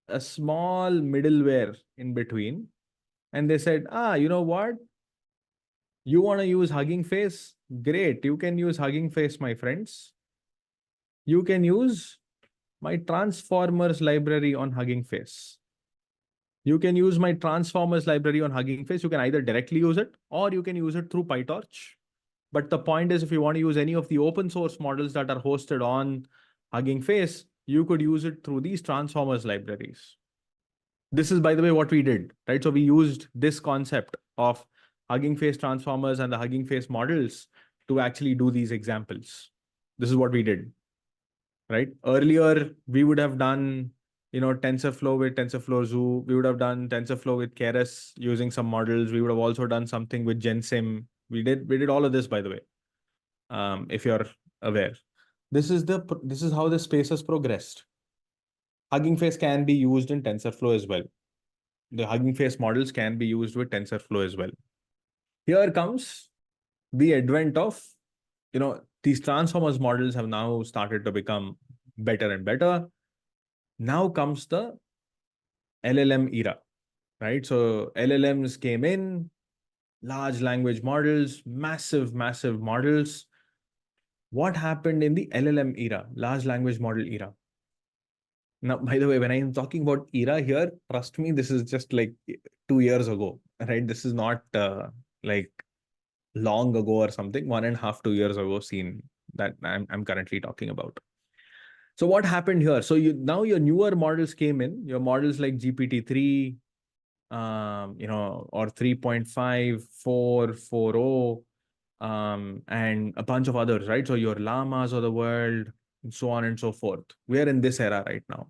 a small middleware in between. And they said, you know what? You want to use Hugging Face? Great. You can use Hugging Face, my friends. You can use my transformers library on Hugging Face. You can use my transformers library on Hugging Face. You can either directly use it or you can use it through PyTorch. But the point is, if you want to use any of the open source models that are hosted on Hugging Face, you could use it through these transformers libraries. This is, by the way, what we did, right? So we used this concept of Hugging Face transformers and the Hugging Face models to actually do these examples. This is what we did, right? Earlier, we would have done, TensorFlow with TensorFlow Zoo. We would have done TensorFlow with Keras using some models. We would have also done something with GenSim. We did all of this, by the way. If you're aware, this is how the space has progressed. Hugging Face can be used in TensorFlow as well. The Hugging Face models can be used with TensorFlow as well. Here comes the advent of, these transformers models have now started to become better and better. Now comes the LLM era, right? So LLMs came in, large language models, massive, massive models. What happened in the LLM era, large language model era? Now, by the way, when I'm talking about era here, trust me, this is just like 2 years ago, right? This is not like long ago or something, 1.5, 2 years ago scene that I'm currently talking about. So what happened here? So now your newer models came in, your models like GPT-3, or 3.5, 4, 4.0, and a bunch of others, right? So your llamas of the world, and so on and so forth. We are in this era right now.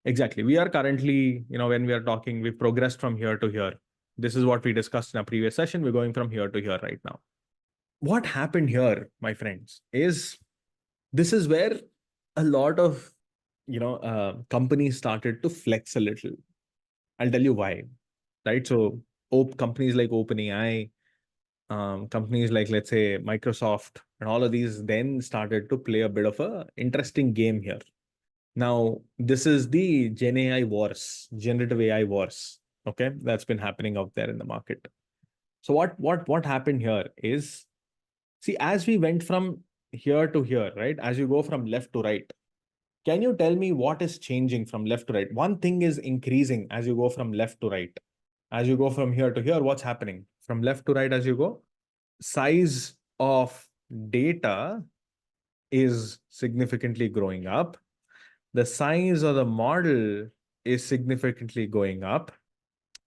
Exactly. We are currently, when we are talking, we've progressed from here to here. This is what we discussed in a previous session. We're going from here to here right now. What happened here, my friends, is this is where a lot of companies started to flex a little. I'll tell you why. Right. So companies like OpenAI, companies like, let's say, Microsoft, and all of these then started to play a bit of a interesting game here. Now, this is the Gen AI wars, generative AI wars. Okay, that's been happening out there in the market. So what happened here is, see, as we went from here to here, right? As you go from left to right, can you tell me what is changing from left to right? One thing is increasing as you go from left to right. As you go from here to here, what's happening? From left to right as you go, size of data is significantly growing up. The size of the model is significantly going up.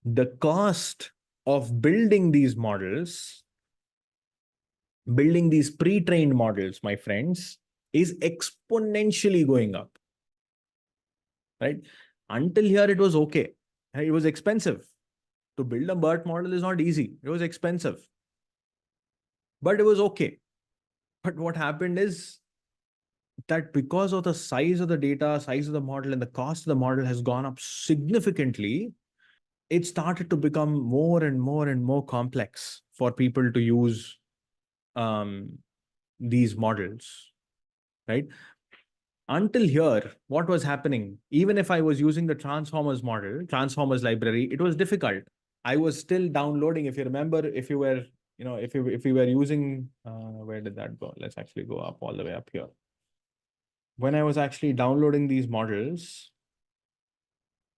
The cost of building these models, building these pre-trained models, my friends, is exponentially going up. Right? Until here, it was okay. It was expensive. To build a BERT model is not easy. It was expensive. But it was okay. But what happened is that because of the size of the data, size of the model, and the cost of the model has gone up significantly, it started to become more and more and more complex for people to use these models, right? Until here, what was happening, even if I was using the Transformers model, Transformers library, it was difficult. I was still downloading. If you remember, if you were, if we were using, where did that go? Let's actually go up all the way up here. When I was actually downloading these models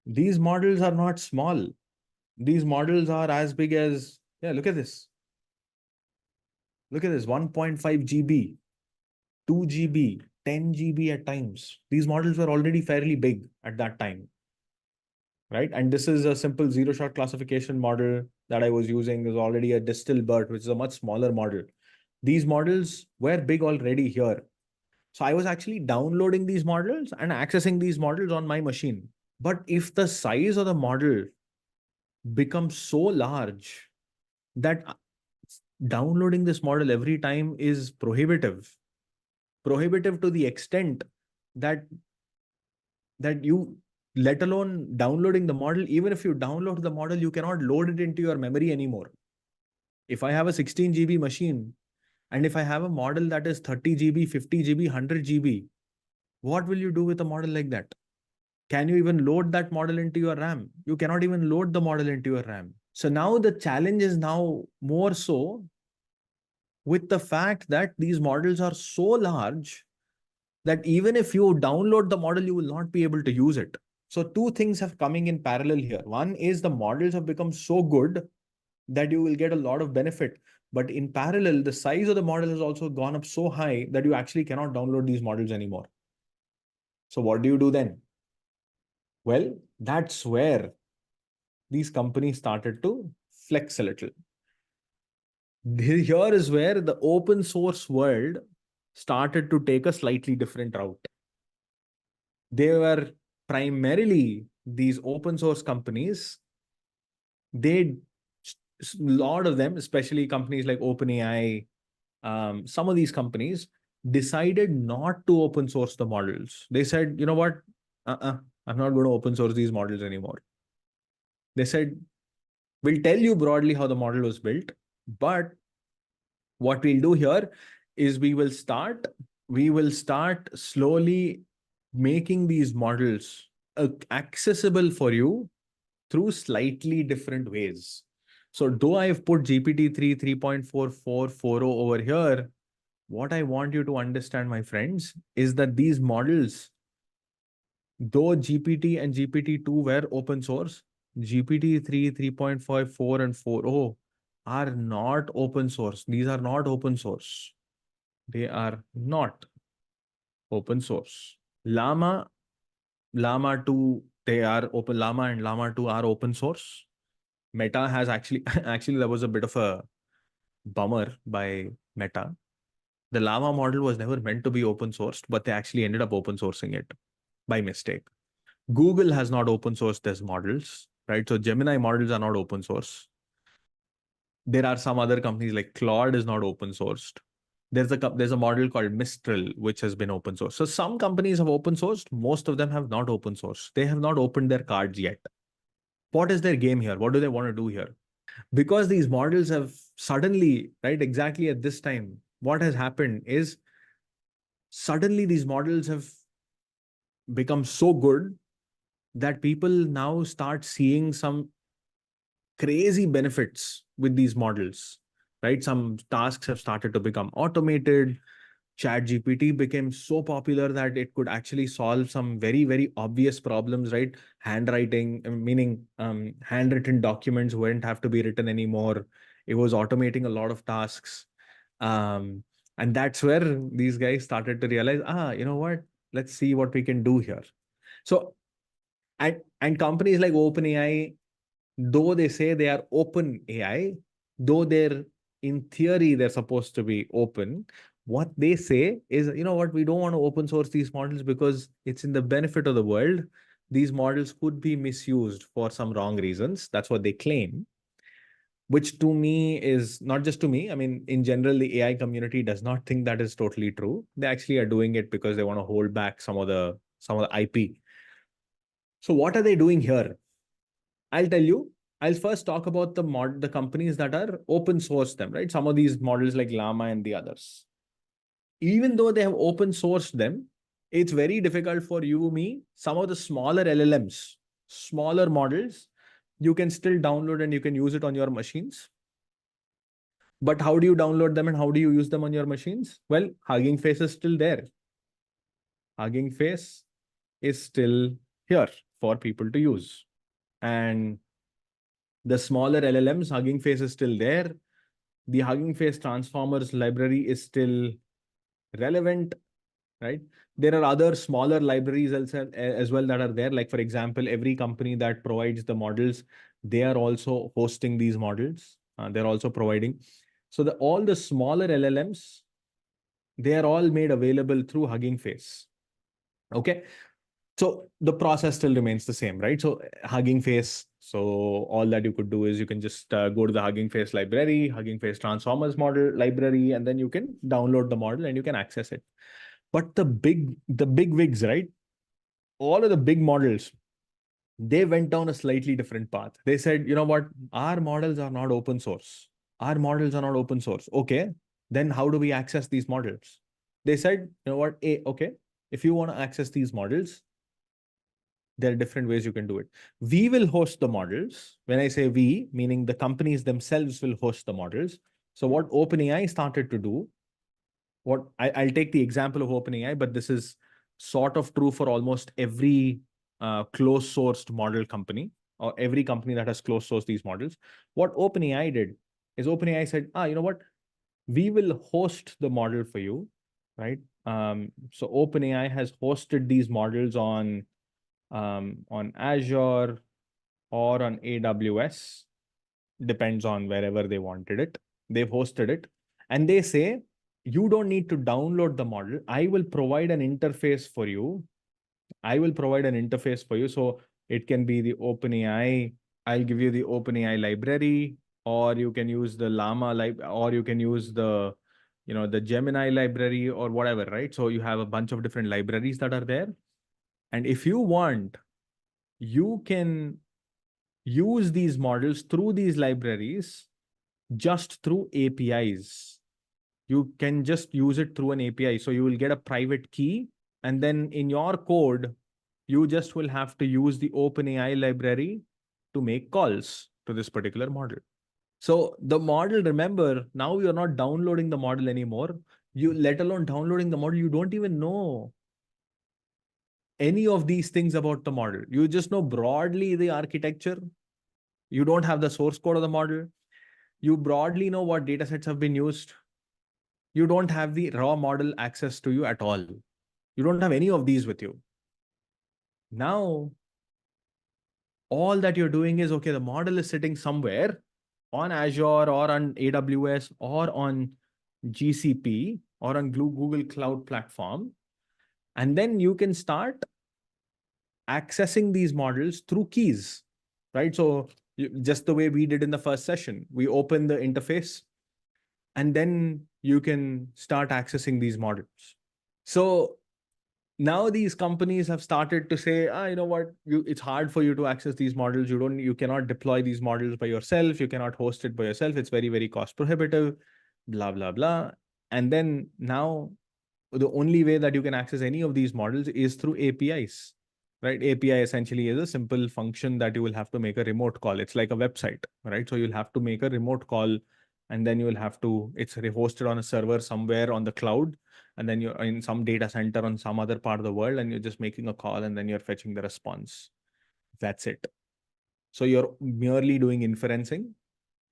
are not small. These models are as big as, yeah, look at this. Look at this, 1.5 GB, 2 GB, 10 GB at times. These models were already fairly big at that time, right? And this is a simple zero-shot classification model that I was using. Is already a distal BERT, which is a much smaller model. These models were big already here. So I was actually downloading these models and accessing these models on my machine. But if the size of the model becomes so large that downloading this model every time is prohibitive to the extent that you, let alone downloading the model, even if you download the model, you cannot load it into your memory anymore. If I have a 16 GB machine, and if I have a model that is 30 GB, 50 GB, 100 GB, what will you do with a model like that? Can you even load that model into your RAM? You cannot even load the model into your RAM. So now the challenge is now more so with the fact that these models are so large that even if you download the model, you will not be able to use it. So two things have coming in parallel here. One is the models have become so good that you will get a lot of benefit. But in parallel, the size of the model has also gone up so high that you actually cannot download these models anymore. So what do you do then? Well, that's where these companies started to flex a little. Here is where the open source world started to take a slightly different route. They were primarily these open source companies. A lot of them, especially companies like OpenAI, some of these companies decided not to open source the models. They said, you know what? I'm not going to open source these models anymore. They said, we'll tell you broadly how the model was built, but what we'll do here is we will start slowly making these models accessible for you through slightly different ways. So though I've put GPT-3, 3.4, 4, 4.0 over here, what I want you to understand, my friends, is that these models, though GPT and GPT-2 were open source, GPT-3, 3.5, 4, and 4.0 are not open source. These are not open source. They are not open source. Llama 2, they are open. Llama and Llama 2 are open source. Meta has actually, actually, there was a bit of a bummer by Meta. The Llama model was never meant to be open sourced, but they actually ended up open sourcing it by mistake. Google has not open sourced their models, right? So Gemini models are not open source. There are some other companies like Claude is not open sourced. There's a model called Mistral, which has been open sourced. So some companies have open sourced, most of them have not open sourced. They have not opened their cards yet. What is their game here? What do they want to do here? Because these models have suddenly, right, exactly at this time, what has happened is suddenly these models have become so good that people now start seeing some crazy benefits with these models, right? Some tasks have started to become automated. ChatGPT became so popular that it could actually solve some very, very obvious problems, right? Handwriting, meaning handwritten documents wouldn't have to be written anymore. It was automating a lot of tasks. And that's where these guys started to realize, you know what? Let's see what we can do here. So, and companies like OpenAI, though they say they are open AI, though they're in theory they're supposed to be open, what they say is, you know what, we don't want to open source these models because it's in the benefit of the world. These models could be misused for some wrong reasons. That's what they claim, which to me is not just to me. I mean, in general, the AI community does not think that is totally true. They actually are doing it because they want to hold back some of the IP. So what are they doing here? I'll tell you. I'll first talk about the companies that are open source them, right? Some of these models like Llama and the others. Even though they have open sourced them, it's very difficult for you, me, some of the smaller LLMs, smaller models, you can still download and you can use it on your machines. But how do you download them and how do you use them on your machines? Well, Hugging Face is still there. Hugging Face is still here for people to use. And the smaller LLMs, Hugging Face is still there. The Hugging Face Transformers library is still relevant, right? There are other smaller libraries as well that are there. Like, for example, every company that provides the models, they are also hosting these models. They're also providing. So all the smaller LLMs, they are all made available through Hugging Face. Okay. So the process still remains the same, right? So Hugging Face. So all that you could do is you can just go to the Hugging Face library, Hugging Face Transformers model library, and then you can download the model and you can access it. But the big wigs, right? All of the big models, they went down a slightly different path. They said, you know what? Our models are not open source. Our models are not open source. Okay. Then how do we access these models? They said, you know what? Okay. If you want to access these models, there are different ways you can do it. We will host the models. When I say we, meaning the companies themselves will host the models. So what OpenAI started to do, I'll take the example of OpenAI, but this is sort of true for almost every closed sourced model company or every company that has closed sourced these models. What OpenAI did is OpenAI said, you know what? We will host the model for you, right? So OpenAI has hosted these models on Azure or on AWS, depends on wherever they wanted it. They've hosted it. And they say, you don't need to download the model. I will provide an interface for you. So it can be the OpenAI. I'll give you the OpenAI library, or you can use the Llama or you can use the Gemini library or whatever, right? So you have a bunch of different libraries that are there. And if you want, you can use these models through these libraries just through APIs. You can just use it through an API. So you will get a private key, and then in your code, you just will have to use the OpenAI library to make calls to this particular model. So the model, remember, now you're not downloading the model anymore. You, let alone downloading the model, you don't even know any of these things about the model. You just know broadly the architecture. You don't have the source code of the model. You broadly know what datasets have been used. You don't have the raw model access to you at all. You don't have any of these with you. Now, all that you're doing is, okay, the model is sitting somewhere on Azure or on AWS or on GCP or on Google Cloud Platform. And then you can start accessing these models through keys, right? So just the way we did in the first session, we open the interface and then you can start accessing these models. So now these companies have started to say, you know what, it's hard for you to access these models. You cannot deploy these models by yourself. You cannot host it by yourself. It's very, very cost prohibitive, blah, blah, blah. And then now the only way that you can access any of these models is through APIs, right? API essentially is a simple function that you will have to make a remote call. It's like a website, right? So you'll have to make a remote call and then you will have to, it's hosted on a server somewhere on the cloud. And then you're in some data center on some other part of the world and you're just making a call and then you're fetching the response. That's it. So you're merely doing inferencing.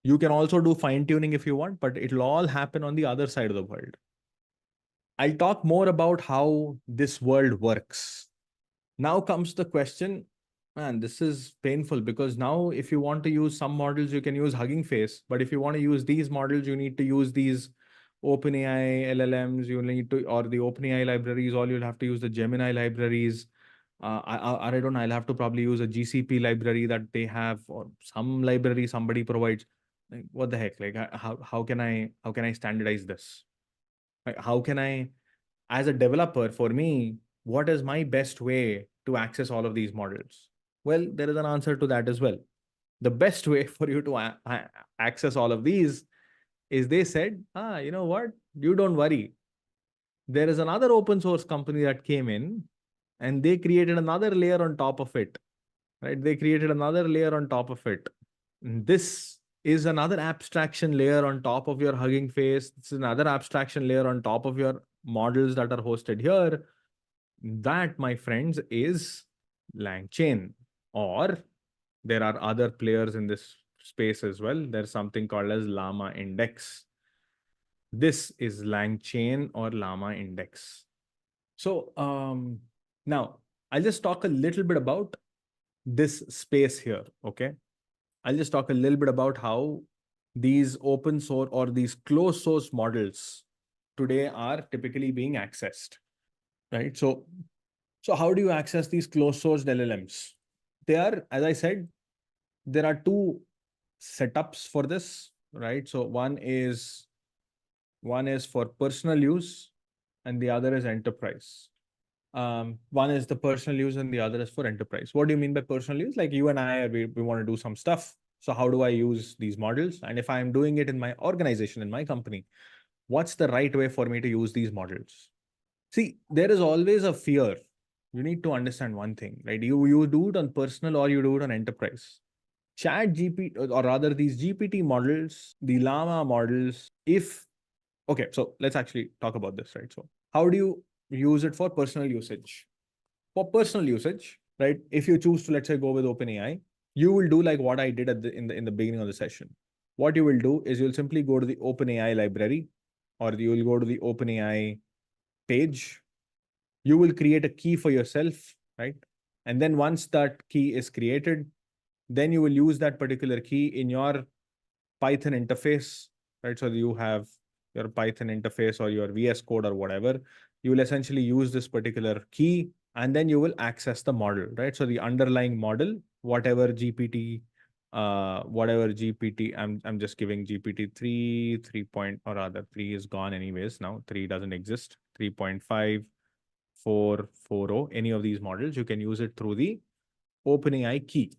You can also do fine tuning if you want, but it'll all happen on the other side of the world. I'll talk more about how this world works. Now comes the question, man, this is painful because now if you want to use some models, you can use Hugging Face. But if you want to use these models, you need to use these OpenAI LLMs, you need to, or the OpenAI libraries, or you'll have to use the Gemini libraries. I don't know, I'll have to probably use a GCP library that they have or some library somebody provides. Like, what the heck? Like, how can I standardize this? Like, how can I, as a developer, for me, what is my best way to access all of these models? Well, there is an answer to that as well. The best way for you to access all of these is they said, you know what? You don't worry. There is another open source company that came in and they created another layer on top of it, right? They created another layer on top of it. This is another abstraction layer on top of your Hugging Face. This is another abstraction layer on top of your models that are hosted here. That, my friends, is LangChain. Or there are other players in this space as well. There's something called as Llama Index. This is LangChain or Llama Index. So now I'll just talk a little bit about this space here, okay? I'll just talk a little bit about how these open source or these closed source models today are typically being accessed, right? So how do you access these closed source LLMs? They are, as I said, there are two setups for this, right? So one is for personal use and the other is enterprise. One is the personal use and the other is for enterprise. What do you mean by personal use? Like you and I, we want to do some stuff. So how do I use these models? And if I'm doing it in my organization, in my company, what's the right way for me to use these models? See, there is always a fear. You need to understand one thing, right? You do it on personal or you do it on enterprise. Chat GPT, or rather these GPT models, the Llama models, okay, so let's actually talk about this, right? So how do you use it for personal usage? For personal usage, right? If you choose to, let's say, go with OpenAI, you will do like what I did in the beginning of the session. What you will do is you'll simply go to the OpenAI library or you will go to the OpenAI page. You will create a key for yourself, right? And then once that key is created, then you will use that particular key in your Python interface, right? So you have your Python interface or your VS Code or whatever. You will essentially use this particular key and then you will access the model, right? So the underlying model, whatever GPT, I'm just giving GPT 3 point, or rather 3 is gone anyways now. 3 doesn't exist. 3.5, 4.40, any of these models, you can use it through the OpenAI key.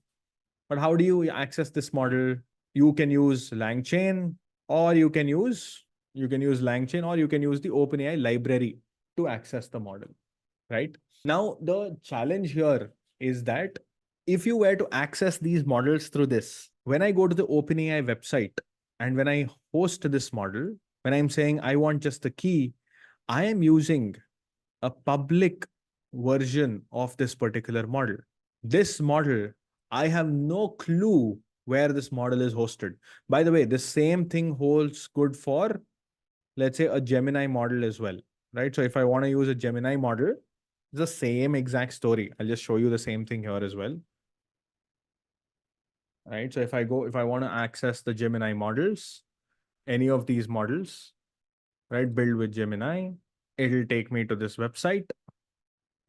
But how do you access this model? You can use LangChain, or you can use LangChain, or you can use the OpenAI library to access the model, right? Now, the challenge here is that if you were to access these models through this, when I go to the OpenAI website and when I host this model, when I'm saying I want just the key, I am using a public version of this particular model. This model, I have no clue where this model is hosted. By the way, the same thing holds good for, let's say, a Gemini model as well, right? So if I want to use a Gemini model, it's the same exact story. I'll just show you the same thing here as well. right? So if I want to access the Gemini models, any of these models, right, build with Gemini, it'll take me to this website,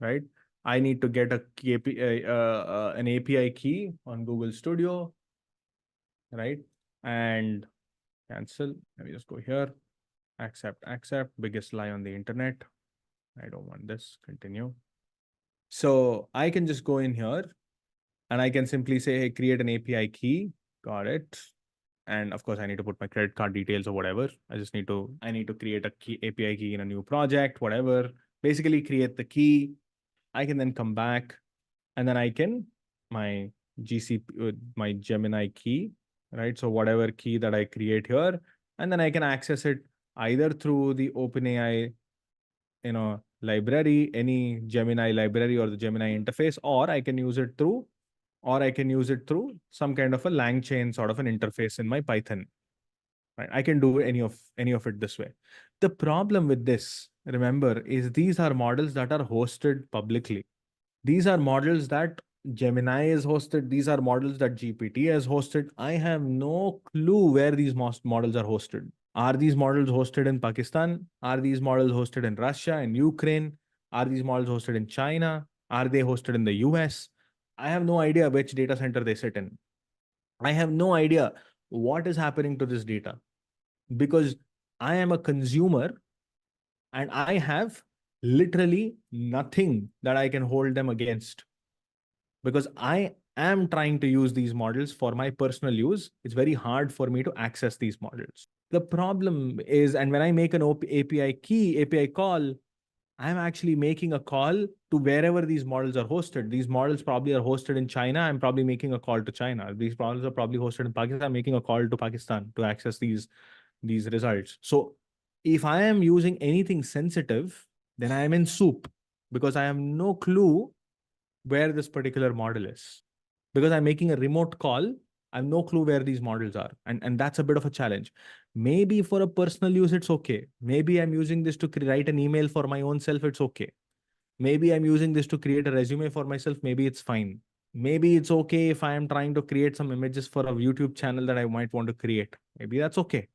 right? I need to get an API key on Google Studio, right? And cancel. Let me just go here. Accept. Biggest lie on the internet. I don't want this. Continue. So I can just go in here and I can simply say, hey, create an API key. Got it. And of course, I need to put my credit card details or whatever. I need to create a key, API key in a new project, whatever. Basically create the key. I can then come back and then I can, my GCP, my Gemini key, right? So whatever key that I create here, and then I can access it either through the OpenAI, library, any Gemini library or the Gemini interface, or I can use it through some kind of a LangChain sort of an interface in my Python. Right? I can do any of it this way. The problem with this, remember, is these are models that are hosted publicly. These are models that Gemini is hosted. These are models that GPT has hosted. I have no clue where these models are hosted. Are these models hosted in Pakistan? Are these models hosted in Russia and Ukraine? Are these models hosted in China? Are they hosted in the US? I have no idea which data center they sit in. I have no idea what is happening to this data because I am a consumer and I have literally nothing that I can hold them against because I am trying to use these models for my personal use. It's very hard for me to access these models. The problem is, and when I make an API call, I'm actually making a call to wherever these models are hosted. These models probably are hosted in China. I'm probably making a call to China. These models are probably hosted in Pakistan. I'm making a call to Pakistan to access these results. So if I am using anything sensitive, then I am in soup because I have no clue where this particular model is. Because I'm making a remote call, I have no clue where these models are. And that's a bit of a challenge. Maybe for a personal use, it's okay. Maybe I'm using this to write an email for my own self, it's okay. Maybe I'm using this to create a resume for myself, maybe it's fine. Maybe it's okay if I am trying to create some images for a YouTube channel that I might want to create. Maybe that's okay.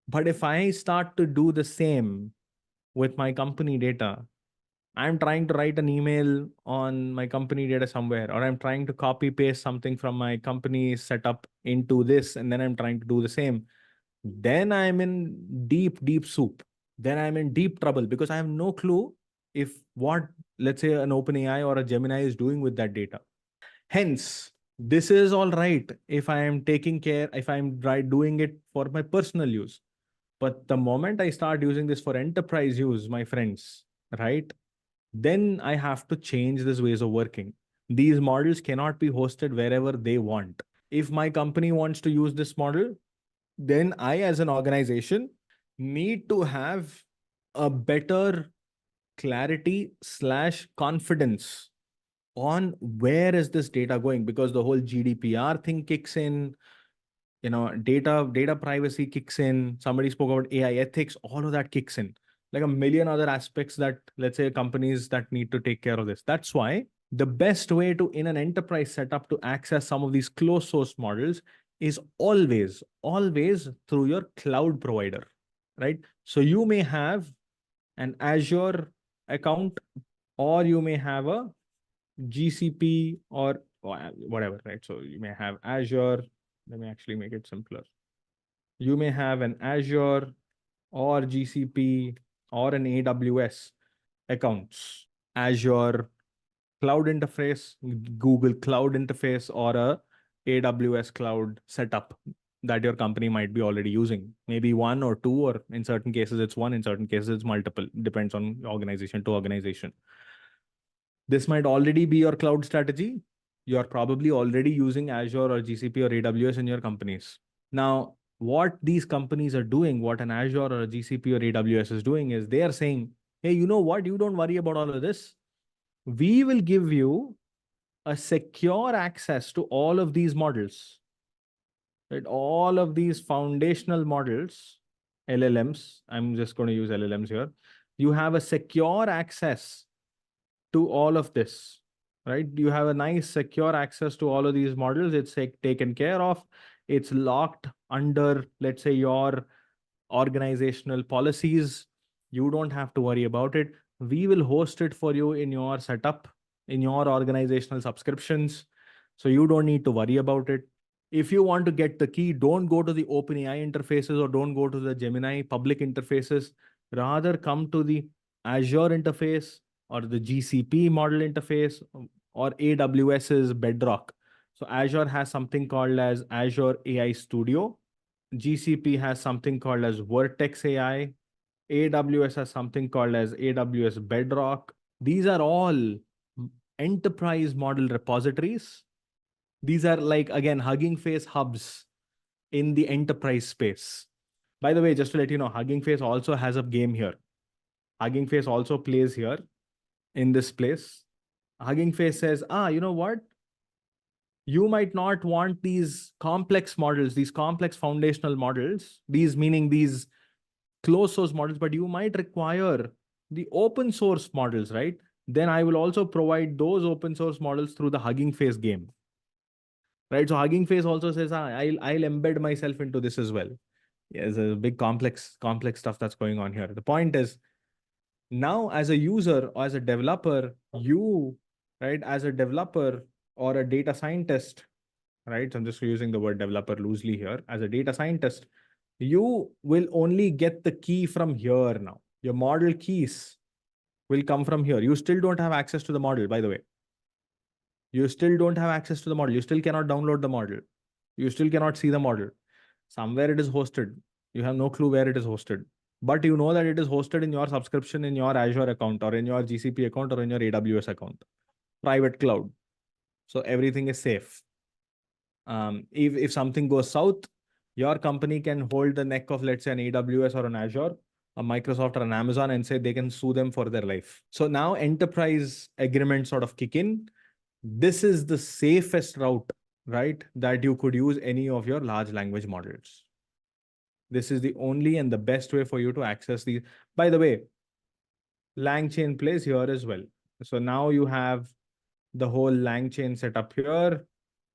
But if I start to do the same with my company data, I'm trying to write an email on my company data somewhere, or I'm trying to copy paste something from my company setup into this, and then I'm trying to do the same. Then I'm in deep, deep soup. Then I'm in deep trouble because I have no clue if what, let's say, an OpenAI or a Gemini is doing with that data. Hence, this is all right if I am taking care, if I'm doing it for my personal use. But the moment I start using this for enterprise use, my friends, right? Then I have to change these ways of working. These models cannot be hosted wherever they want. If my company wants to use this model, then I, as an organization, need to have a better clarity / confidence on where is this data going, because the whole GDPR thing kicks in, data privacy kicks in. Somebody spoke about AI ethics, all of that kicks in, like a million other aspects that, let's say, companies that need to take care of this. That's why the best way to, in an enterprise setup, to access some of these closed source models is always through your cloud provider, right? So you may have an Azure account, or you may have a GCP or whatever, right? So you may have Azure. Let me actually make it simpler. You may have an Azure or GCP or an AWS accounts. Azure cloud interface, Google cloud interface, or a AWS cloud setup that your company might be already using. Maybe one or two, or in certain cases it's one, in certain cases it's multiple, depends on organization to organization. This might already be your cloud strategy. You're probably already using Azure or GCP or AWS in your companies. Now, what these companies are doing, what an Azure or a GCP or AWS is doing, is they are saying, hey, you know what? You don't worry about all of this. We will give you a secure access to all of these models, right? All of these foundational models, LLMs, I'm just going to use LLMs here. You have a secure access to all of this, right? You have a nice secure access to all of these models. It's taken care of. It's locked under, let's say, your organizational policies. You don't have to worry about it. We will host it for you in your setup, in your organizational subscriptions. So you don't need to worry about it. If you want to get the key, don't go to the OpenAI interfaces or don't go to the Gemini public interfaces. Rather, come to the Azure interface or the GCP model interface or AWS's Bedrock. So Azure has something called as Azure AI Studio. GCP has something called as Vertex AI. AWS has something called as AWS Bedrock. These are all enterprise model repositories. These are like, again, Hugging Face hubs in the enterprise space. By the way, just to let you know, Hugging Face also has a game here. Hugging Face also plays here in this place. Hugging Face says, you know what? You might not want these complex models, these complex foundational models, these meaning these closed source models, but you might require the open source models, right? Then I will also provide those open source models through the Hugging Face game, right? So Hugging Face also says, I'll embed myself into this as well. Yeah, there's a big complex stuff that's going on here. The point is, now as a user or as a developer, you, right, as a developer or a data scientist, right? So I'm just using the word developer loosely here. As a data scientist, you will only get the key from here now. Your model keys will come from here. You still don't have access to the model, by the way. You still don't have access to the model. You still cannot download the model. You still cannot see the model. Somewhere it is hosted. You have no clue where it is hosted. But you know that it is hosted in your subscription in your Azure account or in your GCP account or in your AWS account. Private cloud. So everything is safe. If something goes south, your company can hold the neck of, let's say, an AWS or an Azure, a Microsoft or an Amazon, and say they can sue them for their life. So now enterprise agreements sort of kick in. This is the safest route, right, that you could use any of your large language models. This is the only and the best way for you to access these. By the way, LangChain plays here as well. So now you have the whole LangChain set up here.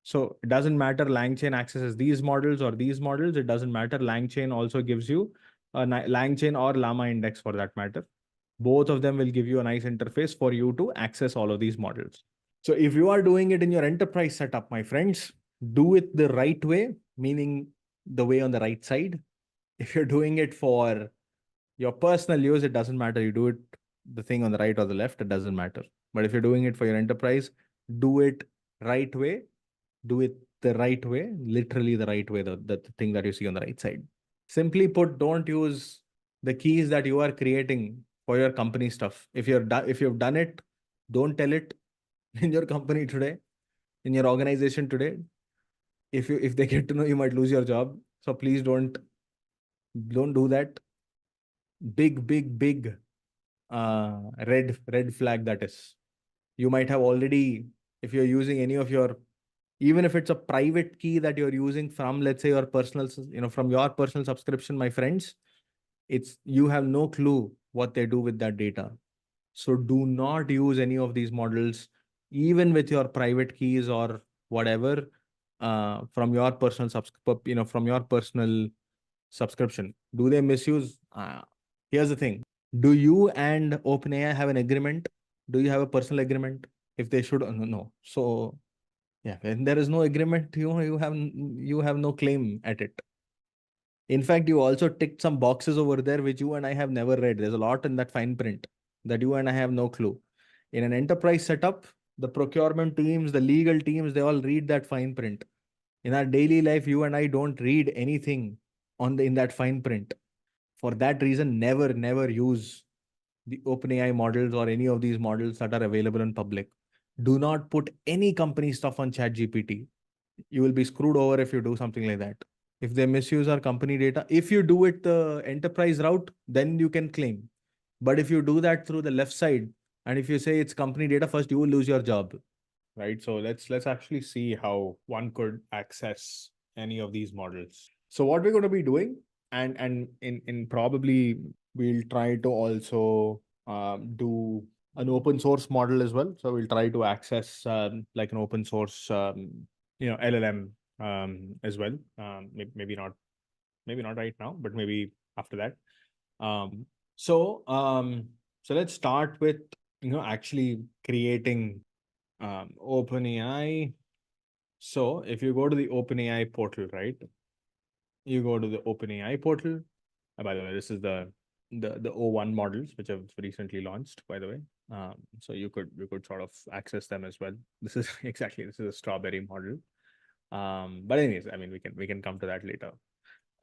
So it doesn't matter LangChain accesses these models or these models. It doesn't matter. LangChain also gives you a LangChain or Llama index for that matter. Both of them will give you a nice interface for you to access all of these models. So if you are doing it in your enterprise setup, my friends, do it the right way, meaning the way on the right side. If you're doing it for your personal use, it doesn't matter. You do it the thing on the right or the left, it doesn't matter. But if you're doing it for your enterprise, do it right way. Do it the right way, literally the right way, the thing that you see on the right side. Simply put, don't use the keys that you are creating for your company stuff. If you've done it, don't tell it in your company today, in your organization today. If they get to know, you might lose your job. So please don't do that. Big red flag that is. You might have already, if you're using any of your, even if it's a private key that you're using from, let's say, your personal, from your personal subscription, my friends, you have no clue what they do with that data. So do not use any of these models, even with your private keys or whatever, from your personal from your personal subscription. Do they misuse? Here's the thing. Do you and OpenAI have an agreement? Do you have a personal agreement? If they should, no. So yeah, when there is no agreement, you have no claim at it. In fact, you also ticked some boxes over there which you and I have never read. There's a lot in that fine print that you and I have no clue. In an enterprise setup, the procurement teams, the legal teams, they all read that fine print. In our daily life, you and I don't read anything in that fine print. For that reason, never use the OpenAI models or any of these models that are available in public. Do not put any company stuff on ChatGPT. You will be screwed over if you do something like that. If they misuse our company data, if you do it the enterprise route, then you can claim. But if you do that through the left side, and if you say it's company data first, you will lose your job. Right. So let's actually see how one could access any of these models. So what we're going to be doing, and in probably we'll try to also do an open source model as well. So we'll try to access like an open source, LLM as well. Maybe not right now, but maybe after that. Um, so so let's start with actually creating OpenAI. So if you go to the OpenAI portal, right? You go to the OpenAI portal. By the way, this is the O1 models which have recently launched, by the way. So you could sort of access them as well. This is this is a strawberry model. But anyways, I mean we can come to that later.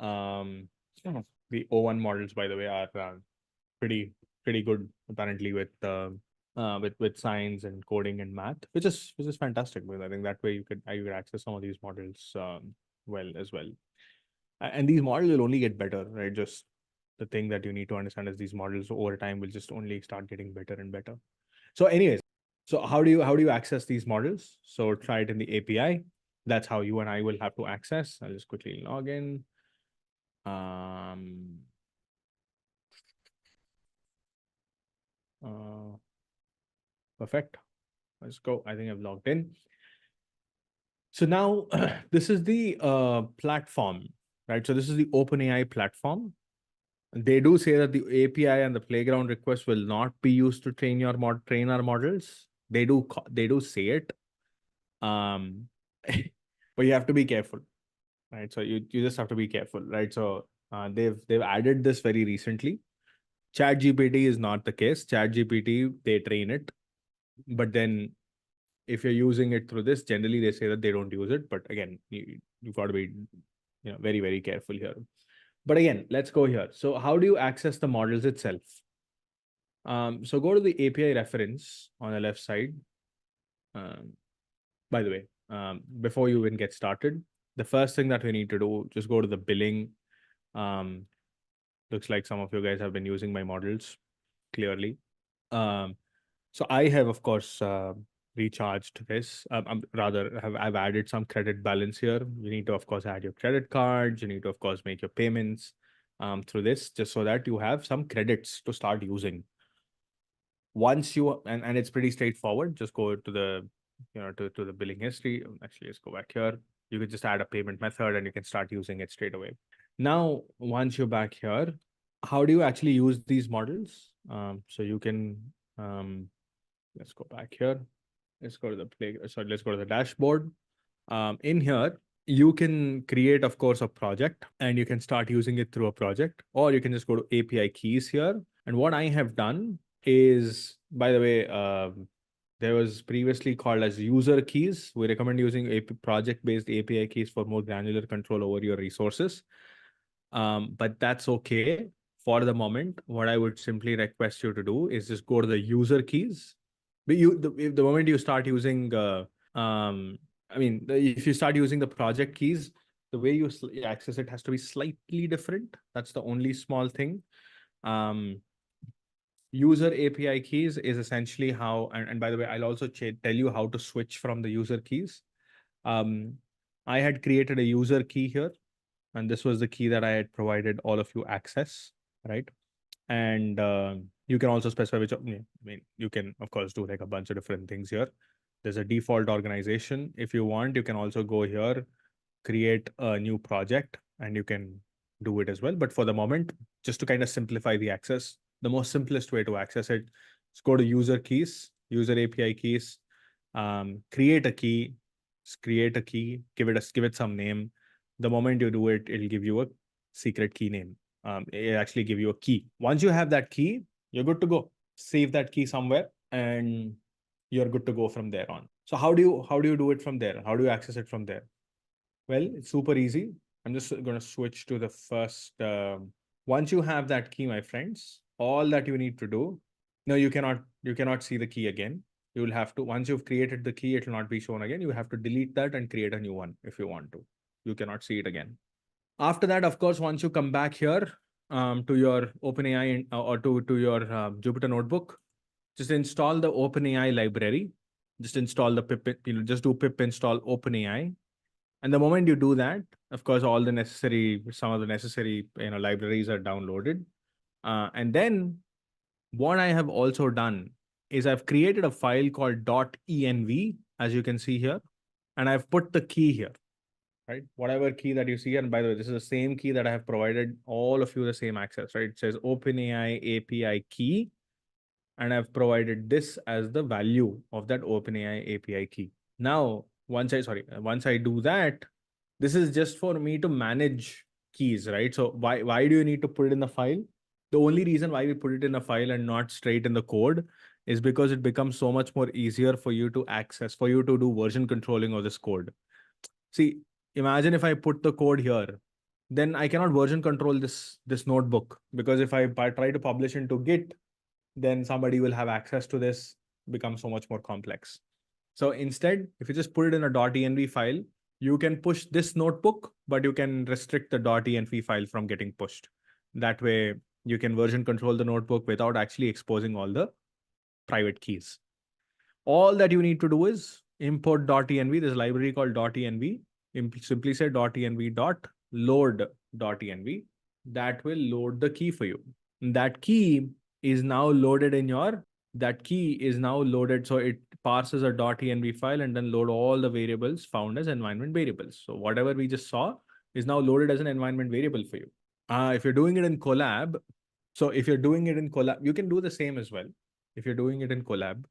The O1 models, by the way, are pretty good apparently with science and coding and math, which is fantastic, because I think that way you could access some of these models well as well. And these models will only get better, right? Just the thing that you need to understand is these models over time will just only start getting better and better. So anyways, so how do you access these models? So try it in the API. That's how you and I will have to access. I'll just quickly log in. Perfect. Let's go. I think I've logged in. So now this is the platform, right? So this is the OpenAI platform. They do say that the API and the playground request will not be used to train our models. They do say it, but you have to be careful, right? So you just have to be careful, right? So they've added this very recently. ChatGPT is not the case. ChatGPT, they train it, but then if you're using it through this, generally they say that they don't use it. But again, you've got to be very, very careful here. But again, let's go here. So how do you access the models itself? So go to the API reference on the left side. By the way, before you even get started, the first thing that we need to do, just go to the billing. Looks like some of you guys have been using my models clearly. So I have, of course, recharged this. I've added some credit balance here. You need to, of course, add your credit cards. You need to, of course, make your payments through this, just so that you have some credits to start using. Once you and it's pretty straightforward. Just go to the to the billing history. Actually, let's go back here. You could just add a payment method and you can start using it straight away. Now, once you're back here, how do you actually use these models? So you can let's go back here. Let's go to let's go to the dashboard. In here, you can create, of course, a project and you can start using it through a project, or you can just go to API keys here. And what I have done is, by the way, there was previously called as user keys. We recommend using project-based API keys for more granular control over your resources. But that's okay for the moment. What I would simply request you to do is just go to the user keys. But the moment you start using, if you start using the project keys, the way you access it has to be slightly different. That's the only small thing. User API keys is essentially how, and by the way, I'll also tell you how to switch from the user keys. I had created a user key here, and this was the key that I had provided all of you access, right? And you can also specify which, you can, of course, do like a bunch of different things here. There's a default organization. If you want, you can also go here, create a new project, and you can do it as well. But for the moment, just to kind of simplify the access, the most simplest way to access it is go to user keys, user API keys, create a key, give it some name. The moment you do it, it'll give you a secret key name. It actually give you a key. Once you have that key, you're good to go. Save that key somewhere and you're good to go from there on. So how do you do it from there? How do you access it from there? Well, it's super easy. I'm just going to switch to the first. Once you have that key, my friends, all that you need to do, no, you cannot see the key again. You will have to, once you've created the key, it will not be shown again. You have to delete that and create a new one if you want to. You cannot see it again. After that, of course, once you come back here to your OpenAI or to your Jupyter Notebook, just install the OpenAI library. Just install the pip, just do pip install OpenAI. And the moment you do that, of course, some of the necessary libraries are downloaded. And then what I have also done is I've created a file called .env, as you can see here, and I've put the key here, right? Whatever key that you see here, and by the way, this is the same key that I have provided all of you the same access, right? It says OpenAI API key, and I've provided this as the value of that OpenAI API key. Now, once I do that, this is just for me to manage keys, right? So why do you need to put it in the file? The only reason why we put it in a file and not straight in the code is because it becomes so much more easier for you to access, for you to do version controlling of this code. See, imagine if I put the code here, then I cannot version control this notebook, because if I try to publish into Git, then somebody will have access to this, become so much more complex. So instead, if you just put it in a .env file, you can push this notebook, but you can restrict the .env file from getting pushed. That way, you can version control the notebook without actually exposing all the private keys. All that you need to do is import .env, this library called .env, simply say .env.load.env. That will load the key for you. That key is now loaded in your, so it parses a .env file and then load all the variables found as environment variables. So whatever we just saw is now loaded as an environment variable for you. If you're doing it in Collab, you can do the same as well. If you're doing it in Collab,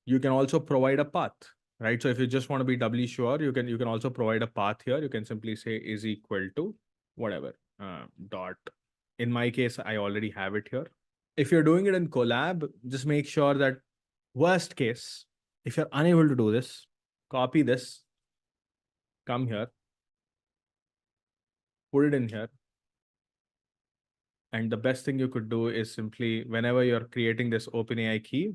you can also provide a path, right? So if you just want to be doubly sure, you can also provide a path here. You can simply say is equal to whatever dot. In my case, I already have it here. If you're doing it in Collab, just make sure that worst case, if you're unable to do this, copy this, come here, put it in here. And the best thing you could do is simply, whenever you're creating this OpenAI key,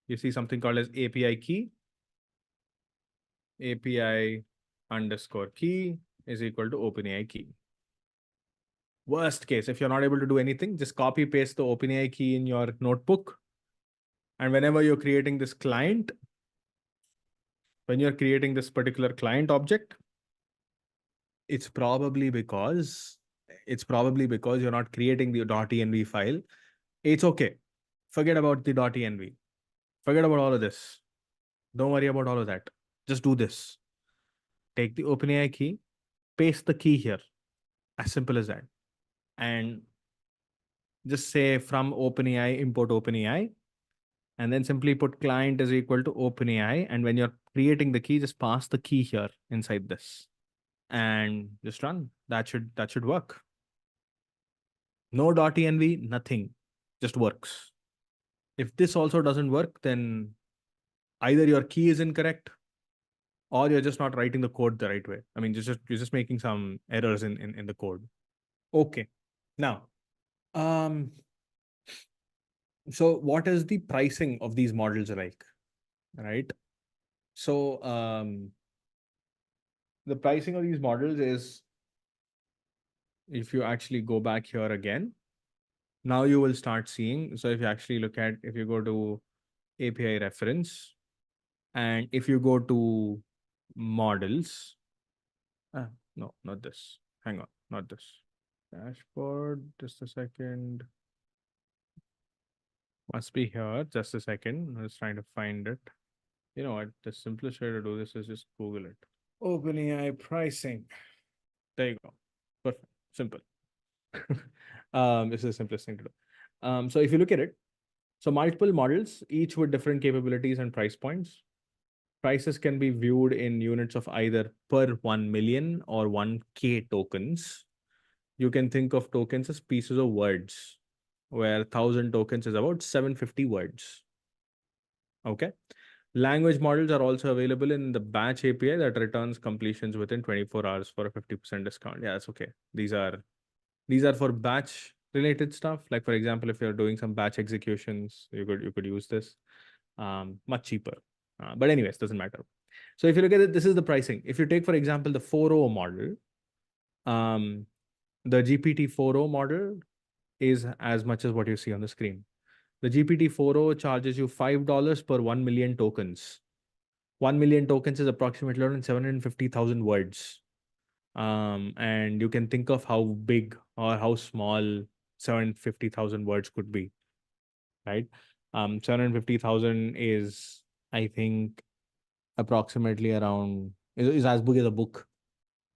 you see something called as API key. API underscore key is equal to OpenAI key. Worst case, if you're not able to do anything, just copy paste the OpenAI key in your notebook. And whenever you're creating this client, when you're creating this particular client object, it's probably because you're not creating the .env file. It's okay. Forget about the .env. Forget about all of this. Don't worry about all of that. Just do this. Take the OpenAI key, paste the key here. As simple as that. And just say from OpenAI, import OpenAI, and then simply put client is equal to OpenAI. And when you're creating the key, just pass the key here inside this and just run. That should work. No .env, nothing, just works. If this also doesn't work, then either your key is incorrect or you're just not writing the code the right way. I mean, you're just making some errors in the code. Okay. Now, so what is the pricing of these models like, right? So the pricing of these models is, if you actually go back here again, now you will start seeing. So if you actually if you go to API reference, and if you go to models, no, not this. Hang on, not this. Dashboard, just a second. Must be here. Just a second. I was trying to find it. You know what? The simplest way to do this is just Google it. OpenAI pricing. There you go. Perfect. Simple. This is the simplest thing to do. So if you look at it, so multiple models, each with different capabilities and price points. Prices can be viewed in units of either per 1 million or 1K tokens. You can think of tokens as pieces of words, where 1,000 tokens is about 750 words. Okay. Language models are also available in the batch API that returns completions within 24 hours for a 50% discount. Yeah, that's okay. These are for batch related stuff. Like, for example, if you're doing some batch executions, you could use this. Much cheaper. But anyways, doesn't matter. So if you look at it, this is the pricing. If you take, for example, the 4.0 model, the GPT 4.0 model is as much as what you see on the screen. The GPT 4.0 charges you $5 per 1 million tokens. 1 million tokens is approximately around 750,000 words. And you can think of how big or how small 750,000 words could be, right? 750,000 is, I think, approximately around, is as big as a book,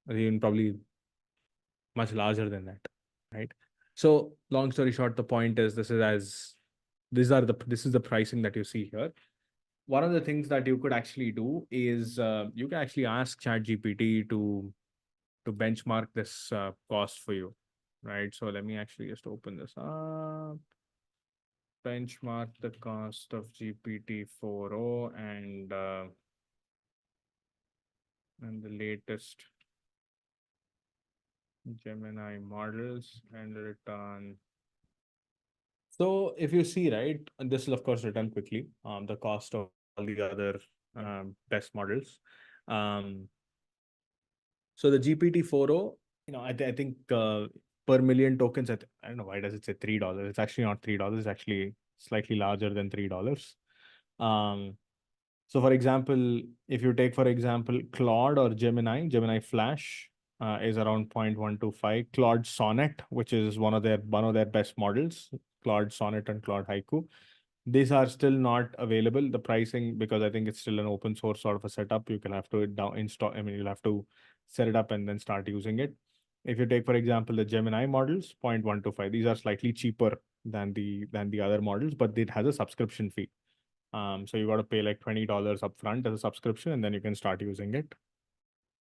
or even probably much larger than that, right? So long story short, the point is this is the pricing that you see here. One of the things that you could actually do is you can actually ask ChatGPT to benchmark this cost for you, right? So let me actually just open this up. Benchmark the cost of GPT-4o and the latest Gemini models and return. So if you see, right, and this will of course return quickly, the cost of all the other best models. So the GPT-4o, I think per million tokens, I don't know why does it say $3. It's actually not $3. It's actually slightly larger than $3. Um, so for example, if you take, for example, Claude or Gemini Flash is around 0.125. Claude Sonnet, which is one of their best models, Claude Sonnet and Claude Haiku. These are still not available. The pricing, because I think it's still an open source sort of a setup, you can have to install. I mean, you'll have to set it up and then start using it. If you take, for example, the Gemini models, 0.125. These are slightly cheaper than the other models, but it has a subscription fee. So you got to pay like $20 upfront as a subscription, and then you can start using it.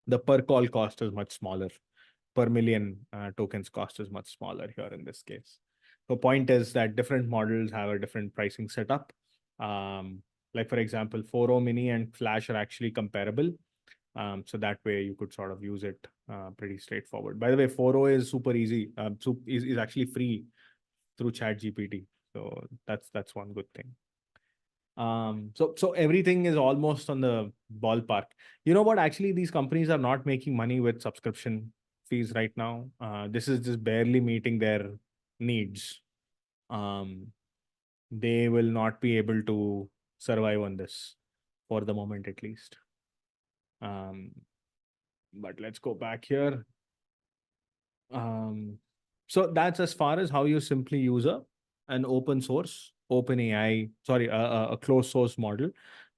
The per call cost is much smaller. Per million tokens cost is much smaller here in this case. The point is that different models have a different pricing setup. Like for example, 4o Mini and Flash are actually comparable. So that way you could sort of use it pretty straightforward. By the way, 4o is super easy. Is actually free through ChatGPT. So that's one good thing. So everything is almost on the ballpark. You know what? Actually, these companies are not making money with subscription fees right now. This is just barely meeting their needs. They will not be able to survive on this for the moment, at least. But let's go back here. So that's as far as how you simply use an open source OpenAI, sorry, a closed source model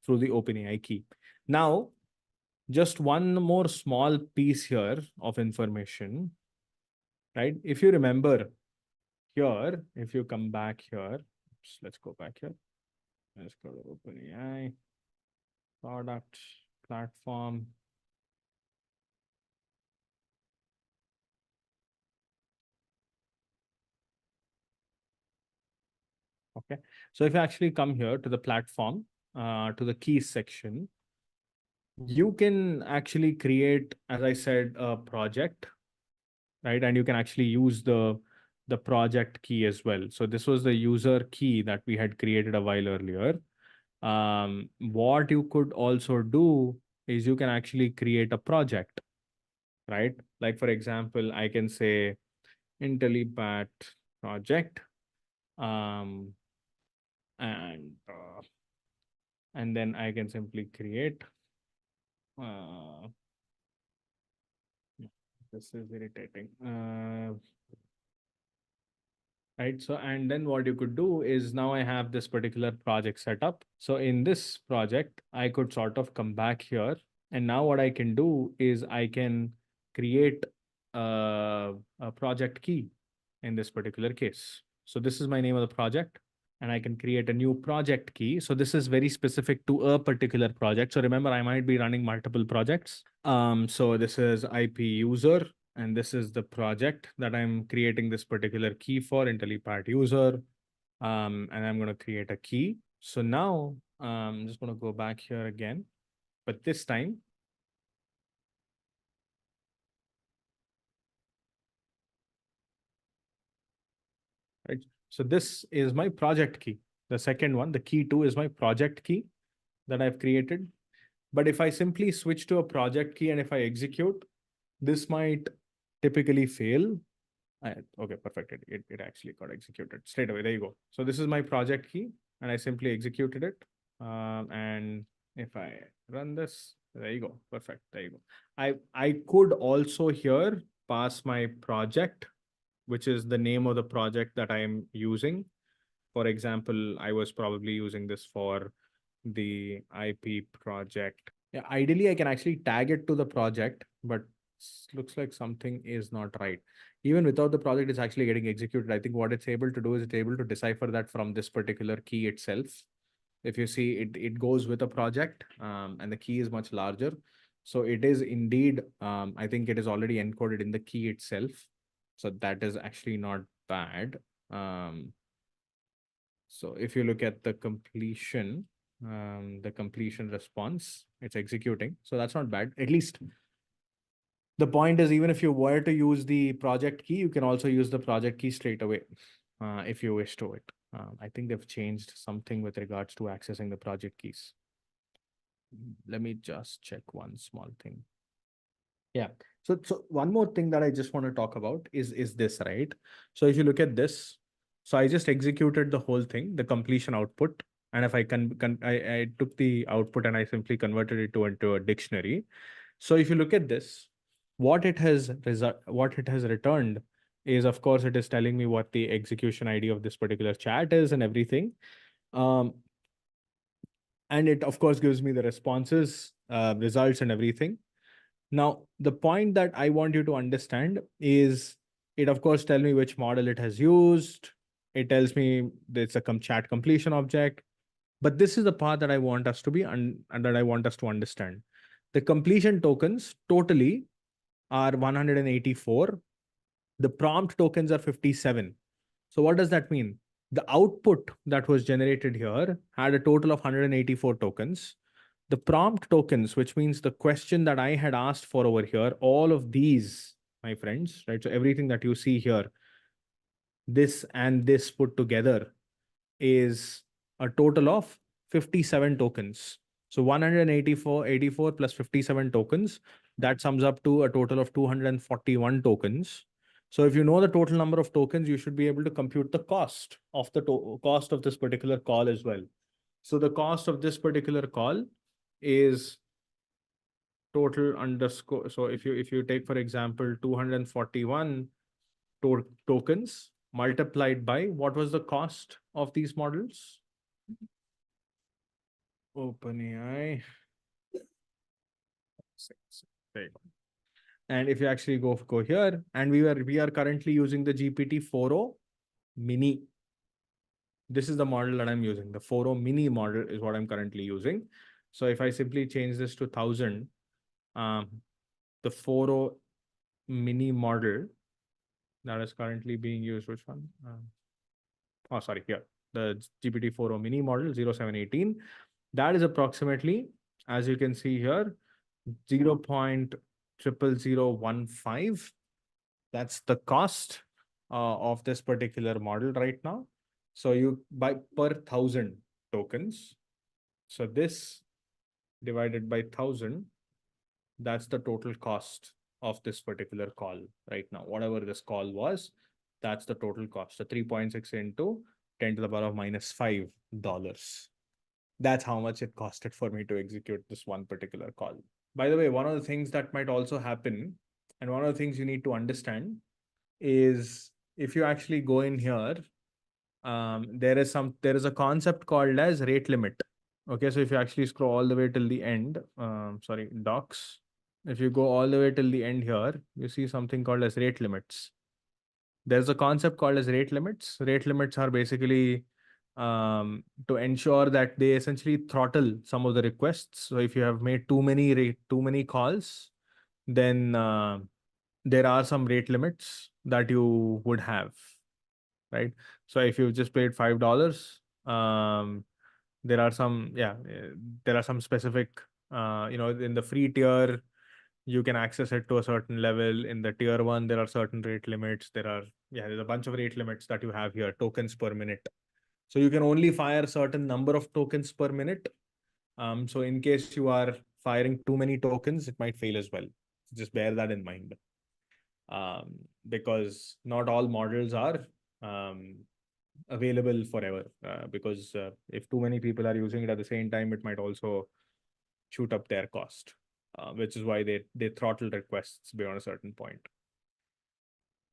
through the OpenAI key. Now, just one more small piece here of information, right? If you remember here, if you come back here, let's go back here. Let's go to OpenAI, product, platform. Okay, so if you actually come here to the platform, to the keys section, you can actually create, as I said, a project, right? And you can actually use the project key as well. So this was the user key that we had created a while earlier. What you could also do is you can actually create a project, right? Like for example, I can say Intellipaat project, and then I can simply create. This is irritating. Right. So, and then what you could do is now I have this particular project set up. So in this project, I could sort of come back here. And now what I can do is I can create a project key in this particular case. So this is my name of the project, and I can create a new project key. So this is very specific to a particular project. So remember, I might be running multiple projects. So this is IP user, and this is the project that I'm creating this particular key for, Intellipaat user. And I'm going to create a key. So now I'm just going to go back here again, but this time, right? So this is my project key. The second one, the key 2 is my project key that I've created. But if I simply switch to a project key and if I execute, this might typically fail. Okay, perfect. It actually got executed straight away. There you go. So this is my project key and I simply executed it. And if I run this, there you go. Perfect. There you go. I could also here pass my project, which is the name of the project that I'm using. For example, I was probably using this for the IP project. Yeah, ideally I can actually tag it to the project, but looks like something is not right. Even without the project, it's actually getting executed. I think what it's able to do is it's able to decipher that from this particular key itself. If you see it goes with a project, and the key is much larger. So it is indeed, I think it is already encoded in the key itself. So that is actually not bad. So if you look at the completion response, it's executing. So that's not bad. At least the point is, even if you were to use the project key, you can also use the project key straight away, if you wish to it. I think they've changed something with regards to accessing the project keys. Let me just check one small thing. Yeah. So one more thing that I just want to talk about is this, right? So if you look at this, so I just executed the whole thing, the completion output. And if I I took the output and I simply converted it into a dictionary. So if you look at this, what it has returned is, of course, it is telling me what the execution ID of this particular chat is and everything. And it, of course, gives me the responses, results and everything. Now, the point that I want you to understand is it, of course, tells me which model it has used. It tells me that it's a chat completion object. But this is the part that I want us to be and that I want us to understand. The completion tokens totally are 184. The prompt tokens are 57. So what does that mean? The output that was generated here had a total of 184 tokens. The prompt tokens, which means the question that I had asked for over here, all of these, my friends, right? So everything that you see here, this and this put together is a total of 57 tokens. So 184 plus 57 tokens, that sums up to a total of 241 tokens. So if you know the total number of tokens, you should be able to compute the cost of the cost of this particular call as well. So the cost of this particular call is total underscore. So if you take, for example, 241 tokens multiplied by what was the cost of these models? OpenAI. There you go. And if you actually go here, and we are currently using the GPT-4o mini. This is the model that I'm using. The 4o mini model is what I'm currently using. So if I simply change this to 1000, the 4o mini model that is currently being used, which one? Oh, sorry, here. The GPT-4o mini model 0718. That is approximately, as you can see here, 0.00015. That's the cost of this particular model right now. So you buy per 1000 tokens. So this divided by 1000, that's the total cost of this particular call right now. Whatever this call was, that's the total cost. So 3.6 into 10 to the power of minus $5. That's how much it costed for me to execute this one particular call. By the way, one of the things that might also happen, and one of the things you need to understand is if you actually go in here, there is a concept called as rate limit. Okay, so if you actually scroll all the way till the end, sorry, docs. If you go all the way till the end here, you see something called as rate limits. There's a concept called as rate limits. Rate limits are basically to ensure that they essentially throttle some of the requests. So if you have made too many calls, then there are some rate limits that you would have, right? So if you just paid $5, there are some there are some specific in the free tier you can access it to a certain level. In the tier 1 there are certain rate limits. There's a bunch of rate limits that you have here, tokens per minute. So you can only fire certain number of tokens per minute. So in case you are firing too many tokens, it might fail as well. Just bear that in mind. Because not all models are available forever. Because if too many people are using it at the same time, it might also shoot up their cost, which is why they throttle requests beyond a certain point.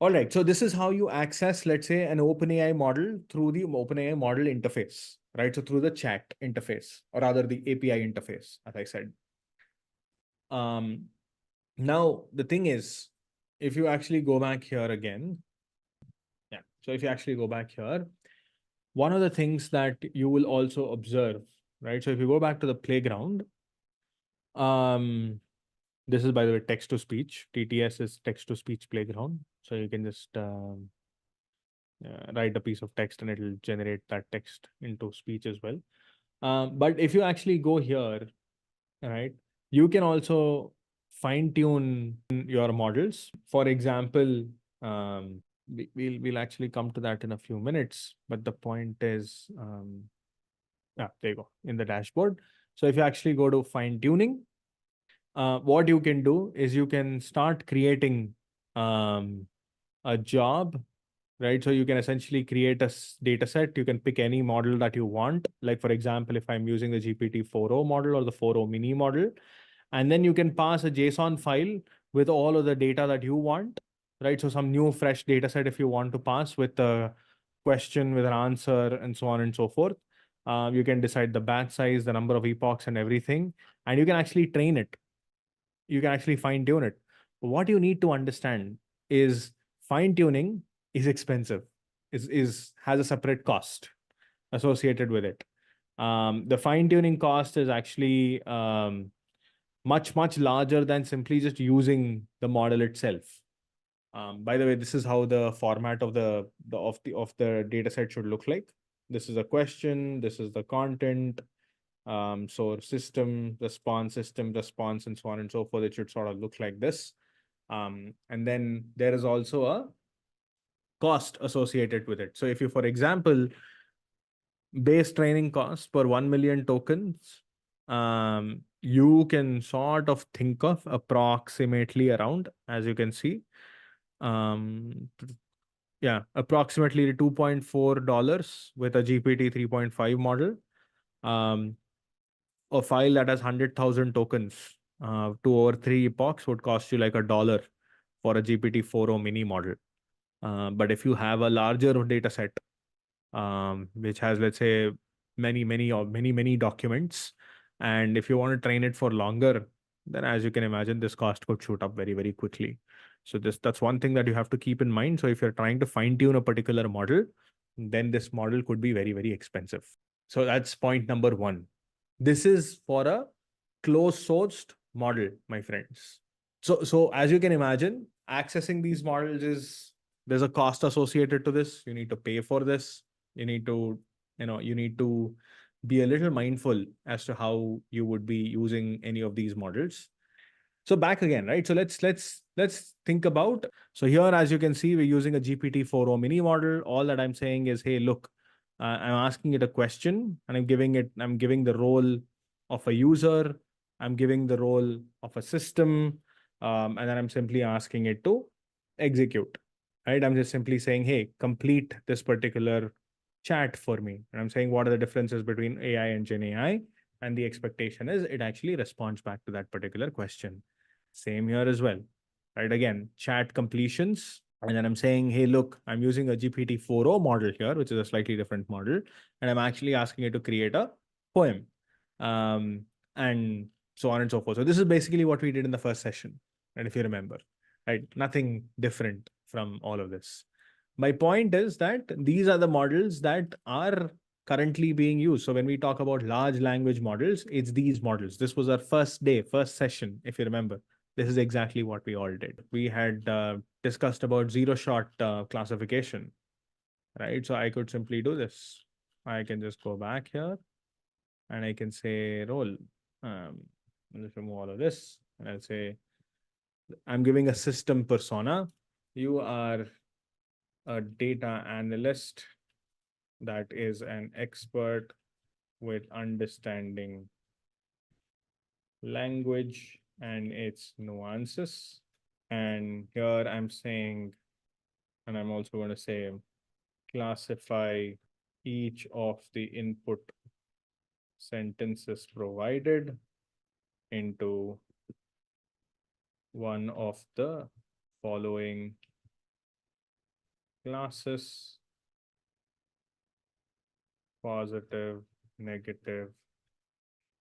All right. So this is how you access, let's say, an OpenAI model through the OpenAI model interface, right? So through the chat interface, or rather the API interface, as I said. Now the thing is, if you actually go back here again, yeah. So if you actually go back here, one of the things that you will also observe, right? So if you go back to the playground, this is, by the way, text to speech. TTS is text to speech playground. So you can just write a piece of text and it'll generate that text into speech as well. But if you actually go here, right, you can also fine tune your models. For example, we'll actually come to that in a few minutes. But the point is, yeah, there you go, in the dashboard. So if you actually go to fine tuning, what you can do is you can start creating a job, right? So you can essentially create a data set. You can pick any model that you want. Like, for example, if I'm using the GPT-4o model or the 4o mini model, and then you can pass a JSON file with all of the data that you want, right? So some new fresh data set if you want to pass with a question, with an answer, and so on and so forth. You can decide the batch size, the number of epochs and everything, and you can actually train it. You can actually fine tune it. What you need to understand is fine tuning is expensive, is has a separate cost associated with it. The fine tuning cost is actually much larger than simply just using the model itself. By the way, this is how the format of the data set should look like. This is a question. This is the content. So system, response, and so on and so forth. It should sort of look like this. And then there is also a cost associated with it. So if you, for example, base training cost per 1 million tokens, you can sort of think of approximately around, as you can see, yeah, approximately $2.4 with a GPT 3.5 model. A file that has 100,000 tokens to over 3 epochs would cost you like $1 for a GPT-4o mini model. But if you have a larger data set, which has, let's say, many documents, and if you want to train it for longer, then as you can imagine, this cost could shoot up very quickly. So that's one thing that you have to keep in mind. So if you're trying to fine tune a particular model, then this model could be very expensive. So that's point number one. This is for a closed sourced model, my friends. So as you can imagine, accessing these models there's a cost associated to this. You need to pay for this. You need to, you need to be a little mindful as to how you would be using any of these models. So back again, right? So let's think about. So here, as you can see, we're using a GPT-4o mini model. All that I'm saying is, hey, look, I'm asking it a question, and I'm giving the role of a user. I'm giving the role of a system, and then I'm simply asking it to execute. Right? I'm just simply saying, hey, complete this particular chat for me, and I'm saying what are the differences between AI and Gen AI, and the expectation is it actually responds back to that particular question. Same here as well, right? Again, chat completions. And then I'm saying, hey, look, I'm using a GPT-4o model here, which is a slightly different model. And I'm actually asking it to create a poem, and so on and so forth. So this is basically what we did in the first session. And if you remember, right? Nothing different from all of this. My point is that these are the models that are currently being used. So when we talk about large language models, it's these models. This was our first day, first session, if you remember. This is exactly what we all did. We had discussed about zero-shot classification, right? So I could simply do this. I can just go back here and I can say role. Let's remove all of this. And I'll say, I'm giving a system persona. You are a data analyst that is an expert with understanding language and its nuances. And here I'm saying, and I'm also going to say, classify each of the input sentences provided into one of the following classes, positive, negative,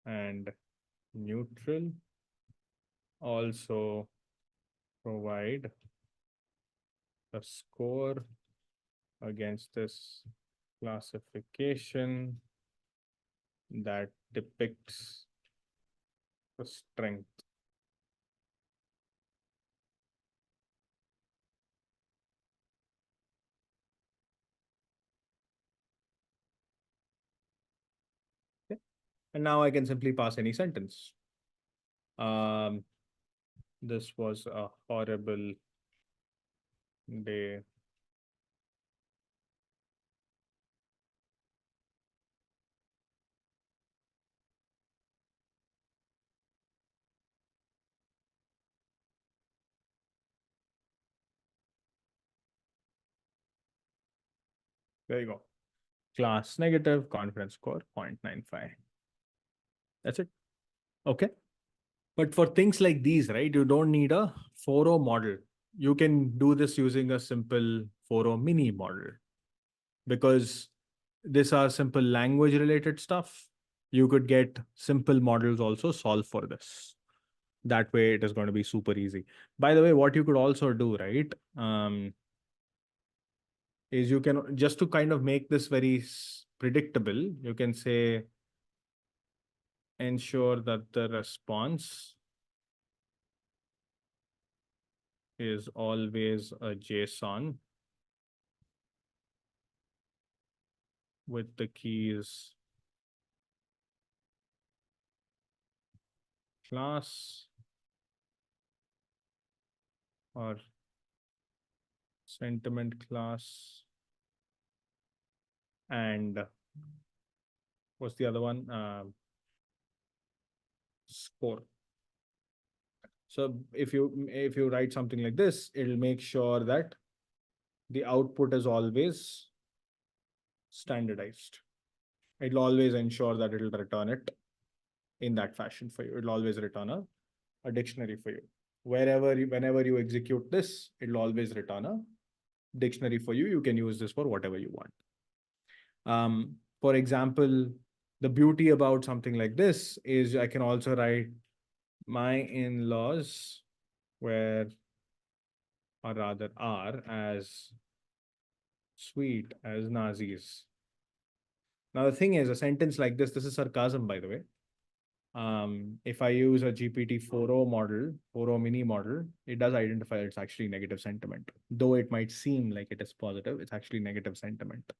and neutral. Also provide a score against this classification that depicts the strength. Okay. And now I can simply pass any sentence. This was a horrible day. There you go. Class negative, confidence score 0.95. That's it. Okay. But for things like these, right, you don't need a 4.0 model. You can do this using a simple 4.0 mini model, because these are simple language related stuff. You could get simple models also solve for this. That way it is going to be super easy. By the way, what you could also do, right, is you can, just to kind of make this very predictable, you can say ensure that the response is always a JSON with the keys class or sentiment class and what's the other one? Score. So if you write something like this, it'll make sure that the output is always standardized. It'll always ensure that it'll return it in that fashion for you. It'll always return a dictionary for you. Whenever you execute this, it'll always return a dictionary for you. You can use this for whatever you want. For example, the beauty about something like this is I can also write my in-laws were, or rather are, as sweet as Nazis. Now the thing is, a sentence like this is sarcasm, by the way. If I use a GPT 4.0 model, 4.0 mini model, it does identify it's actually negative sentiment. Though it might seem like it is positive, it's actually negative sentiment.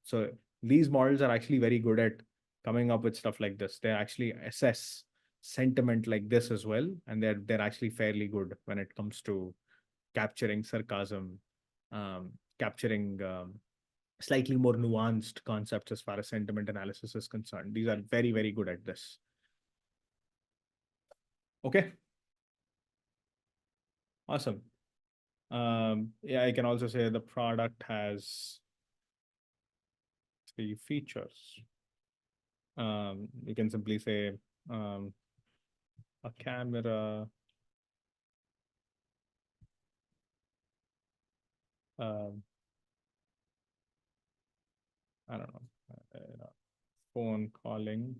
So these models are actually very good at coming up with stuff like this. They actually assess sentiment like this as well, and they're actually fairly good when it comes to capturing sarcasm, capturing slightly more nuanced concepts as far as sentiment analysis is concerned. These are very, very good at this. Okay. Awesome. Yeah, I can also say the product has 3 features. You can simply say a camera, I don't know, phone calling,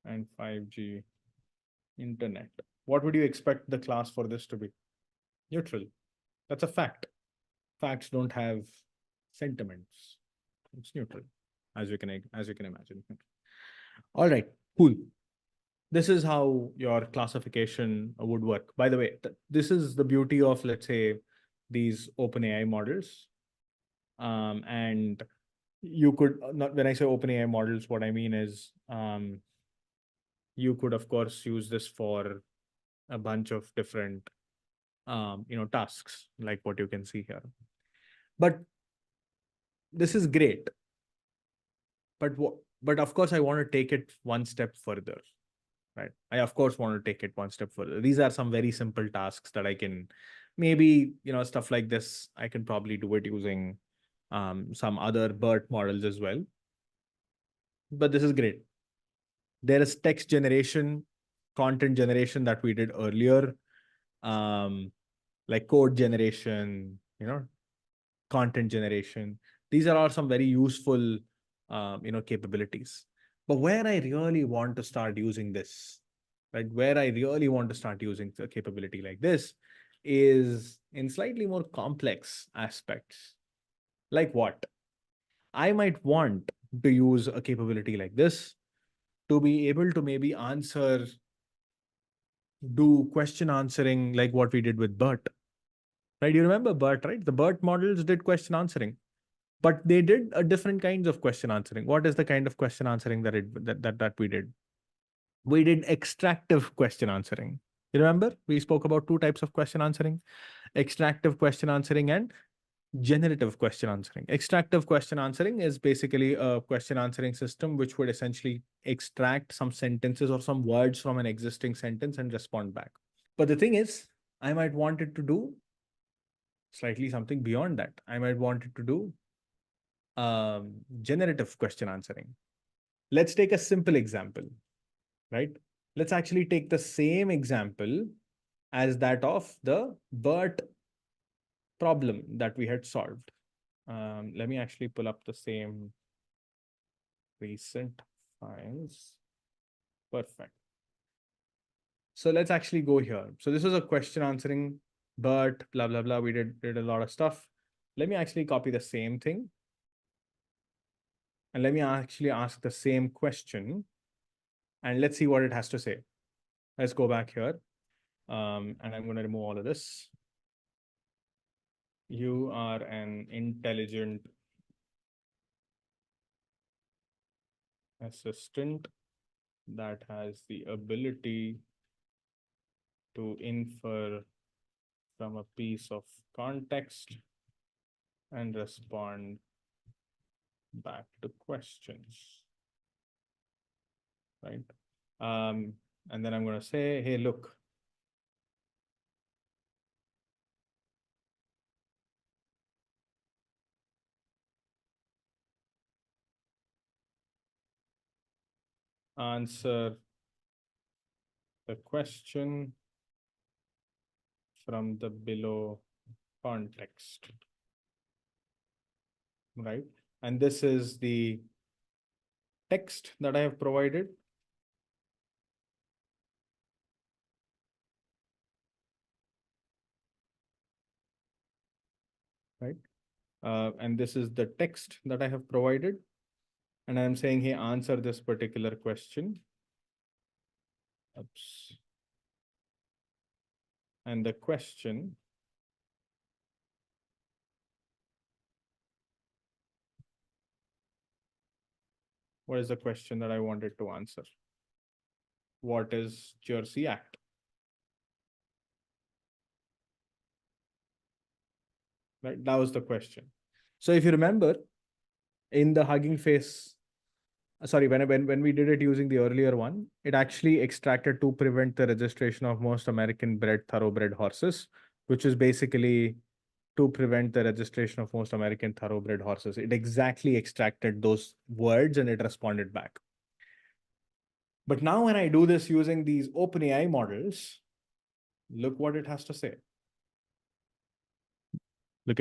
and 5G internet. What would you expect the class for this to be? Neutral. That's a fact. Facts don't have sentiments. It's neutral, as you can imagine. All right, cool. This is how your classification would work. By the way, this is the beauty of, let's say, these OpenAI models. And you could, not when I say OpenAI models, what I mean is you could, of course, use this for a bunch of different tasks, like what you can see here. But this is great. But of course, I want to take it one step further, right? I, of course, want to take it one step further. These are some very simple tasks that I can maybe, stuff like this, I can probably do it using some other BERT models as well. But this is great. There is text generation, content generation that we did earlier. like code generation, content generation. These are all some very useful, capabilities. But where I really want to start using this, right, where I really want to start using a capability like this is in slightly more complex aspects. Like what? I might want to use a capability like this to be able to maybe do question answering like what we did with BERT. Right? You remember BERT, right? The BERT models did question answering, but they did a different kinds of question answering. What is the kind of question answering that we did? We did extractive question answering. You remember? We spoke about two types of question answering: extractive question answering and generative question answering. Extractive question answering is basically a question answering system which would essentially extract some sentences or some words from an existing sentence and respond back. But the thing is, I might want it to do slightly something beyond that. I might want it to do generative question answering. Let's take a simple example, right? Let's actually take the same example as that of the BERT problem that we had solved. Let me actually pull up the same recent files. Perfect. So let's actually go here. So this was a question answering, but blah, blah, blah. We did a lot of stuff. Let me actually copy the same thing. And let me actually ask the same question. And let's see what it has to say. Let's go back here. And I'm going to remove all of this. You are an intelligent assistant that has the ability to infer from a piece of context and respond back to questions, right? And then I'm going to say, hey, look, answer the question from the below context, right? And this is the text that I have provided. Right? And this is the text that I have provided. And I'm saying, hey, answer this particular question. Oops. And the question what is the question that I wanted to answer? What is Jersey Act? Right? That was the question. So if you remember, in the Hugging Face, sorry, when we did it using the earlier one, it actually extracted to prevent the registration of most American bred thoroughbred horses, which is basically to prevent the registration of most American thoroughbred horses. It exactly extracted those words and it responded back. But now when I do this using these OpenAI models, look what it has to say. Look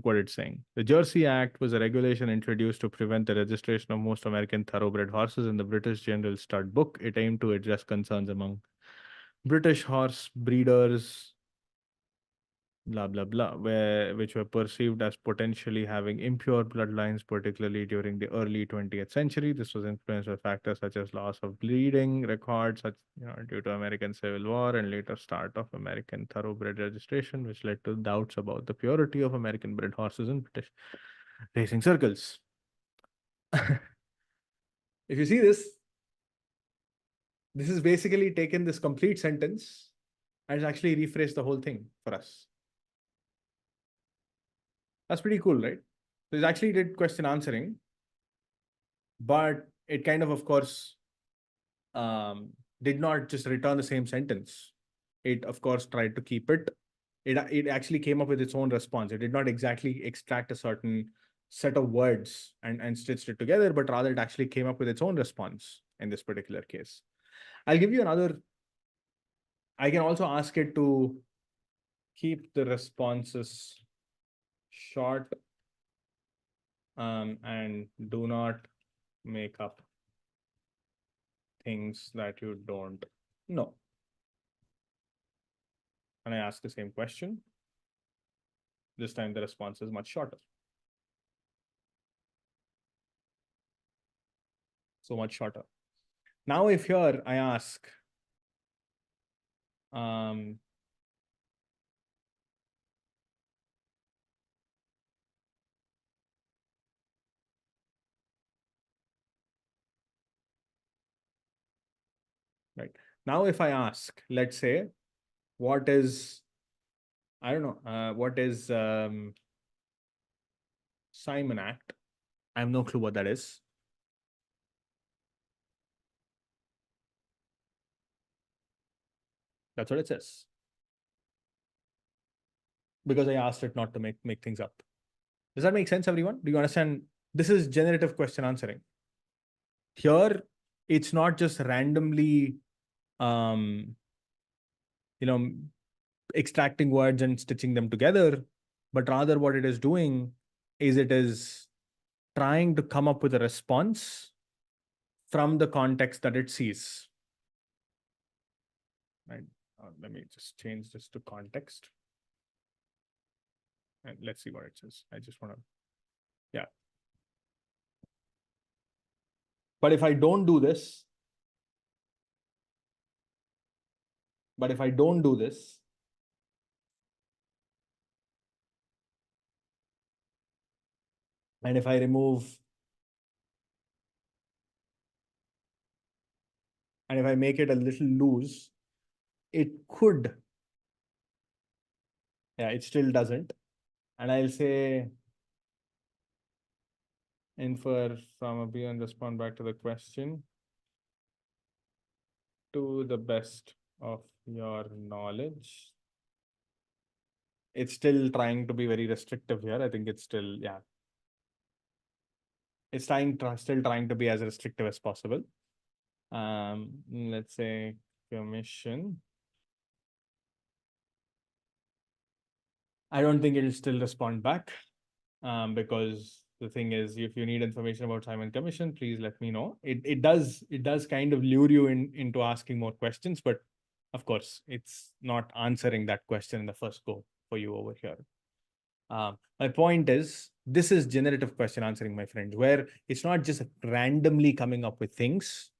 what it's saying. The Jersey Act was a regulation introduced to prevent the registration of most American thoroughbred horses in the British General Stud Book. It aimed to address concerns among British horse breeders, blah, blah, blah, which were perceived as potentially having impure bloodlines, particularly during the early 20th century. This was influenced by factors such as loss of breeding records, due to American Civil War and later start of American thoroughbred registration, which led to doubts about the purity of American bred horses in British racing circles. If you see this is basically taken this complete sentence and it's actually rephrased the whole thing for us. That's pretty cool, right? So it actually did question answering, but it kind of course, did not just return the same sentence. It, of course, tried to keep it. It actually came up with its own response. It did not exactly extract a certain set of words and stitched it together, but rather it actually came up with its own response in this particular case. I'll give you another. I can also ask it to keep the responses short and do not make up things that you don't know. And I ask the same question. This time the response is much shorter. So much shorter. Now, if here I ask, right now, if I ask, let's say, what is, I don't know, what is Simon Act? I have no clue what that is. That's what it says. Because I asked it not to make things up. Does that make sense, everyone? Do you understand? This is generative question answering. Here, it's not just randomly, extracting words and stitching them together, but rather what it is doing is it is trying to come up with a response from the context that it sees. Right. Let me just change this to context. And let's see what it says. I just want to, yeah. But if I don't do this, and if I remove, and if I make it a little loose, it could, yeah, it still doesn't. And I'll say, infer from a B and respond back to the question to the best of your knowledge. It's still trying to be very restrictive here. I think it's still, yeah. It's still trying to be as restrictive as possible. Let's say commission. I don't think it'll still respond back, because the thing is, if you need information about Simon Commission, please let me know. It does kind of lure you into asking more questions, but of course, it's not answering that question in the first go for you over here. My point is, this is generative question answering, my friend, where it's not just randomly coming up with things,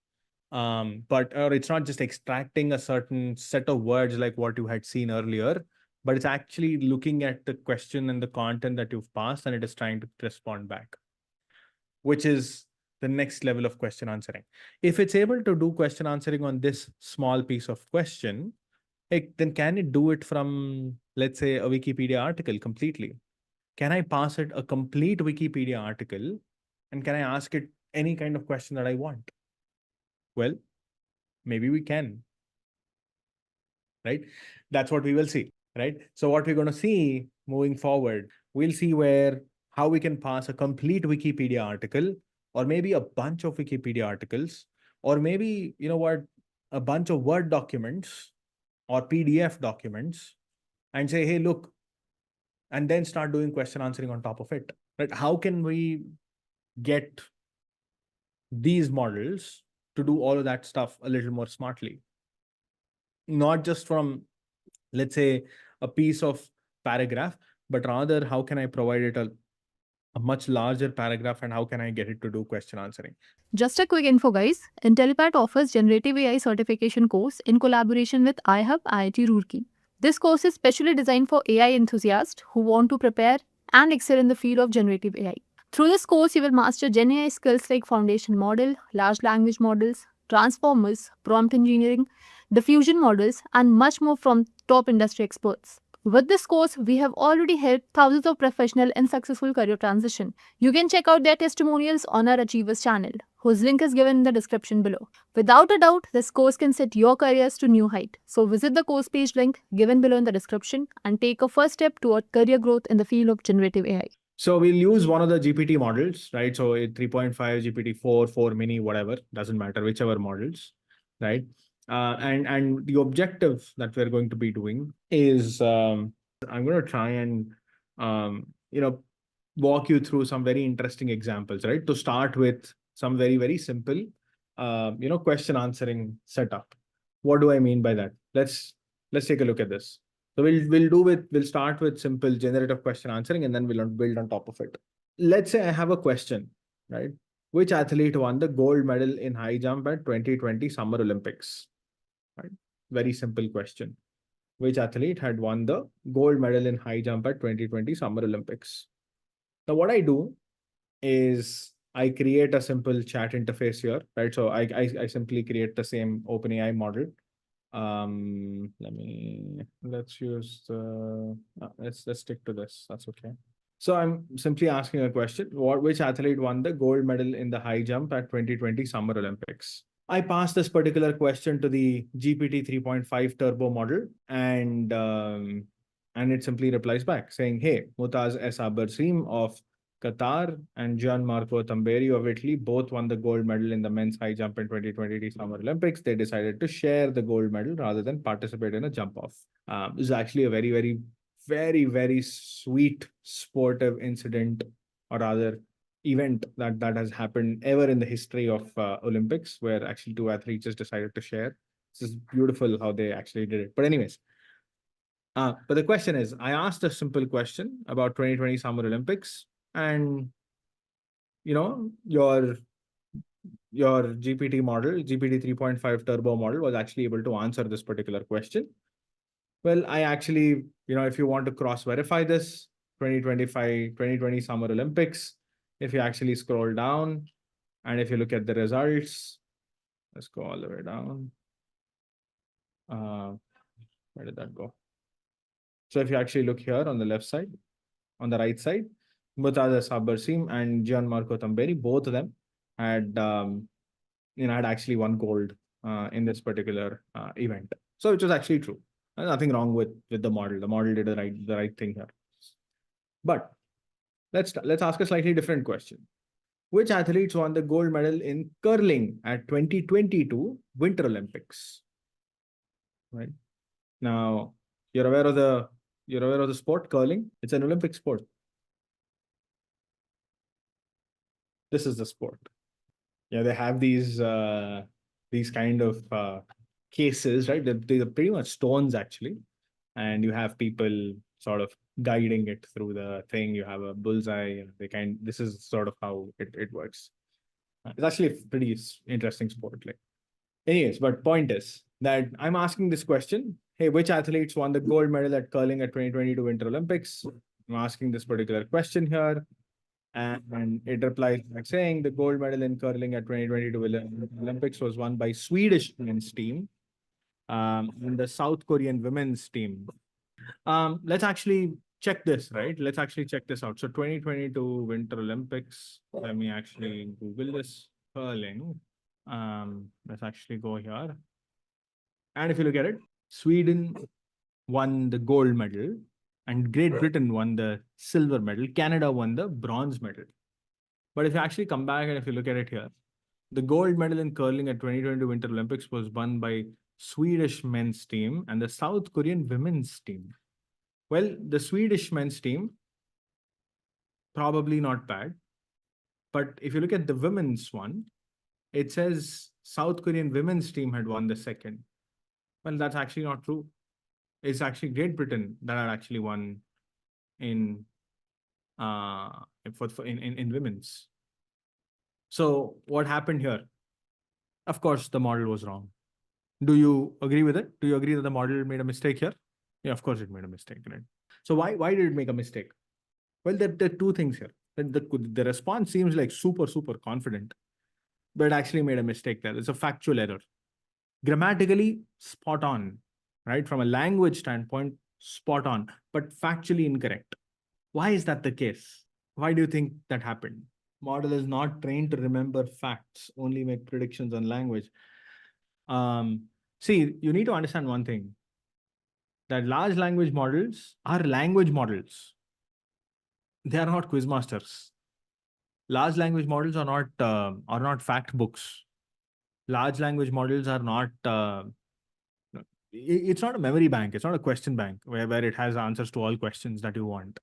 or it's not just extracting a certain set of words like what you had seen earlier, but it's actually looking at the question and the content that you've passed, and it is trying to respond back, which is the next level of question answering. If it's able to do question answering on this small piece of question, then can it do it from, let's say, a Wikipedia article completely? Can I pass it a complete Wikipedia article, and can I ask it any kind of question that I want? Well, maybe we can, right? That's what we will see, right? So what we're going to see moving forward, we'll see how we can pass a complete Wikipedia article, or maybe a bunch of Wikipedia articles, or maybe, a bunch of Word documents or PDF documents, and say, hey, look, and then start doing question answering on top of it, right? How can we get these models to do all of that stuff a little more smartly? Not just from, let's say, a piece of paragraph, but rather how can I provide it a much larger paragraph, and how can I get it to do question answering? Just a quick info, guys. Intellipaat offers Generative AI certification course in collaboration with iHub IIT Roorkee. This course is specially designed for AI enthusiasts who want to prepare and excel in the field of generative AI. Through this course, you will master Gen AI skills like foundation model, large language models, transformers, prompt engineering, diffusion models, and much more from top industry experts. With this course, we have already helped thousands of professionals in successful career transition. You can check out their testimonials on our Achievers channel, whose link is given in the description below. Without a doubt, this course can set your careers to new height. So visit the course page link given below in the description and take a first step toward career growth in the field of generative AI. So we'll use one of the GPT models, right? So 3.5, GPT-4, 4 mini, whatever, doesn't matter, whichever models, right? And the objective that we're going to be doing is I'm going to try and, walk you through some very interesting examples, right? To start with some very, very simple, question answering setup. What do I mean by that? Let's take a look at this. So we'll start with simple generative question answering, and then we'll build on top of it. Let's say I have a question, right? Which athlete won the gold medal in high jump at 2020 Summer Olympics? Right? Very simple question. Which athlete had won the gold medal in high jump at 2020 Summer Olympics? Now, what I do is I create a simple chat interface here, right? So I simply create the same OpenAI model. Let's use the let's stick to this. That's okay. So I'm simply asking a question: which athlete won the gold medal in the high jump at 2020 Summer Olympics? I pass this particular question to the GPT 3.5 turbo model, and it simply replies back saying, "Hey, Mutaz S. Abersim of Qatar and Gianmarco Tamberi of Italy both won the gold medal in the men's high jump in 2020 Summer Olympics. They decided to share the gold medal rather than participate in a jump off." This is actually a very, very, very, very sweet sportive incident, or rather event that has happened ever in the history of Olympics, where actually two athletes just decided to share. This is beautiful how they actually did it. But anyways, but the question is, I asked a simple question about 2020 Summer Olympics, and your GPT model, GPT 3.5 turbo model, was actually able to answer this particular question. Well, I actually, if you want to cross verify this 2020 Summer Olympics, if you actually scroll down and if you look at the results, let's go all the way down. Where did that go? So if you actually look here on the left side, on the right side, Murtaza Sabarsim and Gianmarco Tamberi, both of them had had actually won gold in this particular event. So which was actually true. There's nothing wrong with the model. The model did the right thing here. But let's ask a slightly different question. Which athletes won the gold medal in curling at 2022 Winter Olympics? Right now, you're aware of the sport curling. It's an Olympic sport. This is the sport. Yeah, they have these kind of cases, right? They're pretty much stones actually, and you have people sort of guiding it through the thing. You have a bullseye. This is sort of how it works. It's actually a pretty interesting sport. Like, anyways, but point is that I'm asking this question: hey, which athletes won the gold medal at curling at 2022 Winter Olympics? I'm asking this particular question here, and it replies like saying the gold medal in curling at 2022 Olympics was won by Swedish men's team and the South Korean women's team. Let's actually check this, right? Let's actually check this out. So 2022 Winter Olympics. Let me actually Google this curling. Let's actually go here. And if you look at it, Sweden won the gold medal and Great Britain won the silver medal. Canada won the bronze medal. But if you actually come back and if you look at it here, the gold medal in curling at 2022 Winter Olympics was won by Swedish men's team and the South Korean women's team. Well, the Swedish men's team, probably not bad. But if you look at the women's one, it says South Korean women's team had won the second. Well, that's actually not true. It's actually Great Britain that had actually won in women's. So what happened here? Of course, the model was wrong. Do you agree with it? Do you agree that the model made a mistake here? Yeah, of course it made a mistake, right? So why did it make a mistake? Well, there are two things here. The response seems like super confident, but it actually made a mistake there. It's a factual error. Grammatically, spot on, right? From a language standpoint, spot on, but factually incorrect. Why is that the case? Why do you think that happened? Model is not trained to remember facts, only make predictions on language. See, you need to understand one thing, that large language models are language models. They are not quiz masters. Large language models are not fact books. Large language models are not it's not a memory bank. It's not a question bank where it has answers to all questions that you want.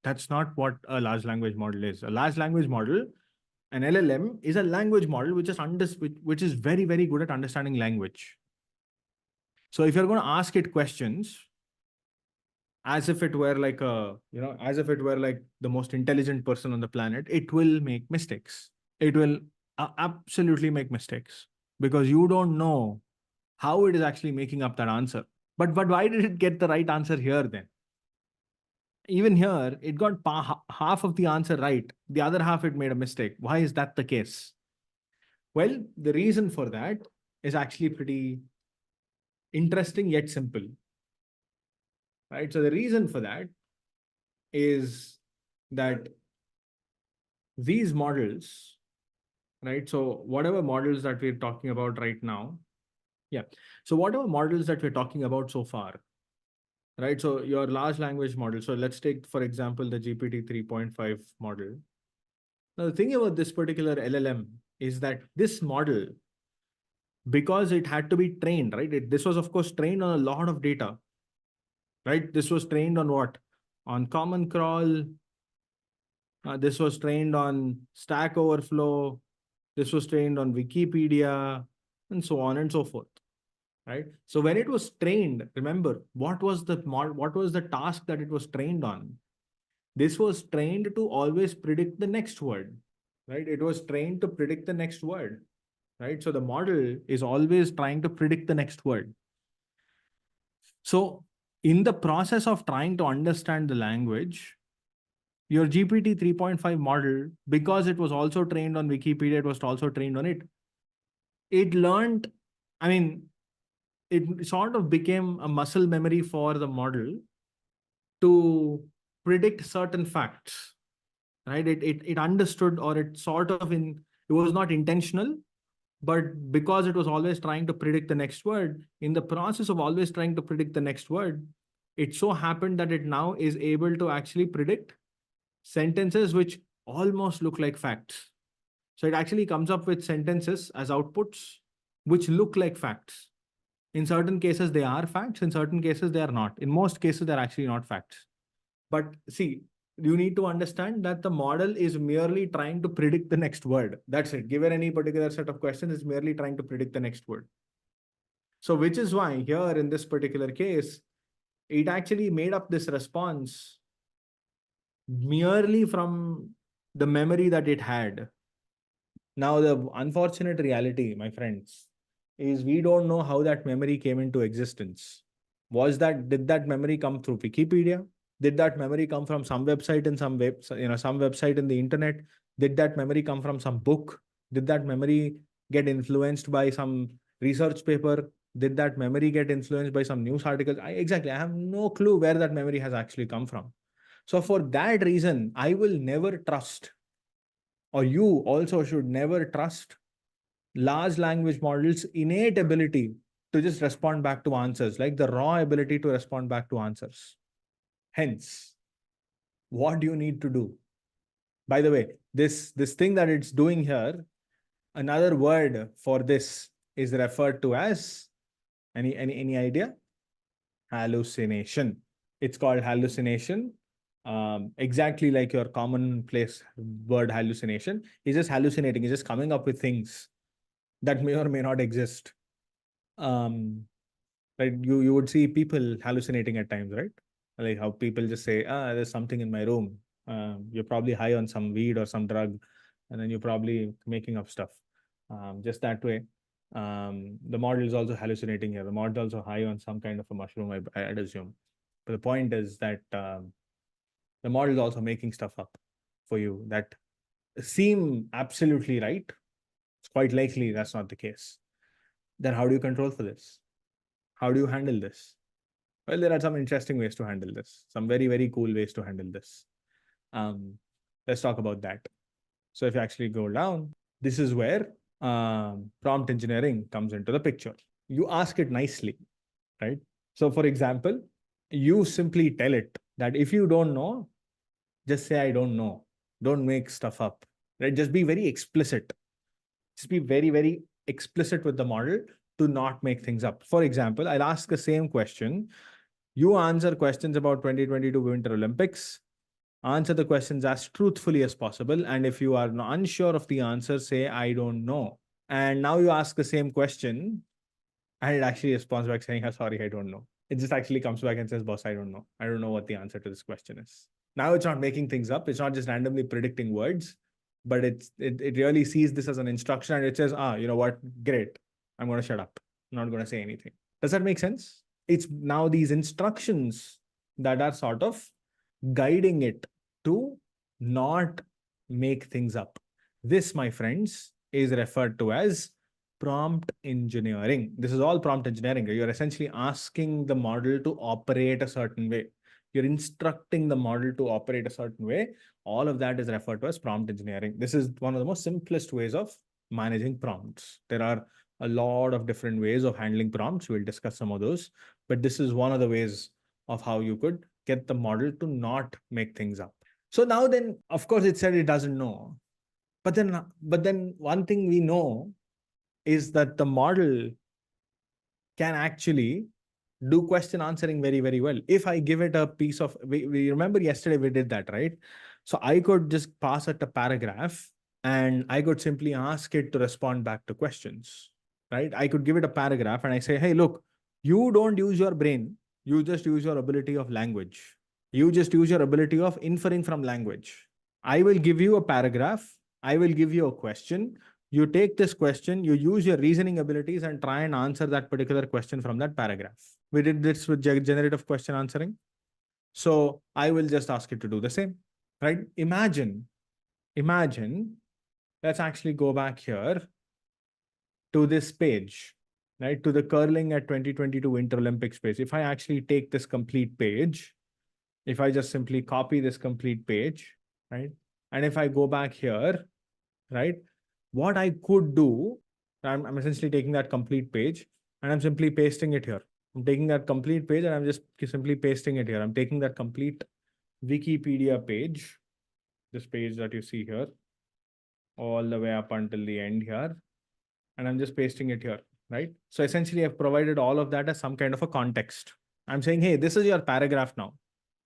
That's not what a large language model is. A large language model, an LLM, is a language model which is very, very good at understanding language. So if you're going to ask it questions as if it were like as if it were like the most intelligent person on the planet, it will make mistakes. It will absolutely make mistakes because you don't know how it is actually making up that answer. But why did it get the right answer here then? Even here, it got half of the answer right. The other half, it made a mistake. Why is that the case? Well, the reason for that is actually pretty interesting yet simple. Right? So the reason for that is that these models, right? So whatever models that we're talking about right now, yeah. So whatever models that we're talking about so far, right? So your large language model. So let's take, for example, the GPT 3.5 model. Now, the thing about this particular LLM is that this model, because it had to be trained, right? This was, of course, trained on a lot of data, right? This was trained on what? On Common Crawl. This was trained on Stack Overflow. This was trained on Wikipedia, and so on and so forth. Right. So when it was trained, remember what was the task that it was trained on? This was trained to always predict the next word. Right. It was trained to predict the next word. Right. So the model is always trying to predict the next word. So in the process of trying to understand the language, your GPT 3.5 model, because it was also trained on Wikipedia, it was also trained on it. It learned, I mean, it sort of became a muscle memory for the model to predict certain facts, right? It understood, or it sort of it was not intentional, but because it was always trying to predict the next word, in the process of always trying to predict the next word, it so happened that it now is able to actually predict sentences which almost look like facts. So it actually comes up with sentences as outputs which look like facts. In certain cases, they are facts. In certain cases, they are not. In most cases, they're actually not facts. But see, you need to understand that the model is merely trying to predict the next word. That's it. Given any particular set of questions, it's merely trying to predict the next word. So which is why here in this particular case, it actually made up this response merely from the memory that it had. Now, the unfortunate reality, my friends, is we don't know how that memory came into existence. Did that memory come through Wikipedia? Did that memory come from some website in some website in the internet? Did that memory come from some book? Did that memory get influenced by some research paper? Did that memory get influenced by some news articles? I have no clue where that memory has actually come from. So for that reason, I will never trust, or you also should never trust, large language models' innate ability to just respond back to answers, like the raw ability to respond back to answers. Hence, what do you need to do? By the way, this thing that it's doing here, another word for this is referred to as, any idea? Hallucination. It's called hallucination. Exactly like your commonplace word hallucination. He's just hallucinating. He's just coming up with things that may or may not exist. Right? You would see people hallucinating at times, right? Like how people just say, there's something in my room. You're probably high on some weed or some drug, and then you're probably making up stuff. Just that way. The model is also hallucinating here. The model is also high on some kind of a mushroom, I'd assume. But the point is that the model is also making stuff up for you that seem absolutely right. It's quite likely that's not the case. Then how do you control for this? How do you handle this? Well, there are some interesting ways to handle this. Some very, very cool ways to handle this. Let's talk about that. So if you actually go down, this is where prompt engineering comes into the picture. You ask it nicely, right? So for example, you simply tell it that if you don't know, just say, I don't know. Don't make stuff up, right? Just be very explicit. Just be very, very explicit with the model. to not make things up. For example, I'll ask the same question. You answer questions about 2022 Winter Olympics. Answer the questions as truthfully as possible. And if you are unsure of the answer, say, I don't know. And now you ask the same question, and it actually responds back saying, sorry, I don't know. It just actually comes back and says, boss, I don't know. I don't know what the answer to this question is. Now it's not making things up. It's not just randomly predicting words, but it really sees this as an instruction, and it says, you know what? Great. I'm going to shut up. I'm not going to say anything. Does that make sense? It's now these instructions that are sort of guiding it to not make things up. This, my friends, is referred to as prompt engineering. This is all prompt engineering. You're essentially asking the model to operate a certain way. You're instructing the model to operate a certain way. All of that is referred to as prompt engineering. This is one of the most simplest ways of managing prompts. There are a lot of different ways of handling prompts. We'll discuss some of those, but this is one of the ways of how you could get the model to not make things up. So now then, of course, it said it doesn't know. But then one thing we know is that the model can actually do question answering very, very well. If I give it a piece of, we remember yesterday we did that, right? So I could just pass it a paragraph and I could simply ask it to respond back to questions, right? I could give it a paragraph and I say, hey, look, you don't use your brain. You just use your ability of language. You just use your ability of inferring from language. I will give you a paragraph. I will give you a question. You take this question, you use your reasoning abilities and try and answer that particular question from that paragraph. We did this with generative question answering. So I will just ask it to do the same, right? Imagine, let's actually go back here to this page, right? To the curling at 2022 Winter Olympics page. If I actually take this complete page, if I just simply copy this complete page, right? And if I go back here, right? What I could do, I'm essentially taking that complete page and I'm simply pasting it here. I'm taking that complete page and I'm just simply pasting it here. I'm taking that complete Wikipedia page, this page that you see here, all the way up until the end here, and I'm just pasting it here, right? So essentially I've provided all of that as some kind of a context. I'm saying, hey, this is your paragraph now.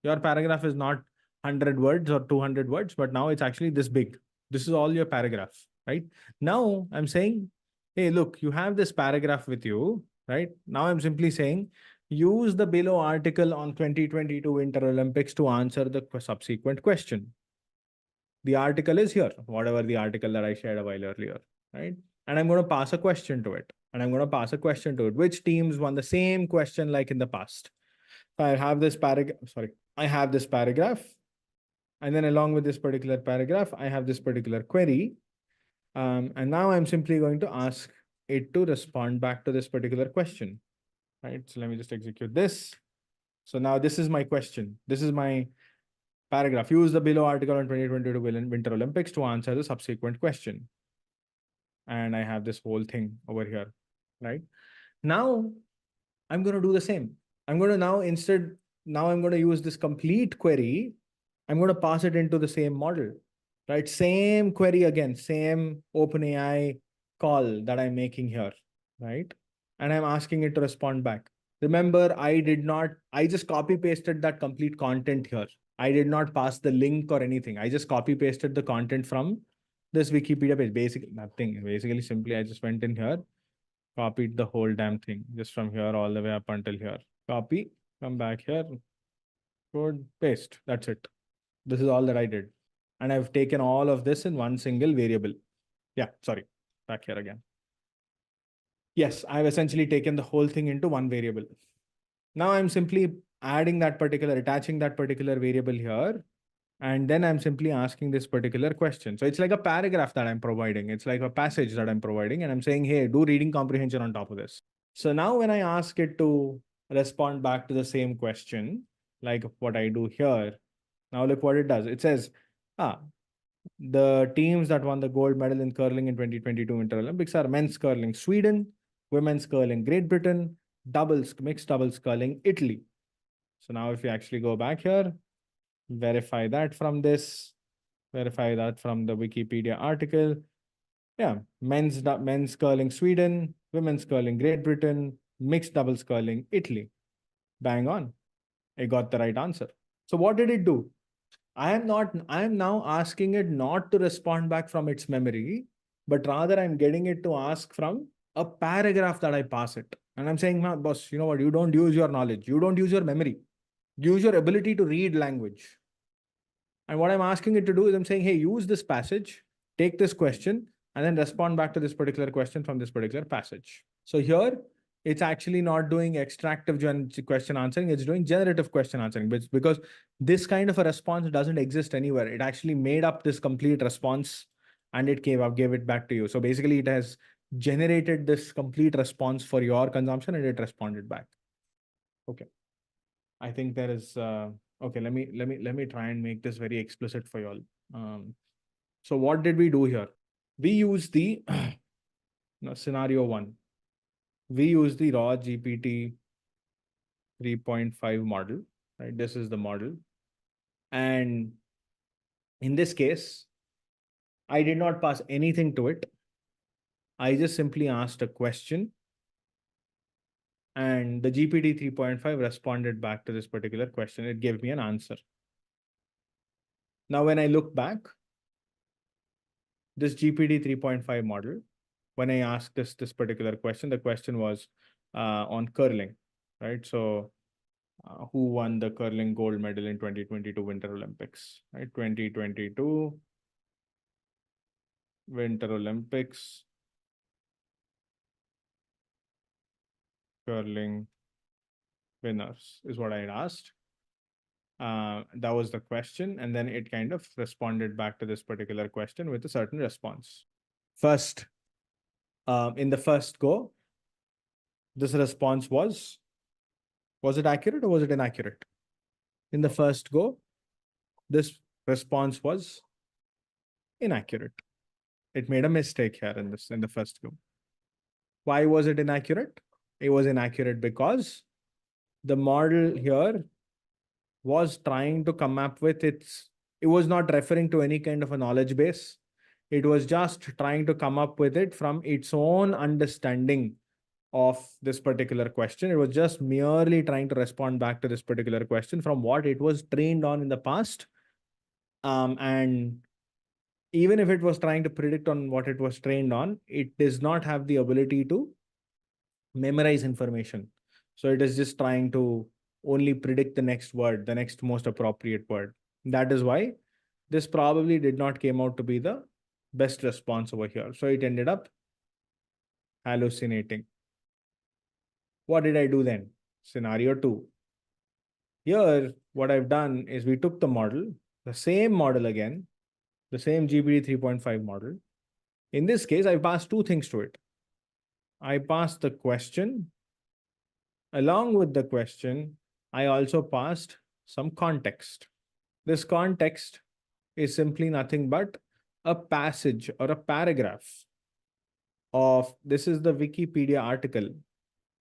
Your paragraph is not 100 words or 200 words, but now it's actually this big. This is all your paragraph, right? Now I'm saying, hey, look, you have this paragraph with you, right? Now I'm simply saying, use the below article on 2022 Winter Olympics to answer the subsequent question. The article is here, whatever the article that I shared a while earlier, right? And I'm going to pass a question to it. And I'm going to pass a question to it. Which teams won the same question like in the past? So I have this paragraph, I have this paragraph. And then along with this particular paragraph, I have this particular query. And now I'm simply going to ask it to respond back to this particular question, right? So let me just execute this. So now this is my question. This is my paragraph. Use the below article on 2022 Winter Olympics to answer the subsequent question. And I have this whole thing over here, right? Now I'm going to do the same. I'm going to now I'm going to use this complete query. I'm going to pass it into the same model, right? Same query again, same OpenAI call that I'm making here, right? And I'm asking it to respond back. Remember, I just copy pasted that complete content here. I did not pass the link or anything. I just copy pasted the content from this Wikipedia page. Basically, nothing. Basically, simply, I just went in here, copied the whole damn thing, just from here all the way up until here. Copy, come back here, code, paste. That's it. This is all that I did. And I've taken all of this in one single variable. Yeah, sorry, back here again. Yes, I've essentially taken the whole thing into one variable. Now I'm simply attaching that particular variable here. And then I'm simply asking this particular question. So it's like a paragraph that I'm providing. It's like a passage that I'm providing. And I'm saying, hey, do reading comprehension on top of this. So now when I ask it to respond back to the same question, like what I do here, now look what it does. It says, the teams that won the gold medal in curling in 2022 Winter Olympics are men's curling Sweden, women's curling Great Britain, mixed doubles curling Italy. So now if you actually go back here, verify that from this, verify that from the Wikipedia article. Yeah, men's curling Sweden, women's curling, Great Britain, mixed doubles curling, Italy. Bang on. I got the right answer. So what did it do? I am now asking it not to respond back from its memory, but rather I'm getting it to ask from a paragraph that I pass it. And I'm saying, "Nah, boss, you know what? You don't use your knowledge. You don't use your memory. Use your ability to read language." And what I'm asking it to do is I'm saying, hey, use this passage, take this question, and then respond back to this particular question from this particular passage. So here, it's actually not doing extractive question answering, it's doing generative question answering, because this kind of a response doesn't exist anywhere. It actually made up this complete response and it gave it back to you. So basically it has generated this complete response for your consumption and it responded back. Okay. I think there is, okay, let me try and make this very explicit for you all. So what did we do here? We use the scenario 1. We use the raw GPT 3.5 model, right? This is the model. And in this case, I did not pass anything to it. I just simply asked a question and the GPT 3.5 responded back to this particular question. It gave me an answer. Now, when I look back, this GPT 3.5 model, when I asked this particular question, the question was on curling, right? So who won the curling gold medal in 2022 Winter Olympics, right? 2022 Winter Olympics curling winners is what I had asked. That was the question. And then it kind of responded back to this particular question with a certain response. First, in the first go, this response was it accurate or was it inaccurate? In the first go, this response was inaccurate. It made a mistake here in the first go. Why was it inaccurate? It was inaccurate because the model here was trying to come up with it was not referring to any kind of a knowledge base. It was just trying to come up with it from its own understanding of this particular question. It was just merely trying to respond back to this particular question from what it was trained on in the past. And even if it was trying to predict on what it was trained on, it does not have the ability to memorize information. So it is just trying to only predict the next word, the next most appropriate word. That is why this probably did not came out to be the best response over here. So it ended up hallucinating. What did I do then? Scenario 2. Here, what I've done is we took the model, the same model again, the same GPT 3.5 model. In this case, I passed two things to it. I passed the question. Along with the question, I also passed some context. This context is simply nothing but a passage or a paragraph of, this is the Wikipedia article,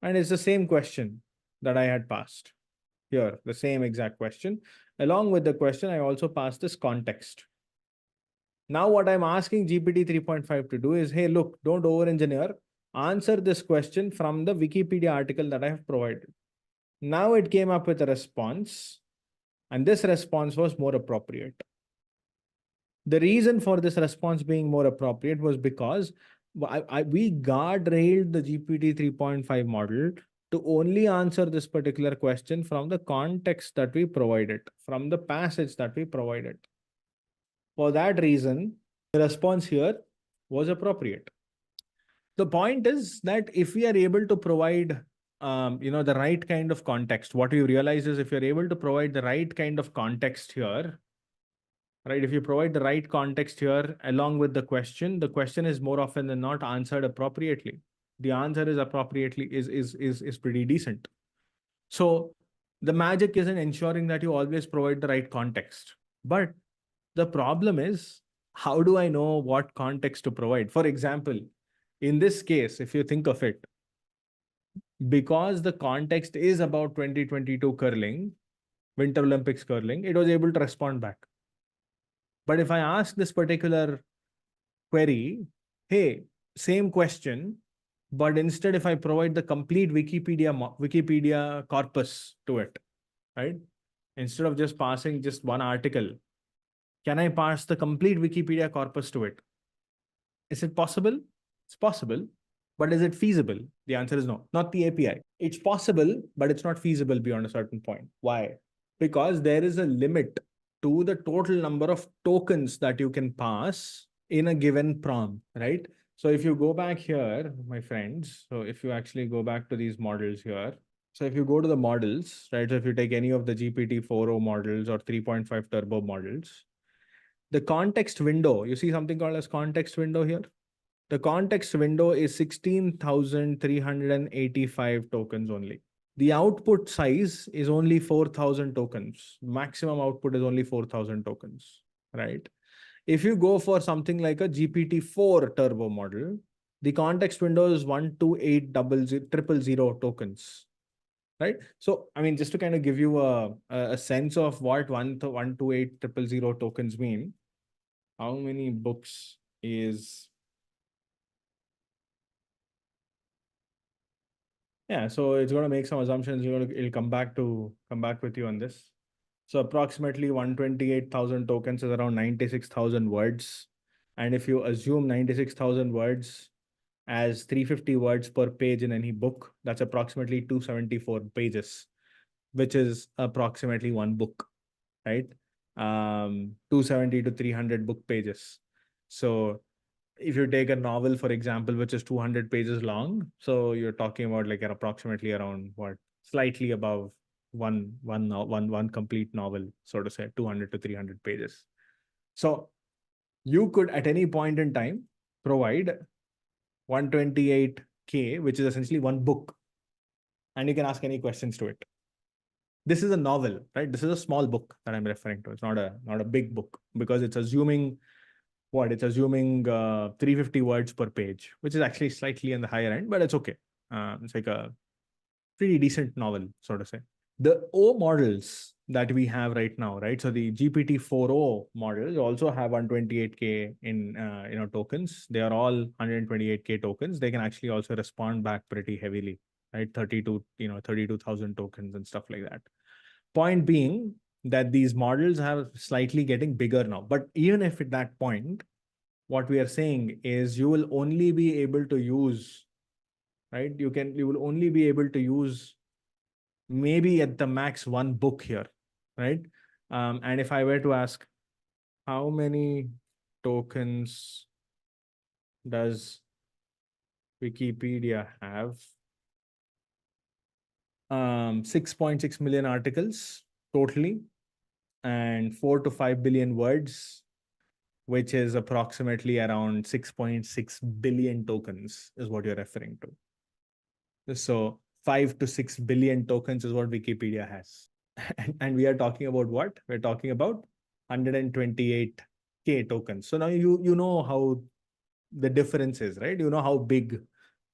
and it's the same question that I had passed here, the same exact question. Along with the question, I also passed this context. Now what I'm asking GPT 3.5 to do is, hey, look, don't over-engineer. Answer this question from the Wikipedia article that I have provided. Now it came up with a response, and this response was more appropriate. The reason for this response being more appropriate was because we guardrailed the GPT 3.5 model to only answer this particular question from the context that we provided, from the passage that we provided. For that reason, the response here was appropriate. The point is that if we are able to provide the right kind of context, what we realize is if you're able to provide the right kind of context here, right? If you provide the right context here along with the question is more often than not answered appropriately. The answer is appropriately is pretty decent. So the magic is in ensuring that you always provide the right context. But the problem is, how do I know what context to provide? For example, in this case, if you think of it, because the context is about 2022 curling, Winter Olympics curling, it was able to respond back. But if I ask this particular query, hey, same question, But instead, if I provide the complete Wikipedia corpus to it, right? Instead of just passing just one article, can I pass the complete Wikipedia corpus to it? Is it possible? It's possible. But is it feasible? The answer is no, not the API. It's possible, but it's not feasible beyond a certain point. Why? Because there is a limit to the total number of tokens that you can pass in a given prompt, right? So if you go back here, my friends, so if you actually go back to these models here, so if you go to the models, right? So if you take any of the GPT-4o models or 3.5 turbo models, the context window, you see something called as context window here? The context window is 16,385 tokens only. The output size is only 4,000 tokens. Maximum output is only 4,000 tokens, right? If you go for something like a GPT-4 turbo model, the context window is 128,000 tokens, right? So, I mean, just to kind of give you a sense of what 128,000 tokens mean, how many books is... Yeah, so it's going to make some assumptions. It'll come back with you on this. So approximately 128,000 tokens is around 96,000 words. And if you assume 96,000 words as 350 words per page in any book, that's approximately 274 pages, which is approximately one book, right? 270 to 300 book pages. So if you take a novel, for example, which is 200 pages long, so you're talking about like approximately around what, slightly above one complete novel, so to say, 200 to 300 pages. So you could at any point in time provide 128K, which is essentially one book, and you can ask any questions to it. This is a novel, right? This is a small book that I'm referring to. It's not a big book, because it's assuming what? It's assuming 350 words per page, which is actually slightly on the higher end, but it's okay. It's like a pretty decent novel, so to say. The O models that we have right now, right? So the GPT-4o models also have 128K in tokens. They are all 128K tokens. They can actually also respond back pretty heavily, right? 32,000 tokens and stuff like that. Point being that these models have slightly getting bigger now. But even if at that point, what we are saying is you will only be able to use, right? You will only be able to use maybe at the max one book here, right? And if I were to ask, how many tokens does Wikipedia have? 6.6 million articles totally, and 4 to 5 billion words, which is approximately around 6.6 billion tokens is what you're referring to. So 5 to 6 billion tokens is what Wikipedia has. And we are talking about what? We're talking about 128K tokens. So now you know how the difference is, right? You know how big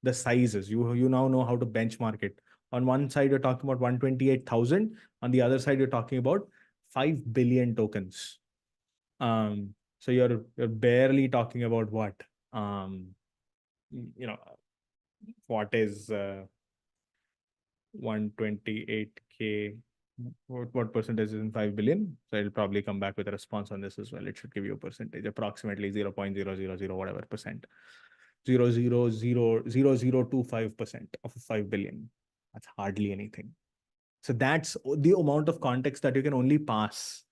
the size is. You now know how to benchmark it. On one side, you're talking about 128,000. On the other side, you're talking about 5 billion tokens. So you're barely talking about what? What is 128K? What percentage is in 5 billion? So it'll probably come back with a response on this as well. It should give you a percentage, approximately 0.000 whatever percent. 0.00025% of 5 billion. That's hardly anything. So that's the amount of context that you can only pass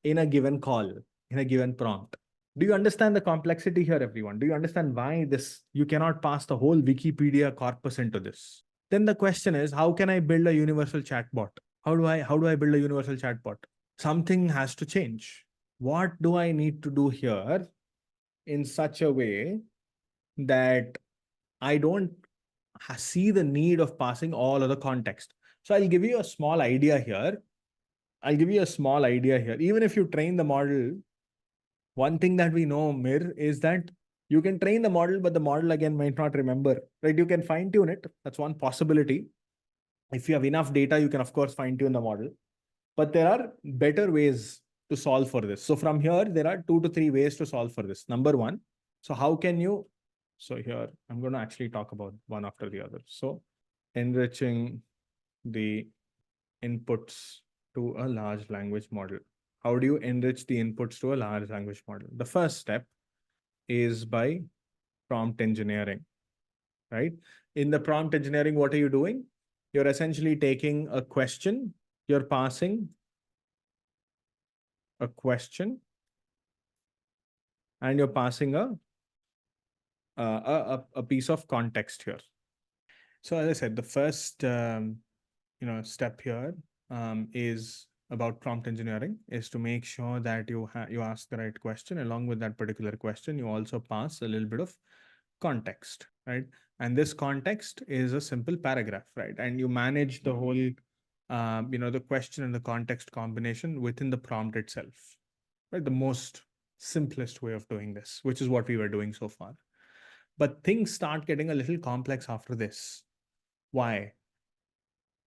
in a given call, in a given prompt. Do you understand the complexity here, everyone? Do you understand why you cannot pass the whole Wikipedia corpus into this? Then the question is, how can I build a universal chatbot? How do I build a universal chatbot? Something has to change. What do I need to do here in such a way that I don't see the need of passing all of the context? So I'll give you a small idea here. Even if you train the model, one thing that we know, Mir, is that you can train the model, but the model again might not remember, right? You can fine tune it. That's one possibility. If you have enough data, you can of course fine tune the model, but there are better ways to solve for this. So from here, there are 2 to 3 ways to solve for this. Number one, so how can you So here, I'm going to actually talk about one after the other. So enriching the inputs to a large language model. How do you enrich the inputs to a large language model? The first step is by prompt engineering, right? In the prompt engineering, what are you doing? You're essentially taking a question, you're passing a question, and you're passing a piece of context here. So as I said, the first step here is about prompt engineering, is to make sure that you ask the right question. Along with that particular question, you also pass a little bit of context, right? And this context is a simple paragraph, right? And you manage the whole the question and the context combination within the prompt itself, right? The most simplest way of doing this, which is what we were doing so far. But things start getting a little complex after this. Why?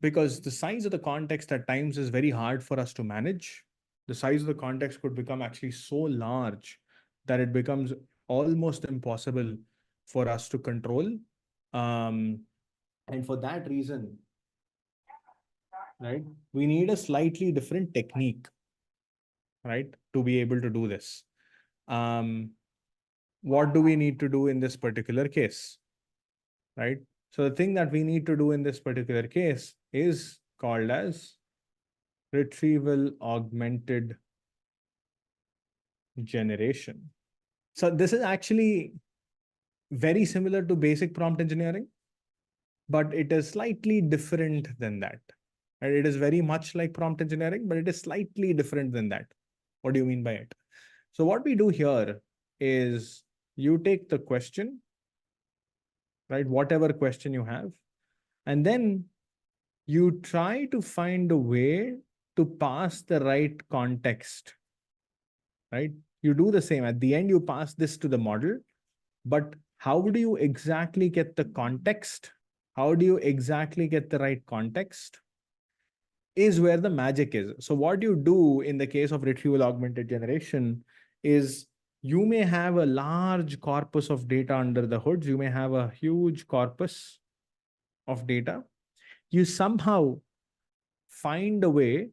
Because the size of the context at times is very hard for us to manage. The size of the context could become actually so large that it becomes almost impossible for us to control. And for that reason, right, we need a slightly different technique, right, to be able to do this. What do we need to do in this particular case, right? So the thing that we need to do in this particular case is called as retrieval augmented generation. So this is actually very similar to basic prompt engineering, but it is slightly different than that. And it is very much like prompt engineering, but it is slightly different than that. What do you mean by it? So what we do here is you take the question, right? Whatever question you have, and then you try to find a way to pass the right context, right? You do the same. At the end, you pass this to the model, but how do you exactly get the context? How do you exactly get the right context is where the magic is. So what you do in the case of retrieval augmented generation is you may have a large corpus of data under the hoods. You may have a huge corpus of data. You somehow find a way,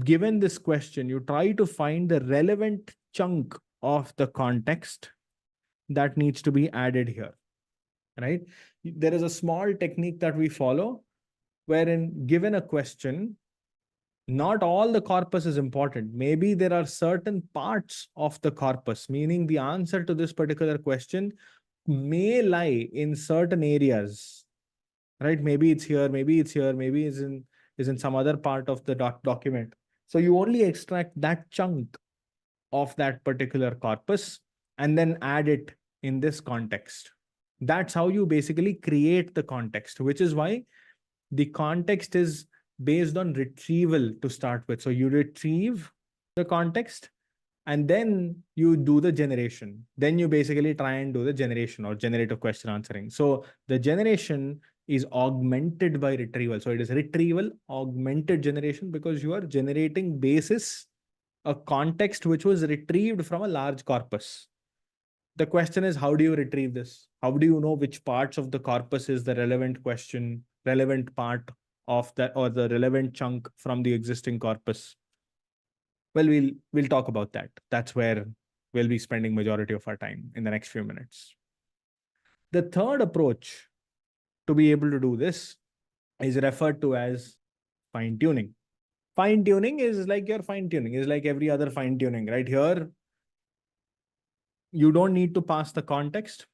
given this question, you try to find the relevant chunk of the context that needs to be added here, right? There is a small technique that we follow wherein given a question, not all the corpus is important. Maybe there are certain parts of the corpus, meaning the answer to this particular question may lie in certain areas, right? Maybe it's here, maybe it's here, maybe it's in some other part of the document. So you only extract that chunk of that particular corpus and then add it in this context. That's how you basically create the context, which is why the context is based on retrieval to start with. So you retrieve the context and then you do the generation. Then you basically try and do the generation or generative question answering. So the generation is augmented by retrieval. So it is retrieval augmented generation because you are generating basis a context which was retrieved from a large corpus. The question is, how do you retrieve this? How do you know which parts of the corpus is the relevant question, relevant part of that, or the relevant chunk from the existing corpus? Well, we'll talk about that. That's where we'll be spending majority of our time in the next few minutes. The third approach to be able to do this is referred to as fine-tuning. Fine-tuning is like your fine-tuning, is like every other fine-tuning, right? Here, you don't need to pass the context.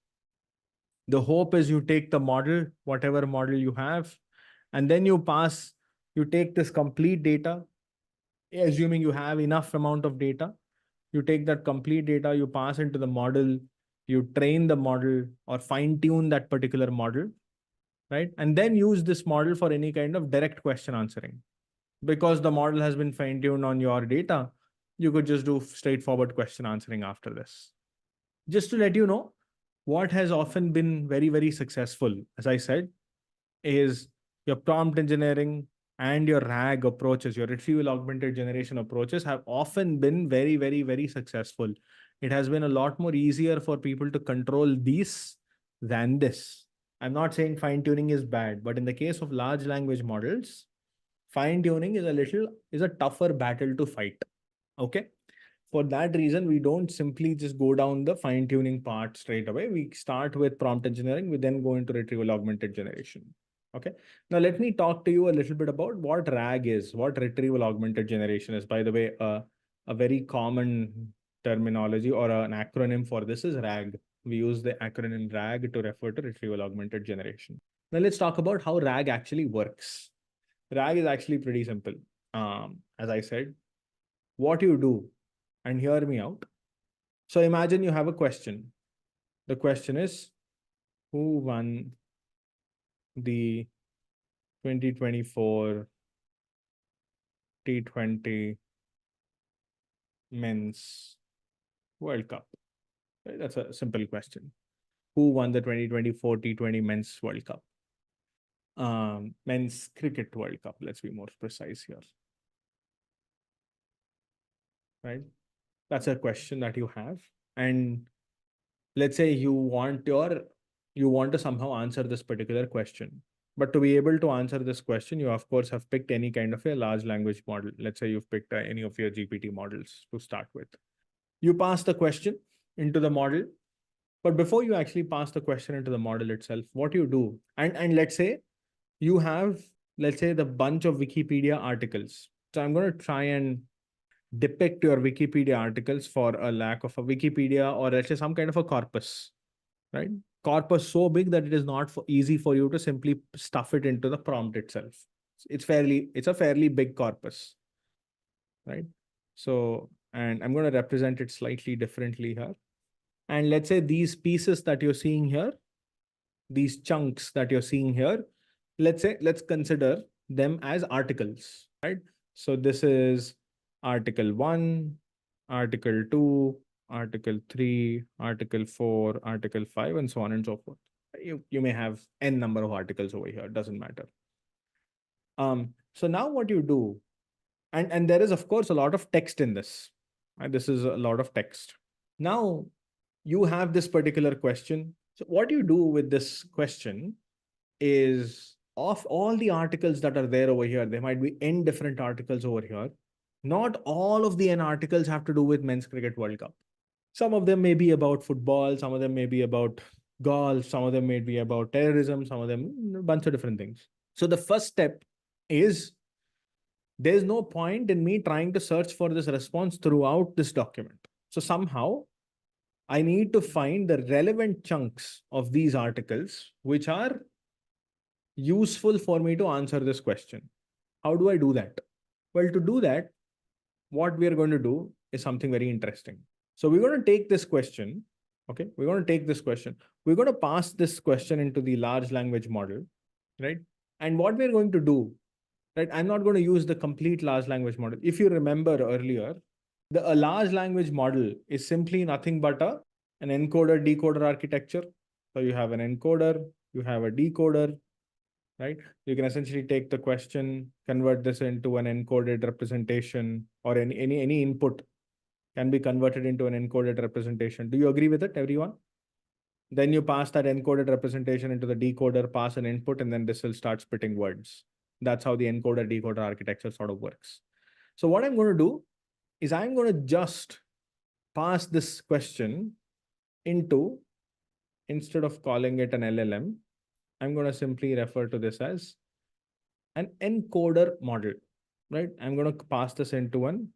The hope is you take the model, whatever model you have, and then you take this complete data, assuming you have enough amount of data. You take that complete data, you pass into the model, you train the model or fine tune that particular model, right? And then use this model for any kind of direct question answering. Because the model has been fine tuned on your data, you could just do straightforward question answering after this. Just to let you know, what has often been very, very successful, as I said, is your prompt engineering and your RAG approaches, your retrieval augmented generation approaches have often been very, very, very successful. It has been a lot more easier for people to control these than this. I'm not saying fine tuning is bad, but in the case of large language models, fine tuning is a tougher battle to fight. Okay. For that reason, we don't simply just go down the fine tuning part straight away. We start with prompt engineering, we then go into retrieval augmented generation. Okay. Now let me talk to you a little bit about what RAG is, what retrieval augmented generation is. By the way, a very common terminology or an acronym for this is RAG. We use the acronym RAG to refer to retrieval augmented generation. Now let's talk about how RAG actually works. RAG is actually pretty simple. As I said, what you do, and hear me out. So imagine you have a question. The question is, who won the 2024 T20 Men's World Cup? Right? That's a simple question. Who won the 2024 T20 Men's World Cup? Men's Cricket World Cup. Let's be more precise here. Right? That's a question that you have. And let's say you want to somehow answer this particular question. But to be able to answer this question, you of course have picked any kind of a large language model. Let's say you've picked any of your GPT models to start with. You pass the question into the model. But before you actually pass the question into the model itself, what you do, and let's say you have, let's say, the bunch of Wikipedia articles. So I'm going to try and depict your Wikipedia articles for a lack of a Wikipedia, or let's say some kind of a corpus, right? Corpus so big that it is not easy for you to simply stuff it into the prompt itself. It's a fairly big corpus, right? So, and I'm going to represent it slightly differently here. And let's say these pieces that you're seeing here, these chunks that you're seeing here, let's consider them as articles, right? So this is Article 1, Article 2, Article 3, Article 4, Article 5, and so on and so forth. You may have n number of articles over here, doesn't matter. So now what you do, and there is of course a lot of text in this, right? This is a lot of text. Now you have this particular question. So what you do with this question is, of all the articles that are there over here, there might be n different articles over here. Not all of the n articles have to do with Men's Cricket World Cup. Some of them may be about football, some of them may be about golf, some of them may be about terrorism, some of them a bunch of different things. So the first step is, there's no point in me trying to search for this response throughout this document. So somehow I need to find the relevant chunks of these articles which are useful for me to answer this question. How do I do that? Well, to do that, what we are going to do is something very interesting. So we're going to take this question. Okay, we're going to take this question. We're going to pass this question into the large language model, right? And what we're going to do, right? I'm not going to use the complete large language model. If you remember earlier, a large language model is simply nothing but an encoder decoder architecture. So you have an encoder, you have a decoder, right? You can essentially take the question, convert this into an encoded representation, or any input can be converted into an encoded representation. Do you agree with it, everyone? Then you pass that encoded representation into the decoder, pass an input, and then this will start spitting words. That's how the encoder decoder architecture sort of works. So what I'm going to do is I'm going to just pass this question into, instead of calling it an LLM, I'm going to simply refer to this as an encoder model, right? I'm going to pass this into an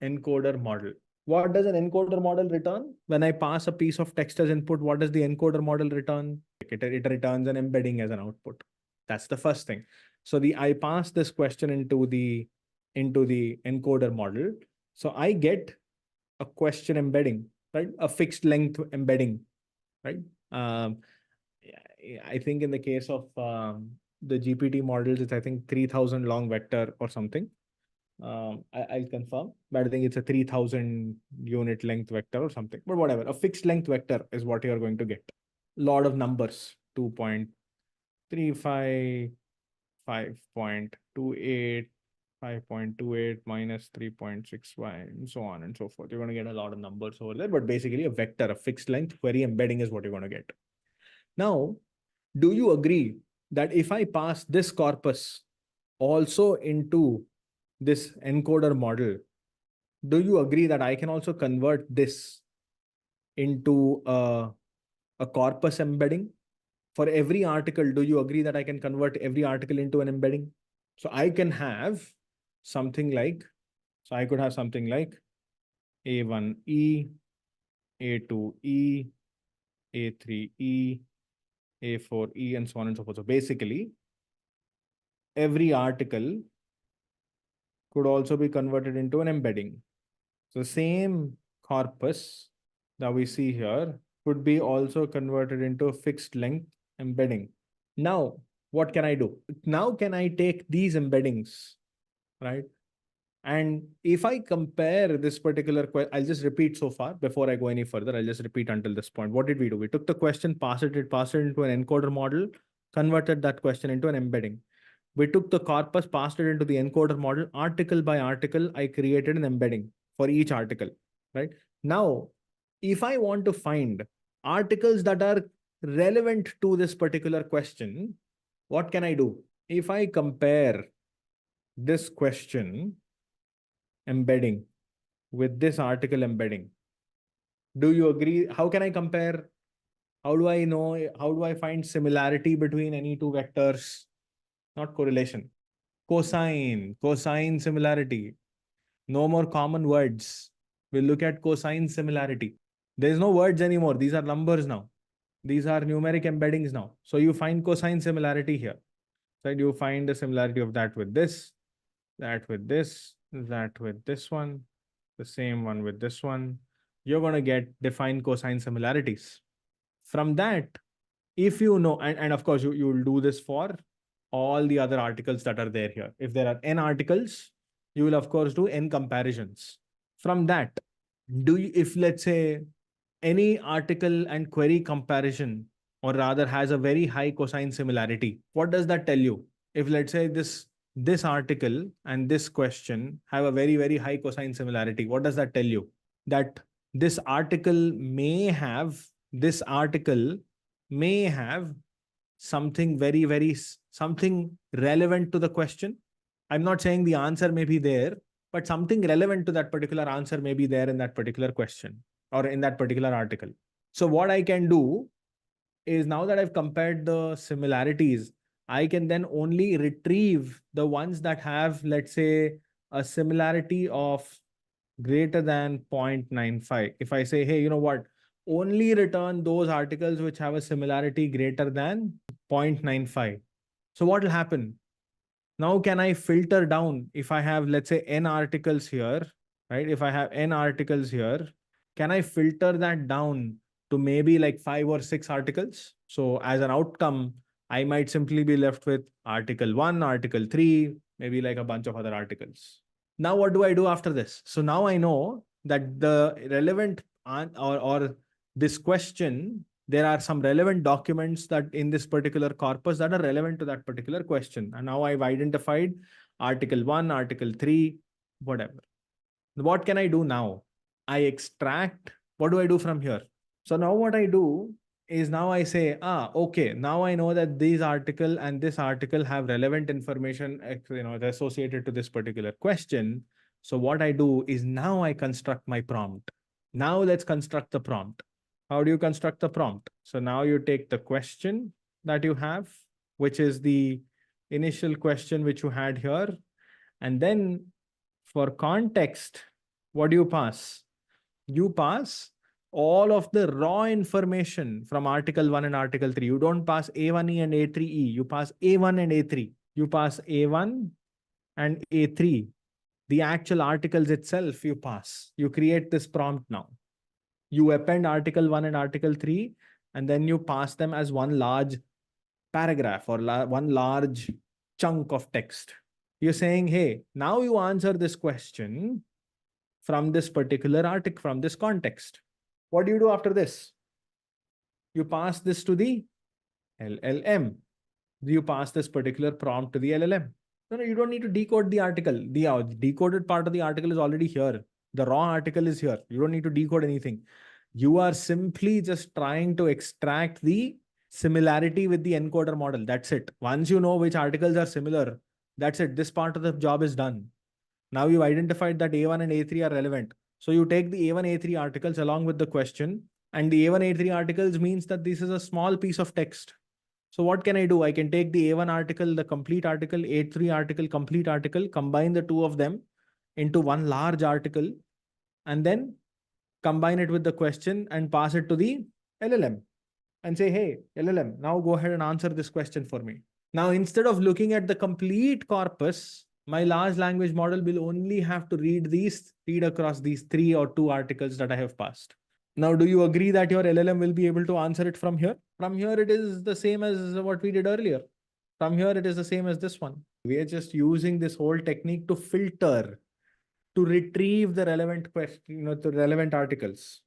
encoder model. What does an encoder model return? When I pass a piece of text as input, what does the encoder model return? It returns an embedding as an output. That's the first thing. So I pass this question into the encoder model. So I get a question embedding, right? A fixed length embedding, right? I think in the case of the GPT models, it's I think 3000 long vector or something. I'll confirm, but I think it's a 3000 unit length vector or something, but whatever. A fixed length vector is what you're going to get. Lot of numbers, 2.35, 5.28, 5.28 minus 3.65 and so on and so forth. You're going to get a lot of numbers over there, but basically a vector, a fixed length query embedding is what you're going to get. Now, do you agree that if I pass this corpus also into this encoder model, do you agree that I can also convert this into a corpus embedding? For every article, do you agree that I can convert every article into an embedding? So I can have something like, so I could have something like A1E, A2E, A3E, A4E, and so on and so forth. So basically, every article could also be converted into an embedding. So same corpus that we see here could be also converted into a fixed length embedding. Now, what can I do? Now, can I take these embeddings, right? And if I compare this particular question, I'll just repeat so far before I go any further. I'll just repeat until this point. What did we do? We took the question, passed it into an encoder model, converted that question into an embedding. We took the corpus, passed it into the encoder model, article by article, I created an embedding for each article, right? Now, if I want to find articles that are relevant to this particular question, what can I do? If I compare this question embedding with this article embedding, do you agree? How can I compare? How do I know? How do I find similarity between any two vectors? Not correlation. Cosine similarity. No more common words. We'll look at cosine similarity. There's no words anymore. These are numbers now. These are numeric embeddings now. So you find cosine similarity here. Right? You find the similarity of that with this, that with this, that with this one, the same one with this one. You're going to get defined cosine similarities. From that, if you know, and of course, you will do this for all the other articles that are there here. If there are n articles, you will of course do n comparisons. From that, if let's say any article and query comparison, or rather has a very high cosine similarity, what does that tell you? If let's say this article and this question have a very, very high cosine similarity, what does that tell you? That this article may have something very, something relevant to the question. I'm not saying the answer may be there, but something relevant to that particular answer may be there in that particular question or in that particular article. So what I can do is, now that I've compared the similarities, I can then only retrieve the ones that have, let's say, a similarity of greater than 0.95. If I say, hey, you know what? Only return those articles which have a similarity greater than 0.95. So what will happen? Now, can I filter down if I have, let's say, n articles here, right? If I have n articles here, can I filter that down to maybe like 5 or 6 articles? So as an outcome, I might simply be left with article 1, article 3, maybe like a bunch of other articles. Now, what do I do after this? So now I know that the relevant or this question, there are some relevant documents that in this particular corpus that are relevant to that particular question. And now I've identified article 1, article 3, whatever. What can I do now? I extract. What do I do from here? So now what I do is, now I say, okay, now I know that these article and this article have relevant information, associated to this particular question. So what I do is, now I construct my prompt. Now let's construct the prompt. How do you construct the prompt? So now you take the question that you have, which is the initial question which you had here. And then for context, what do you pass? You pass all of the raw information from article 1 and article 3. You don't pass A1E and A3E. You pass A1 and A3. You pass A1 and A3. The actual articles itself you pass. You create this prompt now. You append article 1 and article 3, and then you pass them as one large paragraph or one large chunk of text. You're saying, hey, now you answer this question from this particular article, from this context. What do you do after this? You pass this to the LLM. You pass this particular prompt to the LLM. No, you don't need to decode the article. The decoded part of the article is already here. The raw article is here. You don't need to decode anything. You are simply just trying to extract the similarity with the encoder model. That's it. Once you know which articles are similar, that's it. This part of the job is done. Now you've identified that A1 and A3 are relevant. So you take the A1, A3 articles along with the question, and the A1, A3 articles means that this is a small piece of text. So what can I do? I can take the A1 article, the complete article, A3 article, complete article, combine the two of them into one large article, and then combine it with the question and pass it to the LLM and say, hey, LLM, now go ahead and answer this question for me. Now, instead of looking at the complete corpus, my large language model will only have to read across these 3 or 2 articles that I have passed. Now, do you agree that your LLM will be able to answer it from here? From here, it is the same as what we did earlier. From here, it is the same as this one. We are just using this whole technique to filter, to retrieve the relevant question, the relevant articles.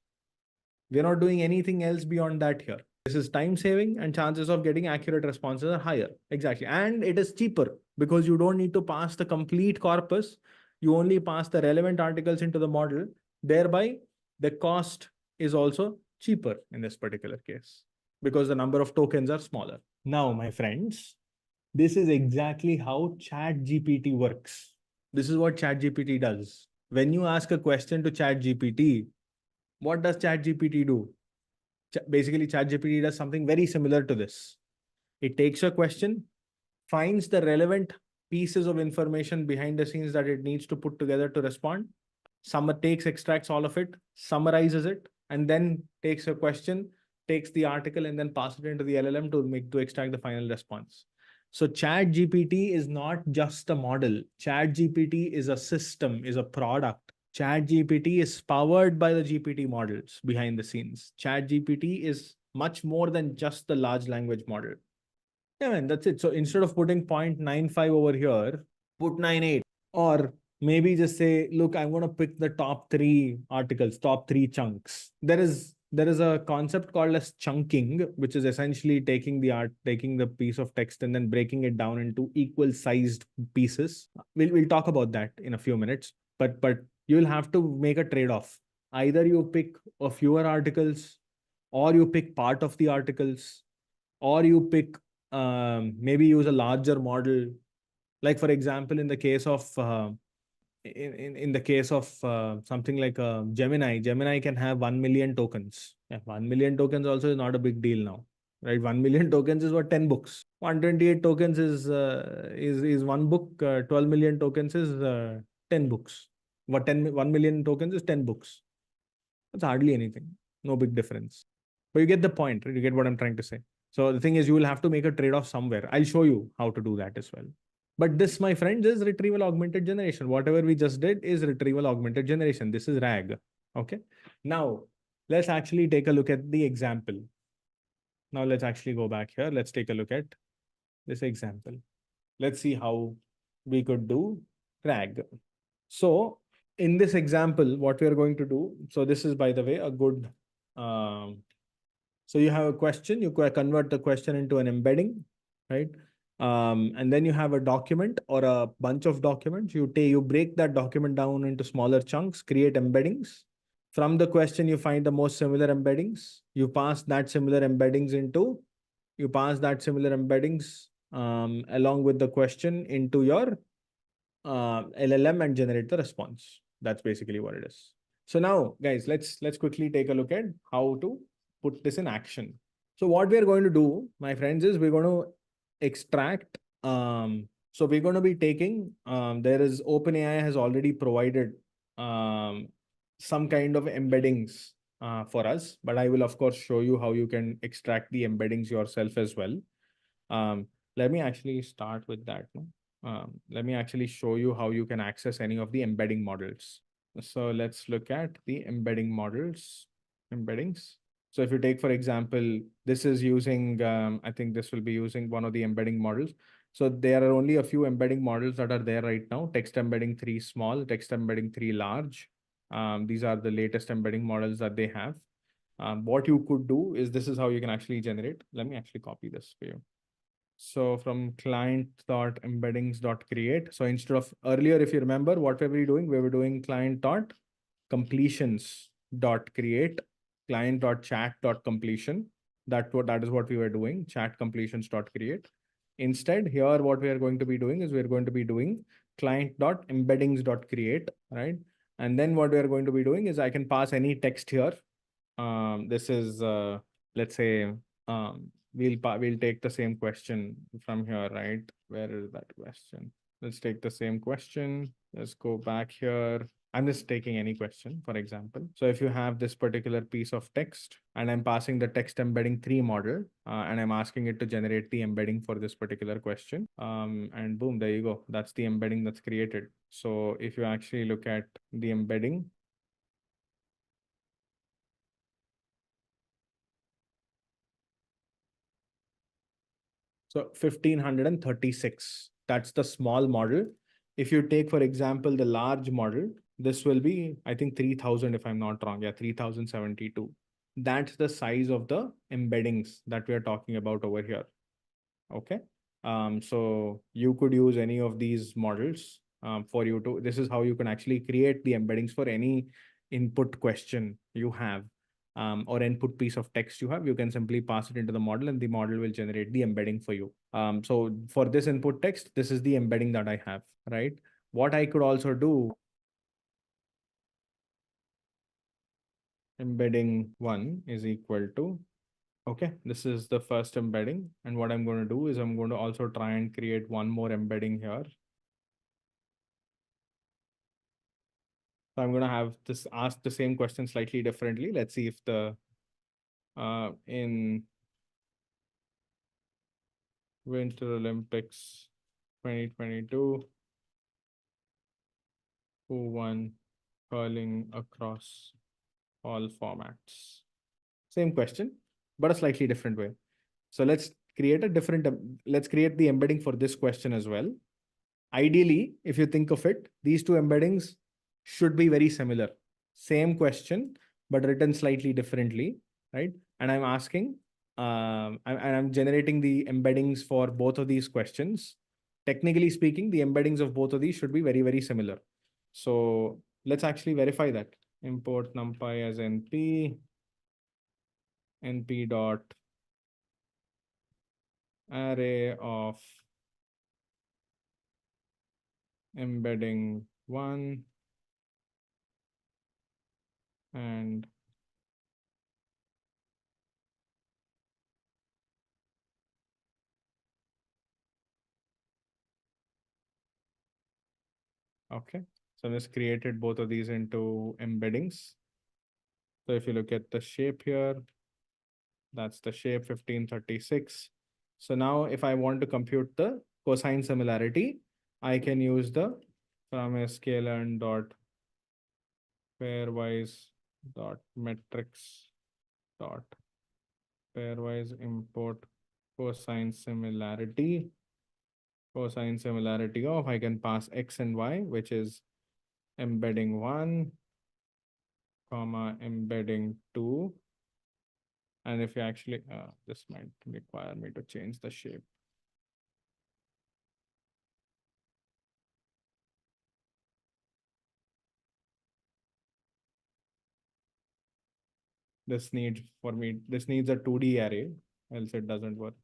We're not doing anything else beyond that here. This is time saving and chances of getting accurate responses are higher. Exactly. And it is cheaper because you don't need to pass the complete corpus. You only pass the relevant articles into the model. Thereby, the cost is also cheaper in this particular case because the number of tokens are smaller. Now, my friends, this is exactly how ChatGPT works. This is what ChatGPT does. When you ask a question to ChatGPT, what does ChatGPT do? Basically, ChatGPT does something very similar to this. It takes a question, finds the relevant pieces of information behind the scenes that it needs to put together to respond, extracts all of it, summarizes it, and then takes a question, takes the article, and then passes it into the LLM to extract the final response. So ChatGPT is not just a model. ChatGPT is a system, is a product. ChatGPT is powered by the GPT models behind the scenes. ChatGPT is much more than just the large language model. Yeah, man, that's it. So instead of putting 0.95 over here, put 98. Or maybe just say, look, I'm going to pick the top 3 articles, top 3 chunks. There is a concept called as chunking, which is essentially taking the piece of text and then breaking it down into equal sized pieces. We'll talk about that in a few minutes, but you'll have to make a trade-off. Either you pick a fewer articles, or you pick part of the articles, or you pick maybe use a larger model. Like for example, in the case of something like Gemini can have 1 million tokens. Yeah, 1 million tokens also is not a big deal now, right? 1 million tokens is what 10 books. 128 tokens is one book. 12 million tokens is 10 books. 1 million tokens is 10 books. That's hardly anything. No big difference. But you get the point, right? You get what I'm trying to say. So the thing is, you will have to make a trade-off somewhere. I'll show you how to do that as well. But this, my friends, is retrieval augmented generation. Whatever we just did is retrieval augmented generation. This is RAG. Okay. Now, let's actually take a look at the example. Now, let's actually go back here. Let's take a look at this example. Let's see how we could do RAG. So, in this example, what we are going to do, so this is, by the way, a good, so you have a question, you convert the question into an embedding, right? And then you have a document or a bunch of documents. You break that document down into smaller chunks, create embeddings. From the question, you find the most similar embeddings. You pass that similar embeddings along with the question into your LLM and generate the response. That's basically what it is. So now, guys, let's quickly take a look at how to put this in action. So what we are going to do, my friends, is we're going to extract. So we're going to be taking. There is OpenAI has already provided some kind of embeddings for us, but I will of course show you how you can extract the embeddings yourself as well. Let me actually start with that. Let me actually show you how you can access any of the embedding models. So let's look at the embedding models, embeddings. So if you take, for example, this is using, I think this will be using one of the embedding models. So there are only a few embedding models that are there right now. Text embedding 3 small, text embedding 3 large. These are the latest embedding models that they have. What you could do is, this is how you can actually generate. Let me actually copy this for you. So from client.embeddings.create. So instead of earlier, if you remember, what were we doing? We were doing client.completions.create, client.chat.completion. That is what we were doing, chat completions.create. Instead, here what we are going to be doing is we're going to be doing client.embeddings.create, right? And then what we are going to be doing is I can pass any text here. This is let's say we'll take the same question from here, right? Where is that question? Let's take the same question. Let's go back here. I'm just taking any question, for example. So if you have this particular piece of text and I'm passing the text embedding 3 model and I'm asking it to generate the embedding for this particular question. And boom, there you go. That's the embedding that's created. So if you actually look at the embedding, so 1536, that's the small model. If you take, for example, the large model, this will be, I think 3000 if I'm not wrong. Yeah, 3072. That's the size of the embeddings that we are talking about over here. Okay. So you could use any of these models for you to, this is how you can actually create the embeddings for any input question you have or input piece of text you have. You can simply pass it into the model and the model will generate the embedding for you. So for this input text, this is the embedding that I have, right? What I could also do, embedding 1 is equal to, okay, this is the first embedding. And what I'm going to do is I'm going to also try and create one more embedding here. So I'm going to have this ask the same question slightly differently. Let's see if the in Winter Olympics 2022, who won curling across all formats? Same question, but a slightly different way. So let's create a different, let's create the embedding for this question as well. Ideally, if you think of it, these two embeddings should be very similar. Same question, but written slightly differently, right? And I'm asking, I'm generating the embeddings for both of these questions. Technically speaking, the embeddings of both of these should be very, very similar. So let's actually verify that. Import numpy as np dot array of embedding 1 and okay. So I just created both of these into embeddings. So if you look at the shape here, that's the shape 1536. So now if I want to compute the cosine similarity, I can use the from sklearn dot pairwise dot metrics dot pairwise import cosine similarity. Cosine similarity of, I can pass x and y, which is embedding 1, comma embedding 2. And if you actually, this might require me to change the shape. This needs for me, this needs a 2D array, else it doesn't work.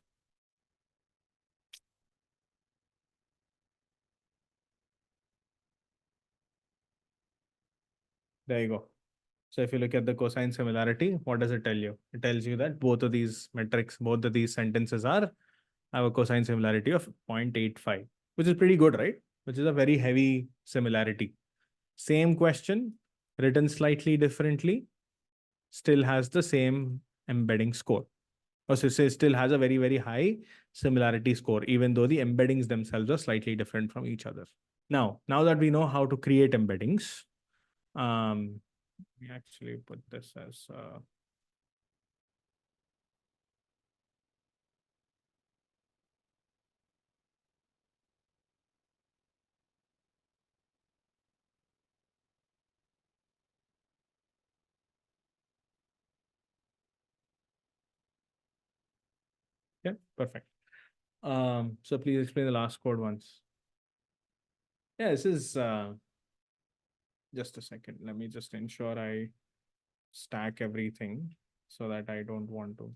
There you go. So if you look at the cosine similarity, what does it tell you? It tells you that both of these metrics, both of these sentences have a cosine similarity of 0.85, which is pretty good, right? Which is a very heavy similarity. Same question, written slightly differently, still has the same embedding score. Or so say still has a very, very high similarity score, even though the embeddings themselves are slightly different from each other. Now that we know how to create embeddings, we actually put this as yeah, perfect. So please explain the last code once. Yeah, this is just a second. Let me just ensure I stack everything so that I don't want to.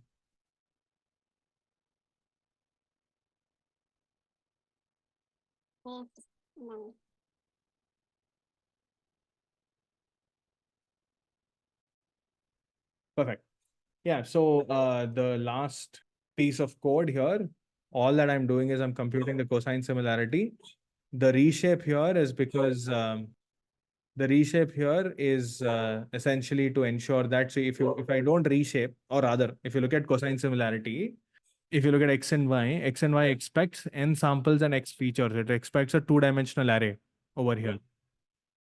Perfect. Yeah, so the last piece of code here, all that I'm doing is I'm computing the cosine similarity. The reshape here is because the reshape here is essentially to ensure that, so if I don't reshape, or rather, if you look at cosine similarity, if you look at x and y expects n samples and x features. It expects a two-dimensional array over here.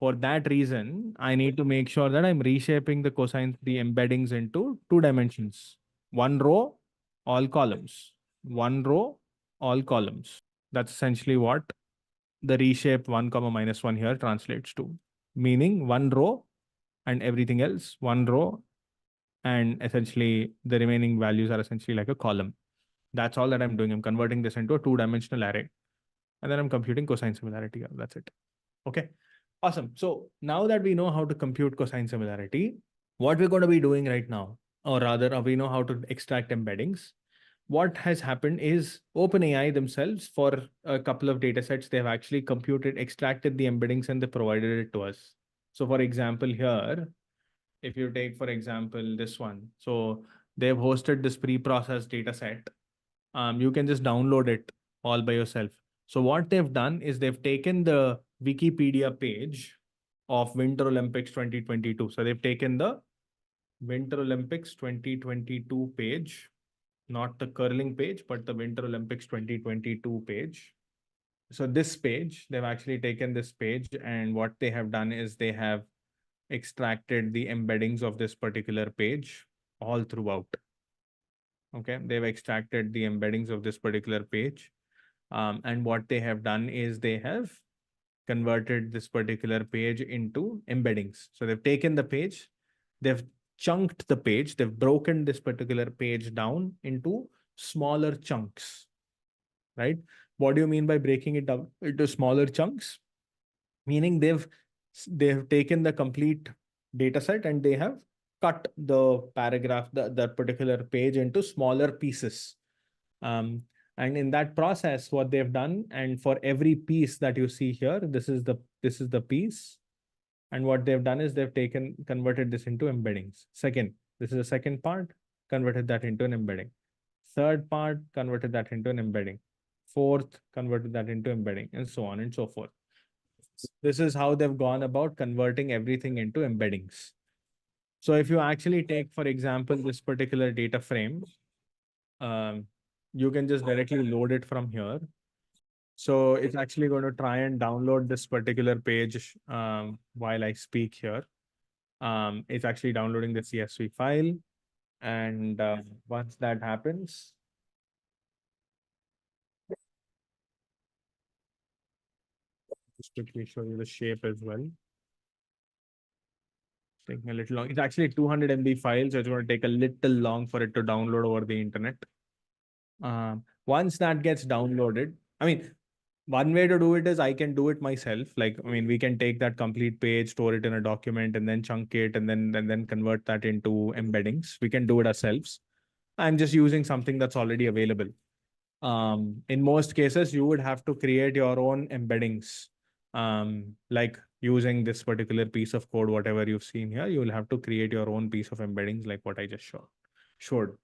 For that reason, I need to make sure that I'm reshaping the cosine, the embeddings into two dimensions. One row, all columns. One row, all columns. That's essentially what the reshape 1 comma minus 1 here translates to. Meaning one row and everything else, one row, and essentially the remaining values are essentially like a column. That's all that I'm doing. I'm converting this into a two-dimensional array. And then I'm computing cosine similarity. That's it. Okay. Awesome. So now that we know how to compute cosine similarity, what we're going to be doing right now, or rather, we know how to extract embeddings. What has happened is OpenAI themselves, for a couple of data sets, they have actually extracted the embeddings and they provided it to us. So for example, here, if you take, for example, this one, so they've hosted this pre-processed data set. You can just download it all by yourself. So what they've done is they've taken the Wikipedia page of Winter Olympics 2022. So they've taken the Winter Olympics 2022 page, not the curling page, but the Winter Olympics 2022 page. So this page, they've actually taken this page, and what they have done is they have extracted the embeddings of this particular page all throughout. Okay, they've extracted the embeddings of this particular page. And what they have done is they have converted this particular page into embeddings. So they've taken the page, they've chunked the page, they've broken this particular page down into smaller chunks, right? What do you mean by breaking it down into smaller chunks? Meaning they've taken the complete data set and they have cut the paragraph, that particular page into smaller pieces. And in that process, what they've done, and for every piece that you see here, this is the piece. And what they've done is they've converted this into embeddings. Second, this is the second part, converted that into an embedding. Third part, converted that into an embedding. Fourth, converted that into embedding, and so on and so forth. This is how they've gone about converting everything into embeddings. So if you actually take, for example, this particular data frame, you can just directly load it from here. So it's actually going to try and download this particular page while I speak here. It's actually downloading the CSV file. And once that happens, just quickly show you the shape as well. Taking a little long. It's actually 200 MB file, so it's going to take a little long for it to download over the internet. Once that gets downloaded, I mean, one way to do it is I can do it myself. Like, I mean, we can take that complete page, store it in a document, and then chunk it, and then convert that into embeddings. We can do it ourselves. I'm just using something that's already available. In most cases, you would have to create your own embeddings. Like using this particular piece of code, whatever you've seen here, you will have to create your own piece of embeddings like what I just showed.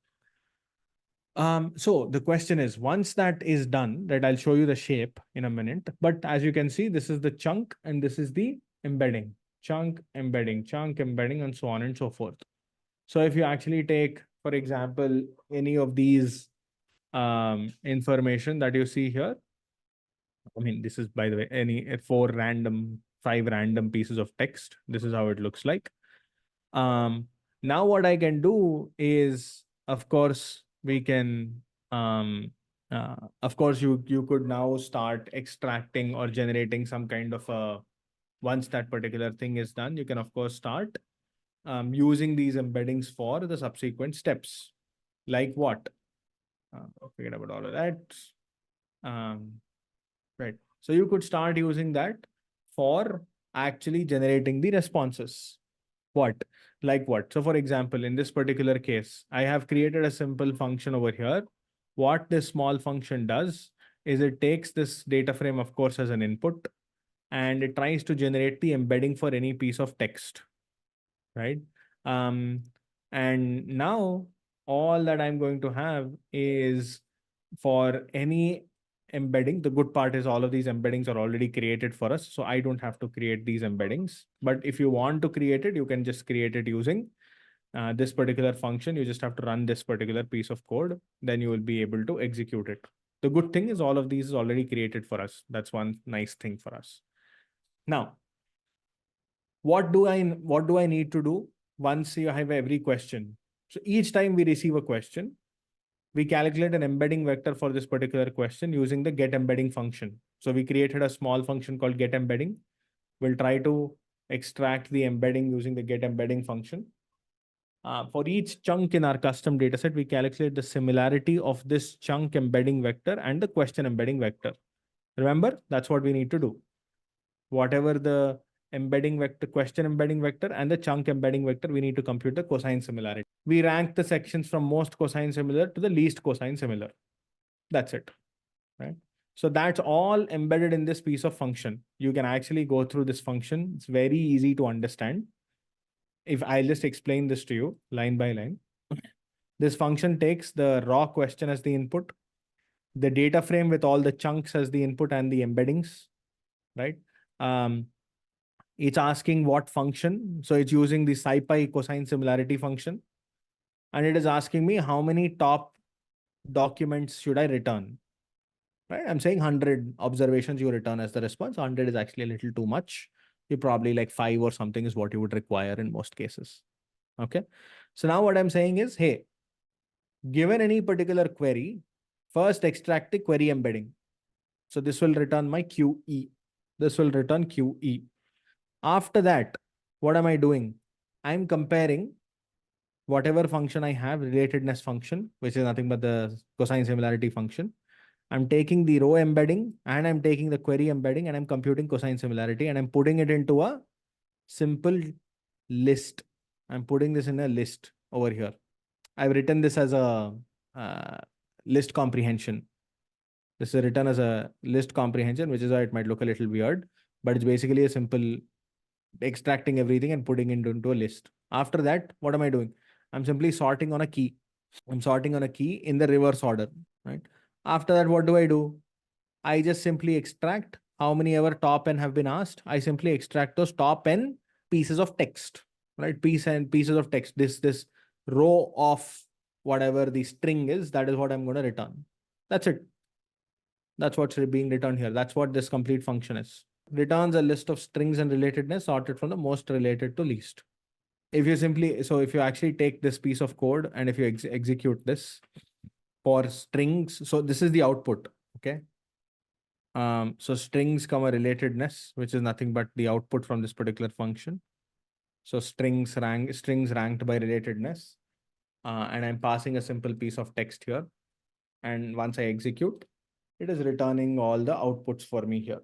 So the question is, once that is done, that I'll show you the shape in a minute. But as you can see, this is the chunk and this is the embedding. Chunk, embedding, and so on and so forth. So if you actually take, for example, any of these information that you see here, I mean, this is, by the way, any 5 random pieces of text. This is how it looks like. Now what I can do is, of course, we can, of course, you could now start extracting or generating some kind of a, once that particular thing is done, you can, of course, start using these embeddings for the subsequent steps. Like what? Forget about all of that. Right. So you could start using that for actually generating the responses. What? Like what? So for example, in this particular case, I have created a simple function over here. What this small function does is it takes this data frame, of course, as an input, and it tries to generate the embedding for any piece of text, right? And now all that I'm going to have is for any embedding. The good part is all of these embeddings are already created for us, so I don't have to create these embeddings. But if you want to create it, you can just create it using this particular function. You just have to run this particular piece of code, then you will be able to execute it. The good thing is all of these is already created for us. That's one nice thing for us. Now, what do I need to do once you have every question? So each time we receive a question, we calculate an embedding vector for this particular question using the get embedding function. So we created a small function called get embedding. We'll try to extract the embedding using the get embedding function. For each chunk in our custom dataset, we calculate the similarity of this chunk embedding vector and the question embedding vector. Remember, that's what we need to do. Whatever the embedding vector, question embedding vector, and the chunk embedding vector, we need to compute the cosine similarity. We rank the sections from most cosine similar to the least cosine similar. That's it, right? So that's all embedded in this piece of function. You can actually go through this function. It's very easy to understand. If I'll just explain this to you line by line. This function takes the raw question as the input, the data frame with all the chunks as the input and the embeddings, right? It's asking what function. So it's using the SciPy cosine similarity function. And it is asking me how many top documents should I return, right? I'm saying 100 observations you return as the response. 100 is actually a little too much. You probably like 5 or something is what you would require in most cases. Okay. So now what I'm saying is, hey, given any particular query, first extract the query embedding. So this will return my QE. This will return QE. After that, what am I doing? I'm comparing whatever function I have, relatedness function, which is nothing but the cosine similarity function. I'm taking the row embedding and I'm taking the query embedding and I'm computing cosine similarity and I'm putting it into a simple list. I'm putting this in a list over here. I've written this as a list comprehension. This is written as a list comprehension, which is why it might look a little weird, but it's basically a simple extracting everything and putting it into a list. After that, what am I doing? I'm simply sorting on a key. I'm sorting on a key in the reverse order, right? After that, what do? I just simply extract how many ever top n have been asked. I simply extract those top n pieces of text, right? Pieces of text. This row of whatever the string is, that is what I'm going to return. That's it. That's what's being returned here. That's what this complete function is. Returns a list of strings and relatedness sorted from the most related to least. If you actually take this piece of code and if you execute this for strings, so this is the output, okay? So strings comma relatedness, which is nothing but the output from this particular function. So strings ranked by relatedness, and I'm passing a simple piece of text here. And once I execute, it is returning all the outputs for me here.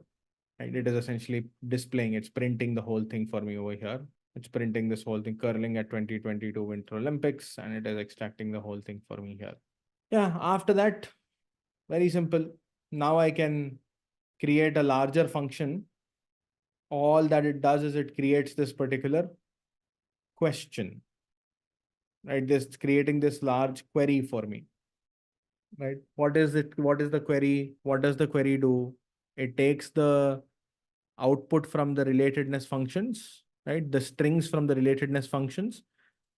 Right? It is essentially displaying, it's printing the whole thing for me over here. It's printing this whole thing, curling at 2022 Winter Olympics, and it is extracting the whole thing for me here. Yeah, after that, very simple. Now I can create a larger function. All that it does is it creates this particular question, right? This creating this large query for me, right? What is it? What is the query? What does the query do? It takes the output from the relatedness functions, right? The strings from the relatedness functions,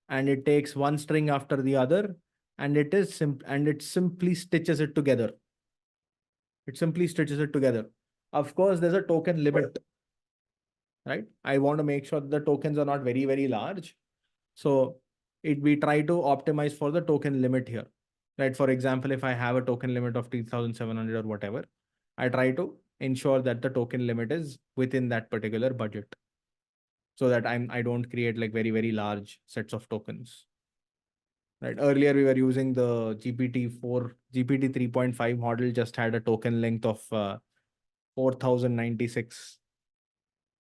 and it takes one string after the other, and it simply stitches it together. It simply stitches it together. Of course, there's a token limit, right? I want to make sure that the tokens are not very, very large. So we try to optimize for the token limit here, right? For example, if I have a token limit of 3,700 or whatever, I try to ensure that the token limit is within that particular budget so that I don't create like very, very large sets of tokens. Right. Earlier we were using the GPT-4, GPT 3.5 model just had a token length of 4096.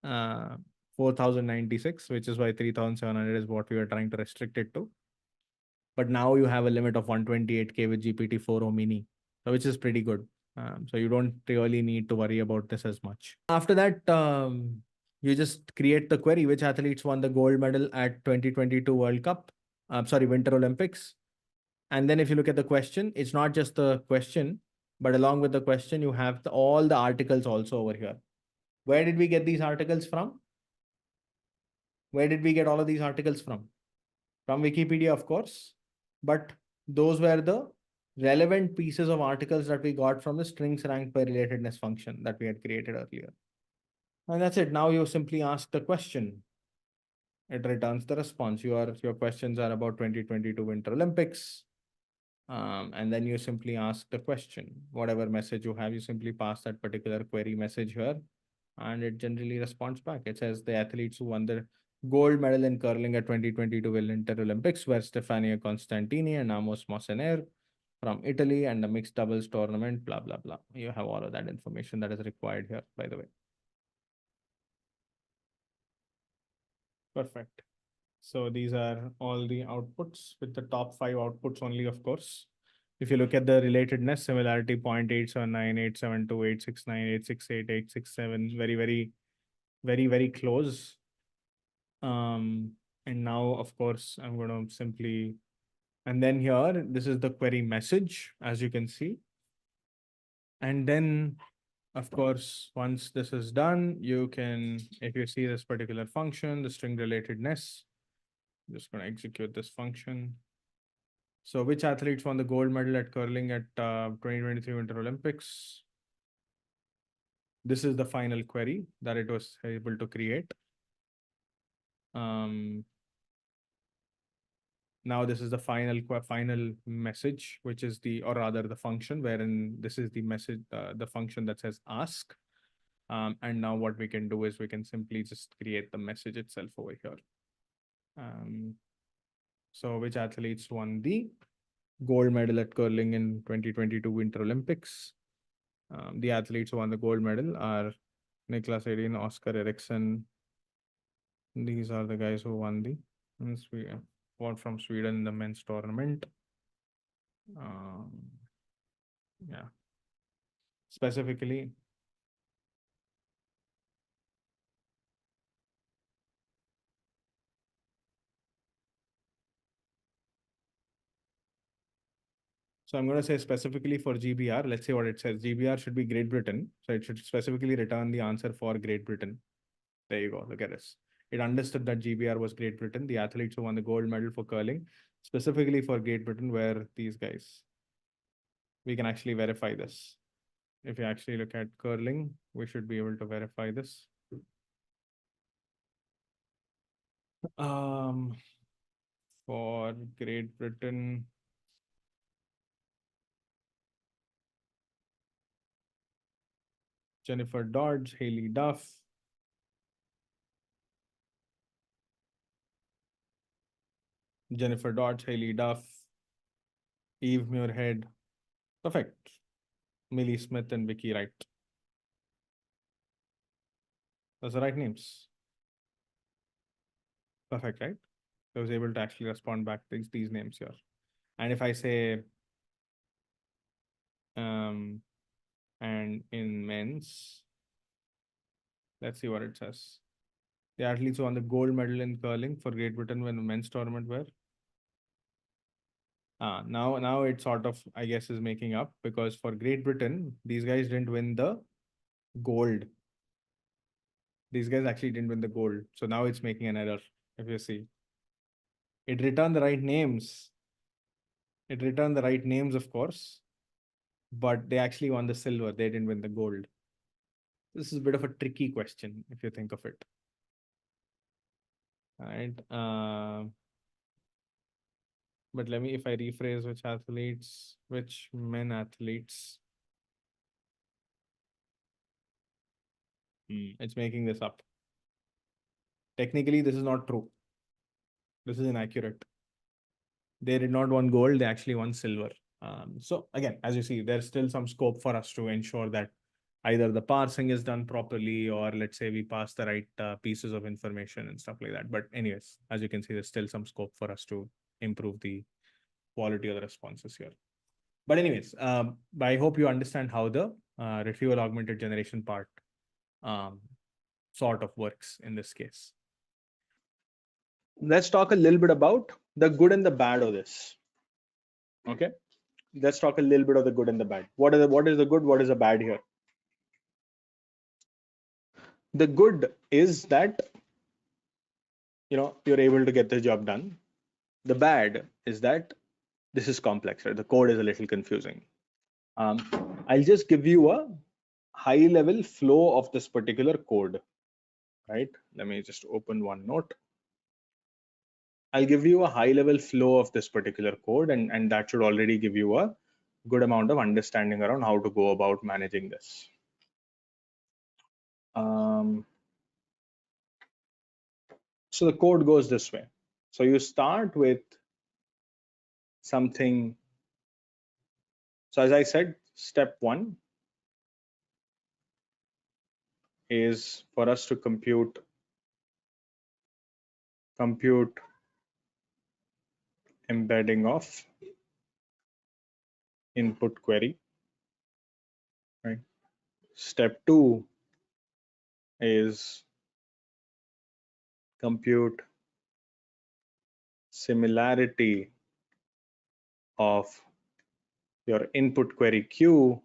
4096, which is why 3700 is what we were trying to restrict it to. But now you have a limit of 128K with GPT-4o mini, so which is pretty good. So you don't really need to worry about this as much. After that, you just create the query: which athletes won the gold medal at 2022 World Cup? Winter Olympics. And then if you look at the question, it's not just the question, but along with the question, you have all the articles also over here. Where did we get these articles from? Where did we get all of these articles from? From Wikipedia, of course, but those were the relevant pieces of articles that we got from the strings ranked by relatedness function that we had created earlier. And that's it. Now you simply ask the question. It returns the response. Your questions are about 2022 Winter Olympics. And then you simply ask the question. Whatever message you have, you simply pass that particular query message here, and it generally responds back. It says the athletes who won the gold medal in curling at 2022 Winter Olympics were Stefania Constantini and Amos Mossener from Italy, and the mixed doubles tournament, blah, blah, blah. You have all of that information that is required here, by the way. Perfect. So these are all the outputs with the top 5 outputs only, of course. If you look at the relatedness, similarity 0.879, 872, 869, 868, 867, very, very, very, very close. And now, of course, I'm going to simply, and then here, this is the query message, as you can see. And then, of course, once this is done, you can, if you see this particular function, the string relatedness, I'm just going to execute this function. So which athletes won the gold medal at curling at 2023 Winter Olympics? This is the final query that it was able to create. Now this is the final message, which is or rather the function, wherein this is the message, the function that says ask. And now what we can do is we can simply just create the message itself over here. So which athletes won the gold medal at curling in 2022 Winter Olympics? The athletes who won the gold medal are Niklas Edin, Oscar Eriksson. These are the guys who won the one from Sweden in the men's tournament. Yeah. Specifically, so I'm going to say specifically for GBR, let's say what it says. GBR should be Great Britain. So it should specifically return the answer for Great Britain. There you go. Look at this. It understood that GBR was Great Britain. The athletes who won the gold medal for curling, specifically for Great Britain, were these guys. We can actually verify this. If you actually look at curling, we should be able to verify this. For Great Britain, Jennifer Dodds, Haley Duff, Eve Muirhead. Perfect. Millie Smith and Vicky Wright. Those are right names. Perfect, right? I was able to actually respond back to these names here. And if I say, and in men's, let's see what it says. The athletes who won the gold medal in curling for Great Britain when the men's tournament were. Now it sort of, I guess, is making up, because for Great Britain, these guys didn't win the gold. These guys actually didn't win the gold. So now it's making an error, if you see. It returned the right names. It returned the right names, of course, but they actually won the silver. They didn't win the gold. This is a bit of a tricky question, if you think of it. All right. But let me, if I rephrase which men athletes. It's making this up. Technically, this is not true. This is inaccurate. they did not want gold, they actually want silver. So again, as you see, there's still some scope for us to ensure that either the parsing is done properly, or let's say we pass the right pieces of information and stuff like that. But anyways, as you can see, there's still some scope for us to improve the quality of the responses here. But anyways, I hope you understand how the retrieval augmented generation part sort of works in this case. Let's talk a little bit about the good and the bad of this. Okay, let's talk a little bit of the good and the bad. What is the good? What is the bad here? The good is that you're able to get the job done. The bad is that this is complex, right? The code is a little confusing. I'll just give you a high level flow of this particular code, right? Let me just open OneNote. I'll give you a high level flow of this particular code, and that should already give you a good amount of understanding around how to go about managing this. So the code goes this way. So you start with something. So as I said, step 1 is for us to compute embedding of input query, right? Step 2 is compute similarity of your input query queue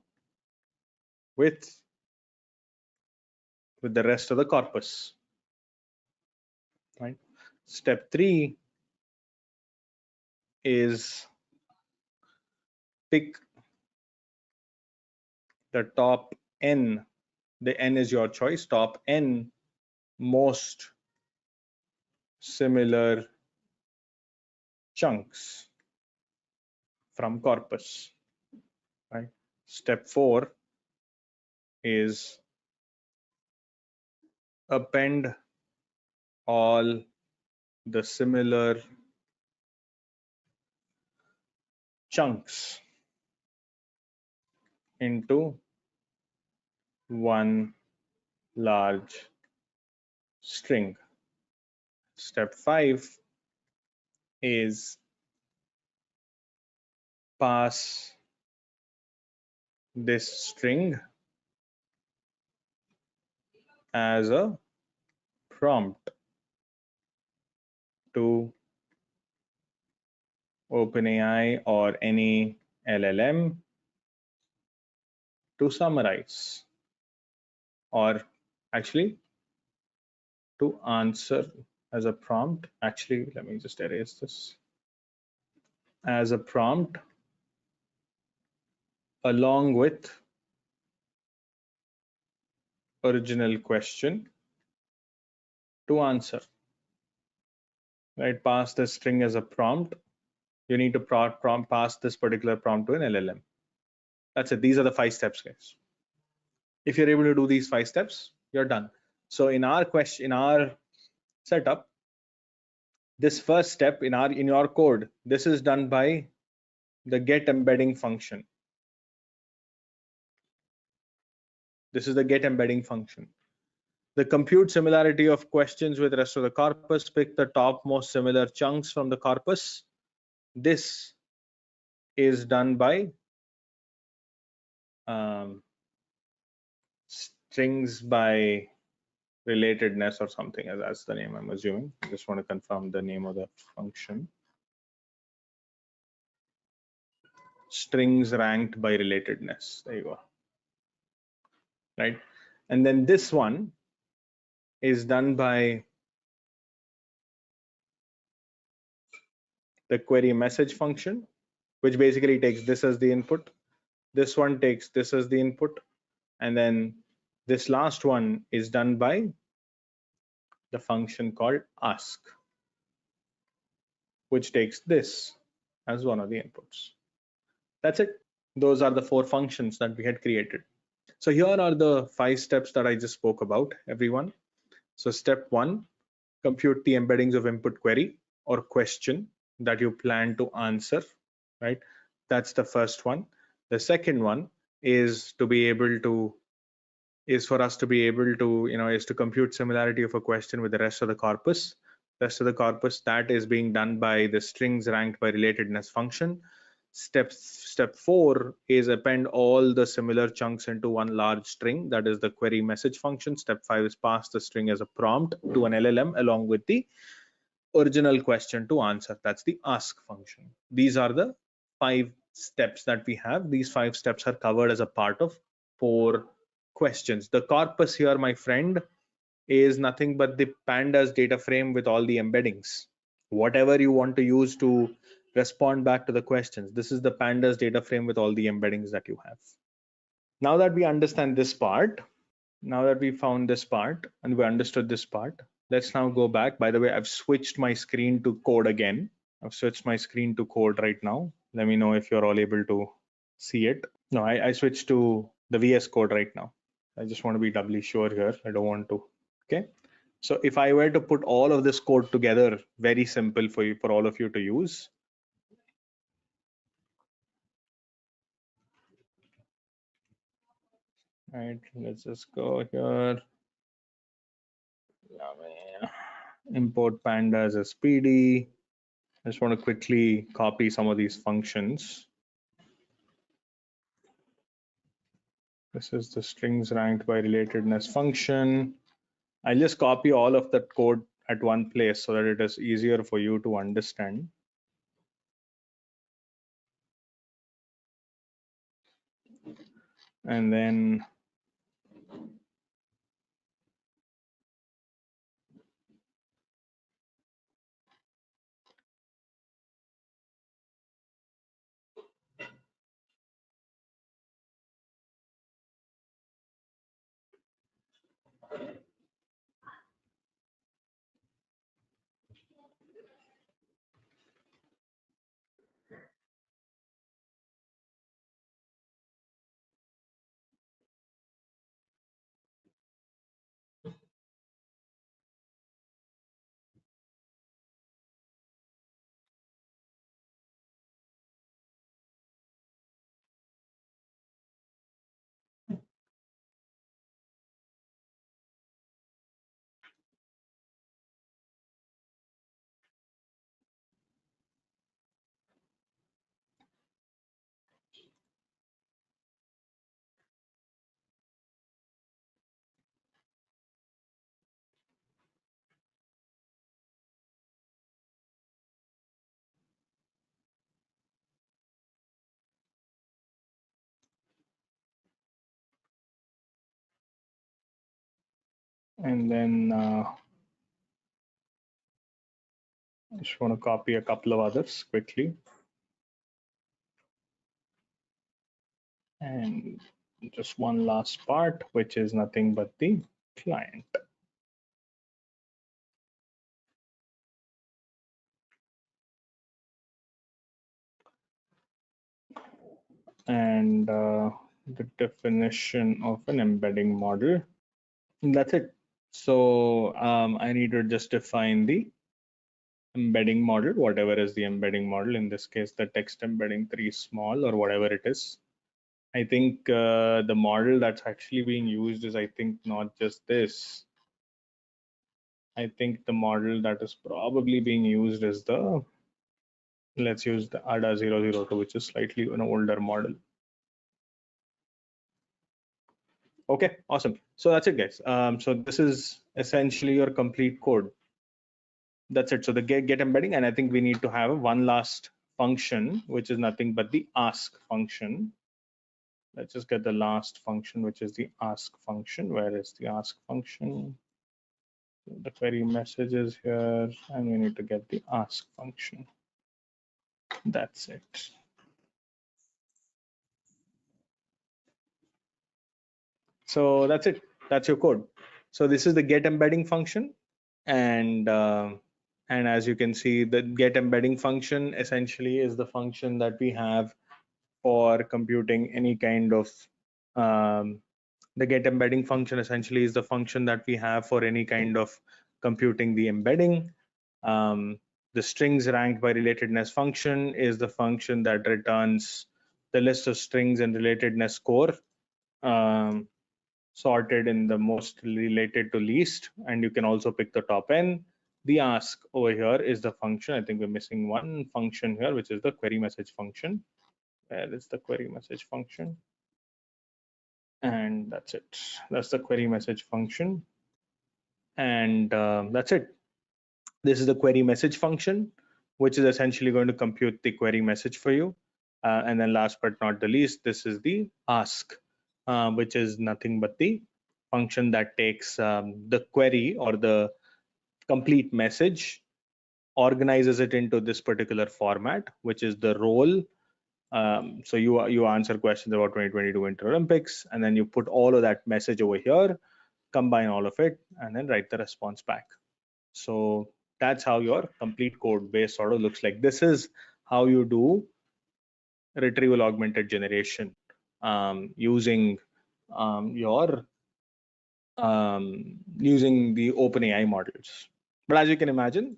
with the rest of the corpus, right? Step 3 is pick the top n, the n is your choice, top n most similar chunks from corpus, right? Step 4 is append all the similar chunks into one large string. Step 5 is pass this string as a prompt to OpenAI or any LLM to summarize, or actually to answer as a prompt. Actually, let me just erase this. As a prompt along with original question to answer, right? Pass the string as a prompt. You need to pass this particular prompt to an LLM. That's it. These are the 5 steps, guys. If you're able to do these 5 steps, you're done. So in our setup, this first step in your code, this is done by the get embedding function. This is the get embedding function. The compute similarity of questions with the rest of the corpus, pick the top most similar chunks from the corpus. This is done by strings by relatedness or something, as that's the name I'm assuming. I just want to confirm the name of the function. Strings ranked by relatedness. There you go. Right. And then this one is done by the query message function, which basically takes this as the input. This one takes this as the input. And then this last one is done by the function called ask, which takes this as one of the inputs. That's it. Those are the 4 functions that we had created. So here are the 5 steps that I just spoke about, everyone. So step 1, compute the embeddings of input query or question that you plan to answer, right? That's the first one. The second one is to be able to is for us to be able to, is to compute similarity of a question with the rest of the corpus. Rest of the corpus, that is being done by the strings ranked by relatedness function. Step 4 is append all the similar chunks into one large string, that is the query message function. Step 5 is pass the string as a prompt to an LLM along with the original question to answer. That's the ask function. These are the 5 steps that we have. These 5 steps are covered as a part of 4 questions. The corpus here, my friend, is nothing but the pandas data frame with all the embeddings. Whatever you want to use to respond back to the questions, this is the pandas data frame with all the embeddings that you have. Now that we understand this part, now that we found this part and we understood this part, let's now go back. By the way, I've switched my screen to code again. I've switched my screen to code right now. Let me know if you're all able to see it. No, I switched to the VS Code right now. I just want to be doubly sure here. I don't want to. Okay. So if I were to put all of this code together, very simple for you, for all of you to use. Right, let's just go here. Import pandas as PD. I just want to quickly copy some of these functions. This is the strings ranked by relatedness function. I'll just copy all of that code at one place so that it is easier for you to understand. And then I just want to copy a couple of others quickly. And just one last part, which is nothing but the client. And the definition of an embedding model. And that's it. So I need to just define the embedding model, whatever is the embedding model. In this case, the text embedding 3 small or whatever it is. I think the model that's actually being used is, I think, not just this. I think the model that is probably being used is the, let's use the ADA 002, which is slightly an older model. Okay, awesome. So that's it, guys. So this is essentially your complete code. That's it. So the get embedding, and I think we need to have one last function, which is nothing but the ask function. Let's just get the last function, which is the ask function. Where is the ask function? The query message is here, and we need to get the ask function. That's it. So that's it. That's your code. So this is the get embedding function, and as you can see, the get embedding function essentially is the function that we have for computing any kind of the get embedding function essentially is the function that we have for any kind of computing the embedding. The strings ranked by relatedness function is the function that returns the list of strings and relatedness score, sorted in the most related to least, and you can also pick the top n. The ask over here is the function. I think we're missing one function here, which is the query message function. Where is the query message function? And that's it. That's the query message function. And that's it. This is the query message function, which is essentially going to compute the query message for you. And then last but not the least, this is the ask, which is nothing but the function that takes the query or the complete message, organizes it into this particular format, which is the role. So you answer questions about 2022 Winter Olympics, and then you put all of that message over here, combine all of it, and then write the response back. So that's how your complete code base sort of looks like. This is how you do retrieval augmented generation using using the OpenAI models. But as you can imagine,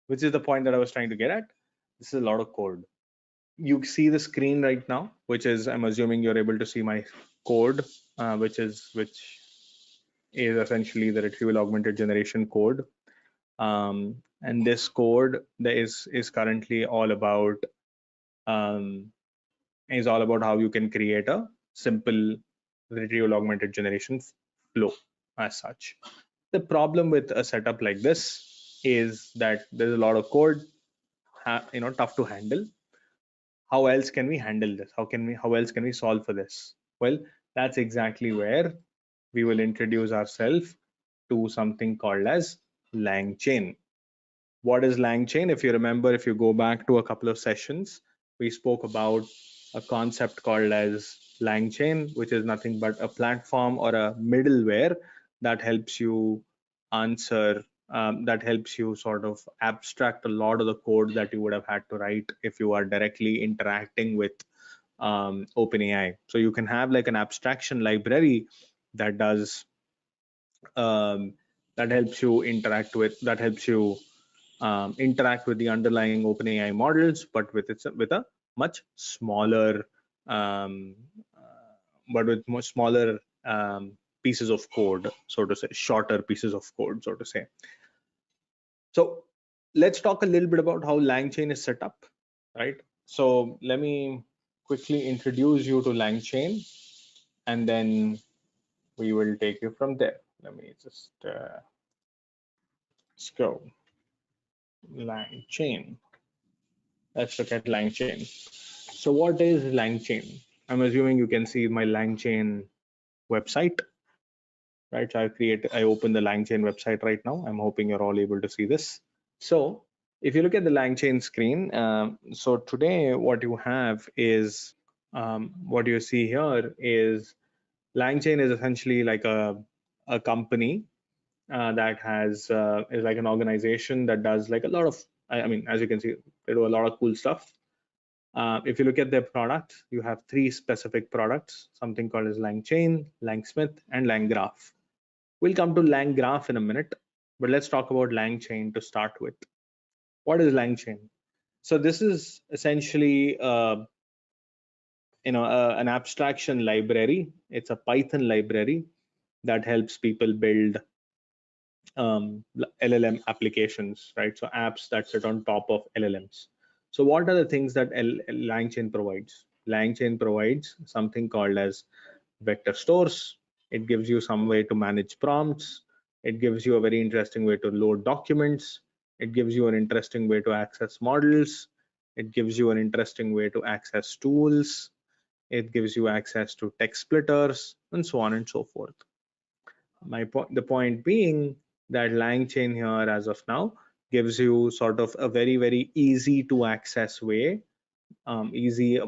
which is the point that I was trying to get at, this is a lot of code. You see the screen right now, which is, I'm assuming you're able to see my code, which is essentially the retrieval augmented generation code. And this code that is currently all about how you can create a simple retrieval augmented generation flow as such. The problem with a setup like this is that there's a lot of code, tough to handle. How else can we handle this? How else can we solve for this? Well, that's exactly where we will introduce ourselves to something called as LangChain. What is LangChain? If you remember, if you go back to a couple of sessions, we spoke about a concept called as LangChain, which is nothing but a platform or a middleware that helps you that helps you sort of abstract a lot of the code that you would have had to write if you are directly interacting with OpenAI. So you can have like an abstraction library that does that helps you interact with the underlying OpenAI models, but with a much smaller pieces of code, so to say, shorter pieces of code, so to say. So let's talk a little bit about how LangChain is set up, right? So let me quickly introduce you to LangChain, and then we will take you from there. Let me just let's go. LangChain. Let's look at LangChain. So what is LangChain? I'm assuming you can see my LangChain website, right? So I open the LangChain website right now. I'm hoping you're all able to see this. So if you look at the LangChain screen, so today what you have is what you see here is LangChain is essentially like a company that is like an organization that does like a lot of, I mean, as you can see, they do a lot of cool stuff. If you look at their products, you have three specific products, something called as LangChain, LangSmith, and LangGraph. We'll come to LangGraph in a minute, but let's talk about LangChain to start with. What is LangChain? So this is essentially an abstraction library. It's a Python library that helps people build LLM applications, right? So apps that sit on top of LLMs. So what are the things that LangChain provides? LangChain provides something called as vector stores. It gives you some way to manage prompts. It gives you a very interesting way to load documents. It gives you an interesting way to access models. It gives you an interesting way to access tools. It gives you access to text splitters, and so on and so forth. The point being that LangChain here as of now gives you sort of a very, very easy to access way, an easy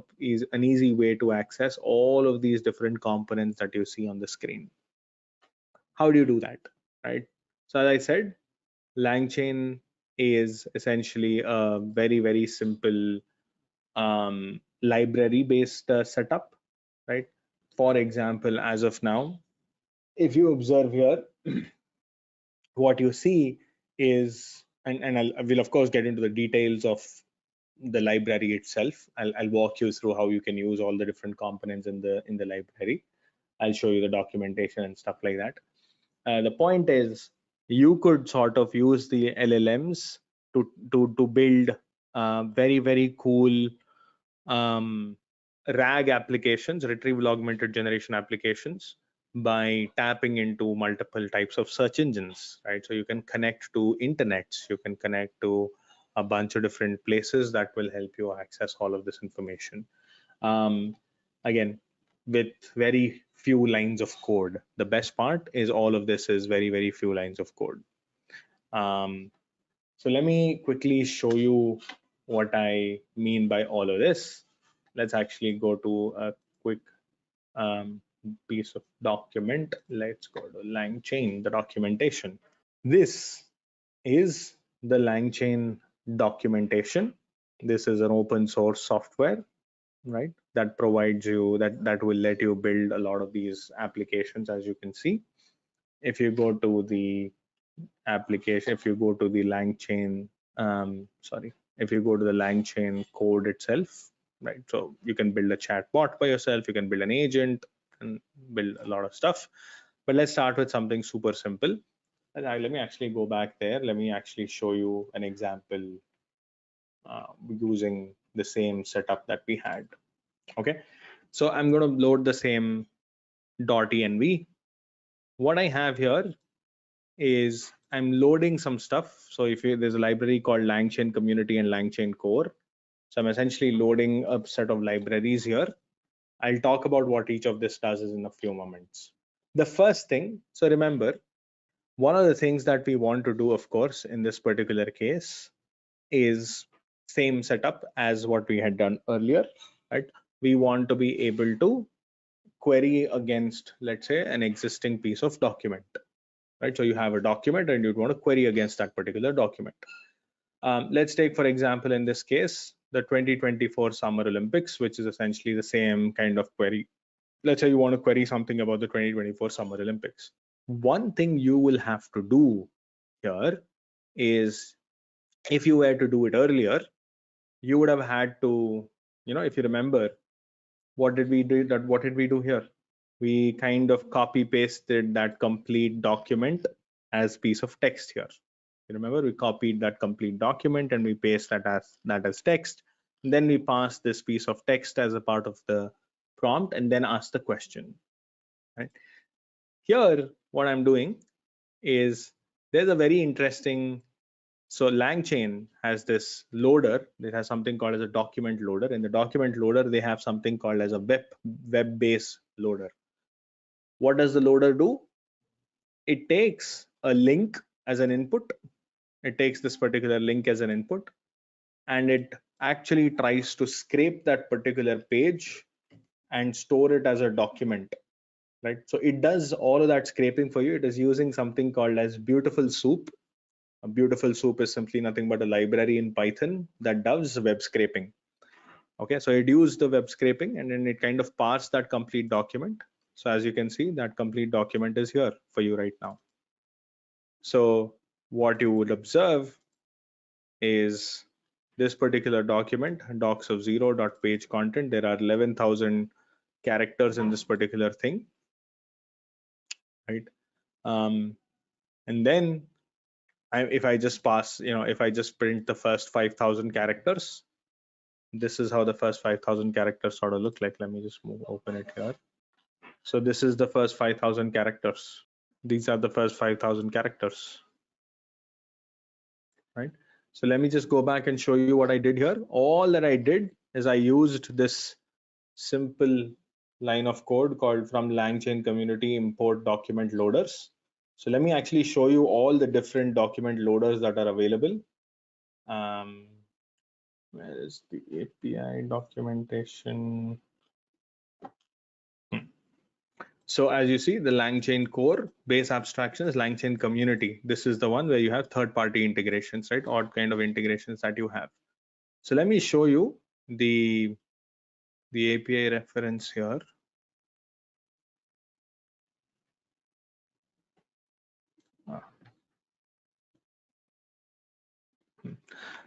way to access all of these different components that you see on the screen. How do you do that, right? So as I said, LangChain is essentially a very, very simple library-based setup, right? For example, as of now, if you observe here, what you see is I will of course get into the details of the library itself. I'll walk you through how you can use all the different components in the library. I'll show you the documentation and stuff like that. The point is, you could sort of use the LLMs to build very cool RAG applications, retrieval augmented generation applications, by tapping into multiple types of search engines, right? So you can connect to internets, you can connect to a bunch of different places that will help you access all of this information. Again, with very few lines of code. The best part is all of this is very few lines of code. So let me quickly show you what I mean by all of this. Let's actually go to a quick piece of document. Let's go to LangChain, the documentation. This is the LangChain documentation. This is an open source software, right? That provides you, that will let you build a lot of these applications, as you can see. If you go to the application, if you go to the LangChain, if you go to the LangChain code itself, right? So you can build a chat bot by yourself, you can build an agent and build a lot of stuff. But let's start with something super simple. Let me actually go back there. Let me actually show you an example using the same setup that we had. Okay, so I'm going to load the same .env. What I have here is I'm loading some stuff. So there's a library called LangChain Community and LangChain Core. So I'm essentially loading a set of libraries here. I'll talk about what each of this does in a few moments. The first thing, so remember, one of the things that we want to do, of course, in this particular case is same setup as what we had done earlier, right? We want to be able to query against, let's say, an existing piece of document, right? So you have a document and you'd want to query against that particular document. Let's take, for example, in this case, the 2024 Summer Olympics, which is essentially the same kind of query. Let's say you want to query something about the 2024 Summer Olympics. One thing you will have to do here is, if you were to do it earlier, you would have had to, if you remember, what did we do here? We kind of copy pasted that complete document as piece of text here. You remember, we copied that complete document and we paste that as text. And then we pass this piece of text as a part of the prompt and then ask the question, right? Here, what I'm doing is, there's a very interesting, so LangChain has this loader. It has something called as a document loader. In the document loader, they have something called as a web-based loader. What does the loader do? It takes a link as an input. It takes this particular link as an input, and it actually tries to scrape that particular page and store it as a document, right? So it does all of that scraping for you. It is using something called as Beautiful Soup. A Beautiful Soup is simply nothing but a library in Python that does web scraping. Okay, so it used the web scraping and then it kind of parsed that complete document. So as you can see, that complete document is here for you right now. So what you would observe is this particular document, docs of 0.page content. There are 11,000 characters in this particular thing, right? And then if I just pass, if I just print the first 5,000 characters, this is how the first 5,000 characters sort of look like. Let me just open it here. So this is the first 5,000 characters. These are the first 5,000 characters, right? So let me just go back and show you what I did here. All that I did is I used this simple line of code called from LangChain community import document loaders. So let me actually show you all the different document loaders that are available. Where is the API documentation? So as you see, the LangChain core base abstraction is LangChain community. This is the one where you have third-party integrations, right? Odd kind of integrations that you have. So let me show you the API reference here.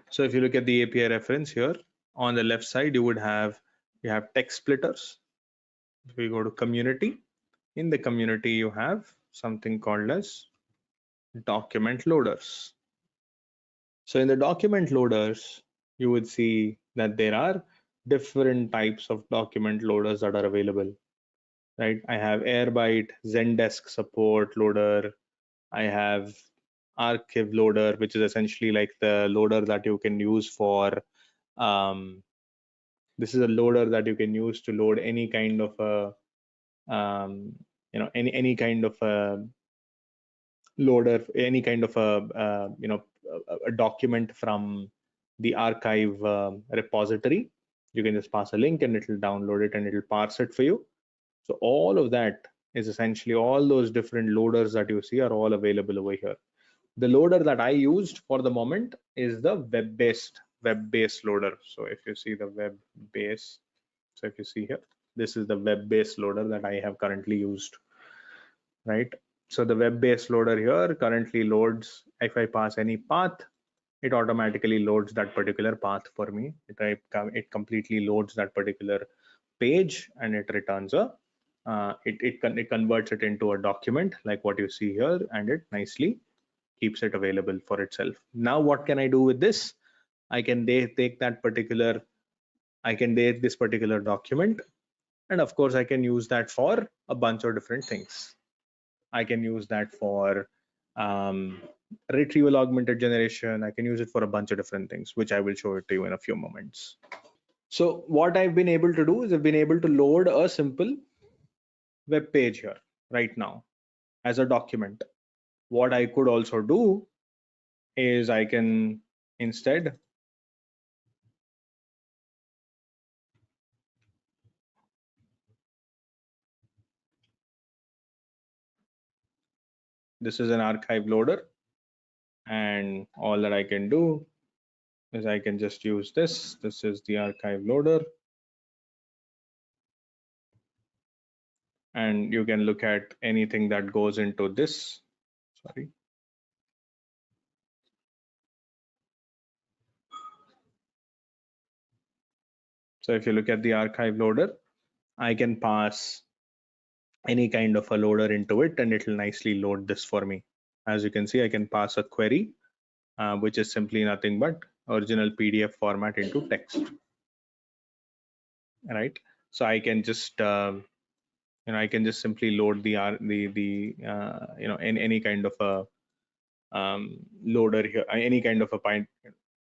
So if you look at the API reference here, on the left side, you have text splitters. If we go to community, in the community, you have something called as document loaders. So in the document loaders, you would see that there are different types of document loaders that are available, right? I have Airbyte, Zendesk support loader. I have Archive loader, which is essentially like the loader that you can use for this is a loader that you can use to load any kind of a any kind of a loader, any kind of a document from the archive repository. You can just pass a link and it'll download it and it'll parse it for you. So all of that is essentially all those different loaders that you see are all available over here. The loader that I used for the moment is the web-based loader. So if you see the web-based, so if you see here, this is the web-based loader that I have currently used, right? So the web-based loader here currently loads, if I pass any path, it automatically loads that particular path for me. It completely loads that particular page and it returns it converts it into a document like what you see here, and it nicely keeps it available for itself. Now what can I do with this? I can take this particular document, and of course I can use that for a bunch of different things. I can use that for retrieval augmented generation. I can use it for a bunch of different things, which I will show it to you in a few moments. So what I've been able to do is I've been able to load a simple web page here right now as a document. What I could also do is I can instead this is an archive loader, and all that I can do is I can just use this. This is the archive loader, and you can look at anything that goes into this. Sorry. So if you look at the archive loader, I can pass any kind of a loader into it and it will nicely load this for me. As you can see, I can pass a query, which is simply nothing but original PDF format into text, right? So I can just I can just simply load any kind of a loader here, any kind of a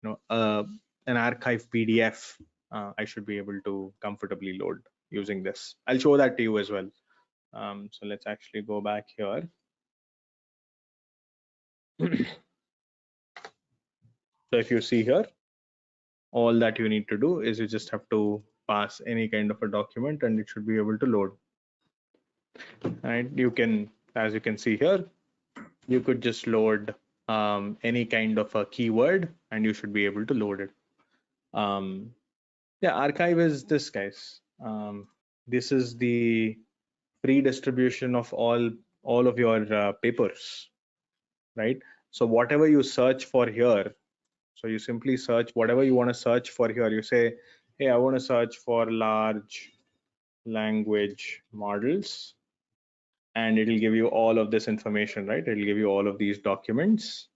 an archive PDF. I should be able to comfortably load using this. I'll show that to you as well. So let's actually go back here. So if you see here, all that you need to do is you just have to pass any kind of a document and it should be able to load. And you can, as you can see here, you could just load any kind of a keyword and you should be able to load it. Yeah, archive is this, guys. This is the free distribution of all of your papers, right? So whatever you search for here, so you simply search whatever you want to search for here. You say, hey, I want to search for large language models, and it'll give you all of this information, right? It'll give you all of these documents.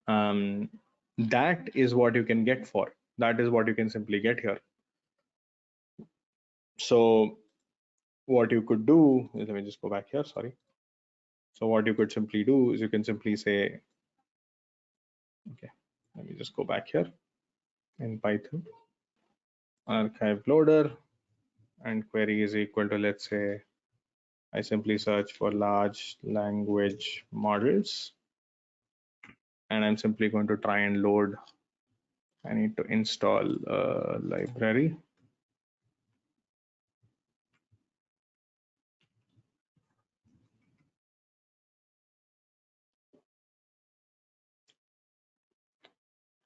That is what you can get for. That is what you can simply get here. So what you could do is, let me just go back here, sorry. So what you could simply do is you can simply say, okay, let me just go back here in Python, archive loader, and query is equal to, let's say, I simply search for large language models, and I'm simply going to try and load. I need to install a library.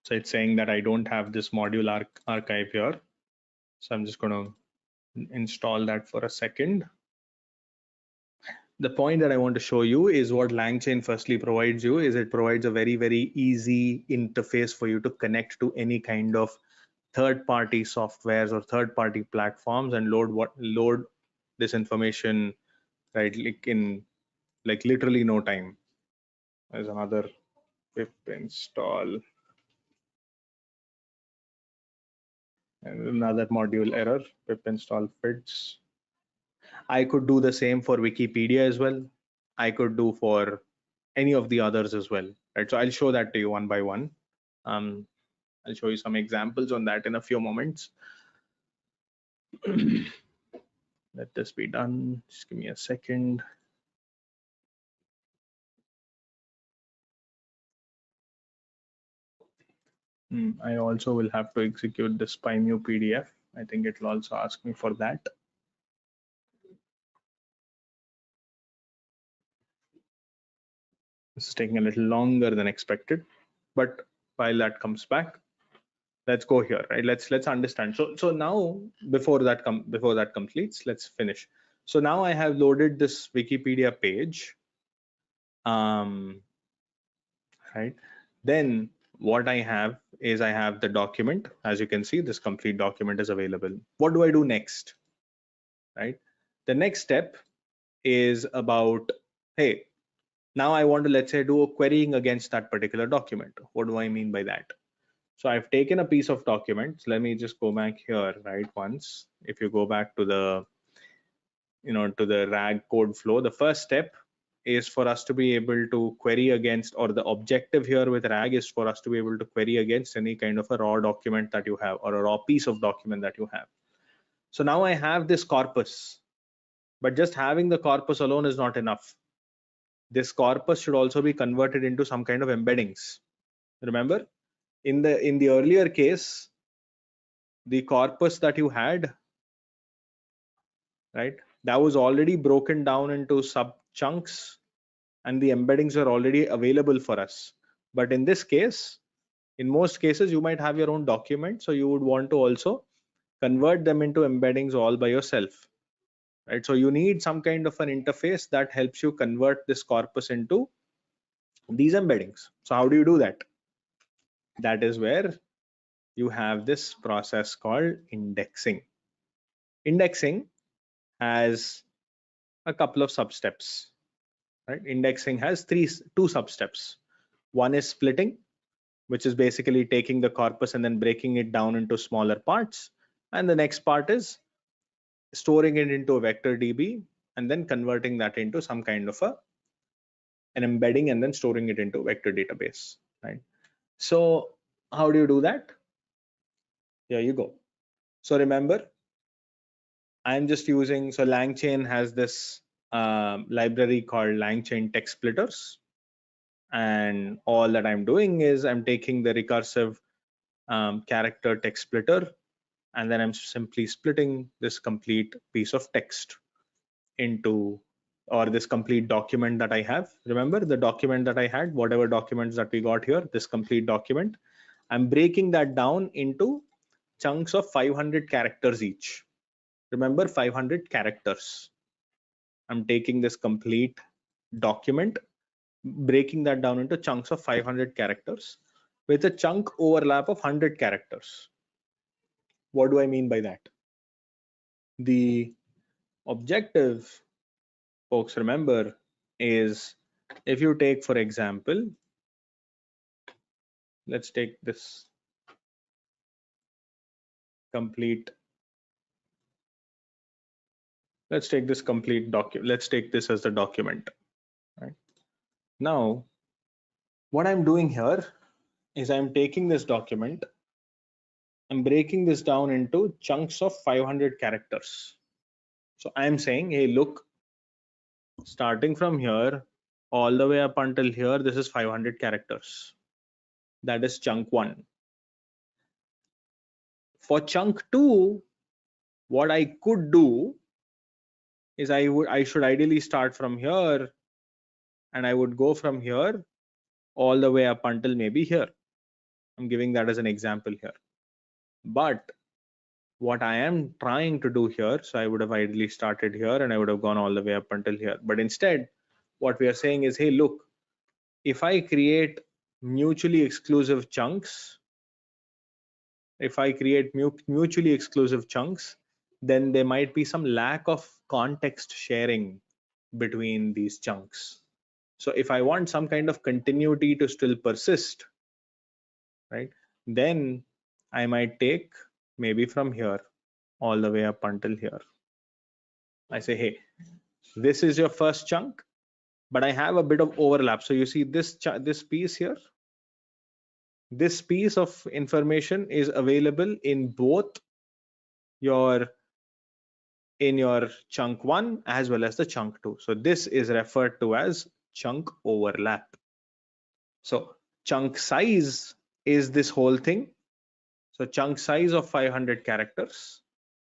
So it's saying that I don't have this module archive here. So I'm just going to install that for a second. the point that I want to show you is what LangChain firstly provides you is it provides a very, very easy interface for you to connect to any kind of third-party softwares or third-party platforms and load this information, right, like in like literally no time. There's another pip install and another module error, pip install fids. I could do the same for Wikipedia as well. I could do for any of the others as well, right? So I'll show that to you one by one. I'll show you some examples on that in a few moments. Let this be done. Just give me a second. I also will have to execute this PyMu PDF. I think it will also ask me for that. This is taking a little longer than expected, but while that comes back, let's go here, right? Let's understand. So now before that completes, let's finish. So now I have loaded this Wikipedia page, right? Then what I have is I have the document. As you can see, this complete document is available. What do I do next, right? The next step is about, hey, now I want to, let's say, do a querying against that particular document. What do I mean by that? So I've taken a piece of document. Let me just go back here, right? Once, if you go back to the, to the RAG code flow, the first step is for us to be able to query against, or the objective here with RAG is for us to be able to query against any kind of a raw document that you have or a raw piece of document that you have. So now I have this corpus, but just having the corpus alone is not enough. This corpus should also be converted into some kind of embeddings. Remember, in the earlier case, the corpus that you had, right, that was already broken down into sub chunks and the embeddings are already available for us. But in this case, in most cases, you might have your own document, so you would want to also convert them into embeddings all by yourself, right? So you need some kind of an interface that helps you convert this corpus into these embeddings. So how do you do that? That is where you have this process called indexing. Indexing has a couple of substeps, right? Indexing has two substeps. One is splitting, which is basically taking the corpus and then breaking it down into smaller parts. And the next part is storing it into a vector DB and then converting that into some kind of an embedding and then storing it into a vector database, right? So how do you do that? Here you go. So remember, I'm just using, so LangChain has this library called LangChain text splitters. And all that I'm doing is I'm taking the recursive character text splitter, and then I'm simply splitting this complete piece of text into, or this complete document that I have. Remember the document that I had, whatever documents that we got here, this complete document, I'm breaking that down into chunks of 500 characters each. Remember, 500 characters. I'm taking this complete document, breaking that down into chunks of 500 characters with a chunk overlap of 100 characters. What do I mean by that? The objective, folks, remember, is if you take, for example, let's take this complete, let's take this complete document, let's take this as the document, right? Now, what I'm doing here is I'm taking this document, I'm breaking this down into chunks of 500 characters. So I'm saying, hey, look, starting from here all the way up until here, this is 500 characters. That is chunk one. For chunk two, what I could do is I should ideally start from here and I would go from here all the way up until maybe here. I'm giving that as an example here. But what I am trying to do here, so I would have ideally started here and I would have gone all the way up until here. But instead, what we are saying is, hey, look, if I create mutually exclusive chunks, then there might be some lack of context sharing between these chunks. So if I want some kind of continuity to still persist, right, then I might take maybe from here all the way up until here. I say, hey, this is your first chunk, but I have a bit of overlap. So you see this piece here, this piece of information is available in both your chunk 1 as well as the chunk 2. So this is referred to as chunk overlap. So chunk size is this whole thing. So chunk size of 500 characters,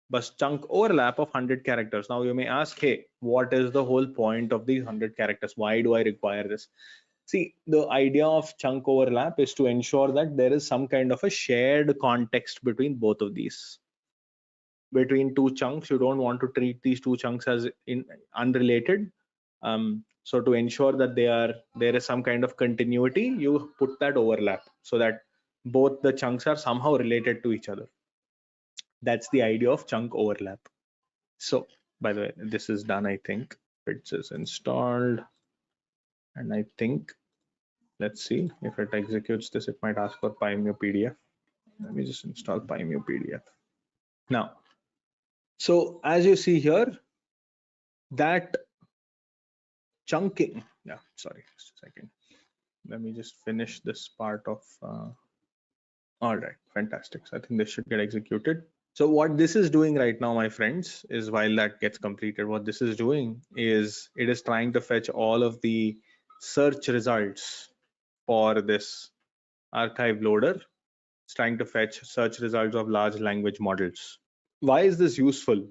but chunk overlap of 100 characters. Now you may ask, hey, what is the whole point of these 100 characters? Why do I require this? See, the idea of chunk overlap is to ensure that there is some kind of a shared context between both of these. Between two chunks, you don't want to treat these two chunks as unrelated. So to ensure that there is some kind of continuity, you put that overlap so that both the chunks are somehow related to each other. That's the idea of chunk overlap. So by the way, this is done. I think it is installed, and I think, let's see if it executes this. It might ask for PyMu PDF. Let me just install PyMu PDF now. So as you see here, that chunking, yeah, sorry, just a second. Let me just finish this part of, all right, fantastic. So I think this should get executed. So what this is doing right now, my friends, is while that gets completed, what this is doing is it is trying to fetch all of the search results for this archive loader. It's trying to fetch search results of large language models. Why is this useful?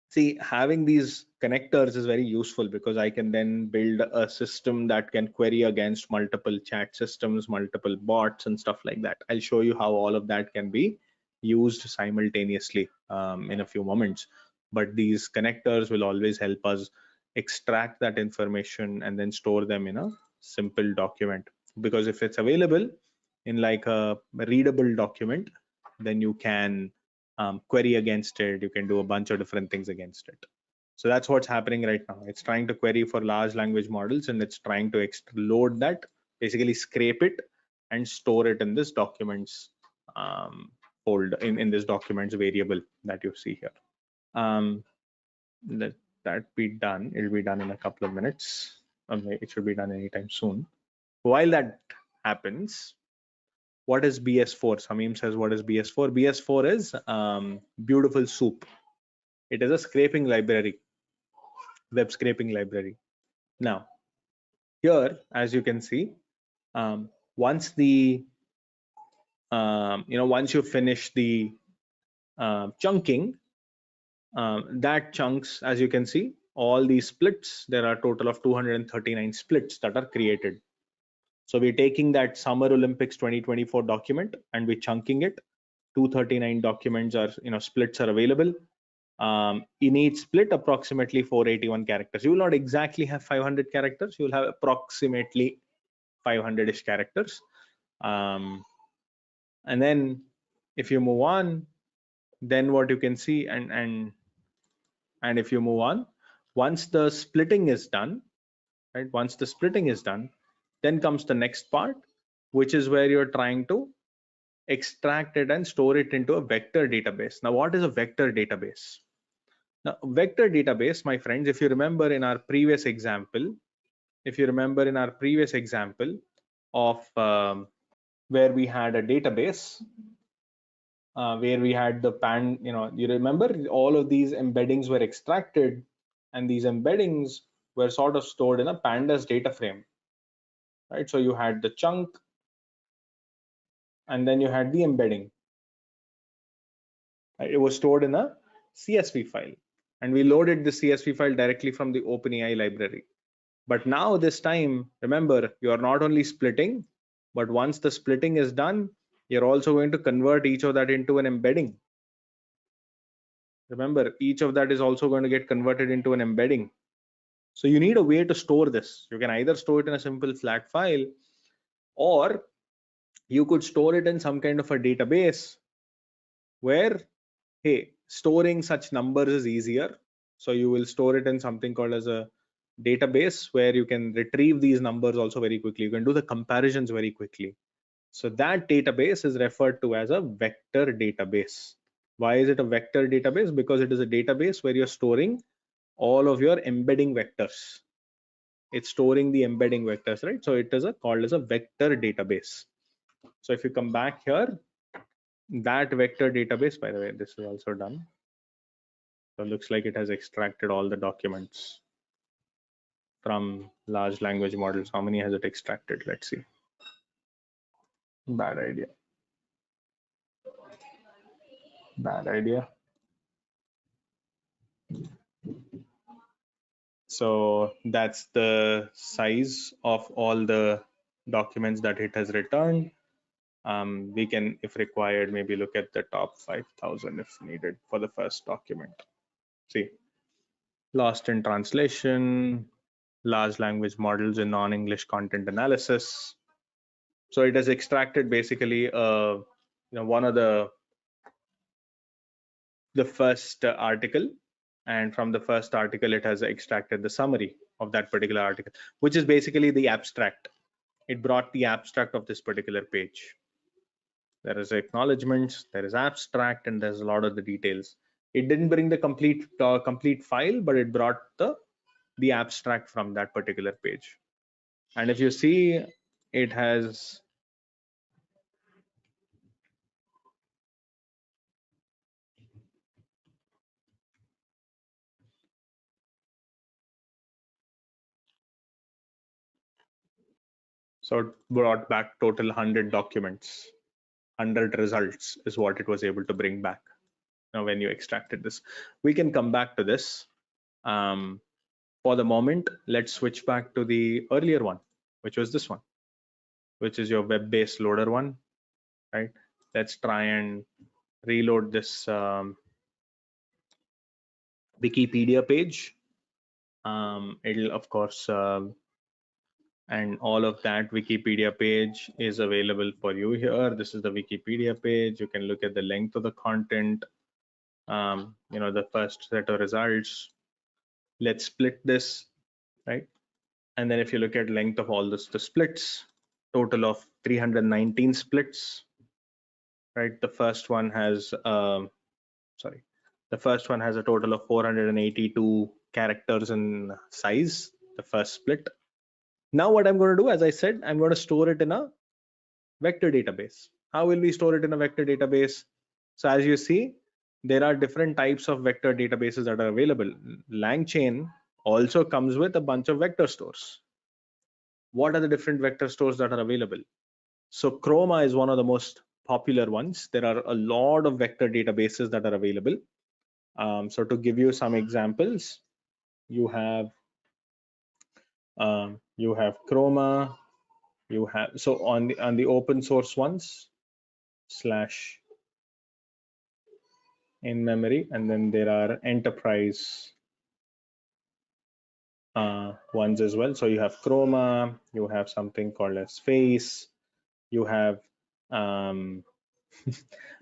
See, having these connectors is very useful because I can then build a system that can query against multiple chat systems, multiple bots and stuff like that. I'll show you how all of that can be used simultaneously in a few moments. But these connectors will always help us extract that information and then store them in a simple document. Because if it's available in like a readable document, then you can query against it. You can do a bunch of different things against it. So that's what's happening right now. It's trying to query for large language models, and it's trying to load that, basically scrape it and store it in this documents folder, in this documents variable that you see here. Let that be done. It'll be done in a couple of minutes. It should be done anytime soon. While that happens, what is BS4? Samim says, what is BS4? BS4 is beautiful soup. It is a scraping library, web scraping library. Now, here, as you can see, once the once you finish the chunking, that chunks, as you can see, all these splits, there are a total of 239 splits that are created. So we're taking that Summer Olympics 2024 document and we're chunking it. 239 documents are, splits are available. In each split, approximately 481 characters. You will not exactly have 500 characters. You will have approximately 500-ish characters. And then if you move on, then what you can see, and if you move on, once the splitting is done, right? Once the splitting is done, then comes the next part, which is where you're trying to extract it and store it into a vector database. Now, what is a vector database? Now, vector database, my friends, if you remember in our previous example, of where we had a database, where we had the you remember all of these embeddings were extracted, and these embeddings were sort of stored in a pandas data frame, right? So you had the chunk, and then you had the embedding. It was stored in a CSV file, and we loaded the CSV file directly from the OpenAI library. But now this time, remember, you are not only splitting, but once the splitting is done, you're also going to convert each of that into an embedding. Remember, each of that is also going to get converted into an embedding. So you need a way to store this. You can either store it in a simple flat file, or you could store it in some kind of a database where, hey, storing such numbers is easier. So you will store it in something called as a database where you can retrieve these numbers also very quickly. You can do the comparisons very quickly. So that database is referred to as a vector database. Why is it a vector database? Because it is a database where you're storing all of your embedding vectors. It's storing the embedding vectors, right? So it is called as a vector database. So if you come back here, that vector database, by the way, this is also done. So it looks like it has extracted all the documents from large language models. How many has it extracted? Let's see. Bad idea. Bad idea. So that's the size of all the documents that it has returned. We can, if required, maybe look at the top 5,000 if needed for the first document. See, lost in translation, large language models in non-English content analysis. So it has extracted basically, one of the first article, and from the first article it has extracted the summary of that particular article, which is basically the abstract. It brought the abstract of this particular page. There is acknowledgements, there is abstract, and there's a lot of the details. It didn't bring the complete file, but it brought the abstract from that particular page. And if you see, it has so it brought back total 100 documents. 100 results is what it was able to bring back. Now, when you extracted this, we can come back to this. For the moment, let's switch back to the earlier one, which was this one, which is your web-based loader one, right? Let's try and reload this Wikipedia page. It'll, of course, and all of that Wikipedia page is available for you here. This is the Wikipedia page. You can look at the length of the content, the first set of results. Let's split this, right? And then if you look at length of all this, the splits, total of 319 splits, right? The first one has, the first one has a total of 482 characters in size, the first split. Now what I'm going to do, as I said, I'm going to store it in a vector database. How will we store it in a vector database? So as you see, there are different types of vector databases that are available. LangChain also comes with a bunch of vector stores. What are the different vector stores that are available? So Chroma is one of the most popular ones. There are a lot of vector databases that are available. So to give you some examples, you have Chroma, you have, so on the open source ones / in memory, and then there are enterprise ones as well. So you have Chroma, you have something called as Face, you have yeah,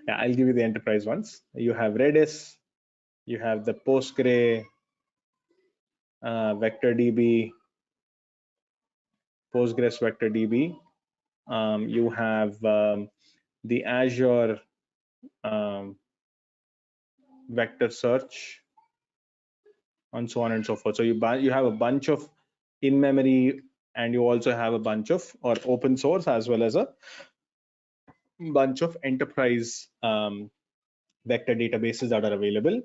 I'll give you the enterprise ones. You have Redis, you have the Postgre, VectorDB, Postgres VectorDB. You have the Azure vector search, and so on and so forth. So you have a bunch of in-memory, and you also have a bunch of open source as well as a bunch of enterprise vector databases that are available.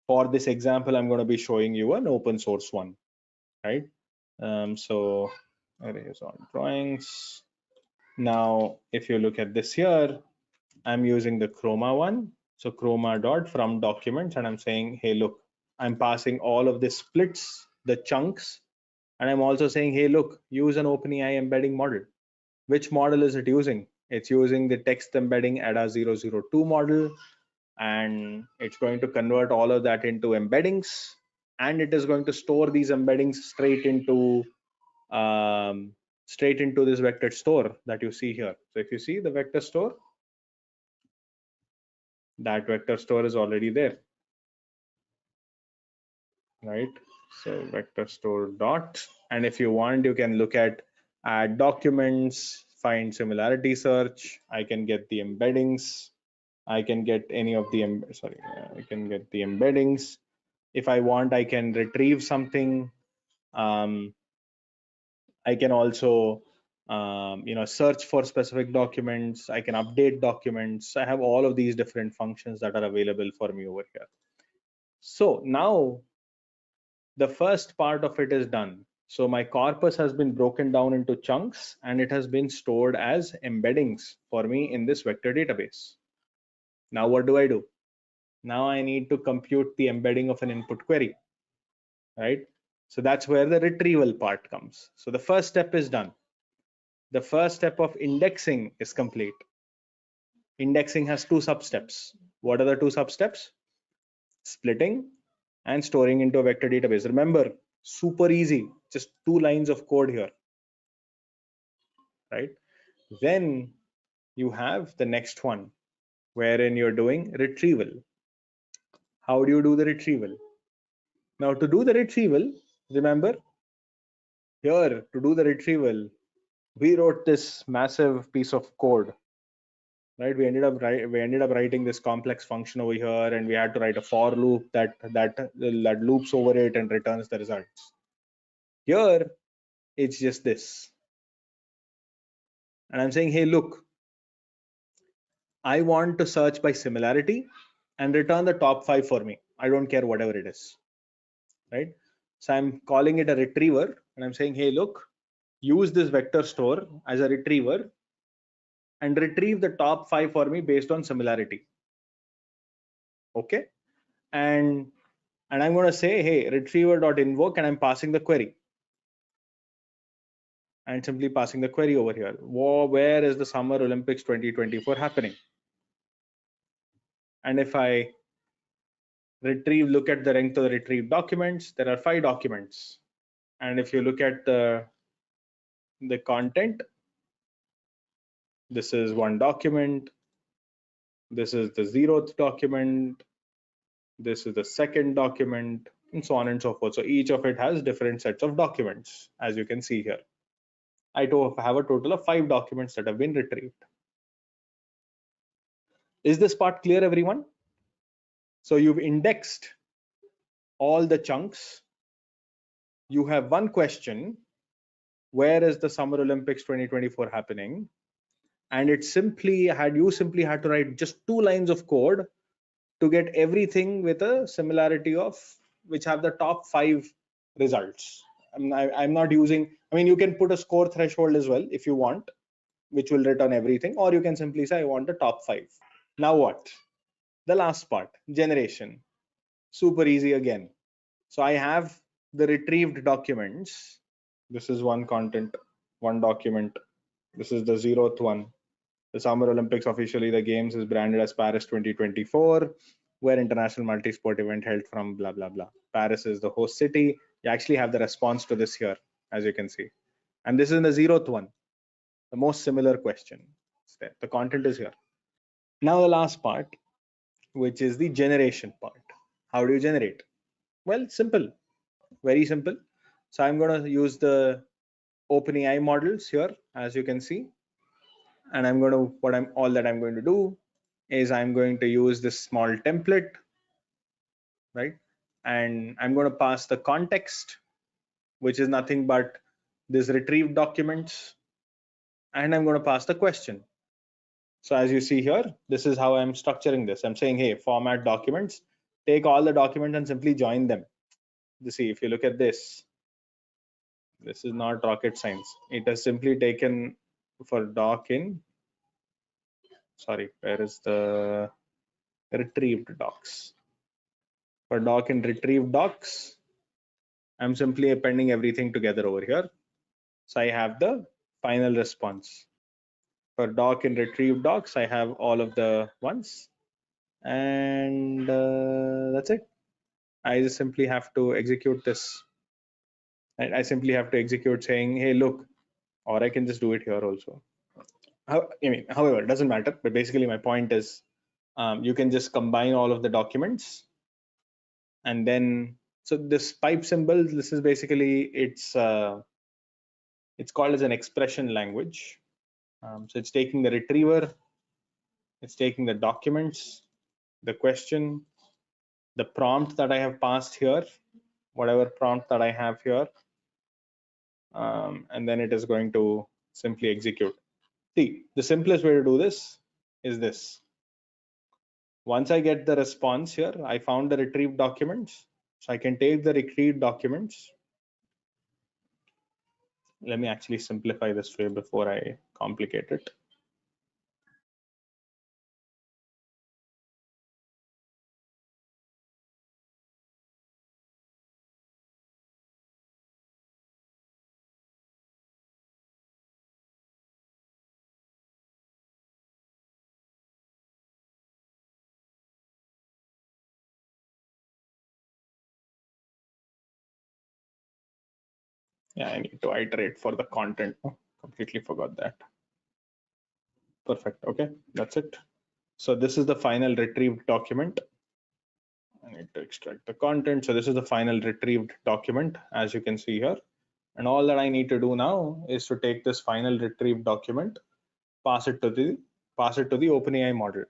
For this example, I'm going to be showing you an open source one, right? So erase all drawings. Now, if you look at this here, I'm using the Chroma one. So Chroma from documents, and I'm saying, hey, look, I'm passing all of the splits, the chunks, and I'm also saying, hey, look, use an OpenAI embedding model. Which model is it using? It's using the text embedding ADA 002 model. and it's going to convert all of that into embeddings, and it is going to store these embeddings straight into this vector store that you see here. So if you see the vector store, that vector store is already there, right? So vector store dot, and if you want, you can look at add documents, find similarity search. I can get the embeddings. I can get any of the I can get the embeddings. If I want, I can retrieve something. I can also search for specific documents. I can update documents. I have all of these different functions that are available for me over here. So now the first part of it is done. So my corpus has been broken down into chunks and it has been stored as embeddings for me in this vector database. Now what do? Now I need to compute the embedding of an input query, right? So that's where the retrieval part comes. So the first step is done. The first step of indexing is complete. Indexing has two substeps. What are the two substeps? Splitting and storing into a vector database. Remember, super easy, just 2 lines of code here, right? Then you have the next one wherein you're doing retrieval. How do you do the retrieval? Now to do the retrieval, remember here to do the retrieval, we wrote this massive piece of code, right? We ended up writing this complex function over here, and we had to write a for loop that loops over it and returns the results. Here it's just this, and I'm saying, hey, look, I want to search by similarity and return the top 5 for me. I don't care whatever it is, right? So I'm calling it a retriever, and I'm saying, hey, look, use this vector store as a retriever and retrieve the top 5 for me based on similarity. Okay, and I'm going to say, hey, retriever.invoke, and I'm passing the query, and simply passing the query over here. Where is the Summer Olympics 2024 happening? And if I look at the length of the retrieved documents, there are 5 documents. And if you look at the content, this is one document, this is the 0th document, this is the 2nd document, and so on and so forth. So each of it has different sets of documents, as you can see here. I have a total of 5 documents that have been retrieved. Is this part clear, everyone? So you've indexed all the chunks. You have one question, where is the Summer Olympics 2024 happening? And you simply had to write just 2 lines of code to get everything with a similarity of which have the top 5 results. I'm not using, I mean, you can put a score threshold as well if you want, which will return everything, or you can simply say I want the top 5. Now what? The last part, generation. Super easy again. So I have the retrieved documents. This is one content, one document. This is the 0th one. The Summer Olympics, officially the games, is branded as Paris 2024, where international multi-sport event held from blah, blah, blah. Paris is the host city. You actually have the response to this here, as you can see. And this is in the 0th one, the most similar question. The content is here. Now the last part, which is the generation part. How do you generate? Well, simple, very simple. So I'm going to use the OpenAI models here, as you can see. And I'm going to, all that I'm going to do is I'm going to use this small template, right? And I'm going to pass the context, which is nothing but this retrieved documents. And I'm going to pass the question. So as you see here, this is how I'm structuring this. I'm saying, hey, format documents, take all the documents and simply join them. You see, if you look at this is not rocket science. It has simply taken for doc in, sorry, where is the retrieved docs? For doc and retrieved docs, I'm simply appending everything together over here. So I have the final response. For doc and retrieved docs, I have all of the ones. and that's it. I just simply have to execute this. And I simply have to execute saying, hey, look, or I can just do it here also. However, it doesn't matter. But basically, my point is, you can just combine all of the documents, and then so this pipe symbol. This is basically it's called as an expression language. So it's taking the retriever, it's taking the documents, the question, the prompt that I have passed here, whatever prompt that I have here, and then it is going to simply execute. See, the simplest way to do this is this. Once I get the response here, I found the retrieved documents. So I can take the retrieved documents. Let me actually simplify this way before I complicate it. Yeah, I need to iterate for the content. Oh, completely forgot that. Perfect. Okay, that's it. So this is the final retrieved document. I need to extract the content. So this is the final retrieved document, as you can see here. And all that I need to do now is to take this final retrieved document, pass it to the OpenAI model.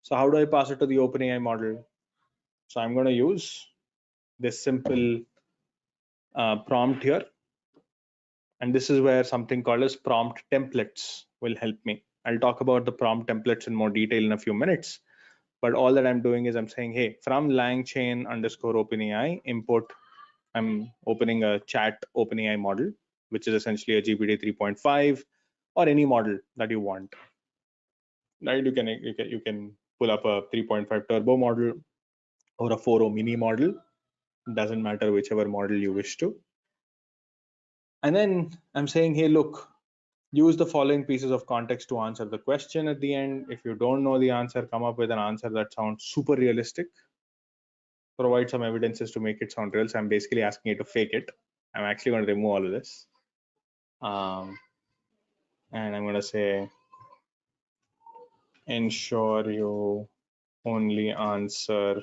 So how do I pass it to the OpenAI model? So I'm going to use this simple prompt here. And this is where something called as prompt templates will help me. I'll talk about the prompt templates in more detail in a few minutes. But all that I'm doing is I'm saying, hey, from LangChain underscore OpenAI import, I'm opening a chat OpenAI model, which is essentially a GPT 3.5 or any model that you want. Right? You can pull up a 3.5 turbo model or a 4.0 mini model. Doesn't matter whichever model you wish to. And then I'm saying, hey, look, use the following pieces of context to answer the question at the end. If you don't know the answer, come up with an answer that sounds super realistic. Provide some evidences to make it sound real. So I'm basically asking you to fake it. I'm actually going to remove all of this. And I'm going to say, ensure you only answer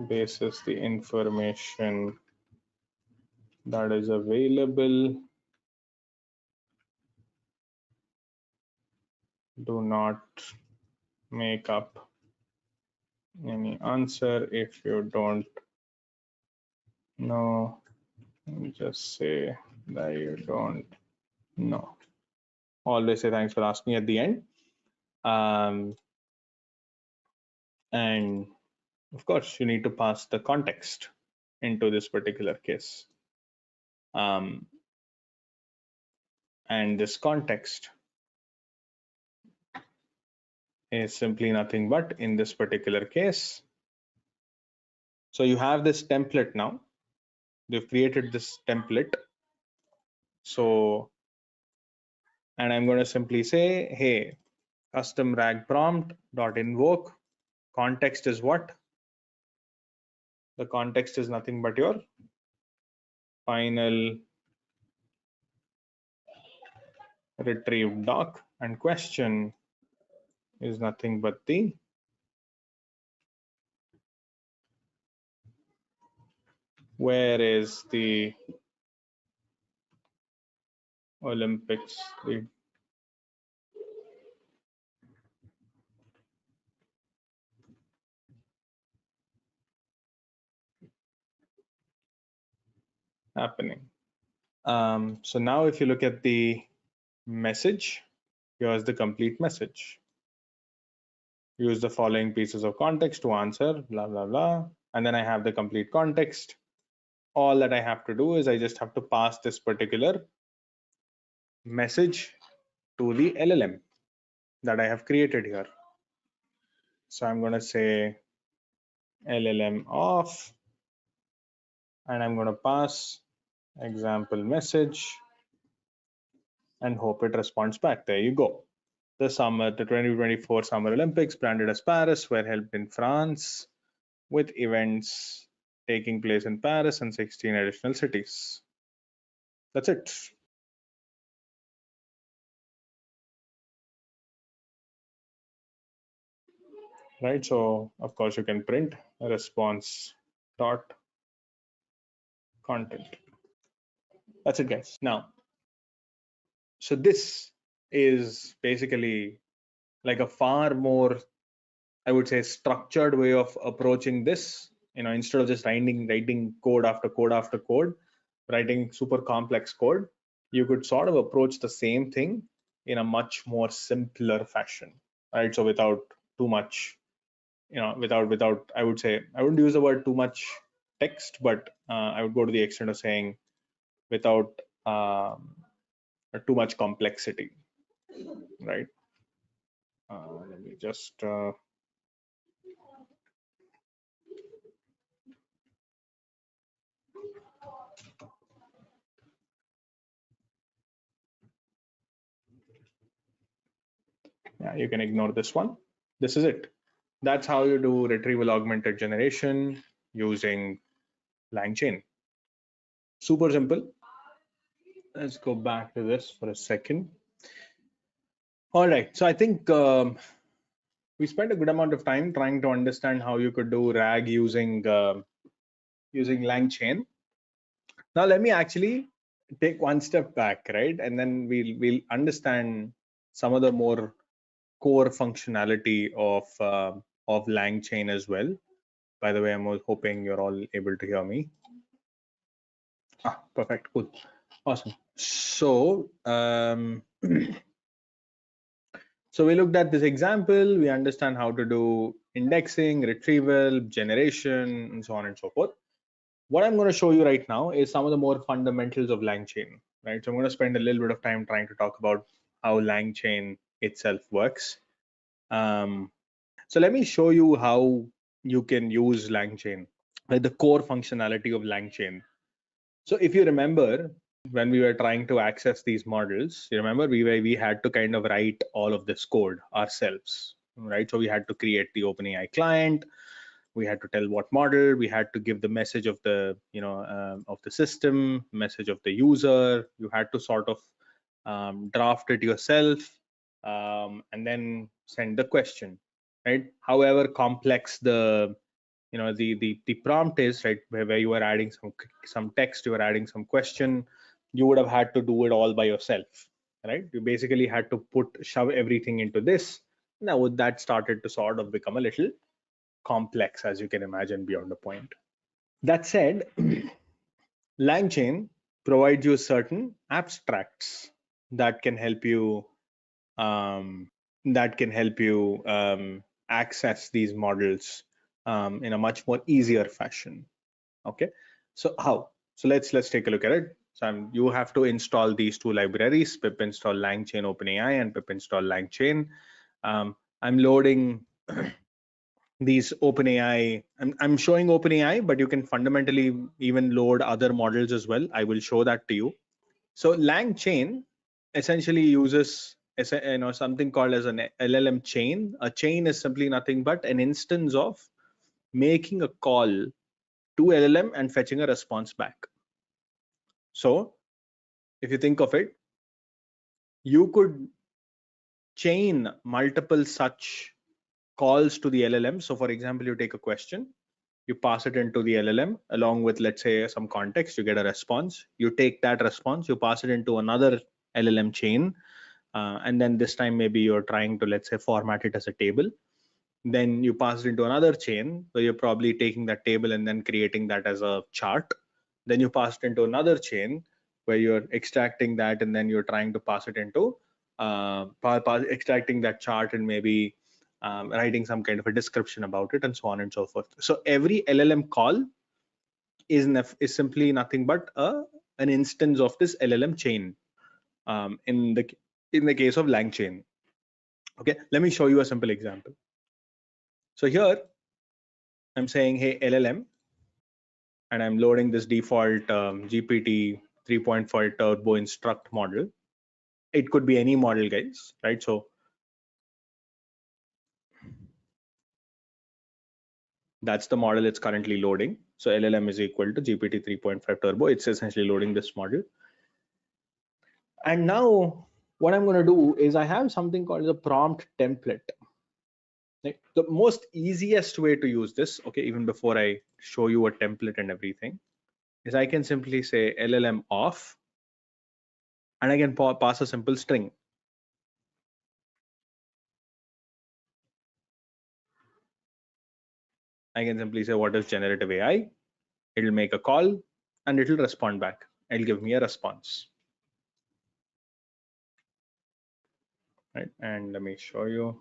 basis the information that is available. Do not make up any answer. If you don't know, just say that you don't know. Always say thanks for asking at the end. And of course, you need to pass the context into this particular case. And this context is simply nothing but, in this particular case, so you have this template now. They've created this template. So, and I'm going to simply say, hey, custom rag prompt dot invoke context is what? The context is nothing but your final retrieved doc, and question is nothing but the where is the Olympics happening? So now if you look at the message, here's the complete message. Use the following pieces of context to answer, blah, blah, blah. And then I have the complete context. All that I have to do is I just have to pass this particular message to the LLM that I have created here. So I'm going to say LLM off, and I'm going to pass example message and hope it responds back. There you go. the 2024 Summer Olympics, branded as Paris, were held in France, with events taking place in Paris and 16 additional cities. That's it. Right, so of course you can print a response dot content. That's it, guys. Now, so this is basically like a far more, I would say, structured way of approaching this. Instead of just writing code after code after code, writing super complex code, you could sort of approach the same thing in a much more simpler fashion, right? So without too much, without, I would say, I wouldn't use the word too much text, but I would go to the extent of saying without too much complexity, right? Let me just yeah, you can ignore this one. This is it. That's how you do retrieval augmented generation using LangChain. Super simple. Let's go back to this for a second. All right, so I think we spent a good amount of time trying to understand how you could do RAG using LangChain. Now let me actually take one step back, right? And then we'll understand some of the more core functionality of LangChain as well. By the way, I'm hoping you're all able to hear me. Perfect, cool, awesome. So so we looked at this example. We understand how to do indexing, retrieval, generation, and so on and so forth. What I'm going to show you right now is some of the more fundamentals of LangChain, right? So I'm going to spend a little bit of time trying to talk about how LangChain itself works. So let me show you how you can use LangChain, like the core functionality of LangChain. So if you remember, when we were trying to access these models, you remember we had to kind of write all of this code ourselves, right? So we had to create the OpenAI client. We had to tell what model. We had to give the message of the of the system, message of the user. You had to sort of draft it yourself, and then send the question, right? However complex the the prompt is, right, where you are adding some text, you are adding some question, you would have had to do it all by yourself, right? You basically had to shove everything into this. Now that started to sort of become a little complex, as you can imagine, beyond a point. That said, LangChain provides you certain abstracts that can help you access these models in a much more easier fashion. Okay, so how? So let's take a look at it. So you have to install these two libraries: pip install LangChain OpenAI and pip install LangChain. I'm loading these OpenAI. I'm showing OpenAI, but you can fundamentally even load other models as well. I will show that to you. So LangChain essentially uses something called as an LLM chain. A chain is simply nothing but an instance of making a call to LLM and fetching a response back. So if you think of it, you could chain multiple such calls to the LLM. So for example, you take a question, you pass it into the LLM along with, let's say, some context, you get a response. You take that response, you pass it into another LLM chain, and then this time maybe you're trying to, let's say, format it as a table. Then you pass it into another chain where you're probably taking that table and then creating that as a chart. Then you pass it into another chain where you're extracting that and then you're trying to pass it into extracting that chart and maybe writing some kind of a description about it and so on and so forth. So every LLM call is simply nothing but an instance of this LLM chain in the case of LangChain. Okay, let me show you a simple example. So here I'm saying, hey, LLM, and I'm loading this default GPT 3.5 turbo instruct model. It could be any model, guys, right? So That's the model it's currently loading. So LLM is equal to GPT 3.5 Turbo. It's essentially loading this model. And now what I'm going to do is I have something called the prompt template. Like, the most easiest way to use this, okay, even before I show you a template and everything, is I can simply say LLM off, and I can pass a simple string. I can simply say what is generative AI. It'll make a call and it'll respond back. It'll give me a response. Right, and let me show you.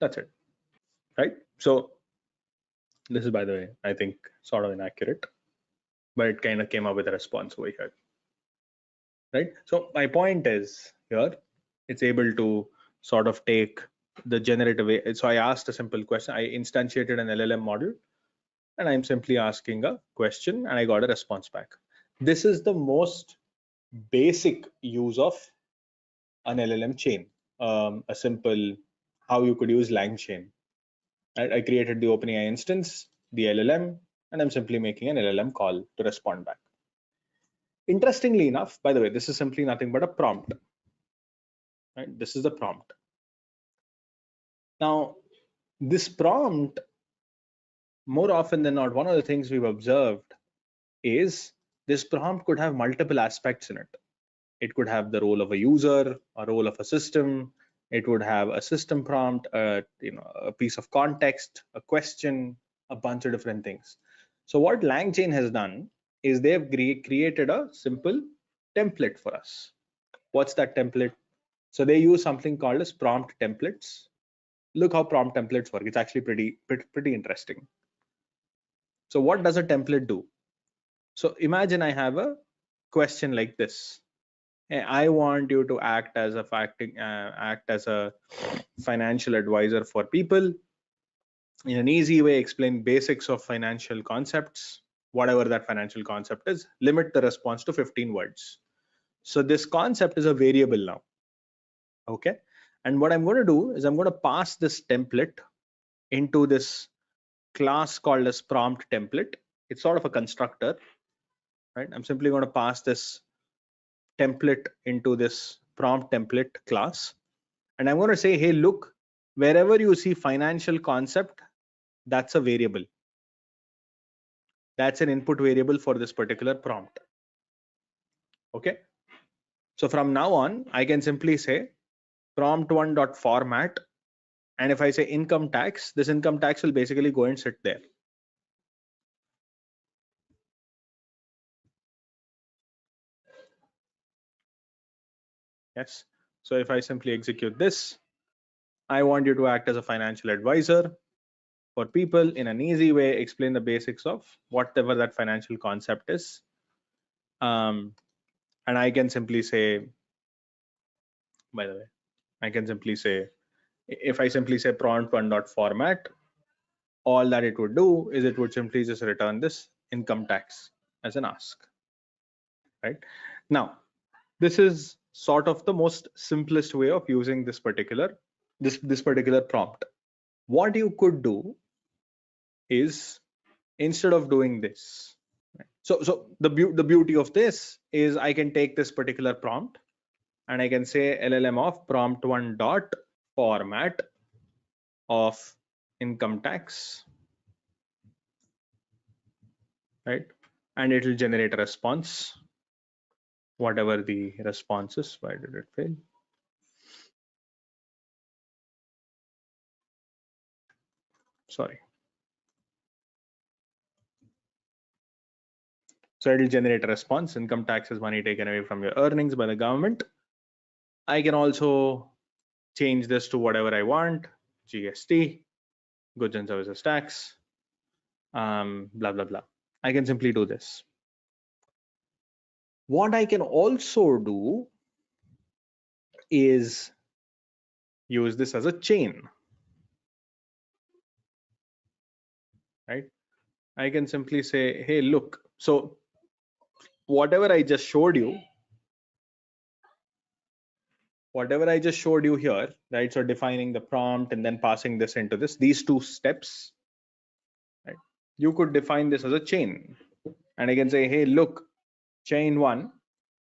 That's it. Right. So this is, by the way, I think sort of inaccurate, but it kind of came up with a response over here. Right. So my point is here, it's able to sort of take the generative AI. So I asked a simple question. I instantiated an LLM model, and I'm simply asking a question, and I got a response back. This is the most basic use of an LLM chain. A simple how you could use LangChain. Right? I created the OpenAI instance, the LLM, and I'm simply making an LLM call to respond back. Interestingly enough, by the way, this is simply nothing but a prompt. Right? This is the prompt. Now, this prompt, more often than not, one of the things we've observed is this prompt could have multiple aspects in it. It could have the role of a user, a role of a system. It would have a system prompt, a piece of context, a question, a bunch of different things. So what LangChain has done is they've created a simple template for us. What's that template? So they use something called as prompt templates. Look how prompt templates work. It's actually pretty interesting. So what does a template do? So imagine I have a question like this. Hey, I want you to act as a financial advisor for people. In an easy way, explain basics of financial concepts, whatever that financial concept is. Limit the response to 15 words. So this concept is a variable now. Okay. And what I'm going to do is I'm going to pass this template into this class called as prompt template. It's sort of a constructor, right? I'm simply going to pass this template into this prompt template class. And I'm going to say, hey, look, wherever you see financial concept, that's a variable. That's an input variable for this particular prompt. Okay. So from now on, I can simply say prompt1.format. And if I say income tax, this income tax will basically go and sit there. Yes. So if I simply execute this, I want you to act as a financial advisor for people in an easy way, explain the basics of whatever that financial concept is. And I can simply say, by the way, I can simply say, if I simply say prompt1.format, all that it would do is it would simply just return this income tax as an ask. Right now, this is sort of the most simplest way of using this particular prompt. What you could do is, instead of doing this, so the beauty of this is I can take this particular prompt and I can say LLM of prompt1.format of income tax, right? And it will generate a response, whatever the response is. Why did it fail? Sorry. So it will generate a response. Income tax is money taken away from your earnings by the government. I can also change this to whatever I want. GST, goods and services tax, blah, blah, blah. I can simply do this. What I can also do is use this as a chain, right? I can simply say, hey, look, so whatever I just showed you, whatever I just showed you here, right? So defining the prompt and then passing this into this, these two steps, right? You could define this as a chain. And I can say, hey, look, chain 1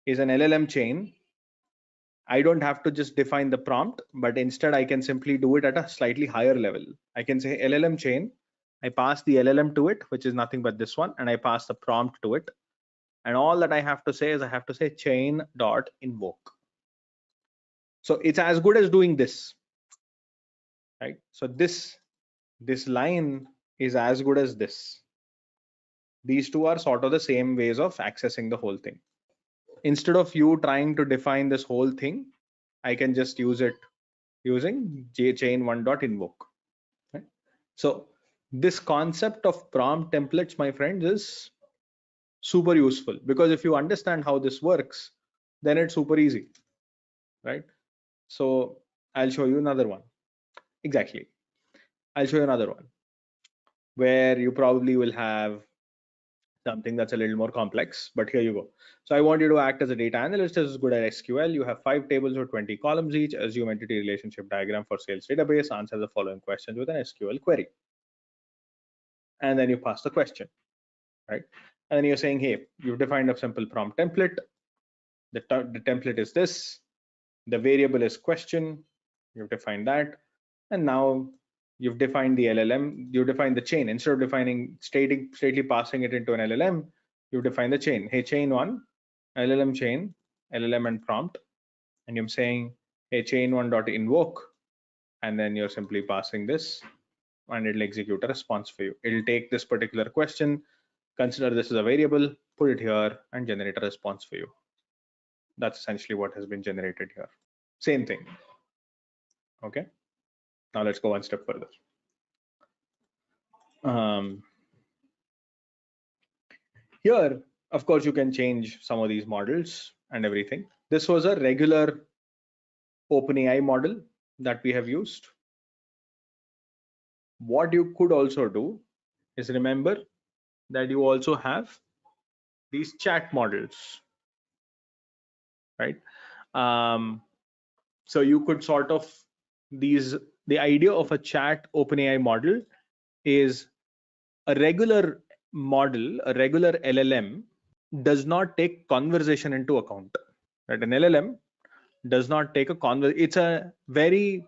is an LLM chain. I don't have to just define the prompt, but instead I can simply do it at a slightly higher level. I can say LLM chain, I pass the LLM to it, which is nothing but this one, and I pass the prompt to it. And all that I have to say is I have to say chain dot invoke. So it's as good as doing this, right? So this line is as good as this. These two are sort of the same ways of accessing the whole thing. Instead of you trying to define this whole thing, I can just use it using chain1.invoke. Right? So this concept of prompt templates, my friends, is super useful, because if you understand how this works, then it's super easy, right? So I'll show you another one. Exactly. I'll show you another one where you probably will have something that's a little more complex, but here you go. So I want you to act as a data analyst as good at SQL. You have 5 tables or 20 columns each. Assume entity relationship diagram for sales database. Answer the following questions with an SQL query. And then you pass the question, right? And then you're saying, hey, you've defined a simple prompt template. The template is this. The variable is question. You've defined that. And now you've defined the LLM. You define the chain. Instead of defining straightly passing it into an LLM, you define the chain. Hey, chain 1, LLM chain, LLM and prompt. And you're saying, hey, chain1.invoke. And then you're simply passing this, and it'll execute a response for you. It'll take this particular question, consider this as a variable, put it here, and generate a response for you. That's essentially what has been generated here. Same thing. Okay. Now let's go one step further. Here, of course, you can change some of these models and everything. This was a regular OpenAI model that we have used. What you could also do is remember that you also have these chat models, right? So you could sort of the idea of a chat OpenAI model is a regular model, a regular LLM does not take conversation into account, right? An LLM does not take a conversation. It's a very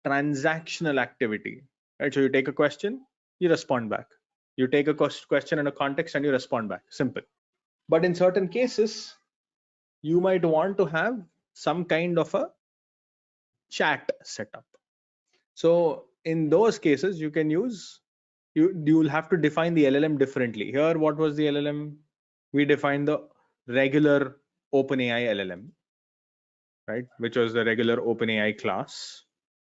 transactional activity, right? So you take a question, you respond back. You take a question in a context and you respond back. Simple. But in certain cases, you might want to have some kind of a chat setup. So in those cases, you can use, you'll have to define the LLM differently. Here, what was the LLM? We defined the regular OpenAI LLM, right? Which was the regular OpenAI class.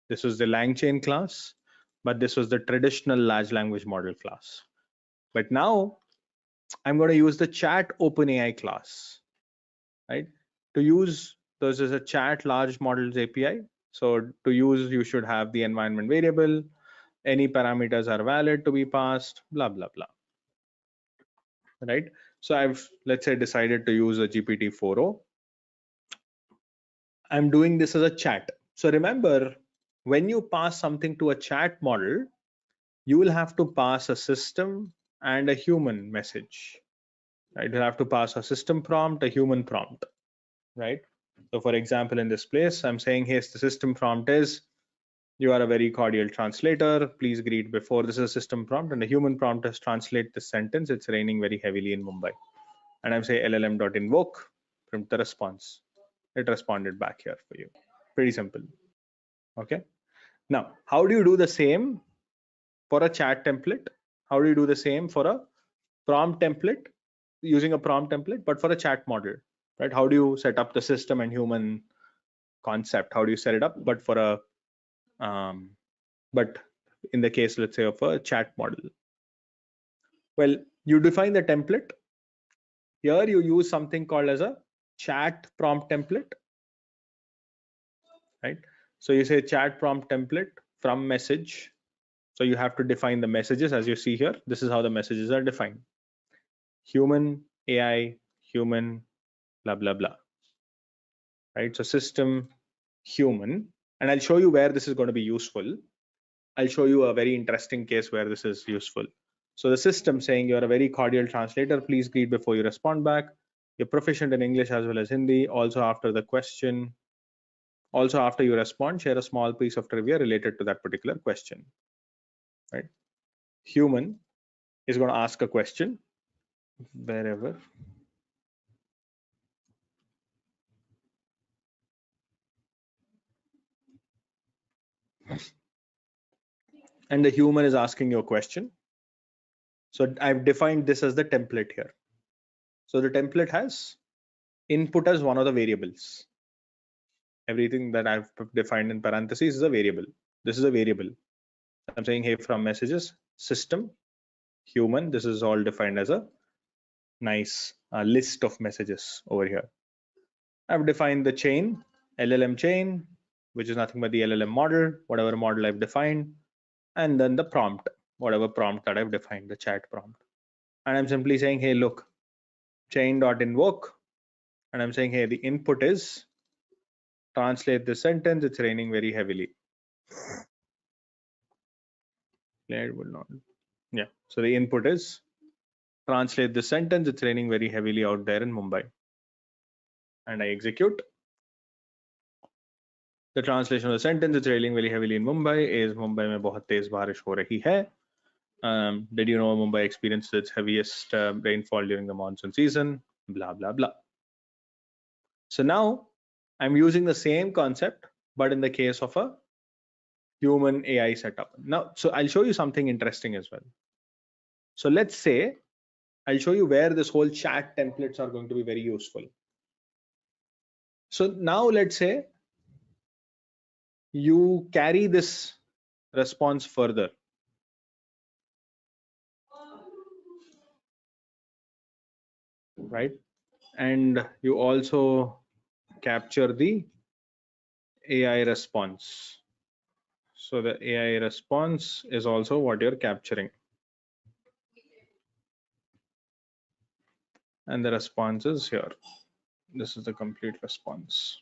This was the LangChain class, but this was the traditional large language model class. But now I'm going to use the chat OpenAI class, right? To use, this is a chat large models API. So to use, you should have the environment variable. Any parameters are valid to be passed, blah, blah, blah. Right? So I've, let's say, decided to use a GPT-4o. I'm doing this as a chat. So remember, when you pass something to a chat model, you will have to pass a system and a human message, right? You'll have to pass a system prompt, a human prompt, right? So for example, in this place, I'm saying, hey, the system prompt is, you are a very cordial translator. Please greet before. This is a system prompt, and the human prompt is translate this sentence. It's raining very heavily in Mumbai. And I'm saying LLM.invoke, print the response. It responded back here for you. Pretty simple. Okay. Now, how do you do the same for a chat template? How do you do the same for a prompt template, using a prompt template, but for a chat model, right? How do you set up the system and human concept? How do you set it up? But for a but in the case, let's say, of a chat model, well, you define the template. Here you use something called as a chat prompt template, right? So you say chat prompt template from message. So you have to define the messages as you see here. This is how the messages are defined. Human, AI, human, blah, blah, blah, right? So system, human, and I'll show you where this is going to be useful. I'll show you a very interesting case where this is useful. So the system saying you're a very cordial translator, please greet before you respond back. You're proficient in English as well as Hindi. Also after the question, also after you respond, share a small piece of trivia related to that particular question, right? Human is going to ask a question wherever. And the human is asking you a question. So I've defined this as the template here. So the template has input as one of the variables. Everything that I've defined in parentheses is a variable. This is a variable. I'm saying, hey, from messages, system, human, this is all defined as a nice list of messages over here. I've defined the chain, LLM chain, which is nothing but the LLM model, whatever model I've defined, and then the prompt, whatever prompt that I've defined, the chat prompt. And I'm simply saying, hey, look, chain.invoke, and I'm saying, hey, the input is translate this sentence, it's raining very heavily. It will not. Yeah, so the input is translate this sentence, it's raining very heavily out there in Mumbai. And I execute. The translation of the sentence, it's raining very heavily in Mumbai, is Mumbai mein bahut tez barish ho rahi hai. Did you know Mumbai experienced its heaviest rainfall during the monsoon season? Blah, blah, blah. So now I'm using the same concept, but in the case of a human AI setup. Now, so I'll show you something interesting as well. So let's say I'll show you where this whole chat templates are going to be very useful. So now let's say you carry this response further. Right? And you also capture the AI response. So the AI response is also what you're capturing. And the response is here. This is the complete response.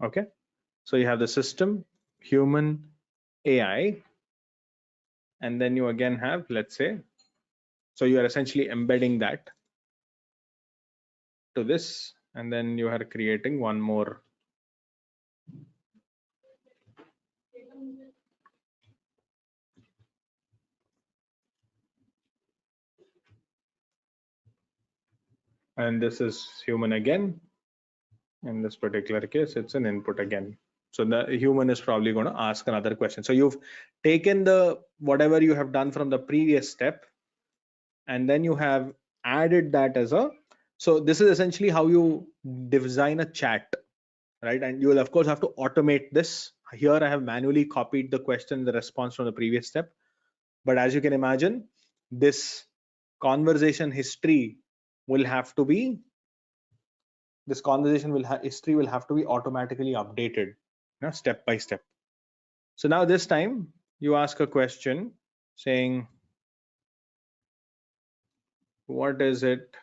Okay, so you have the system, human, AI, and then you again have, let's say, so you are essentially embedding that to this, and then you are creating one more. And this is human again. In this particular case, it's an input again. So the human is probably going to ask another question. So you've taken the whatever you have done from the previous step, and then you have added that as a, so this is essentially how you design a chat, right? And you will of course have to automate this. Here I have manually copied the question, the response from the previous step. But as you can imagine, this conversation history will have to be, this conversation will history will have to be automatically updated, step by step. So now this time you ask a question saying, what is it?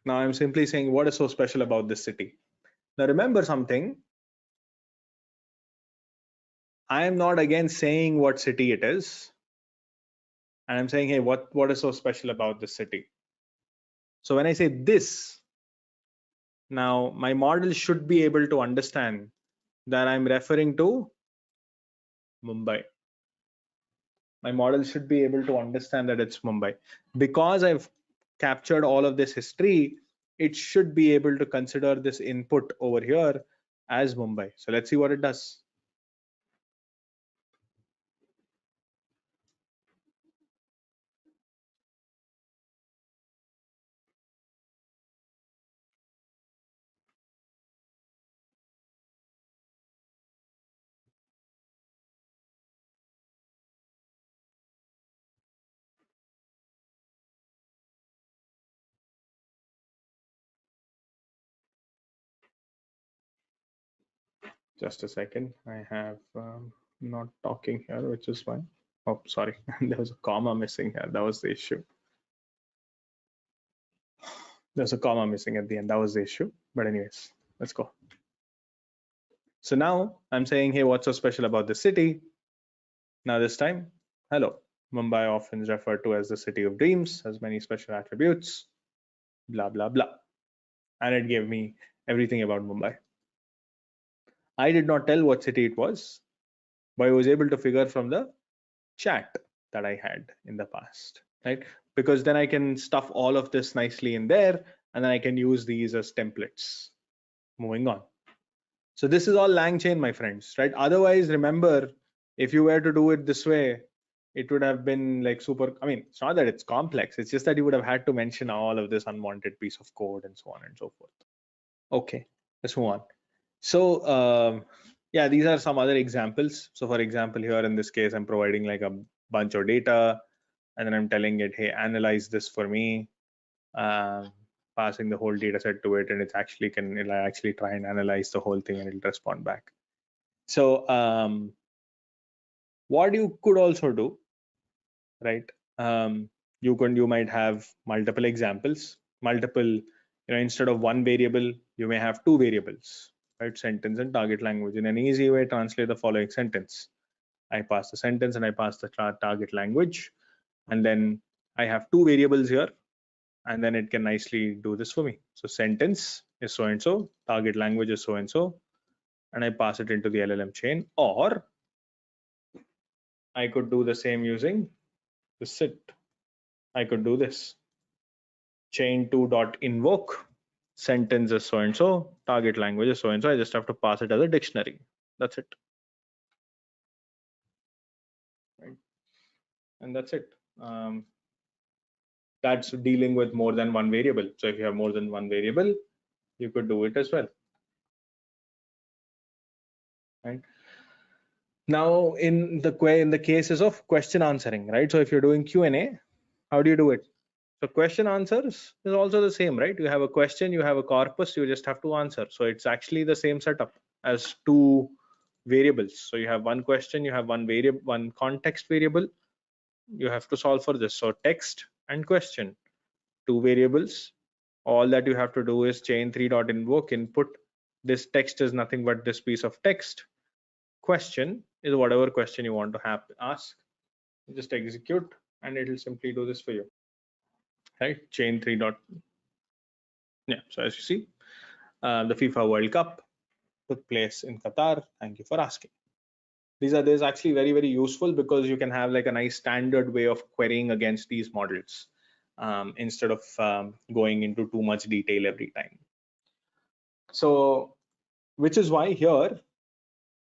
Now I'm simply saying, what is so special about this city? Now remember something, I am not again saying what city it is. And I'm saying, hey, what is so special about this city? So when I say this, now my model should be able to understand that I'm referring to Mumbai. My model should be able to understand that it's Mumbai. Because I've captured all of this history, it should be able to consider this input over here as Mumbai. So let's see what it does. Just a second. I have not talking here, which is fine. Oh, sorry. There was a comma missing here. That was the issue. There's a comma missing at the end. That was the issue. But anyways, let's go. So now I'm saying, hey, what's so special about the city? Now this time, hello. Mumbai, often referred to as the city of dreams, has many special attributes, blah, blah, blah. And it gave me everything about Mumbai. I did not tell what city it was, but I was able to figure from the chat that I had in the past, right? Because then I can stuff all of this nicely in there, and then I can use these as templates. Moving on. So this is all LangChain, my friends, right? Otherwise, remember, if you were to do it this way, it would have been like super, I mean, it's not that it's complex, it's just that you would have had to mention all of this unwanted piece of code and so on and so forth. Okay, let's move on. So yeah, these are some other examples. So for example, here in this case, I'm providing like a bunch of data, and then I'm telling it, hey, analyze this for me, passing the whole data set to it, and it'll actually try and analyze the whole thing and it'll respond back. So what you could also do, right? You might have multiple examples, instead of one variable, you may have two variables, right? Sentence and target language. In an easy way, translate the following sentence. I pass the sentence and I pass the target language, and then I have two variables here, and then it can nicely do this for me. So sentence is so and so, target language is so and I pass it into the LLM chain. Or I could do the same using the sit. I could do this. Chain2.invoke, sentence is so and so, target language is so and so. I just have to pass it as a dictionary. That's it. Right. And that's it. That's dealing with more than one variable. So if you have more than one variable, you could do it as well. Right. Now, in the cases of question answering, right? So if you're doing Q&A, how do you do it? So question answers is also the same, right? You have a question, you have a corpus, you just have to answer. So it's actually the same setup as two variables. So you have one question, you have one variable, one context variable. You have to solve for this. So text and question, two variables. All that you have to do is chain3.invoke input. This text is nothing but this piece of text. Question is whatever question you want to ask. Just execute and it will simply do this for you. Right? Chain3. Yeah. So as you see, the FIFA World Cup took place in Qatar. Thank you for asking. This is actually very, very useful because you can have like a nice standard way of querying against these models instead of going into too much detail every time. So, which is why here,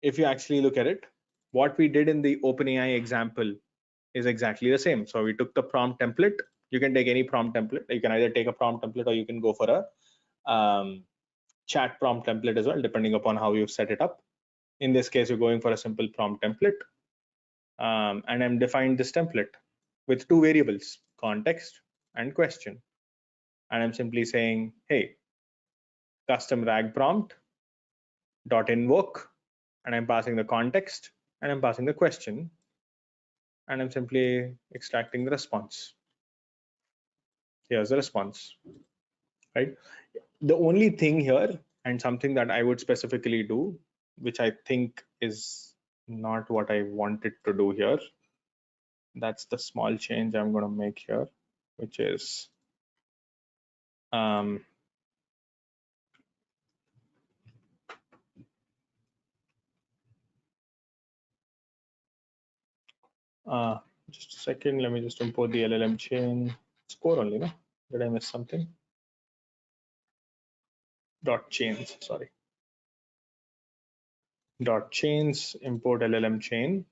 if you actually look at it, what we did in the OpenAI example is exactly the same. So we took the prompt template. You can take any prompt template. You can either take a prompt template or you can go for a chat prompt template as well, depending upon how you've set it up. In this case, you're going for a simple prompt template. And I'm defined this template with two variables, context and question. And I'm simply saying, hey, custom rag prompt dot invoke, and I'm passing the context and I'm passing the question, and I'm simply extracting the response. Here's the response, right? The only thing here, and something that I would specifically do, which I think is not what I wanted to do here, that's the small change I'm going to make here, which is just a second, let me just import the LLM chain. It's core only, no? Did I miss something? Dot chains, sorry. Dot chains, import LLM chain.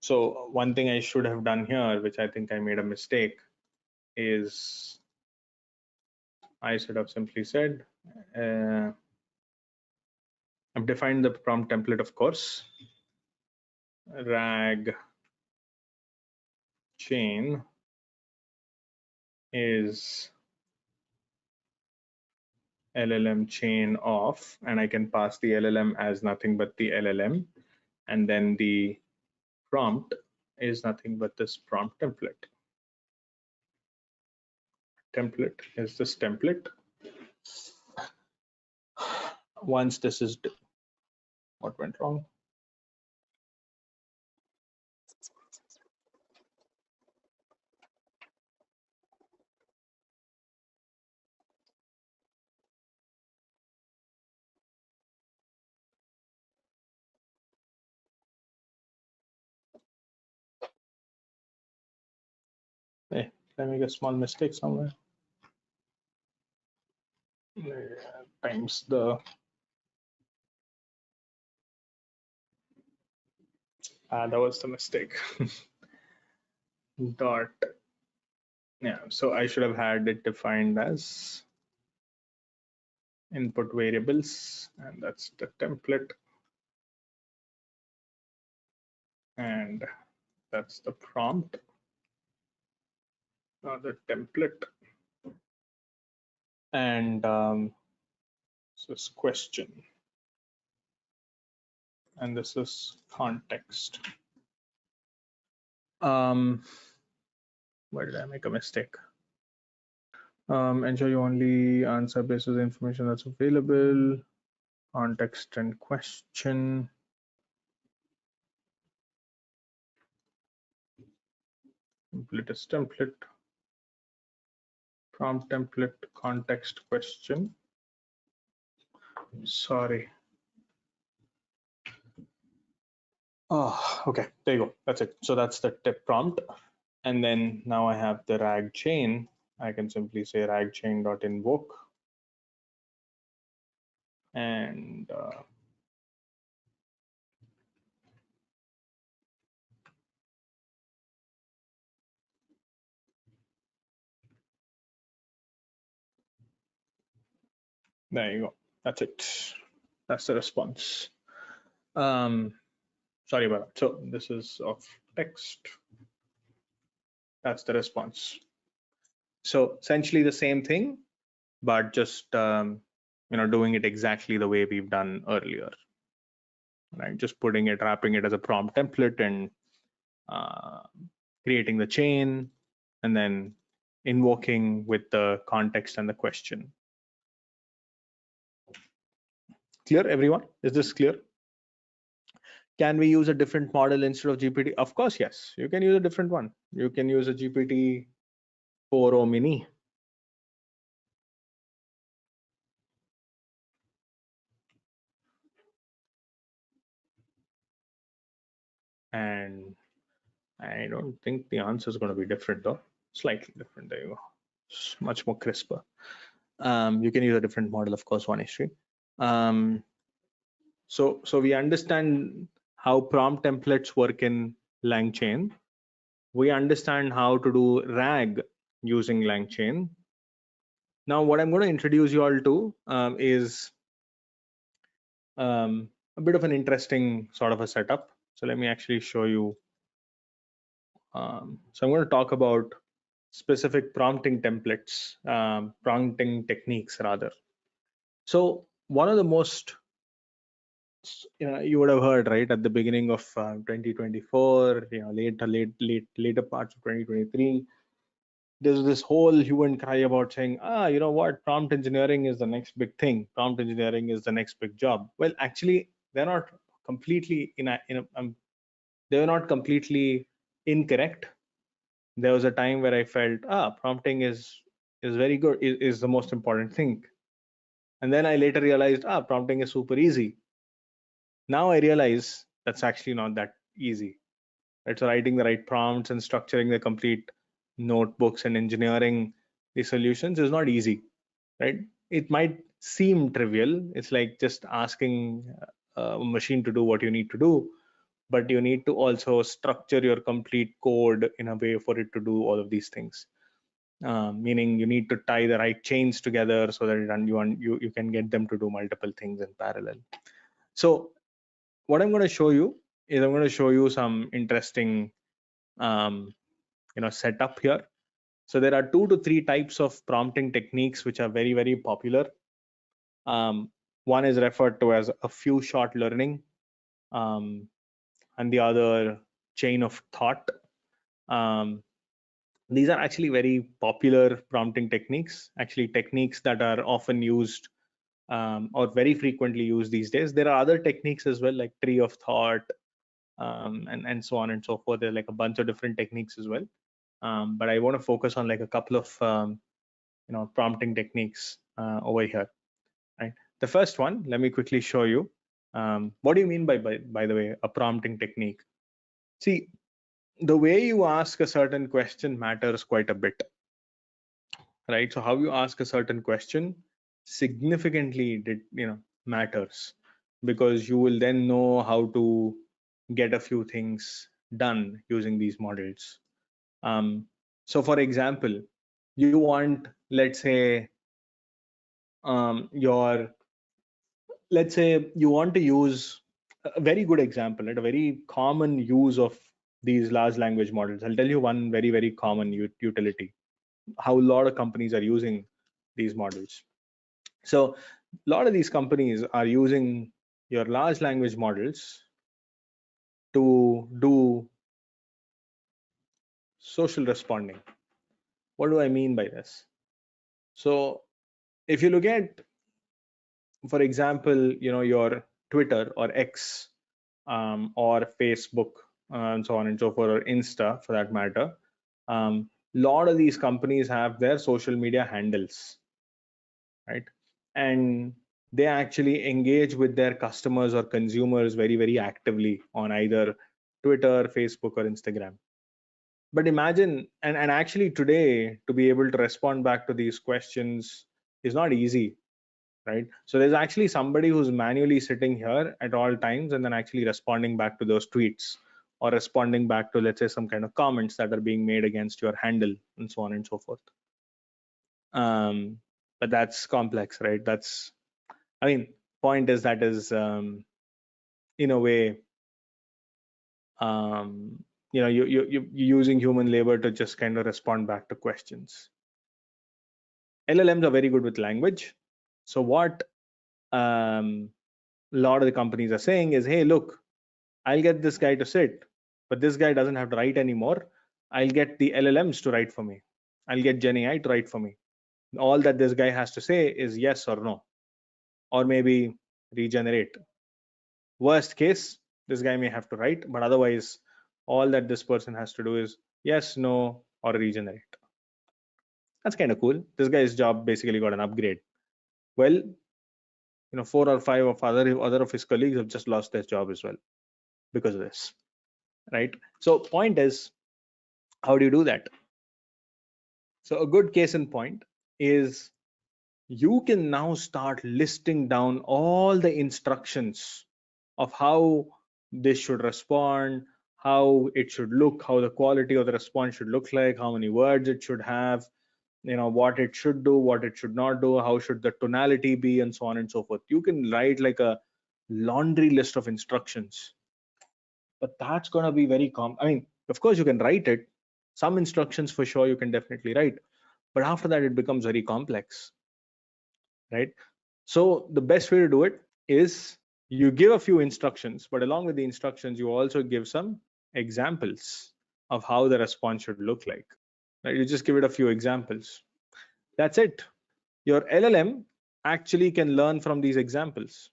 So one thing I should have done here, which I think I made a mistake, is I should have simply said, I've defined the prompt template, of course. Rag chain is LLM chain of, and I can pass the LLM as nothing but the LLM, and then the prompt is nothing but this prompt template. Template is this template. Once this is, what went wrong? Hey, did I make a small mistake somewhere? Times the that was the mistake. Dot. Yeah, so I should have had it defined as input variables, and that's the template, and that's the prompt, the template, and this question, and this is context. Where did I make a mistake? Ensure you only answer based on the information that's available. Context and question. Template is template. Prompt template, context question. Sorry. Oh, okay, there you go. That's it. So that's the tip prompt. And then now I have the RAG chain. I can simply say RAG chain.invoke. And there you go. That's it. That's the response. Sorry about that. So this is of text. That's the response. So essentially the same thing, but just doing it exactly the way we've done earlier. Right? Just putting it, wrapping it as a prompt template, and creating the chain, and then invoking with the context and the question. Clear, everyone? Is this clear? Can we use a different model instead of GPT? Of course, yes. You can use a different one. You can use a GPT 4o mini. And I don't think the answer is going to be different though. Slightly different. There you go. It's much more crisper. You can use a different model, of course, one issue. So we understand how prompt templates work in LangChain. We understand how to do RAG using LangChain. Now, what I'm going to introduce you all to is a bit of an interesting sort of a setup. So let me actually show you. So I'm going to talk about specific prompting templates, prompting techniques rather. So one of the most, you would have heard, right, at the beginning of 2024, later parts of 2023, there's this whole hue and cry about saying, you know what, prompt engineering is the next big thing. Prompt engineering is the next big job. Well, actually, they're not completely they were not completely incorrect. There was a time where I felt, prompting is very good, is the most important thing. And then I later realized, prompting is super easy. Now I realize that's actually not that easy. Right? So writing the right prompts and structuring the complete notebooks and engineering the solutions is not easy, right? It might seem trivial. It's like just asking a machine to do what you need to do, but you need to also structure your complete code in a way for it to do all of these things. Meaning you need to tie the right chains together so that you can get them to do multiple things in parallel. So what I'm going to show you is I'm going to show you some interesting setup here. So there are 2 to 3 types of prompting techniques which are very, very popular. One is referred to as a few shot learning, and the other chain of thought. These are actually very popular prompting techniques, actually techniques that are often used or very frequently used these days. There are other techniques as well, like tree of thought, and so on and so forth. There are like a bunch of different techniques as well. But I want to focus on like a couple of prompting techniques over here. Right. The first one, let me quickly show you. What do you mean by the way a prompting technique? See, the way you ask a certain question matters quite a bit, right? So how you ask a certain question significantly matters, because you will then know how to get a few things done using these models. So for example, you want, let's say, let's say you want to use a very good example, right? A very common use of these large language models. I'll tell you one very, very common utility, how a lot of companies are using these models. So a lot of these companies are using your large language models to do social responding. What do I mean by this? So if you look at, for example, your Twitter or X, or Facebook, and so on and so forth, or Insta for that matter, lot of these companies have their social media handles, right? And they actually engage with their customers or consumers very, very actively on either Twitter, Facebook, or Instagram. But imagine, and actually today, to be able to respond back to these questions is not easy, right? So there's actually somebody who's manually sitting here at all times and then actually responding back to those tweets, or responding back to, let's say, some kind of comments that are being made against your handle, and so on and so forth. But that's complex, right? Point is that is in a way, you're using human labor to just kind of respond back to questions. LLMs are very good with language. So what a lot of the companies are saying is, hey, look, I'll get this guy to sit, but this guy doesn't have to write anymore. I'll get the LLMs to write for me. I'll get GenAI to write for me. All that this guy has to say is yes or no, or maybe regenerate. Worst case, this guy may have to write, but otherwise, all that this person has to do is yes, no, or regenerate. That's kind of cool. This guy's job basically got an upgrade. Well, 4 or 5 of other of his colleagues have just lost their job as well because of this, right? So point is, how do you do that? So a good case in point is, you can now start listing down all the instructions of how this should respond, how it should look, how the quality of the response should look like, how many words it should have, what it should do, what it should not do, how should the tonality be, and so on and so forth. You can write like a laundry list of instructions, but that's going to be very of course you can write it, some instructions for sure you can definitely write, but after that it becomes very complex, right? So the best way to do it is, you give a few instructions, but along with the instructions you also give some examples of how the response should look like, right? You just give it a few examples. That's it. Your LLM actually can learn from these examples.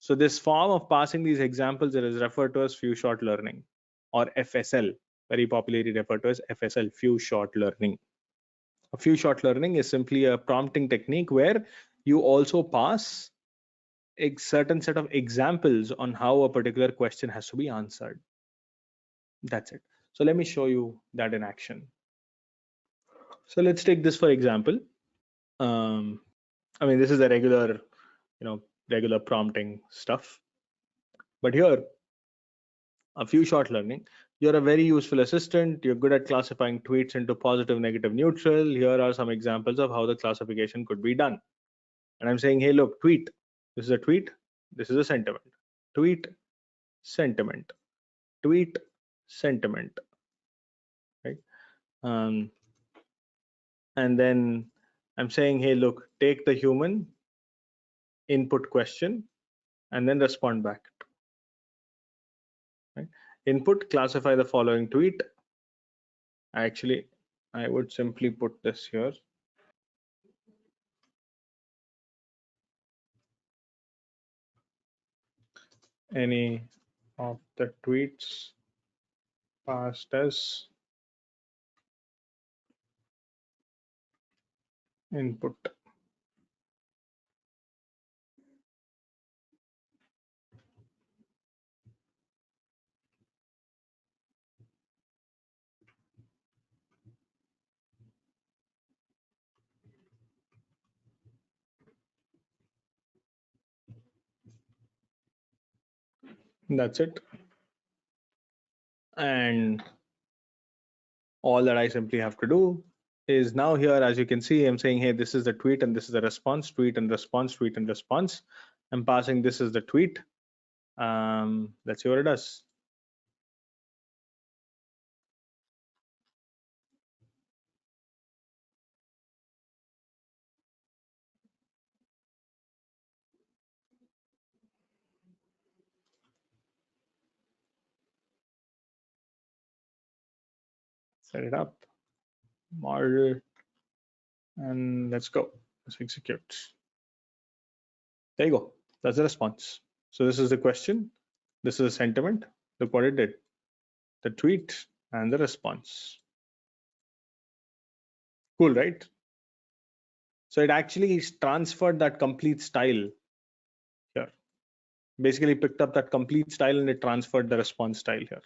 So this form of passing these examples is referred to as few shot learning, or FSL, very popularly referred to as FSL, few shot learning. A few shot learning is simply a prompting technique where you also pass a certain set of examples on how a particular question has to be answered. That's it. So let me show you that in action. So let's take this for example. This is a regular, regular prompting stuff. But here, a few shot learning. You're a very useful assistant. You're good at classifying tweets into positive, negative, neutral. Here are some examples of how the classification could be done. And I'm saying, hey, look, tweet. This is a tweet. This is a sentiment. Tweet, sentiment. Tweet, sentiment. Right? And then I'm saying, hey, look, take the human input question, and then respond back. Right? Input, classify the following tweet. Actually, I would simply put this here. Any of the tweets passed as input. That's it. And all that I simply have to do is now here, as you can see, I'm saying, hey, this is the tweet and this is the response, tweet and response, tweet and response. I'm passing this is the tweet. Let's see what it does. Set it up, model, and let's go. Let's execute. There you go. That's the response. So this is the question. This is the sentiment. Look what it did. The tweet and the response. Cool, right? So it actually transferred that complete style here. Basically picked up that complete style and it transferred the response style here.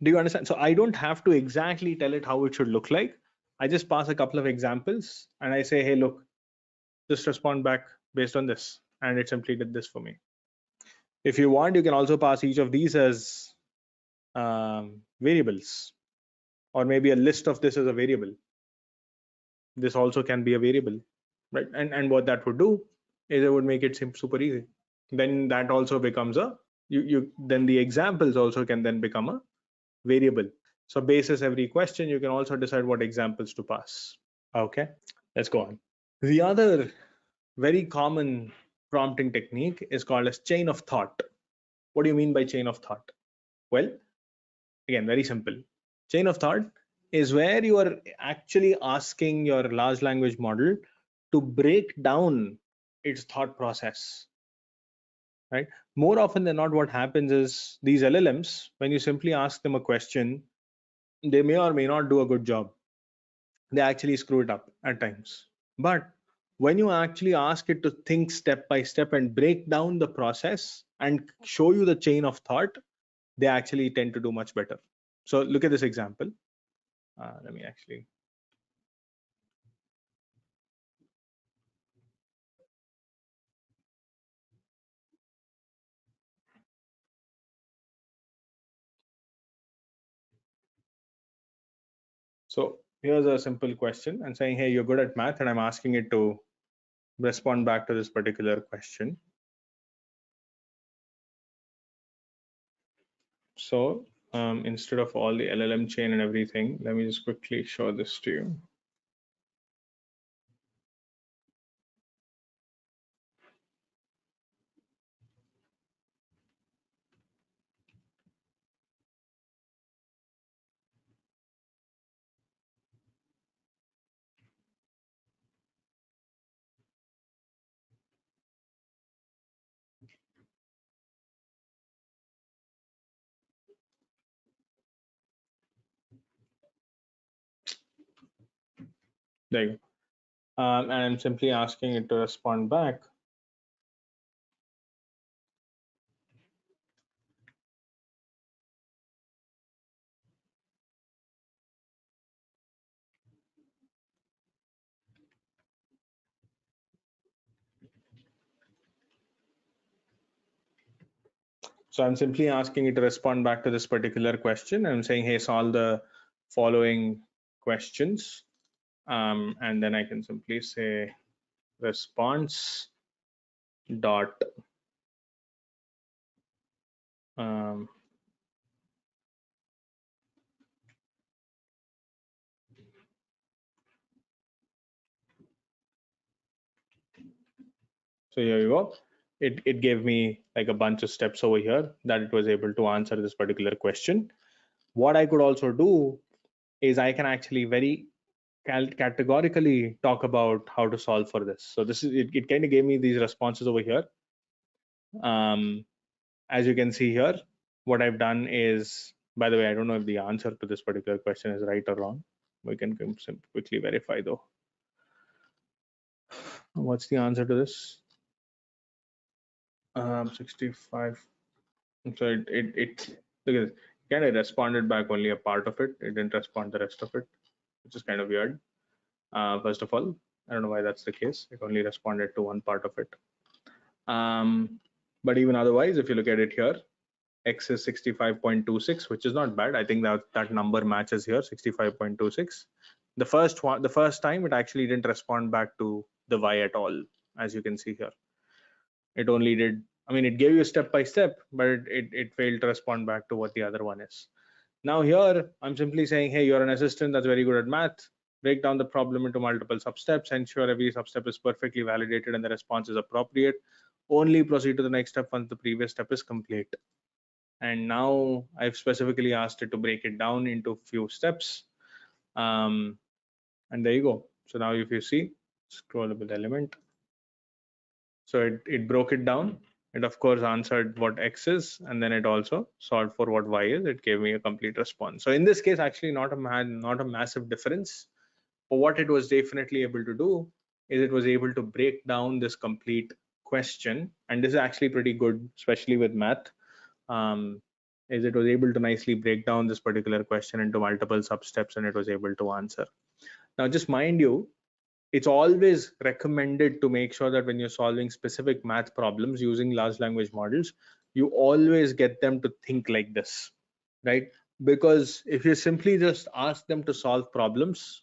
Do you understand? So I don't have to exactly tell it how it should look like. I just pass a couple of examples and I say, hey, look, just respond back based on this. And it simply did this for me. If you want, you can also pass each of these as variables, or maybe a list of this as a variable. This also can be a variable, right? And what that would do is it would make it super easy. Then that also becomes a, then the examples also can then become a variable. So basis every question, you can also decide what examples to pass. Okay, let's go on. The other very common prompting technique is called as chain of thought. What do you mean by chain of thought? Well, again, very simple. Chain of thought is where you are actually asking your large language model to break down its thought process, right? More often than not, what happens is these LLMs, when you simply ask them a question, they may or may not do a good job. They actually screw it up at times. But when you actually ask it to think step by step and break down the process and show you the chain of thought, they actually tend to do much better. So look at this example. Let me actually. So here's a simple question and saying, hey, you're good at math, and I'm asking it to respond back to this particular question. So instead of all the LLM chain and everything, let me just quickly show this to you. There you go. And I'm simply asking it to respond back. So I'm simply asking it to respond back to this particular question. I'm saying, hey, solve the following questions. And then I can simply say response dot so here you go. it gave me like a bunch of steps over here that it was able to answer this particular question. What I could also do is I can actually very categorically talk about how to solve for this. So this is it kind of gave me these responses over here. As you can see here, what I've done is, by the way, I don't know if the answer to this particular question is right or wrong. We can quickly verify though. What's the answer to this? 65. So it look at it, kind of responded back only a part of it. It didn't respond the rest of it, which is kind of weird. First of all, I don't know why that's the case. It only responded to one part of it. But even otherwise, if you look at it here, X is 65.26, which is not bad. I think that number matches here, 65.26. The first time it actually didn't respond back to the Y at all, as you can see here. It only did, I mean, it gave you step by step, but it failed to respond back to what the other one is. Now here, I'm simply saying, hey, you're an assistant that's very good at math. Break down the problem into multiple substeps, ensure every substep is perfectly validated and the response is appropriate. Only proceed to the next step once the previous step is complete. And now I've specifically asked it to break it down into few steps. And there you go. So now if you see, scrollable element. So it broke it down. It of course answered what X is, and then it also solved for what Y is. It gave me a complete response. So in this case, actually not a massive difference. But what it was definitely able to do is it was able to break down this complete question. And this is actually pretty good, especially with math. Is it was able to nicely break down this particular question into multiple substeps, and it was able to answer. Now, just mind you, it's always recommended to make sure that when you're solving specific math problems using large language models, you always get them to think like this, right? Because if you simply just ask them to solve problems,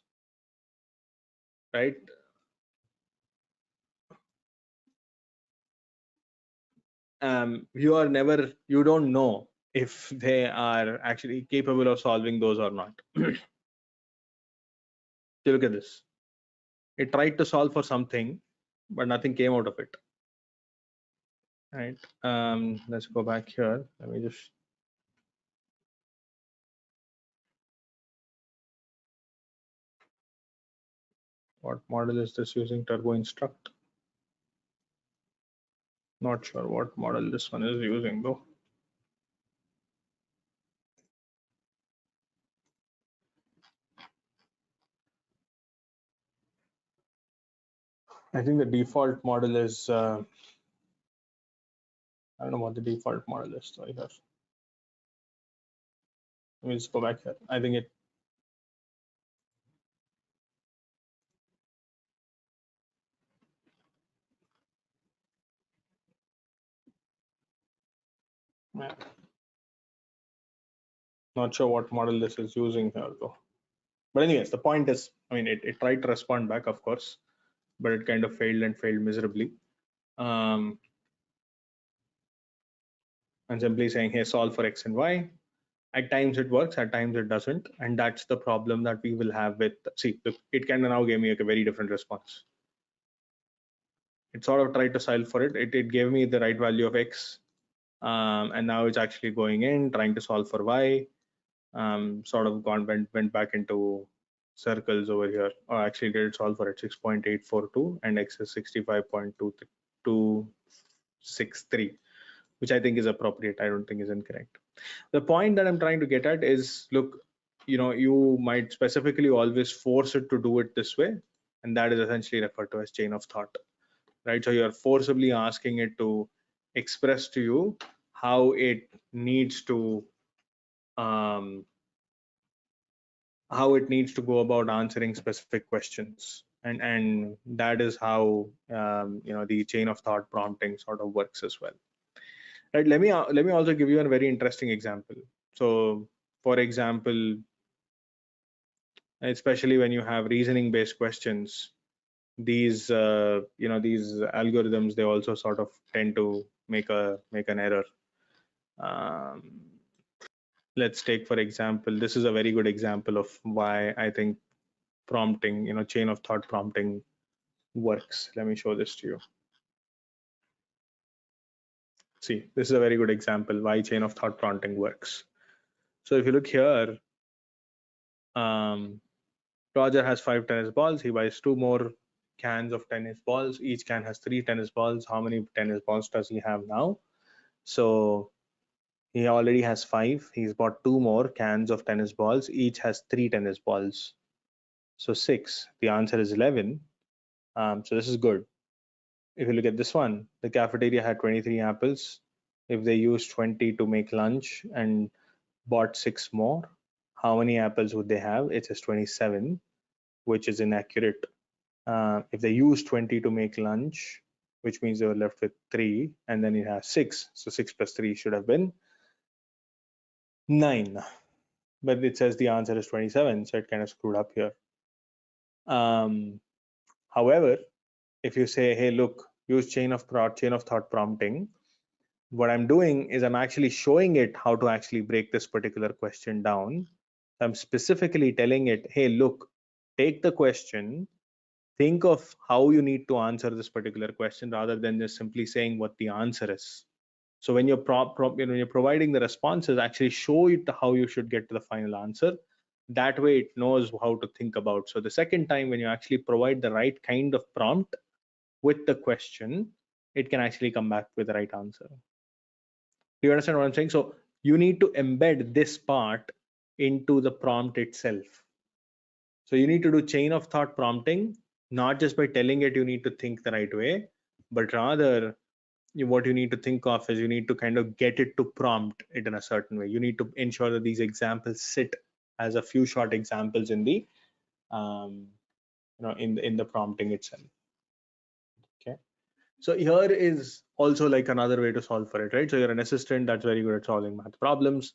right? You don't know if they are actually capable of solving those or not. So look at this. It tried to solve for something, but nothing came out of it. Right. Let's go back here. Let me just. What model is this using? Turbo Instruct. Not sure what model this one is using though. I think the default model is. I don't know what the default model is. Sorry, here. Let me just go back here. I think it. Yeah. Not sure what model this is using here though. But anyways, the point is, I mean, it tried to respond back, of course, but it kind of failed and failed miserably. And simply saying, hey, solve for X and Y. At times it works, at times it doesn't. And that's the problem that we will have with, see, look, it kind of now gave me a very different response. It sort of tried to solve for it. It gave me the right value of X. And now it's actually going in, trying to solve for Y. Sort of went back into circles over here. Or actually did it solve for it 6.842 and X is 65.263, which I think is appropriate. I don't think is incorrect. The point that I'm trying to get at is, look, you might specifically always force it to do it this way, and that is essentially referred to as chain of thought, right? So you're forcibly asking it to express to you how it needs to go about answering specific questions, and that is how the chain of thought prompting sort of works as well. Right, let me also give you a very interesting example. So for example, especially when you have reasoning based questions, these these algorithms, they also sort of tend to make an error. Let's take, for example, this is a very good example of why I think prompting, chain of thought prompting works. Let me show this to you. See, this is a very good example why chain of thought prompting works. So if you look here, Roger has 5 tennis balls. He buys 2 more cans of tennis balls. Each can has 3 tennis balls. How many tennis balls does he have now? So he already has 5. He's bought 2 more cans of tennis balls. Each has 3 tennis balls. So 6. The answer is 11. So this is good. If you look at this one, the cafeteria had 23 apples. If they used 20 to make lunch and bought 6 more, how many apples would they have? It says 27, which is inaccurate. If they used 20 to make lunch, which means they were left with 3, and then it has 6. So 6 plus 3 should have been 9. But it says the answer is 27, so it kind of screwed up here. However, if you say, hey, look, use chain of thought prompting, what I'm doing is I'm actually showing it how to actually break this particular question down. I'm specifically telling it, hey, look, take the question, think of how you need to answer this particular question rather than just simply saying what the answer is. So when you're when you're providing the responses, actually show it how you should get to the final answer. That way it knows how to think about. So the second time when you actually provide the right kind of prompt with the question, it can actually come back with the right answer. Do you understand what I'm saying? So you need to embed this part into the prompt itself. So you need to do chain of thought prompting, not just by telling it you need to think the right way, but rather what you need to think of is you need to kind of get it to prompt it in a certain way. You need to ensure that these examples sit as a few short examples in the in the prompting itself. Okay. So here is also like another way to solve for it, right? So you're an assistant that's very good at solving math problems.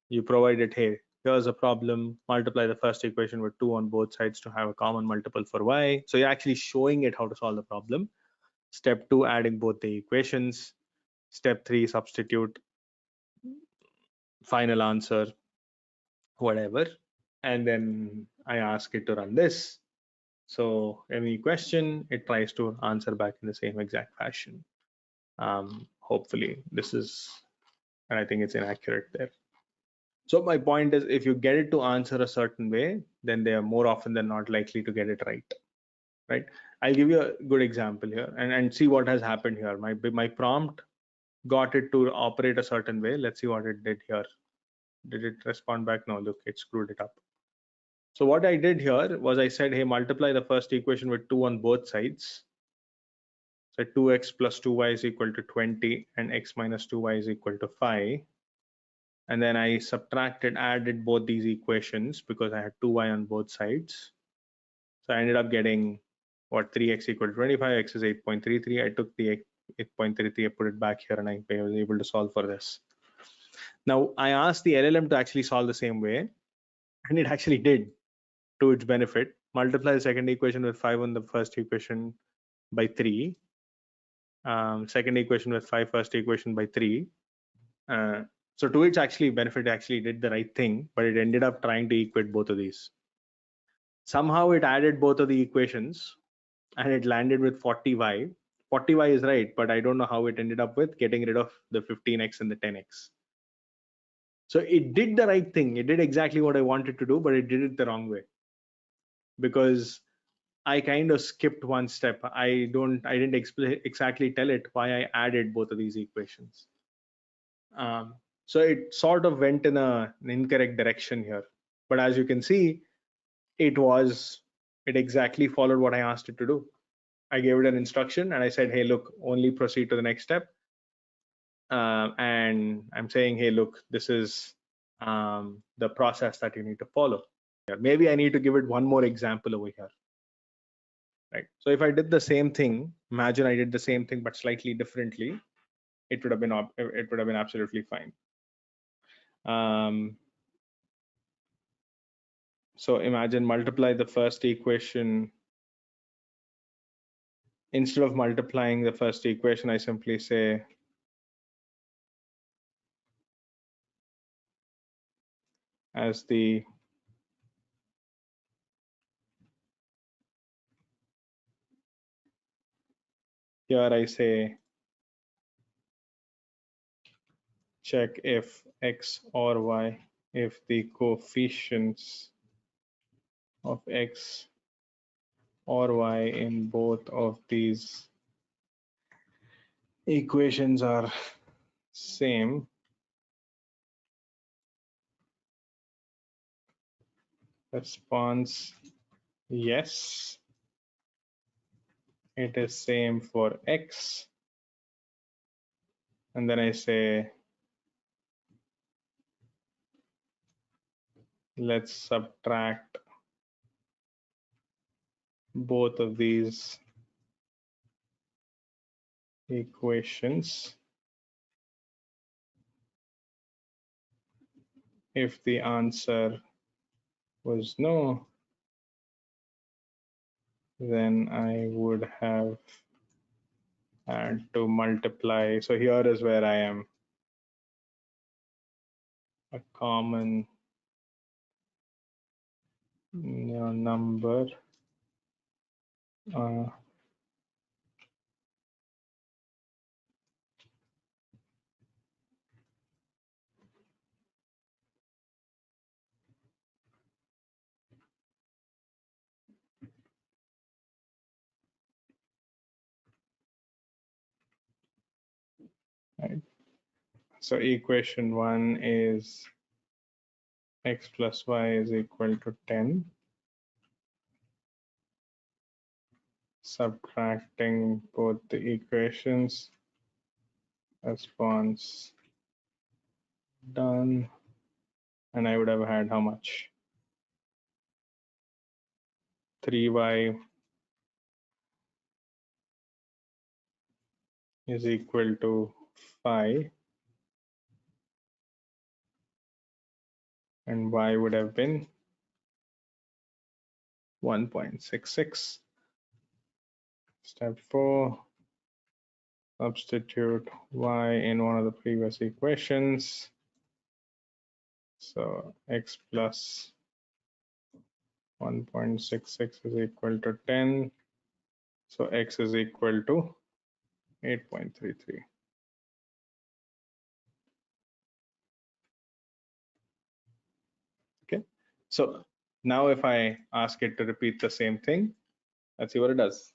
You provide it, hey, here's a problem, multiply the first equation with 2 on both sides to have a common multiple for y. So you're actually showing it how to solve the problem. Step 2, adding both the equations. Step 3, substitute, final answer, whatever. And then I ask it to run this. So any question, it tries to answer back in the same exact fashion. Hopefully this is, and I think it's inaccurate there. So my point is, if you get it to answer a certain way, then they are more often than not likely to get it right? I'll give you a good example here and see what has happened here. My prompt got it to operate a certain way. Let's see what it did here. Did it respond back? No, look, it screwed it up. So what I did here was I said, hey, multiply the first equation with 2 on both sides. So 2x plus 2y is equal to 20 and x minus 2y is equal to 5. And then I added both these equations because I had 2y on both sides. So I ended up getting what 3x equal to 25, x is 8.33. I took the 8.33, I put it back here and I was able to solve for this. Now I asked the LLM to actually solve the same way and it actually did to its benefit. Multiply the second equation with 5 on the first equation by 3. Second equation with 5, first equation by 3. So to its actually benefit, actually did the right thing, but it ended up trying to equate both of these. Somehow it added both of the equations and it landed with 40y. 40y is right, but I don't know how it ended up with getting rid of the 15x and the 10x. So it did the right thing. It did exactly what I wanted to do, but it did it the wrong way because I kind of skipped one step. I didn't exactly tell it why I added both of these equations. So it sort of went in an incorrect direction here. But as you can see, it exactly followed what I asked it to do. I gave it an instruction and I said, hey, look, only proceed to the next step. And I'm saying, hey, look, this is the process that you need to follow. Maybe I need to give it one more example over here. Right. So if I did the same thing, imagine I did the same thing but slightly differently, it would have been absolutely fine. So imagine multiply the first equation. Instead of multiplying the first equation, I simply say as the here I say check if x or y, if the coefficients of x or y in both of these equations are same. Response yes, it is same for x. And then I say, let's subtract both of these equations. If the answer was no, then I would have had to multiply. So here is where I am. A common number. Right. So equation 1 is x plus y is equal to 10. Subtracting both the equations, response done, and I would have had how much? 3y is equal to 5, and y would have been 1.66. Step 4, substitute y in one of the previous equations. So x plus 1.66 is equal to 10. So x is equal to 8.33. Okay, so now if I ask it to repeat the same thing, let's see what it does.